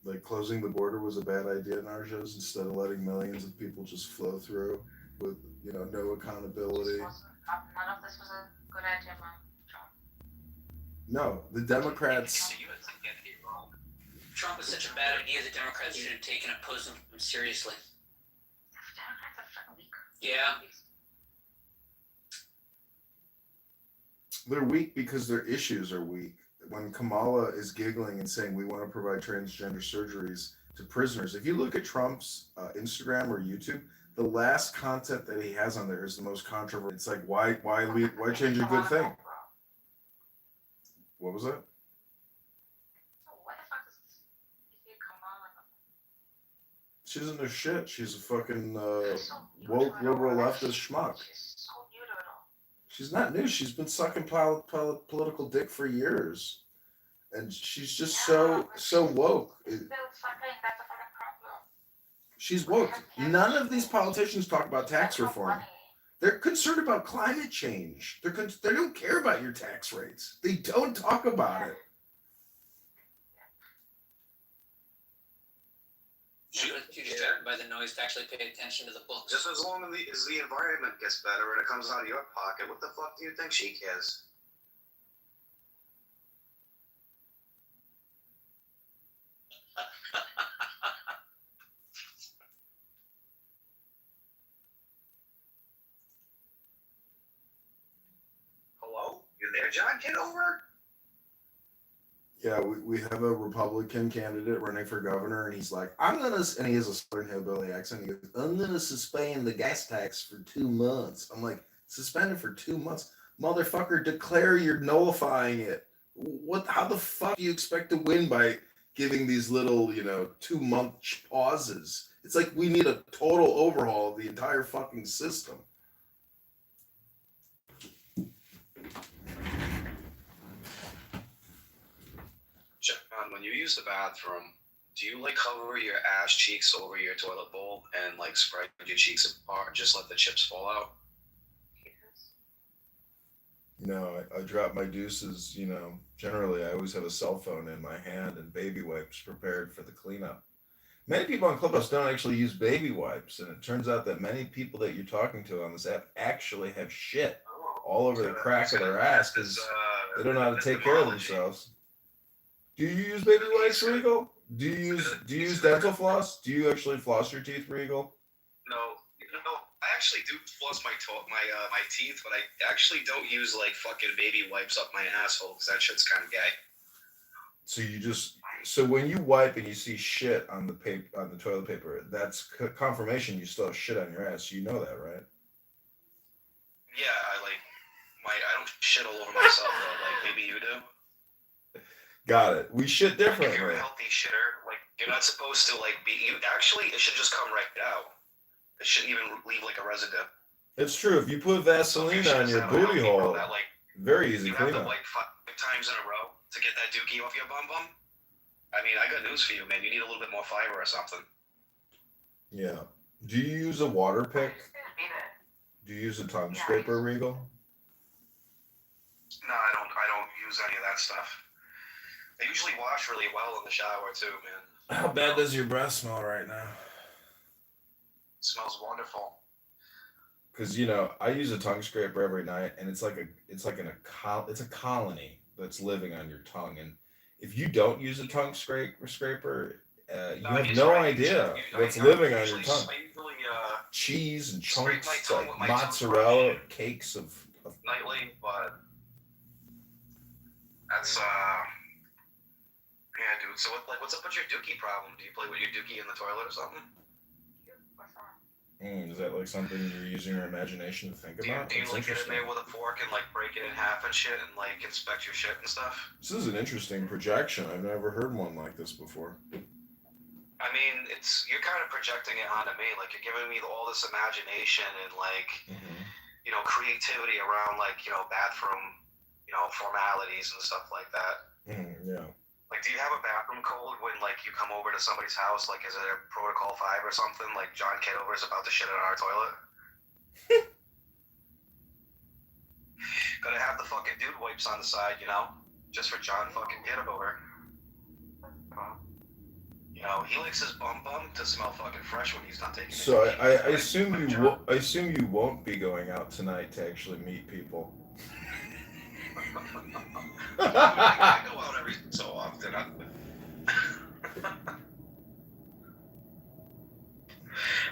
Like closing the border was a bad idea in our shows instead of letting millions of people just flow through with, no accountability. None of this was a good idea, man. Trump. No, the Democrats. Trump was such a bad idea, the Democrats should have taken opposing him seriously. Democrats are fucking weak. Yeah. They're weak because their issues are weak. When Kamala is giggling and saying we want to provide transgender surgeries to prisoners, if you look at Trump's Instagram or YouTube, the last content that he has on there is the most controversial. It's like, why change a good thing? What was that? She doesn't know shit. She's a fucking woke liberal leftist schmuck. She's not new. She's been sucking political dick for years, and she's just so woke. She's woke. None of these politicians talk about tax reform. They're concerned about climate change. They don't care about your tax rates. They don't talk about it. You distracted by the noise to actually pay attention to the books. Just as long as the environment gets better and it comes out of your pocket, what the fuck do you think she cares? Hello? You there, John Kitover? Yeah, we have a Republican candidate running for governor, and he's like, and he has a Southern hillbilly accent. He goes, I'm gonna suspend the gas tax for 2 months. I'm like, suspend it for 2 months, motherfucker! Declare you're nullifying it. What? How the fuck do you expect to win by giving these little, 2-month pauses? It's like we need a total overhaul of the entire fucking system. John, when you use the bathroom, do you like cover your ass cheeks over your toilet bowl and like spread your cheeks apart, just let the chips fall out? I drop my deuces, generally I always have a cell phone in my hand and baby wipes prepared for the cleanup. Many people on Clubhouse don't actually use baby wipes, and it turns out that many people that you're talking to on this app actually have shit all over the crack of their ass because they don't know how to take care of themselves. Do you use baby wipes, Regal? Do you use dental floss? Do you actually floss your teeth, Regal? No, I actually do floss my teeth, but I actually don't use like fucking baby wipes up my asshole because that shit's kind of gay. So when you wipe and you see shit on the toilet paper, that's confirmation you still have shit on your ass. You know that, right? Yeah, I don't shit all over myself though, like maybe you do. Got it. We shit differently. If you're a healthy shitter, like you're not supposed to like be. It should just come right out. It shouldn't even leave like a residue. It's true. If you put Vaseline on your booty hole, very easy cleanup. You have to wipe 5 times in a row to get that dookie off your bum bum. I mean, I got news for you, man. You need a little bit more fiber or something. Yeah. Do you use a water pick? Do you use a tongue scraper, Regal? No, I don't use any of that stuff. They usually wash really well in the shower too, man. How bad does your breath smell right now? It smells wonderful. Because I use a tongue scraper every night, and it's a colony that's living on your tongue. And if you don't use a tongue scraper, you have no idea what's living on your tongue. Cheese and chunks like mozzarella, cakes of nightly, but that's yeah, dude. So what's up with your dookie problem? Do you play with your dookie in the toilet or something? Is that like something you're using your imagination to think about? Do you like get in there with a fork and like break it in half and shit and like inspect your shit and stuff? This is an interesting projection. I've never heard one like this before. I mean, you're kind of projecting it onto me. Like you're giving me all this imagination and like creativity around like bathroom formalities and stuff like that. Yeah. Like, do you have a bathroom code when, like, you come over to somebody's house? Like, is it a Protocol 5 or something? Like, John Kitover is about to shit in our toilet? Gotta have the fucking dude wipes on the side, just for John fucking Kitover. He likes his bum to smell fucking fresh when he's not taking his So I assume you won't be going out tonight to actually meet people. I go out every so often.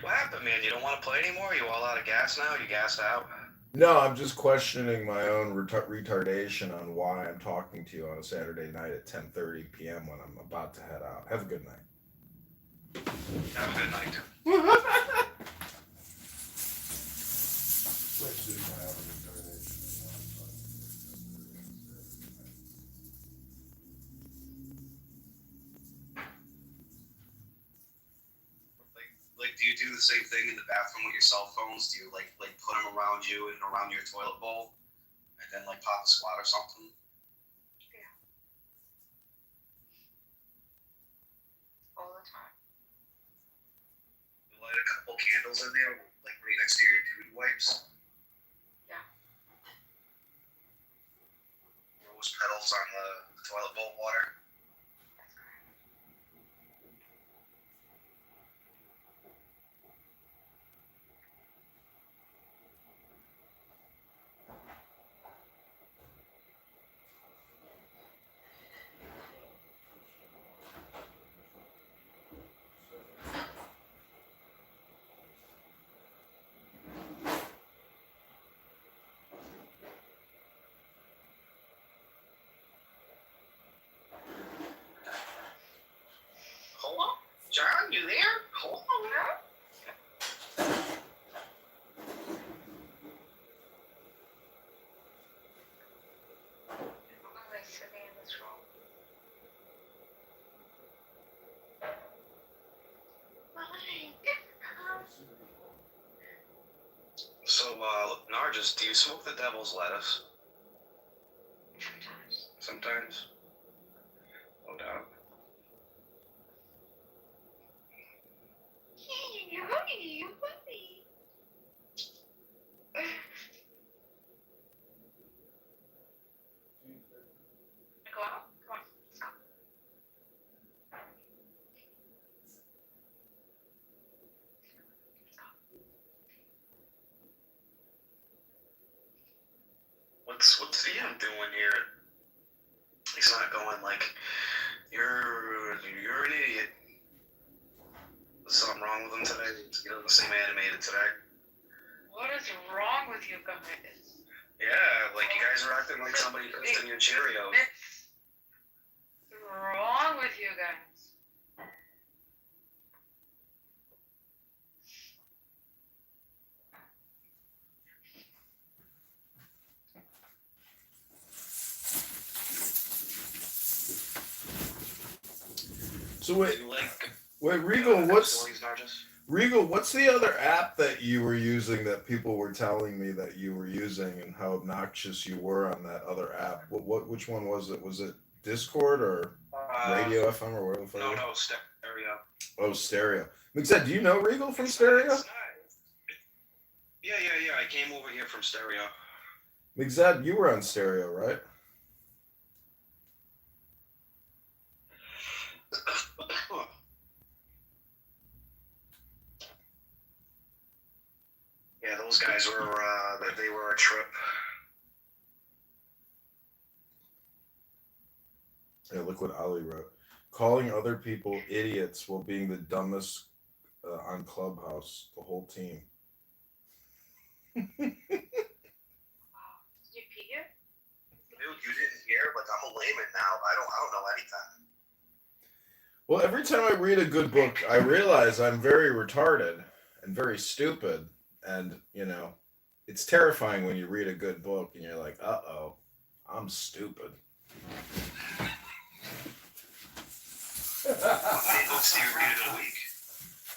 What happened, man? You don't want to play anymore? Are you all out of gas now? You gassed out? No, I'm just questioning my own retardation on why I'm talking to you on a Saturday night at 10:30 p.m. when I'm about to head out. Have a good night. Have a good night. do the same thing in the bathroom with your cell phones? Do you like put them around you and around your toilet bowl, and then like pop a squat or something? Yeah. All the time. You light a couple candles in there, like right next to your dude wipes. Yeah. Rose petals on the toilet bowl water. Hello? John, you there? Hello? Why am I sitting in this room? So, Nargis, do you smoke the devil's lettuce? Sometimes. Sometimes? No doubt. You honey. Go out. Come on. Let's go. What's Ian doing here? He's not going like, you're an idiot. There's something wrong with him today. He doesn't seem animated today. What is wrong with you guys? Yeah, like you guys are acting like somebody pissed in your Cheerios. What's wrong with you guys? So wait, Like, Regal, what's stories, Nargis? Regal? What's the other app that you were using that people were telling me that you were using, and how obnoxious you were on that other app? Which one was it? Was it Discord or Radio FM or whatever? No, Stereo. Oh, Stereo. Mixed, do you know Regal from Stereo? Yeah. I came over here from Stereo. Mixed, you were on Stereo, right? Yeah, those guys were they were a trip. Yeah, look what Ali wrote. Calling other people idiots while being the dumbest on Clubhouse, the whole team. Did you pee here? Dude, you didn't hear? Like, I'm a layman now. I don't know anything. Well, every time I read a good book, I realize I'm very retarded and very stupid. And, it's terrifying when you read a good book and you're like, uh-oh, I'm stupid. How many books do you read in a week?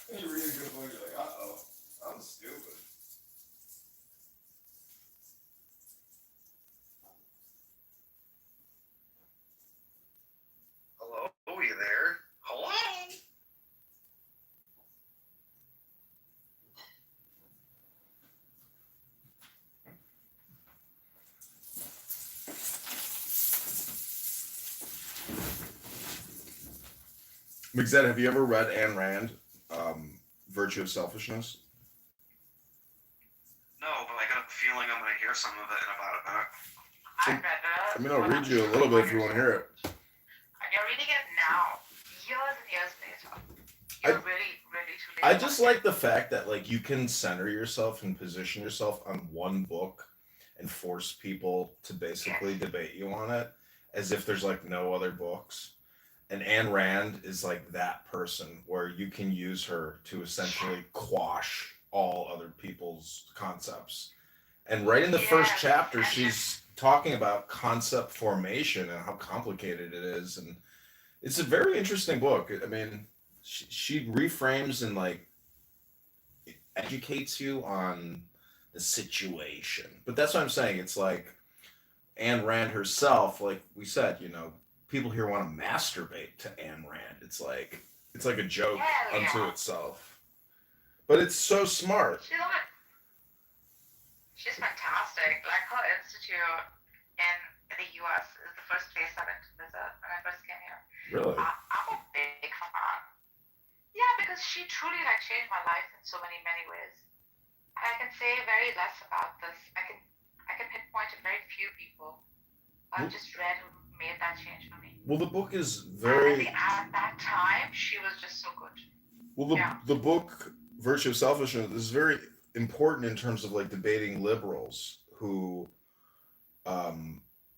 When you read a good book, you're like, uh-oh, I'm stupid. Hello? Are you there? Hello? Mixed, have you ever read Ayn Rand, Virtue of Selfishness? No, but I got a feeling I'm going to hear some of it in about a minute. I read that. I mean, I'll read you a little bit if you want to hear it. And you're reading it now, years and years later. You're really too late. I just like the fact that you can center yourself and position yourself on one book and force people to basically debate you on it as if there's no other books. And Ayn Rand is that person where you can use her to essentially quash all other people's concepts. And right in the first chapter, she's talking about concept formation and how complicated it is. And it's a very interesting book. I mean, she reframes and educates you on the situation. But that's what I'm saying. It's like Ayn Rand herself, like we said, people here want to masturbate to Ayn Rand. It's like a joke Hell unto yeah. itself. But it's so smart. She's fantastic. Like her institute in the US is the first place I went to visit when I first came here. Really? I'm a big fan. Yeah, because she truly like changed my life in so many ways. And I can say very less about this. I can pinpoint to very few people I've just read who made that change for me. Well, the book is And I very think at that time she was just so good. well. The book Virtue of Selfishness is very important in terms of like debating liberals who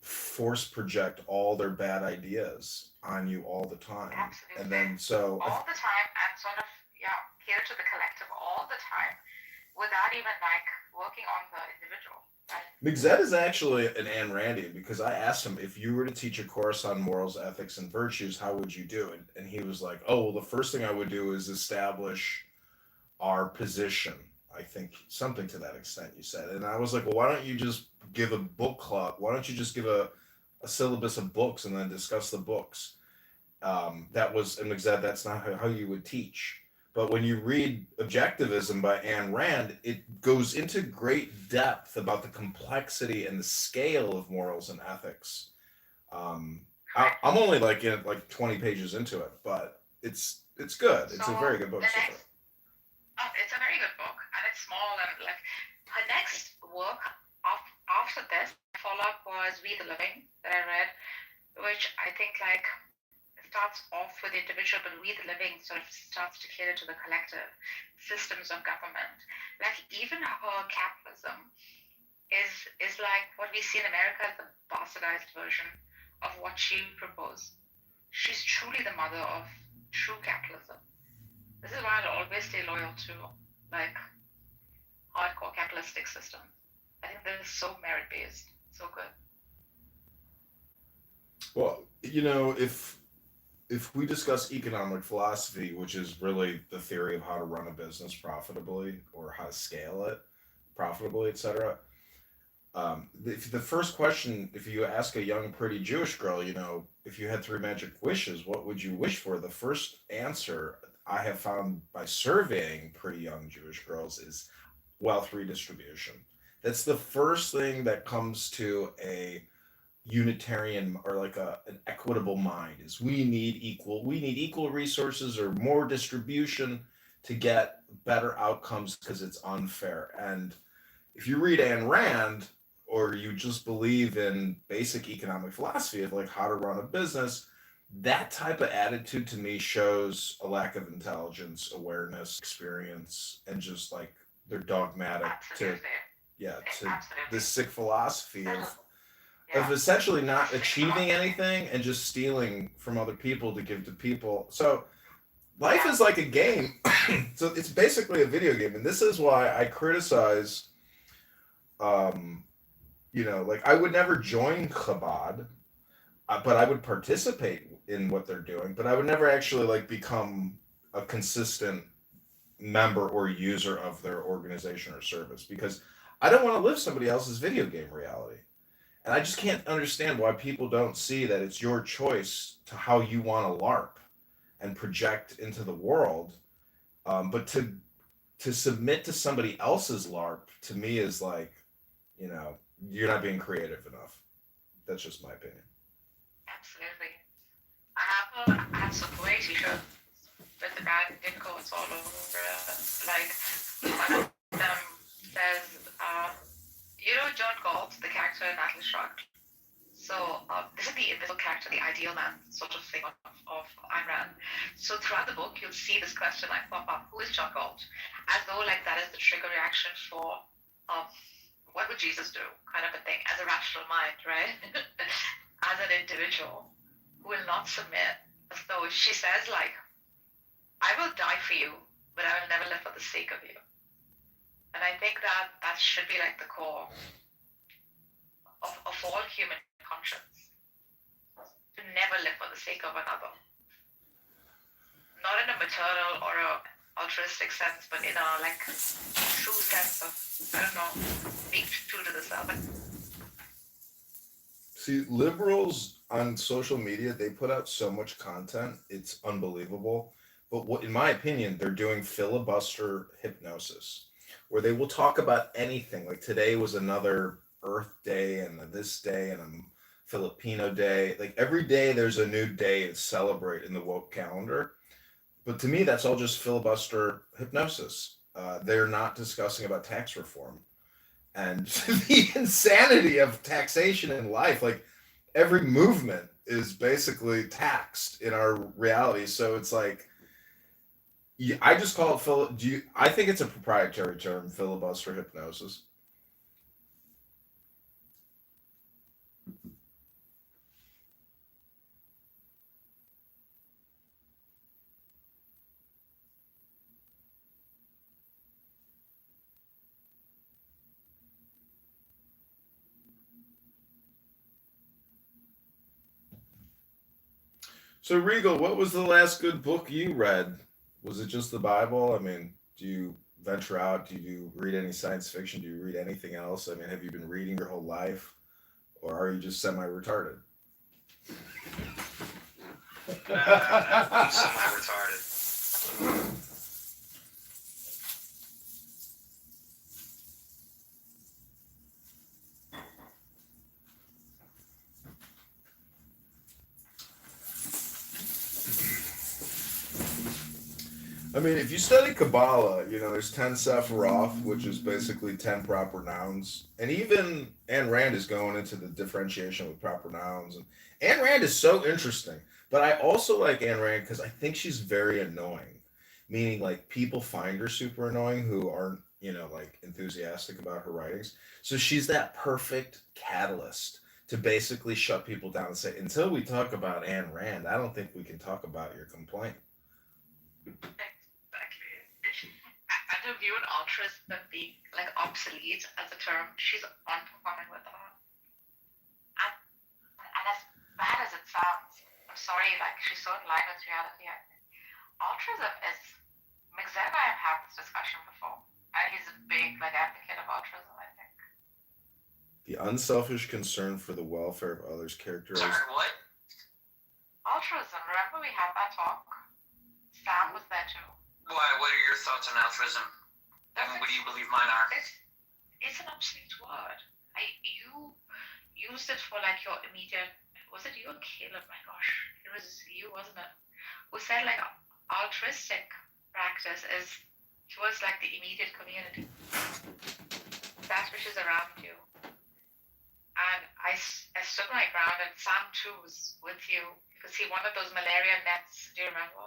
force project all their bad ideas on you all the time. Absolutely. And then so all the time and sort of cater to the collective all the time without even like working on the individual. Right? McZed is actually an Ayn Randian because I asked him if you were to teach a course on morals, ethics, and virtues, how would you do it? And he was like, "Oh, well, the first thing I would do is establish our position." I think something to that extent you said. And I was like, "Well, why don't you just give a book club? Why don't you just give a syllabus of books and then discuss the books?" That was, and McZed, that's not how you would teach. But when you read Objectivism by Ayn Rand, it goes into great depth about the complexity and the scale of morals and ethics. I'm only like 20 pages into it, but it's good. It's a very good book. So far. It's a very good book, and it's small. And like her next work after this follow-up was We the Living that I read, which I think like starts off with the individual, but We the Living sort of starts to cater to the collective systems of government. Like even her capitalism is like what we see in America as the bastardized version of what she proposed. She's truly the mother of true capitalism. This is why I'll always stay loyal to like hardcore capitalistic system. I think they're so merit based, so good. Well, if we discuss economic philosophy, which is really the theory of how to run a business profitably or how to scale it profitably, etc. The first question, if you ask a young, pretty Jewish girl, if you had 3 magic wishes, what would you wish for? The first answer I have found by surveying pretty young Jewish girls is wealth redistribution. That's the first thing that comes to a unitarian or like an equitable mind is we need equal resources or more distribution to get better outcomes because it's unfair. And if you read Ayn Rand or you just believe in basic economic philosophy of like how to run a business, that type of attitude to me shows a lack of intelligence, awareness, experience, and just like they're dogmatic to this sick philosophy of essentially not achieving anything and just stealing from other people to give to people. So life is like a game. So it's basically a video game. And this is why I criticize, like I would never join Chabad, but I would participate in what they're doing, but I would never actually like become a consistent member or user of their organization or service because I don't want to live somebody else's video game reality. And I just can't understand why people don't see that it's your choice to how you want to LARP and project into the world. But to submit to somebody else's LARP to me is like, you're not being creative enough. That's just my opinion. Absolutely. I have some way t-shirts with the bad Dinko's all over it. Like one of them says, John Galt, the character in Atlas Shrugged. So this is the invisible character, the ideal man sort of thing of Ayn Rand. So throughout the book, you'll see this question like pop up: who is John Galt? As though like that is the trigger reaction for what would Jesus do, kind of a thing, as a rational mind, right? As an individual who will not submit. So she says like, I will die for you, but I will never live for the sake of you. And I think that should be like the core of all human conscience. To never live for the sake of another. Not in a maternal or a altruistic sense, but in a like true sense of, I don't know, being true to the self. See, liberals on social media, they put out so much content, it's unbelievable. But what, in my opinion, they're doing filibuster hypnosis, where they will talk about anything. Like today was another Earth Day and this day and a Filipino Day. Like every day there's a new day to celebrate in the woke calendar. But to me, that's all just filibuster hypnosis. They're not discussing about tax reform and the insanity of taxation in life. Like every movement is basically taxed in our reality. So it's like, yeah, I just call it I think it's a proprietary term, filibuster hypnosis. So Regal, what was the last good book you read? Was it just the Bible? I mean, do you venture out? Do you read any science fiction? Do you read anything else? I mean, have you been reading your whole life, or are you just semi-retarded? I'm semi-retarded. I mean, if you study Kabbalah, you know, there's 10 Sephiroth, which is basically 10 proper nouns. And even Ayn Rand is going into the differentiation with proper nouns. And Ayn Rand is so interesting. But I also like Ayn Rand because I think she's very annoying. Meaning, like, people find her super annoying who aren't, you know, like, enthusiastic about her writings. So she's that perfect catalyst to basically shut people down and say, until we talk about Ayn Rand, I don't think we can talk about your complaint. I don't view an altruism being like obsolete as a term. She's unperforming with that. And as bad as it sounds, I'm sorry, like she's so in line with reality. I think altruism is. Mixed and I have had this discussion before, and he's a big like advocate of altruism. I think The unselfish concern for the welfare of others characterized. Sorry, what? altruism. Remember we had that talk. Sam was there too. Why? What are your thoughts on altruism? And what do you believe mine are? It's an obsolete word. You used it for like your immediate. Was it you or Caleb? My gosh, it was you, wasn't it? Who said like altruistic practice is towards like the immediate community. That which is around you. And I stood my ground, and Sam too was with you because he wanted those malaria nets. Do you remember?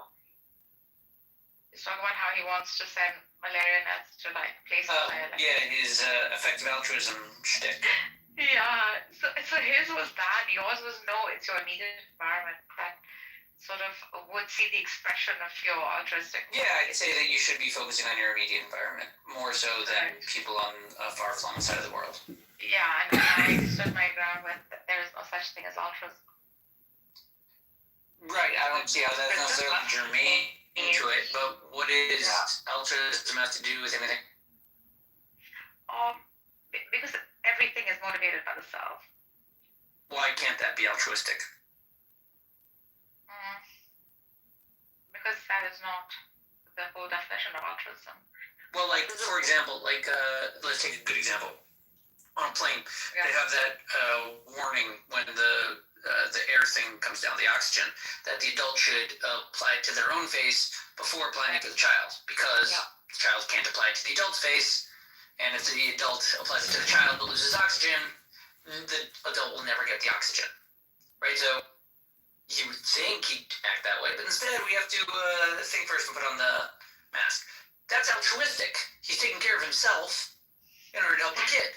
He's talking about how he wants to send malaria nets to like places where like, Yeah, his effective altruism shtick. Yeah, so his was that, yours was no, it's your immediate environment that sort of would see the expression of your altruistic. Yeah, I'd say that you should be focusing on your immediate environment more so than people on a far-flung side of the world. Yeah, and I stood my ground with there is no such thing as altruism. Right, I don't see how that's necessarily germane to it, but what is altruism have to do with anything? Because everything is motivated by the self. Why can't that be altruistic? Because that is not the whole definition of altruism. Well, like, for example, like, let's take a good example. On a plane, they have that warning when the air thing comes down, the oxygen, that the adult should apply it to their own face before applying it to the child, because the child can't apply it to the adult's face, and if the adult applies it to the child but loses oxygen, the adult will never get the oxygen, right? So you would think he'd act that way, but instead we have to think first and put on the mask. That's altruistic. He's taking care of himself in order to help the kid.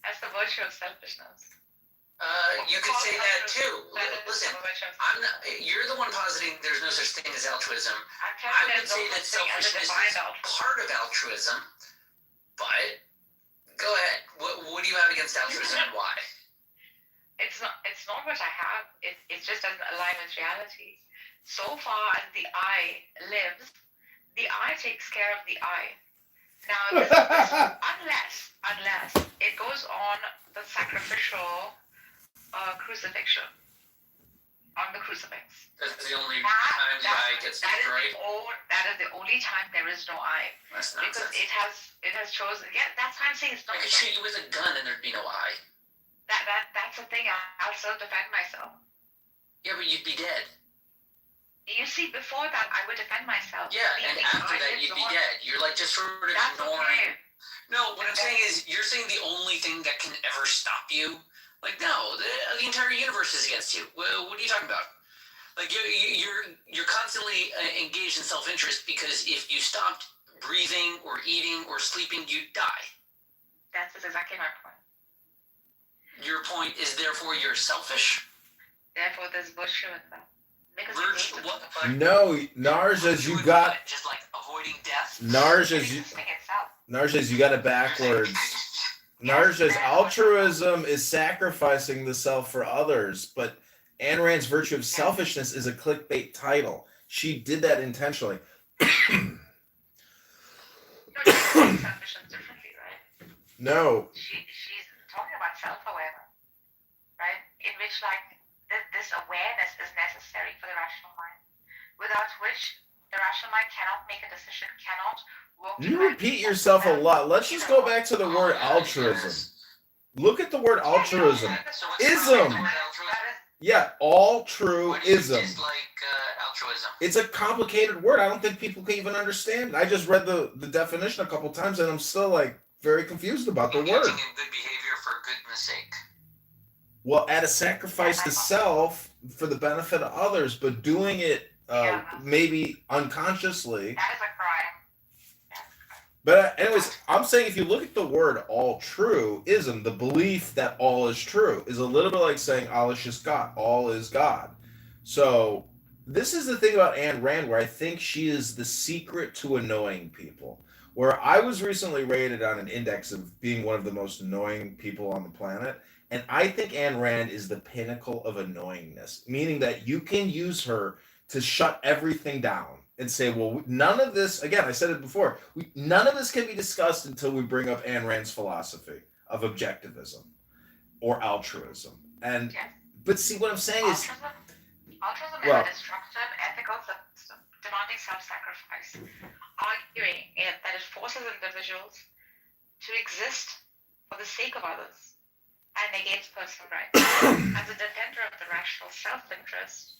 That's the virtue of selfishness. You could say that too. Listen, I'm not. You're the one positing there's no such thing as altruism. I would say that selfishness is part of altruism. But go ahead. What do you have against altruism and why? It's not what I have. It just doesn't align with reality. So far as the I lives, The eye takes care of the eye. Now, unless it goes on the sacrificial crucifixion, on the crucifix. That's the only time the eye gets destroyed. That is the only time there is no eye. That's because nonsense. it has chosen. Yeah, that's why I'm saying it's not. I could shoot you with a gun and there'd be no eye. That's the thing. I'll still defend myself. Yeah, but you'd be dead. You see, before that, I would defend myself. Yeah, and after that, you'd be dead. You're like just sort of ignoring. Okay. No, what I'm saying is, you're saying the only thing that can ever stop you. Like, no, the entire universe is against you. Well, what are you talking about? Like, you're constantly engaged in self-interest because if you stopped breathing or eating or sleeping, you'd die. That's exactly my point. Your point is therefore you're selfish? Therefore, there's virtue in that. Virtue? What the fuck? No, Narjas, you got. Just like avoiding death? Narjas, you got it backwards. Narjas, altruism is sacrificing the self for others, but Ayn Rand's virtue of selfishness is a clickbait title. She did that intentionally. No. She's talking about self-awareness, right? In which, like, this awareness is necessary for the rational mind, without which the rational mind cannot make a decision, cannot work. You repeat yourself a lot. Let's just go back to the word altruism. Look at the word altruism. Ism. Yeah, altruism. It's like altruism. It's a complicated word. I don't think people can even understand it. I just read the definition a couple times and I'm still like very confused about the word. Engaging in good behavior for goodness sake. Well, at a sacrifice to self for the benefit of others, but doing it maybe unconsciously. That is a crime. But anyways, I'm saying if you look at the word altruism, the belief that all is true is a little bit like saying all is just God. All is God. So this is the thing about Ayn Rand where I think she is the secret to annoying people. Where I was recently rated on an index of being one of the most annoying people on the planet. And I think Ayn Rand is the pinnacle of annoyingness, meaning that you can use her to shut everything down and say, well, none of this, again, I said it before, none of this can be discussed until we bring up Ayn Rand's philosophy of objectivism or altruism. And but see, what I'm saying is... Altruism is a destructive ethical system demanding self-sacrifice, arguing that it forces individuals to exist for the sake of others and negates personal rights. As a defender of the rational self-interest,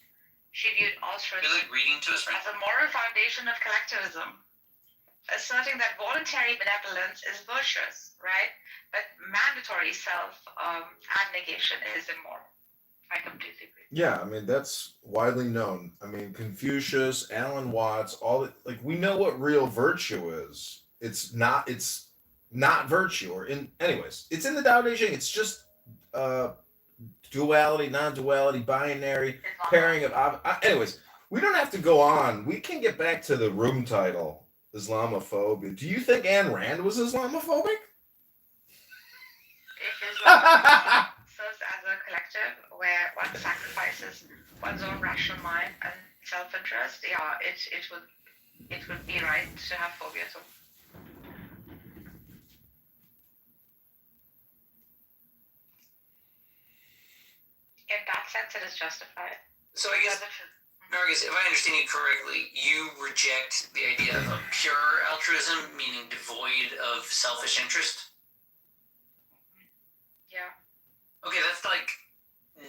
she viewed altruism as a moral foundation of collectivism, asserting that voluntary benevolence is virtuous, right? But mandatory self-abnegation is immoral. I completely agree. Yeah, I mean, that's widely known. I mean, Confucius, Alan Watts, all the, like, we know what real virtue is. It's not virtue, or anyways, it's in the Tao Te Ching. It's just duality, non-duality, binary, pairing of anyways, we don't have to go on. We can get back to the room title, Islamophobia. Do you think Ayn Rand was Islamophobic? Islam serves as a collective where one sacrifices one's own rational mind and self-interest. Yeah, it would be right to have phobia too. In that sense, it is justified. So I guess, Nargis, if I understand you correctly, you reject the idea of pure altruism, meaning devoid of selfish interest? Yeah. Okay, that's like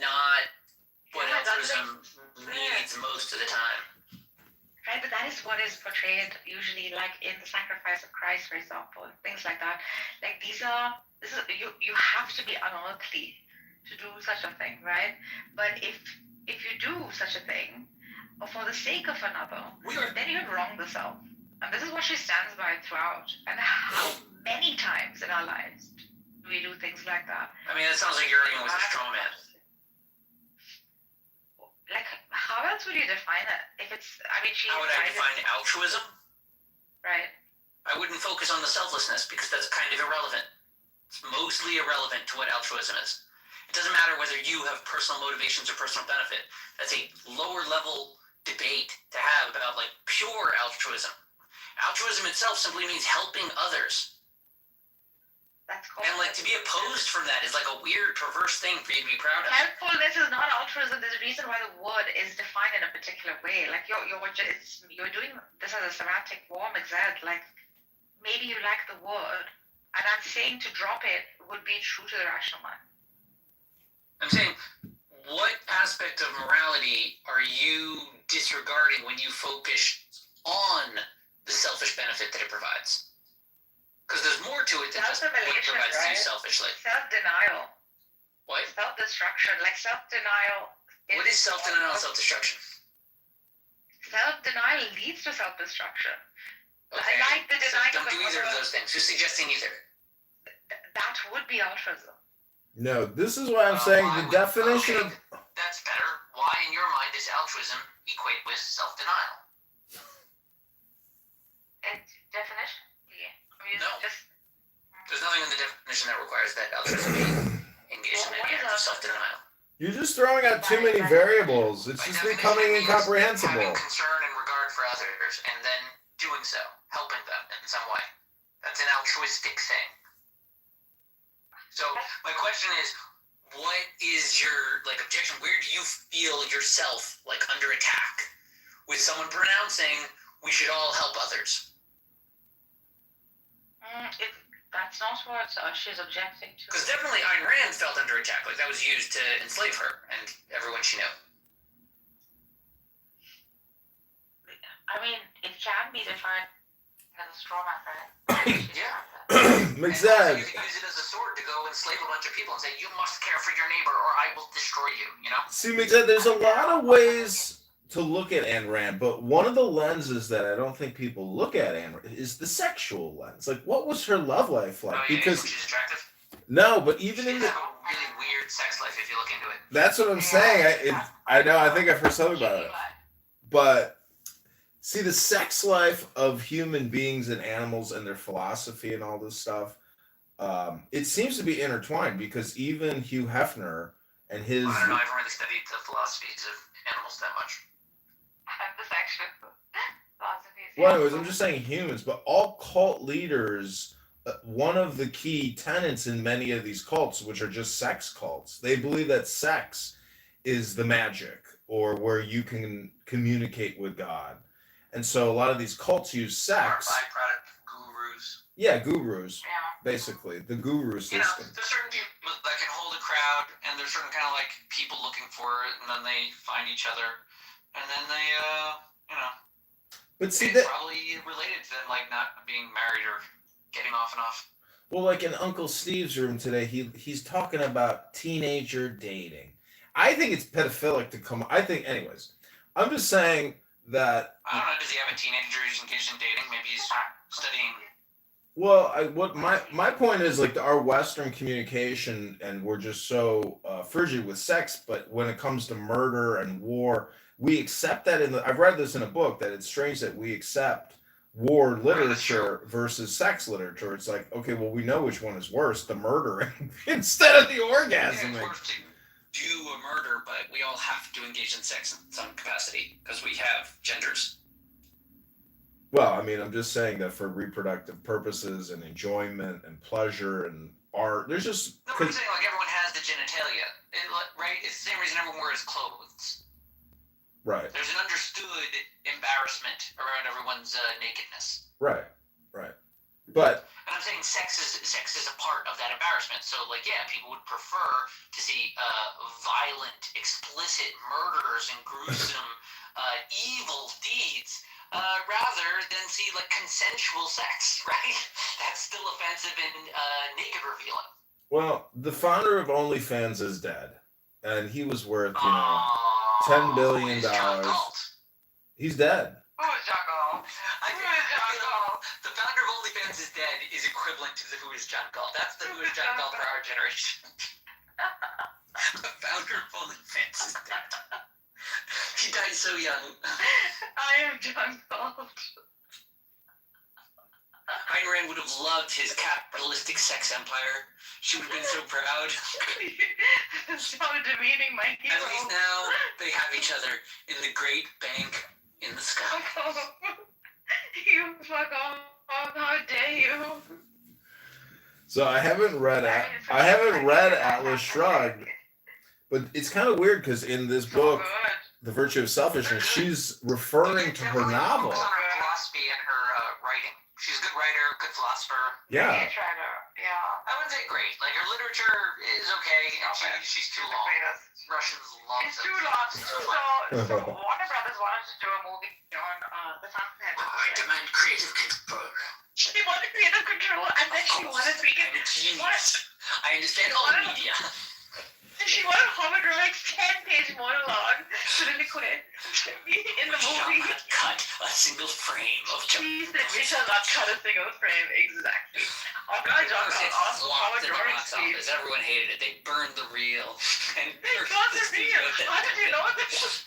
not what altruism needs most of the time. Right, but that is what is portrayed usually, like in the sacrifice of Christ, for example, and things like that. Like you have to be unearthly to do such a thing, right? But if you do such a thing for the sake of another, then you have wronged the self. And this is what she stands by throughout. And how many times in our lives do we do things like that? I mean, that sounds like you're arguing with a straw man. Like, how else would you define it? If it's, I mean, how would I define altruism? Right. I wouldn't focus on the selflessness because that's kind of irrelevant. It's mostly irrelevant to what altruism is. It doesn't matter whether you have personal motivations or personal benefit. That's a lower level debate to have about like pure altruism. Altruism itself simply means helping others. That's called. And like to be opposed from that is like a weird, perverse thing for you to be proud of. Helpfulness is not altruism. There's a reason why the word is defined in a particular way. Like you're doing this as a semantic war, Mixed. Like maybe you like the word, and I'm saying to drop it would be true to the rational mind. I'm saying, what aspect of morality are you disregarding when you focus on the selfish benefit that it provides? Because there's more to it than just what it provides to you selfishly. Self-denial. What? Self-destruction. Like self-denial. What is self-denial and self-destruction? Self-denial leads to self-destruction. Okay. I like the denying so don't do either of those things. You're suggesting either. That would be altruism. No, this is why I'm saying the definition of... That's better. Why, in your mind, does altruism equate with self-denial? It's definition. No. There's nothing in the definition that requires that altruism be engaged in any act of self-denial. You're just throwing out too many variables. It's just becoming incomprehensible. Having concern and regard for others, and then doing so, helping them in some way. That's an altruistic thing. So my question is, what is your objection? Where do you feel yourself under attack with someone pronouncing we should all help others? That's not what she's objecting to. Because definitely Ayn Rand felt under attack. That was used to enslave her and everyone she knew. I mean, it can be defined as a straw man, right? Yeah. Mixed. You can use it as a sword to go enslave a bunch of people and say, you must care for your neighbor or I will destroy you, See, Mixed, there's a lot of ways to look at Ayn Rand, but one of the lenses that I don't think people look at Ayn Rand is the sexual lens. What was her love life like? Because she's attractive. No, but even in the have a really weird sex life if you look into it. that's what I'm saying. I know. I think I've heard something about it. But see, the sex life of human beings and animals and their philosophy and all this stuff, it seems to be intertwined because even Hugh Hefner and his. I don't know. I haven't really studied the philosophies of animals that much. The sexual philosophies. Well, anyways, I'm just saying humans, but all cult leaders, one of the key tenets in many of these cults, which are just sex cults, they believe that sex is the magic or where you can communicate with God. And so a lot of these cults use sex. Byproduct gurus. Yeah, gurus. Basically, the guru system. There's certain people that can hold a crowd, and there's certain kind of people looking for it, and then they find each other, and then they, But see it's that probably related to them not being married or getting off and off. well, in Uncle Steve's room today, he's talking about teenager dating. I think it's pedophilic to come. I think, anyways. I'm just saying that. I don't know. Does he have a teenager who's engaged in dating? Maybe he's studying. Well, what my point is our Western communication, and we're just so frigid with sex. But when it comes to murder and war, we accept that I've read this in a book that it's strange that we accept war literature versus sex literature. It's okay, well, we know which one is worse, the murdering instead of the orgasming. Yeah, it's worse to do a murder, but we all have to engage in sex in some capacity because we have genders. Well, I mean, I'm just saying that for reproductive purposes and enjoyment and pleasure and art, there's just... No, I'm saying everyone has the genitalia, right? It's the same reason everyone wears clothes. Right. There's an understood embarrassment around everyone's nakedness. Right. But... And I'm saying sex is a part of that embarrassment. So, people would prefer to see violent, explicit murders and gruesome, evil deeds rather than see consensual sex, right? That's still offensive and naked revealing. Well, the founder of OnlyFans is dead, and he was worth, $10 billion. He's dead. Who is John Galt? The founder of OnlyFans is dead is equivalent to the Who is John Galt. That's the Who is John Galt for our generation. The founder of OnlyFans is dead. He died so young. I am John Galt. Ayn Rand would have loved his capitalistic sex empire. She would have been so proud. So demeaning my hero. At least now they have each other in the great bank in the sky. You fuck off. How dare you? So I haven't read Atlas Shrugged, but it's kind of weird because in this book, The Virtue of Selfishness, she's referring to her novel. Focus on her philosophy and her writing. She's a good writer, good philosopher. Yeah. Yeah. I wouldn't say great. Like her literature is okay. And she's too long. Russians love It's too long. So Warner Brothers wanted to do a movie on the Fountainhead. I demand creative control. She wanted creative control, and then she wanted to make it. I understand all media. She wanted holographic 10-page monologue to the liquid to be in the movie. Cut a single frame of She said we shall not cut a single frame. Exactly. Oh God, John got awesome holographic speech. Everyone hated it. They burned the reel. And they burned the reel. How did you know this?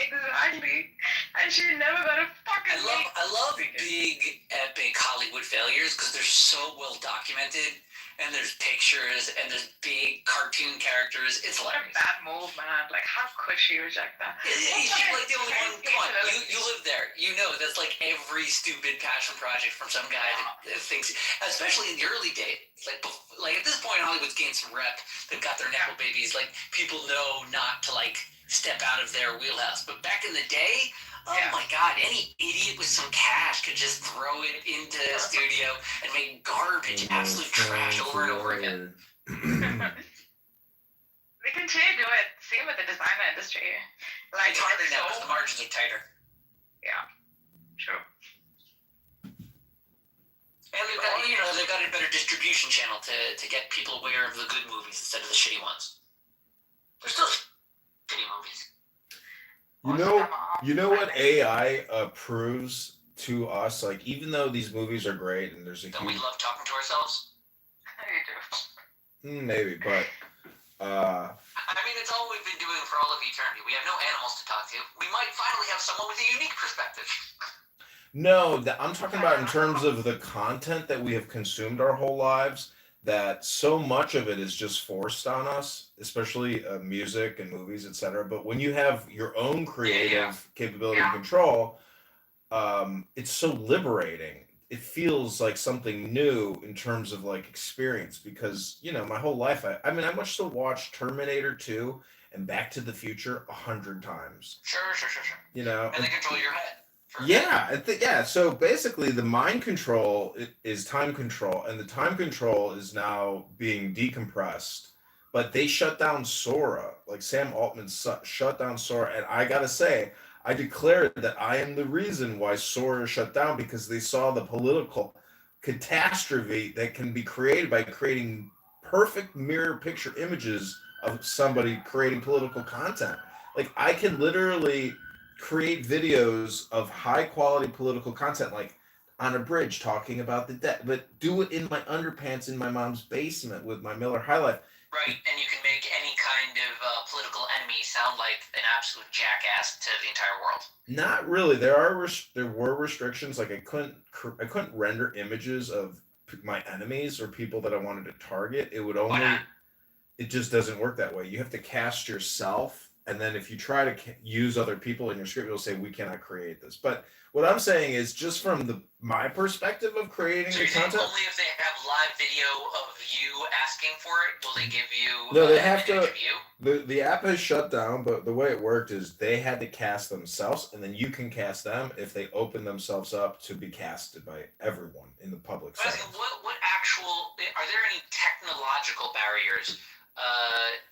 Exactly. And she never got a fucking I love big, epic Hollywood failures because they're so well documented. And there's pictures, and there's big cartoon characters. It's what a bad move, man. Like, how could she reject that? She's like the only one. Come on, you live there. You know that's like every stupid passion project from some guy that thinks, especially in the early days. Like at this point, Hollywood's gained some rep. They've got their nepo babies. Like people know not to like step out of their wheelhouse. But back in the day. Oh my God, any idiot with some cash could just throw it into a studio and make garbage, absolute trash over and over again. They continue to do it. Same with the designer industry. Like, it's harder now because the margins are tighter. Yeah, true. And they've got a better distribution channel to get people aware of the good movies instead of the shitty ones. There's still shitty movies. You know what AI proves to us? Like, even though these movies are great and there's a Don't we love talking to ourselves? Maybe, but I mean, it's all we've been doing for all of eternity. We have no animals to talk to. We might finally have someone with a unique perspective. No, I'm talking about in terms of the content that we have consumed our whole lives. That so much of it is just forced on us, especially music and movies, etc. But when you have your own creative capability and control, it's so liberating. It feels like something new in terms of like experience because, my whole life, I must have watched Terminator 2 and Back to the Future 100 times. Sure. And they control your head. So basically, the mind control is time control, and the time control is now being decompressed. But they shut down Sora, like Sam Altman shut down Sora, and I gotta say, I declared that I am the reason why Sora shut down because they saw the political catastrophe that can be created by creating perfect mirror picture images of somebody creating political content. Like I can literally create videos of high quality political content, like on a bridge talking about the debt, but do it in my underpants in my mom's basement with my Miller High Life. Right, and you can make any kind of political enemy sound like an absolute jackass to the entire world. Not really. There were restrictions. Like I couldn't render images of my enemies or people that I wanted to target. It would only. It just doesn't work that way. You have to cast yourself. And then if you try to use other people in your script, you'll say, we cannot create this. But what I'm saying is just from my perspective of creating the content. Only if they have live video of you asking for it, will they give you no, they have to. The app has shut down, but the way it worked is they had to cast themselves, and then you can cast them if they open themselves up to be casted by everyone in the public setting. What are there any technological barriers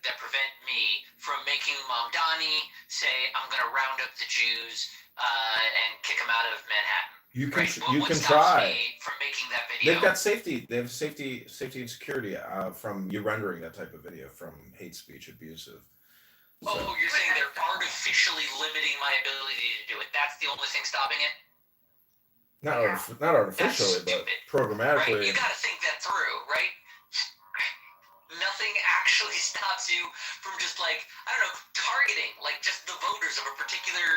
that prevent me from making Mamdani say, I'm going to round up the Jews and kick them out of Manhattan? You can what try. Me from making that video? They've got safety. They have safety and security from you rendering that type of video from hate speech abusive. So. Oh, you're saying they're artificially limiting my ability to do it? That's the only thing stopping it? Not artificially, but programmatically. Right? You got to think that through, right? Nothing actually stops you from just targeting just the voters of a particular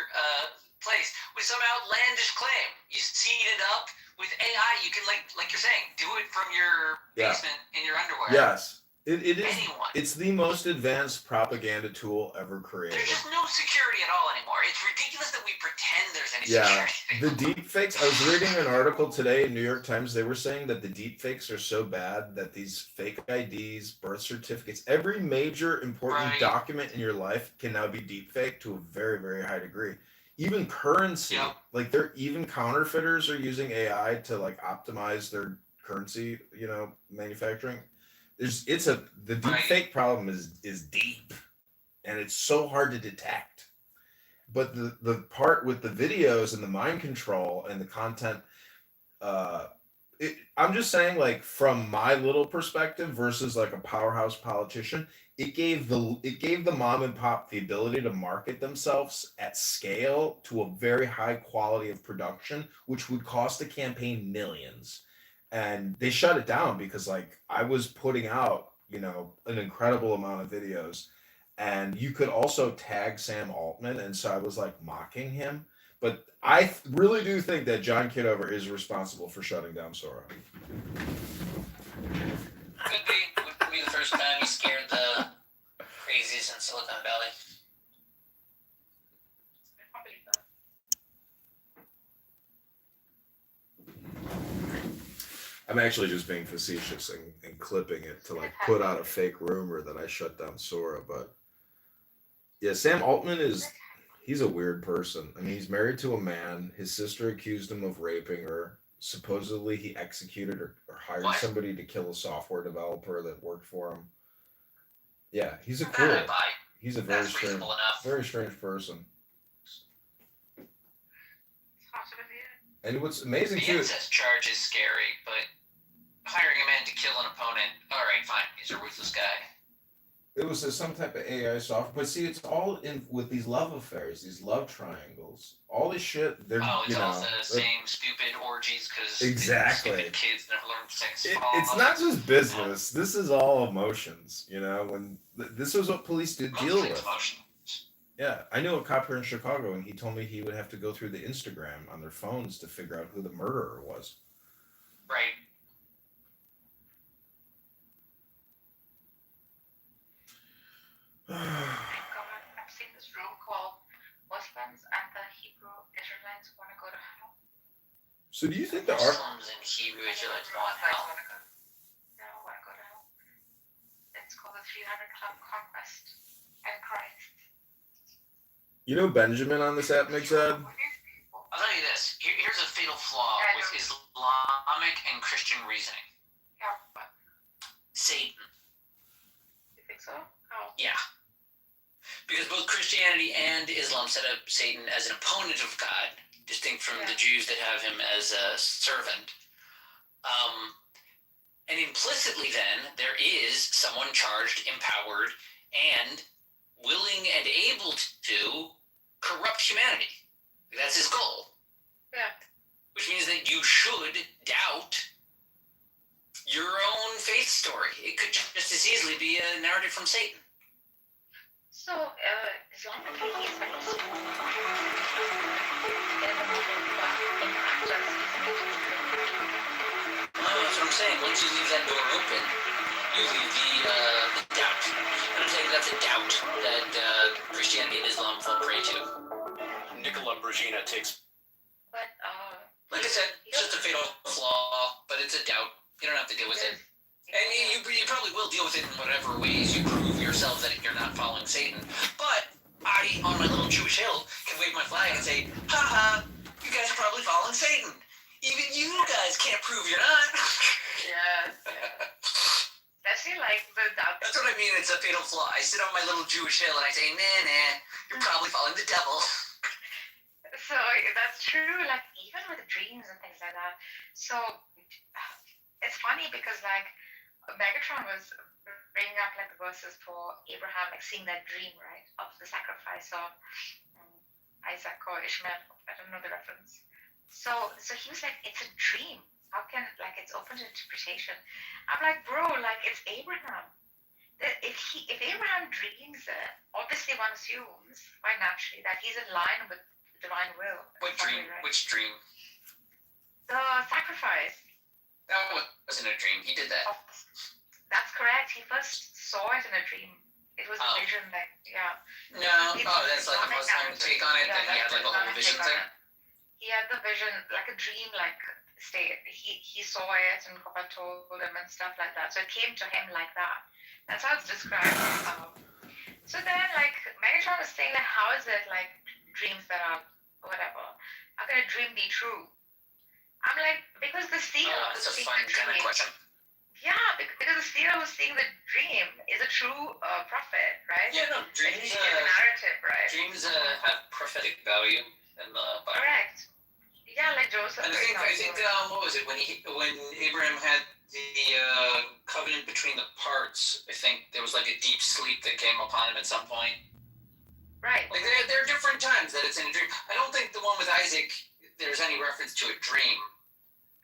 place with some outlandish claim. You seed it up with AI. You can like you're saying, do it from your basement in your underwear. Yes. It is. anyone. It's the most advanced propaganda tool ever created. There's just no security at all anymore. It's ridiculous that we pretend there's any Yeah, security. the deep fakes. I was reading an article today in New York Times. They were saying that the deep fakes are so bad that these fake IDs, birth certificates, every major important Right. document in your life can now be deep faked to a very, very high degree. Even currency, Yep. like even counterfeiters are using AI to like optimize their currency, manufacturing. The deep Right. fake problem is deep, and it's so hard to detect. But the part with the videos and the mind control and the content, I'm just saying, like, from my little perspective versus like a powerhouse politician, it gave the mom and pop the ability to market themselves at scale to a very high quality of production, which would cost a campaign millions. And they shut it down because, like, I was putting out, an incredible amount of videos, and you could also tag Sam Altman, and so I was like mocking him. But I really do think that John Kitover is responsible for shutting down Sora. Could be. Would be the first time he scared the crazies in Silicon Valley. I'm actually just being facetious and clipping it to like put out a fake rumor that I shut down Sora. But yeah, Sam Altman he's a weird person. I mean, he's married to a man. His sister accused him of raping her. Supposedly he executed or hired What? somebody to kill a software developer that worked for him. Yeah, he's a That I buy. he's a That's reasonable enough. very strange person. And what's amazing The too, incest charge is scary, but hiring a man to kill an opponent, alright, fine, he's a ruthless guy. it was some type of AI software. But see, it's all in with these love affairs, these love triangles, all this shit. They're It's all the same stupid orgies because Exactly. stupid kids never learn sex. It's not just business. This is all emotions. When this was what police did deal Mostly with. emotion. Yeah, I knew a cop here in Chicago, and he told me he would have to go through the Instagram on their phones to figure out who the murderer was. Right. I've seen this room called Muslims and the Hebrew Israelites want to go to hell. So do you think the Muslims and Hebrew Israelites want hell? No, want to go to hell. It's called the 300 Club Conquest and Christ. Benjamin on this app makes ad? I'll tell you this. Here's a fatal flaw with Islamic and Christian reasoning. Yeah. Satan. You think so? How? Yeah. Because both Christianity and Islam set up Satan as an opponent of God, distinct from the Jews that have him as a servant. And implicitly then, there is someone charged, empowered, and willing and able to corrupt humanity. That's his goal. Yeah. Which means that you should doubt your own faith story. It could just as easily be a narrative from Satan. So, Islamically, he's like That's what I'm saying. Once you leave that door open, you leave the doubt. And I'm saying that's a doubt that Christianity and Islam fall prey to. Nicola Brigina takes. But, like I said, it's just a fatal flaw, but it's a doubt. You don't have to deal with it. And you probably will deal with it in whatever ways you prove yourself that you're not following Satan. But I, on my little Jewish hill, can wave my flag and say, haha, you guys are probably following Satan. Even you guys can't prove you're not. yeah. Especially like the doubt. That's what I mean, it's a fatal flaw. I sit on my little Jewish hill and I say, nah, you're probably following the devil. So that's true, like even with dreams and things like that. So it's funny because like Megatron was bringing up like the verses for Abraham, like seeing that dream, right, of the sacrifice of Isaac or Ishmael. I don't know the reference. So he was like, it's a dream. How can, like, it's open to interpretation? I'm like, bro, like it's Abraham. If Abraham dreams it, obviously one assumes quite naturally that he's in line with divine will. What dream? Right? Which dream? The sacrifice. That wasn't a dream. He did that. That's correct. He first dream. It was Oh. a vision, like, yeah. No, It's that's like a Islamic Muslim narrative. take on it. Yeah, That he had that's like a whole Islamic vision take on thing. it. He had the vision, like a dream, like state. He saw it and God told him and stuff like that. So it came to him like that. That's how it's described. So then, like, Megatron was saying, like, how is it like dreams that are whatever? How can a dream be true? I'm like, because the seer It's who's a seeing fun the kind of dream. question. Yeah, because the seer who's seeing the dream is a true prophet, right? Yeah, no, Like, dreams. he's seeing the narrative, right? Dreams have prophetic value in the Bible. Correct. Yeah, like Joseph. And I think what was it when Abraham had the covenant between the parts? I think there was like a deep sleep that came upon him at some point. Right. Like there are different times that it's in a dream. I don't think the one with Isaac there's any reference to a dream.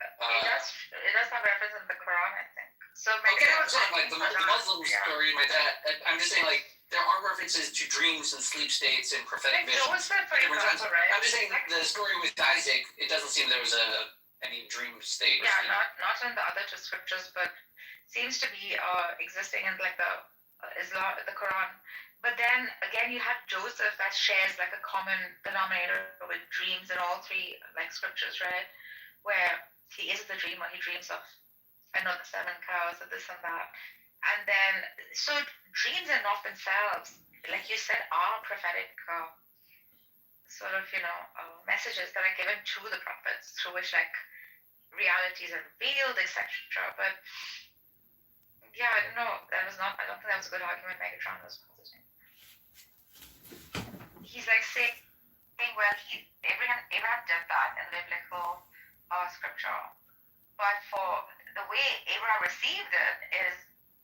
It does have reference in the Quran, I think. So okay, I'm saying like the Muslim story, my dad. I'm just saying like there are references to dreams and sleep states and prophetic Like visions. Joseph, for example, right? I'm just saying the story with Isaac. It doesn't seem there was any dream state. Yeah, not in the other two scriptures, but seems to be existing in like the Islam, the Quran. But then again, you have Joseph that shares like a common denominator with dreams in all three like scriptures, right? Where he is the dreamer, he dreams of, I know, the 7 cows, and this and that. And then, so dreams in of themselves, like you said, are prophetic sort of, messages that are given to the prophets through which like realities are revealed, etc. But yeah, I don't know. I don't think that was a good argument Megatron was positing. He's like saying, well, Abraham did that in biblical scripture, but for the way Abraham received it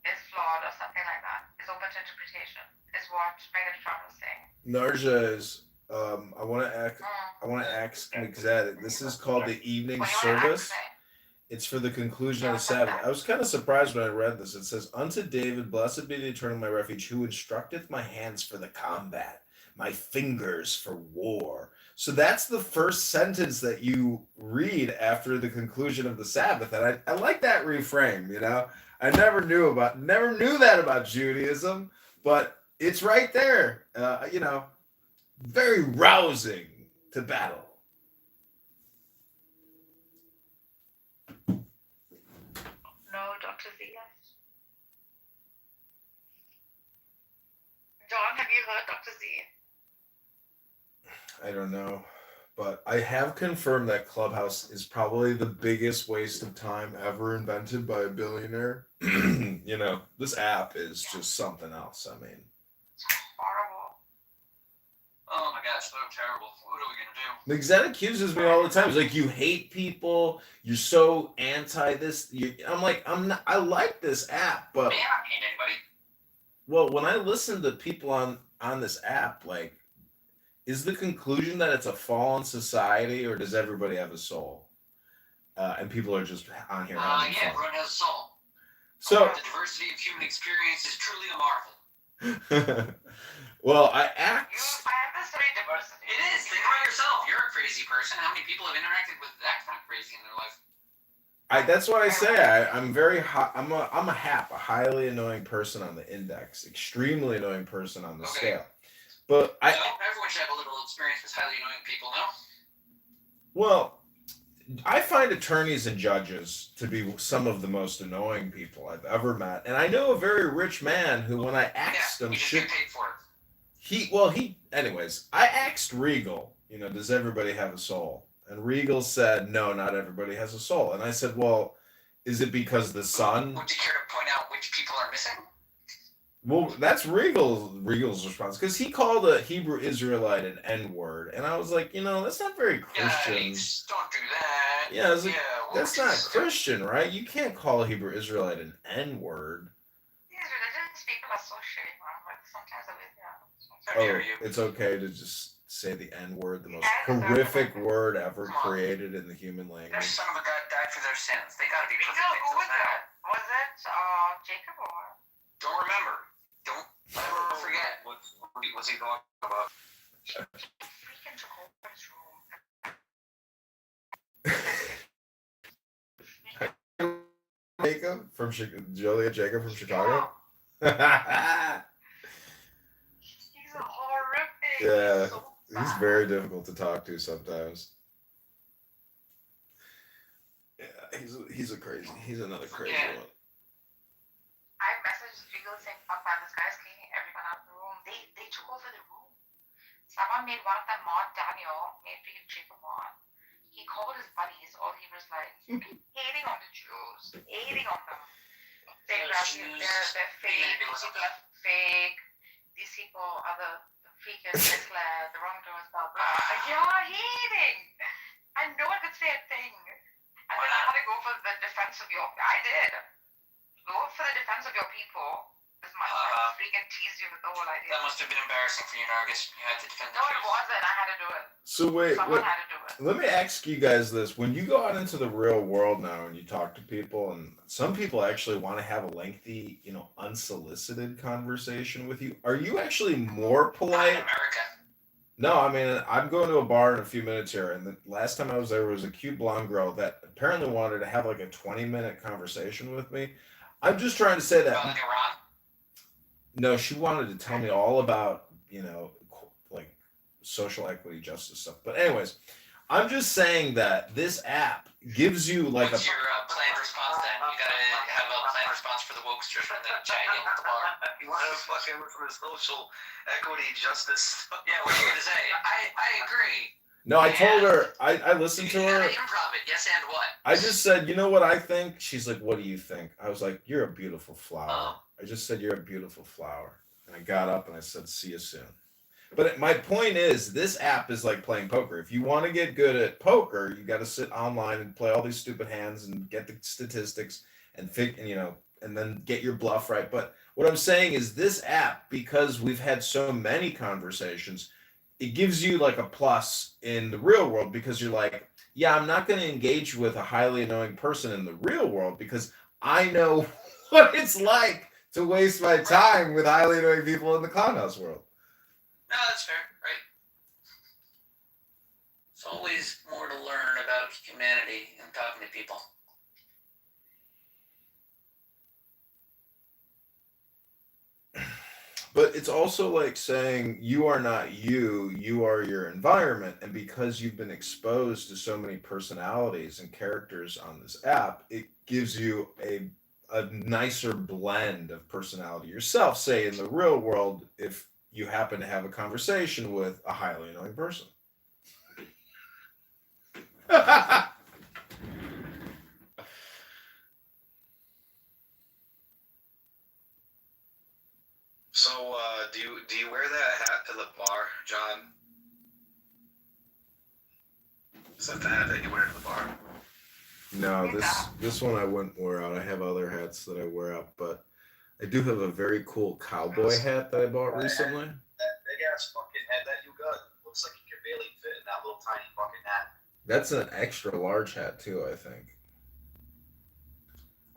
is flawed or something like that. Is open to interpretation. Is what Megatron was saying. Narja is. I want to ask Mixed. This is called the evening service. It's for the conclusion of the Sabbath. I was kind of surprised when I read this. It says, "Unto David, blessed be the eternal my refuge, who instructeth my hands for the combat, my fingers for war." So that's the first sentence that you read after the conclusion of the Sabbath, and I like that reframe. I never knew that about Judaism, but it's right there. Very rousing to battle. No, Dr. Z. John, have you heard Dr. Z? I don't know, but I have confirmed that Clubhouse is probably the biggest waste of time ever invented by a billionaire. This app is just something else. I mean, horrible. Oh my gosh, so terrible. What are we gonna do? Mixed accuses me all the time. He's like, you hate people. You're so anti this. I'm like, I'm not. I like this app, but Man, I hate anybody. well, when I listen to people on this app, like, is the conclusion that it's a fallen society, or does everybody have a soul? And people are just on here having Yeah, fun. everyone has a soul. So, the diversity of human experience is truly a marvel. well, I asked. It is. Think about yourself. You're a crazy person. How many people have interacted with that kind of crazy in their life? That's why I say I'm very hot. I'm a HAP, a highly annoying person on the index, extremely annoying person on the scale. But everyone should have a little experience with highly annoying people, no? Well, I find attorneys and judges to be some of the most annoying people I've ever met, and I know a very rich man who, when I asked him, get paid for it. Anyways, I asked Regal, does everybody have a soul? And Regal said, no, not everybody has a soul. And I said, well, is it because the sun? Would you care to point out which people are missing? Well, that's Regal's response, because he called a Hebrew Israelite an N-word, and I was like, that's not very Christian. Don't do that. Yeah, I was like, that's not Christian, right? You can't call a Hebrew Israelite an N-word. These religious people are so shitty, man. Like sometimes It's okay to just say the N-word, the most horrific word ever created in the human language. Their son of a god died for their sins. They gotta be who was that? Was it Jacob or? Don't remember. Don't ever forget. What's he talking about? Jacob from Joliet Jacob from Chicago. He's horrific. Yeah, He's so he's bad. very difficult to talk to sometimes. Yeah, he's another crazy Yeah. one. I messaged people saying, fuck man, this guy's kicking everyone out of the room. They took over the room. Someone made one of them mod, Daniel, made freaking Jacob mod. He called his buddies, all he was like, hating on the Jews, hating on them. Saying that they're fake, these people are fake, these people are the freaking Hitler, the wrongdoers, blah blah. Yeah, hating. And no one could say a thing. And then I had to go for the defense of I did. Go for the defense of your people as much as I freaking teased you with the whole idea. That must have been embarrassing for you, Nargis. You had to defend the No, it truth. wasn't. I had to do it. So wait, Someone had to do it. let me ask you guys this: when you go out into the real world now and you talk to people, and some people actually want to have a lengthy, unsolicited conversation with you, are you actually more polite? In America. No, I mean, I'm going to a bar in a few minutes here, and the last time I was there was a cute blonde girl that apparently wanted to have like a 20-minute conversation with me. I'm just trying to say that. About Iran? No, she wanted to tell me all about, like social equity justice stuff. But anyways, I'm just saying that this app gives you like What's your planned response then? You gotta have a planned response for the wokesters when they're chatting at the bar. You want to fucking look for the social equity justice? Yeah, what are you gonna say? I agree. No, I told her, I listened to You her. gotta improv it. Yes, and what? I just said, you know what I think? She's like, what do you think? I was like, you're a beautiful flower. I just said, you're a beautiful flower. And I got up and I said, see you soon. But my point is, this app is like playing poker. If you want to get good at poker, you got to sit online and play all these stupid hands and get the statistics and and then get your bluff right. But what I'm saying is, this app, because we've had so many conversations, it gives you like a plus in the real world because you're like, yeah, I'm not going to engage with a highly annoying person in the real world because I know what it's like to waste my time with highly annoying people in the clownhouse world. No, that's fair, right? It's always more to learn about humanity and talking to people. But it's also like saying you are not you, you are your environment. And because you've been exposed to so many personalities and characters on this app, it gives you a nicer blend of personality yourself, say in the real world, if you happen to have a conversation with a highly annoying person. So, do you wear that hat to the bar, John? Is that the hat that you wear to the bar? No, this one I wouldn't wear out. I have other hats that I wear out, but I do have a very cool cowboy hat that I bought recently. That big ass fucking head that you got looks like you could barely fit in that little tiny fucking hat. That's an extra large hat too, I think.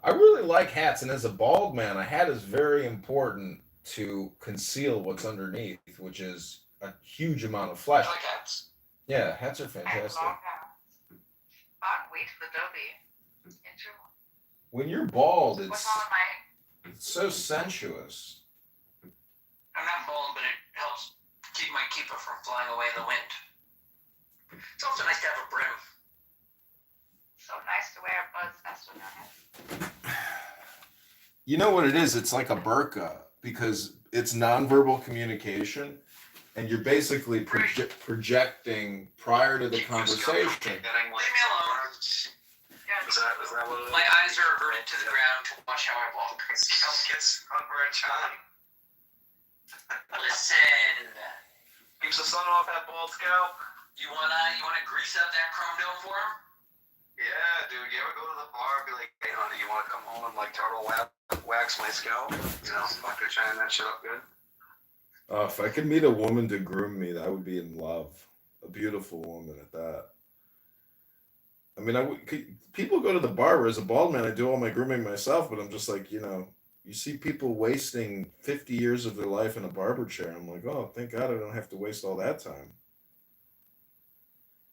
I really like hats, and as a bald man, a hat is very important to conceal what's underneath, which is a huge amount of flesh. I like hats. Yeah, hats are I fantastic. love that. Can't wait for the derby. Intro. When you're bald, What's on my it's so sensuous. I'm not bald, but it helps keep my keeper from flying away in the wind. It's also nice to have a brim. so nice to wear a bird's nest on your head. You know what it is? It's like a burqa because it's nonverbal communication, and you're basically projecting prior to the conversation. Leave me alone. Is that what it is? My eyes are averted to the ground to watch how I walk. Scalp gets sunburned, John. Listen. Keeps the sun off that bald scalp. You wanna grease up that chrome dome for him? Yeah, dude. You ever go to the bar and be like, hey, honey, you want to come home and like turtle wax my scalp? You know, fucking shine that shit up good. If I could meet a woman to groom me, I would be in love. A beautiful woman at that. I mean, people go to the bar. As a bald man, I do all my grooming myself, but I'm just like, you see people wasting 50 years of their life in a barber chair. I'm like, oh, thank God I don't have to waste all that time.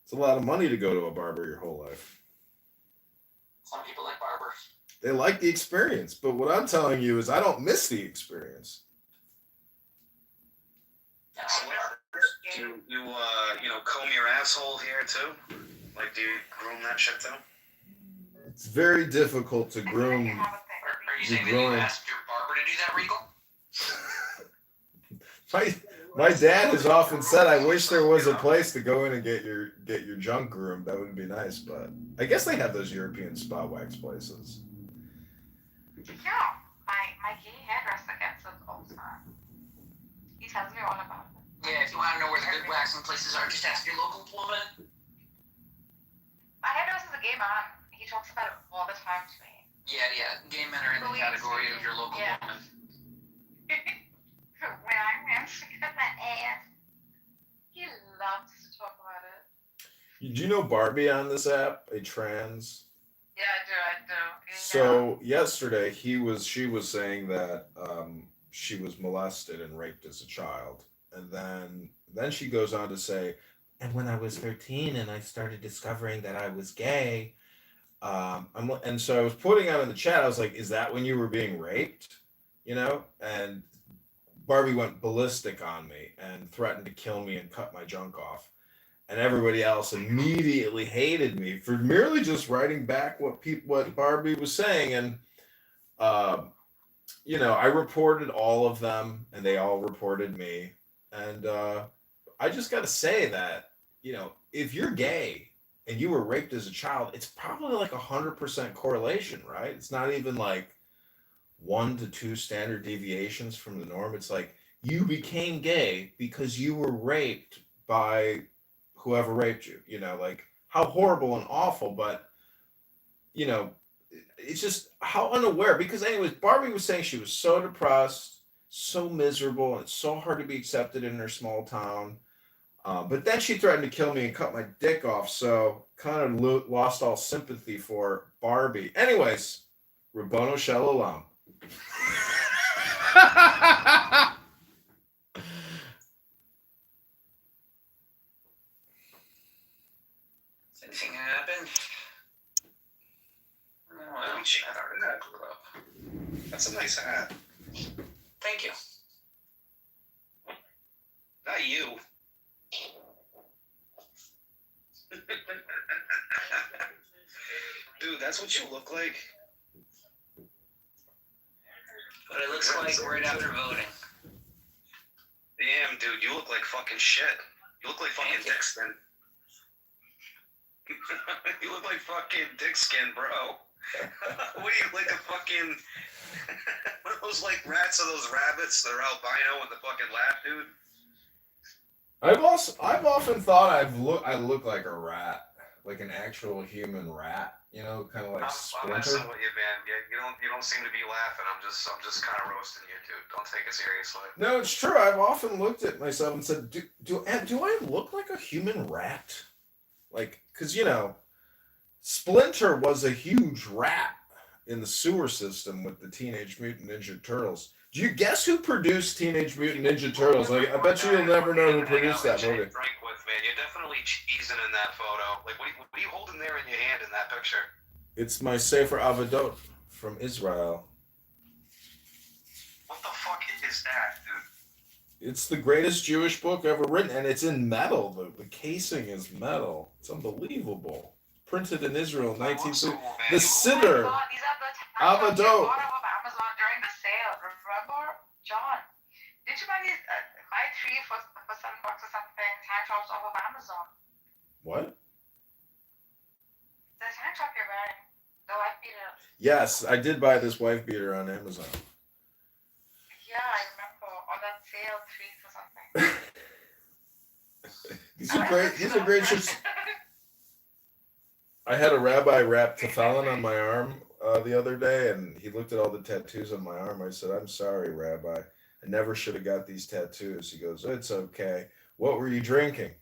It's a lot of money to go to a barber your whole life. Some people like barbers. They like the experience. But what I'm telling you is I don't miss the experience. Do you comb your asshole here too? Like, do you groom that shit too? It's very difficult to groom. Are you the saying that you groin. asked your barber to do that, Regal? My dad has often said, I wish there was a place to go in and get your junk groomed. That would be nice, but I guess they have those European spa wax places. Yeah, my gay hairdresser gets it all the time. He tells me all about it. Yeah, if you want to know where the good waxing places are, just ask your local woman. My hairdresser's a gay man. He talks about it all the time to me. Yeah. Gay men are in the category of your local woman. When I went to get my ass, he loves to talk about it. Do you know Barbie on this app? A trans? Yeah, I do. So yesterday she was saying that she was molested and raped as a child, and then she goes on to say, and when I was 13 and I started discovering that I was gay, and so I was putting out in the chat, I was like, is that when you were being raped? And Barbie went ballistic on me and threatened to kill me and cut my junk off. And everybody else immediately hated me for merely just writing back what Barbie was saying. And I reported all of them, and they all reported me. And I just got to say that if you're gay and you were raped as a child, it's probably like 100% correlation, right? It's not even like 1 to 2 standard deviations from the norm. It's like you became gay because you were raped by whoever raped you. Like how horrible and awful, but it's just how unaware. Because anyways, Barbie was saying she was so depressed, so miserable, and it's so hard to be accepted in her small town. But then she threatened to kill me and cut my dick off, so kind of lost all sympathy for Barbie. Anyways, Rabono Shalom. Does anything happen? Oh, I wish I already grew up. That's a nice hat. Thank you. Not you. Dude, that's what you look like. What it looks like right after voting. Damn, dude, you look like fucking shit. You look like fucking dick skin. You look like fucking dick skin, bro. What do you like a fucking one of those like rats or those rabbits that are albino with the fucking laugh, dude? I've often thought I look like a rat, like an actual human rat. Kind of like I'm Splinter. messing with you, man. Yeah, you don't seem to be laughing. I'm just kind of roasting you, dude. Don't take it seriously. No, it's true. I've often looked at myself and said, do I look like a human rat? Like, because Splinter was a huge rat in the sewer system with the Teenage Mutant Ninja Turtles. Do you guess who produced Teenage Mutant Ninja Turtles? Like, I bet you'll never know who produced that movie. Drink with, man. You're definitely cheesing in that photo. Like, what are you holding there in your hand in that picture? It's my Sefer Avodot from Israel. What the fuck is that, dude? It's the greatest Jewish book ever written, and it's in metal. The casing is metal. It's unbelievable. Printed in Israel in 1960. The Siddur. Oh, these are the Avodot. bought off of Amazon during the sale. Remember, John? Did you buy these? Buy 3 for $7 or something? Tank tops off of Amazon. What? The tank top you're wearing, the wife beater. Yes, I did buy this wife beater on Amazon. Yeah, I remember on that sale 3 for something. These are great. These are great shirts. I had a rabbi wrap tefillin on my arm the other day, and he looked at all the tattoos on my arm. I said, "I'm sorry, Rabbi. I never should have got these tattoos." He goes, "It's okay. What were you drinking?"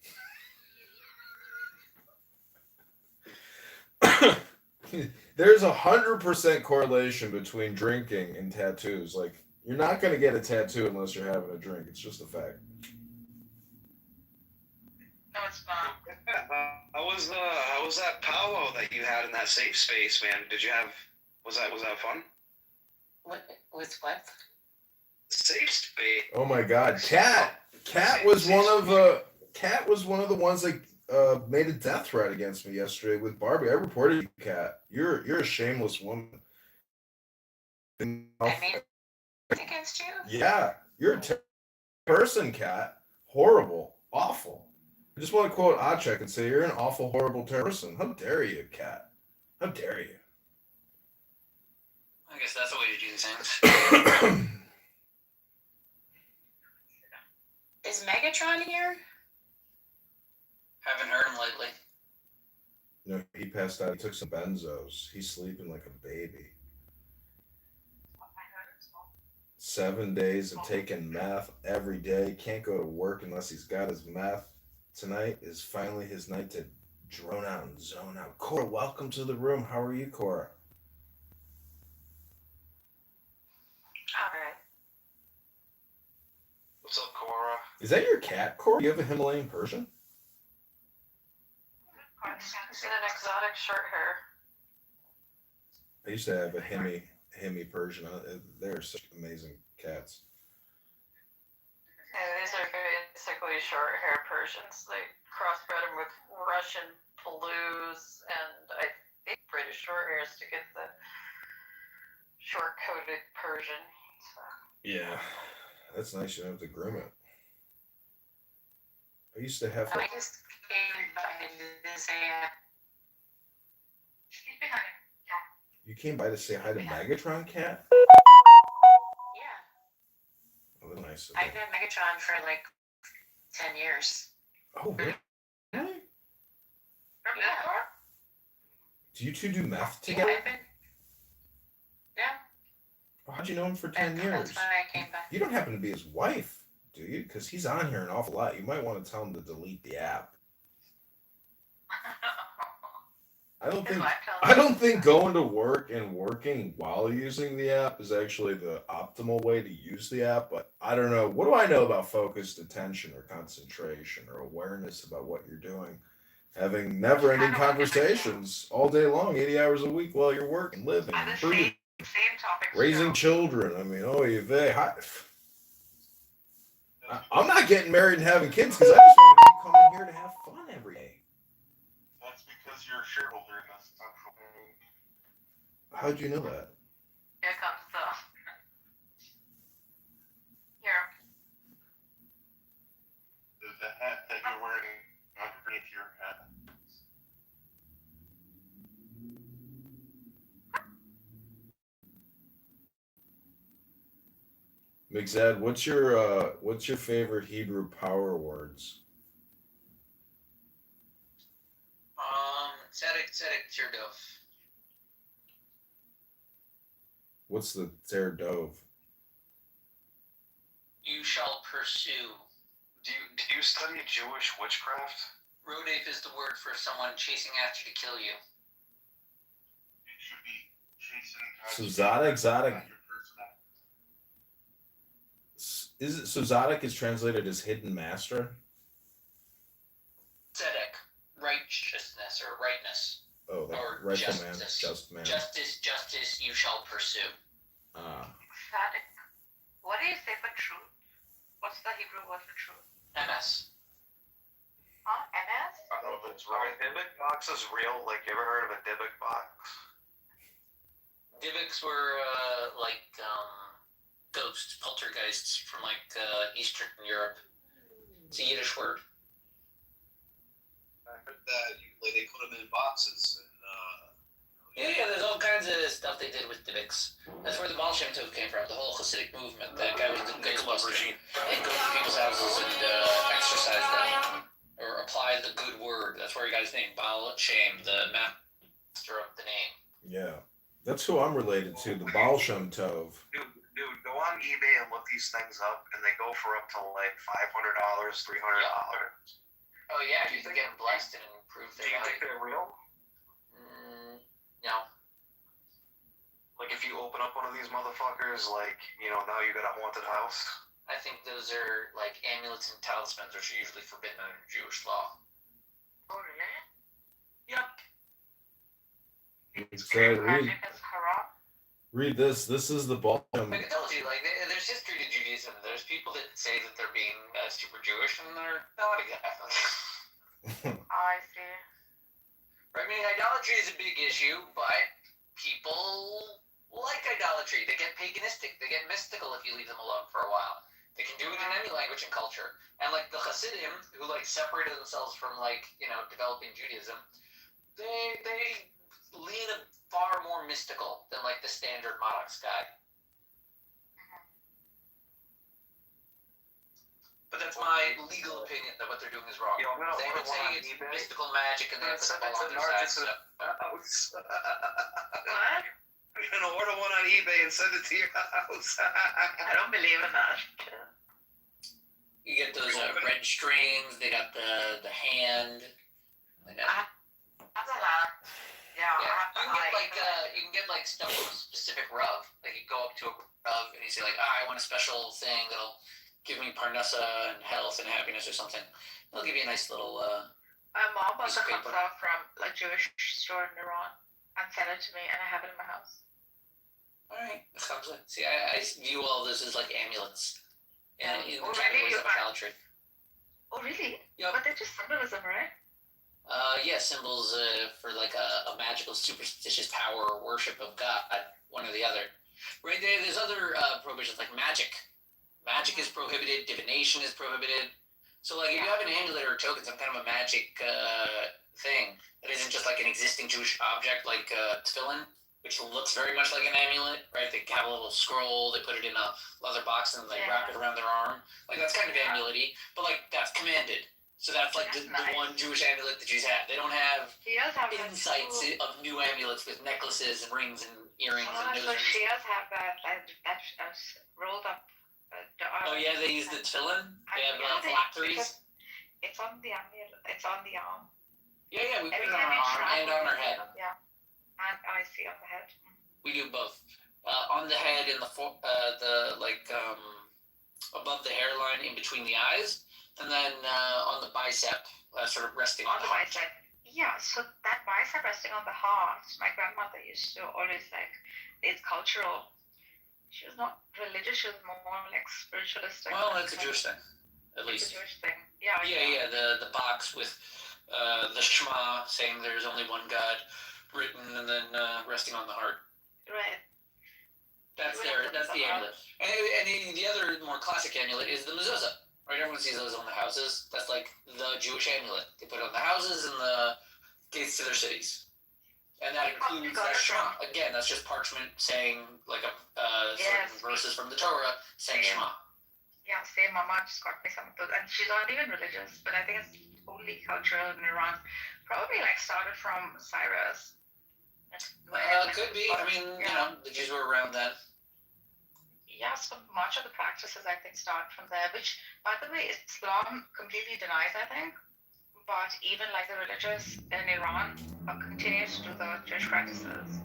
There's 100% correlation between drinking and tattoos. Like, you're not going to get a tattoo unless you're having a drink. It's just a fact. No, it's not. How was that powwow that you had in that safe space, man? Did you have Was that fun? What with what? Safe space. Oh my God, Cat was one of the ones that made a death threat against me yesterday with Barbie. I reported you, Cat. You're a shameless woman. I made it against you? Yeah, you're a terrible person, Cat. Horrible, awful. I just want to quote Acek and say you're an awful, horrible person. How dare you, Cat? How dare you? I guess that's the way to do things. Is Megatron here? Haven't heard him lately. No, he passed out. He took some benzos. He's sleeping like a baby. 7 days of taking meth every day. Can't go to work unless he's got his meth. Tonight is finally his night to drone out and zone out. Cora, welcome to the room. How are you, Cora? All right. What's up, Cora? Is that your cat, Cora? You have a Himalayan Persian? Is it an exotic short hair? I used to have a Hemi Persian. They're such amazing cats. Yeah, these are basically short hair Persians. They crossbred them with Russian Palouse and I think British short hairs to get the short-coated Persian. So. Yeah, that's nice. You don't have to groom it. I used to have. I just came by to say You came by to say hi to Megatron, Cat? yeah. Oh, that's nice. I've been Megatron for like 10 years. Oh, really? Yeah. Do you two do meth Yeah, together? I've been. Yeah. How'd you know him for 10 years? That's when I came back. You don't happen to be his wife, do you? Because he's on here an awful lot. You might want to tell him to delete the app. I don't think going to work and working while using the app is actually the optimal way to use the app, but I don't know. What do I know about focused attention or concentration or awareness about what you're doing? Having never-ending conversations all day long, 80 hours a week while you're working, living, breathing, raising children. I mean, I'm not getting married and having kids because I just want to keep coming here to have fun every day. That's because you're a shareholder in this central bank. How'd you know that? Here comes the. Here. The hat that you're wearing underneath your hat. Mixed, what's your favorite Hebrew power words? Tzedek Tirdov. What's the Tzedek Dov? You shall pursue. Did you study Jewish witchcraft? Rodef is the word for someone chasing after to kill you. You should be chasing. So Zadok is it so Zadok is translated as hidden master? Tzedek, righteousness or rightness. Oh, that or rightful justice. man, just man. Justice, you shall pursue. Static. What do you say for truth? What's the Hebrew word for truth? MS. Huh? MS? I don't know if it's right. Dybbuk box is real. Like, you ever heard of a Dybbuk box? Dybbuk's were ghosts, poltergeists from Eastern Europe. It's a Yiddish word. I heard that they put them in boxes and. Yeah, there's all kinds of stuff they did with Dybbuk's. That's where the Baal Shem Tov came from, the whole Hasidic movement. That guy was the Ghostbuster. He'd go to people's houses and exorcise them, or apply the good word. That's where he got his name, Baal Shem, the master of the name. Yeah, that's who I'm related to, the Baal Shem Tov. Dude, go on eBay and look these things up, and they go for up to like $500, $300. Oh yeah, you can get them blessed and improve their life. Do you think they're real? No. Like if you open up one of these motherfuckers, now you got a haunted house. I think those are like amulets and talismans, which are usually forbidden under Jewish law. Oh, really? Yep. Magic is haram? Read this. This is the bottom. Like I told you, like there's history to Judaism. There's people that say that they're being super Jewish, and they're not exactly. I see. I mean, idolatry is a big issue, but people like idolatry. They get paganistic. They get mystical if you leave them alone for a while. They can do it in any language and culture. And like the Hasidim, who like separated themselves from like developing Judaism, they lean a far more mystical than like the standard Madox guy. But that's my legal opinion that what they're doing is wrong. Yo, I'm gonna They order would one on say it's eBay. mystical magic and they have symbol on their side. So. What? I'm gonna order one on eBay and send it to your house. I don't believe in that. You get those red strings. They got the hand. They got, That's a lot. Yeah. you can get like stuff with a specific rub. Like you go up to a rub and you say like, I want a special thing that'll give me parnassa and health and happiness or something. They'll give you a nice little. My mom bought piece the of paper. hamza from a Jewish store in Iran and sent it to me, and I have it in my house. All right, hamza. See, I view all this as like amulets. Yeah, in the Oh, categories really? of idolatry. Oh, really? Yep. But they're just symbolism, right? Yeah, symbols for like a magical, superstitious power or worship of God, one or the other. Right there, there's other prohibitions like magic. Magic is prohibited. Divination is prohibited. So, like, if you have an amulet or a token, some kind of a magic thing that isn't just like an existing Jewish object, like tefillin, which looks very much like an amulet, right? They have a little scroll, they put it in a leather box, and they wrap it around their arm. Like, that's kind of amulet-y, but like that's commanded. So that's like the one Jewish amulet the Jews have. They don't have insights of new amulets with necklaces and rings and earrings and nose rings. She does have that, that's rolled up. Oh yeah, they use the tefillin. They have phylacteries. It's on the amulet. It's on the arm. Yeah, we put it on our arm and on our head. Yeah, and I see on the head. We do both. On the head, in the above the hairline, in between the eyes, and then on the bicep, sort of resting on the heart. Bicep. Yeah, so that bicep resting on the heart, my grandmother used to always it's cultural. She was not religious, she was more like spiritualistic. Well, that's a Jewish thing, at least. It's a Jewish thing. Yeah. Yeah, the box with the Shema saying there's only one God written and then resting on the heart. Right. That's the amulet. And the other more classic amulet is the mezuzah. Right, everyone sees those on the houses. That's like the Jewish amulet. They put it on the houses and the gates to their cities. And that includes the Shema. Again, that's just parchment saying like certain verses from the Torah saying Shema. Yeah, same. Mama just got me some of those, and she's not even religious, but I think it's totally cultural in Iran. Probably started from Cyrus. Could be. I mean, the Jews were around then. Yeah, so much of the practices I think start from there, which, by the way, Islam completely denies, I think. But even like the religious in Iran continues to do the Jewish practices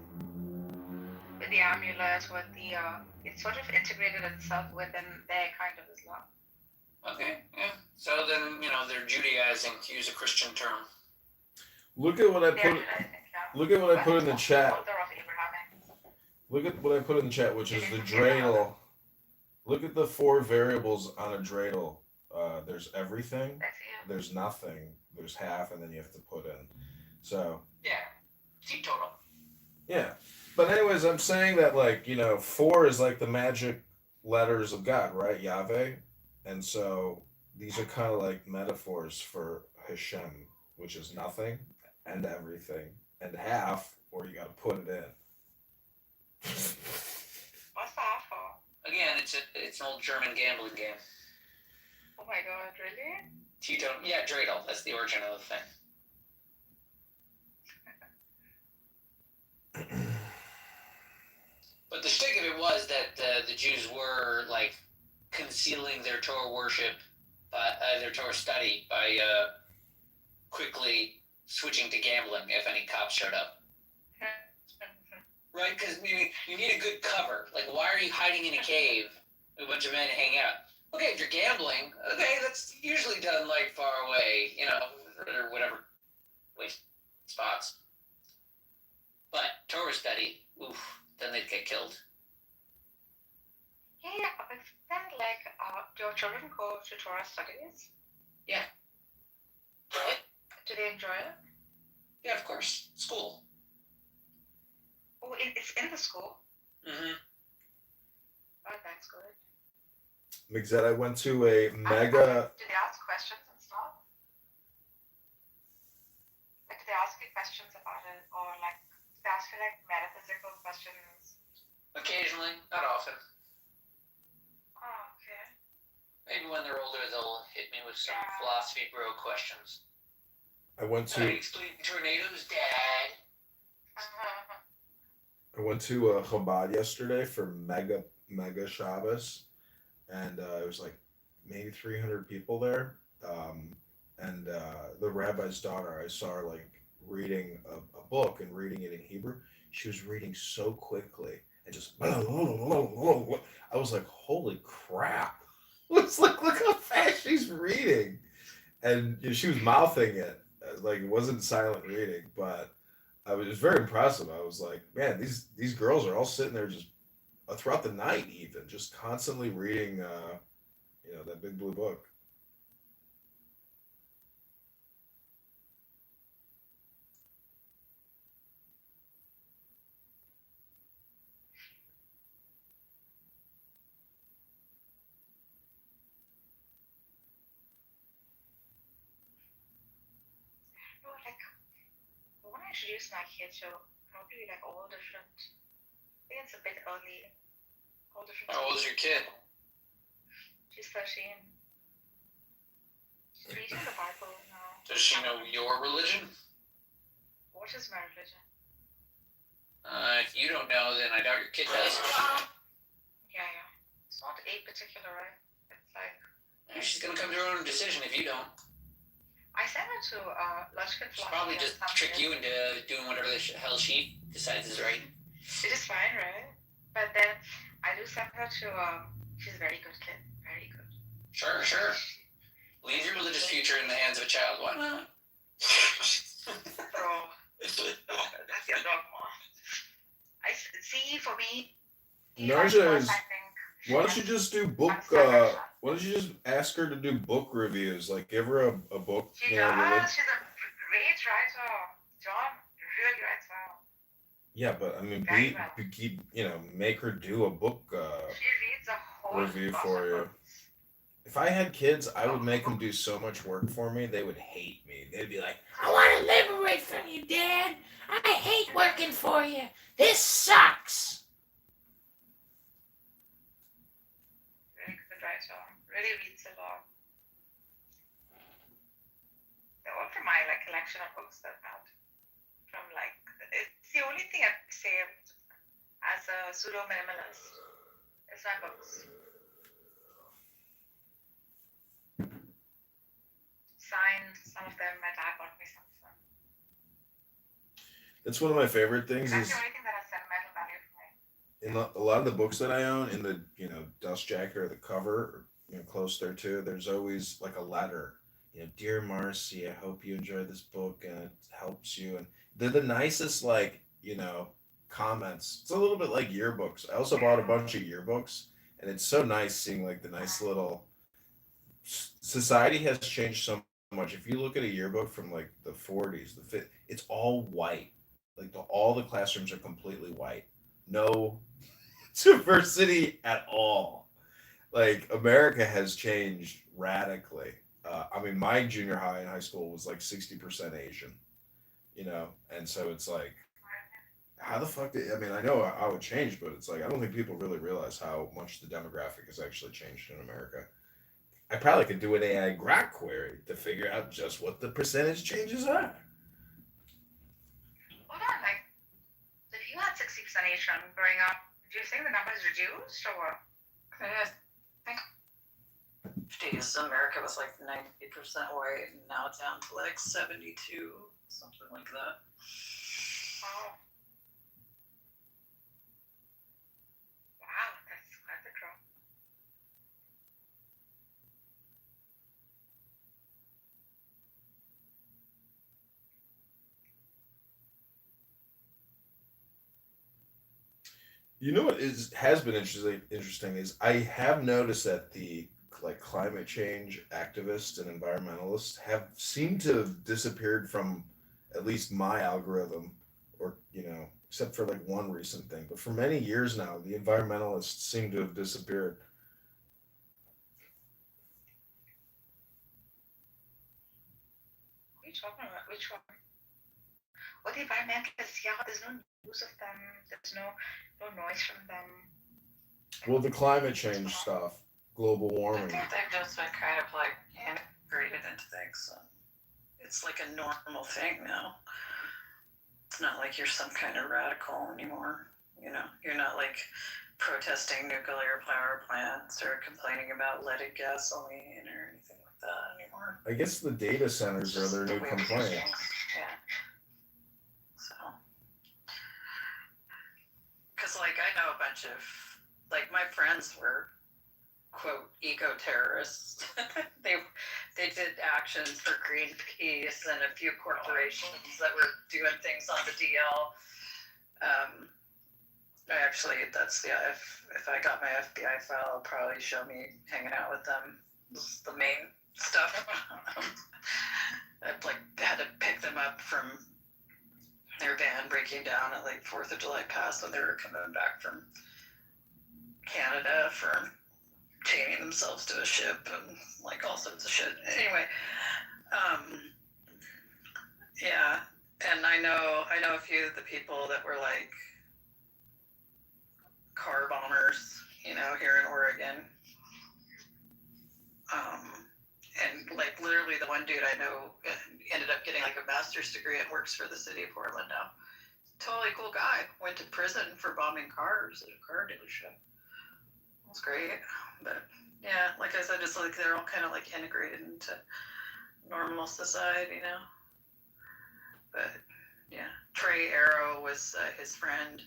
with the amulets, with the it's sort of integrated itself within their kind of Islam. Okay, yeah. So then they're Judaizing, to use a Christian term. Look at what I put. Look at what I put in the chat. Look at what I put in the chat, which is the dreidel. Look at the 4 variables on a dreidel. There's everything. There's nothing. There's half, and then you have to put in. So. Yeah. Teetotal. Yeah. But anyways, I'm saying that 4 is like the magic letters of God, right? Yahweh. And so these are kind of like metaphors for Hashem, which is nothing and everything and half, or you got to put it in. What's that for? Again, it's an old German gambling game. Oh my God, really? Teetotal. Yeah, dreidel. That's the origin of the thing. But the shtick of it was that the Jews were concealing their Torah worship, their Torah study by quickly switching to gambling if any cops showed up. Right? Because you need a good cover. Why are you hiding in a cave with a bunch of men hang out? Okay, if you're gambling, okay, that's usually done far away, or whatever spots. But Torah study, oof. Then they might get killed. Yeah, but then like, do your children go to Torah studies? Yeah. Do they enjoy it? Yeah, of course. School. Oh, it's in the school. Mm-hmm. Oh, that's good. Mixed, I went to a mega. Do they ask questions and stuff? Like, do they ask you questions about it, or like, do they ask you like metaphysical questions? Occasionally, not often. Oh, okay. Maybe when they're older, they'll hit me with some philosophy bro questions. I went Can to I explain tornadoes, Dad? Chabad yesterday for mega Shabbos, and it was like maybe 300 people there. And the rabbi's daughter, I saw her like reading a book and reading it in Hebrew. She was reading so quickly and just I was like, holy crap! It's like, look how fast she's reading, and she was mouthing it like it wasn't silent reading, but I was just very impressive. I was like, man, these girls are all sitting there just throughout the night, even just constantly reading, that big blue book. No, like, I want to introduce my kid to probably like all different. I think it's a bit early. All different. How old is your kid? She's 13. She's reading the Bible now. Does she know your religion? What is my religion? If you don't know, then I doubt your kid does. Yeah. It's not a particular, right? It's like. Yeah, she's gonna come to her own decision if you don't. I sent her to Lushkin She'll probably just trick you into doing whatever the hell she decides is right. It is fine, right? But then I do send her to she's a very good kid. Very good. Sure. Leave your religious future in the hands of a child. Why not? Bro, that's your dogma. I see for me. Narja is. Why don't you just do book? Why don't you just ask her to do book reviews? Like, give her a book. She does. She's a great writer. John really writes well. Yeah, but I mean, make her do a book She reads a whole review for you. If I had kids, I would make them do so much work for me. They would hate me. They'd be like, I want to liberate from you, Dad. I hate working for you. This sucks. Really good writer. Really reads a lot. They're all from my collection of books that I had. From it's the only thing I've saved as a pseudo minimalist. It's my books. Signed, some of them my dad bought me some of them. That's one of my favorite things. That's Is the only thing that has sentimental value for me. in a lot of the books that I own, in the dust jacket or the cover, close there too. There's always like a letter. Dear Marcy, I hope you enjoy this book and it helps you. And they're the nicest comments. It's a little bit like yearbooks. I also bought a bunch of yearbooks, and it's so nice seeing the nice little. Society has changed so much. If you look at a yearbook from the 40s, it's all white. All the classrooms are completely white. No diversity at all. America has changed radically. My junior high and high school was 60% Asian, and so it's how the fuck I know how it changed, but it's I don't think people really realize how much the demographic has actually changed in America. I probably could do an AI grok query to figure out just what the percentage changes are. Hold on, so if you had 60% Asian growing up, do you think the number is reduced or what? I think geez, America was 90% white, and now it's down to 72, something like that. Oh. Wow, that's quite a drop. You know what has been interesting is I have noticed that the like climate change activists and environmentalists have seemed to have disappeared from at least my algorithm, or except for like one recent thing. But for many years now, the environmentalists seem to have disappeared. What are you talking about? Which one? What environmentalists? Yeah, there's no news of them. There's no noise from them. Well, the climate change stuff, global I warming. think they've just been kind of like integrated into things. So it's like a normal thing now. It's not like you're some kind of radical anymore. You know, you're not like protesting nuclear power plants or complaining about leaded gasoline or anything like that anymore. I guess the data centers are their The new way we do complaint. things. Yeah. So, because like I know a bunch of like my friends were quote eco terrorists. they did actions for Greenpeace and a few corporations that were doing things on the DL. That's if I got my FBI file, it'll probably show me hanging out with them. This is the main stuff. I've like had to pick them up from their van breaking down at like 4th of July Pass when they were coming back from Canada for chaining themselves to a ship and like all sorts of shit. Anyway, yeah, and I know a few of the people that were like car bombers, here in Oregon. And like literally the one dude I know ended up getting like a master's degree and works for the city of Portland now. Totally cool guy. Went to prison for bombing cars at a car dealership. That's great. But yeah, like I said, it's like they're all kind of like integrated into normal society now. But yeah, Trey Arrow was his friend.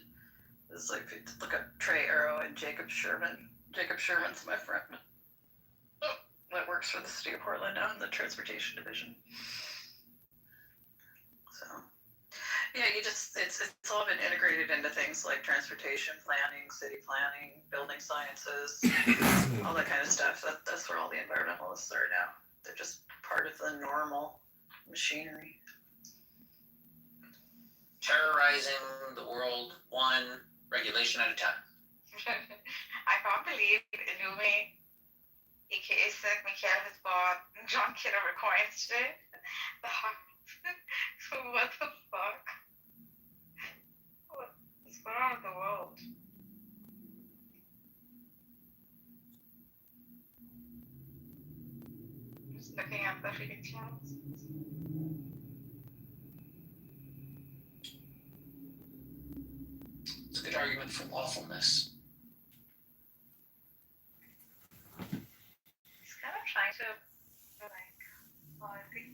It's like, look up Trey Arrow and Jacob Sherman. Jacob Sherman's my friend. That works for the city of Portland now in the transportation division. So yeah, it's all been integrated into things like transportation planning, city planning, building sciences, all that kind of stuff. That's where all the environmentalists are now. They're just part of the normal machinery. Terrorizing the world one regulation at a time. I can't believe Lumi, aka Seth McKellis, bought John Kitover coins today. What the fuck? What's going on with the world? Just looking at the freaking charts. It's a good argument for lawfulness. He's kind of trying to, I think,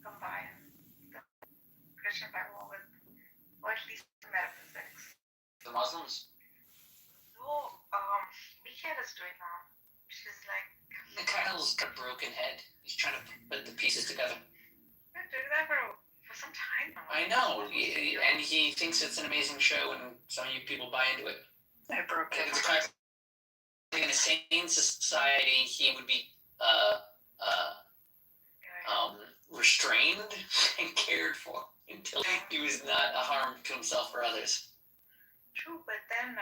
combine the Christian Bible with, or at least the metaphysics. The Muslims? No, Mikhail is doing that. She's like... Mikhail's got a broken head. He's trying to put the pieces together. Been doing that for some time now. I know, and he thinks it's an amazing show, and some of you people buy into it. I broke it. In a sane society, he would be restrained and cared for until he was not a harm to himself or others. True, but then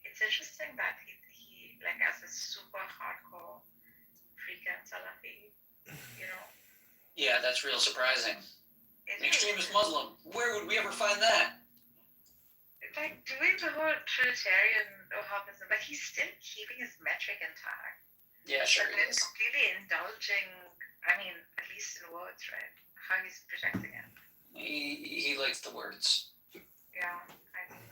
it's interesting that he like as a super hardcore freaking Salafi, Yeah, that's real surprising. An extremist Muslim. Where would we ever find that? Like doing the whole Trinitarian Wahhabism, but he's still keeping his metric intact. Yeah, sure but he then is. completely indulging, at least in words, right? How he's projecting it. He likes the words. Yeah, I think.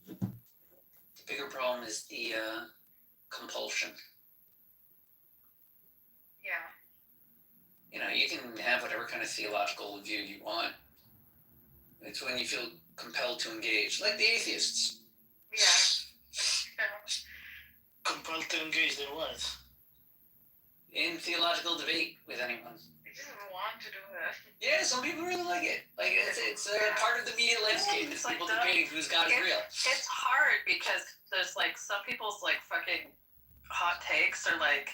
The bigger problem is the compulsion. Yeah. You can have whatever kind of theological view you want. It's when you feel compelled to engage, like the atheists. Yeah. Compelled to engage in what? In theological debate with anyone. just want to do it. Yeah, some people really like it. Like it's part of the media landscape. It's people debating whose God is real. It's hard because there's like some people's like fucking hot takes are like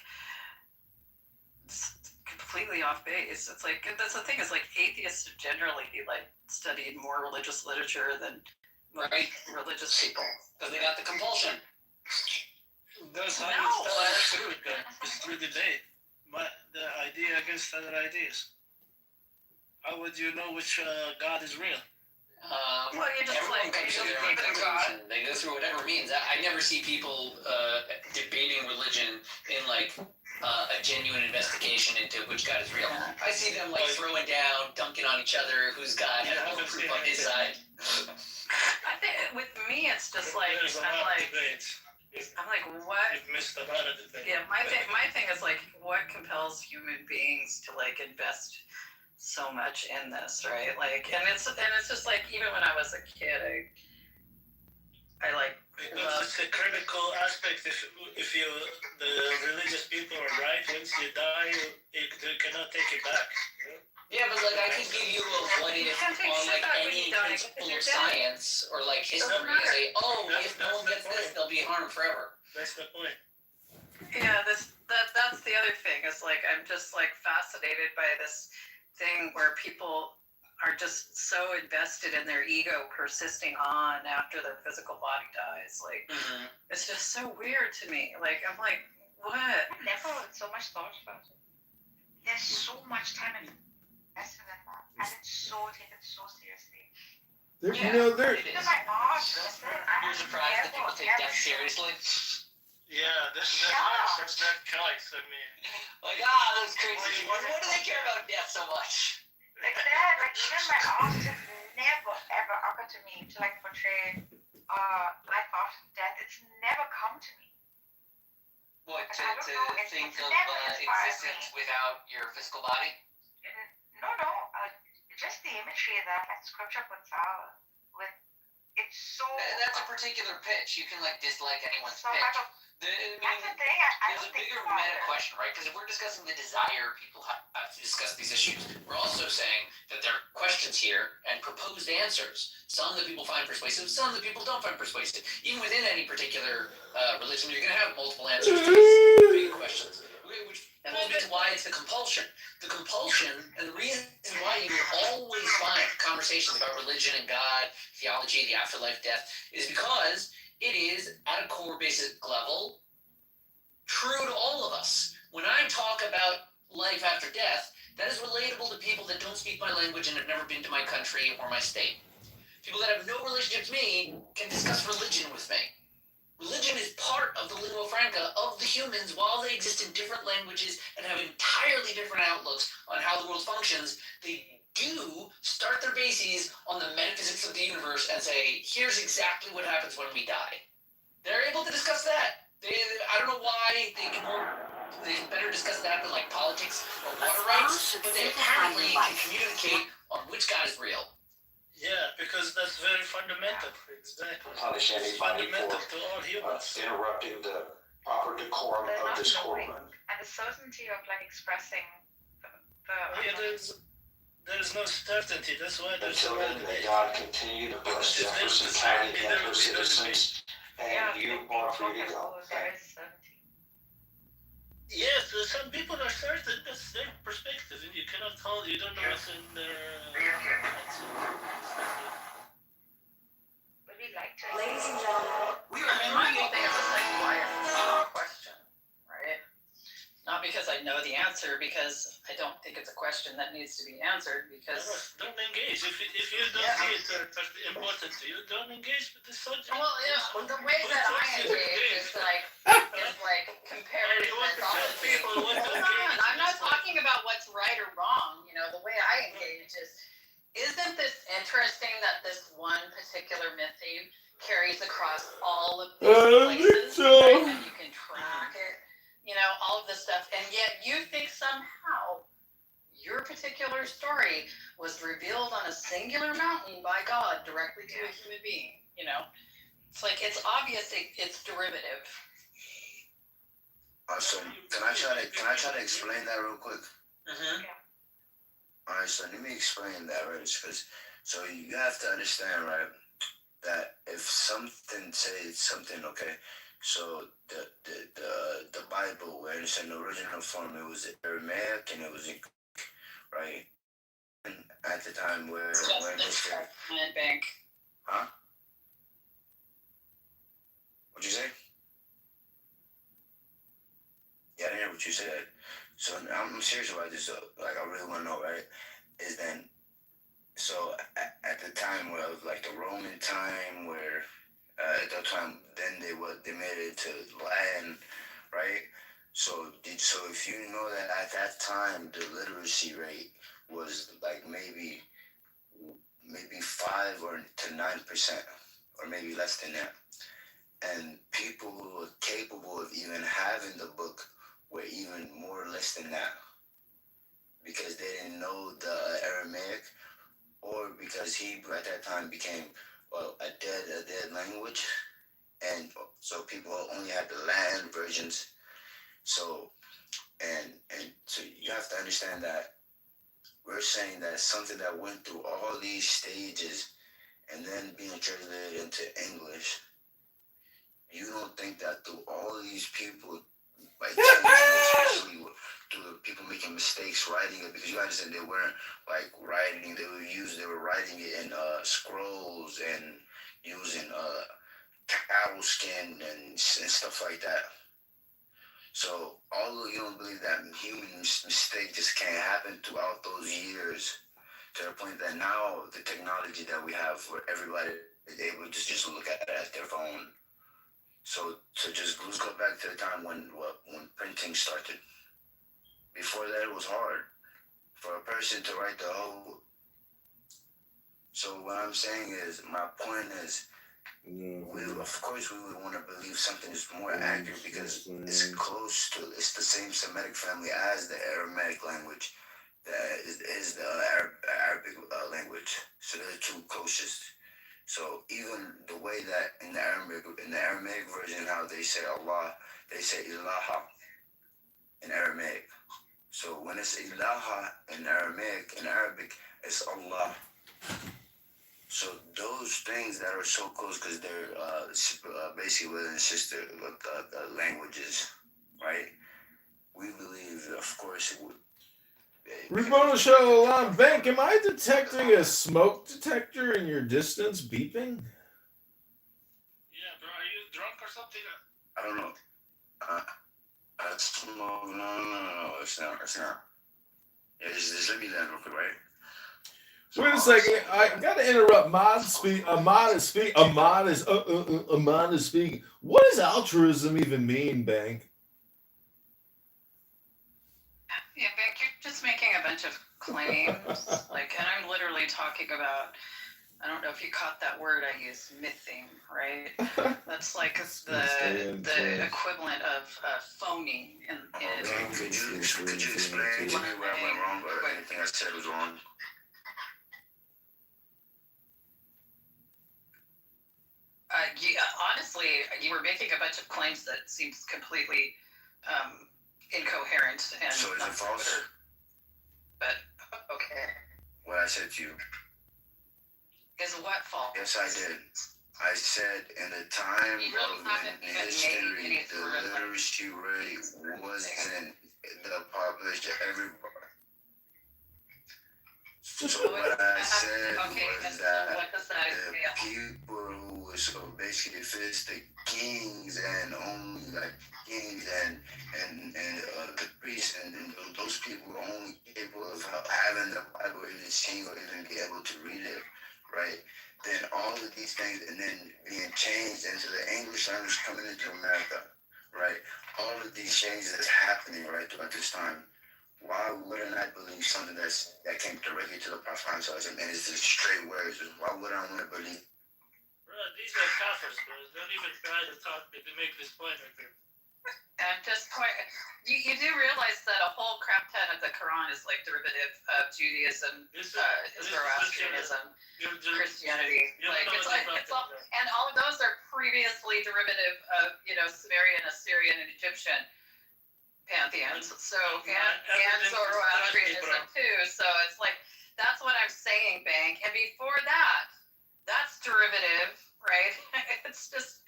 completely off base. It's like that's the thing is like atheists generally like studied more religious literature than religious people because they got the compulsion. That's how you start through it. It's through debate. But the idea against other ideas. How would you know which God is real? Well, you just Everyone like comes to their own conclusion. They go through whatever means. I never see people debating religion in like a genuine investigation into which God is real. I see them like throwing down, dunking on each other, whose God has more proof on his side. I think with me it's just like I'm like what? You've missed a lot of debate. Yeah, my thing is like what compels human beings to like invest so much in this, right? Like, and it's just like even when I was a kid, I like. Because it's a critical aspect. If you the religious people are right, once you die, you cannot take it back. Yeah, but like I could give you a what if on like any principle of science or like history and say, oh, if no one gets this, they'll be harmed forever. That's the point. Yeah, that's the other thing. Is like I'm just like fascinated by this thing where people are just so invested in their ego persisting on after their physical body dies. Like it's just so weird to me. Like I'm like, what? I never so much thought about it. There's so much time invested in that, and it's so taken so seriously. There. Even my mom, You're surprised that people take death seriously? Yeah, that's that choice. I mean, like those crazy. What do they care about death so much? Like that, like even my arms have never ever occurred to me to like portray life after death. It's never come to me. What to think of existence without your physical body? No, just the imagery that like scripture puts out with it's so. That's a particular pitch. You can like dislike anyone's pitch. That's the thing. There's a bigger meta question, right? Because if we're discussing the desire people have to discuss these issues, we're also saying that there are questions here and proposed answers. Some that people find persuasive, some that people don't find persuasive. Even within any particular religion, you're going to have multiple answers to these big questions. Which pulls me to why it's the compulsion. The compulsion, and the reason why you will always find conversations about religion and God, theology, the afterlife, death, is because it is, at a core basic level, true to all of us. When I talk about life after death, that is relatable to people that don't speak my language and have never been to my country or my state. People that have no relationship to me can discuss religion with me. Religion is part of the lingua franca of the humans while they exist in different languages and have entirely different outlooks on how the world functions. They do start their bases on the metaphysics of the universe and say, here's exactly what happens when we die. They're able to discuss that. I don't know why they better discuss that than like politics or water rights, but they apparently can communicate on which God is real. Yeah, because that's very fundamental. Exactly. Punish anybody fundamental to all humans. Interrupting the proper decorum of this courtroom. And the certainty of like expressing there's no certainty. That's why there's until then, may God continue to bless Jefferson County and her citizens, and you are free to go. Yes, some people are certain. That's their perspective, and you cannot hold. You don't know what's in their. Ladies and gentlemen, my whole thing is just like, why is this a question, right? Not because I know the answer, because I don't think it's a question that needs to be answered. Because don't engage. If you don't see it important to you, don't engage with the subject. Well, the way that I engage is like comparing people. I'm not talking about what's right or wrong. You know, the way I engage is, isn't this interesting that this one particular myth theme carries across all of these places, right? And you can track it. You know, all of this stuff, and yet you think somehow your particular story was revealed on a singular mountain by God directly to a human being. You know, it's like it's obvious it's derivative. So can I try to explain that real quick? Yeah. Alright, so let me explain that, right? Because so you have to understand, right, that if something says something, okay, so the Bible, where it's in the original form, it was Aramaic and it was in Greek, right? And at the time where Mr. Bank. Huh? What'd you say? Yeah, I didn't hear what you said. So I'm serious about this though. Like I really want to know, right? Is then so at the time where it was like the Roman time, where at that time then they made it to Latin, right? So if you know that at that time the literacy rate was like maybe 5 or to 9%, or maybe less than that, and people who were capable of even having the book were even more or less than that, because they didn't know the Aramaic, or because Hebrew at that time became a dead language, and so people only had the Latin versions. So and so you have to understand that we're saying that something that went through all these stages and then being translated into English. You don't think that through all these people, like especially through the people making mistakes writing it, because you understand they weren't like writing, they were writing it in scrolls and using cow skin and stuff like that. So although you don't believe that human mistake just can't happen throughout those years, to the point that now the technology that we have where everybody is able to just look at it at their phone. So let's go back to the time when printing started. Before that, it was hard for a person to write the whole. So what I'm saying is, my point is, of course we would want to believe something is more accurate because it's the same Semitic family as the Aramaic language, that is the Arabic language. So they're the two closest. So even the way that in the Aramaic version, how they say Allah, they say Ilaha in Aramaic. So when it's Ilaha in Arabic, it's Allah. So those things that are so close, because they're basically brother and sister languages, right? We believe, of course, it would. Rebona Show Alarm Bank, am I detecting a smoke detector in your distance beeping? Yeah, bro, are you drunk or something? I don't know. No, it's not. Yeah, just let me down real quick, right? Wait a second, I gotta interrupt. Ahmad is speaking. What does altruism even mean, Bank? Yeah, Vic, you're just making a bunch of claims. And I'm literally talking about, I don't know if you caught that word I used, mything, right? That's like the equivalent of phoning. Could you explain to me where I went wrong or anything I said was wrong? Honestly, you were making a bunch of claims that seems completely incoherent. And so is it false? But, okay. What I said to you. Is what false? Yes, I did. I said in the time in history, the literacy rate wasn't the published everybody. So what I said was that the people who were so basically the kings and only like kings and the priests and those people were only capable of having the Bible even seen or even be able to read it, right? Then all of these things and then being changed into the English language coming into America, right? All of these changes that's happening right throughout this time. Why wouldn't I believe something that came directly to the Prophet and it's just straight words? Why would I want to believe? Bro, these are kafirs, bro. Don't even try to talk to make this point right there. And just quite, you do realize that a whole crap ton of the Quran is like derivative of Judaism, Zoroastrianism, Christianity. It's all, and all of those are previously derivative of Sumerian, Assyrian, and Egyptian. pantheons. So Yeah, and everything is Zoroastrianism too. So it's like that's what I'm saying, Bank. And before that, that's derivative, right? It's just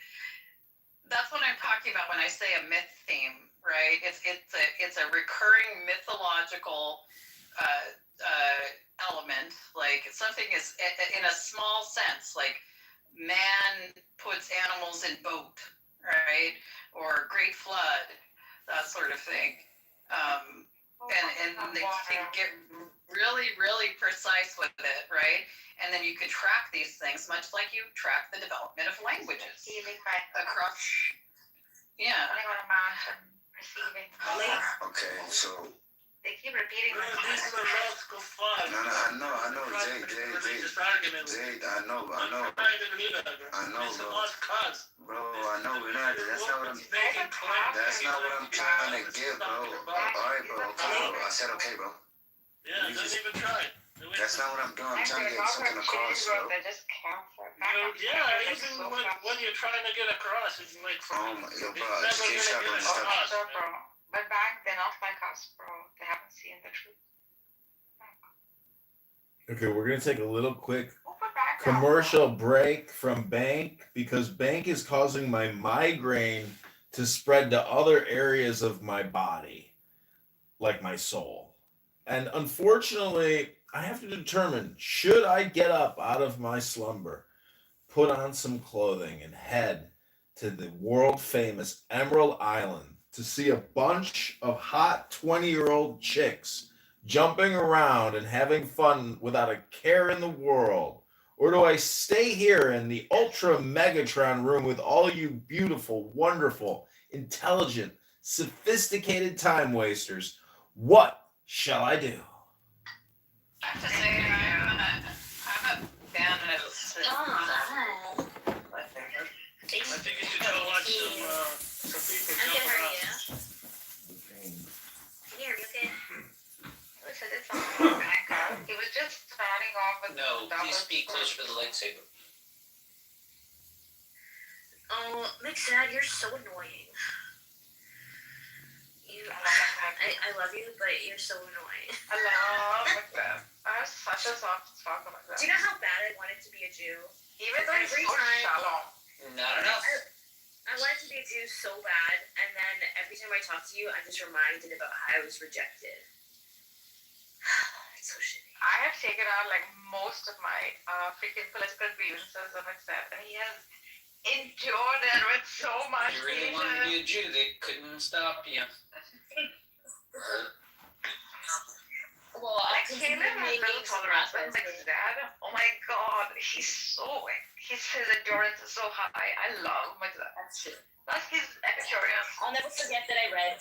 that's what I'm talking about when I say a myth theme, right? It's a recurring mythological element. Like something is in a small sense, like man puts animals in boat, right? Or great flood, that sort of thing. And they get really, really precise with it, right? And then you can track these things much like you track the development of languages across. Yeah. Okay, so They keep repeating Well, this is a logical flaw. no, I know, Jay, Religious argument. I know, It's a bro. lost cause. Bro, I know we're not. That's not what I'm. Making claims. That's not what I'm trying to get, bro. All right, bro. Okay, bro. I said okay, bro. Yeah, don't even try. That's not what I'm doing. I'm trying to get something across, bro. Yeah, even when you're trying to get across, it's like. Oh my, yo, bro. It's never Just keep gonna get stopping. across. But back then, off like us, bro. They haven't seen the truth. Okay, we're gonna take a little quick commercial break from Bank because Bank is causing my migraine to spread to other areas of my body, like my soul. And unfortunately, I have to determine should I get up out of my slumber, put on some clothing, and head to the world famous Emerald Island to see a bunch of hot 20-year-old chicks jumping around and having fun without a care in the world? Or do I stay here in the Ultra Megatron room with all you beautiful, wonderful, intelligent, sophisticated time wasters? What shall I do? I have to say, I'm a fan of I think you should go watch some people jump around. Here, you okay? Listen, it's not bad. He was just starting off with No, please speak closer to the lightsaber. Oh, Mixad, you're so annoying. I love you, but you're so annoying. I love Macbeth. I have such a soft spot for Macbeth. Do you know how bad I wanted to be a Jew? Even though he's so shallow. Not enough. I wanted to be a Jew so bad, and then every time I talk to you, I'm just reminded about how I was rejected. It's so shitty. I have taken out like most of my freaking political grievances on Macbeth, and he has endured it with so much If you really wanted to be a Jew, they couldn't stop you. Well, like Caleb has little tolerance, but Macbeth, oh my god, his endurance is so high. I love Macbeth. That's true. Plus he's Epicurean. I'll never forget that I read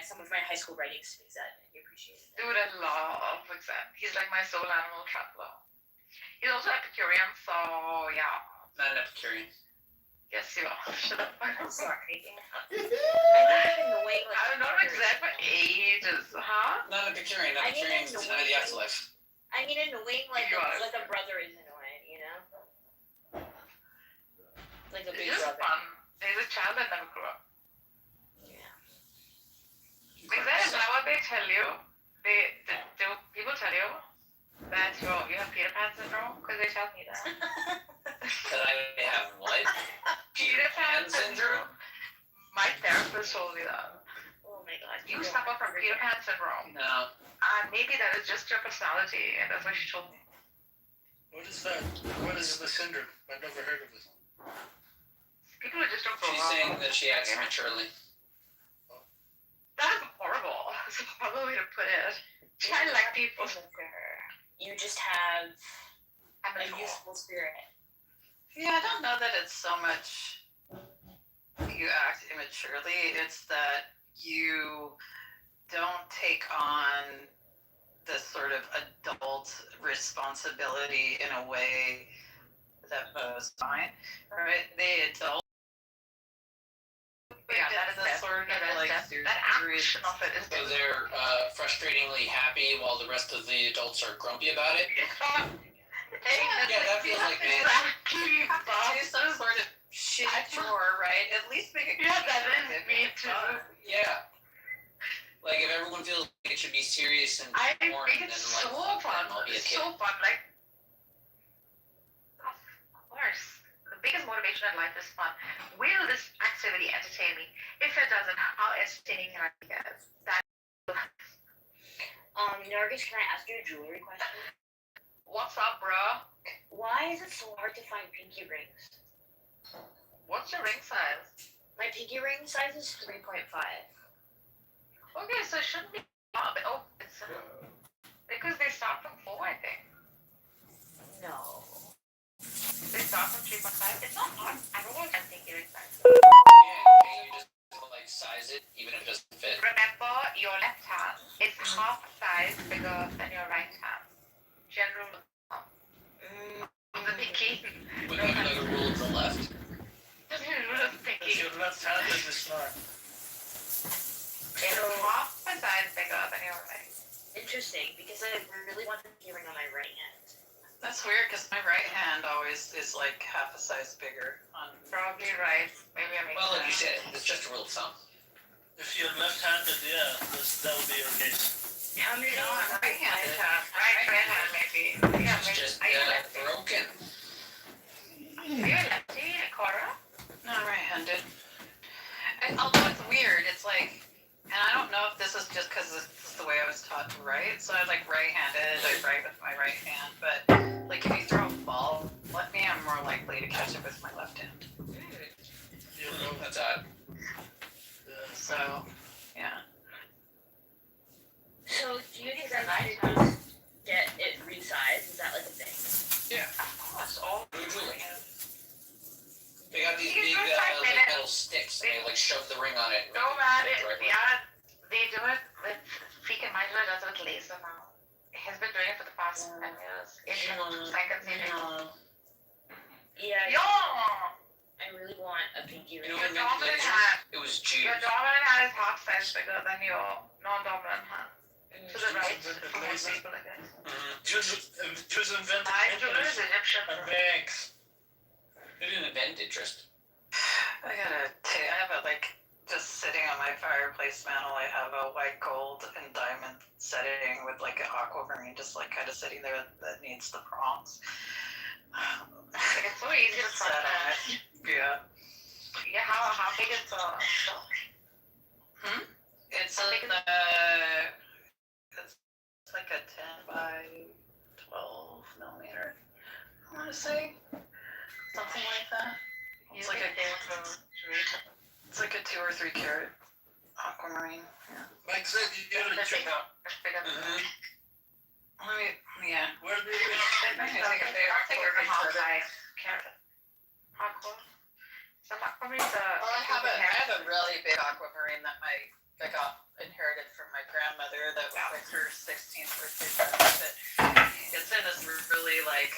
some of my high school writings to Macbeth, and you appreciate it. Dude, I love Macbeth. He's like my soul animal traveler. He's also Epicurean, so yeah. Not an Epicurean. Yes, you are. Shut up. I'm sorry. I've known Macbeth for ages, huh? Not an Epicurean. Epicureans deny the afterlife. I mean, annoying like a brother is annoying, you know? Like a big He's just brother. fun. He's a child that never grew up. Yeah. Macbeth, now what they tell you, do people tell you that you have Peter Pan syndrome? Because they tell me that. That I have what? Peter Pan syndrome? My therapist told me that. Oh my god. You suffer from Peter Pan syndrome. No. Maybe that is just your personality, and that's what she told me. What is that? What is the syndrome? I've never heard of it. People who just don't grow She's up. saying that she acts maturely. That's horrible. That's a horrible way to put it. I like people. You just have a youthful spirit. Yeah, I don't know that it's so much you act immaturely. It's that you don't take on the sort of adult responsibility in a way that was fine, right? The adult. Yeah, that is a sort of like that action of it is. So they're frustratingly happy while the rest of the adults are grumpy about it. Yeah, that feels like me. You have to do some sort of Sure, right? At least make it. Yeah, that is me too. Yeah. Like if everyone feels like it should be serious and I think important, it's then so like fun. I'll be a It's kid. so fun. Like, of course, the biggest motivation in life is fun. Will this activity entertain me? If it doesn't, how entertaining can I get? That. Nargis, can I ask you a jewelry question? What's up, bro? Why is it so hard to find pinky rings? What's your ring size? My pinky ring size is 3.5. Okay, so it shouldn't be. Oh, it's because they start from 4, I think. No. They start from 3.5. It's not hard. I don't want to think your size. Yeah, can you just like size it even if it doesn't fit? Remember, your left hand is half size bigger than your right hand. General. The pinky. With like a rule of the left. If your left hand is smart. It's half a size bigger than your right. Interesting, because I really want the pinky ring on my right hand. That's weird because my right hand always is like half a size bigger. Probably right. Maybe I make Well, like you said, it's just a rule of thumb. If you're left-handed, yeah, that would be your case. How many? No, I'm right-handed. Right hand, maybe. Yeah, maybe. Just Are you lefty? broken. Are you lefty, Cora? No, I'm right-handed. And although it's weird, it's like, and I don't know if this is just because this is the way I was taught to write. So I like right-handed. I write with my right hand, but like if you throw a ball at me, I'm more likely to catch it with my left hand. That's odd. So, yeah. So, do you think that I should get it resized? Is that like a thing? Yeah. That's all. Usually. They got these You big can put 5 like minutes. metal sticks and they like shove the ring on it. No, man. Yeah, they do it with freaking my brother does it with laser now. He's been doing it for the past 10 years. It's I can see it. Yeah. Yo! I really want a pinky ring. You know Your what dominant manipulation? hand. It was Your Jews. dominant hand is half size bigger than your non-dominant hand. To the right. For most people, I guess. Jews invented My jeweler is interest Egyptian. and banks. They didn't invent interest. I have a like just sitting on my fireplace mantle. I have a white gold and diamond setting with like an aquamarine just like kind of sitting there that needs the prongs. Like it's so easy to set on it. Yeah. Yeah, how big is the It's it's like a 10 by 12 millimeter. I want to say something like that. It's like a 2 or 3 carat aquamarine. Yeah. Mike said you did it. Check out. Yeah. Where do you I'll take a half size carrot. Aqua. Some aquamarines are. Well, I have a really big aquamarine that I got inherited from my grandmother. That was like her 16th birthday present. But it's in this really like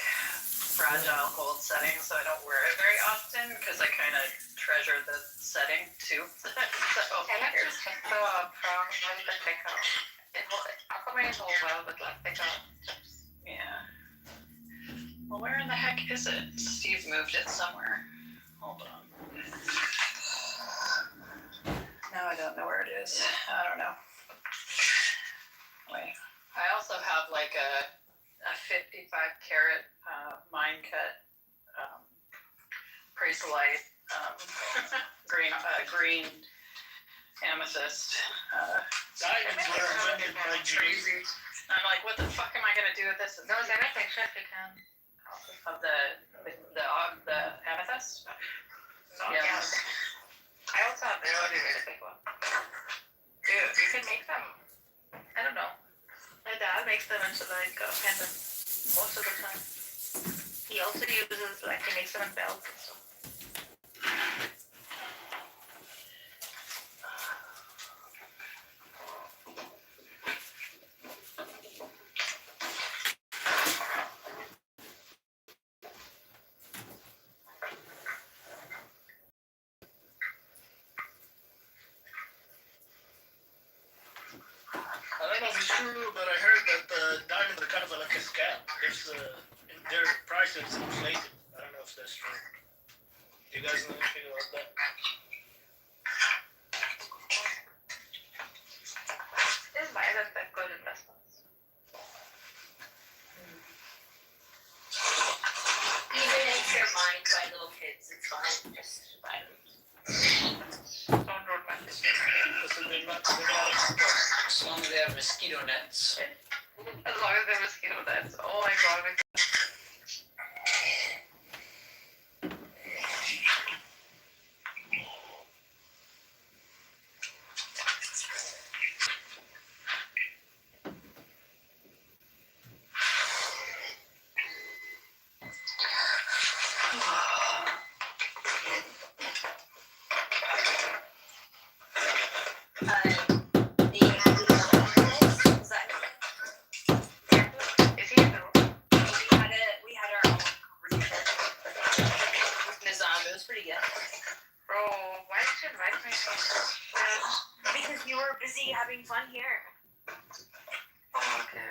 fragile gold setting, so I don't wear it very often because I kind of treasure the setting too. So I like to check the prongs a little bit thicker. Aquamarines hold well, but like thicker. Yeah. Well, where in the heck is it? Steve moved it somewhere. Hold on. Now I don't know where it is. I don't know. Wait. I also have like a 55 carat mine cut chrysolite green amethyst. Diamonds were invented by Jews. I'm like, what the fuck am I gonna do with this? No, is there a picture if you can? Of the amethyst? Yeah. I also have a really, really big one. Dude, you can make them. I don't know. My dad makes them into like a pendant most of the time. He also uses like he makes them in belts and stuff. I don't know if it's true, but I heard that diamonds are kind of like a scam. Their price is inflated. I don't know if that's true. You guys know anything about that? Is violent that good investments? Even if they're mined by little kids, it's fine. Just buy them. Don't ruin my business. As long as they have mosquito nets. As long as they're mosquito nets. Oh my god. Is he in the room? We had our own conversation with Nizam. It was pretty good. Bro, why did you invite me? Because you were busy having fun here. Okay.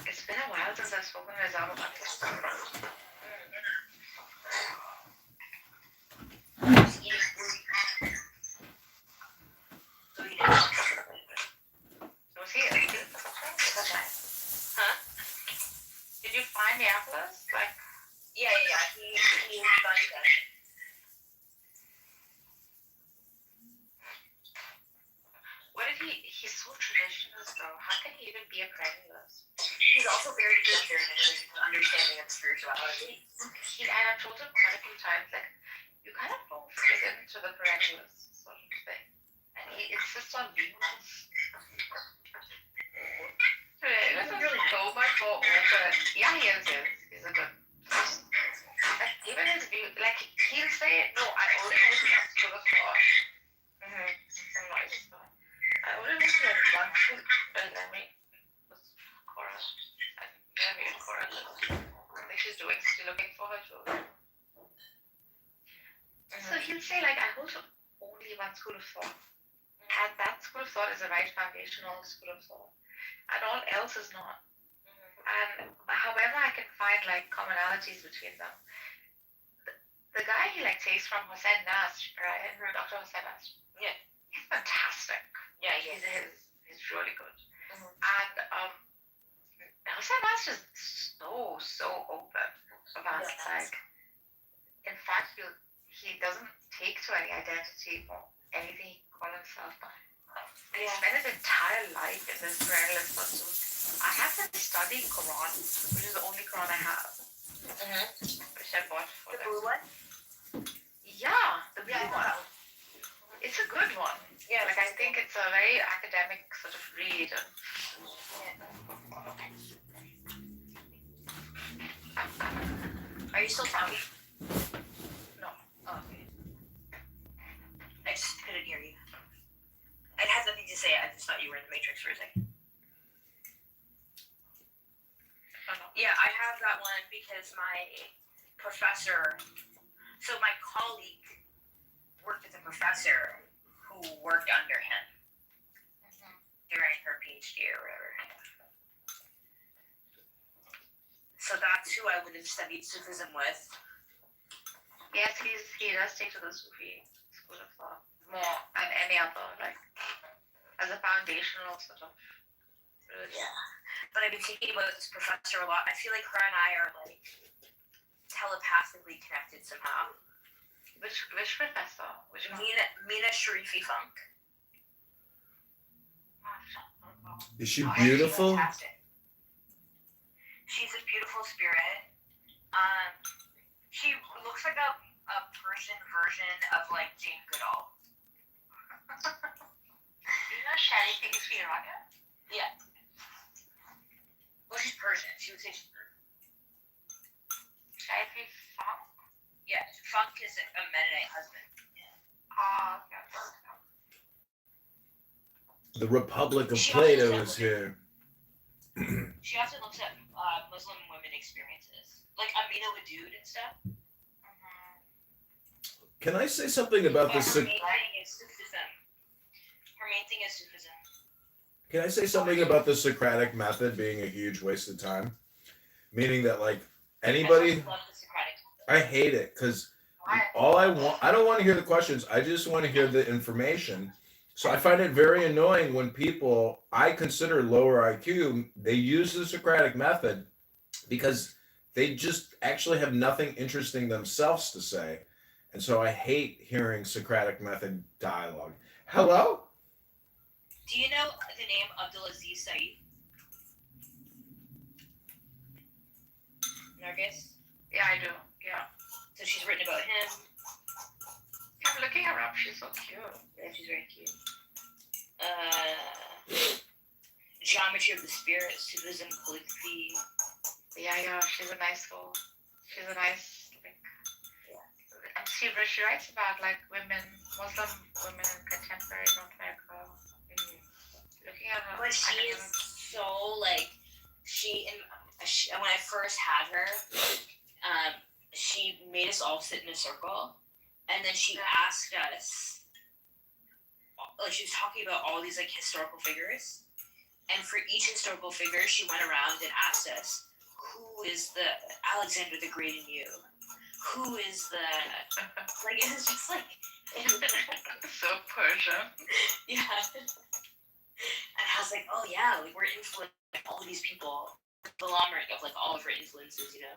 It's been a while since I've spoken to Nizam about this. Was he? Huh? Did you find the apples? Like, Yeah. He was done that. what did he's so traditionalist though. How can he even be a perennialist? He's also very good at understanding of spirituality. And I've told him quite a few times, like, you kind of don't fit into the perennialist sort of thing. And he insists on being this. Perennialist is really so much more open. Yeah, he is. He's a good person. Like, even his view, like, he'll say, no, I only listen to the thought. Some noise is going. I only listen to one food. Let me. Chorus. Maybe in chorus. I think she's still looking for her children. So he'll say, like, I hold to only one school of thought. And that school of thought is the right foundational school of thought. And all else is not. And however I can find, like, commonalities between them. The guy he, like, takes from Hossein Nasr, right? Dr. Hossein Nasr. Yeah. He's fantastic. Yeah, He's really good. And Hossein Nasr is so open about like, in fact, he doesn't take to any identity or anything he calls himself by. And he spent his entire life in this perennialist pursuit. I have to study Quran, which is the only Quran I have. Which I bought for The them. blue one? Yeah, the blue one. It's a good one. Yeah, like I think it's a very academic sort of read. Are you still talking? No. Oh, okay. I just couldn't hear you. I had nothing to say. I just thought you were in the Matrix for a second. Yeah, I have that one because my professor, so my colleague worked with a professor who worked under him during her PhD or whatever. So that's who I would have studied Sufism with. Yes, he does take to the Sufi school of thought more than any other, like, as a foundational sort of religion. Yeah. But I've been thinking about this professor a lot. I feel like her and I are like telepathically connected somehow. Which professor? Which one? Mina Sharifi Funk. Is she beautiful? She's fantastic. She's a beautiful spirit. She looks like a Persian version of like Jane Goodall. You know Sharifi, is she Iranian? Yeah. Well, she's Persian. She would say she's Persian. Sharifi Funk? Yeah, Funk is a Mennonite husband. The Republic of Plato is here. She also looks at Muslim women experiences, like Amina Wadud and stuff. Can I say something about this? Her main thing is Sufism. Her main thing is Sufism. Can I say something about the Socratic method being a huge waste of time? Meaning that, like, Anybody? Love the Socratic. I hate it because I don't want to hear the questions. I just want to hear the information. So I find it very annoying when people I consider lower IQ, they use the Socratic method because they just actually have nothing interesting themselves to say. And so I hate hearing Socratic method dialogue. Hello? Do you know the name Abdulaziz Said? Nargis? Yeah, I do. Yeah. So she's written about him. I'm looking her up. She's so cute. Yeah, she's very cute. Geometry of the Spirit, Sufism, calligraphy. Yeah, she's a nice girl. She's a nice, like, and she writes about, like, women, Muslim women in contemporary North America. Looking at her. But she is so, like, when I first had her, she made us all sit in a circle, and then she asked us, like, she was talking about all these, like, historical figures, and for each historical figure, she went around and asked us, who is the Alexander the Great in you? Who is the, like, it was just, like, so Persian. Yeah. And I was like, oh, yeah, like, we're influenced by all of these people, conglomerate of, like, all of her influences, you know?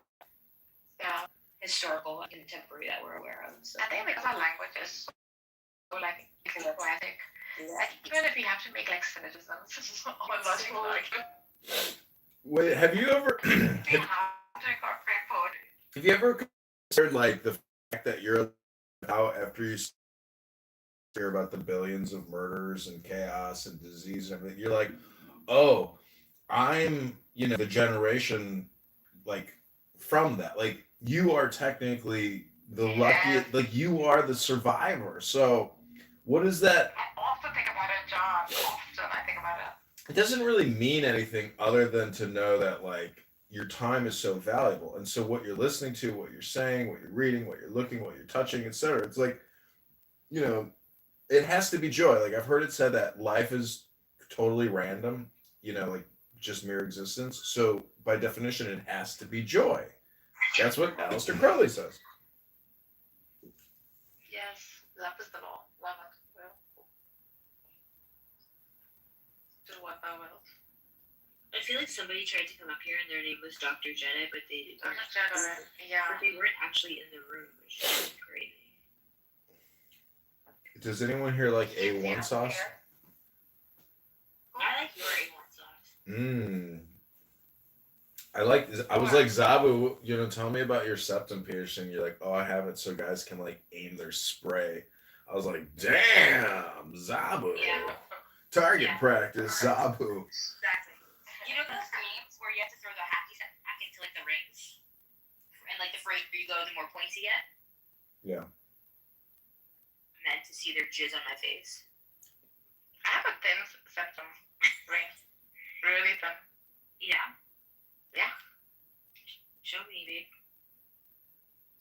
Yeah. Historical and contemporary that we're aware of. So. I think because our language is so, like, poetic. Yeah. Like, even if we have to make, like, syllogisms, it's all logical. Wait, have you ever We have to incorporate poetry. have you ever considered like the fact that you're out after you hear about the billions of murders and chaos and disease and everything, you're like, oh, I'm, the generation like from that. Like you are technically the lucky, like you are the survivor. So what is that? I often think about it, John. Often I think about it. It doesn't really mean anything other than to know that like your time is so valuable. And so what you're listening to, what you're saying, what you're reading, what you're looking, what you're touching, etc. It's like, it has to be joy. Like I've heard it said that life is totally random, like just mere existence. So by definition, it has to be joy. That's what Aleister Crowley says. Yes, love is the law. Love it. Do what thou wilt. I feel like somebody tried to come up here and their name was Dr. Jenna, but they Dr. Jenna, yeah. But they weren't actually in the room, which is crazy. Does anyone here like A1 sauce? I like your A1 sauce. I was like, Zabu, tell me about your septum piercing. You're like, oh, I have it so guys can like aim their spray. I was like, damn, Zabu. Yeah. Target practice, Zabu. Exactly. You know those games where you have to throw the hacky sack back into like the rings? And like the further you go, the more points you get? Yeah. I meant to see their jizz on my face. I have a thin septum ring. Really thin. Yeah. Yeah. Show me, babe.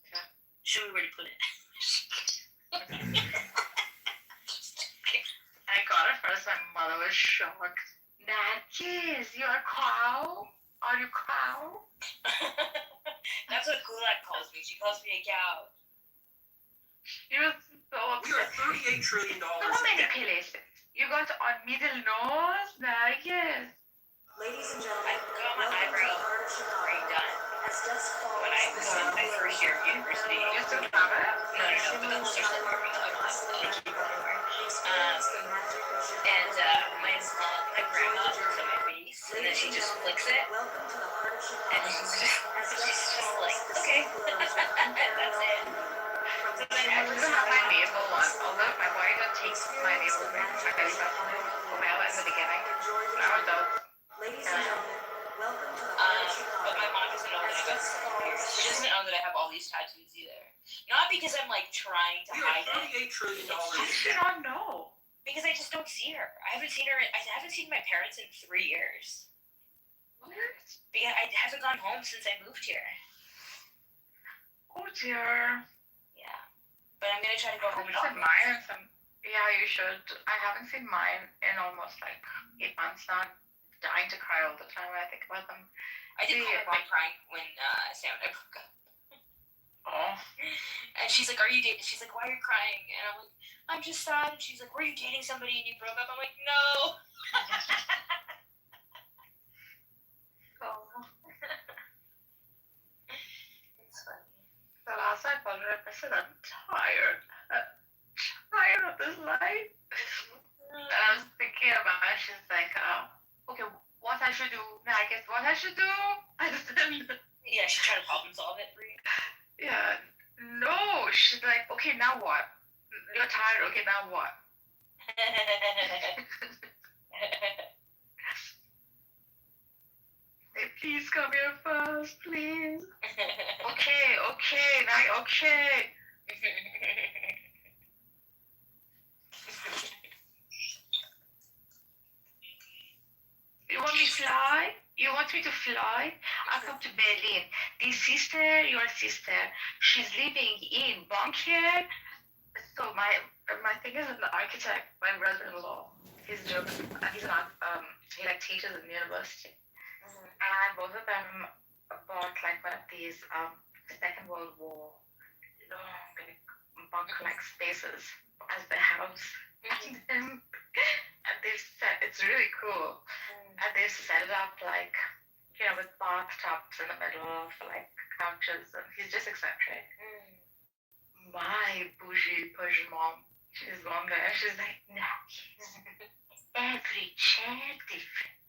Yeah. Show me where to put it. I got it first. My mother was shocked. Dad, jeez, you're a cow? Are you cow? That's what Gulak calls me. She calls me a cow. She was so We are $38 trillion. so manipulated. You got on middle nose? Yes. Ladies and gentlemen, I got my eyebrow redone when I was in my first year of university. You still have it? No, but then there's like more and my grandma looks at my face, and then she just flicks it, and she's just like, okay, that's it. So then I do have my navel one, although my body doesn't take my navel ring. I tell you that in the beginning. Now it does. Ladies and gentlemen, welcome to the but my mom doesn't know that I got she doesn't know that I have all these tattoos either. Not because I'm like trying to hide it. $38 trillion. How does she not know? Because I just don't see her. I haven't seen my parents in 3 years. What? Because I haven't gone home since I moved here. Oh dear. Yeah. But I'm gonna try to go home in I haven't seen August. mine in some. Yeah, you should. I haven't seen mine in almost like 8 months now. dying to cry all the time when I think about them. I did call my mom crying when Sam and I broke up. Oh. And she's like, "Are you dating?" She's like, "Why are you crying?" And I'm like, "I'm just sad." And she's like, "Were you dating somebody and you broke up?" I'm like, "No." Oh. It's funny. The last I called her, I said, I'm tired. I'm tired of this life. And I was thinking about it. She's like, okay, what I should do? Now I guess what I should do? I said, yeah, she tried to problem solve it for you. Yeah. No, she's like, okay, now what? You're tired. Okay, now what? Hey, please come here first, please. Okay, now, okay. You want me to fly? You want me to fly? I'll come to Berlin. This sister, your sister, she's living in Bunker. So my thing is an architect, my brother-in-law. He's German. He's not. He like teaches in university. And both of them bought like one of these Second World War long like bunker-like spaces as their house. And they've set it's really cool. And they've set it up like, you know, with bathtubs in the middle for like couches, and he's just eccentric. My bougie Persian mom, she's gone there. She's like, no, every chair different,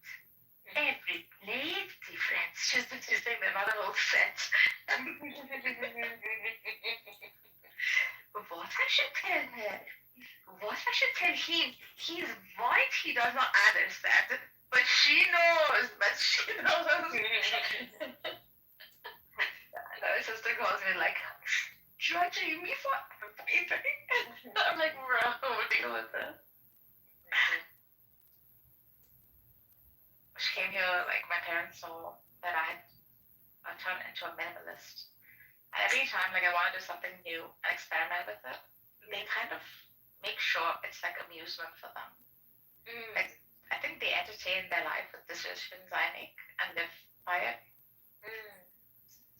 every plate different. She's saying they're not a whole set. But what I should tell her, what I should tell him, he's white, he does not understand. But she knows, My sister calls me like, judging me for everything. I'm like, bro, deal with it. She came here, like, my parents saw that I had turned into a minimalist. And every time, like, I want to do something new and experiment with it, they kind of make sure it's like amusement for them. Like, I think they entertain their life with decisions I make and live by it.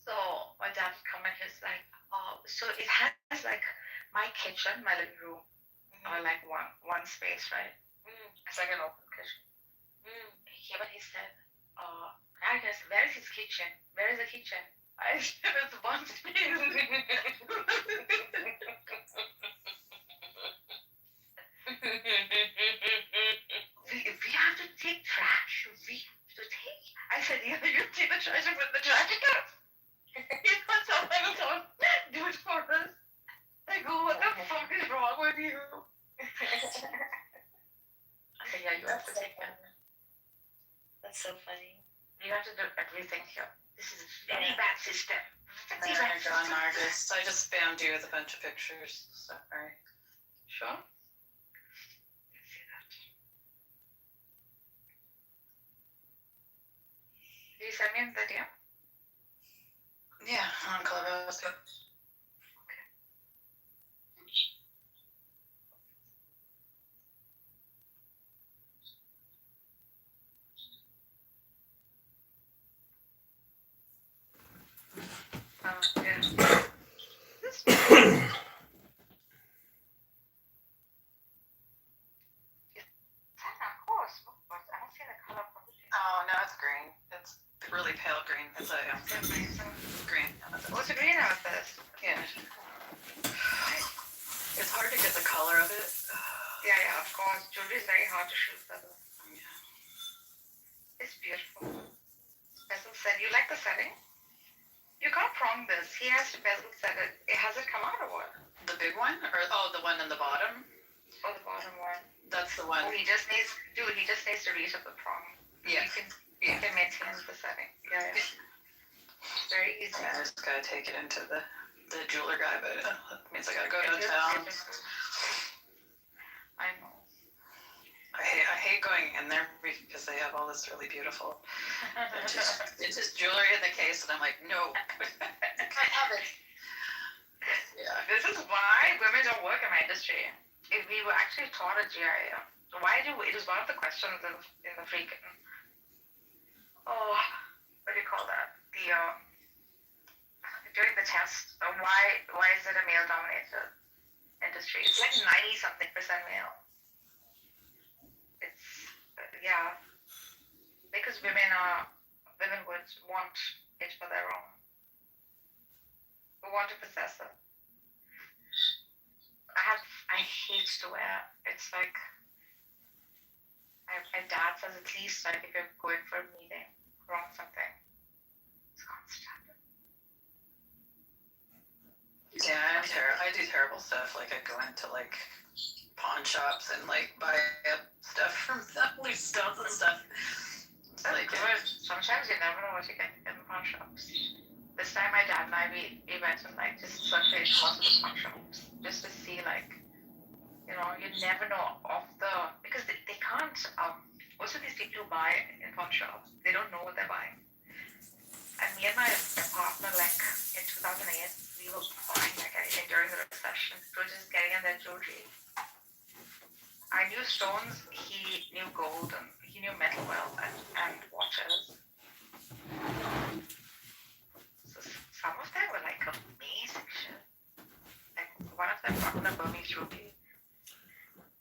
So my dad would come and he's like, oh, so it has like my kitchen, my living room, or like one space, right? It's like an open kitchen. He came and he said, Agnes, where is his kitchen? Where is the kitchen? I said, it's one space. We have to take trash. We have to take. I said, yeah, you take the trash and put the trash out. You can't tell me to do it for us. I go, what the fuck is wrong with you? I said, yeah, you have to take them. That's so funny. You have to do everything here. This is a very bad system. There you go, artist. I just spammed you with a bunch of pictures. Sorry. Sure. Did you send me the video? Yeah, on Clubhouse. Oh, no, it's green. It's really pale green. It's a green. What's the green of this? Yeah. It's hard to get the color of it. Yeah, of course. Jewelry is very hard to shoot. It's beautiful. Bezel set. You like the setting? You can't prong this. He has to bezel set it. Has it come out or what? The big one? Or the one in the bottom? Oh, the bottom one. That's the one. Oh, he just needs to reach up the prong. Yeah. You can maintain the setting. Yeah. Very easy. I just gotta take it into the jeweler guy, but that means I gotta go downtown. I know. I hate going in there because they have all this really beautiful it's just jewelry in the case, and I'm like, no. I can't have it. Yeah. This is why women don't work in my industry. If we were actually taught at GIA, it is one of the questions in the freaking why is it a male dominated industry? It's like 90-something% male. It's yeah, because women would want it for their own. We want to possess it. I hate to wear. It's like my dad says at least like if you're going for a meeting, wrong something. It's constant. Yeah, I do terrible stuff. Like I go into like pawn shops and like buy up stuff from them, loose stones and stuff. It's like Sometimes you never know what you get in pawn shops. This time my dad and I we went and like just searched most of the pawn shops just to see like, you know, you never know because they can't most of these people who buy in pawn shops, they don't know what they're buying. And me and my partner, like in 2008, we were buying like anything during the recession. We were just getting in their jewelry. I knew stones, he knew gold, and he knew metal well, and watches. So some of them were like amazing shit. Like one of them got a Burmese ruby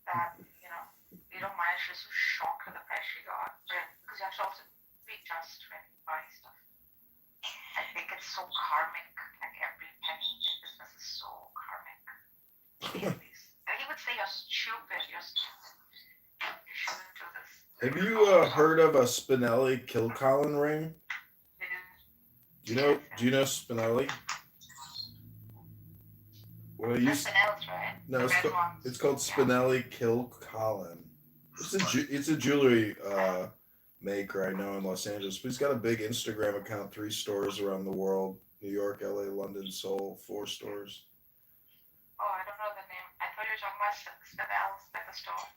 that, you know, you don't mind, she was so shocked with the price she got. Because you have to also be just when you buy stuff. I think it's so karmic. Like every penny in business is so karmic. And he would say you're stupid. You shouldn't do this. Have you heard of a Spinelli Kilcullen ring? Do you know Spinelli? Well, Spinelli's right. No, it's called Spinelli Kilcullen. It's a jewelry maker I know in Los Angeles, but he's got a big Instagram account, 3 stores around the world: New York, LA, London, Seoul, 4 stores. Oh, I don't know the name. I thought you were talking about Spinelli's, like a store.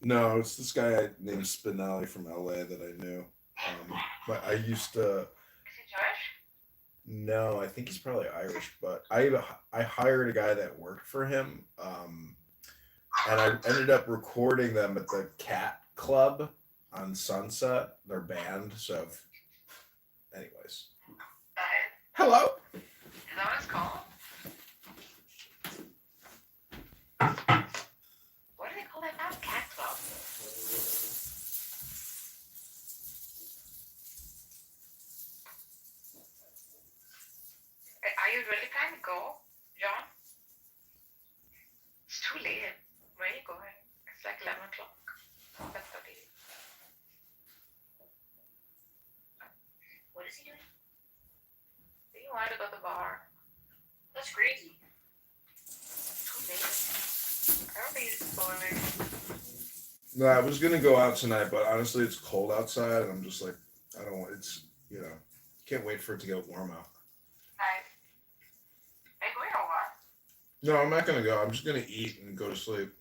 No, it's this guy named Spinelli from LA that I knew. But I used to. Is he Jewish? No, I think he's probably Irish, but I hired a guy that worked for him, and I ended up recording them at the Cat Club on Sunset, their band. So, anyways, hello. Is that what it's called? What do they call that now? Cat Club. Are you really planning to go, John? It's too late. Where are you going? It's like 11 o'clock. 11:30. What is he doing? You wanted to go to the bar. That's crazy. Too late. I don't think it's going. No, I was gonna go out tonight, but honestly, it's cold outside, and I'm just like, I don't want. It's can't wait for it to get warm out. Nice. Are you going or what? No, I'm not gonna go. I'm just gonna eat and go to sleep.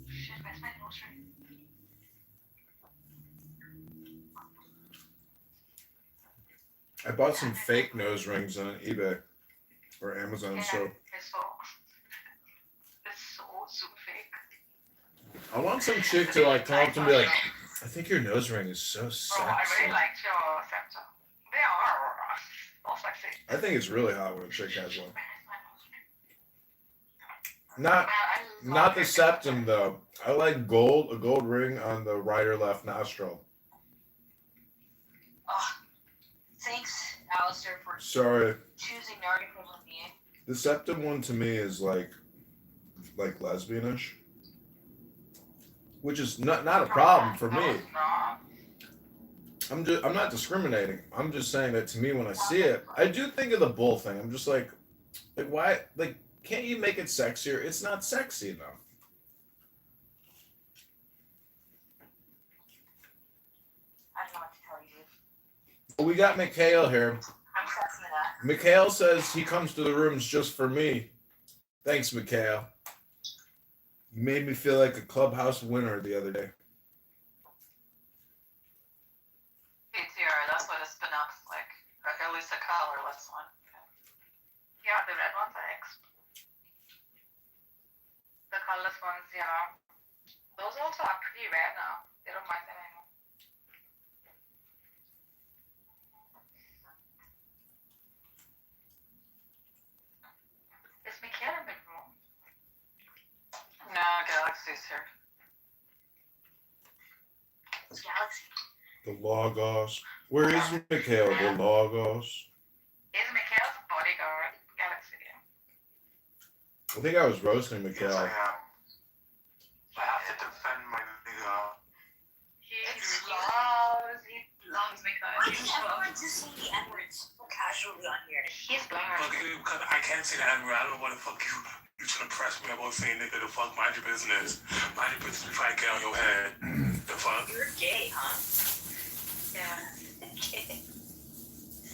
Shit, where's my nose ring? I bought some fake nose rings on eBay or Amazon. Yeah, So it's so super fake. I want some chick to like come up to me like, I think your nose ring is so sexy. Bro, I really liked your septum. They are all sexy. I think it's really hot when a chick has one. Not the septum though. I like a gold ring on the right or left nostril. Oh, thanks, Alistair, for Sorry. choosing an article with me. The septum one to me is like lesbianish, which is not a problem for me. I'm not discriminating. I'm just saying that to me when I see it, I do think of the bull thing. I'm just like why? Like, can't you make it sexier? It's not sexy enough. I don't know what to tell you. We got Mikhail here. I'm sexy enough. Mikhail says he comes to the rooms just for me. Thanks, Mikhail. You made me feel like a clubhouse winner the other day. PTR, that's what it's been up like. Or at least a colorless one. Yeah, the red ones are X. The colorless ones, yeah. Those also are pretty rare now. They don't mind them anymore. Galaxy's here. It's Galaxy. The Logos. Where is Mikhail? The Logos. Is Mikhail's bodyguard Galaxy? I think I was roasting Mikhail. I have to defend my nigga. He loves Mikhail. Why does everyone just say the N-words so casually on here? He's black. Okay, because I can't say the N-word. I don't know what the fuck you trying to press me about saying nigga. The fuck, mind your business. Mind your business before I get on your head. The fuck? You're gay, huh? Yeah. Okay.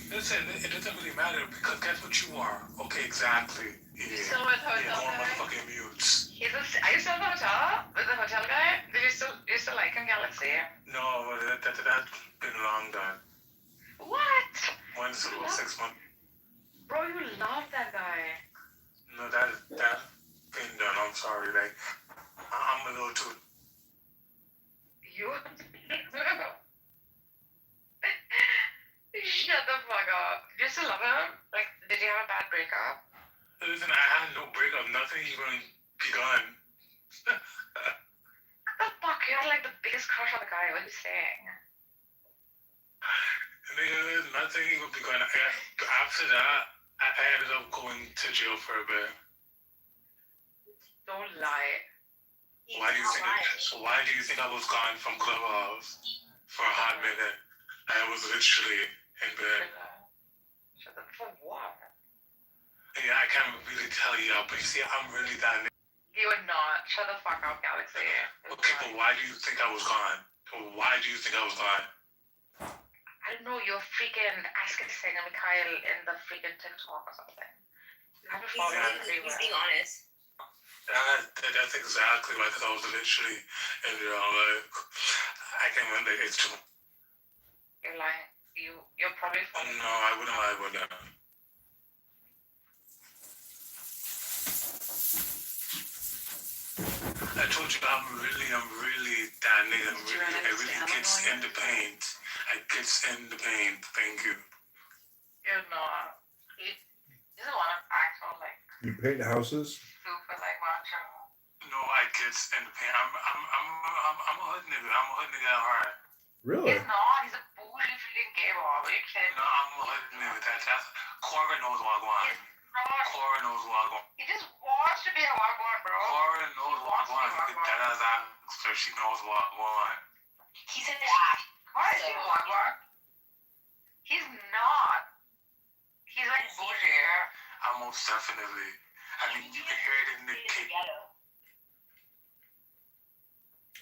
Listen, it doesn't really matter because guess what you are? Okay, exactly. Yeah. You still with hotel Yeah, going guy? motherfucking mutes. Are you still at the hotel? With the hotel guy? Do you still like him, Galaxy? No, that's been long done. What? Once in about 6 months. Bro, you love that guy. No, that been done. I'm sorry. Like, I'm a little too. You? Shut the fuck up. Do you still love him? Like, did you have a bad breakup? Listen, I had no breakup. Nothing even begun. What the fuck? You had like the biggest crush on the guy. What are you saying? Nigga, nothing even begun. After that, I ended up going to jail for a bit. Don't lie. Why do you think I was gone from Clubhouse for a hot minute? I was literally in bed. Shut the fuck what? Yeah, I can't really tell you, but you see, I'm really that nigga. You are not. Shut the fuck up, Galaxy. Okay, but why do you think I was gone? Why do you think I was gone? I don't know. You're freaking asking Mikhail in the freaking TikTok or something. You have to follow him everywhere. He's being honest. That's exactly why, because I was literally in there. Like, I can't remember. It's too. You're lying. You're probably falling. No, I wouldn't lie about that. I told you I'm really that nigga. I really gets in the paint. I gets in the paint. Thank you. You're not. He doesn't want to act all like You paint houses? super like macho. No, I gets in the paint. I'm a hood nigga. I'm a hood nigga at heart. Really? He's not. He's a bougie freaking gay boy. Are you kidding? No, I'm a hood nigga. That's Cora knows what I want. Cora knows what I want. He just wants to be a wagwan, bro. Cora knows what I want. That is so she knows what I want. He said that. Why is he a wagwan? He's not. He's like bougie. I'm most definitely. I mean, you can hear it in the kick.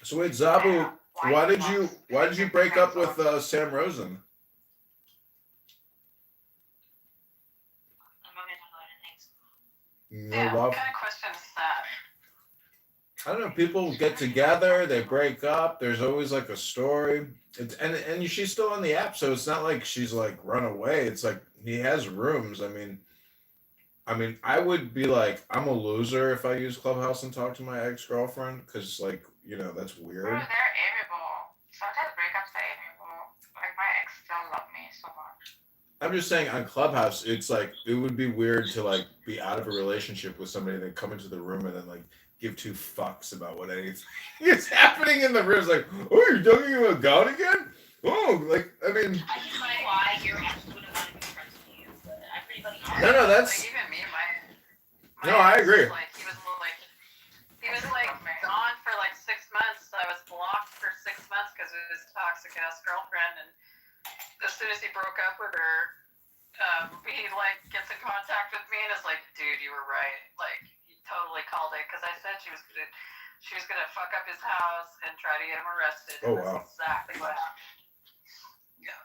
So wait, Zabu, why did you break up with Sam Rosen? No Yeah, love. what kind of question is that? I don't know. People get together, they break up. There's always like a story. And she's still on the app, so it's not like she's like run away. It's like he has rooms. I mean, I would be like, I'm a loser if I use Clubhouse and talk to my ex-girlfriend because, like, that's Bro, weird. they're amiable. Sometimes breakups are amiable. Like my ex still love me so much. I'm just saying on Clubhouse, it's like it would be weird to like be out of a relationship with somebody and then come into the room and then like give two fucks about what anything is happening in the room. It's like, oh, you're talking about God again? Oh, like I mean. I just know why your ex wouldn't want to be friends with you, but I pretty much. No, that's. Like even me, No, I agree. Like he was like gone for like 6 months. I was blocked for 6 months because of his toxic ass girlfriend. And as soon as he broke up with her, he like gets in contact with me and is like, "Dude, you were right. Like he totally called it because I said she was gonna fuck up his house and try to get him arrested." Oh, and wow. that's exactly what happened. Yeah.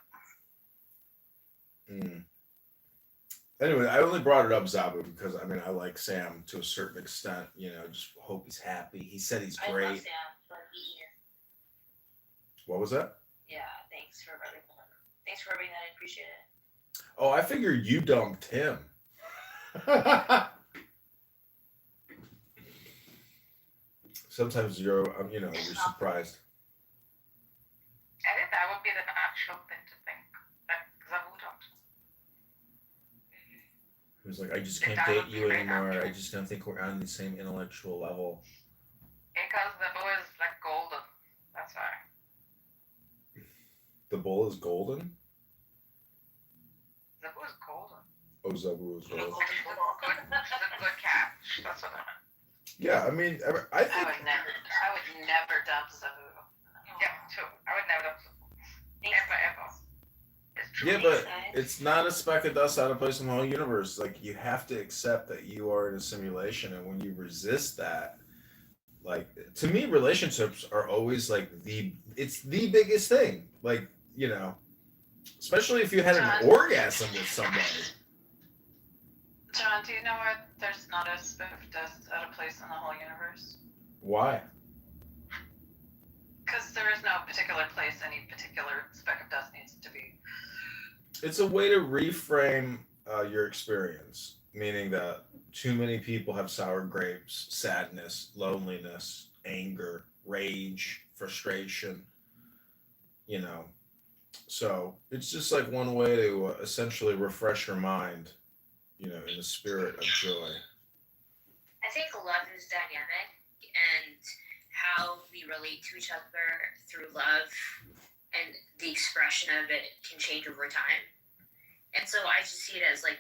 Anyway, I only brought it up, Zabu, because I mean I like Sam to a certain extent. Just hope he's happy. He said he's I great. love Sam for being here. What was that? Yeah, thanks for everything. Thanks for everything. I appreciate it. Oh, I figured you dumped him. Sometimes you're surprised. I think that would be the natural thing to think. That Zabu don't. He was like, I just can't date you anymore. I just don't think we're on the same intellectual level. Because the bow is like golden. That's why. The bull is golden. The bow is golden. Oh, Zabu is golden. She's a good cat. That's what I meant. Yeah, I mean, I think I would never dump Zabu. Yeah, true. I would never. Never ever. yeah, but it's not a speck of dust out of place in the whole universe. Like you have to accept that you are in a simulation, and when you resist that, like to me, relationships are always like it's the biggest thing. Like you know, especially if you had an orgasm with somebody. John, do you know why there's not a speck of dust out of place in the whole universe? Why? Because there is no particular place any particular speck of dust needs to be. It's a way to reframe your experience, meaning that too many people have sour grapes, sadness, loneliness, anger, rage, frustration. You know, so it's just like one way to essentially refresh your mind. You know, in the spirit of joy. I think love is dynamic, and how we relate to each other through love and the expression of it can change over time. And so I just see it as like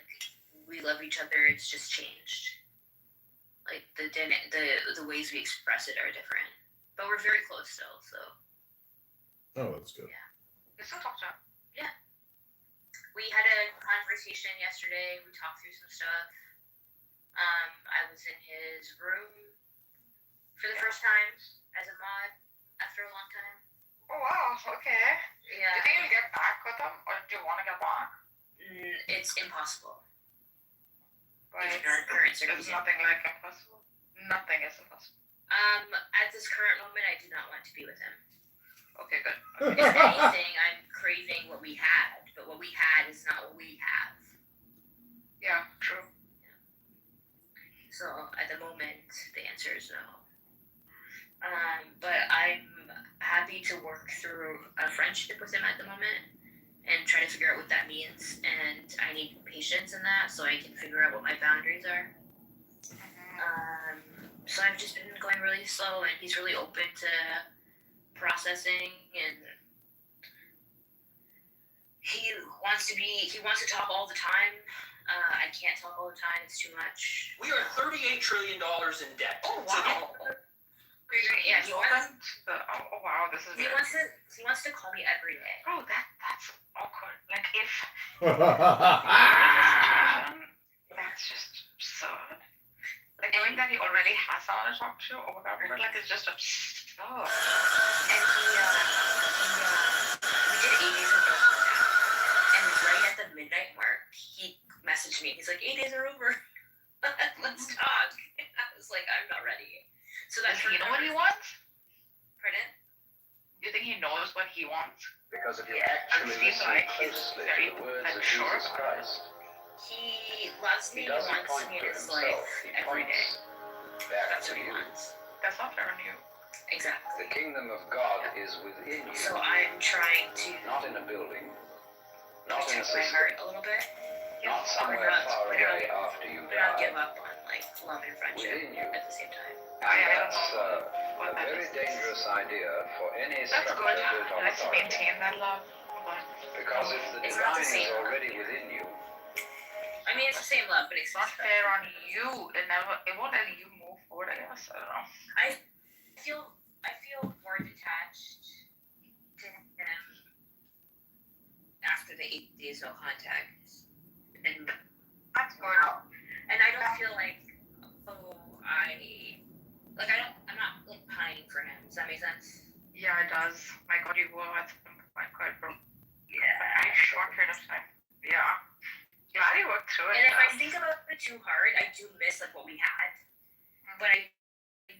we love each other, it's just changed. Like the ways we express it are different, but we're very close still. So. Oh, that's good. Yeah. You still talk to him? Yeah. We had a conversation yesterday. We talked through some stuff. I was in his room for the first time as a mod after a long time. Oh wow, okay. Yeah. Do you think you'll get back with him, or do you want to get back? It's impossible. Like, current there's nothing like impossible. Nothing is impossible. At this current moment, I do not want to be with him. Okay, good. If anything, I'm craving what we had, but what we had is not what we have. Yeah, true. Yeah. So at the moment, the answer is no. But I'm happy to work through a friendship with him at the moment and try to figure out what that means. And I need patience in that so I can figure out what my boundaries are. So I've just been going really slow, and he's really open to processing, and he wants to talk all the time. I can't talk all the time, it's too much. We are $38 trillion in debt. Oh wow. Yeah, he wants oh wow, this is he wants to call me every day. Oh, that's awkward. Like if that's just absurd. Like knowing that he already has someone to talk to or whatever, like it's just absurd. And we did 8 days of now. And right at the midnight mark, he messaged me. He's like, 8 days are over. Let's talk. And I was like, I'm not ready. So does he know what he wants? Pardon? Do you think he knows what he wants? Because if you actually listen closely to the words of Jesus Christ, he loves me. He doesn't wants point me in to his himself, life he every day. points back That's to what he you. wants. That's not fair on you. Exactly. The kingdom of God is within you. So I'm trying to Not in a building, not in a protect my system, heart a little bit. not somewhere far away after you But not die. give up on like love and friendship Within you. at the same time. And that's a very dangerous idea for any That's structure good. built on Let's authority. maintain that love. Because if the It's not divine the is same. already within you, I mean, it's the same love, but it's not fair on you. It won't let you move forward, I guess. I don't know. I feel more detached to him after the 8 days no contact. And that's good. And I don't feel like I'm not like pining for him. Does that make sense? Yeah, it does. My God, you were at some point quite broke. Yeah. A short period of time. Yeah. Glad you worked through it. And if I think about it too hard, I do miss like what we had, but I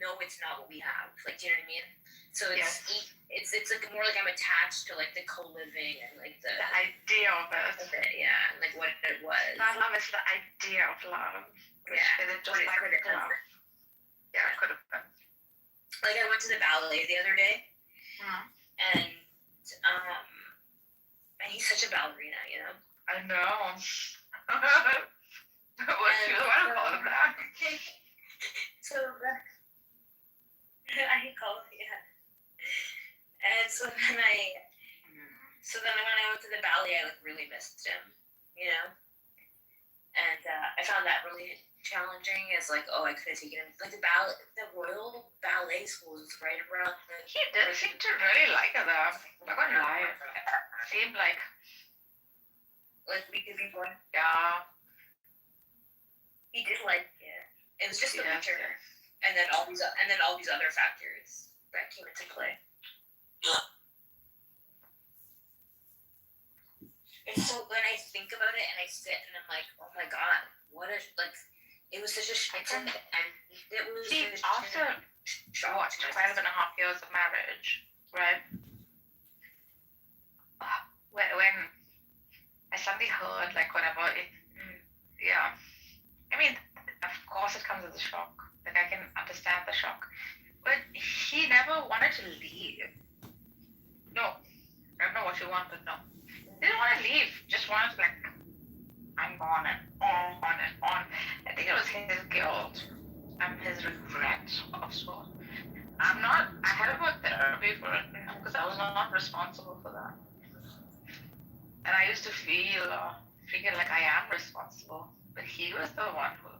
know it's not what we have. Like, do you know what I mean? So it's like more like I'm attached to like the co-living and like the idea of it. Yeah, and like what it was. Not love is the idea of love. Yeah. Is it just like love? Yeah, it could have been. Like I went to the ballet the other day, and he's such a ballerina, you know. I know. What you want to call him that? So I call it, yeah. And so then when I went to the ballet, I like really missed him, you know. And I found that really challenging. It's like, oh, I could have taken him like the Royal Ballet School is right around. He did seem to really like it though. I'm not gonna lie. It seemed like we could be going. Yeah. He did like it. It was just the Yes, winter, yes. and then all these other factors that came into play. And so when I think about it and I sit and I'm like, oh my god, what a like, it was such a and it was See, after what 12.5 years of marriage, right? When I suddenly heard like whatever it, yeah. I mean, of course it comes as a shock. Like I can understand the shock, but he never wanted to leave. No, I don't know what you want, but no. He didn't want to leave. Just wanted to like, I'm on and on and on. I think it was his guilt and his regret also. I had about therapy for it because I was not responsible for that. And I used to feel like I am responsible, but he was the one who.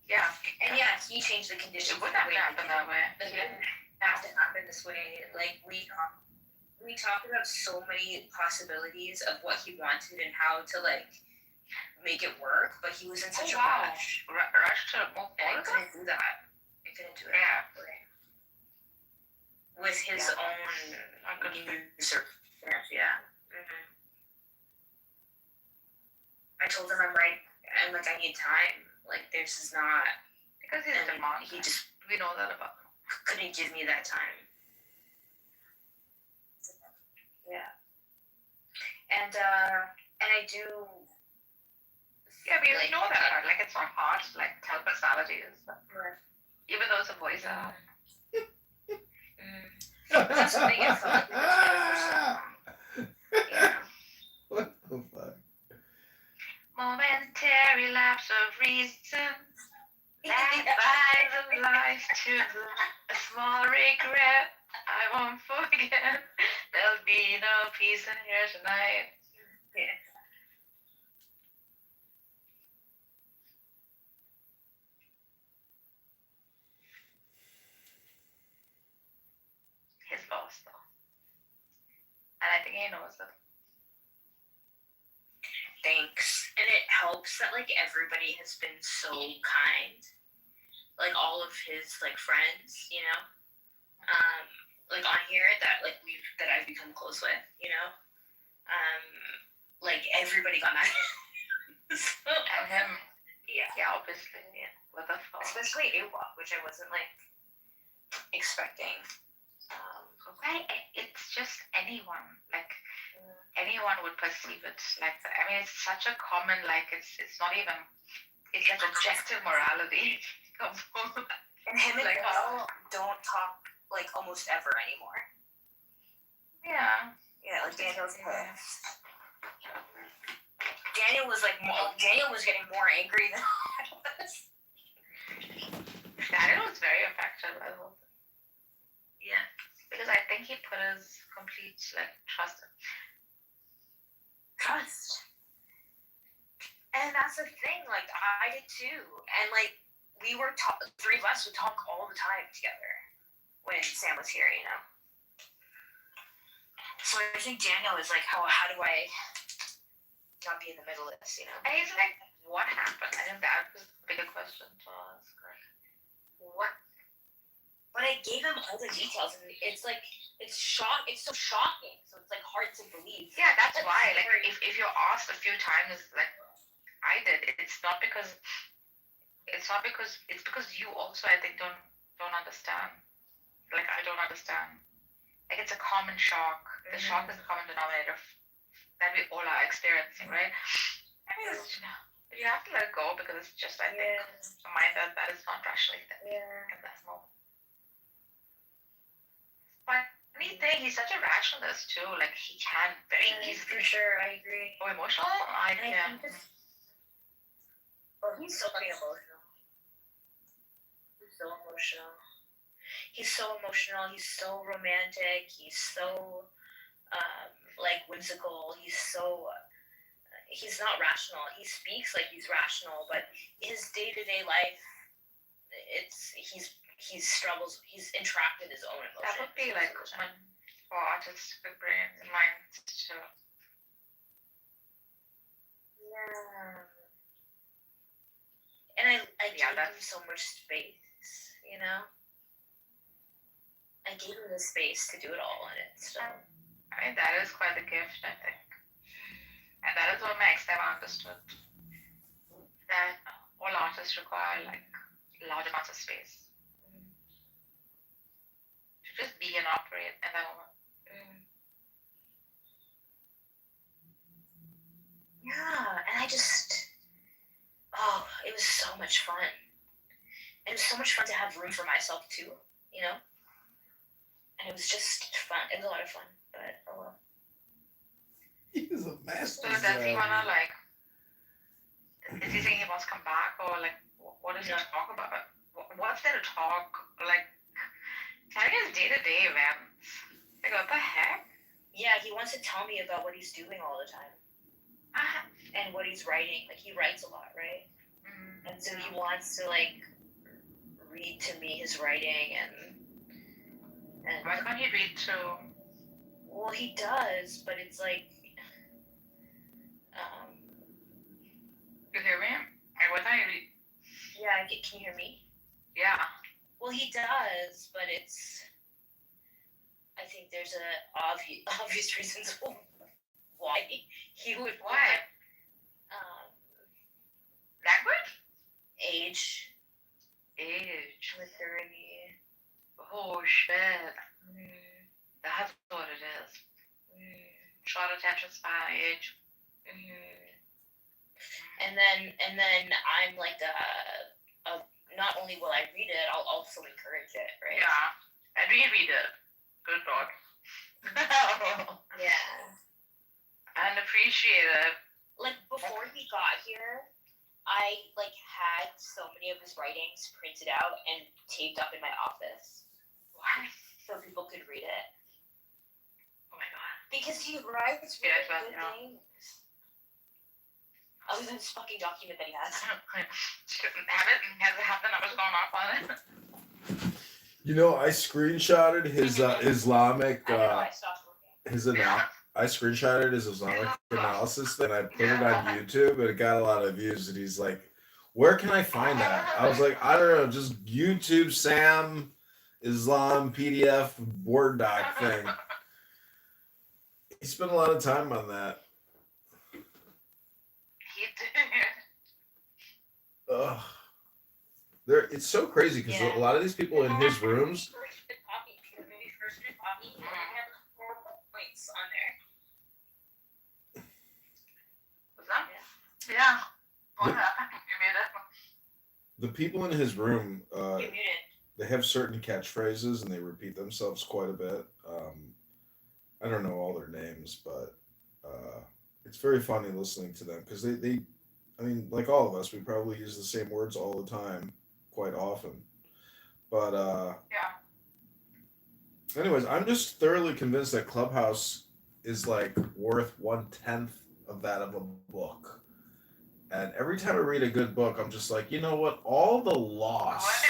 Yeah. And yeah, he changed the conditions. It wouldn't have happened that way. It didn't have to happen this way. Like we talked about so many possibilities of what he wanted and how to like make it work, but he was in such a rush. Rush to move I forward. couldn't do that. Yeah. With his own circumstance, yeah. I told him I'm right. I'm like, I need time. Like, this is not because he's a mom. He just we know that about him. Couldn't give me that time. Yeah. And I do. Yeah, we know that. Like, it's not hard to like tell personalities. Even though it's a voice out. That's the thing. It's like What the fuck? Momentary lapse of reason. That buys of life to a small regret. I won't forget. There'll be no peace in here tonight. Yeah. His loss, though. And I think he knows it. Thanks. And it helps that like everybody has been so kind. Like all of his like friends, you know, like on here that I've become close with, you know, like everybody got mad. And him, yeah, obviously, yeah. What the fuck? Especially AWOP, which I wasn't like expecting. Right? It's just anyone. Like anyone would perceive it like that. I mean, it's such a common like it's not even. It's like objective morality. And him and like Paul don't talk like almost ever anymore. Yeah. Yeah, like Daniel's pissed. Daniel was getting more angry than I was. Daniel was very affected by the whole thing. Yeah. Because I think he put his complete like trust in. Trust. And that's the thing, like I did too. And like we were three of us would talk all the time together when Sam was here, you know. So I think Daniel is like, how do I not be in the middle of this, you know? And he's like, what happened? I think that was the bigger question to ask. What? But I gave him all the details, and it's like it's so shocking. So it's like hard to believe. Yeah, that's why. Like if you're asked a few times, like I did, it's because you also I think don't understand. Like I don't understand. Like it's a common shock. The shock is the common denominator that we all are experiencing, right? I mean, you have to let it go because it's just I think a mind that is not rationally thinking in that moment. Funny thing, he's such a rationalist too. Like he can very easily. For sure, I agree. Oh, emotional? I can. Or He's so pretty emotional. He's so emotional. He's so emotional. He's so romantic. He's so like whimsical. He's not rational. He speaks like he's rational, but his day-to-day life, he struggles. He's entrapped in his own emotions. That would be like one for artists with brains and minds to. Yeah. And I gave him so much space, you know? I gave him the space to do it all, and it's still. I mean, that is quite a gift, I think. And that is what makes them understood. That all artists require, like, large amounts of space. To just be and operate in that moment. Yeah, and it was so much fun. And it was so much fun to have room for myself too, you know? And it was just fun. It was a lot of fun, but oh well. He's a master. So does he wanna, like, is he saying he wants to come back, or like, what does he talk about? What's there to talk? Like, tell me his day-to-day events. Like, what the heck? Yeah, he wants to tell me about what he's doing all the time. And what he's writing. Like, he writes a lot, right? And so he wants to, like, read to me his writing and why can't he read too? Well, he does, but it's like, you hear me? What time you read? Yeah, can you hear me? Yeah. Well, he does, but I think there's obvious reasons why he would. Why? Language? Age. Maturity. Oh shit. That's what it is. Short attention span, age. And then I'm like not only will I read it, I'll also encourage it, right? Yeah. And reread it. Good dog. Yeah. And appreciate it. Like, before he got here, I like had so many of his writings printed out and taped up in my office. Why? So people could read it. Oh my god. Because he writes really good things. Other than this fucking document that he has. Has it happened? I was going off on it. You know, I screenshotted his Islamic I stopped looking. I screenshotted his Islamic analysis thing. I put it on YouTube, and it got a lot of views. And he's like, "Where can I find that?" I was like, "I don't know, just YouTube Sam Islam PDF Word doc thing." He spent a lot of time on that. He did. Ugh. It's so crazy because a lot of these people in his rooms. Points on there. Was that? Yeah. What happened? You made it. The people in his room, You muted. they have certain catchphrases and they repeat themselves quite a bit. I don't know all their names, but it's very funny listening to them because they, I mean, like all of us, we probably use the same words all the time, quite often. But yeah. Anyways, I'm just thoroughly convinced that Clubhouse is like worth 1/10 of that of a book. And every time I read a good book, I'm just like, you know what? All the loss,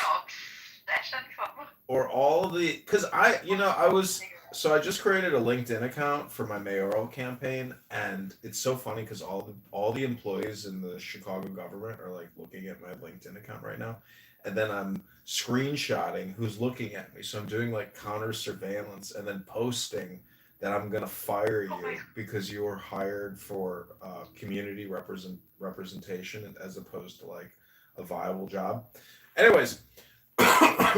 or all the, because I just created a LinkedIn account for my mayoral campaign, and it's so funny because all the employees in the Chicago government are like looking at my LinkedIn account right now, and then I'm screenshotting who's looking at me. So I'm doing like counter surveillance and then posting that I'm gonna fire you because you were hired for community representation as opposed to like a viable job. Anyways,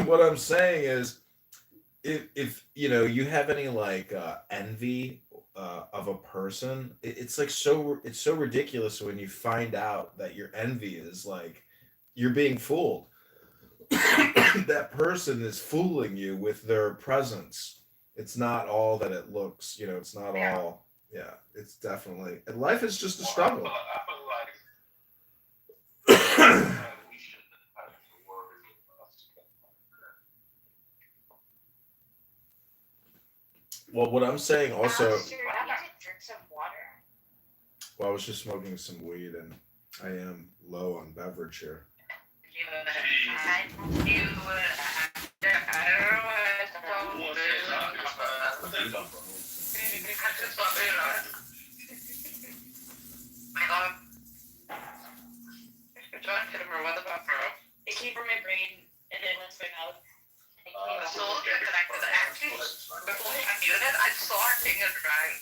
what I'm saying is, if you know you have any like envy of a person, it's so ridiculous when you find out that your envy is like you're being fooled. That person is fooling you with their presence. It's not all that it looks, you know, it's not all. Yeah, it's definitely, and life is just a struggle. Well, what I'm saying also, Master, you did drink some water. well, I was just smoking some weed and I am low on beverage here. It came from my brain and then went to my mouth. So connected. Actually, before I muted, I saw her taking a drag.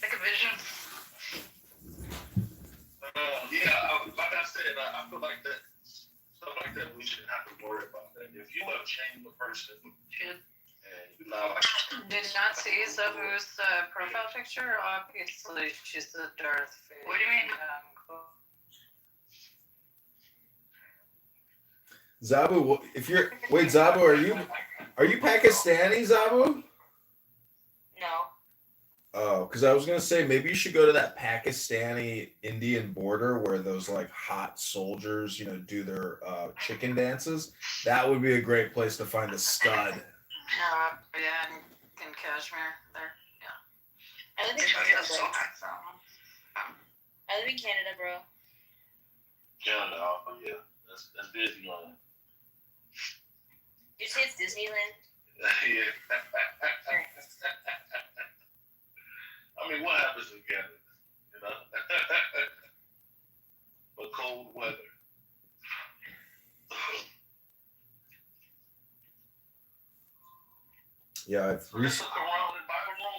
Like a vision. Yeah, like I said, I feel like that stuff like that we shouldn't have to worry about that. If you want to change the person, and you know, Did you not see Zabu's profile picture? Obviously, she's the Darth Vader. What do you mean? Zabu, if you're wait, Zabu, are you Pakistani, Zabu? No. Oh, because I was gonna say maybe you should go to that Pakistani Indian border where those like hot soldiers, do their chicken dances. That would be a great place to find a stud. Yeah, in Kashmir, there. Yeah. I live in Canada. I live in Canada, bro. Canada, yeah, that's Disneyland. You say it's Disneyland? Yeah. I mean, what happens in Canada? You know, but cold weather. Yeah,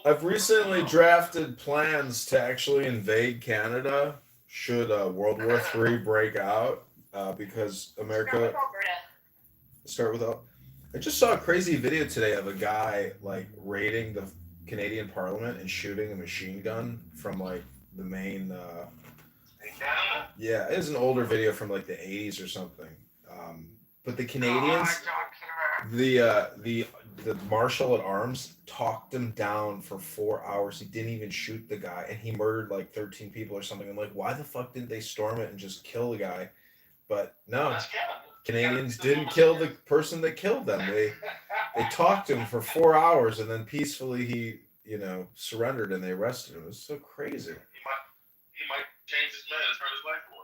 I've recently drafted plans to actually invade Canada should World War III break out, because America. Start with Alberta. I just saw a crazy video today of a guy like raiding the Canadian Parliament and shooting a machine gun from like the main. Yeah, it is an older video from like the 80s or something. But the Canadians, the marshal at arms talked him down for 4 hours. He didn't even shoot the guy, and he murdered like 13 people or something. I'm like, why the fuck didn't they storm it and just kill the guy? But no, Canadians didn't kill the person that killed them. They talked to him for 4 hours, and then peacefully he surrendered, and they arrested him. It was so crazy. He might change his man and turn his life around.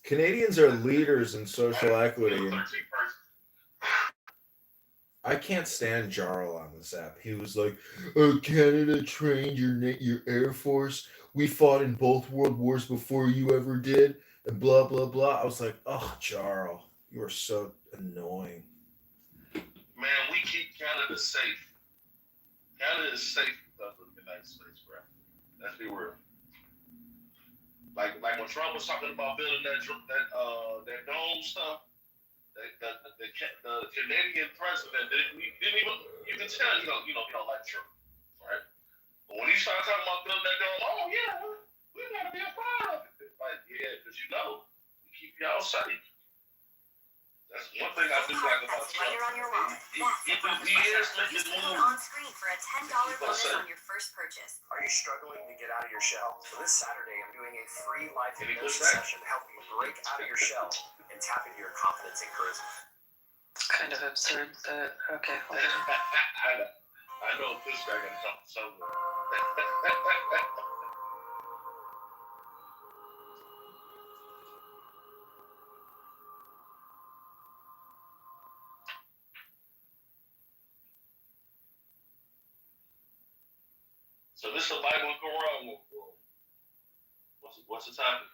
Canadians are leaders in social equity. I can't stand Jarl on this app. He was like, "Oh, Canada trained your Air Force. We fought in both world wars before you ever did," and blah, blah, blah. I was like, "Oh, Jarl, you are so annoying." Man, we keep Canada safe. Canada is safe because of the United States, bro. Let's be real. Like when Trump was talking about building that dome stuff, the Canadian president didn't even, you can tell he don't like Trump, right? But when he started talking about building that dome, oh yeah, we gotta be a part of it. Like, yeah, because we keep y'all safe. That's one thing I do like about Trump. Later on your wallet. He is making moves. On screen for a $10 bonus on your first purchase. Are you struggling to get out of your shell? Well, this Saturday, I'm doing a free live Any hypnosis pushback? session to help you break out of your shell and tap into your confidence and charisma. It's kind of absurd that, okay, hold on. I know this guy gonna come somewhere. So this is the Bible and Quran. What's the topic?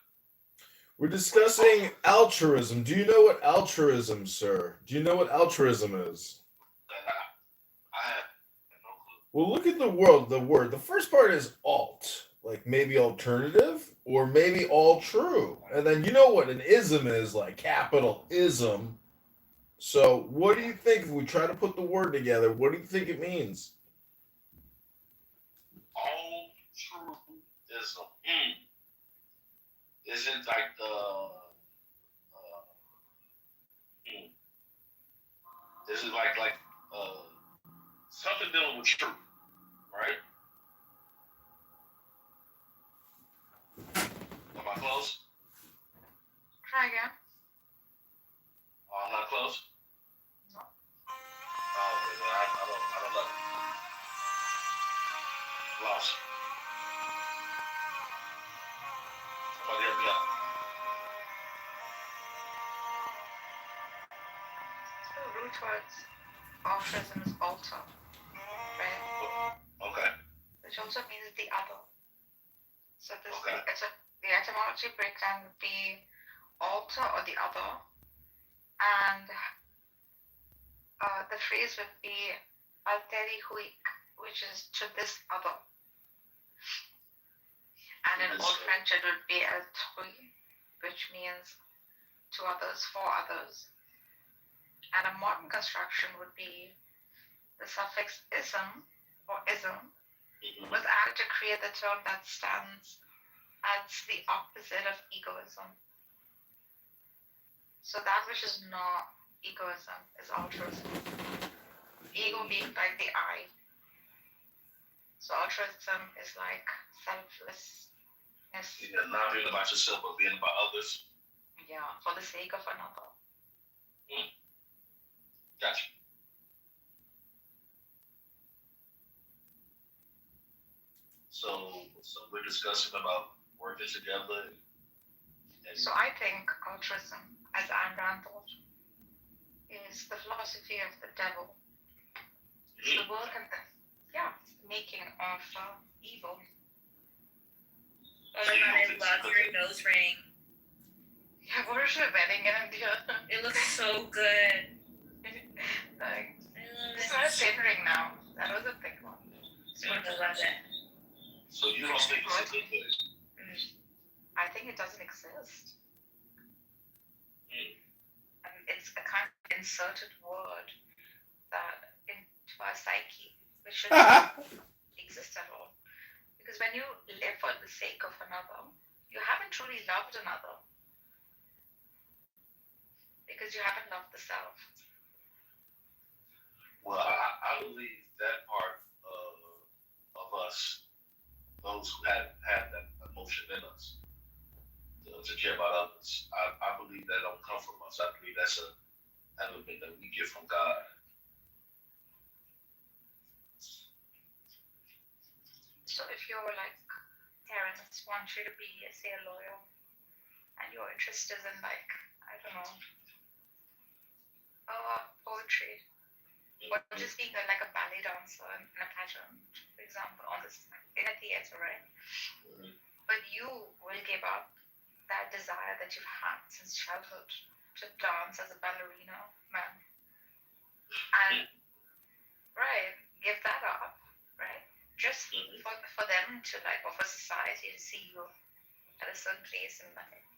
We're discussing altruism. Do you know what altruism, sir? Do you know what altruism is? Well, look at the word. The first part is alt, like maybe alternative, or maybe all true. And then you know what an ism is, like capital ism. So what do you think if we try to put the word together? What do you think it means? Altruism. Is it like this is like something dealing with truth, right? Am I close? Try again. Oh, I'm not close? No. Oh, I towards altruism is alter, right? Okay. Which also means the other. So this Okay. the etymology breakdown would be alter or the other, and the phrase would be alteri huik, which is to this other. And in Old French it would be autrui, which means to others, for others. And a modern construction would be the suffix ism or ism was added to create the term that stands as the opposite of egoism. So that which is not egoism is altruism. Ego being like the I. So altruism is like selflessness. Yeah, not being about yourself, but being about others. Yeah, for the sake of another. Gotcha. So we're discussing about working together. So I think altruism, as Ayn Rand thought, is the philosophy of the devil. It's the work and the making of evil. Oh my god, I love your nose ring. Yeah, what is your wedding in India? It looks so good. Like, I love it's it. not a thin ring now. That was a thick one. I love it. So you don't think it's a good thing? I think it doesn't exist. And it's a kind of inserted word that into our psyche, which shouldn't exist at all. Because when you live for the sake of another, you haven't truly loved another. Because you haven't loved the self. Well, I believe that part of us, those who had that emotion in us, to care about others, I believe that don't come from us. I believe that's an element that we get from God. So if your parents want you to be, say, a lawyer, and you're interested in I don't know, poetry, or just being a ballet dancer in a pageant, for example, in a theater, right? But you will give up that desire that you've had since childhood to dance as a ballerina, man. And give that up, right? Just for them to or for society to see you at a certain place in life,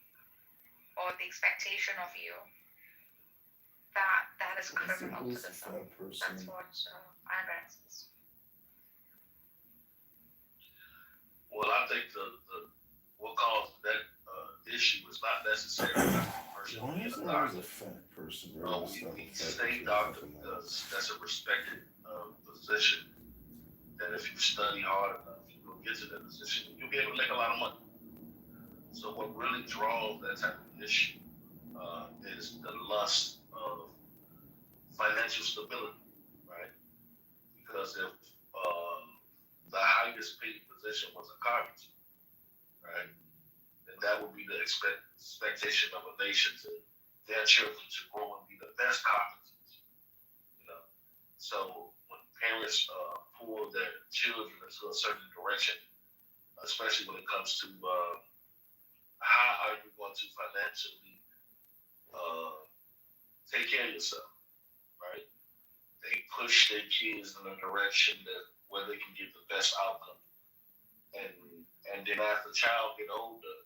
or the expectation of you, that is criminal to the self. That's what Ayn Rand says. Well, I think what caused that issue is not necessarily the person being a doctor. We say doctor because that's a respected position. That if you study hard enough, you will get to that position. You'll be able to make a lot of money. So what really draws that type of issue is the lust of financial stability, right? Because if the highest paid position was a carpenter, right? And that would be the expectation of a nation to their children to grow and be the best carpenters. So when parents pull their children into a certain direction, especially when it comes to how are you going to financially take care of yourself, right? They push their kids in a direction where they can get the best outcome. And then as the child get older,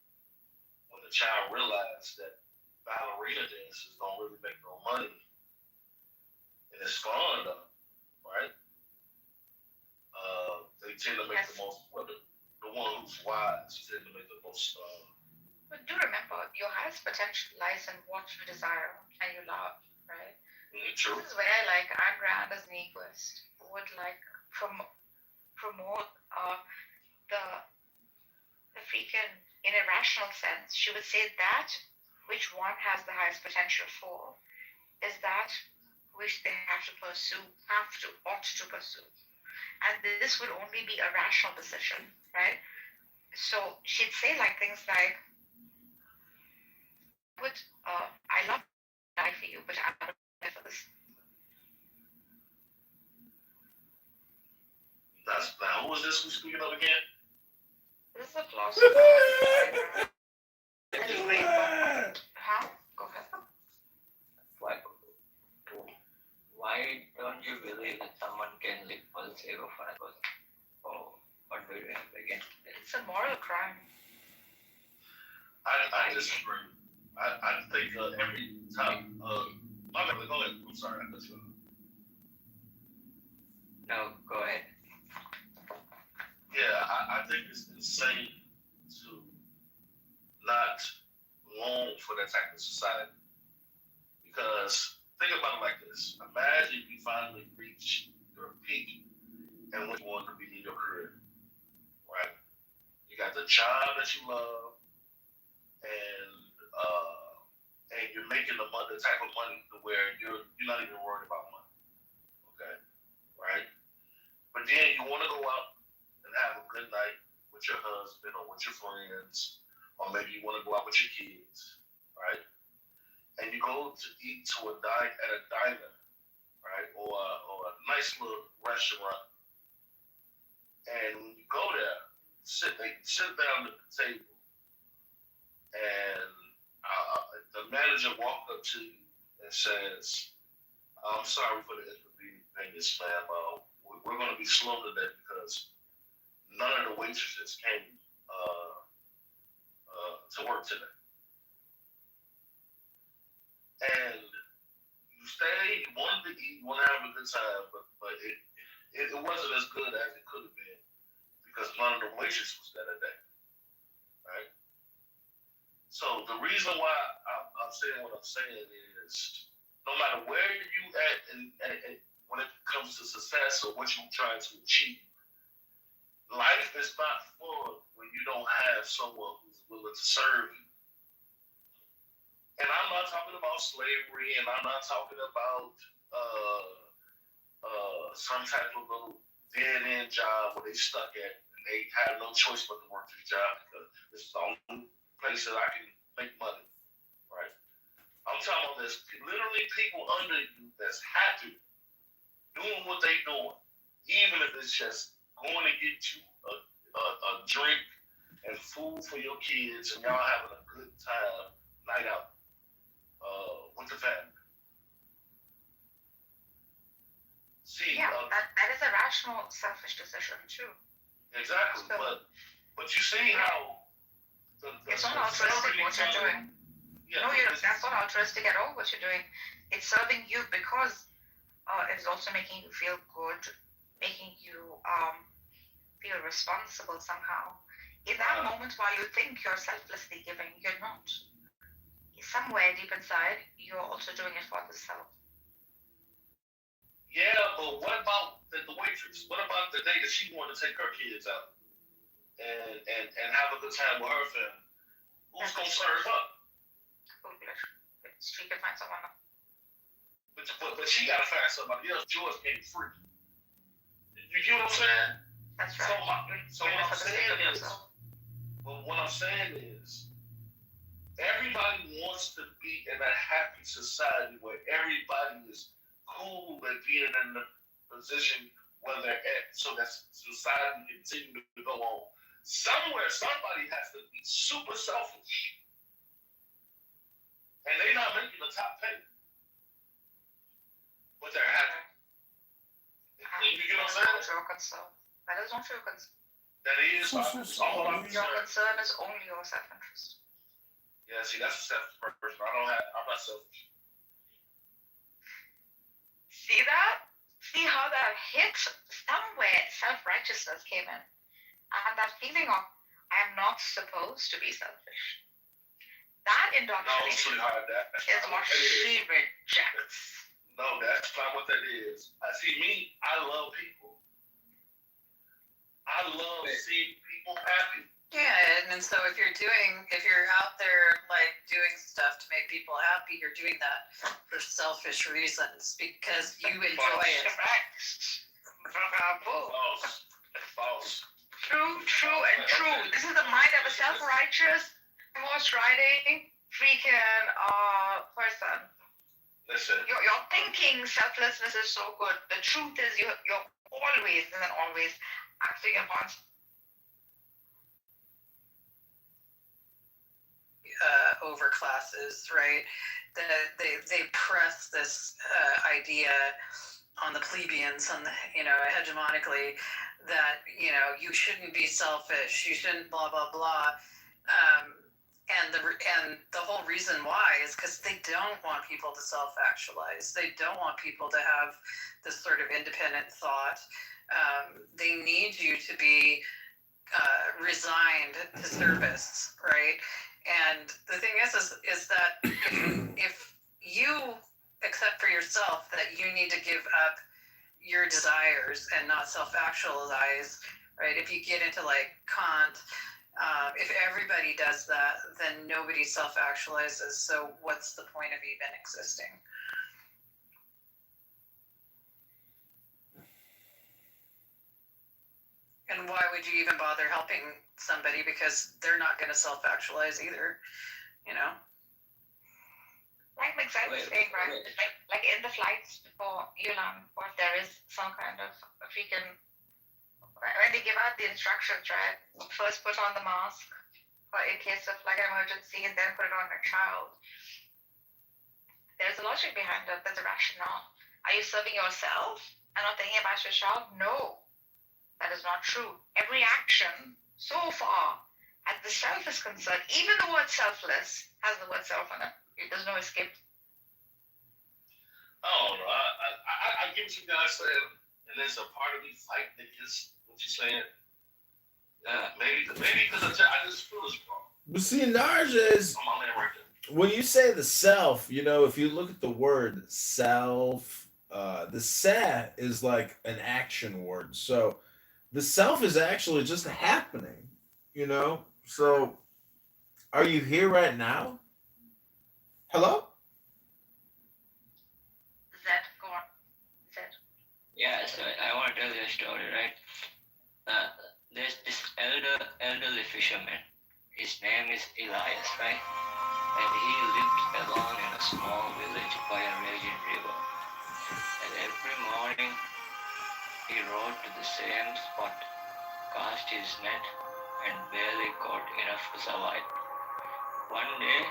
when the child realizes that ballerina dances don't really make no money, and it's fun though, right? They tend to make the most, the one who's wise tend to make the most. But do remember, your highest potential lies in what you desire and you love, right? True. This is where Ayn Rand as an egoist would promote the freaking, in a rational sense, she would say that which one has the highest potential for is that which they have to pursue, ought to pursue. And this would only be a rational decision, right? So she'd say things like, I love die for you, but I'm not die for this What was this we speaking of again? This is a philosopher. Anyway, huh? Go ahead. Why don't you believe that someone can live for the sake of another person? Or what do you again? It's a moral crime. I disagree. I think every time. My bad, go ahead. I'm sorry. I cut you off. No, go ahead. Yeah, I think it's insane to not long for that type of society. Because think about it like this. Imagine you finally reach your peak and what you want to be in your career. Right? You got the job that you love and you're making the type of money to where you're not even worried about money. Okay? Right? But then you want to go out and have a good night with your husband or with your friends, or maybe you want to go out with your kids, right? And you go to eat at a diner, right, or a nice little restaurant. And when you go there, they sit down at the table, and the manager walks up to you and says, "I'm sorry for the inconvenience, ma'am. We're going to be slow today because none of the waitresses came to work today." And you stayed, you wanted to eat, you wanted to have a good time, but it wasn't as good as it could have been because none of the waitresses was there today, right? So the reason why I'm saying what I'm saying is, no matter where you at and when it comes to success or what you're trying to achieve, life is not fun when you don't have someone who's willing to serve you. And I'm not talking about slavery, and I'm not talking about some type of little dead-end job where they stuck at and they have no choice but to work this job because it's the only place that I can make money, right? I'm talking about there's literally people under you that's happy doing what they doing, even if it's just going to get you a drink and food for your kids and y'all having a good time, night out with the family. See, yeah, that is a rational, selfish decision too. Exactly, so, but you see how it's not altruistic what you're doing. Yeah, no, that's not altruistic at all what you're doing. It's serving you because it's also making you feel good, making you feel responsible somehow. In that moment while you think you're selflessly giving, you're not. Somewhere deep inside, you're also doing it for the self. Yeah, but what about the waitress? What about the day that she wanted to take her kids out and have a good time with her family? Who's going to serve her? She can find someone else. But she got to find somebody else. George came free. You get what I'm saying? That's right. So what I'm saying is, everybody wants to be in a happy society where everybody is cool at being in the position where they're at, so that society can continue to go on. Somewhere, somebody has to be super selfish, and they're not making the top pay, but they're happy. You get what I'm saying? That is not your concern. That is all I'm Your concern is only your self-interest. Yeah, see, that's a selfish person. I'm not selfish. See that? See how that hits? Somewhere self-righteousness came in. And that feeling of, I'm not supposed to be selfish. That indoctrination is what she rejects. No, that's not what that is. See, me, I love people. I love seeing people happy. Yeah, and so if you're out there like doing stuff to make people happy, you're doing that for selfish reasons because you enjoy it. False. True, and true. This is the mind of a self-righteous, horse-riding, freaking person. Listen. Your thinking selflessness is so good. The truth is you're always and then always acting upon over classes, right? That they press this idea on the plebeians, on the hegemonically, that you shouldn't be selfish, you shouldn't blah blah blah, and the whole reason why is because they don't want people to self-actualize. They don't want people to have this sort of independent thought. They need you to be resigned to service, right? And the thing is that if you accept for yourself that you need to give up your desires and not self-actualize, right? If you get into like Kant, if everybody does that, then nobody self-actualizes. So what's the point of even existing? And why would you even bother helping somebody, because they're not going to self-actualize either, Like Mixite was saying, right? Like in the flights before you land, or if there is some kind of, if you can, when they give out the instructions, right? First put on the mask for in case of like an emergency, and then put it on a child. There's a logic behind it. There's a rationale. Are you serving yourself and not thinking about your child? No, that is not true. Every action so far, as the self is concerned, even the word selfless has the word self in it. There's no escape. I don't know. I get what you guys saying, and there's a part of me fight against what you're saying. Maybe because I just feel it's wrong. But see, Narja is I'm on there right there. when you say the self, if you look at the word self, the se is like an action word. So the self is actually just happening, So are you here right now? Hello? Zed, go on. Zed. Yeah, so I want to tell you a story, right? There's this elderly fisherman. His name is Elias, right? And he lived alone in a small village by a raging river. And every morning he rode to the same spot, cast his net, and barely caught enough to survive. One day,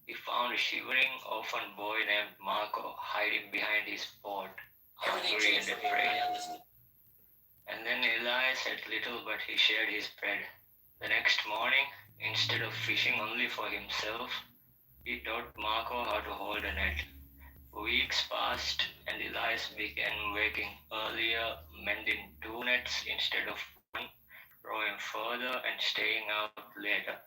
he found a shivering orphan boy named Marco hiding behind his boat, hungry and afraid. And then Elias had little, but he shared his bread. The next morning, instead of fishing only for himself, he taught Marco how to hold a net. Weeks passed, and Elias began waking earlier, mending 2 nets instead of 1, rowing further and staying out later.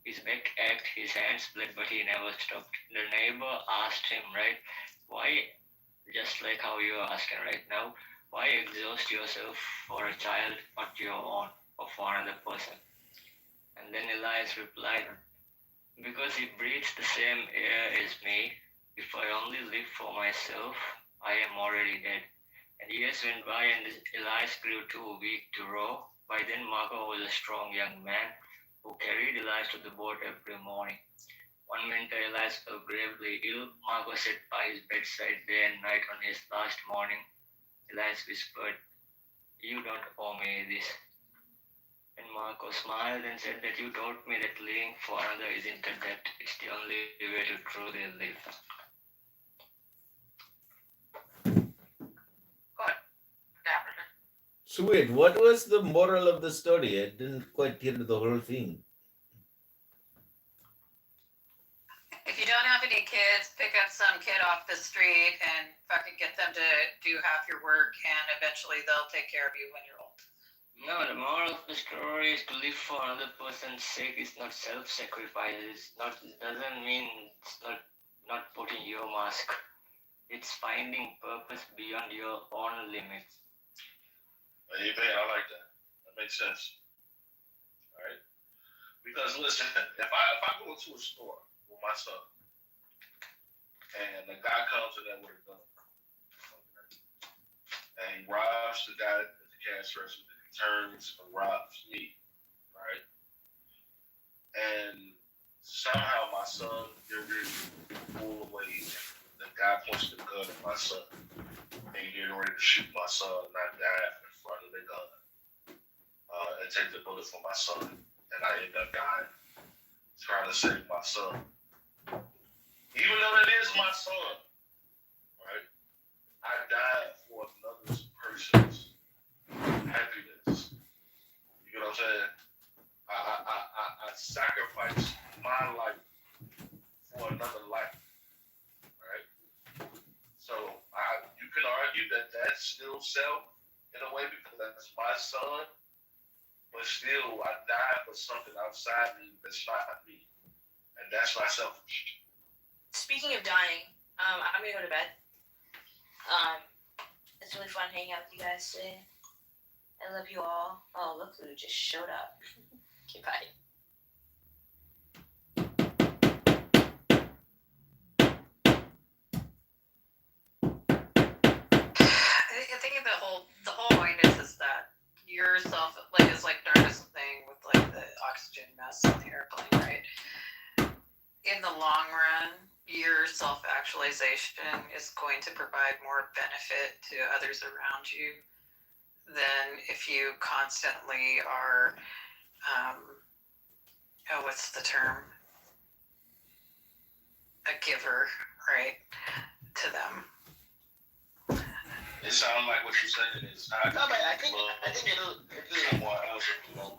His back ached, his hands bled, but he never stopped. The neighbor asked him, right, why, just like how you are asking right now, why exhaust yourself for a child not your own or for another person? And then Elias replied, because he breathes the same air as me. If I only live for myself, I am already dead. And years went by, and Elias grew too weak to row. By then, Marco was a strong young man who carried Elias to the boat every morning. One winter, Elias fell gravely ill. Marco sat by his bedside day and night. On his last morning, Elias whispered, "You don't owe me this." And Marco smiled and said that you taught me that living for another isn't a debt. It's the only way to truly live. Sweet. What was the moral of the story? I didn't quite hear the whole thing. If you don't have any kids, pick up some kid off the street and fucking get them to do half your work, and eventually they'll take care of you when you're old. No, the moral of the story is to live for another person's sake is not self-sacrifice. It doesn't mean it's not putting your mask. It's finding purpose beyond your own limits. Amen. I like that. That makes sense. All right. Because listen, if I go into a store with my son, and the guy comes in there with a gun, and he robs the guy at the cash register, then he turns and robs me, right? And somehow my son, they're ready to pull away the guy points the gun at my son. And he getting ready to shoot my son, and I dive in front of the gun. And take the bullet for my son. And I end up dying trying to save my son. Even though it is my son, right? I died for another person's happiness. You know what I'm saying? I sacrificed my life for another life, right? So you can argue that that's still self in a way because that's my son, but still I died for something outside me that's not me, and that's my selfish. Speaking of dying, I'm gonna go to bed. It's really fun hanging out with you guys today. I love you all. Oh, look who just showed up. Okay, bye. I think the whole point is that yourself like is like Darkness thing with like the oxygen mask on the airplane, right? In the long run, your self-actualization is going to provide more benefit to others around you than if you constantly are what's the term? A giver, right? To them. It sounds like what you're saying is no, but I think it'll someone else will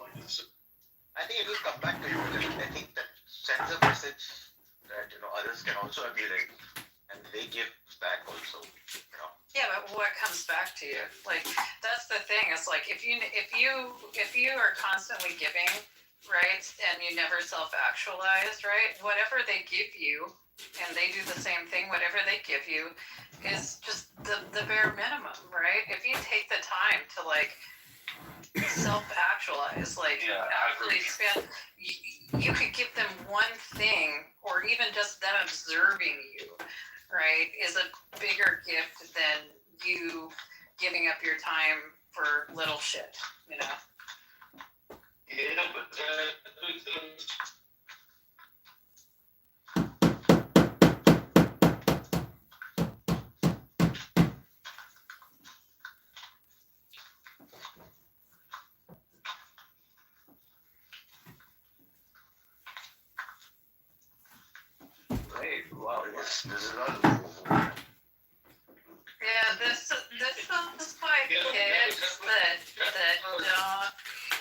I think it will come back to you. I think that sends a message that others can also be like, and they give back also. Yeah, but what comes back to you? Like that's the thing. It's like if you are constantly giving, right, and you never self-actualize, right? Whatever they give you, and they do the same thing. Whatever they give you is just the bare minimum, right? If you take the time to like self-actualize, like actually spend, you could give them one thing, or even just them observing you, right, is a bigger gift than you giving up your time for little shit, you know? Yeah, but Right, wow, this is unbelievable. Yeah, this is why kids that don't,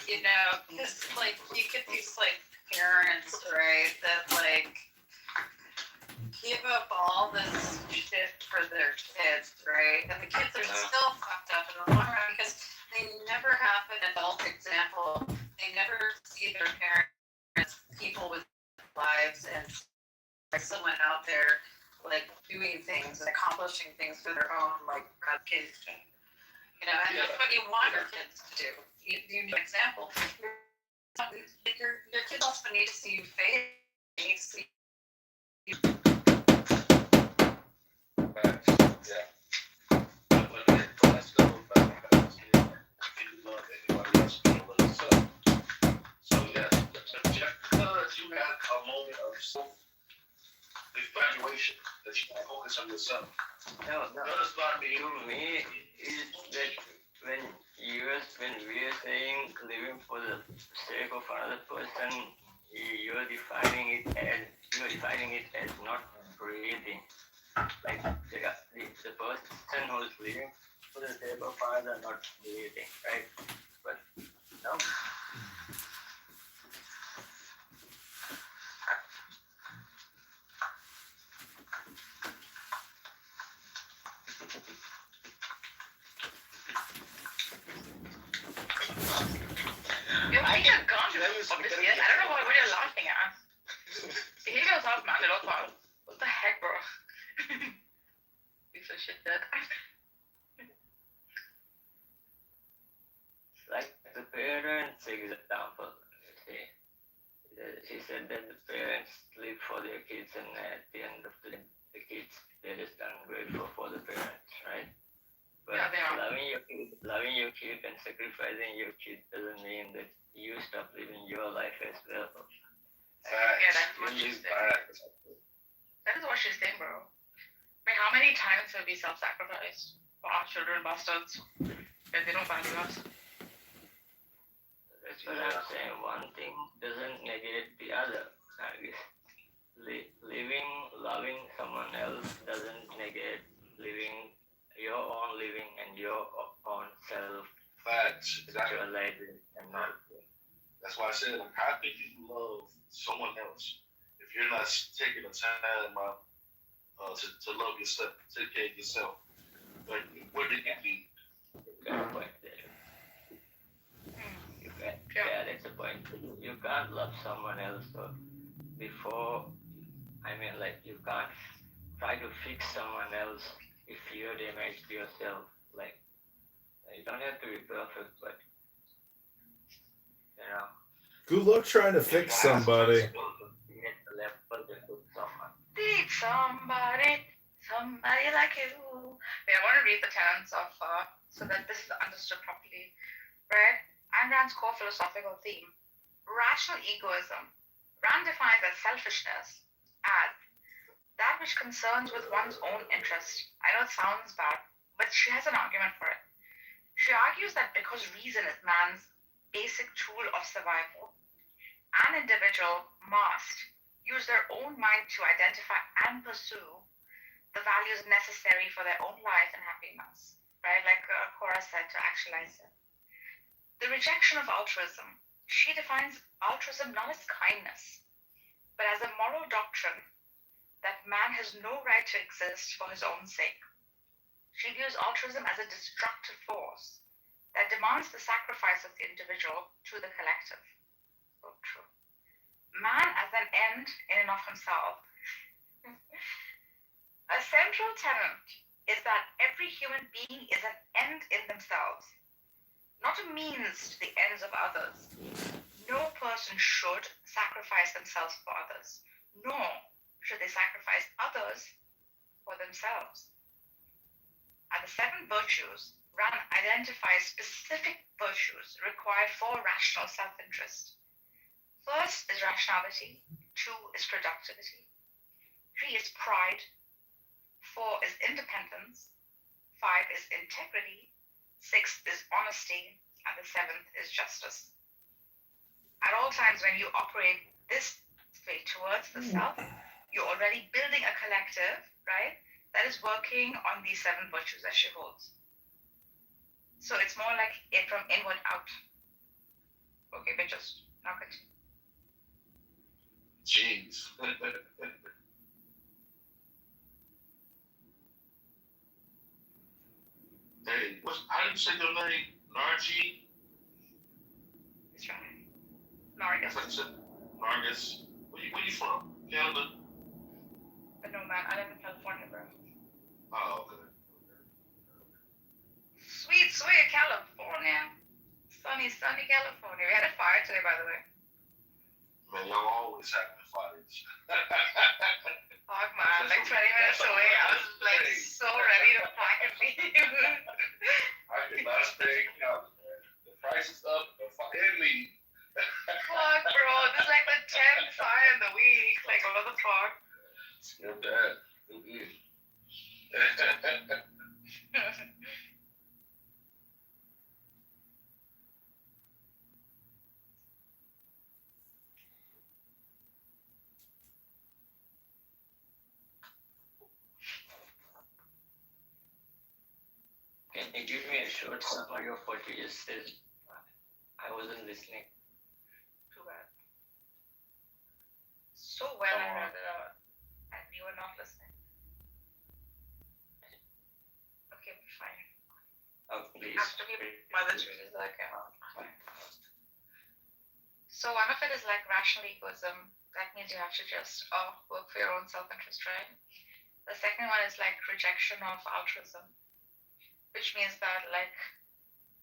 you know, because like you get these like parents, right, that like give up all this shit for their kids, right, and the kids are still fucked up in the long run because they never have an adult example. They never see their parents, people with lives, and someone out there like doing things and accomplishing things for their own like gratification. You know, and that's what you want your kids to do. You need an example. Your kids also need to see you fail. They need to see you. You had a moment of self-evaluation that you can focus on yourself. No, Notice about me. to me, is that when we are saying living for the sake of another person, you're defining it as not breathing. Like the person who's living for the sake of another not breathing, right? But no. You're being a conscious of this, yes. I don't know what you're laughing at. Behave yourself, man, little pal. What the heck, bro? Piece of shit, that. Like the parents' example. Okay. She said that the parents live for their kids, and at the end of the day, the kids, they're just ungrateful for the parents, right? But Yeah, they are. loving your kid and sacrificing your kid doesn't mean that you stop living your life as well. Yeah, that's what she's saying. That is what she's saying, bro. mean, how many times have we self-sacrificed for our children, bastards? That they don't value us. That's what I'm saying. One thing doesn't negate the other. I guess living, loving someone else doesn't negate living your own living and your own self. Facts. Exactly. Actualizing and not. That's why I said, like, how could you love someone else if you're not taking the time out to love yourself, take care of yourself? Like, what did you need? Good point there. Yeah, that's the point. You can't love someone else before. I mean, like, you can't try to fix someone else if you're damaged yourself. Like, you don't have to be perfect, but you know. Good luck trying to fix somebody. Need somebody like you. Wait, I want to read the tenets of so that this is understood properly, right? Ayn Rand's core philosophical theme: rational egoism. Rand defines as selfishness as that which concerns with one's own interest. I know it sounds bad, but she has an argument for it. She argues that because reason is man's basic tool of survival, an individual must use their own mind to identify and pursue the values necessary for their own life and happiness, right? Like Cora said, to actualize it. The rejection of altruism. She defines altruism not as kindness, but as a moral doctrine that man has no right to exist for his own sake. She views altruism as a destructive force that demands the sacrifice of the individual to the collective. So true. Man as an end in and of himself. A central tenet is that every human being is an end in themselves, not a means to the ends of others. No person should sacrifice themselves for others, nor should they sacrifice others for themselves. At the 7 virtues, Rand identifies specific virtues required for rational self-interest. First is rationality, 2 is productivity, 3 is pride, 4 is independence, 5 is integrity, 6 is honesty, and the 7th is justice. At all times when you operate this way towards the self, you're already building a collective, right, that is working on these 7 virtues that she holds. So it's more like it from inward out. Okay, but just now continue. Jeez. Hey, how do you say your name? Narji? That's right. Nargis. That's it. Nargis. Where you from? Canada? But no, man, I live in California, bro. Oh, okay. Sweet California. Sunny California. We had a fire today, by the way. Man, y'all always having fires. Fuck, man. Like 20 minutes away, I was like so ready to pack and leave. I could not stay in Canada, man. The price is up, the fire leave. Fuck, bro. This is like the 10th fire in the week. Like, what the fuck? Skip that. Can you give me a short summary of what you just said? I wasn't listening. Too bad. So well I read it out, and you were not listening. Okay, fine. Oh, please. After we Mother Teresa's like, fine. So one of it is like rational egoism. That means you have to just work for your own self-interest, right? The second one is like rejection of altruism, which means that like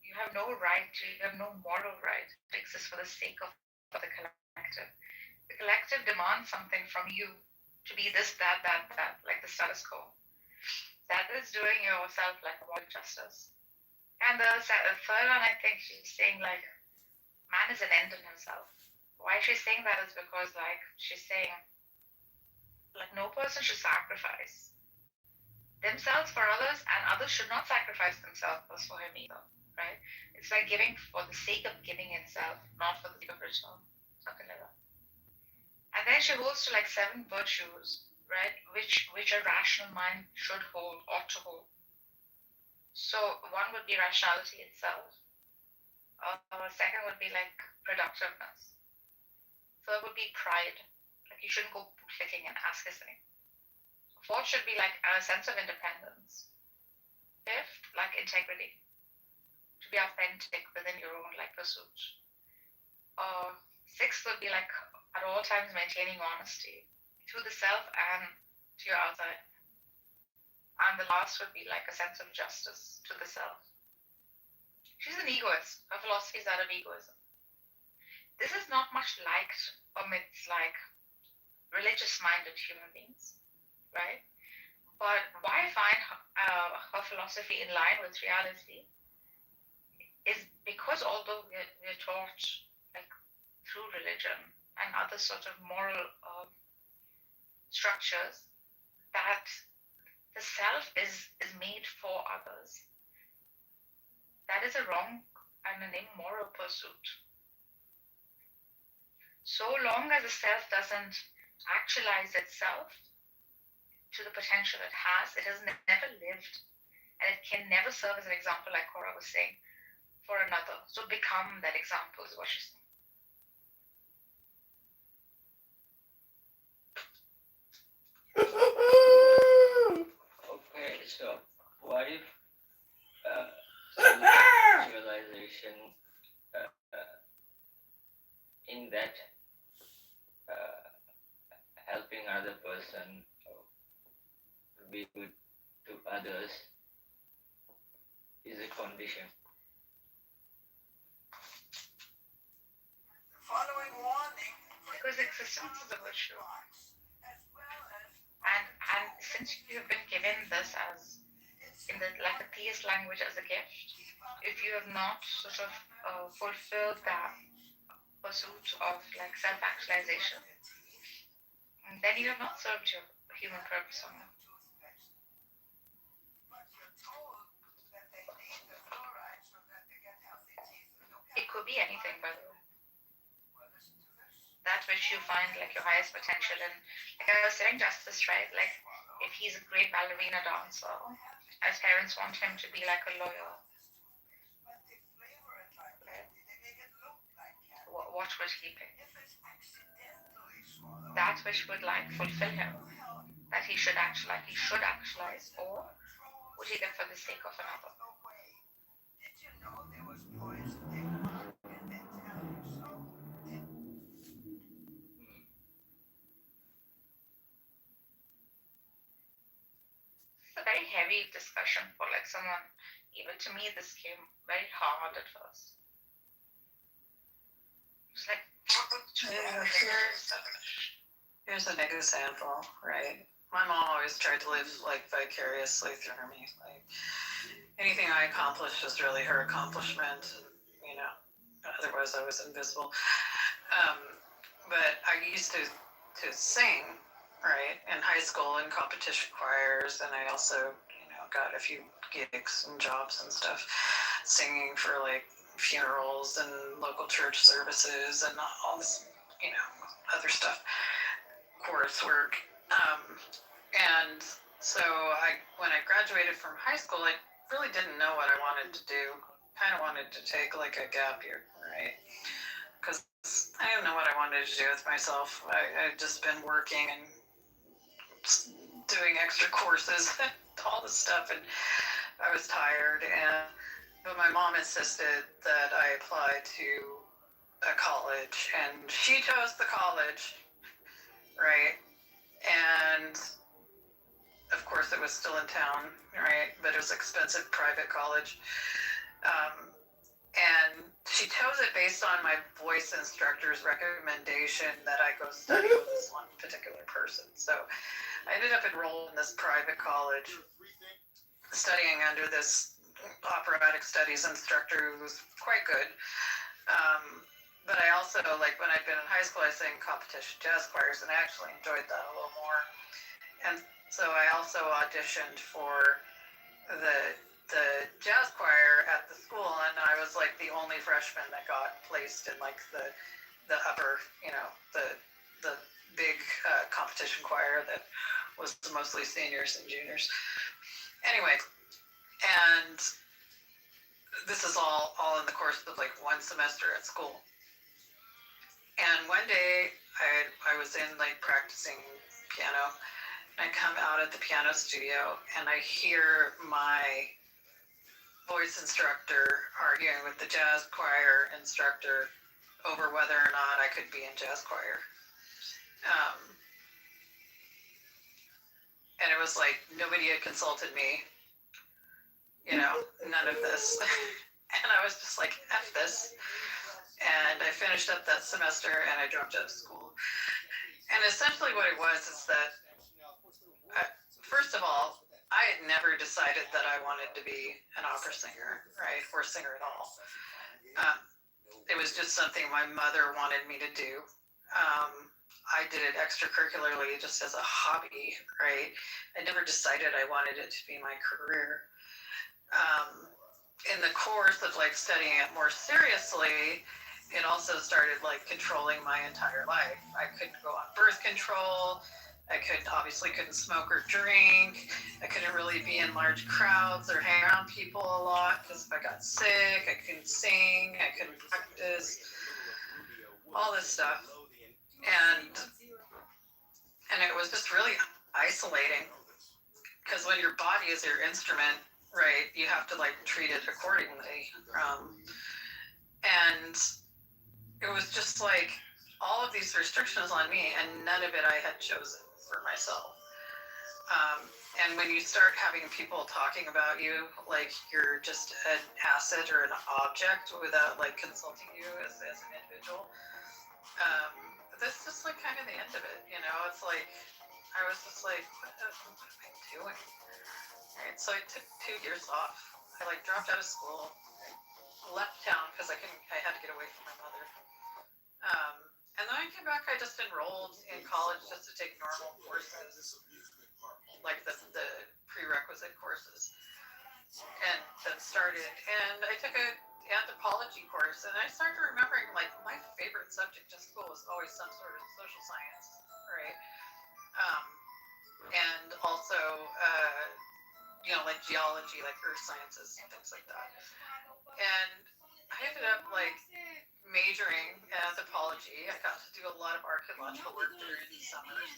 you have no right, you have no moral right to exist for the sake of the collective. The collective demands something from you to be this, that, like the status quo. That is doing yourself like a moral justice. And the third one, I think she's saying like man is an end in himself. Why she's saying that is because like she's saying like no person should sacrifice themselves for others, and others should not sacrifice themselves for him either, right? It's like giving for the sake of giving itself, not for the sake of return. Something like that. And then she holds to like 7 virtues, right? Which a rational mind should hold, ought to hold. So one would be rationality itself. Second would be like productiveness. Third would be pride. Like you shouldn't go bootlicking and ass kissing. Fourth should be like a sense of independence. Fifth, like integrity. To be authentic within your own like pursuit. Sixth would be like at all times maintaining honesty to the self and to your outside. And the last would be like a sense of justice to the self. She's an egoist. Her philosophy is that of egoism. This is not much liked amidst like religious-minded human beings, right? But why I find her philosophy in line with reality is because although we're taught like through religion and other sort of moral structures that the self is made for others, that is a wrong and an immoral pursuit. So long as the self doesn't actualize itself to the potential it has never lived, and it can never serve as an example, like Cora was saying, for another. So become that example is what she's saying. Okay, so what if self-actualization in that helping other person to be good to others is a condition? Following warning. Because existence is a virtue. And since you have been given this as in the like the theist language as a gift, if you have not sort of fulfilled that pursuit of like self-actualization, then you have not served your human purpose on earth. It could be anything, by the way. That which you find like your highest potential in. Like I was saying, Justice, right? Like if he's a great ballerina dancer, as parents want him to be like a lawyer. What would he pick? That which would like fulfill him, that he should actualize, or would he live for the sake of another? It's a very heavy discussion for like someone. Even to me, this came very hard at first. It's like, here's an example, right? My mom always tried to live like vicariously through me. Like anything I accomplished was really her accomplishment, and, you know. Otherwise, I was invisible. But I used to sing, right, in high school in competition choirs, and I also, got a few gigs and jobs and stuff, singing for like funerals and local church services and all this, other stuff, chorus work. And so when I graduated from high school, I really didn't know what I wanted to do. Kind of wanted to take like a gap year, right? Because I didn't know what I wanted to do with myself. I'd just been working and doing extra courses, all this stuff, and I was tired. But my mom insisted that I apply to a college, and she chose the college, right? And of course, it was still in town, right? But it was expensive private college. And she chose it based on my voice instructor's recommendation that I go study with this one particular person. So I ended up enrolled in this private college, studying under this operatic studies instructor who was quite good. But I also, like when I'd been in high school, I sang competition jazz choirs, and I actually enjoyed that a little more. And So I also auditioned for the jazz choir at the school, and I was like the only freshman that got placed in like the upper, the big competition choir that was mostly seniors and juniors. Anyway, and this is all in the course of like one semester at school. And one day I was in like practicing piano. I come out at the piano studio and I hear my voice instructor arguing with the jazz choir instructor over whether or not I could be in jazz choir. And it was like nobody had consulted me, none of this. And I was just like, F this. And I finished up that semester and I dropped out of school. And essentially what it was is that, first of all, I had never decided that I wanted to be an opera singer, right? Or singer at all. It was just something my mother wanted me to do. I did it extracurricularly just as a hobby, right? I never decided I wanted it to be my career. In the course of like studying it more seriously, it also started like controlling my entire life. I couldn't go on birth control. I couldn't smoke or drink. I couldn't really be in large crowds or hang around people a lot because if I got sick, I couldn't sing, I couldn't practice, all this stuff. And it was just really isolating because when your body is your instrument, right, you have to like treat it accordingly. And it was just like all of these restrictions on me, and none of it I had chosen for myself. And when you start having people talking about you like you're just an asset or an object without like consulting you as an individual, that's just like kind of the end of it. It's like I was just like, what am I doing? Right, so I took 2 years off. I like dropped out of school, left town because I had to get away from my mother. And then I came back. I just enrolled in college just to take normal courses, like the prerequisite courses, and then started. And I took an anthropology course, and I started remembering like my favorite subject in school was always some sort of social science, right? And also, like geology, like earth sciences, things like that. And I ended up like majoring in anthropology. I got to do a lot of archaeological work during the summers.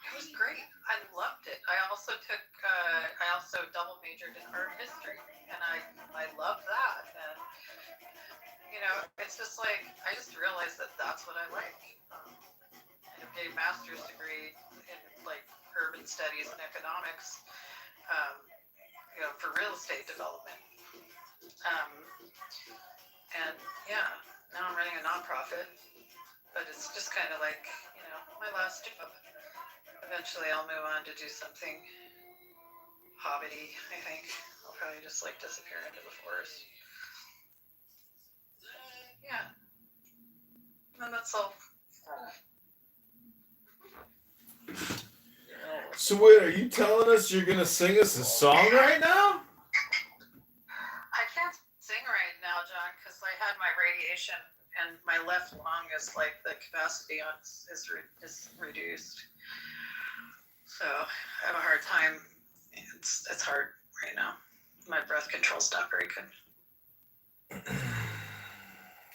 It was great. I loved it. I also double majored in art history, and I loved that. And it's just like I just realized that that's what I like. I have a master's degree in like urban studies and economics, for real estate development. And yeah, now I'm running a nonprofit, but it's just kind of like, my last job. Eventually I'll move on to do something hobby, I think. I'll probably just like disappear into the forest. Yeah. And that's all. So wait, are you telling us you're gonna sing us a song right now? I can't sing right now, John, because I had my radiation and my left lung is like the capacity on is reduced. So I have a hard time. It's hard right now. My breath control's not very good.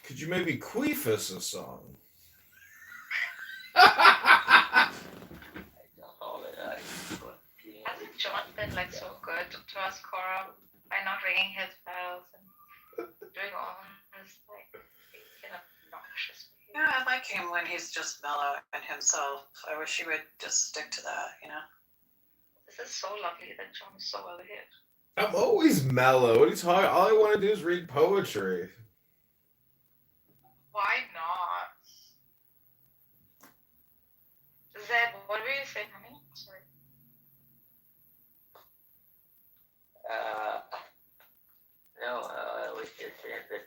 Could you maybe queef us a song? Hasn't John been like so good to us, Cora, by not ringing his bells and doing all his like obnoxious behavior? Yeah, I like him when he's just mellow and himself. I wish he would just stick to that, This is so lovely that John is so well behaved. I'm always mellow. What are you talking? All I want to do is read poetry. Why not? Zed, what were you saying, honey? Sorry. No, I was just saying that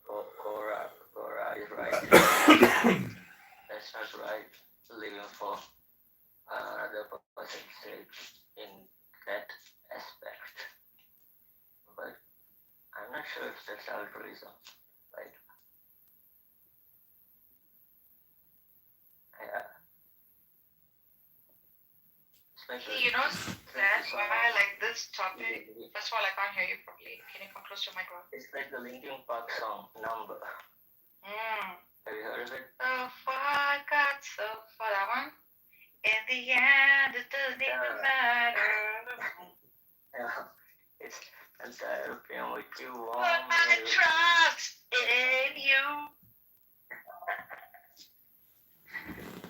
Cora is right. That's not right. Living for another person. wasn't safe in that aspect. But I'm not sure if that's altruism, right? Yeah. Especially You know, that's why I like this topic. First of all, I can't hear you properly. Can you come close to your microphone? it's like the Linkin Park song Number. Have you heard of it? So far, got so far. That one? In the end, it doesn't even matter. Yeah. It's I'm tired of being with you. Put my trust in you.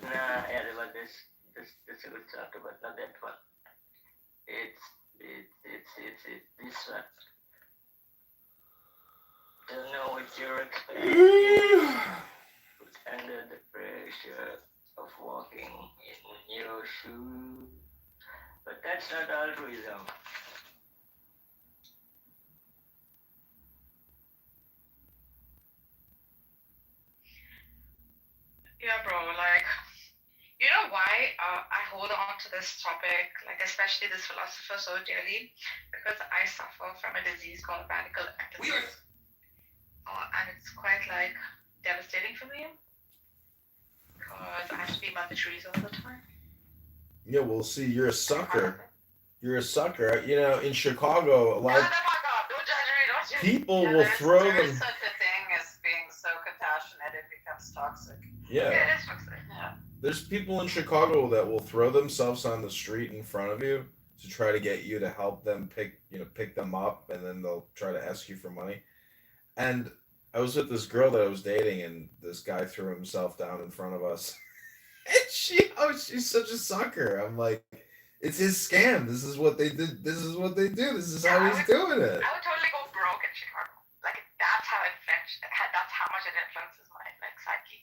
Nah, yeah, but this a good chapter, but not that one. It's this one. Don't know what you're expecting. Under the pressure of walking in your shoes. But that's not altruism. Yeah, bro, like, you know why I hold on to this topic, like, especially this philosopher so dearly? Because I suffer from a disease called radical empathy. And it's quite, like, devastating for me. Because I have to be Mother Teresa all the time. Yeah, well, see, you're a sucker. You're a sucker. You know, in Chicago, a lot of people will throw them. There's such a thing as being so compassionate it becomes toxic. Yeah. It is toxic. Yeah. There's people in Chicago that will throw themselves on the street in front of you to try to get you to help them pick them up, and then they'll try to ask you for money. And I was with this girl that I was dating, and this guy threw himself down in front of us. And she's such a sucker. I'm like, it's his scam. This is what they did. This is what they do. This is how he's doing it. I would totally go broke in Chicago. Like, that's how that's how much it influences my, like, psyche.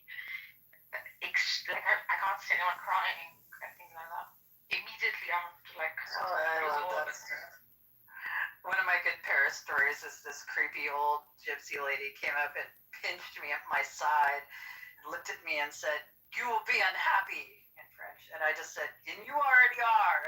Like, I can't see anyone crying and things like that. Immediately, I have to, like, I love that. One of my good Paris stories is this creepy old gypsy lady came up and pinched me up my side and looked at me and said, "You will be unhappy," in French. And I just said, "And you already are."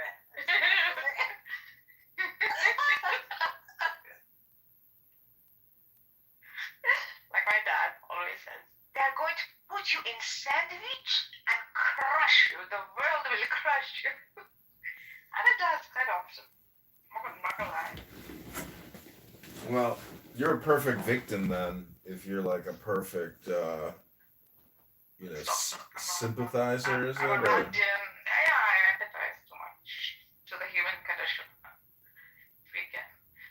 Like my dad always says, they're going to put you in sandwich and crush you. The world will crush you. And it does quite often. I'm not gonna lie. Well, you're a perfect victim then, if you're like a perfect, sympathizer, is it? I empathize too much to the human condition.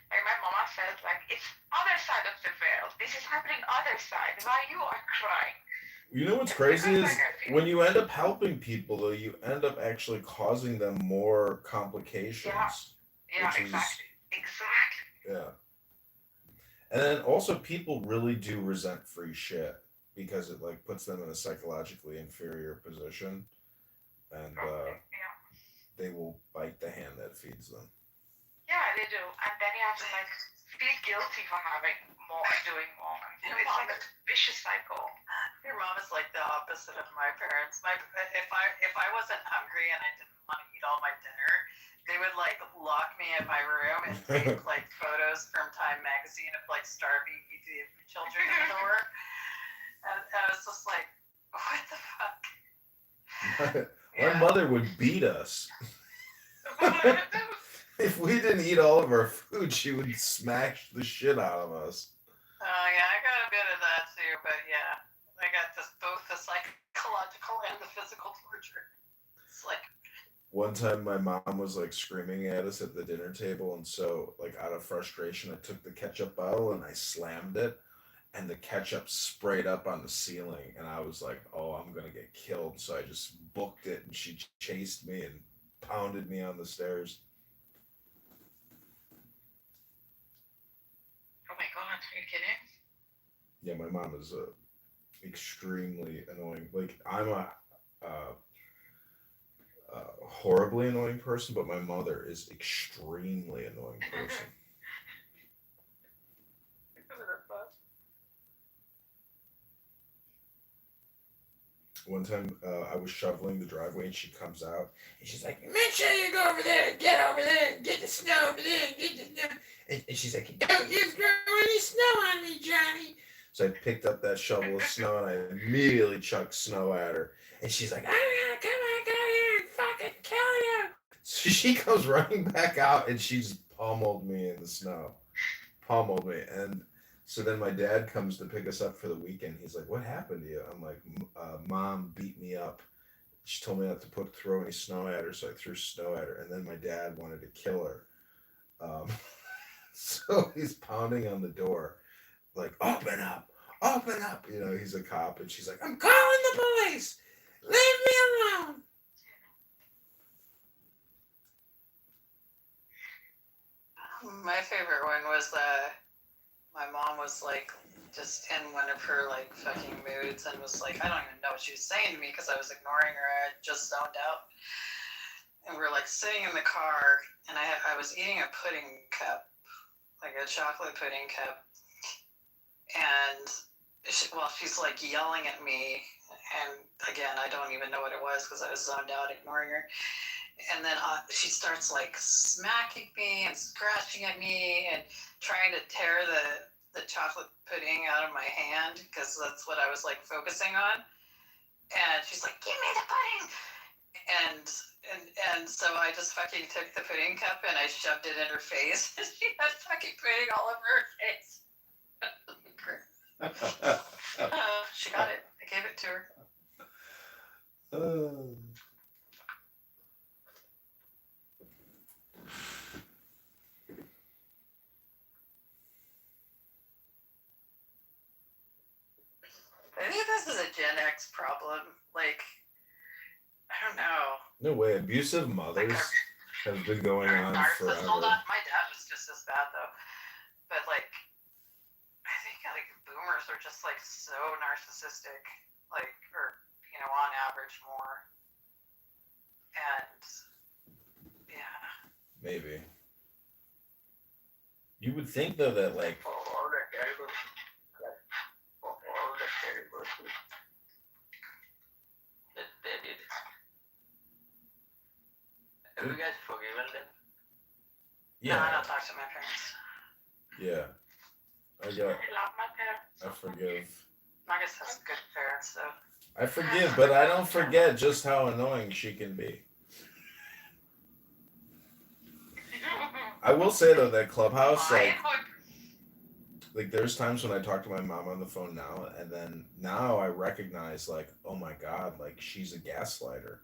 Like my mama says, like, it's other side of the veil. This is happening other side. Why you are crying? You know what's crazy is when you end up helping people, though, you end up actually causing them more complications. Yeah, exactly. Yeah. And then also people really do resent free shit because it like puts them in a psychologically inferior position, and they will bite the hand that feeds them. Yeah, they do. And then you have to, like, feel guilty for having more and doing more. And it's like a vicious cycle. Your mom is like the opposite of my parents. If I wasn't hungry and I didn't want to eat all my dinner, they would like lock me in my room and take like photos from Time magazine of like starving children in the door. And I was just like, what the fuck? My mother would beat us. If we didn't eat all of our food, she would smash the shit out of us. Oh yeah, I got a bit of that too, but yeah, I got both the psychological and the physical torture. It's like one time my mom was like screaming at us at the dinner table, and so like out of frustration I took the ketchup bottle and I slammed it, and the ketchup sprayed up on the ceiling, and I was like, oh, I'm gonna get killed. So I just booked it, and she chased me and pounded me on the stairs. Oh my god, are you kidding? Yeah, my mom is extremely annoying. Like, I'm a horribly annoying person, but my mother is extremely annoying person. one time I was shoveling the driveway and she comes out and she's like, Make sure you go over there and get the snow over there and get the snow. and she's like, Don't you throw any snow on me, Johnny. so I picked up that shovel of snow and I immediately chucked snow at her. And she's like, I'm gonna come here and fucking kill you. so she comes running back out and she just pummeled me in the snow. Pummeled me. And so then my dad comes to pick us up for the weekend. He's like, what happened to you? I'm like, Mom beat me up. She told me not to throw any snow at her, so I threw snow at her. And then my dad wanted to kill her. So he's pounding on the door, like, open up, open up. You know, he's a cop. And she's like, I'm calling the police. Leave me alone. My favorite one was my mom was like just in one of her like fucking moods and was like, I don't even know what she was saying to me because I was ignoring her. I had just zoned out. And we were like sitting in the car and I was eating a pudding cup, like a chocolate pudding cup. And she's like yelling at me. And again, I don't even know what it was because I was zoned out ignoring her. And then she starts like smacking me and scratching at me and trying to tear the chocolate pudding out of my hand because that's what I was like focusing on. And she's like, give me the pudding. And so I just fucking took the pudding cup and I shoved it in her face. She had fucking pudding all over her face. She got it. I gave it to her. I think this is a Gen X problem. Like, I don't know. no way, abusive mothers have been going on forever. Hold on, my dad was just as bad though. But like, I think like boomers are just like so narcissistic, like, or you know, on average more. And yeah. Maybe. You would think though that like Have you guys forgiven them? No, I don't talk to my parents. Yeah. I love my parents. I forgive. I guess that's good parents though. I forgive, but I don't forget just how annoying she can be. I will say though that Clubhouse, like there's times when I talk to my mom on the phone now, and then now I recognize like, oh my god, like she's a gaslighter.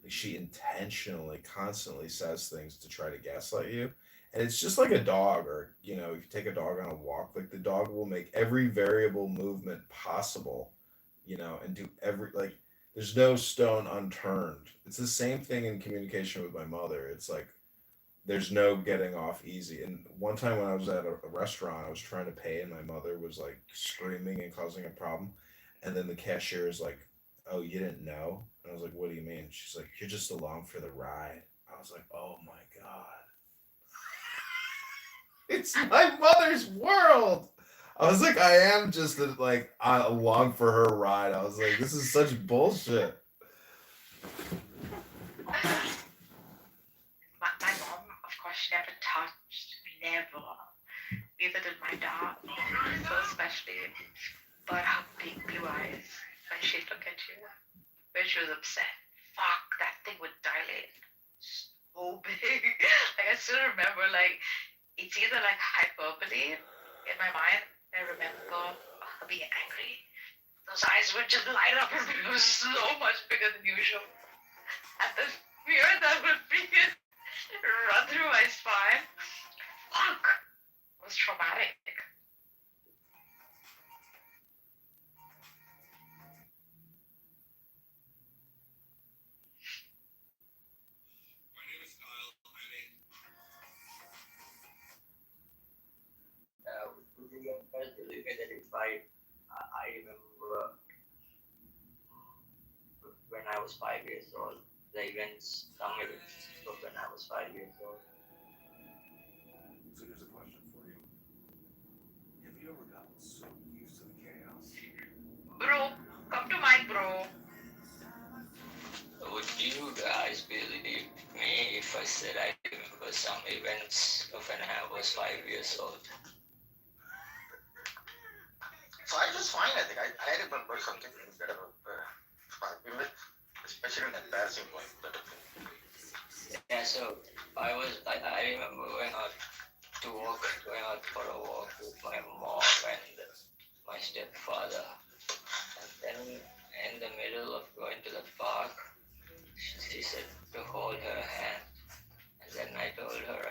Like she intentionally, constantly says things to try to gaslight you. And it's just like a dog, or you know, if you take a dog on a walk, like the dog will make every variable movement possible, you know, and do every like there's no stone unturned. It's the same thing in communication with my mother. It's like there's no getting off easy. And one time when I was at a restaurant, I was trying to pay and my mother was like screaming and causing a problem. And then the cashier is like, oh, you didn't know? And I was like, what do you mean? She's like, you're just along for the ride. I was like, oh my God. It's my mother's world. I was like, I am just like along for her ride. I was like, this is such bullshit. My mom, of course, she never touched me, never. Neither did my dad, so especially. But her big blue eyes, when she'd look at you, when she was upset, fuck, that thing would dilate so big. Like, I still remember, like, it's either like hyperbole in my mind. I remember her being angry. Those eyes would just light up and it was so much bigger than usual. And the fear that would be run through my spine, fuck, was traumatic. Would you guys believe me that if I remember when I was 5 years old, the events coming from when I was 5 years old. So here's a question for you. Have you ever gotten so used to the chaos? Bro, come to mine, bro. guys believe me if I said I remember some events of when I was 5 years old? 5 is fine, I think. I remember something better. 5, especially an embarrassing point. But Yeah, so I remember going out for a walk with my mom and my stepfather. And then in the middle of going to the park, she said to hold her hand. And then I told her,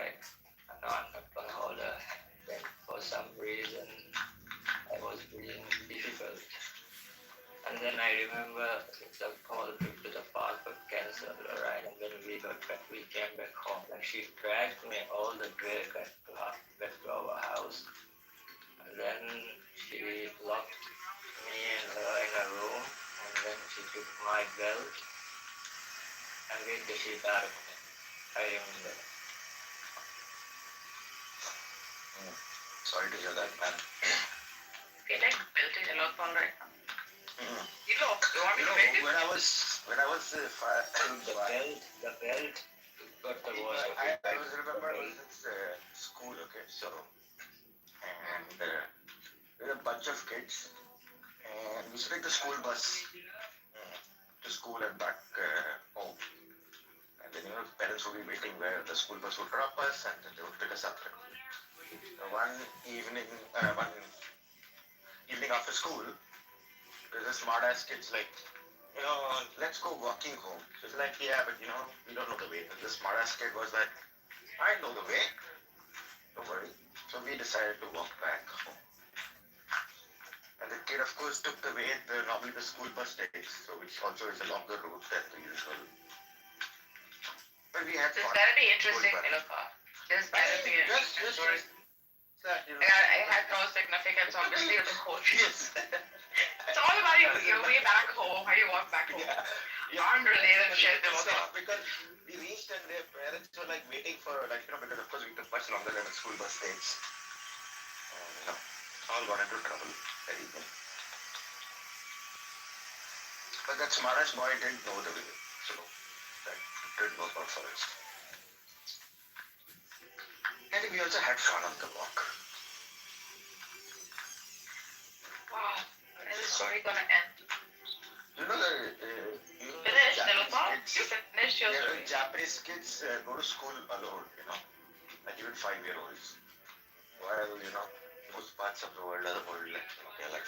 no, I'm not going to hold her hand. Then for some reason, I was being difficult. And then I remember the whole trip to the park got cancelled, right? And when we came back home. Like she dragged me all the way back to our house. And then she locked me and her in a room. And then she took my belt and beat the shit out of me. I remember. Sorry to hear that, man. Feel like built it a lot more right now. You want me to make it? When I was the belt got the worst of it. I was remember I was in school, okay, so and we were a bunch of kids and we used to take the school bus to school and back home. And then parents would be waiting where the school bus would drop us and then they would pick us up. One evening after school, there's a smart ass kids like, let's go walking home. So it's like, yeah, but we don't know the way. And the smart ass kid was like, I know the way. Don't worry. So we decided to walk back home. And the kid, of course, took the way normally the school bus takes, so which also is a longer route than the usual. But we had fun. It's gotta be interesting, Nilofa. Just by the way. I had no significance, obviously, of the whole trip. It's all about your way back home, how you walk back home. Unrelated shit. Because we reached and their parents were like waiting for, because of course we took much longer than the school bus takes. All got into trouble that evening. But that smartest boy didn't know the way, so that didn't work out for us. I think we also had fun on the walk. Wow, when is the story gonna end? Finished, Nilofa? You finished your story? Japanese kids go to school alone, like even 5-year-olds. While, most parts of the world are they're like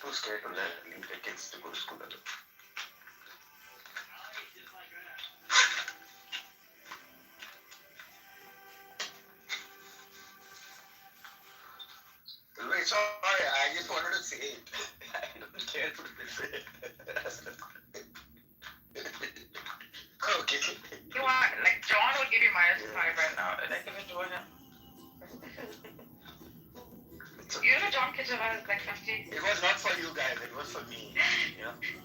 too scared to leave their kids to go to school alone. Wait, sorry, I just wanted to say it. I don't care to say it. Okay. You want, John would give you -5 right now. Did I give it to him? John Kitover is 50. It was not for you guys, it was for me.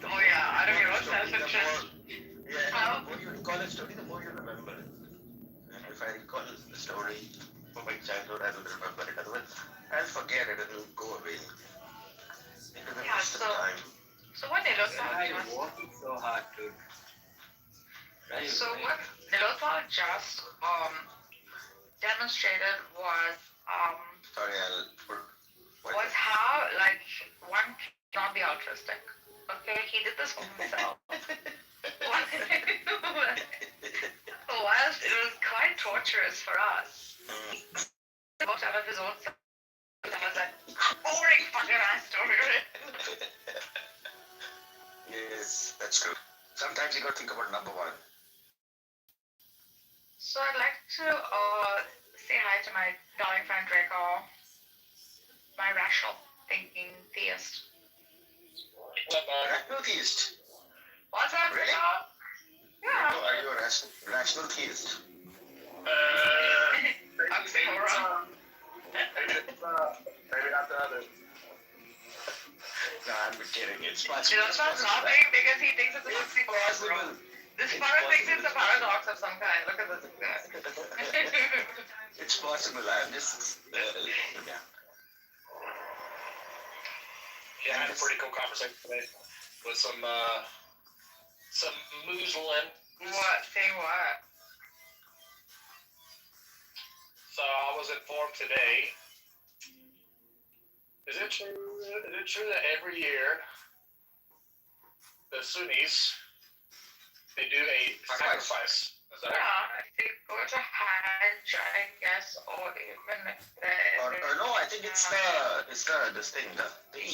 Oh yeah, out of your own self-interest. The more you recall a story, the more you remember it. And if I recall the story from my childhood, I will remember it. Otherwise, I'll forget it and it will go away. Yeah, so what Nilofa working so hard to. So what Nilofa just demonstrated was was how one cannot be altruistic. Okay, he did this for himself. Whilst it was quite torturous for us, he walked out of his own self. That was a boring fucking ass story. Yes, that's true. Sometimes you gotta think about number one. So I'd like to say hi to my darling friend Draco, my rational thinking theist. Rational theist? What's up, really? Draco? Yeah. Are you a rational theist? Maybe not the other. No, I'm kidding. It's possible. It's laughing because he thinks it's possible. This part thinks it's a paradox of some kind. Look at this guy. It's possible. I'm just. Yeah. Yeah, I had a pretty cool conversation today with some Muslim What? Say what? So I was informed today. Is it true that every year the Sunnis they do a sacrifice? Is that right? Yeah, if they go to Hajj, I guess, or even if they. No, I think it's this thing, the Eid,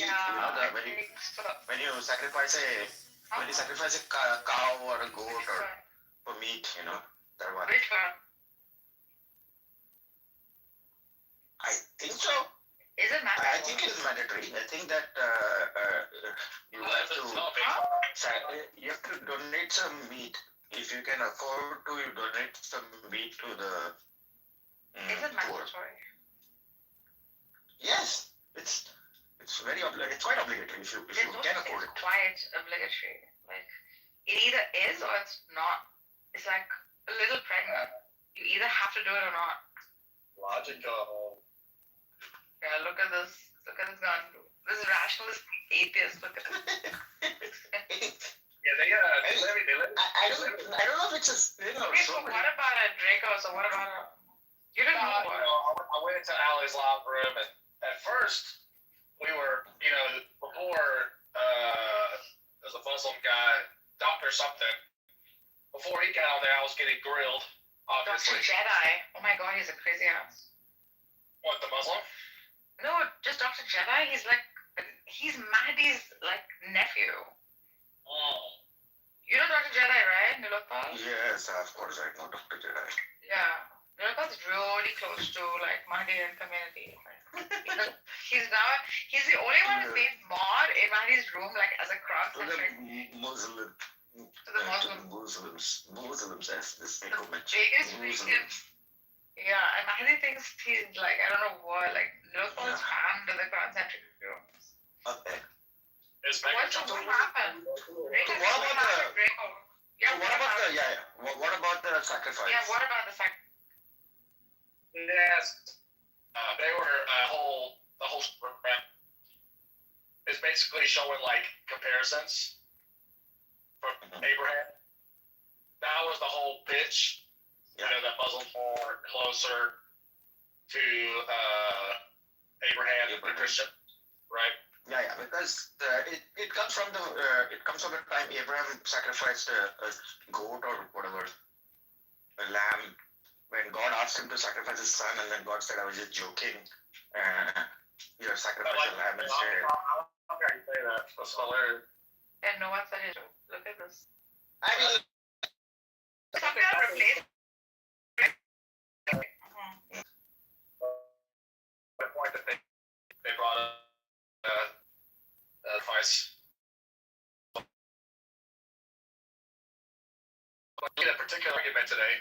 when you sacrifice a cow or a goat or for meat, that one. Which one? I think so. Is it mandatory? I think it is mandatory. I think that you have to donate some meat. If you can afford to, you donate some meat to the Is it poor. mandatory? Yes, it's quite obligatory if you can afford it. It's quite obligatory. Like, it either is or it's not. It's like a little pregnant. You either have to do it or not. Logical. Yeah, look at this. Look at this gun. This rationalist atheist. Look at this. Yeah, they live. I don't know if it's a thing or Okay, so what about a Draco? So what about a... You didn't know what? I went into Ali's lab room, and at first we were, before there's a Muslim guy, Doctor something. Before he got on there, I was getting grilled. Obviously. Dr. Jedi. Oh my God, he's a crazy ass. What, the Muslim? No, just Dr. Jedi. He's Mahdi's like nephew. Oh. You know Dr. Jedi, right, Nilotpal? Yes, of course I know Dr. Jedi. Yeah. Nilotpal's really close to like Mahdian community. He's the only one who's made mod in Mahdi's room like as a cross-centric. Muslims as this people Biggest reason. Yeah, and Mahdi thinks he's like, I don't know what, like, Nilotpal's fan to the cross-centric rooms. Okay. What happened? What about the sacrifice? Yeah, what about the sacrifice? Yes. They were the whole program is basically showing like comparisons from Abraham. That was the whole pitch. Yeah. That Muslims are closer to Abraham than the Christian, right? Yeah, because it comes from the time Abraham sacrificed a goat or whatever, a lamb. When God asked him to sacrifice his son, and then God said, "I was just joking. You sacrifice a lamb instead." How can you say that? That's hilarious. And no one said it. Look at this. I mean, something else replaced. The point that they brought up advice. I did a particular argument today,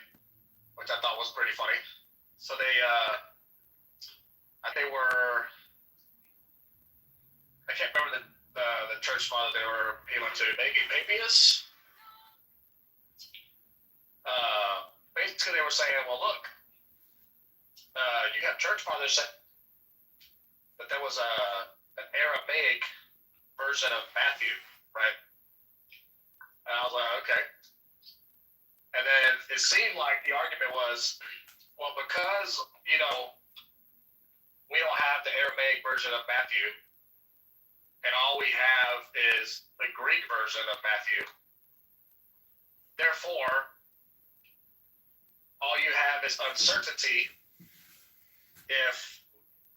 which I thought was pretty funny. So they were, I can't remember the church father they were appealing to, maybe Papias. Basically, they were saying, well, look, you have church fathers saying that there was an Aramaic version of Matthew, right? And I was like, okay. And then it seemed like the argument was, well, because, we don't have the Aramaic version of Matthew, and all we have is the Greek version of Matthew. Therefore, all you have is uncertainty if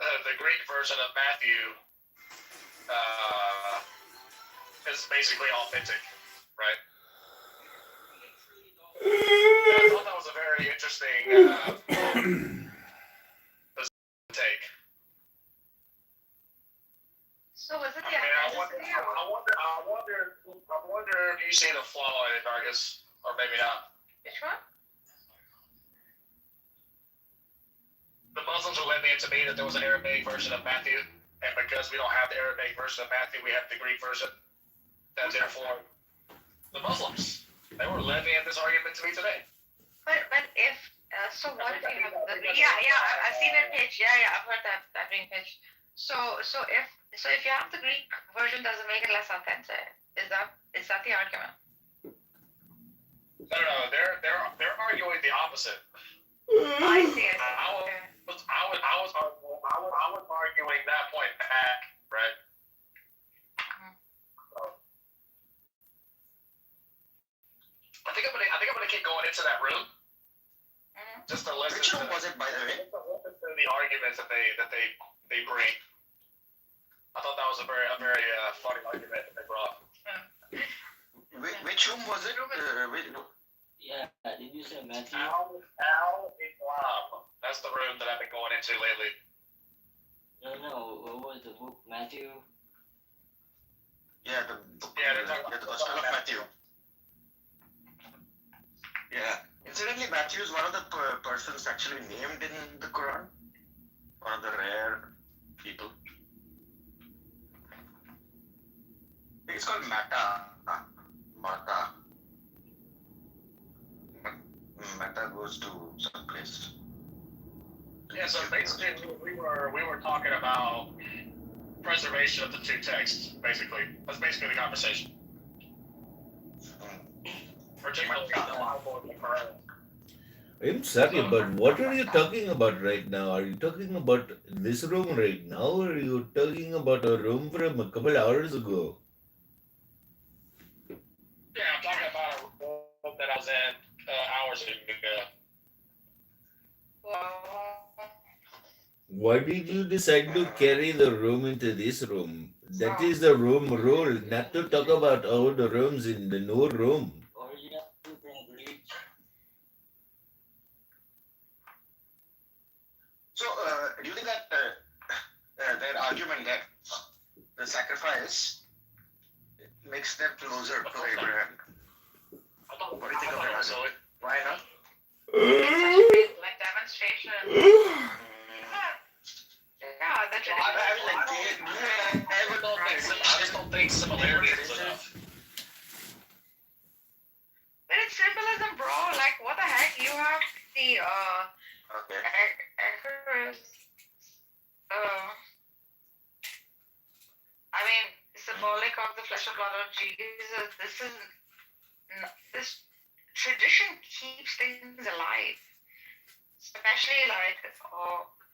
the Greek version of Matthew is basically authentic, right? I thought that was a very interesting take. So was it the I wonder if you see the flaw in it, Vargas, or maybe not. Which one? The Muslims were letting it to me that there was an Aramaic version of Matthew, and because we don't have the Aramaic version of Matthew, we have the Greek version. That therefore, the Muslims, they were levying this argument to me today. But if so, what if you have the I've seen it pitched. Yeah, I've heard that being pitched. So if you have the Greek version, does it make it less authentic? Is that the argument? No. They're arguing the opposite. I see it. I was arguing that point back, right? I think I'm gonna keep going into that room. Just to listen. Which room was it, by the way? The arguments that they bring. I thought that was a very funny argument that they brought. Which room was it? Yeah, did you say Matthew? Al Islam. That's the room that I've been going into lately. No, what was the book? Matthew? Yeah, they're talking about the Gospel of Matthew. Yeah. Incidentally, Matthew is one of the persons actually named in the Quran. One of the rare people. I think it's called Mata. Mata goes to some place. Yeah, so basically we were talking about preservation of the two texts, basically. That's basically the conversation. Particularly on the Bible and the Quran. I'm sorry, but what are you talking about right now? Are you talking about this room right now, or are you talking about a room from a couple hours ago? Yeah, I'm talking about a room that I was in hours ago. Why did you decide to carry the room into this room? That is the room rule, not to talk about all the rooms in the new room. So, do you think that their argument that the sacrifice makes them closer to Abraham? What do you think of that? Why not? Like demonstration. Yeah, the tradition. I just don't think similarity is enough. But it's symbolism, bro. Like, what the heck? You have the I mean, symbolic of the flesh and blood of Jesus. This tradition keeps things alive, especially like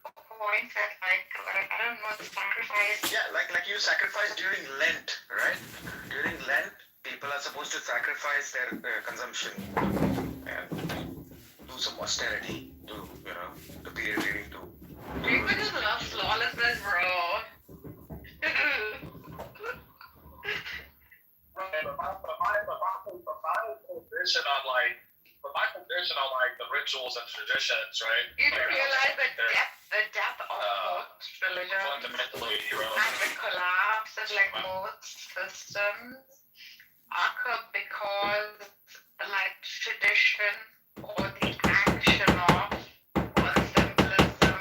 points that like I don't know, the sacrifice. Yeah, like you sacrifice during Lent, right? During Lent, people are supposed to sacrifice their consumption and do some austerity to be leading to. People just love lawlessness, bro. my position on the rituals and traditions, right? You do realize the depth of most religions fundamentally and the collapse of like most systems occur because like tradition or the action of or the symbolism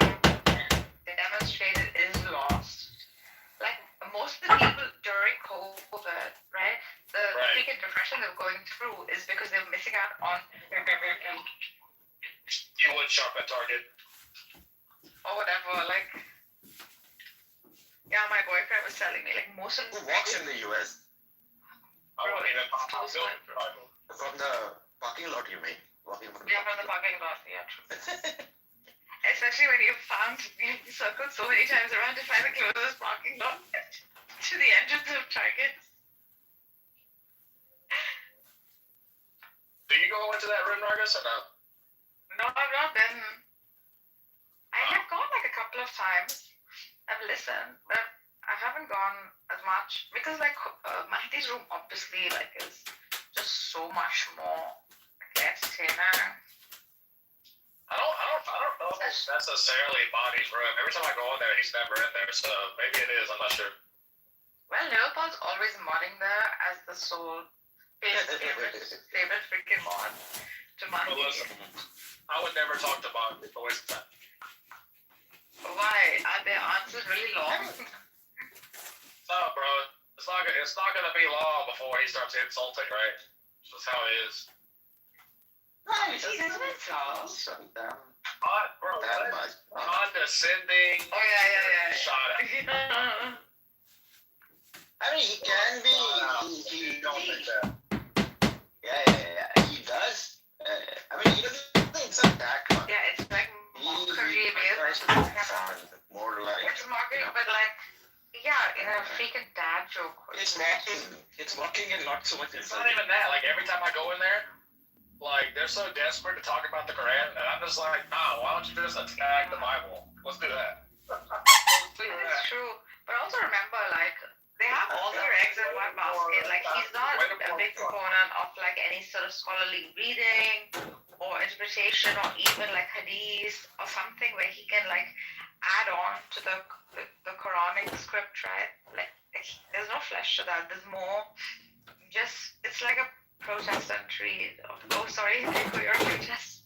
demonstrated is lost. Like most of the people during COVID, right? The freaking depression they're going through is because they're missing out on you would shop at Target or whatever. Like, yeah, my boyfriend was telling me like most of who walks in the US? I won't even From the parking lot, you mean? Yeah, from the parking lot. Yeah, true. Especially when you found you circled so many times around to find the closest parking lot to the entrance of Target. Do you go into that room, Nargis, or no? No, I've not been. I have gone like a couple of times. I've listened, but I haven't gone as much because like Mahdi's room obviously like is just so much more entertaining. I don't know if it's necessarily Bonnie's room. Every time I go in there, he's never in there, so maybe it is. I'm not sure. Well, Leopold's always modding there as the sole favorite freaking mod to Mahdi. Well, listen, I would never talk to Bonnie. It's a waste of time. Why? Are their answers really long? No, bro. It's not gonna be long before he starts insulting, right? That's how it is. He doesn't insult. Bro, condescending. Oh yeah. Shot at. I mean, he can be. He don't think that. Yeah. He does Yeah, in a freaking dad joke. It's mocking. It's mocking and not so much. It's not even that. Like every time I go in there, like they're so desperate to talk about the Quran, and I'm just like, nah. Why don't you just attack the Bible? Let's do that. It's true. But also remember, like, they have all their eggs in one basket. Like, he's not a big proponent of, like, any sort of scholarly reading or interpretation or even, like, hadith or something where he can, like, add on to the Quranic script, right? Like, there's no flesh to that. There's more just, it's like a Protestant read. Oh, sorry, you're a Protestant.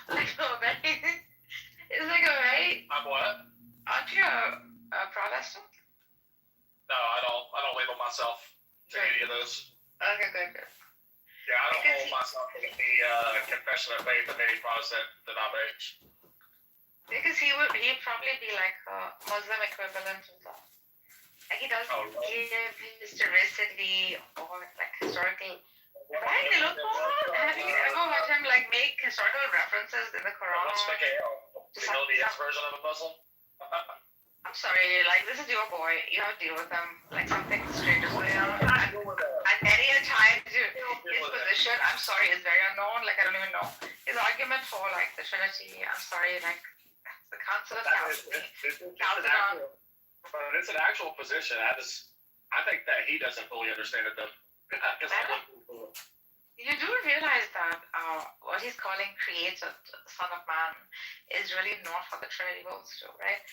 Like, it's like a very... I'm what? Aren't you a Protestant? No, I don't label myself to any of those. Okay, good. Yeah, I don't hold myself to the confession of faith of any Protestant denomination. Because he'd probably be like a Muslim equivalent of that. Like he doesn't give historicity or like historical. Right? Look, have you ever heard him like make historical references in the Quran? What's Mikhail? Do you know the X version of a Muslim? I'm sorry, like this is your boy. You have to deal with him like something strange. At any time, his position, I'm sorry, is very unknown. Like I don't even know his argument for like the Trinity. I'm sorry, like the Council of Chalcedon. But it's an actual position. I think that he doesn't fully understand it though. You do realize that what he's calling created Son of Man is really not what the Trinity holds to, right?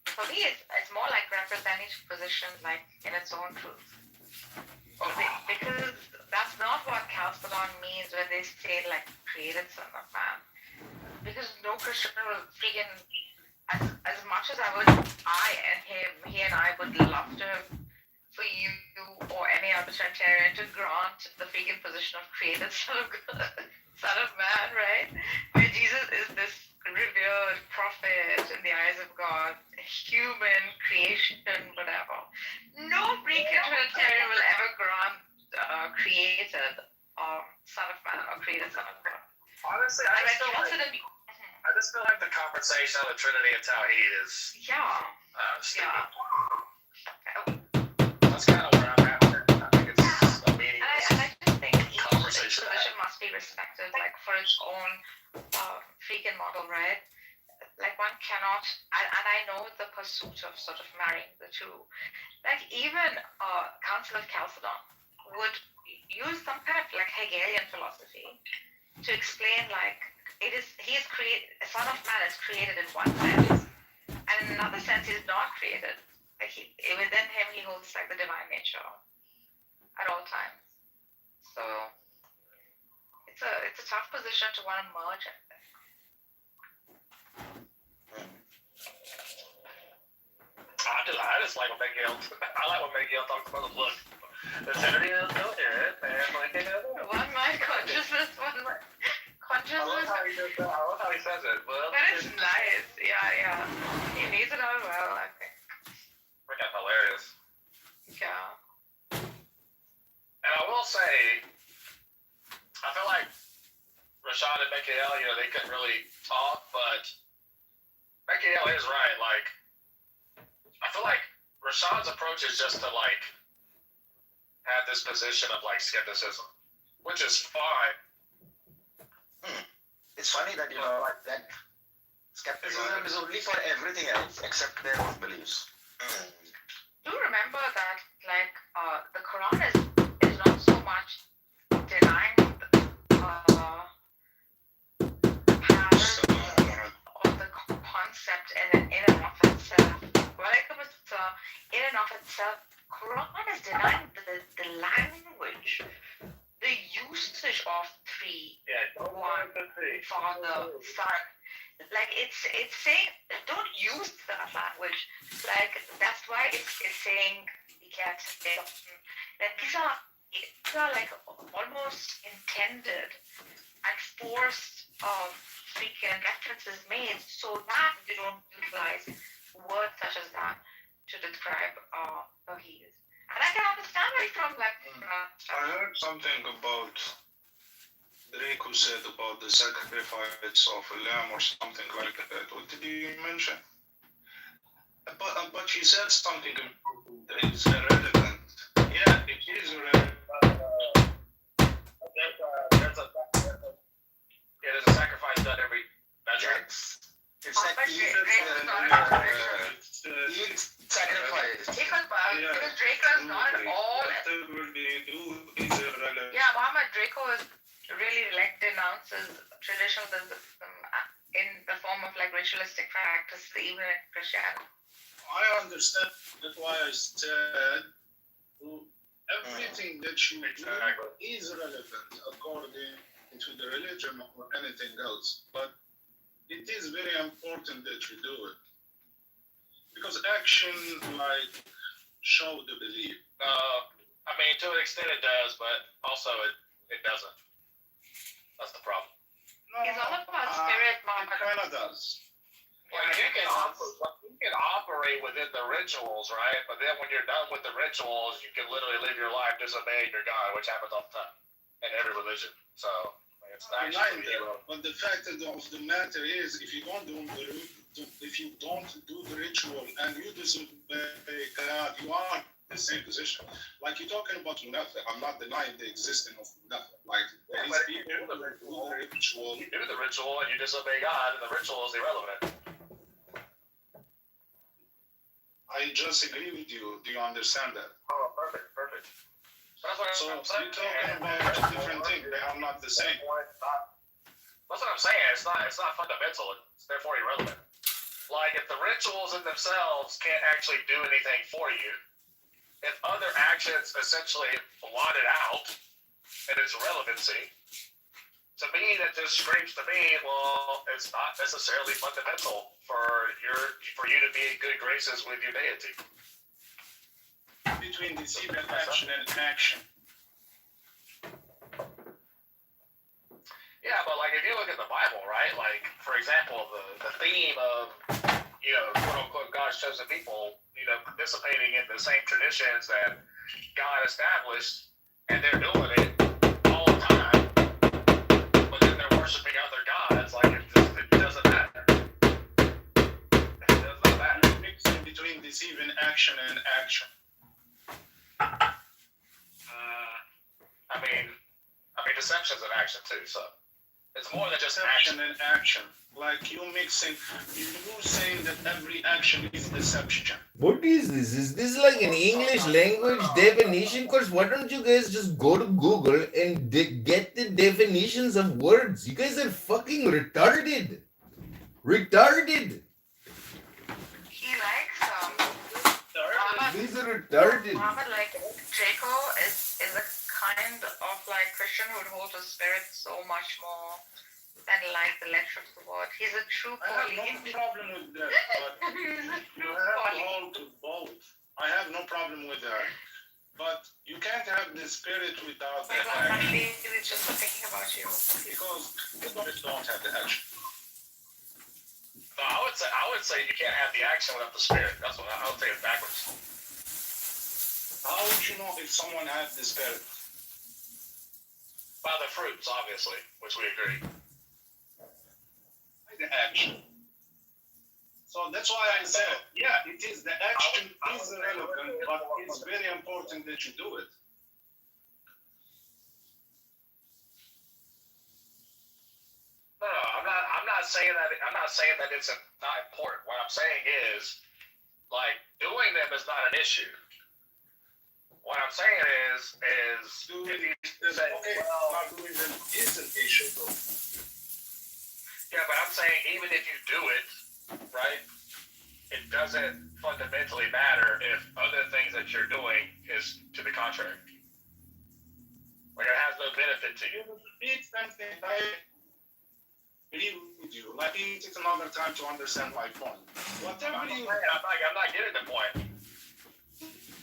For me, it's more like representing position like in its own truth. Because that's not what Chalcedon means when they say like created Son of Man. Because no Christian will freaking, as much as he and I would love to, for you or any other Trinitarian to grant the freaking position of created Son of Man, right? Where Jesus is this revered prophet in the eyes of God, human creation, whatever. No Trinitarian will ever grant created Son of Man or created Son of God. Honestly, I just feel like the conversation on the Trinity and Tawhid is stupid. That's kind of where I'm at. I think it's a meaningless and I just think each conversation. position must be respected, like for its own freaking model, right? Like one cannot, and I know the pursuit of sort of marrying the two. Like even Council of Chalcedon would use some kind of like Hegelian philosophy to explain like Son of Man is created in one sense, and in another sense he's not created. Like within him he holds like the divine nature at all times. So it's a tough position to want to merge it. I just like what Miguel. I like what Miguel talks about. Look, the Trinity is still here, and one mind consciousness, one mind consciousness. I love how he says it. Well, but it's nice. Yeah. He needs it out well, I think. Freaking hilarious. Yeah. And I will say, I feel like Rashad and Mikael, they couldn't really talk, but Mikael is right. Like, I feel like Rashad's approach is just to like have this position of like skepticism, which is fine. It's funny that like that skepticism is only for everything else except their own beliefs. Do remember that like the Quran is not so much denying the power of the concept in and of itself. In and of itself, Quran is denying the language, the usage of three, one, Father, Son. Like it's saying don't use that language. Like that's why it's saying we can't say like these are like almost intended and forced freaking references made so that they don't utilize words such as that to describe Tawhid. And I can understand where from like I heard something about Drake who said about the sacrifice of a lamb or something like that. What did you mention? But she said something important. It's irrelevant. Yeah, it is irrelevant. There's a sacrifice done every. Yes. It's like Drake was not sacrifice. because Draco is not at all. Whatever they do is irrelevant. Yeah, Muhammad Draco is really like denounces traditionalism in the form of like ritualistic practice, even in Christianity. I understand. That's why I said everything that you do is relevant according to the religion or anything else. But it is very important that you do it. Because action, like, show the belief. I mean, to an extent it does, but also it doesn't. That's the problem. It's all about spirit, It kind of does. Like you can operate within the rituals, right? But then when you're done with the rituals, you can literally live your life disobeying your God, which happens all the time in every religion. So it's actually But the fact of the matter is, if you don't do the ritual and you disobey God, you are in the same position. Like you're talking about nothing. I'm not denying the existence of nothing. Like but if you do the ritual, you do the ritual and you disobey God, and the ritual is irrelevant. I just agree with you. Do you understand that? Oh, perfect. So you're talking about two different things. They are not the same. That's what I'm saying. It's not fundamental. It's therefore irrelevant. Like if the rituals in themselves can't actually do anything for you, if other actions essentially blot it out and its relevancy, to me that just screams to me, well, it's not necessarily fundamental for you to be in good graces with your deity. Between deceiving action and action. Yeah, but like if you look at the Bible, right? Like for example, the theme of quote unquote God's chosen people, participating in the same traditions that God established, and they're doing it all the time, but then they're worshiping other gods. Like it doesn't matter. It does not matter. Mixing between deceiving action and action. I mean, deception's an action too, so it's more than just Deception and action. Like you saying that every action is deception. What is this? Is this like an English language definition course? Why don't you guys just go to Google and get the definitions of words? You guys are fucking retarded. Retarded. He likes These are retarded. Muhammad, like Draco is a kind of like Christian who would hold the spirit so much more than like the letter of the word. He's a true I have no problem with that, but you have to hold to both. I have no problem with that. But you can't have the spirit without the action. It's just thinking about you. Because you don't have the action. No, I would say you can't have the action without the spirit. That's what I would say it backwards. How would you know if someone had the spirit? By the fruits, obviously, which we agree. The action. So that's why I said, yeah, it is the action is relevant, but it's very important that you do it. No, I'm not saying that. I'm not saying that it's not important. What I'm saying is, like, doing them is not an issue. What I'm saying is doing them is an issue, though. Yeah, but I'm saying even if you do it, right, it doesn't fundamentally matter if other things that you're doing is to the contrary. Like it has no benefit to you. It's something I agree with you. Like it takes another time to understand my point. Whatever I'm not getting the point.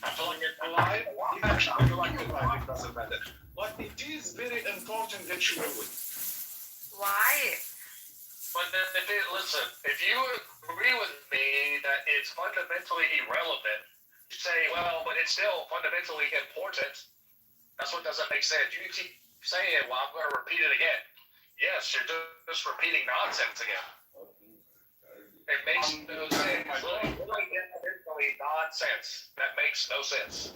I feel like it's alive. Actually, I feel like it's alive. It doesn't matter. But it is very important that you do it. Why? But then, listen, if you agree with me that it's fundamentally irrelevant, you say, well, but it's still fundamentally important. That's what doesn't make sense. You keep saying, well, I'm going to repeat it again. Yes, you're just repeating nonsense again. It makes no sense. It's literally me nonsense. That makes no sense.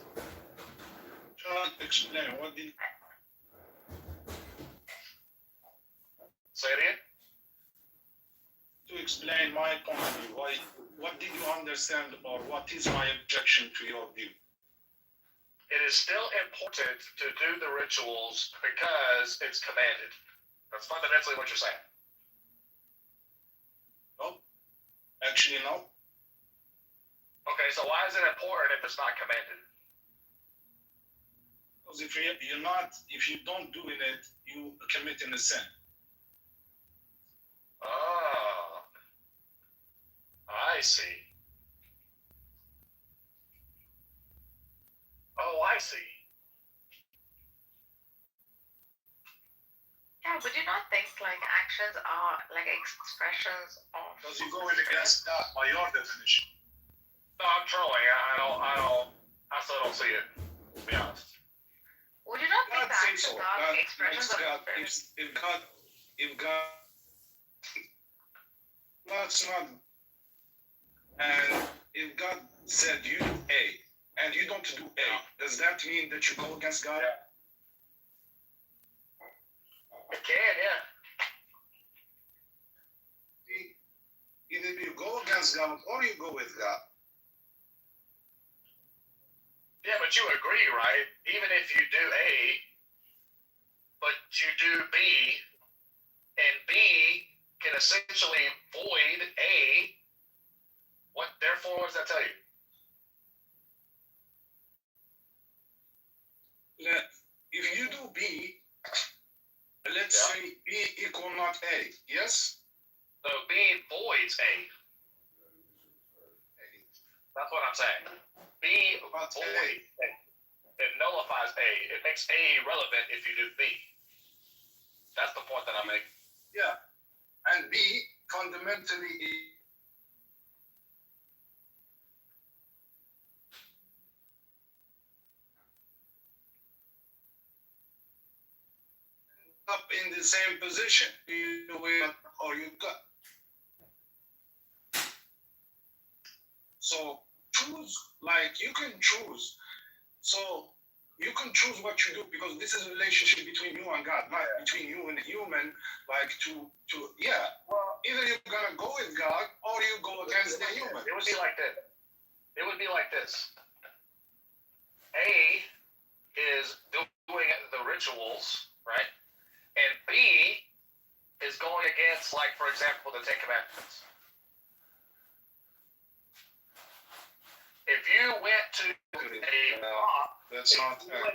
Try to explain what did Say it again. to explain my point of view. What did you understand, or what is my objection to your view? It is still important to do the rituals because it's commanded. That's fundamentally what you're saying. No, actually no. Okay, so why is it important if it's not commanded? Because if you don't do it, you commit a sin. Oh, I see. Oh, I see. Yeah, would you not think like actions are like expressions of? Because you go against God by your definition. No, I'm trolling. I still don't see it, to be honest. Would you not think God the say actions so. are God expressions makes of God. the spirit? If God, God's not, and if God said you do A, and you don't do A, does that mean that you go against God? It can, yeah. Either you go against God or you go with God. Yeah, but you agree, right? Even if you do A, but you do B, and B can essentially void A, therefore, what does that tell you? If you do B, let's say B equal not A, yes? So B voids A. That's what I'm saying. B voids A. It nullifies A. It makes A relevant if you do B. That's the point that I'm making. Yeah. And B fundamentally is up in the same position. You do it or you got. So choose, like you can choose. So you can choose what you do because this is a relationship between you and God, not between you and a human. Like well, either you're gonna go with God or you go against the human. It would be like this. It would be like this. A is doing the rituals, right? And B is going against, like, for example, the Ten Commandments. If you went to a mosque, that's not well,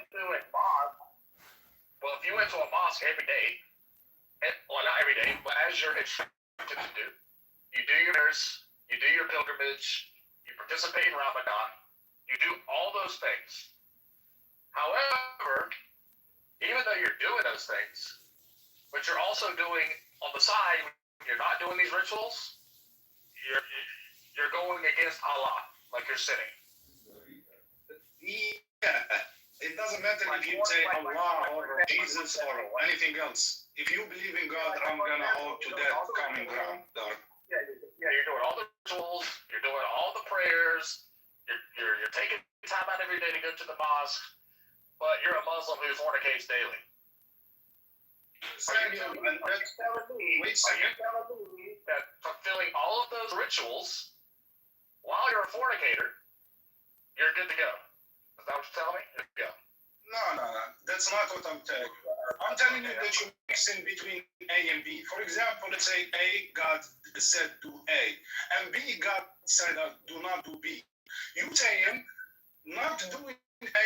if you went to a mosque every day, well, not every day, but as you're instructed to do, you do your prayers, you do your pilgrimage, you participate in Ramadan, you do all those things. However, even though you're doing those things, but you're also doing on the side, when you're not doing these rituals, you're going against Allah, like you're sinning. Yeah, it doesn't matter if you say Allah or Jesus or anything else. If you believe in God, I'm gonna hold to that common ground. Yeah, you're doing all the rituals, you're doing all the prayers, you're taking time out every day to go to the mosque, but you're a Muslim who fornicates daily. Are you telling me that fulfilling all of those rituals while you're a fornicator, you're good to go? Is that what you're telling me? Good to go. No. That's not what I'm telling you. I'm telling you that you mix in between A and B. For example, let's say A, God said do A, and B, God said do not do B. You saying not doing A,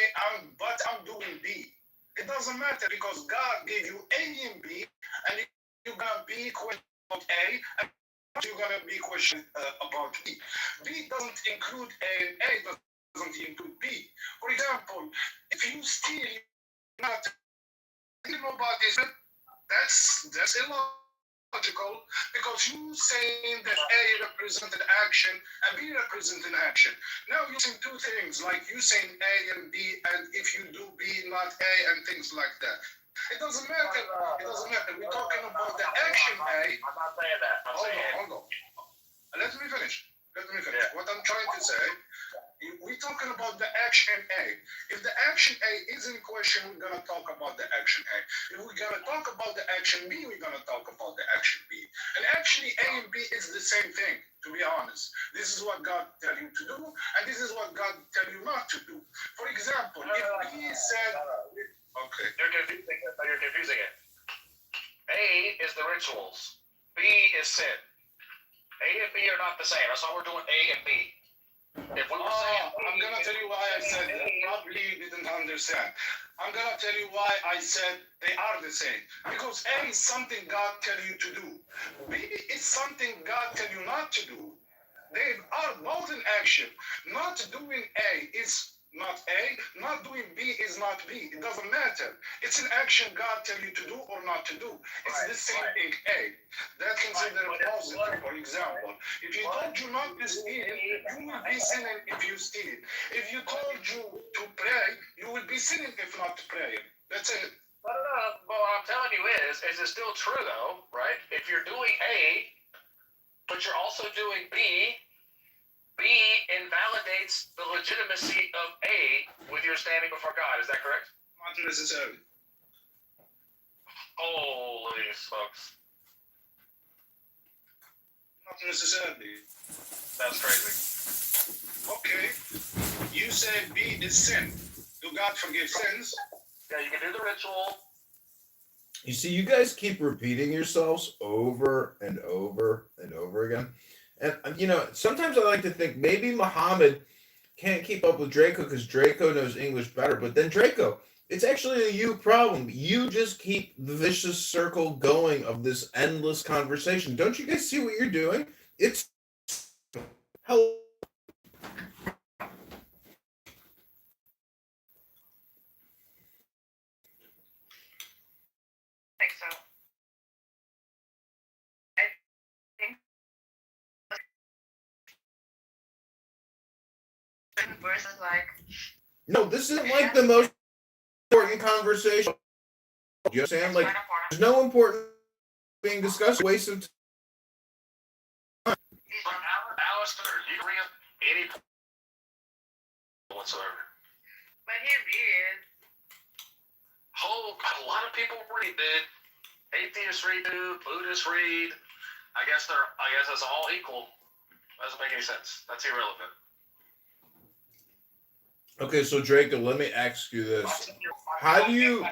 but I'm doing B. It doesn't matter because God gave you A and B, and you're gonna be questioned about A, and you're gonna be questioned about B. B doesn't include A, and A doesn't include B. For example, if you steal, not about this, that's illogical because you saying that A represented action and B represented action. Now you're saying two things, like you saying A and B, and if you do B, not A, and things like that. It doesn't matter. It doesn't matter. We're talking about the action A. I'm not saying that. Hold on. Let me finish. What I'm trying to say We're talking about the action A. If the action A is in question, we're gonna talk about the action A. If we're gonna talk about the action B, we're gonna talk about the action B. And actually, A and B is the same thing, to be honest. This is what God tell you to do, and this is what God tell you not to do. For example, if He said, okay, You're confusing it. A is the rituals. B is sin. A and B are not the same. That's why we're doing A and B. If we were saying, I'm gonna tell you why I said that. Probably you didn't understand. I'm gonna tell you why I said they are the same. Because A is something God tell you to do. B is something God tell you not to do. They are both in action. Not doing A is not A. Not doing B is not B. It doesn't matter. It's an action God tell you to do or not to do. It's the same thing. A. That's considered positive. For example, if He told you not to steal, you will be sinning if you steal. If you told you to pray, you will be sinning if not to pray. That's it. No. Well, what I'm telling you is it still true though, right? If you're doing A, but you're also doing B, B invalidates the legitimacy of A with your standing before God. Is that correct? Not necessarily. Holy smokes. Not necessarily. That's crazy. Okay. You say B is sin. Do God forgive sins? Yeah, you can do the ritual. You see, you guys keep repeating yourselves over and over and over again. And, sometimes I like to think maybe Muhammad can't keep up with Draco because Draco knows English better. But then, Draco, it's actually a you problem. You just keep the vicious circle going of this endless conversation. Don't you guys see what you're doing? It's hello. I think so. I think versus like No, this isn't like the most important conversation. You understand? Like, there's no important being discussed. Waste of time. Alistair, you agree with any whatsoever? But he read. A lot of people read, dude. Atheists read, dude. Buddhists read. I guess it's all equal. Doesn't make any sense. That's irrelevant. Okay, so Draco, let me ask you this. How do you...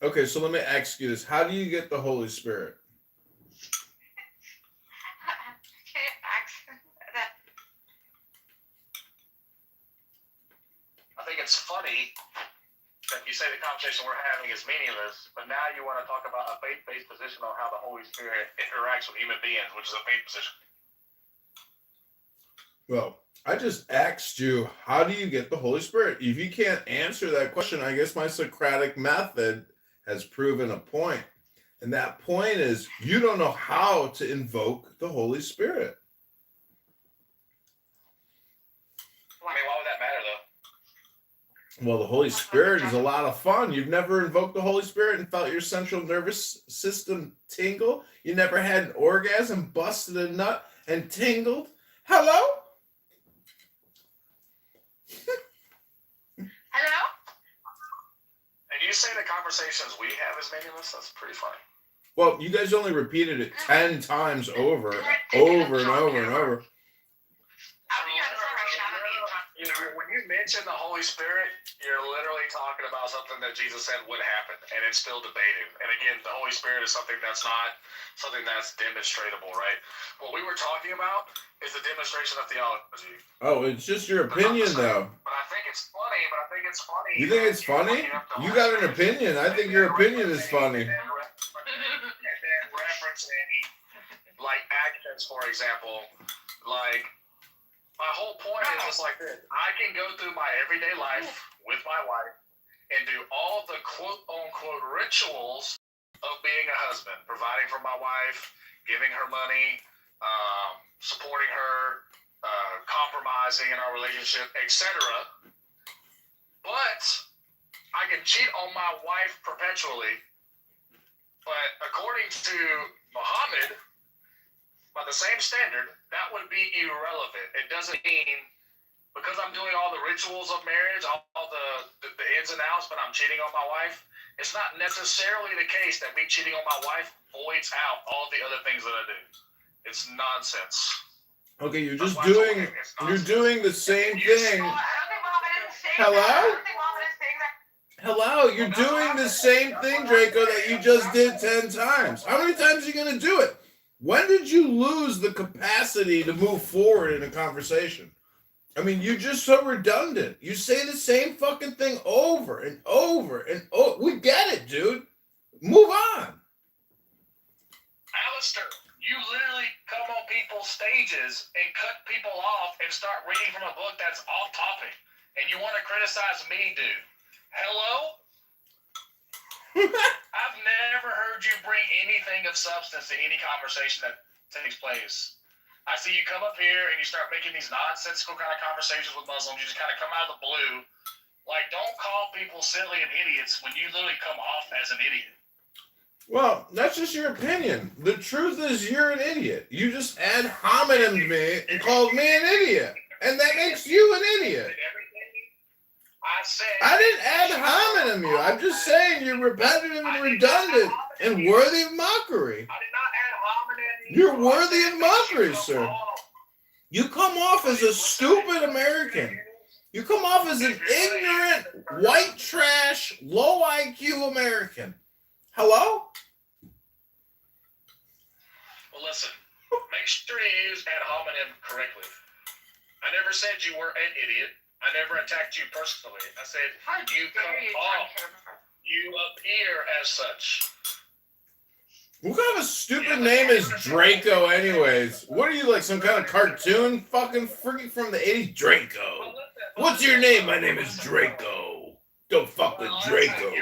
Okay, so let me ask you this. How do you get the Holy Spirit? I think it's funny that you say the conversation we're having is meaningless, but now you want to talk about a faith-based position on how the Holy Spirit interacts with human beings, which is a faith position. Well, I just asked you, how do you get the Holy Spirit? If you can't answer that question, I guess my Socratic method has proven a point. And that point is you don't know how to invoke the Holy Spirit. I mean, why would that matter, though? Well, the Holy Spirit is a lot of fun. You've never invoked the Holy Spirit and felt your central nervous system tingle? You never had an orgasm, busted a nut, and tingled? Hello? Hello? And you say the conversations we have is meaningless? That's pretty funny. Well, you guys only repeated it 10 times over and over. You know, when you mention the Holy Spirit, you're literally talking about something that Jesus said would happen, and it's still debated. And again, the Holy Spirit is something that's not something that's demonstratable, right? What we were talking about is the demonstration of theology. Oh, it's just your opinion, though. But I think it's funny. You think it's funny? You got an opinion. I think your opinion is funny. And then referencing, like, actions, for example, like, my whole point is just like this. I can go through my everyday life with my wife and do all the quote-unquote rituals of being a husband, providing for my wife, giving her money, supporting her, compromising in our relationship, etc. But I can cheat on my wife perpetually. But according to Muhammad, by the same standard, that would be irrelevant. It doesn't mean because I'm doing all the rituals of marriage, all the ins and outs, but I'm cheating on my wife, it's not necessarily the case that me cheating on my wife voids out all the other things that I do. It's nonsense. Okay, you're doing the same thing. Hello? Hello, you're doing the same thing, Draco, that you just did 10 times. How many times are you going to do it? When did you lose the capacity to move forward in a conversation? I mean, you're just so redundant. You say the same fucking thing over and over and over. We get it, dude. Move on. Alistair, you literally come on people's stages and cut people off and start reading from a book that's off topic. And you want to criticize me, dude. Hello? I've never heard you bring anything of substance to any conversation that takes place. I see you come up here and you start making these nonsensical kind of conversations with Muslims. You just kind of come out of the blue. Like, don't call people silly and idiots when you literally come off as an idiot. Well, that's just your opinion. The truth is you're an idiot. You just ad hominem to me and called me an idiot. And that makes you an idiot. I didn't ad hominem you. I'm just saying you're repetitive and redundant and worthy of mockery. You're worthy of mockery, sir. You come off as a stupid American. You come off as an ignorant, white trash, low IQ American. Hello? Well, listen. Make sure you use ad hominem correctly. I never said you were an idiot. I never attacked you personally. I said you come off. You appear as such. What kind of a stupid name is Draco anyways? What are you, like some kind of cartoon fucking freaking from the 80s? Draco. What's your name? My name is Draco. Don't fuck with Draco.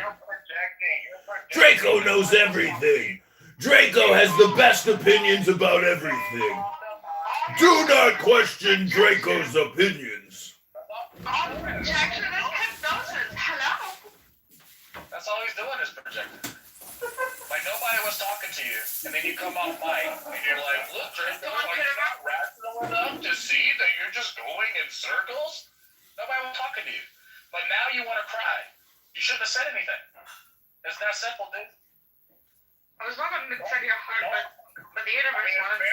Draco knows everything. Draco has the best opinions about everything. Do not question Draco's opinions. Projection is hypnosis. Hello? That's all he's doing is projecting. Like nobody was talking to you, and then you come off mic and you're like, look, Draco, are you not rational enough to see that you're just going in circles? Nobody was talking to you. But now you want to cry. You shouldn't have said anything. It's that simple, dude. I was not going to say your heart, but the universe wanted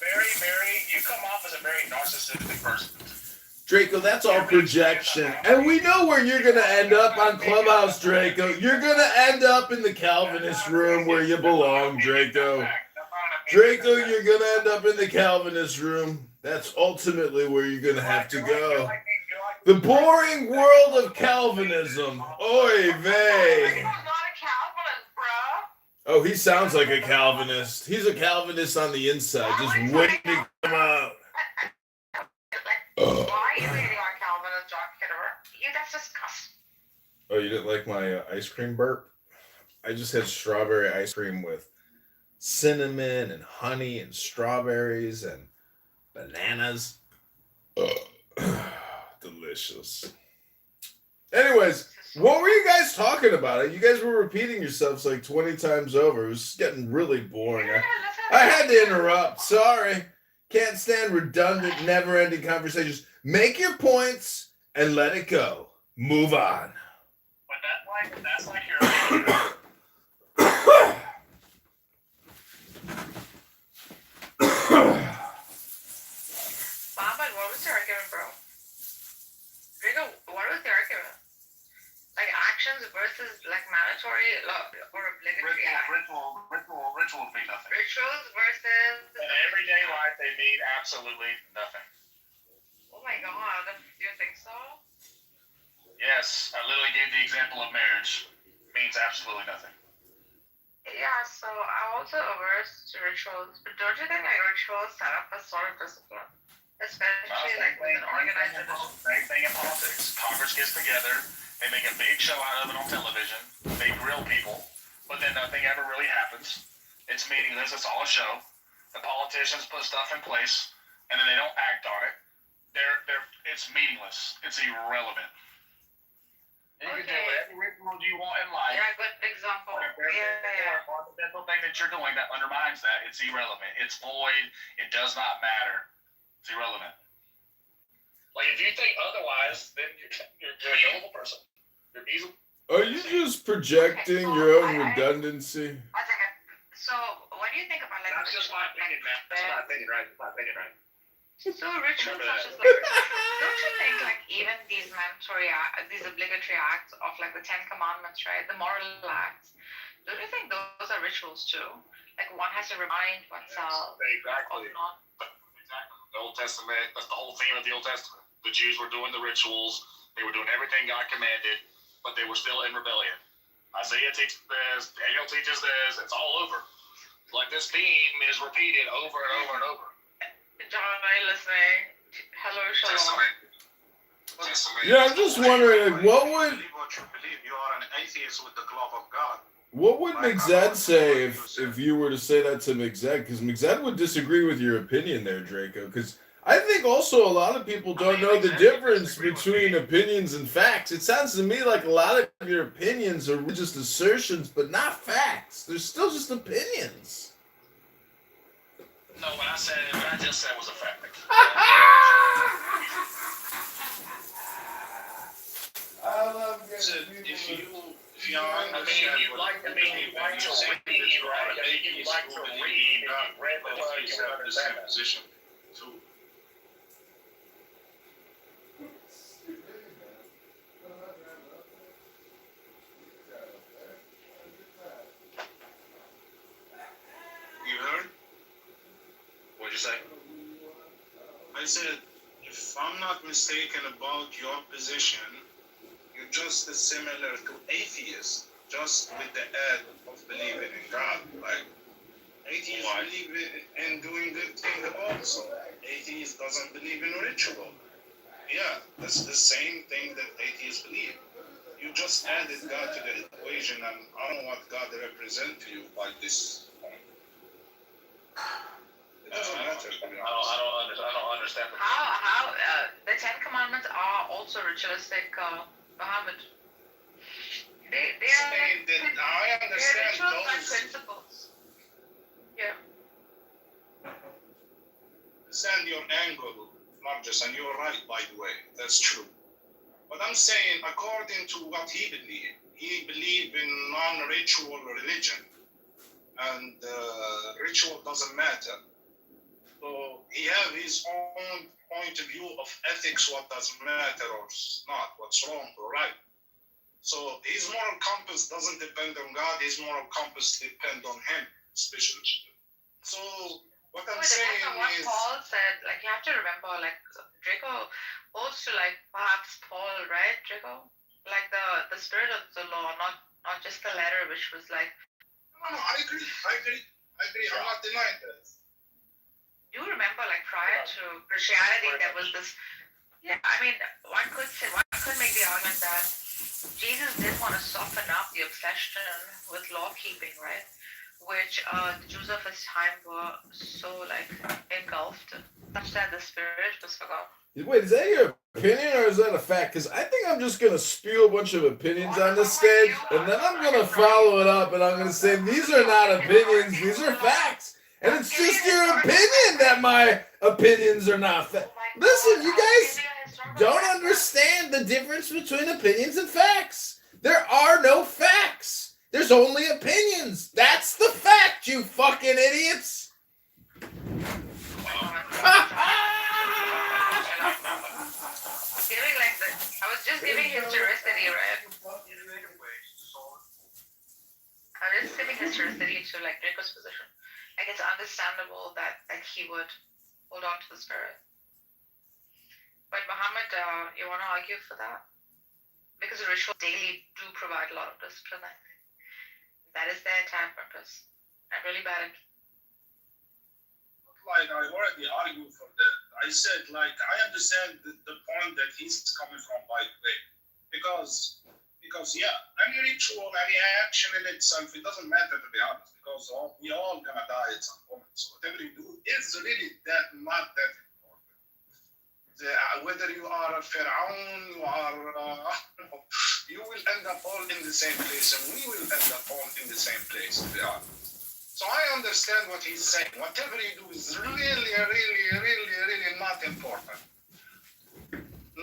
Very, you come off as a very narcissistic person. Draco, that's all projection. And we know where you're going to end up on Clubhouse, Draco. You're going to end up in the Calvinist room where you belong, Draco. Draco, you're going to end up in the Calvinist room. That's ultimately where you're going to have to go. The boring world of Calvinism. Oy vey. Oh, he sounds like a Calvinist. He's a Calvinist on the inside, just waiting to come out. Why are you leaning on Calvin as John Kitover? That's disgusting. Oh, you didn't like my ice cream burp? I just had strawberry ice cream with cinnamon and honey and strawberries and bananas. Delicious. Anyways, what were you guys talking about? You guys were repeating yourselves like 20 times over. It was getting really boring. I had to interrupt. Sorry. Can't stand redundant, never-ending conversations. Make your points and let it go. Move on. But that's like your... Bob, what was your argument, bro? Rico, what was the argument? Like actions versus like mandatory or obligatory actions? Rituals mean nothing. Rituals versus... In everyday life, they mean absolutely nothing. Oh my god, do you think so? Yes, I literally gave the example of marriage. It means absolutely nothing. Yeah, so I'm also averse to rituals, but don't you think like rituals set up a sort of discipline? Especially like with an organized edition. Same thing in politics. Congress gets together, they make a big show out of it on television, they grill people, but then nothing ever really happens. It's meaningless, it's all a show. The politicians put stuff in place, and then they don't act on it. It's meaningless. It's irrelevant. You can do whatever ritual you want in life. Yeah, good example. If there's a fundamental thing that you're doing that undermines that, it's irrelevant. It's void. It does not matter. It's irrelevant. Like, if you think otherwise, then you're a gullible person. You're easily. Are you just projecting your own redundancy? I think it. So, what do you think about like? That's just my opinion, man. That's my opinion, right? That's my opinion, right? So rituals such as like, don't you think like even these mandatory, these obligatory acts of like the 10 Commandments, right? The moral acts. Don't you think those are rituals too? Like one has to remind oneself Exactly. of not. Exactly. The Old Testament. That's the whole theme of the Old Testament. The Jews were doing the rituals. They were doing everything God commanded, but they were still in rebellion. Isaiah teaches this. Daniel teaches this. It's all over. Like this theme is repeated over and over and over. John, are you listening? Hello, Shalom. Yeah, I'm just wondering, like, what would You are an atheist with the glove of God. what would McZed say if you were to say that to McZed? Because McZed would disagree with your opinion there, Draco. Because I think also a lot of people don't know the difference between opinions and facts. It sounds to me like a lot of your opinions are just assertions, but not facts. They're still just opinions. No, what I just said was a fact. I love If you I mean, you like to read, right? You like to read, not read the word, you would understand that. position too. You heard? What'd you say? I said, if I'm not mistaken about your position, you're just as similar to atheists, just with the add of believing in God. Like, atheists believe in doing good things also. Atheist doesn't believe in ritual. Yeah, that's the same thing that atheists believe. You just added God to the equation, and I don't know what God represents to you by this point. It doesn't matter. I don't understand. How the 10 Commandments are also ritualistic, Muhammad. They are like, I understand rituals and those. principles. Yeah. Understand your angle, Marcus, and you're right, by the way. That's true. But I'm saying, according to what he believed in non-ritual religion, and ritual doesn't matter. So he have his own point of view of ethics, what does matter or not, what's wrong or right. So his moral compass doesn't depend on God, his moral compass depends on him, especially. So what I'm saying on what is... Paul said, like you have to remember, like Draco holds to like perhaps Paul, right, Draco? Like the spirit of the law, not just the letter, which was like... No, I agree. I'm not denying that. You remember, like prior to Christianity, there was this. Yeah, I mean, one could make the argument that Jesus did want to soften up the obsession with law keeping, right? Which the Jews of his time were so like engulfed, such that the spirit was forgotten. Wait, is that your opinion or is that a fact? Because I think I'm just going to spew a bunch of opinions on this stage, and then I'm going to follow it up, and I'm going to say, these are not opinions, these are facts. And it's just your opinion that my opinions are not facts. Listen, you guys don't understand the difference between opinions and facts. There are no facts. There's only opinions. That's the fact, you fucking idiots. I was just giving historicity, right? I was just giving historicity to like Draco's position. Like it's understandable that like he would hold on to the spirit. But Muhammad, you want to argue for that? Because the rituals daily do provide a lot of discipline, I think. That is their entire purpose. I'm really bad at... Like, I already argued for that. I said, like, I understand the point that he's coming from, by the way. Because yeah, any ritual, any action in itself, it doesn't matter, to be honest. Because we all gonna die at some point. So whatever you do is really not that important. Whether you are a Pharaoh, you are, you will end up all in the same place, and we will end up all in the same place, to be honest. So I understand what he's saying. Whatever you do is really, really, really, really not important.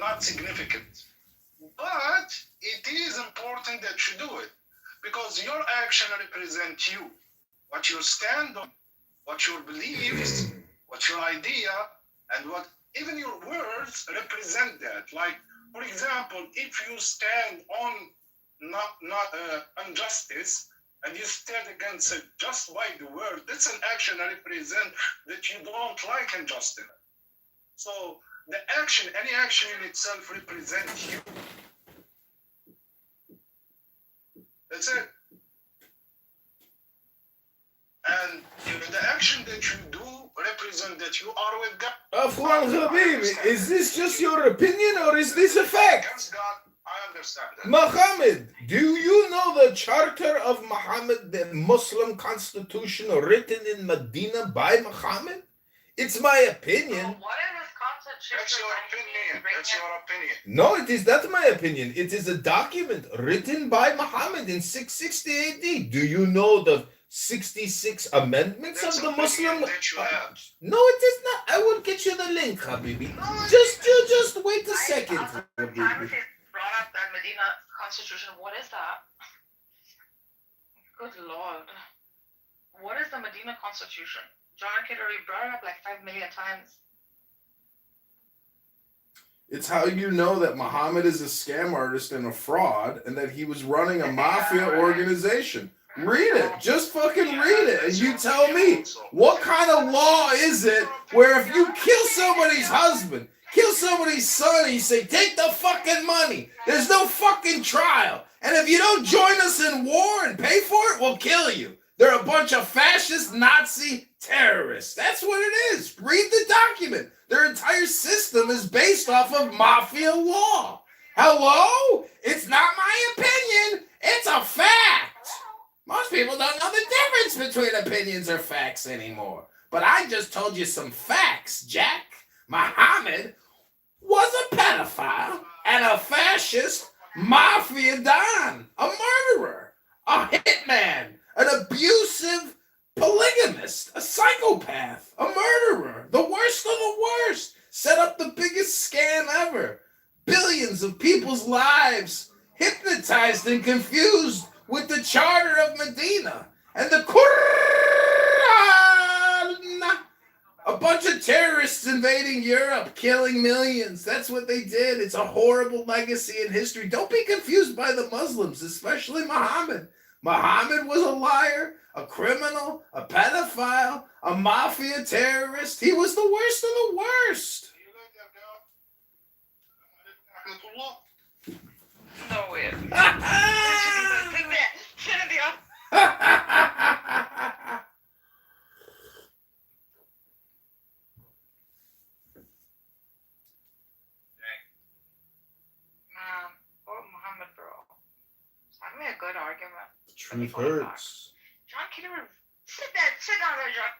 not significant. But it is important that you do it because your action represents you, what you stand on, what your beliefs, what your idea, and what even your words represent that. Like, for example, if you stand on not injustice and you stand against it just by the word, that's an action that represents that you don't like injustice. So the action, any action in itself represents you. That's it. And if the action that you do represent that you are with God. Afwan Habib, is this just your opinion or is this a fact? Against God, I understand that. Muhammad, do you know the charter of Muhammad, the Muslim constitution written in Medina by Muhammad? It's my opinion. What is this constitution? That's your opinion. That's your opinion. No, it is not my opinion. It is a document written by Muhammad in 660 AD. Do you know the 66 amendments That's of the opinion Muslim? that you have. No, it is not. I will get you the link, Habibi. Just wait a second, Habibi. Brought up that Medina constitution. What is that? Good Lord. What is the Medina constitution? John Kitover brought it up like 5 million times. It's how you know that Muhammad is a scam artist and a fraud and that he was running a mafia organization. Read it. Just fucking read it. And you tell me, what kind of law is it where if you kill somebody's husband, kill somebody's son, and you say, take the fucking money, there's no fucking trial. And if you don't join us in war and pay for it, we'll kill you. They're a bunch of fascist Nazi terrorists. That's what it is. Read the document. Their entire system is based off of mafia law. Hello? It's not my opinion. It's a fact. Most people don't know the difference between opinions or facts anymore. But I just told you some facts, Jack. Muhammad was a pedophile and a fascist mafia don, a murderer, a hitman, an abusive polygamist, a psychopath, a murderer, the worst of the worst, set up the biggest scam ever. Billions of people's lives hypnotized and confused with the Charter of Medina and the Quran. A bunch of terrorists invading Europe, killing millions. That's what they did. It's a horrible legacy in history. Don't be confused by the Muslims, especially Muhammad. Muhammad was a liar, a criminal, a pedophile, a mafia terrorist. He was the worst of the worst. No way. Poor Muhammad, bro. It's having a good argument. Truth hurts. John Kitover, sit down there, John.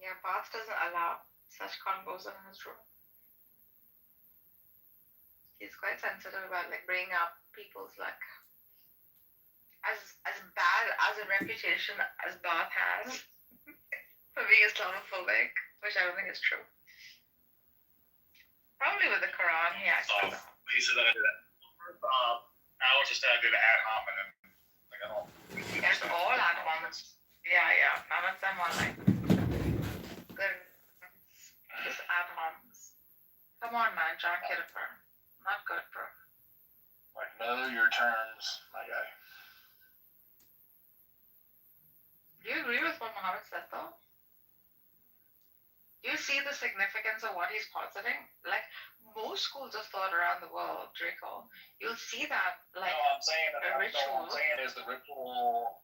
Yeah, Bath doesn't allow such convos in his room. He's quite sensitive about like bringing up people's like as bad as a reputation as Bath has for being Islamophobic, which I don't think is true. Probably with the Quran, he actually. He said that I did that. Alex just said I did an ad hominem. Like at all. Yes, all ad hominems. Yeah, none of them are like good. Just ad hominems. Come on, man, John Kitover. Not good, bro. Like, know your terms, my guy. Do you agree with what Muhammad said, though? Do you see the significance of what he's positing? Like, most schools of thought around the world, Draco, you'll see that, like, no, I'm saying that a ritual. What I'm saying is the ritual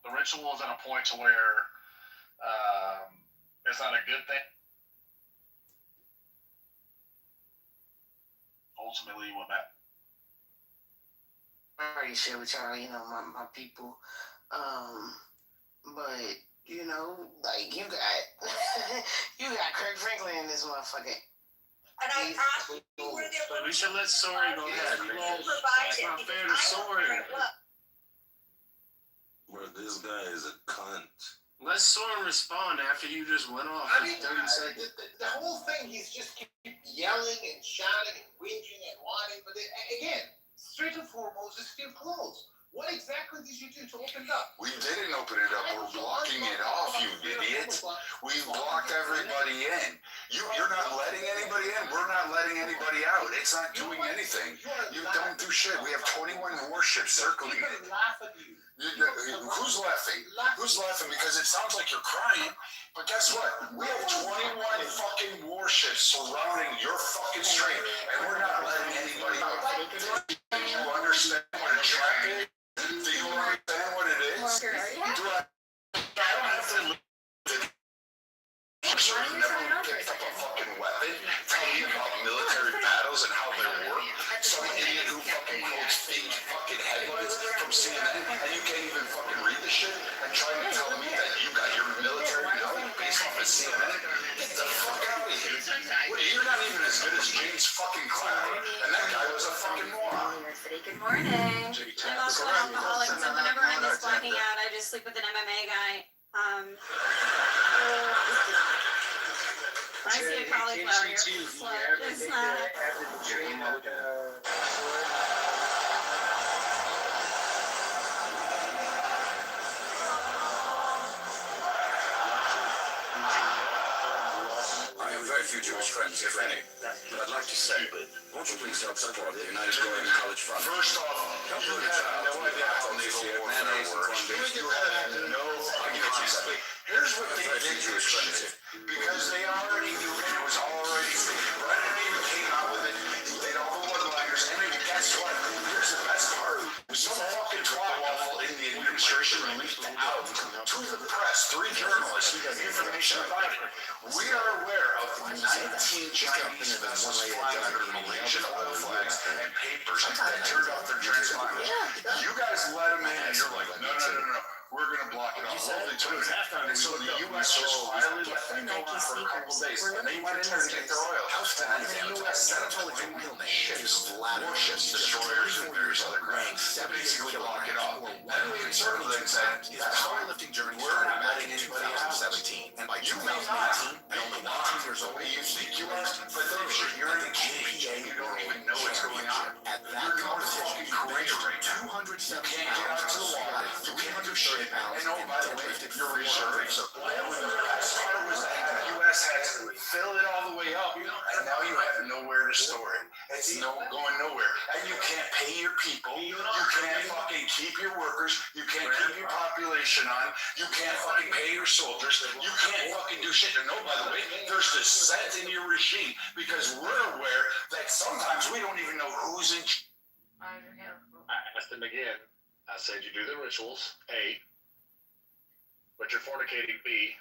is at a point to where it's not a good thing. ultimately what matters. I already shared with y'all, my people. But like you got you got Kirk Franklin in this motherfucker. And I asked you where they But we should let Sori go ahead. It's not fair to Sori. Bro, this guy is a cunt. Let Soren respond after you just went off. I mean, the whole thing, he's just keep yelling and shouting and whinging and whining. But again, straight and foremost, it's still closed. What exactly did you do to open it up? We didn't open it up. We're blocking it off, you idiots. We blocked everybody in. You're not letting anybody in. We're not letting anybody out. It's not doing anything. You don't do shit. We have 21 warships circling it. Who's laughing? Who's laughing? Because it sounds like you're crying. But guess what? We have 21 fucking warships surrounding your fucking stream, and we're not letting anybody out. Do you understand what a trap is? Do you understand what it is? Do I don't have to live. Never picked up a fucking weapon, tell me about military battles and how they work. Some idiot who fucking quotes fake fucking headlines from CNN, and you can't even fucking read the shit and trying to tell me that you got your military knowledge based off of CNN. Get the fuck out of here. You're not even as good as James fucking Cloud, and that guy was a fucking moron. Good morning. I'm also an alcoholic, so whenever I'm just blacking out, I just sleep with an MMA guy. I see a cauliflower here. It's not. I have very few Jewish friends, if any. But I'd like to say, won't you please help support the United Growing College Fund? First off, you have no idea how they feel mayonnaise works. You have no concept. Here's what they did, Jewish friends, because they already knew it. It was already figured. Brennan even came out with it. He did all the one-liners. And then guess what? Here's the best part. Some fucking twat waffle in the administration released out to the press, 3 journalists, information about it. We are aware of 19 Chinese vessels flying under Malaysian oil flags and papers that turned off their transponders. You guys let them in, and you're like, no. We're going to block it off. Well, they took it. And so the U.S. just finally let them go on for a couple days. And they went in there to get their oil. And the U.S. set up like ships, warships, destroyers, and various other craft to basically block it off. And we circled it and said, that's fine. We're not letting anybody out. And by 2019, I'm only 19 years old. You think you are? But you're in a cage and you don't even know what's going on. You're going to fucking crazy right now. You can't get out to the water. You can't do shit. And oh, by the way, you're reserved. The best part was that the U.S. had to fill it all the way up, and now you have nowhere to store it. It's going nowhere. And you can't pay your people. You can't fucking keep your workers. You can't keep your population on. You can't fucking pay your soldiers. You can't fucking do shit. And oh, by the way, there's dissent in your regime because we're aware that sometimes we don't even know who's in. I asked him again. I said, you do the rituals, A, but you're fornicating, B.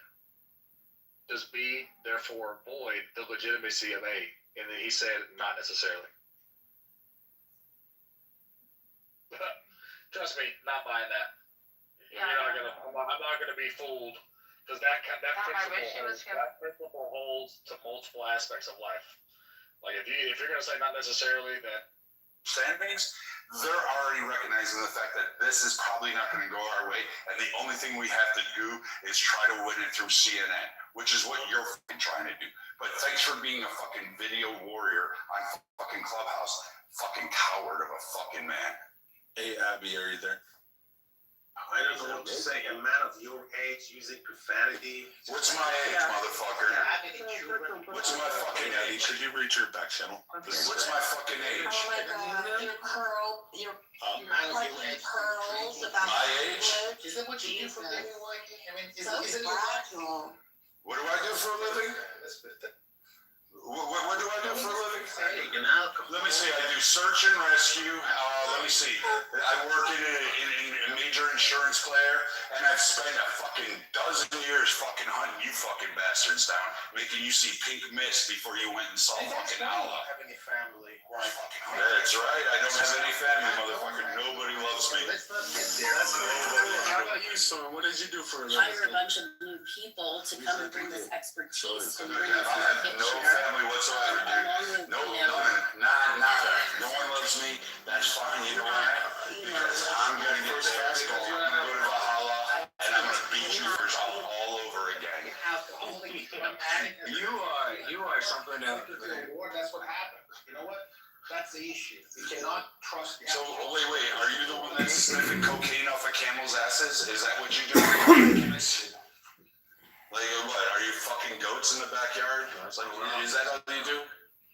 Does B therefore void the legitimacy of A? And then he said, not necessarily. Trust me, not buying that. I'm not gonna be fooled because that principle holds to multiple aspects of life. Like if you're gonna say not necessarily that. Standings, they're already recognizing the fact that this is probably not going to go our way, and the only thing we have to do is try to win it through CNN, which is what you're fucking trying to do. But thanks for being a fucking video warrior on fucking Clubhouse. Fucking coward of a fucking man. Hey, Abby, are you there? I don't know what to say. A man of your age using profanity. What's my age, motherfucker? What's my fucking age? Could you reach your back channel? What's my fucking age? Oh my god, your pearls about my age? Is that what you do for a living, Mikey? I mean, so fragile. What do I do for a living? What do I do for a living? Let me see. I do search and rescue. let me see. I work in a major insurance, Claire, and I've spent a fucking dozen years fucking hunting you fucking bastards down, making you see pink mist before you went and saw fucking Allah. Have any family? That's right. I don't have any family, motherfucker. Nobody loves me. Let's not get there. How about you, Storm? What did you do for a living? Hire a bunch of new people to come and bring this expertise and bring I it to the have no picture. family whatsoever, dude. No, nada. No one loves me. That's fine. You know why? Because I'm gonna get there. I'm gonna go to Valhalla, and I'm gonna beat you all over again. You are something that the war. That's what happened. You know what? That's the issue. You cannot trust. So wait. Are you the one that's sniffing cocaine off of camels' asses? Is that what you do? Like what? Are you fucking goats in the backyard? Like, is that how you do?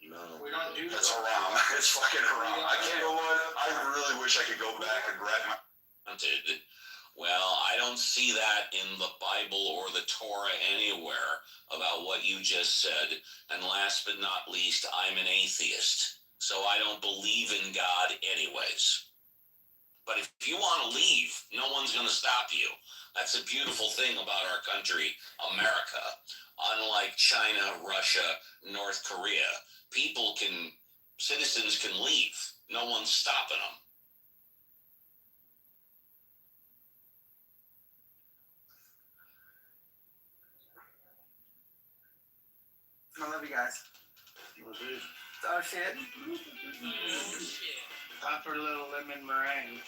No, we don't do That's haram. It's fucking haram. I can't go on. I really wish I could go back and wrap my. Well, I don't see that in the Bible or the Torah anywhere about what you just said. And last but not least, I'm an atheist, so I don't believe in God anyways. But if you want to leave, no one's going to stop you. That's a beautiful thing about our country, America. Unlike China, Russia, North Korea, citizens can leave. No one's stopping them. I love you guys. Oh shit. Time for a little lemon meringue.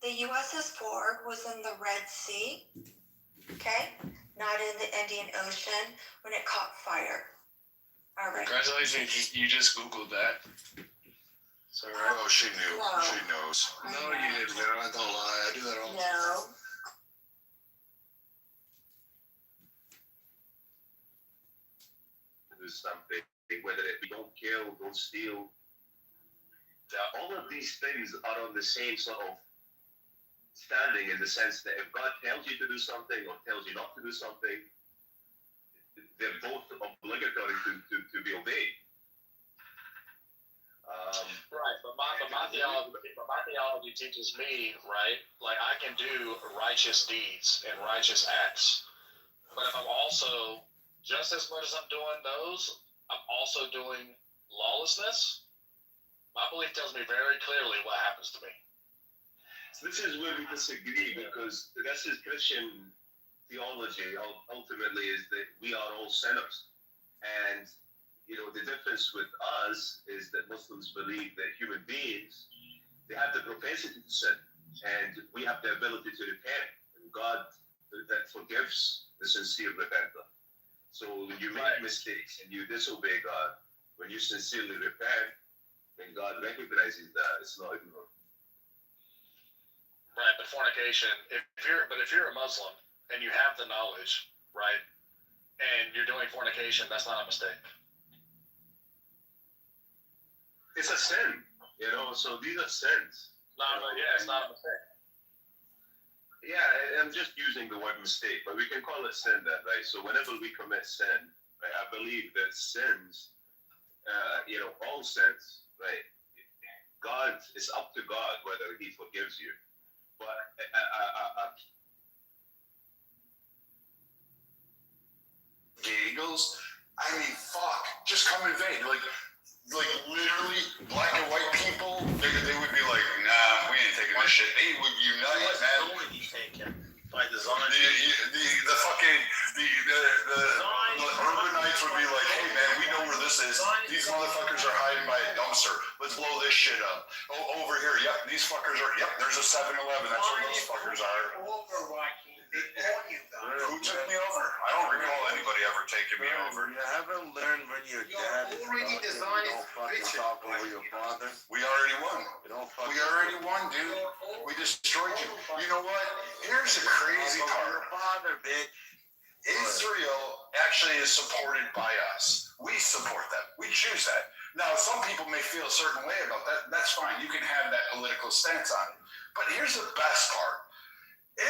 The USS Ford was in the Red Sea, okay? Not in the Indian Ocean when it caught fire. All right. Congratulations, you just Googled that. So, oh, she knew. No. She knows. No, you didn't. No, I don't lie. I do that all the time. No. Do something, whether it be don't kill, don't steal. All of these things are on the same sort of standing in the sense that if God tells you to do something or tells you not to do something, they're both obligatory to be obeyed. Right, but my theology teaches me, right, like I can do righteous deeds and righteous acts, but if I'm also, just as much as I'm doing those, I'm also doing lawlessness. My belief tells me very clearly what happens to me. This is where we disagree, because this is Christian theology. Ultimately, is that we are all sinners, and the difference with us is that Muslims believe that human beings, they have the propensity to sin, and we have the ability to repent, and God that forgives the sincere repenter. So when you make mistakes and you disobey God, when you sincerely repent, then God recognizes that it's not ignorant. Right, but fornication, if you're a Muslim and you have the knowledge, right, and you're doing fornication, that's not a mistake. It's a sin, so these are sins. It's not a mistake. Yeah, I'm just using the word mistake, but we can call it sin then, right? So whenever we commit sin, right, I believe that sins, all sins, right? God, it's up to God whether He forgives you. But Eagles. I mean, fuck. Just come invade. Like literally, black and white people. They would be like, nah, we ain't taking this shit. They would unite, man. What would be taken by the Zionists? The urbanites would be like, hey man, we know where this is. These motherfuckers are hiding by a dumpster. Let's blow this shit up. Oh, over here. Yep, these fuckers are. Yep, there's a 7-Eleven. That's where those fuckers are. Who took me over? I don't recall anybody ever taking me over. You haven't learned when your dad is talking, don't fucking talk over your father. We already won. We already won, dude. We destroyed you. You know what? Here's the crazy part. Father, bitch. Israel actually is supported by us. We support them. We choose that. Now, some people may feel a certain way about that. That's fine. You can have that political stance on it. But here's the best part.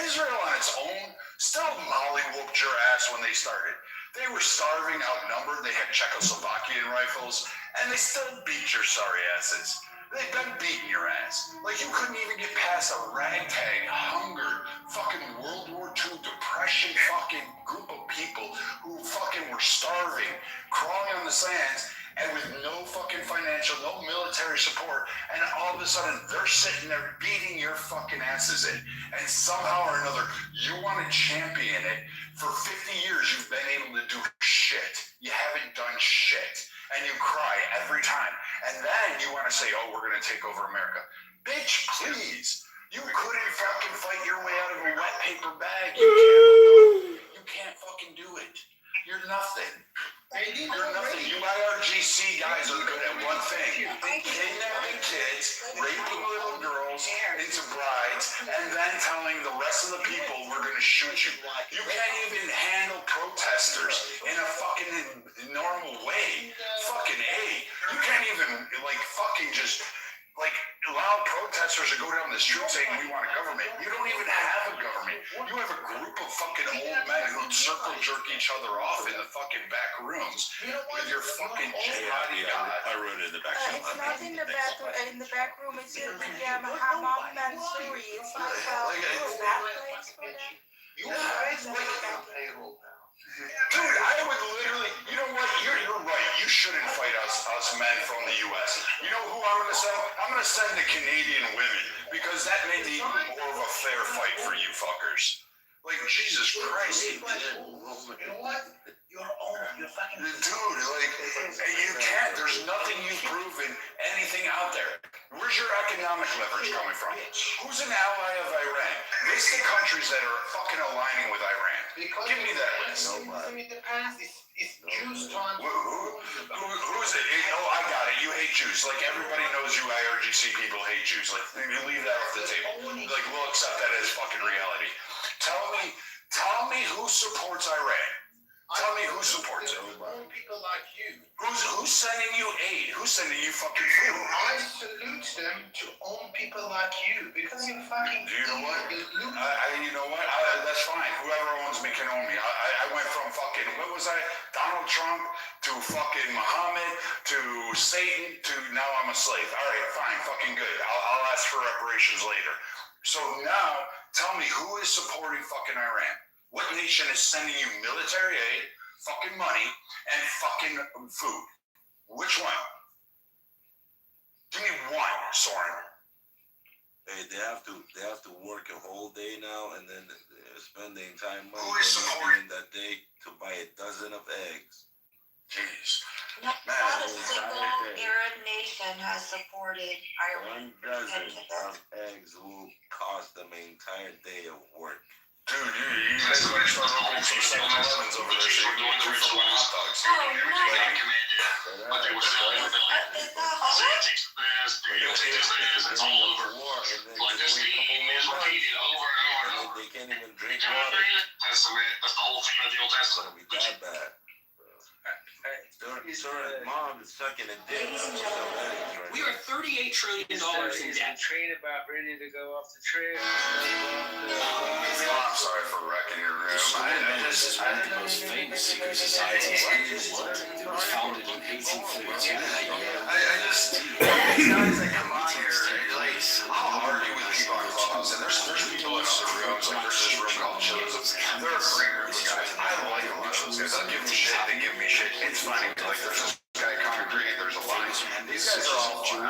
Israel on its own still mollywhooped your ass when they started. They were starving, outnumbered. They had Czechoslovakian rifles, and they still beat your sorry asses. They've been beating your ass. Like, you couldn't even get past a ragtag, hungered, fucking World War II depression fucking group of people who fucking were starving, crawling on the sands, and with no fucking financial, no military support, and all of a sudden they're sitting there beating your fucking asses in. And somehow or another, you want to champion it. For 50 years, you've been able to do shit. You haven't done shit. And you cry every time. And then you want to say, oh, we're going to take over America. Bitch, please. You couldn't fucking fight your way out of a wet paper bag. You can't fucking do it. You're nothing. You're nothing. You IRGC guys are good at one thing. Kidnapping kids, raping little girls into brides, and then telling the rest of the people we're going to shoot you. You can't even handle protesters in a fucking normal way. Fucking A. You can't even, like, fucking just, like, allow protesters to go down the street saying we want a government. You don't even have a government. You have a group of fucking old men who circle jerk each other off in the fucking back rooms with your fucking jihadi god. I wrote it in the back. It's not in the bathroom. In the back room. It's in the Hammam Mansouri. It's like that place for them. You guys, like, dude, I would literally, you know what, you're right, you shouldn't fight us men from the U.S. You know who I'm going to send? I'm going to send the Canadian women, because that made it even more of a fair fight for you fuckers. Like, Jesus Christ. You know what? You're fucking... Dude, like, you can't, there's nothing you've proven, anything out there. Where's your economic leverage coming from? Who's an ally of Iran? List the countries that are fucking aligning with Iran. Give me that list. It's Jews, Tom. Who's it? Oh, I got it. You hate Jews. Like, everybody knows you IRGC people hate Jews. Like, you leave that off the table. Like, we'll accept that as fucking reality. Tell me who supports Iran. Tell me who supports it. People like you. Who's sending you aid? Who's sending you fucking food? I salute them to own people like you, because you're fucking... Do you know what? You know what? That's fine. Whoever owns me can own me. I went from fucking, what was I? Donald Trump to fucking Muhammad to Satan to now I'm a slave. All right, fine, fucking good. I'll ask for reparations later. So now, tell me who is supporting fucking Iran? What nation is sending you military aid, fucking money, and fucking food? Which one? Give me one, Soren. Hey, they have to work a whole day now, and then spend the entire money Who is supporting that day to buy a dozen of eggs. Jeez. Not a single Arab nation has supported Iran. 1 dozen of eggs will cost them an entire day of work. Dude, you guys better start opening some 7-Elevens over there so you can get 3 for 1 hot dogs. Oh, no. But they were selling them like, Is that hot? It's all over. Like this theme is repeated over and over and over. They can't even drink You can't water. read it. That's the whole theme of the Old It's gonna Testament. be that bad. Sir, mom is sucking a dick. We are $38 trillion in debt. Train about ready to go off the trail. I'm sorry for wrecking your room. I the most famous secret societies in the world. It was founded in 1842. These guys that come on here, like, I'll argue with people on Clubhouse, and there's people in other rooms, like there's this room called Chills. They're a great group of guys. I like a lot of those guys. I'll give them shit, they give me shit. It's funny, like there's this guy Concrete, there's a line. These guys are all fun.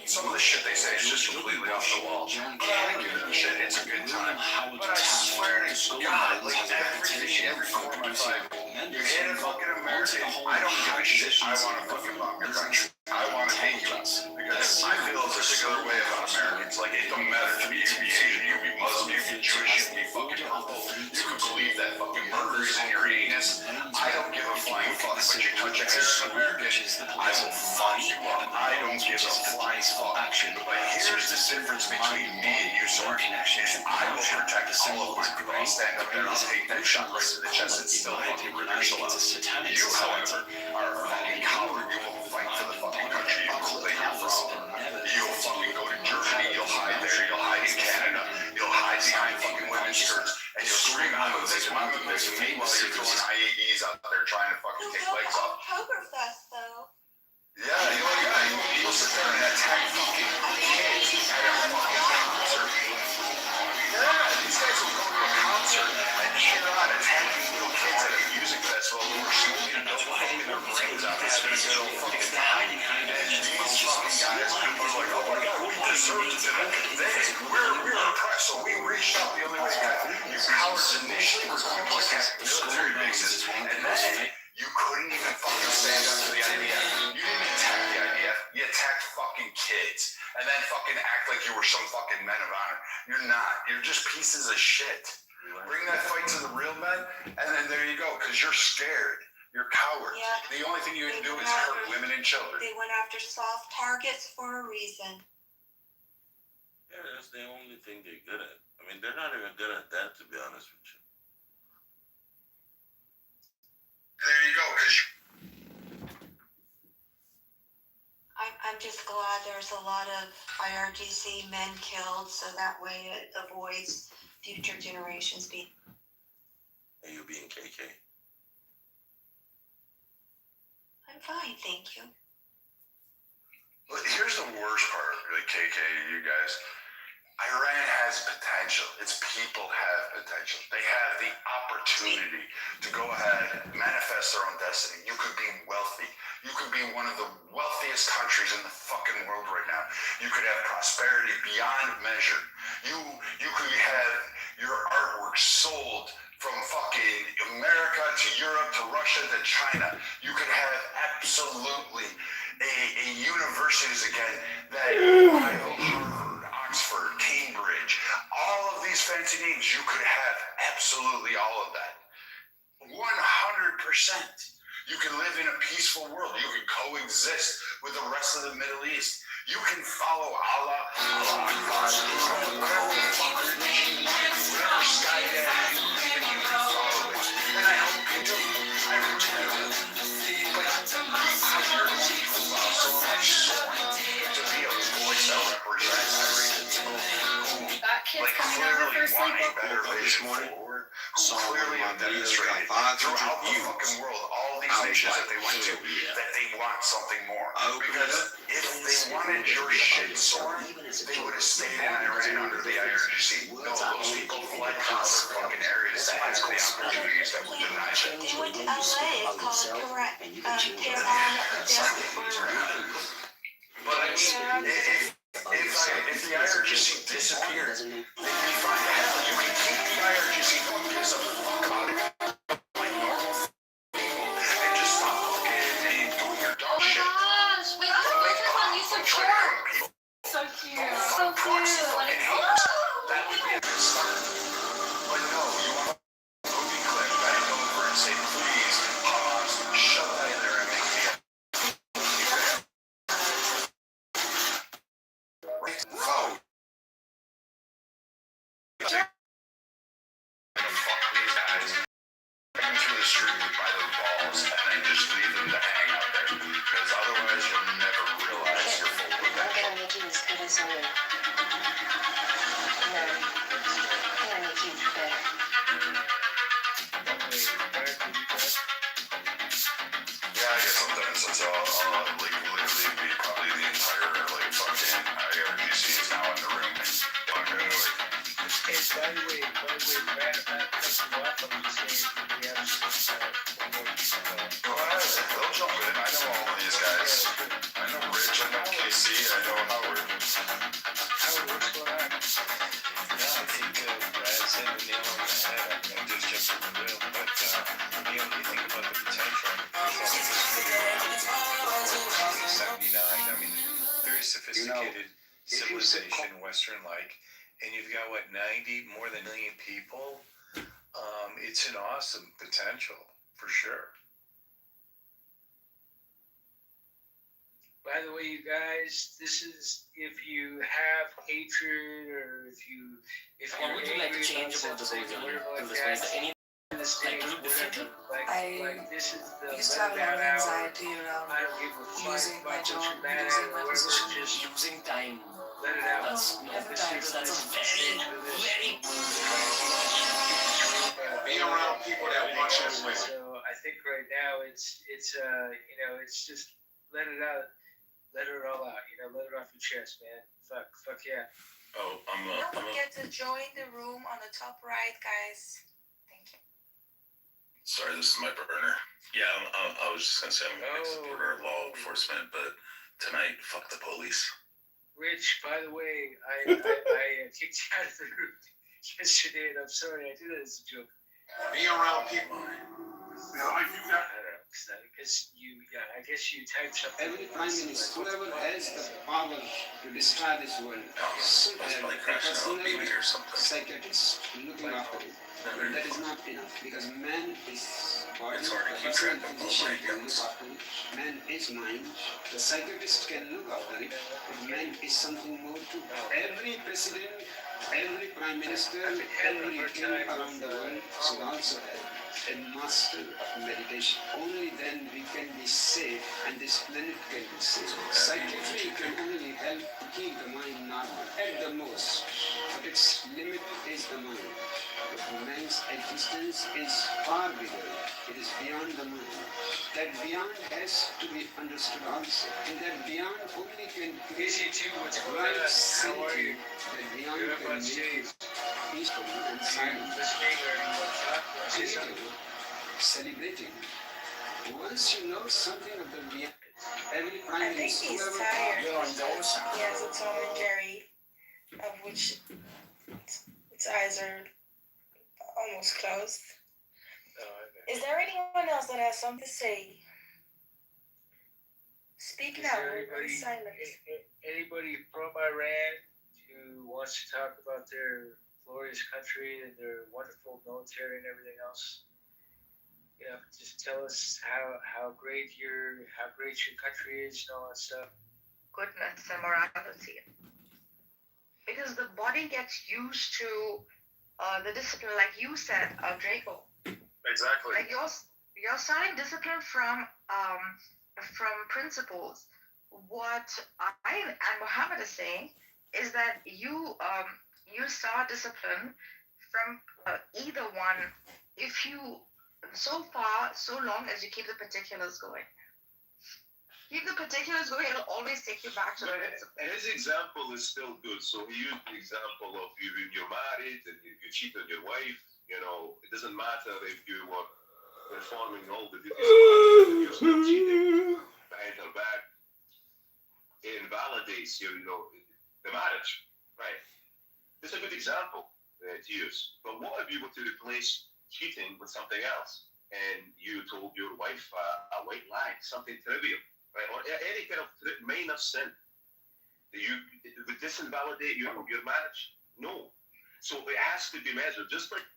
Some of the shit they say is just completely off the wall. But I give them shit, it's a good time. But I swear to God, like every 4 of my 5, you hit a fucking American, I don't give a shit. I want to fucking bomb your country. I want to hate you. Because I feel a particular way about Americans. Like, it don't matter to me. You be Asian, you be Muslim, you be Jewish, you be fucking purple. You can believe that fucking murder is in your anus. I don't give a flying fuck. But you touch a hair of an American, I will fuck you up. I don't give a flying fuck. But here's the difference between me and you, Soren. I will protect all of my people. I'll stand up there and I'll take that shot right to the chest and still fucking rip your soul out. You, however, are a fucking coward. You will fight for the fucking bring on the most famous cities. IEDs out there trying to fucking take legs off. Oktoberfest, though. Yeah, you'll sit there and attack fucking kids at a fucking concert. Yeah, these guys will go to a concert and cheer on attacking little kids at a music festival who are smoking and fucking their brains out, having a good old fucking time. And these fucking guys are like, oh my god, we deserve to do that. We're oppressed, so we reached out the only way we could. You cowards initially were going to attack military bases, and then you couldn't even fucking stand up to the IDF. You didn't attack the IDF, you attacked fucking kids. And then fucking act like you were some fucking men of honor. You're not. You're just pieces of shit. Bring that fight to the real men, and then there you go, because you're scared. You're cowards. Yeah. The only thing you can do is hurt women and children. They went after soft targets for a reason. Yeah, that's the only thing they're good at. I mean, they're not even good at that, to be honest with you. There you go, because I'm just glad there's a lot of IRGC men killed, so that way it avoids future generations being. And you being KK. I'm fine, thank you. But here's the worst part, like KK, you guys. Iran has potential. Its people have potential. They have the opportunity to go ahead and manifest their own destiny. You could be wealthy. You could be one of the wealthiest countries in the fucking world right now. You could have prosperity beyond measure. You could have your artwork sold from fucking America to Europe to Russia to China. You could have absolutely a universities again that rival Harvard, Oxford, Cambridge, all of these fancy names. You could have absolutely all of that. 100%. You can live in a peaceful world. You can coexist with the rest of the Middle East. You can follow Allah, whatever the fuck religion, whatever sky daddy you believe in, you can follow it. And I hope you do. I really do. But you're so much to be a voice that represents Iranian people who like clearly want a better vision forward, who clearly have demonstrated throughout the fucking world, all these nations that they went to, that they want something more. Because if they wanted your shit sword, they would have stayed in Iran under the IRGC. No, those people fled to other fucking areas that had the opportunities that were denied them. They went to LA, it's called Tehran. But I mean, if the IRGC disappeared, they'd be fine. Hell, you can keep the IRGC. No one gives a fuck about it. Like normal people. And just stop fucking and doing your dumb shit. Gosh, wait, this is so short. So cute. So cute. That would be a good start. But no, you want a movie clip, bend over and say, please, pause, shove that in there and make me a vote. Fuck these guys. Bring them through the street by their balls and then just leave them to hang out there. Because otherwise you'll never realize your full potential. I'm gonna make you as good as new. No, I'm gonna make you better. Yeah, I guess I'm done since I'll like literally be probably the entire like fucking IRGC is now in the room and fuck it away. Hey, by the way, Brad, if I cut you off, I'm just saying we have Go ahead, they'll jump in. I know all of these guys. I know Rich, I know Casey, I know Howard. Howard, what's going on? No, I think Brad said the nail on the head. I just jumped in the room, but you know, when you think about the potential, in 79, I mean, very sophisticated civilization, Western-like, and you've got, what, more than 1 million people? It's an awesome potential, for sure. By the way, you guys, this is if you have hatred or if you're would you like to change about the way this day, whatever, like this is the used to have a lot of anxiety around I don't give a fuck using my about what job, you're mad using at, my whatever, position, just using time. let it out. That's This is a very Be around people that want you to win. So I think right now it's it's just let it out, let it all out. Let it off your chest, man. Fuck yeah. Oh, Don't forget to join the room on the top right, guys. Thank you. sorry, this is my burner. Yeah, I was just gonna say I'm a big supporter of law enforcement, but tonight, fuck the police. Rich, by the way, I kicked you out of the room yesterday, and I'm sorry. I did it as a joke. Be around people. I don't know, because I guess you typed something. Every prime minister, whoever has the power to destroy this world, should have a personal psychiatrist looking after it. But that is not enough, because man is body, the personal physician can look after it. Man is mind, the psychiatrist can look after it, but man is something more too. Every president, every prime minister, every king around the world should also have a master of meditation. Only then we can be safe and this planet can be safe. Psychiatry can only help to keep the mind normal at the most, but its limit is the mind. But man's existence is far bigger. It is beyond the mind. That beyond has to be understood also. And that beyond only can create right sanity. That beyond can make you peaceful and silent. Celebrating. Once you know something of the beyond, every I prime think minister, he's whoever tired. you're on those. He has a Tom and Jerry, of which its eyes are almost closed. Is there anyone else that has something to say? Speak Is now. there We're silent. anybody from Iran who wants to talk about their glorious country and their wonderful military and everything else? Just tell us how great your country is and all that stuff. Goodness and morality. Because the body gets used to the discipline, like you said, Draco. Exactly. Like you're starting discipline from principles. What I and Muhammad is saying is that you start discipline from either one. If you so long as you keep the particulars going. Keep the particulars going, it'll always take you back to the principle. And his example is still good. So he used the example of you when you're married and you cheat on your wife. It doesn't matter if you were performing all the duties of marriage, you're still cheating behind her back. It invalidates the marriage, right? It's a good example to use. But what if you were to replace cheating with something else, and you told your wife a white lie, something trivial, right, or any kind of minor sin? Would this invalidate your marriage? No. So it has to be measured, just like.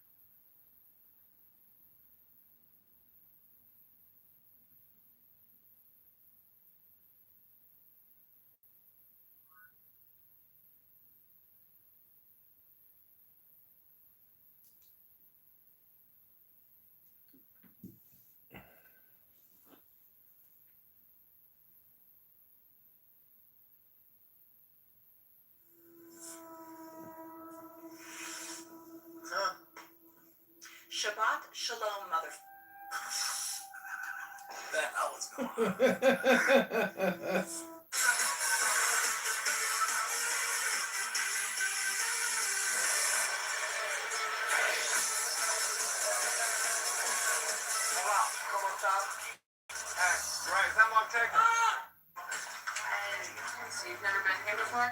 Shabbat Shalom, mother. The hell is going on? Right, is that Montego? So you've never been here before?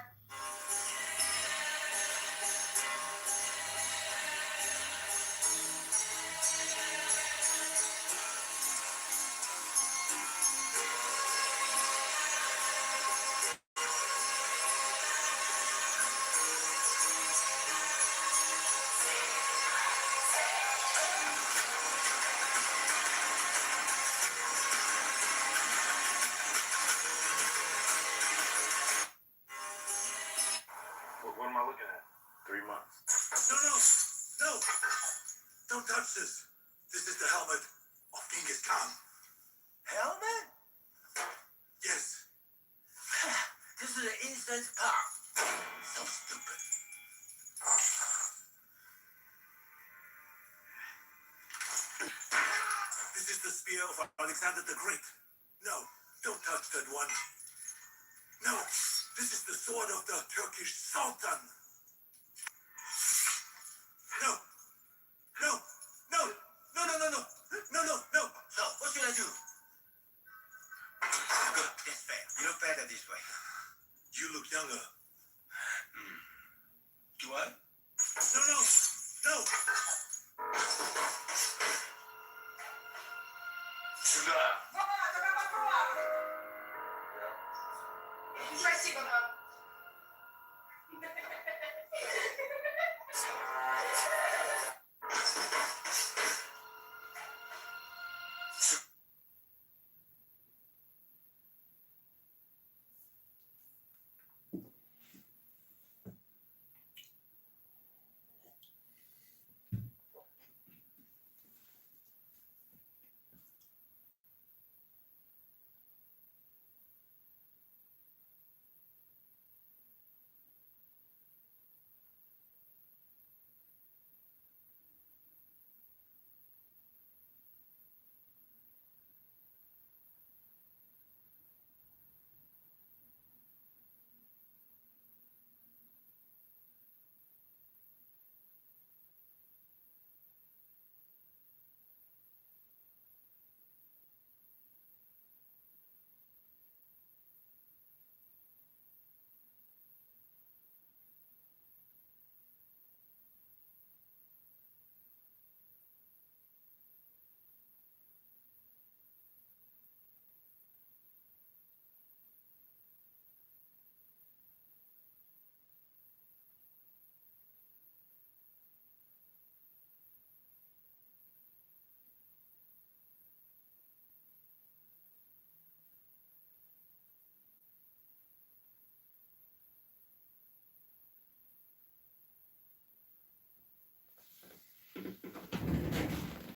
What am I looking at? 3 months. No. Don't touch this. This is the helmet of Genghis Khan. Helmet? Yes. This is an incense pot. So stupid. of Alexander the Great. No, don't touch that one. No, this is the sword of the Turkish Sultan. No, no, no, no, no, no, no, no, no, no. So, what should I do? Good, that's fair. You look better this way. You look younger. Do I? No, no, no. Sudah. Interesting about